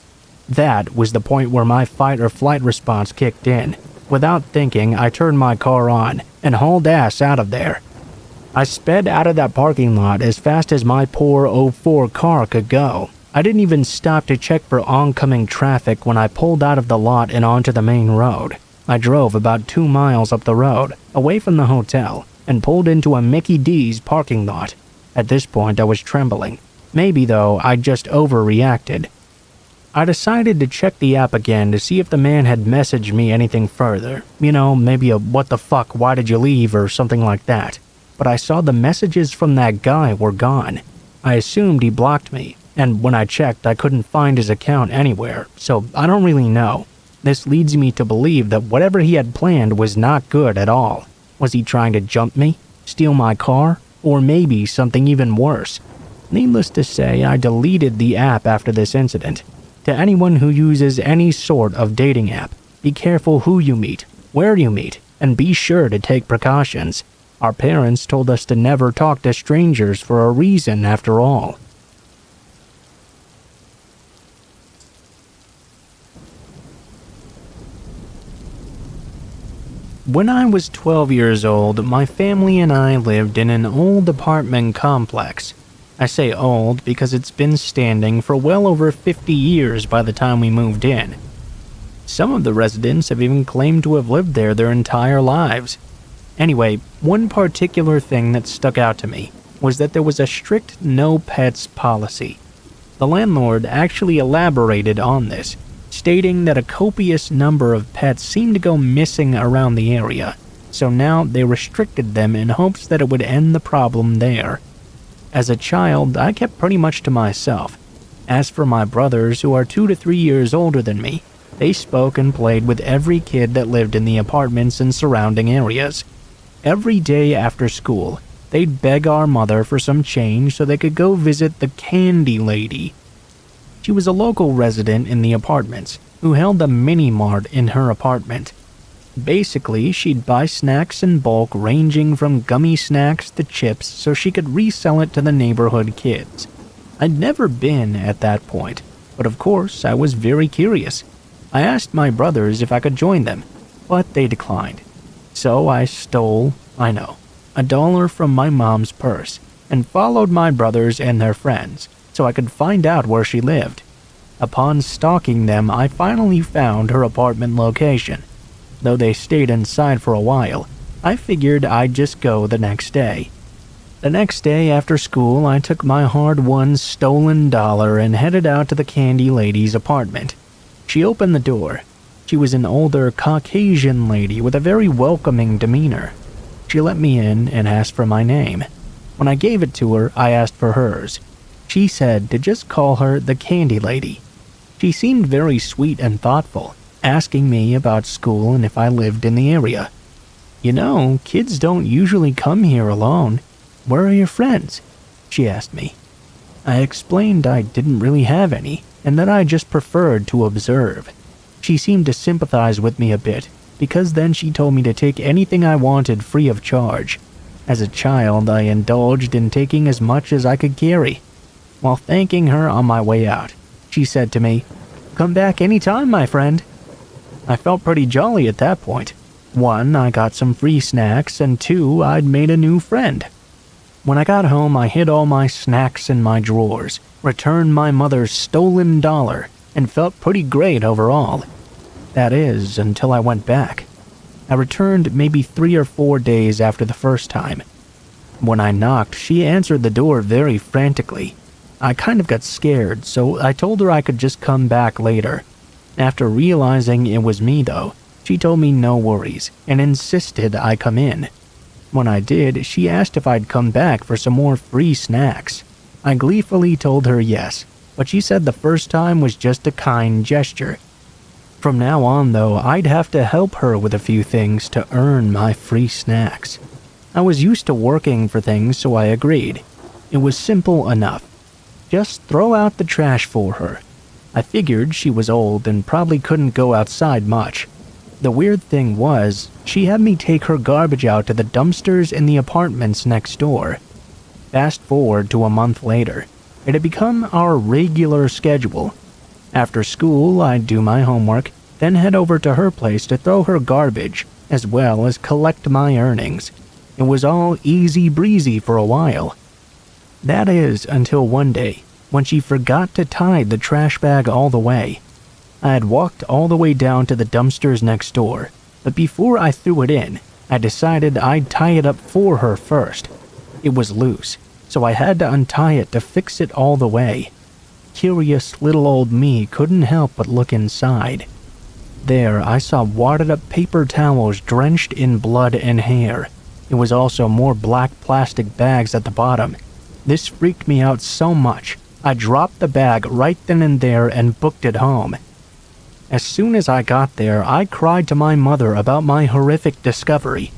That was the point where my fight or flight response kicked in. Without thinking, I turned my car on and hauled ass out of there. I sped out of that parking lot as fast as my poor 04 car could go. I didn't even stop to check for oncoming traffic when I pulled out of the lot and onto the main road. I drove about 2 miles up the road, away from the hotel, and pulled into a Mickey D's parking lot. At this point, I was trembling. Maybe, though, I just overreacted. I decided to check the app again to see if the man had messaged me anything further. You know, maybe a "what the fuck, why did you leave?" or something like that. But I saw the messages from that guy were gone. I assumed he blocked me, and when I checked, I couldn't find his account anywhere, so I don't really know. This leads me to believe that whatever he had planned was not good at all. Was he trying to jump me, steal my car, or maybe something even worse? Needless to say, I deleted the app after this incident. To anyone who uses any sort of dating app, be careful who you meet, where you meet, and be sure to take precautions. Our parents told us to never talk to strangers for a reason after all. When I was 12 years old, my family and I lived in an old apartment complex. I say old because it's been standing for well over 50 years by the time we moved in. Some of the residents have even claimed to have lived there their entire lives. Anyway, one particular thing that stuck out to me was that there was a strict no pets policy. The landlord actually elaborated on this, stating that a copious number of pets seemed to go missing around the area, so now they restricted them in hopes that it would end the problem there. As a child, I kept pretty much to myself. As for my brothers, who are 2 to 3 years older than me, they spoke and played with every kid that lived in the apartments and surrounding areas. Every day after school, they'd beg our mother for some change so they could go visit the Candy Lady. She was a local resident in the apartments who held a mini-mart in her apartment. Basically, she'd buy snacks in bulk ranging from gummy snacks to chips so she could resell it to the neighborhood kids. I'd never been at that point, but of course I was very curious. I asked my brothers if I could join them, but they declined. So I stole, $1 from my mom's purse and followed my brothers and their friends so I could find out where she lived. Upon stalking them, I finally found her apartment location. Though they stayed inside for a while, I figured I'd just go the next day. The next day after school, I took my hard-won stolen dollar and headed out to the Candy Lady's apartment. She opened the door. She was an older Caucasian lady with a very welcoming demeanor. She let me in and asked for my name. When I gave it to her, I asked for hers. She said to just call her the Candy Lady. She seemed very sweet and thoughtful, asking me about school and if I lived in the area. You know, kids don't usually come here alone. Where are your friends? She asked me. I explained I didn't really have any, and that I just preferred to observe. She seemed to sympathize with me a bit, because then she told me to take anything I wanted free of charge. As a child, I indulged in taking as much as I could carry. While thanking her on my way out, she said to me, "Come back anytime, my friend." I felt pretty jolly at that point. 1, I got some free snacks, and 2, I'd made a new friend. When I got home, I hid all my snacks in my drawers, returned my mother's stolen dollar, and felt pretty great overall. That is, until I went back. I returned maybe 3 or 4 days after the first time. When I knocked, she answered the door very frantically. I kind of got scared, so I told her I could just come back later. After realizing it was me, though, she told me no worries and insisted I come in. When I did, she asked if I'd come back for some more free snacks. I gleefully told her yes, but she said the first time was just a kind gesture. From now on, though, I'd have to help her with a few things to earn my free snacks. I was used to working for things, so I agreed. It was simple enough. Just throw out the trash for her. I figured she was old and probably couldn't go outside much. The weird thing was, she had me take her garbage out to the dumpsters in the apartments next door. Fast forward to a month later, it had become our regular schedule. After school, I'd do my homework, then head over to her place to throw her garbage, as well as collect my earnings. It was all easy breezy for a while. That is, until one day, when she forgot to tie the trash bag all the way. I had walked all the way down to the dumpsters next door, but before I threw it in, I decided I'd tie it up for her first. It was loose, so I had to untie it to fix it all the way. Curious little old me couldn't help but look inside. There, I saw wadded up paper towels drenched in blood and hair. It was also more black plastic bags at the bottom. This freaked me out so much, I dropped the bag right then and there and booked it home. As soon as I got there, I cried to my mother about my horrific discovery.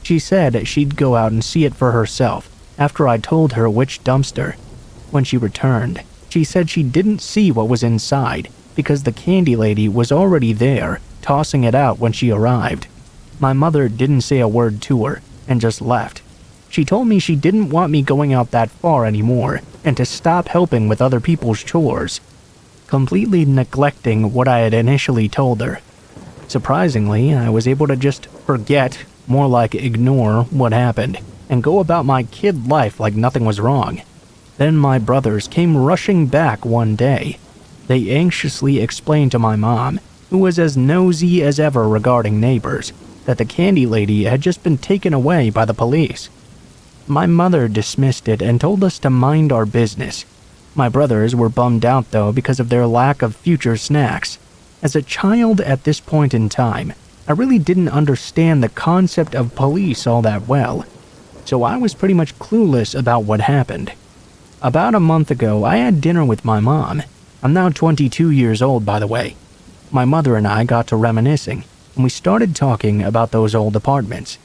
She said she'd go out and see it for herself after I told her which dumpster. When she returned, she said she didn't see what was inside because the candy lady was already there, tossing it out when she arrived. My mother didn't say a word to her and just left. She told me she didn't want me going out that far anymore and to stop helping with other people's chores, completely neglecting what I had initially told her. Surprisingly, I was able to just forget, more like ignore, what happened, and go about my kid life like nothing was wrong. Then my brothers came rushing back one day. They anxiously explained to my mom, who was as nosy as ever regarding neighbors, that the candy lady had just been taken away by the police. My mother dismissed it and told us to mind our business. My brothers were bummed out though because of their lack of future snacks. As a child at this point in time, I really didn't understand the concept of police all that well, so I was pretty much clueless about what happened. About a month ago, I had dinner with my mom. I'm now 22 years old, by the way. My mother and I got to reminiscing, and we started talking about those old apartments.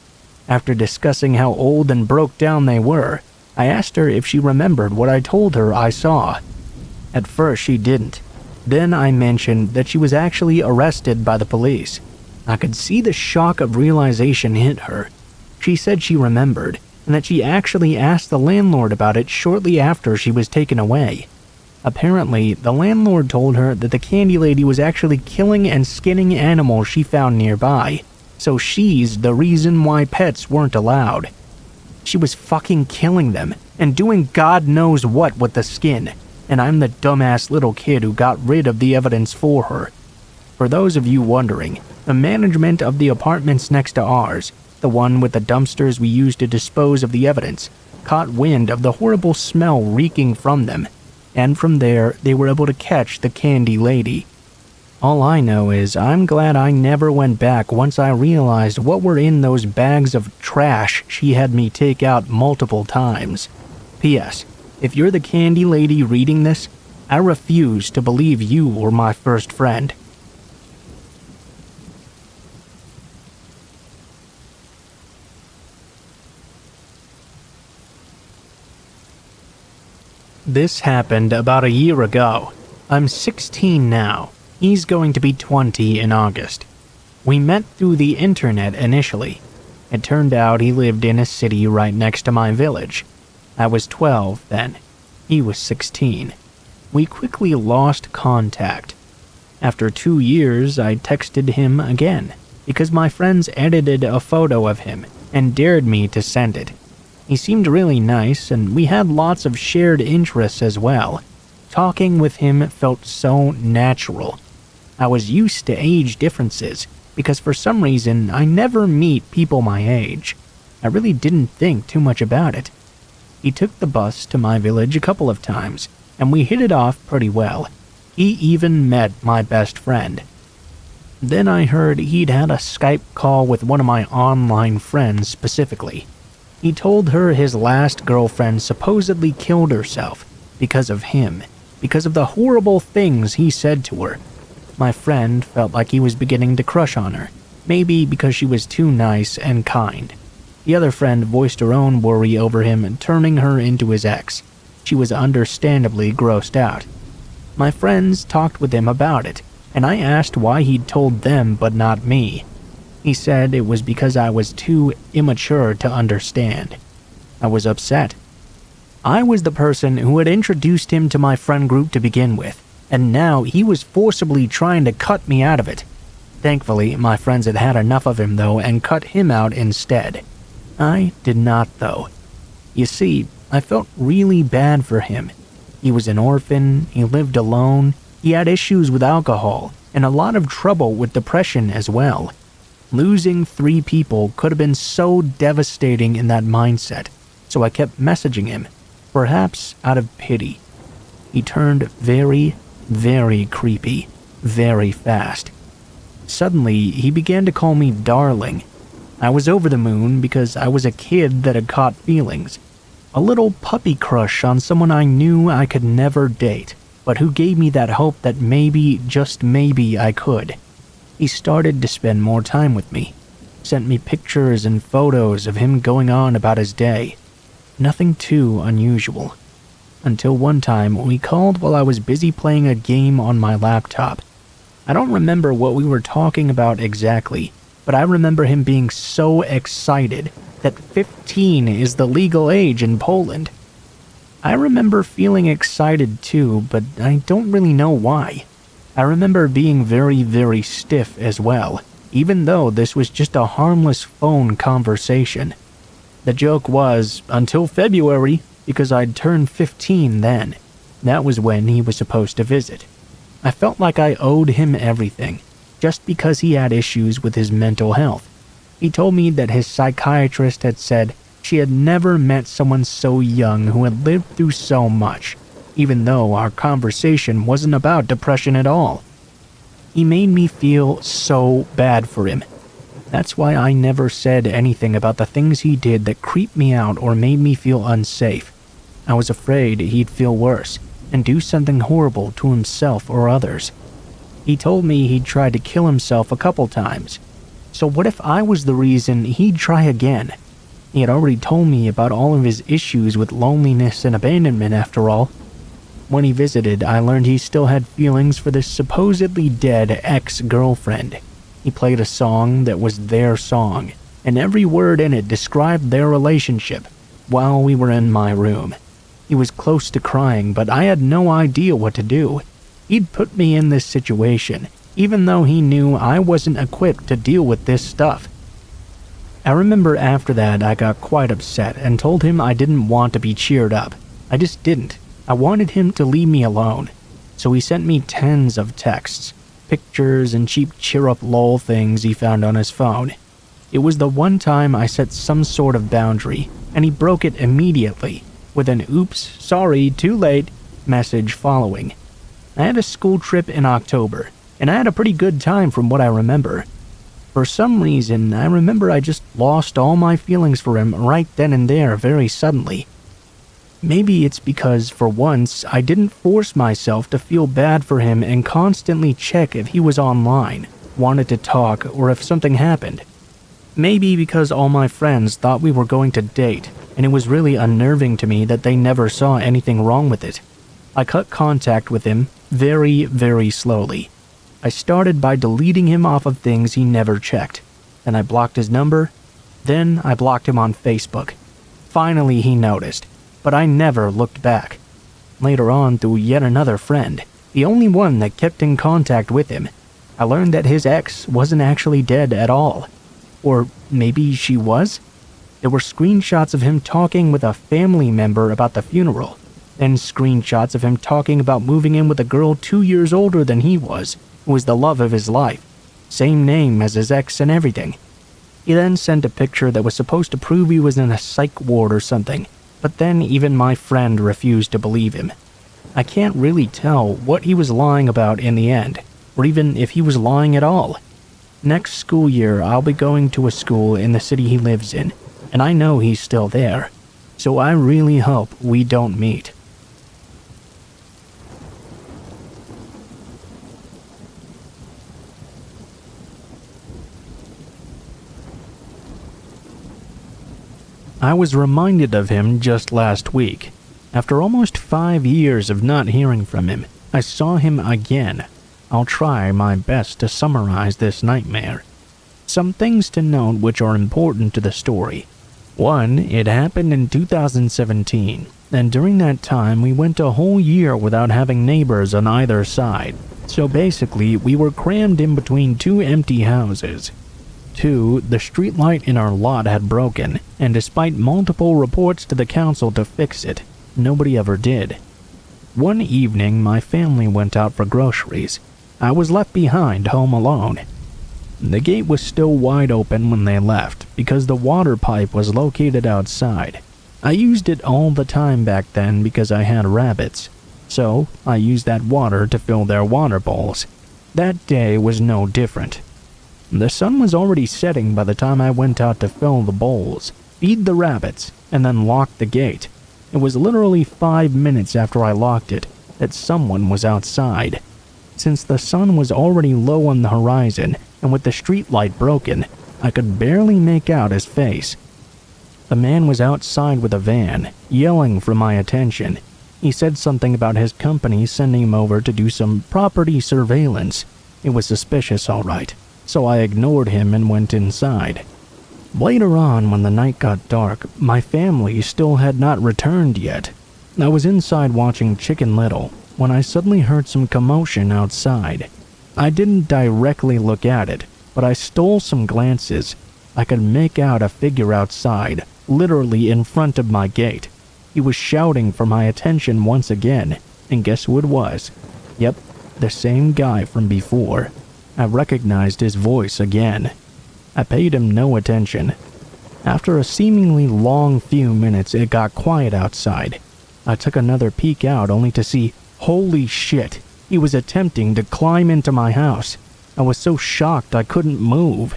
After discussing how old and broke down they were, I asked her if she remembered what I told her I saw. At first, she didn't. Then I mentioned that she was actually arrested by the police. I could see the shock of realization hit her. She said she remembered, and that she actually asked the landlord about it shortly after she was taken away. Apparently, the landlord told her that the candy lady was actually killing and skinning animals she found nearby, so she's the reason why pets weren't allowed. She was fucking killing them and doing God knows what with the skin, and I'm the dumbass little kid who got rid of the evidence for her. For those of you wondering, the management of the apartments next to ours, the one with the dumpsters we used to dispose of the evidence, caught wind of the horrible smell reeking from them, and from there they were able to catch the candy lady. All I know is I'm glad I never went back once I realized what were in those bags of trash she had me take out multiple times. P.S. If you're the candy lady reading this, I refuse to believe you were my first friend. This happened about a year ago. I'm 16 now. He's going to be 20 in August. We met through the internet initially. It turned out he lived in a city right next to my village. I was 12 then. He was 16. We quickly lost contact. After 2 years, I texted him again because my friends edited a photo of him and dared me to send it. He seemed really nice, and we had lots of shared interests as well. Talking with him felt so natural. I was used to age differences, because for some reason I never meet people my age. I really didn't think too much about it. He took the bus to my village a couple of times, and we hit it off pretty well. He even met my best friend. Then I heard he'd had a Skype call with one of my online friends specifically. He told her his last girlfriend supposedly killed herself because of him, because of the horrible things he said to her. My friend felt like he was beginning to crush on her, maybe because she was too nice and kind. The other friend voiced her own worry over him turning her into his ex. She was understandably grossed out. My friends talked with him about it, and I asked why he'd told them but not me. He said it was because I was too immature to understand. I was upset. I was the person who had introduced him to my friend group to begin with, and now he was forcibly trying to cut me out of it. Thankfully, my friends had had enough of him though and cut him out instead. I did not though. You see, I felt really bad for him. He was an orphan, he lived alone, he had issues with alcohol, and a lot of trouble with depression as well. Losing 3 people could have been so devastating in that mindset, so I kept messaging him, perhaps out of pity. He turned very, very creepy, very fast. Suddenly, he began to call me darling. I was over the moon because I was a kid that had caught feelings. A little puppy crush on someone I knew I could never date, but who gave me that hope that maybe, just maybe, I could. He started to spend more time with me, sent me pictures and photos of him going on about his day. Nothing too unusual. Until one time we called while I was busy playing a game on my laptop. I don't remember what we were talking about exactly, but I remember him being so excited that 15 is the legal age in Poland. I remember feeling excited too, but I don't really know why. I remember being very, very stiff as well, even though this was just a harmless phone conversation. The joke was, until February, because I'd turned 15 then. That was when he was supposed to visit. I felt like I owed him everything, just because he had issues with his mental health. He told me that his psychiatrist had said she had never met someone so young who had lived through so much, even though our conversation wasn't about depression at all. He made me feel so bad for him. That's why I never said anything about the things he did that creeped me out or made me feel unsafe. I was afraid he'd feel worse and do something horrible to himself or others. He told me he'd tried to kill himself a couple times. So what if I was the reason he'd try again? He had already told me about all of his issues with loneliness and abandonment after all. When he visited, I learned he still had feelings for this supposedly dead ex-girlfriend. He played a song that was their song, and every word in it described their relationship while we were in my room. He was close to crying, but I had no idea what to do. He'd put me in this situation, even though he knew I wasn't equipped to deal with this stuff. I remember after that I got quite upset and told him I didn't want to be cheered up. I just didn't. I wanted him to leave me alone. So he sent me tens of texts, pictures, and cheap cheer-up lol things he found on his phone. It was the one time I set some sort of boundary, and he broke it immediately, with an "oops, sorry, too late" message following. I had a school trip in October, and I had a pretty good time from what I remember. For some reason, I remember I just lost all my feelings for him right then and there very suddenly. Maybe it's because, for once, I didn't force myself to feel bad for him and constantly check if he was online, wanted to talk, or if something happened. Maybe because all my friends thought we were going to date, and it was really unnerving to me that they never saw anything wrong with it. I cut contact with him very, very slowly. I started by deleting him off of things he never checked. Then I blocked his number. Then I blocked him on Facebook. Finally, he noticed, but I never looked back. Later on, through yet another friend, the only one that kept in contact with him, I learned that his ex wasn't actually dead at all. Or maybe she was? There were screenshots of him talking with a family member about the funeral, then screenshots of him talking about moving in with a girl 2 years older than he was, who was the love of his life, same name as his ex and everything. He then sent a picture that was supposed to prove he was in a psych ward or something, but then even my friend refused to believe him. I can't really tell what he was lying about in the end, or even if he was lying at all. Next school year, I'll be going to a school in the city he lives in, and I know he's still there, so I really hope we don't meet. I was reminded of him just last week. After almost 5 years of not hearing from him, I saw him again. I'll try my best to summarize this nightmare. Some things to note which are important to the story. 1. It happened in 2017, and during that time we went a whole year without having neighbors on either side. So basically, we were crammed in between 2 empty houses. 2. The streetlight in our lot had broken, and despite multiple reports to the council to fix it, nobody ever did. One evening, my family went out for groceries. I was left behind home alone. The gate was still wide open when they left because the water pipe was located outside. I used it all the time back then because I had rabbits, so I used that water to fill their water bowls. That day was no different. The sun was already setting by the time I went out to fill the bowls, feed the rabbits, and then lock the gate. It was literally 5 minutes after I locked it that someone was outside. Since the sun was already low on the horizon, and with the street light broken, I could barely make out his face. The man was outside with a van, yelling for my attention. He said something about his company sending him over to do some property surveillance. It was suspicious, all right, so I ignored him and went inside. Later on, when the night got dark, my family still had not returned yet. I was inside watching Chicken Little when I suddenly heard some commotion outside. I didn't directly look at it, but I stole some glances. I could make out a figure outside, literally in front of my gate. He was shouting for my attention once again, and guess who it was? Yep, the same guy from before. I recognized his voice again. I paid him no attention. After a seemingly long few minutes, it got quiet outside. I took another peek out only to see, holy shit, he was attempting to climb into my house. I was so shocked I couldn't move.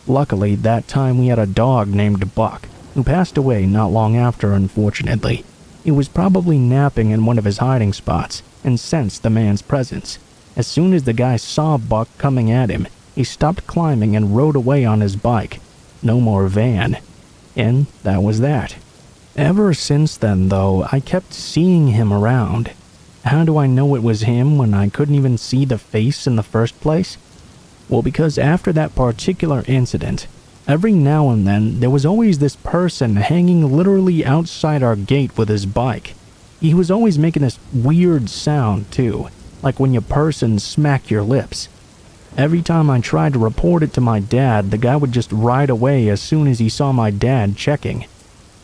Luckily, that time we had a dog named Buck, who passed away not long after, unfortunately. He was probably napping in one of his hiding spots and sensed the man's presence. As soon as the guy saw Buck coming at him, he stopped climbing and rode away on his bike. No more van. And that was that. Ever since then, though, I kept seeing him around. How do I know it was him when I couldn't even see the face in the first place? Well, because after that particular incident, every now and then there was always this person hanging literally outside our gate with his bike. He was always making this weird sound, too, like when you purse and smack your lips. Every time I tried to report it to my dad, the guy would just ride away as soon as he saw my dad checking.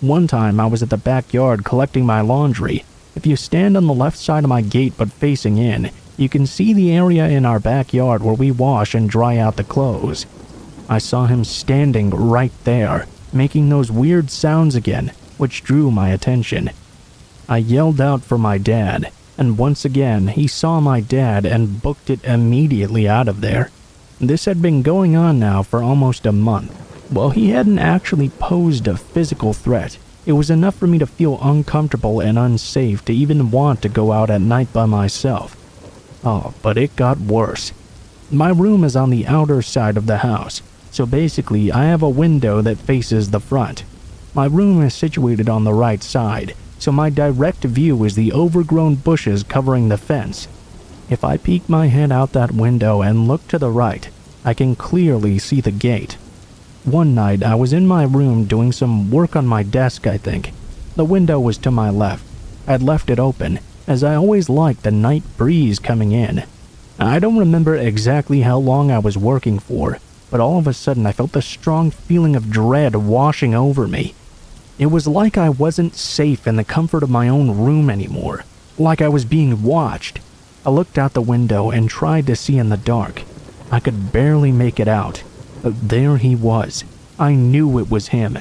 One time I was at the backyard collecting my laundry. If you stand on the left side of my gate but facing in, you can see the area in our backyard where we wash and dry out the clothes. I saw him standing right there, making those weird sounds again, which drew my attention. I yelled out for my dad, and once again he saw my dad and booked it immediately out of there. This had been going on now for almost a month. While he hadn't actually posed a physical threat, it was enough for me to feel uncomfortable and unsafe to even want to go out at night by myself. Oh, but it got worse. My room is on the outer side of the house, so basically I have a window that faces the front. My room is situated on the right side, so my direct view is the overgrown bushes covering the fence. If I peek my head out that window and look to the right, I can clearly see the gate. One night I was in my room doing some work on my desk, I think. The window was to my left. I'd left it open, as I always liked the night breeze coming in. I don't remember exactly how long I was working for, but all of a sudden I felt a strong feeling of dread washing over me. It was like I wasn't safe in the comfort of my own room anymore, like I was being watched. I looked out the window and tried to see in the dark. I could barely make it out, but there he was. I knew it was him.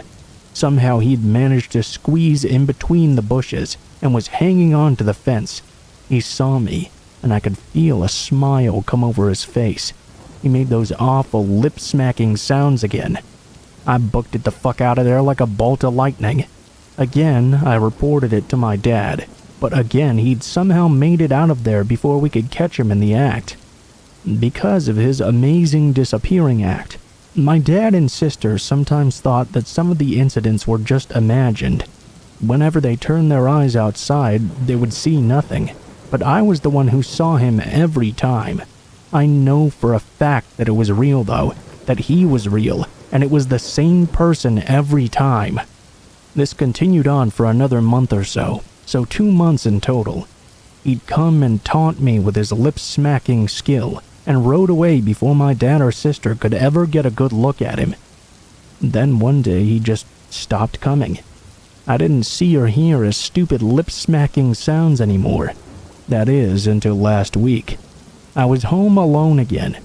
Somehow he'd managed to squeeze in between the bushes and was hanging on to the fence. He saw me, and I could feel a smile come over his face. He made those awful lip-smacking sounds again. I booked it the fuck out of there like a bolt of lightning. Again, I reported it to my dad, but again he'd somehow made it out of there before we could catch him in the act. Because of his amazing disappearing act, my dad and sister sometimes thought that some of the incidents were just imagined. Whenever they turned their eyes outside, they would see nothing, but I was the one who saw him every time. I know for a fact that it was real though, that he was real, and it was the same person every time. This continued on for another month or so 2 months in total. He'd come and taunt me with his lip-smacking skill, and rode away before my dad or sister could ever get a good look at him. Then one day he just stopped coming. I didn't see or hear his stupid lip-smacking sounds anymore. That is, until last week. I was home alone again.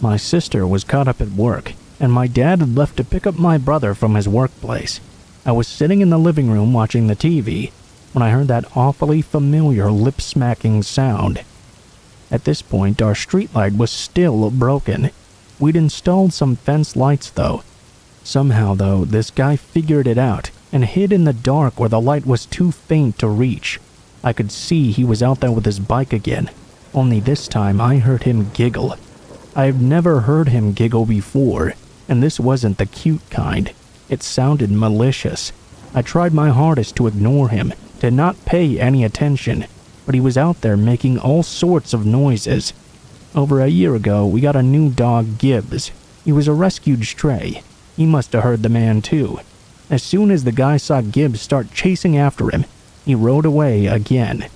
My sister was caught up at work, and my dad had left to pick up my brother from his workplace. I was sitting in the living room watching the TV when I heard that awfully familiar lip-smacking sound. At this point, our streetlight was still broken. We'd installed some fence lights though. Somehow though, this guy figured it out and hid in the dark where the light was too faint to reach. I could see he was out there with his bike again, only this time I heard him giggle. I've never heard him giggle before, and this wasn't the cute kind. It sounded malicious. I tried my hardest to ignore him, to not pay any attention, but he was out there making all sorts of noises. Over a year ago, we got a new dog, Gibbs. He was a rescued stray. He must have heard the man too. As soon as the guy saw Gibbs start chasing after him, he rode away again.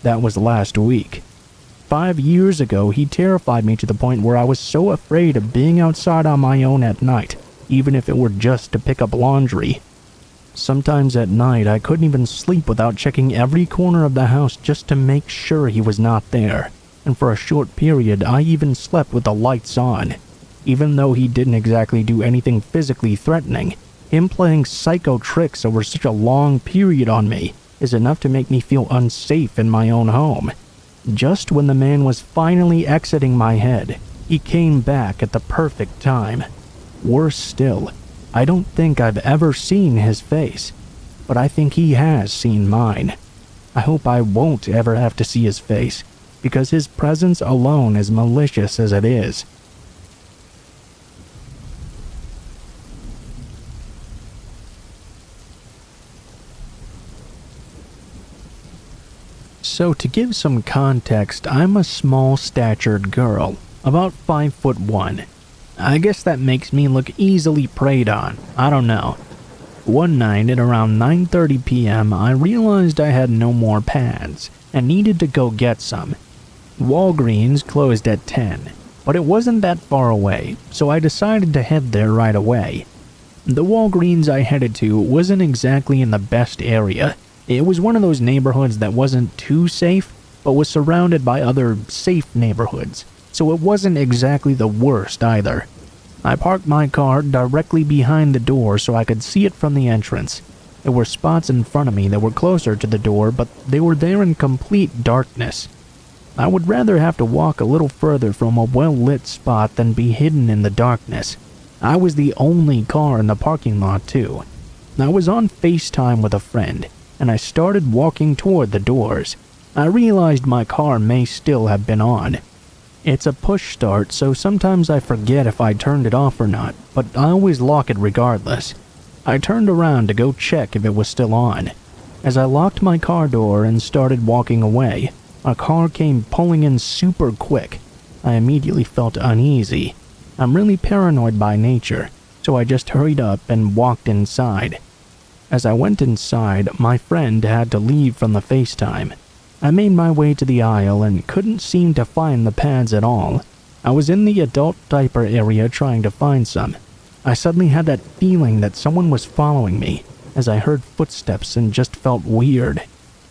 That was last week. 5 years ago, he terrified me to the point where I was so afraid of being outside on my own at night, even if it were just to pick up laundry. Sometimes at night, I couldn't even sleep without checking every corner of the house just to make sure he was not there. And for a short period, I even slept with the lights on. Even though he didn't exactly do anything physically threatening, him playing psycho tricks over such a long period on me is enough to make me feel unsafe in my own home. Just when the man was finally exiting my head, he came back at the perfect time. Worse still, I don't think I've ever seen his face, but I think he has seen mine. I hope I won't ever have to see his face, because his presence alone is malicious as it is. So to give some context, I'm a small-statured girl, about 5'1". I guess that makes me look easily preyed on, I don't know. One night at around 9:30 p.m. I realized I had no more pads and needed to go get some. Walgreens closed at 10, but it wasn't that far away, so I decided to head there right away. The Walgreens I headed to wasn't exactly in the best area. It was one of those neighborhoods that wasn't too safe, but was surrounded by other safe neighborhoods, so it wasn't exactly the worst either. I parked my car directly behind the door so I could see it from the entrance. There were spots in front of me that were closer to the door, but they were there in complete darkness. I would rather have to walk a little further from a well-lit spot than be hidden in the darkness. I was the only car in the parking lot too. I was on FaceTime with a friend, and I started walking toward the doors. I realized my car may still have been on. It's a push start, so sometimes I forget if I turned it off or not, but I always lock it regardless. I turned around to go check if it was still on. As I locked my car door and started walking away, a car came pulling in super quick. I immediately felt uneasy. I'm really paranoid by nature, so I just hurried up and walked inside. As I went inside, my friend had to leave from the FaceTime. I made my way to the aisle and couldn't seem to find the pads at all. I was in the adult diaper area trying to find some. I suddenly had that feeling that someone was following me, as I heard footsteps and just felt weird.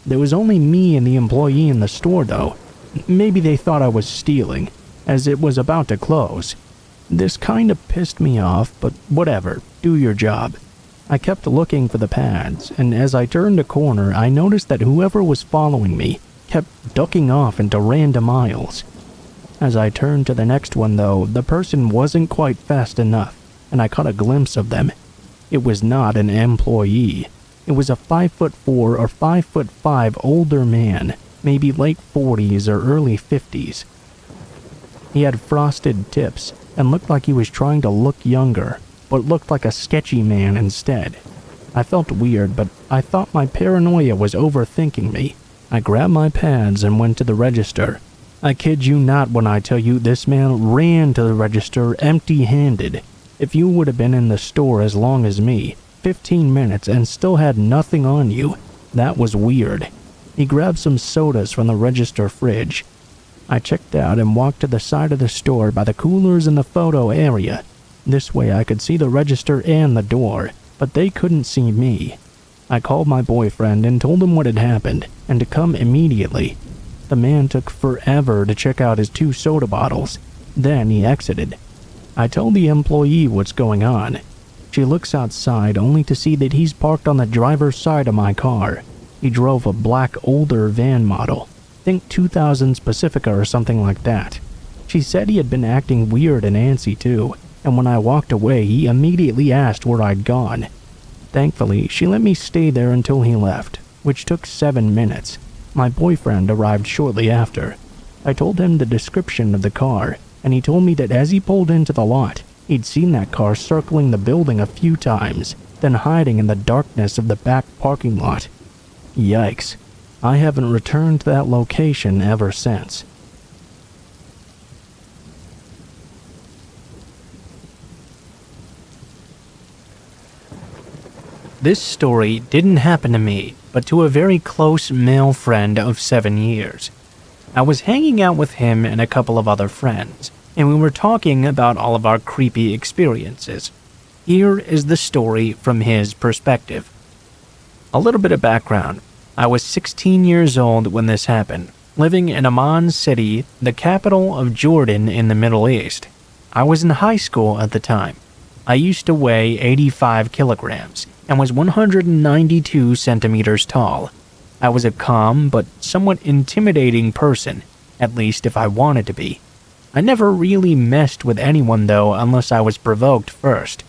There was only me and the employee in the store though. Maybe they thought I was stealing, as it was about to close. This kinda pissed me off, but whatever, do your job. I kept looking for the pads, and as I turned a corner, I noticed that whoever was following me kept ducking off into random aisles. As I turned to the next one though, the person wasn't quite fast enough, and I caught a glimpse of them. It was not an employee. It was a 5'4" or 5'5" older man, maybe late 40s or early 50s. He had frosted tips and looked like he was trying to look younger, but looked like a sketchy man instead. I felt weird, but I thought my paranoia was overthinking me. I grabbed my pads and went to the register. I kid you not when I tell you this man ran to the register empty-handed. If you would have been in the store as long as me, 15 minutes, and still had nothing on you, that was weird. He grabbed some sodas from the register fridge. I checked out and walked to the side of the store by the coolers in the photo area. This way I could see the register and the door, but they couldn't see me. I called my boyfriend and told him what had happened, and to come immediately. The man took forever to check out his 2 soda bottles. Then he exited. I told the employee what's going on. She looks outside only to see that he's parked on the driver's side of my car. He drove a black older van model. Think 2000s Pacifica or something like that. She said he had been acting weird and antsy too, and when I walked away he immediately asked where I'd gone. Thankfully, she let me stay there until he left, which took 7 minutes. My boyfriend arrived shortly after. I told him the description of the car, and he told me that as he pulled into the lot, he'd seen that car circling the building a few times, then hiding in the darkness of the back parking lot. Yikes. I haven't returned to that location ever since. This story didn't happen to me, but to a very close male friend of 7 years. I was hanging out with him and a couple of other friends, and we were talking about all of our creepy experiences. Here is the story from his perspective. A little bit of background. I was 16 years old when this happened, living in Amman City, the capital of Jordan in the Middle East. I was in high school at the time. I used to weigh 85 kilograms and was 192 centimeters tall. I was a calm but somewhat intimidating person, at least if I wanted to be. I never really messed with anyone though unless I was provoked first.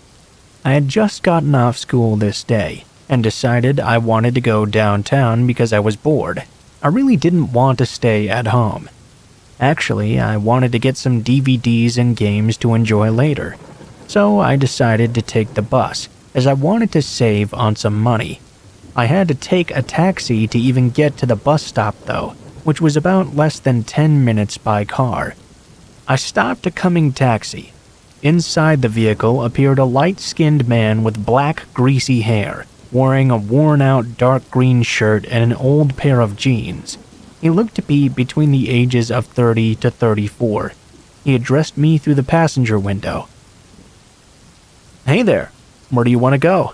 I had just gotten off school this day and decided I wanted to go downtown because I was bored. I really didn't want to stay at home. Actually, I wanted to get some DVDs and games to enjoy later. So I decided to take the bus, as I wanted to save on some money. I had to take a taxi to even get to the bus stop though, which was about less than 10 minutes by car. I stopped a coming taxi. Inside the vehicle appeared a light-skinned man with black, greasy hair, wearing a worn-out dark green shirt and an old pair of jeans. He looked to be between the ages of 30 to 34. He addressed me through the passenger window. "Hey there, where do you want to go?"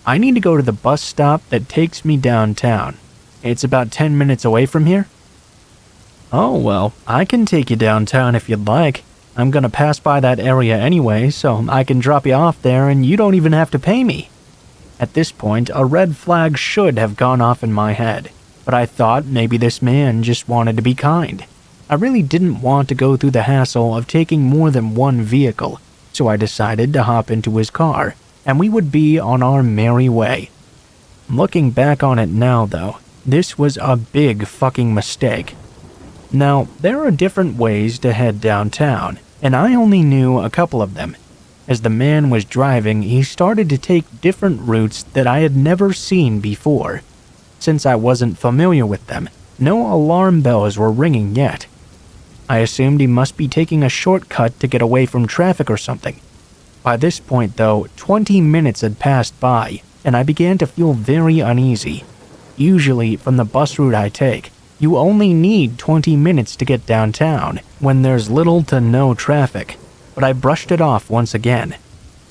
"I need to go to the bus stop that takes me downtown. It's about 10 minutes away from here." "Oh, well, I can take you downtown if you'd like. I'm gonna pass by that area anyway, so I can drop you off there and you don't even have to pay me." At this point, a red flag should have gone off in my head, but I thought maybe this man just wanted to be kind. I really didn't want to go through the hassle of taking more than one vehicle, so I decided to hop into his car, and we would be on our merry way. Looking back on it now, though, this was a big fucking mistake. Now, there are different ways to head downtown, and I only knew a couple of them. As the man was driving, he started to take different routes that I had never seen before. Since I wasn't familiar with them, no alarm bells were ringing yet. I assumed he must be taking a shortcut to get away from traffic or something. By this point, though, 20 minutes had passed by, and I began to feel very uneasy. Usually, from the bus route I take, you only need 20 minutes to get downtown when there's little to no traffic, but I brushed it off once again.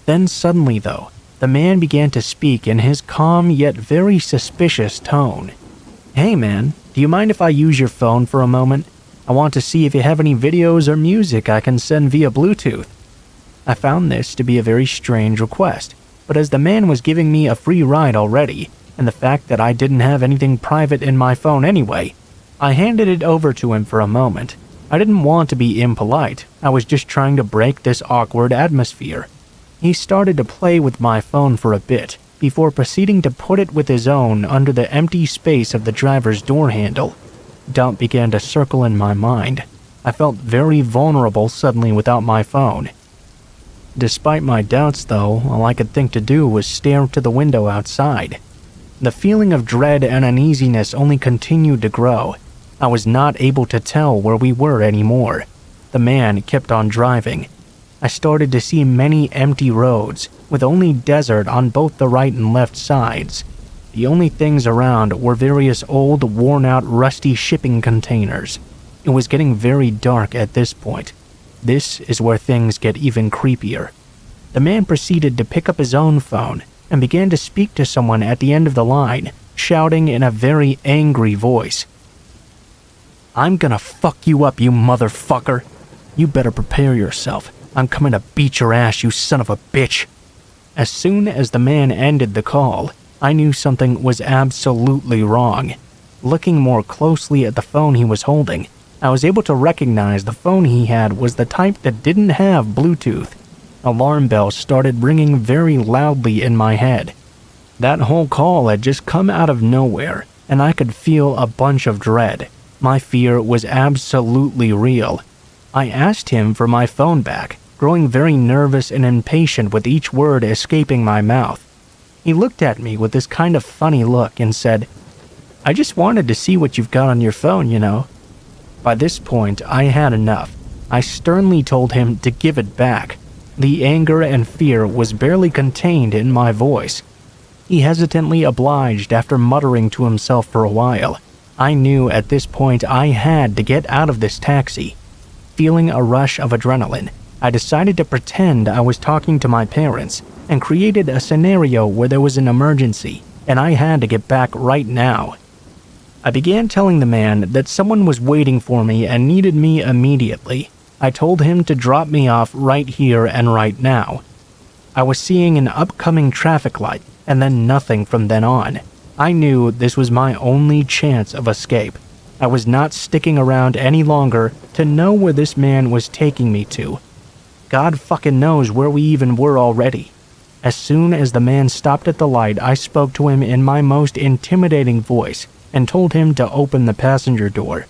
Then suddenly, though, the man began to speak in his calm yet very suspicious tone. "Hey man, do you mind if I use your phone for a moment? I want to see if you have any videos or music I can send via Bluetooth." I found this to be a very strange request, but as the man was giving me a free ride already, and the fact that I didn't have anything private in my phone anyway, I handed it over to him for a moment. I didn't want to be impolite, I was just trying to break this awkward atmosphere. He started to play with my phone for a bit, before proceeding to put it with his own under the empty space of the driver's door handle. Doubt began to circle in my mind. I felt very vulnerable suddenly without my phone. Despite my doubts, though, all I could think to do was stare to the window outside. The feeling of dread and uneasiness only continued to grow. I was not able to tell where we were anymore. The man kept on driving. I started to see many empty roads, with only desert on both the right and left sides. The only things around were various old, worn-out, rusty shipping containers. It was getting very dark at this point. This is where things get even creepier. The man proceeded to pick up his own phone and began to speak to someone at the end of the line, shouting in a very angry voice. "I'm gonna fuck you up, you motherfucker. You better prepare yourself. I'm coming to beat your ass, you son of a bitch." As soon as the man ended the call, I knew something was absolutely wrong. Looking more closely at the phone he was holding, I was able to recognize the phone he had was the type that didn't have Bluetooth. Alarm bells started ringing very loudly in my head. That whole call had just come out of nowhere, and I could feel a bunch of dread. My fear was absolutely real. I asked him for my phone back, growing very nervous and impatient with each word escaping my mouth. He looked at me with this kind of funny look and said, "I just wanted to see what you've got on your phone, you know." By this point, I had enough. I sternly told him to give it back. The anger and fear was barely contained in my voice. He hesitantly obliged after muttering to himself for a while. I knew at this point I had to get out of this taxi. Feeling a rush of adrenaline, I decided to pretend I was talking to my parents and created a scenario where there was an emergency and I had to get back right now. I began telling the man that someone was waiting for me and needed me immediately. I told him to drop me off right here and right now. I was seeing an upcoming traffic light and then nothing from then on. I knew this was my only chance of escape. I was not sticking around any longer to know where this man was taking me to. God fucking knows where we even were already. As soon as the man stopped at the light, I spoke to him in my most intimidating voice and told him to open the passenger door.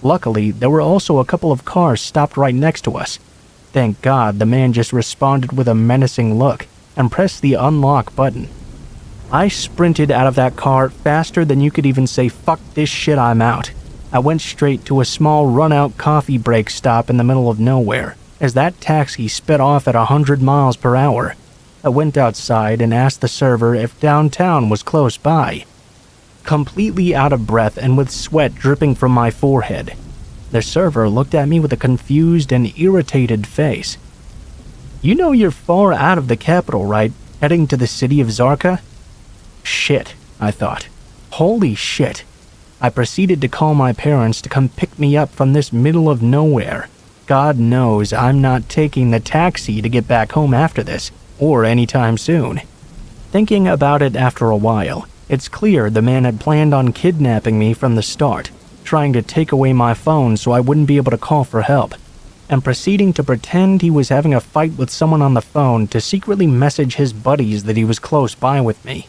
Luckily, there were also a couple of cars stopped right next to us. Thank God the man just responded with a menacing look and pressed the unlock button. I sprinted out of that car faster than you could even say, "Fuck this shit, I'm out." I went straight to a small run-out coffee break stop in the middle of nowhere, as that taxi sped off at 100 miles per hour. I went outside and asked the server if downtown was close by. Completely out of breath and with sweat dripping from my forehead, the server looked at me with a confused and irritated face. "You know you're far out of the capital, right? Heading to the city of Zarka?" Shit, I thought. Holy shit. I proceeded to call my parents to come pick me up from this middle of nowhere. God knows I'm not taking the taxi to get back home after this, or anytime soon. Thinking about it after a while, it's clear the man had planned on kidnapping me from the start, trying to take away my phone so I wouldn't be able to call for help, and proceeding to pretend he was having a fight with someone on the phone to secretly message his buddies that he was close by with me.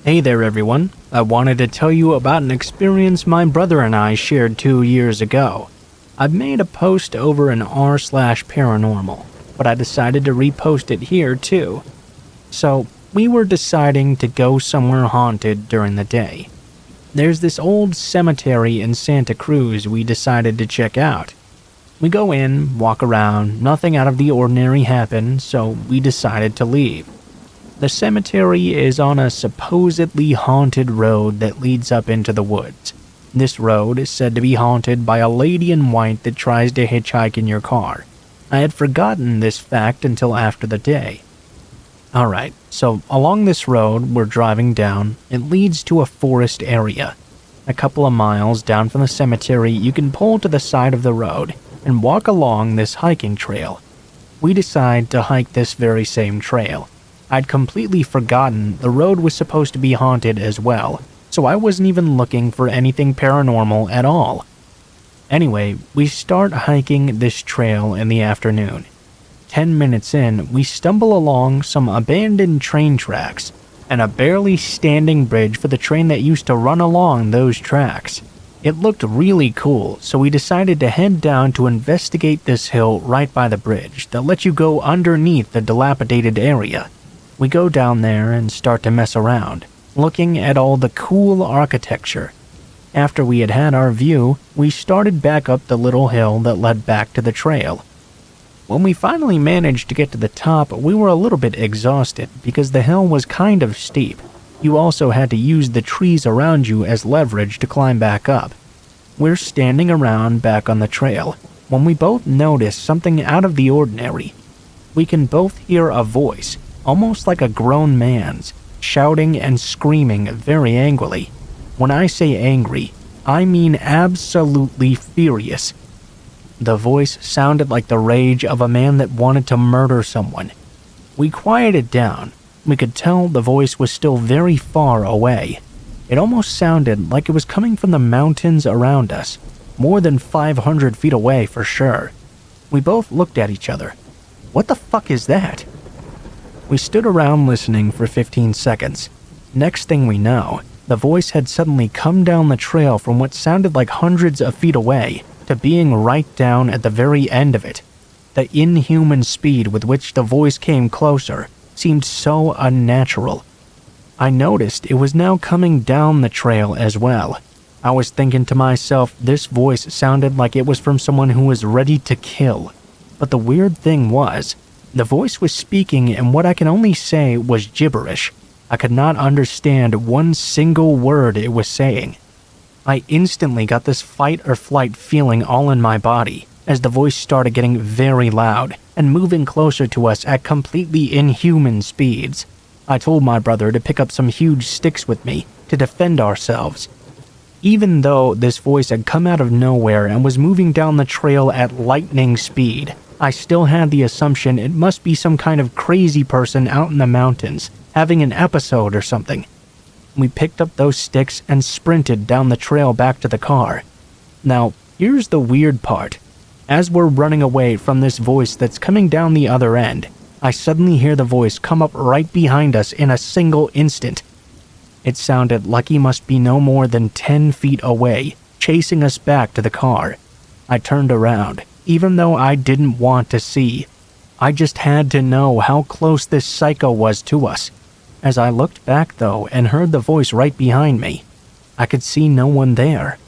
Hey there everyone, I wanted to tell you about an experience my brother and I shared 2 years ago. I've made a post over an r/paranormal, but I decided to repost it here too. So, we were deciding to go somewhere haunted during the day. There's this old cemetery in Santa Cruz we decided to check out. We go in, walk around, nothing out of the ordinary happened, so we decided to leave. The cemetery is on a supposedly haunted road that leads up into the woods. This road is said to be haunted by a lady in white that tries to hitchhike in your car. I had forgotten this fact until after the day. Alright, so along this road we're driving down, it leads to a forest area. A couple of miles down from the cemetery, you can pull to the side of the road and walk along this hiking trail. We decide to hike this very same trail. I'd completely forgotten the road was supposed to be haunted as well, so I wasn't even looking for anything paranormal at all. Anyway, we start hiking this trail in the afternoon. 10 minutes in, we stumble along some abandoned train tracks and a barely standing bridge for the train that used to run along those tracks. It looked really cool, so we decided to head down to investigate this hill right by the bridge that lets you go underneath the dilapidated area. We go down there and start to mess around, looking at all the cool architecture. After we had had our view, we started back up the little hill that led back to the trail. When we finally managed to get to the top, we were a little bit exhausted because the hill was kind of steep. You also had to use the trees around you as leverage to climb back up. We're standing around back on the trail when we both notice something out of the ordinary. We can both hear a voice, almost like a grown man's, shouting and screaming very angrily. When I say angry, I mean absolutely furious. The voice sounded like the rage of a man that wanted to murder someone. We quieted down. We could tell the voice was still very far away. It almost sounded like it was coming from the mountains around us, more than 500 feet away for sure. We both looked at each other. What the fuck is that? We stood around listening for 15 seconds. Next thing we know, the voice had suddenly come down the trail from what sounded like hundreds of feet away to being right down at the very end of it. The inhuman speed with which the voice came closer seemed so unnatural. I noticed it was now coming down the trail as well. I was thinking to myself, this voice sounded like it was from someone who was ready to kill. But the weird thing was, the voice was speaking in what I can only say was gibberish. I could not understand one single word it was saying. I instantly got this fight or flight feeling all in my body as the voice started getting very loud and moving closer to us at completely inhuman speeds. I told my brother to pick up some huge sticks with me to defend ourselves. Even though this voice had come out of nowhere and was moving down the trail at lightning speed, I still had the assumption it must be some kind of crazy person out in the mountains, having an episode or something. We picked up those sticks and sprinted down the trail back to the car. Now, here's the weird part. As we're running away from this voice that's coming down the other end, I suddenly hear the voice come up right behind us in a single instant. It sounded like he must be no more than 10 feet away, chasing us back to the car. I turned around, even though I didn't want to see. I just had to know how close this psycho was to us. As I looked back though and heard the voice right behind me, I could see no one there.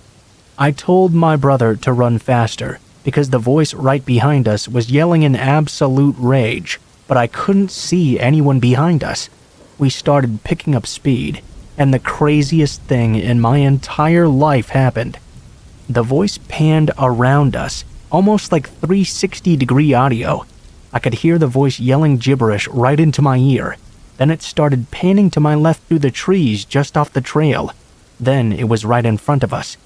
I told my brother to run faster because the voice right behind us was yelling in absolute rage, but I couldn't see anyone behind us. We started picking up speed, and the craziest thing in my entire life happened. The voice panned around us, almost like 360-degree audio. I could hear the voice yelling gibberish right into my ear. Then it started panning to my left through the trees just off the trail. Then it was right in front of us.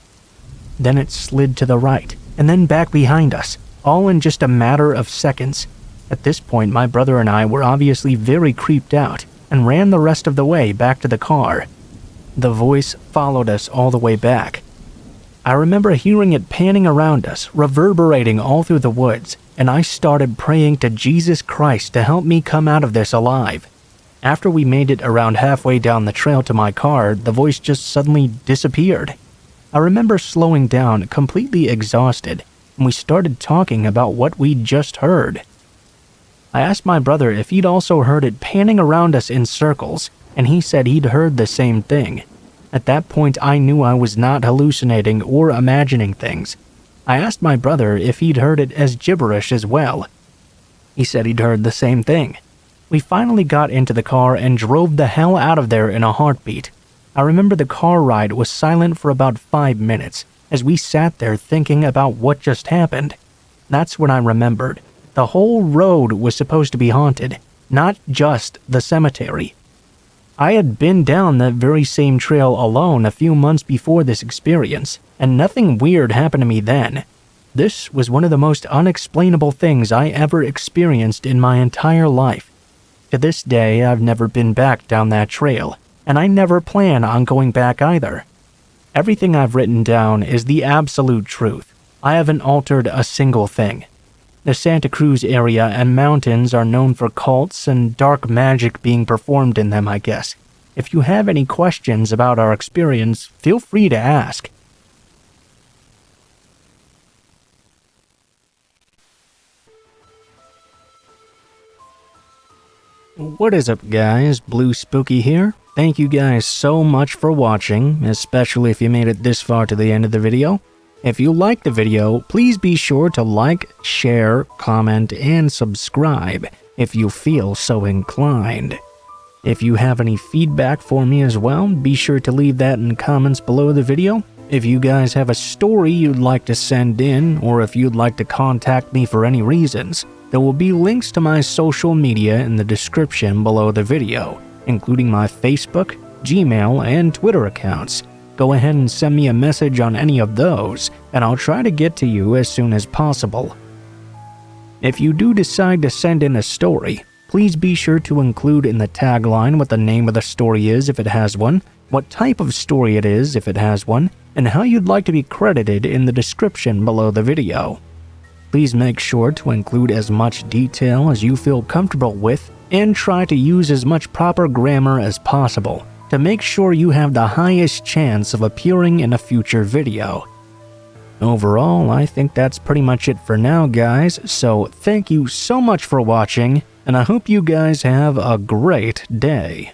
then it slid to the right, and then back behind us, all in just a matter of seconds. At this point, my brother and I were obviously very creeped out and ran the rest of the way back to the car. The voice followed us all the way back. I remember hearing it panning around us, reverberating all through the woods, and I started praying to Jesus Christ to help me come out of this alive. After we made it around halfway down the trail to my car, the voice just suddenly disappeared. I remember slowing down, completely exhausted, and we started talking about what we'd just heard. I asked my brother if he'd also heard it panning around us in circles, and he said he'd heard the same thing. At that point, I knew I was not hallucinating or imagining things. I asked my brother if he'd heard it as gibberish as well. He said he'd heard the same thing. We finally got into the car and drove the hell out of there in a heartbeat. I remember the car ride was silent for about 5 minutes as we sat there thinking about what just happened. That's when I remembered. The whole road was supposed to be haunted, not just the cemetery. I had been down that very same trail alone a few months before this experience, and nothing weird happened to me then. This was one of the most unexplainable things I ever experienced in my entire life. To this day, I've never been back down that trail, and I never plan on going back either. Everything I've written down is the absolute truth. I haven't altered a single thing. The Santa Cruz area and mountains are known for cults and dark magic being performed in them, I guess. If you have any questions about our experience, feel free to ask. What is up, guys? Blue Spooky here. Thank you guys so much for watching, especially if you made it this far to the end of the video. If you liked the video, please be sure to like, share, comment, and subscribe if you feel so inclined. If you have any feedback for me as well, be sure to leave that in the comments below the video. If you guys have a story you'd like to send in, or if you'd like to contact me for any reasons, there will be links to my social media in the description below the video, including my Facebook, Gmail, and Twitter accounts. Go ahead and send me a message on any of those, and I'll try to get to you as soon as possible. If you do decide to send in a story, please be sure to include in the tagline what the name of the story is if it has one, what type of story it is if it has one, and how you'd like to be credited in the description below the video. Please make sure to include as much detail as you feel comfortable with, and try to use as much proper grammar as possible to make sure you have the highest chance of appearing in a future video. Overall, I think that's pretty much it for now, guys, so thank you so much for watching, and I hope you guys have a great day.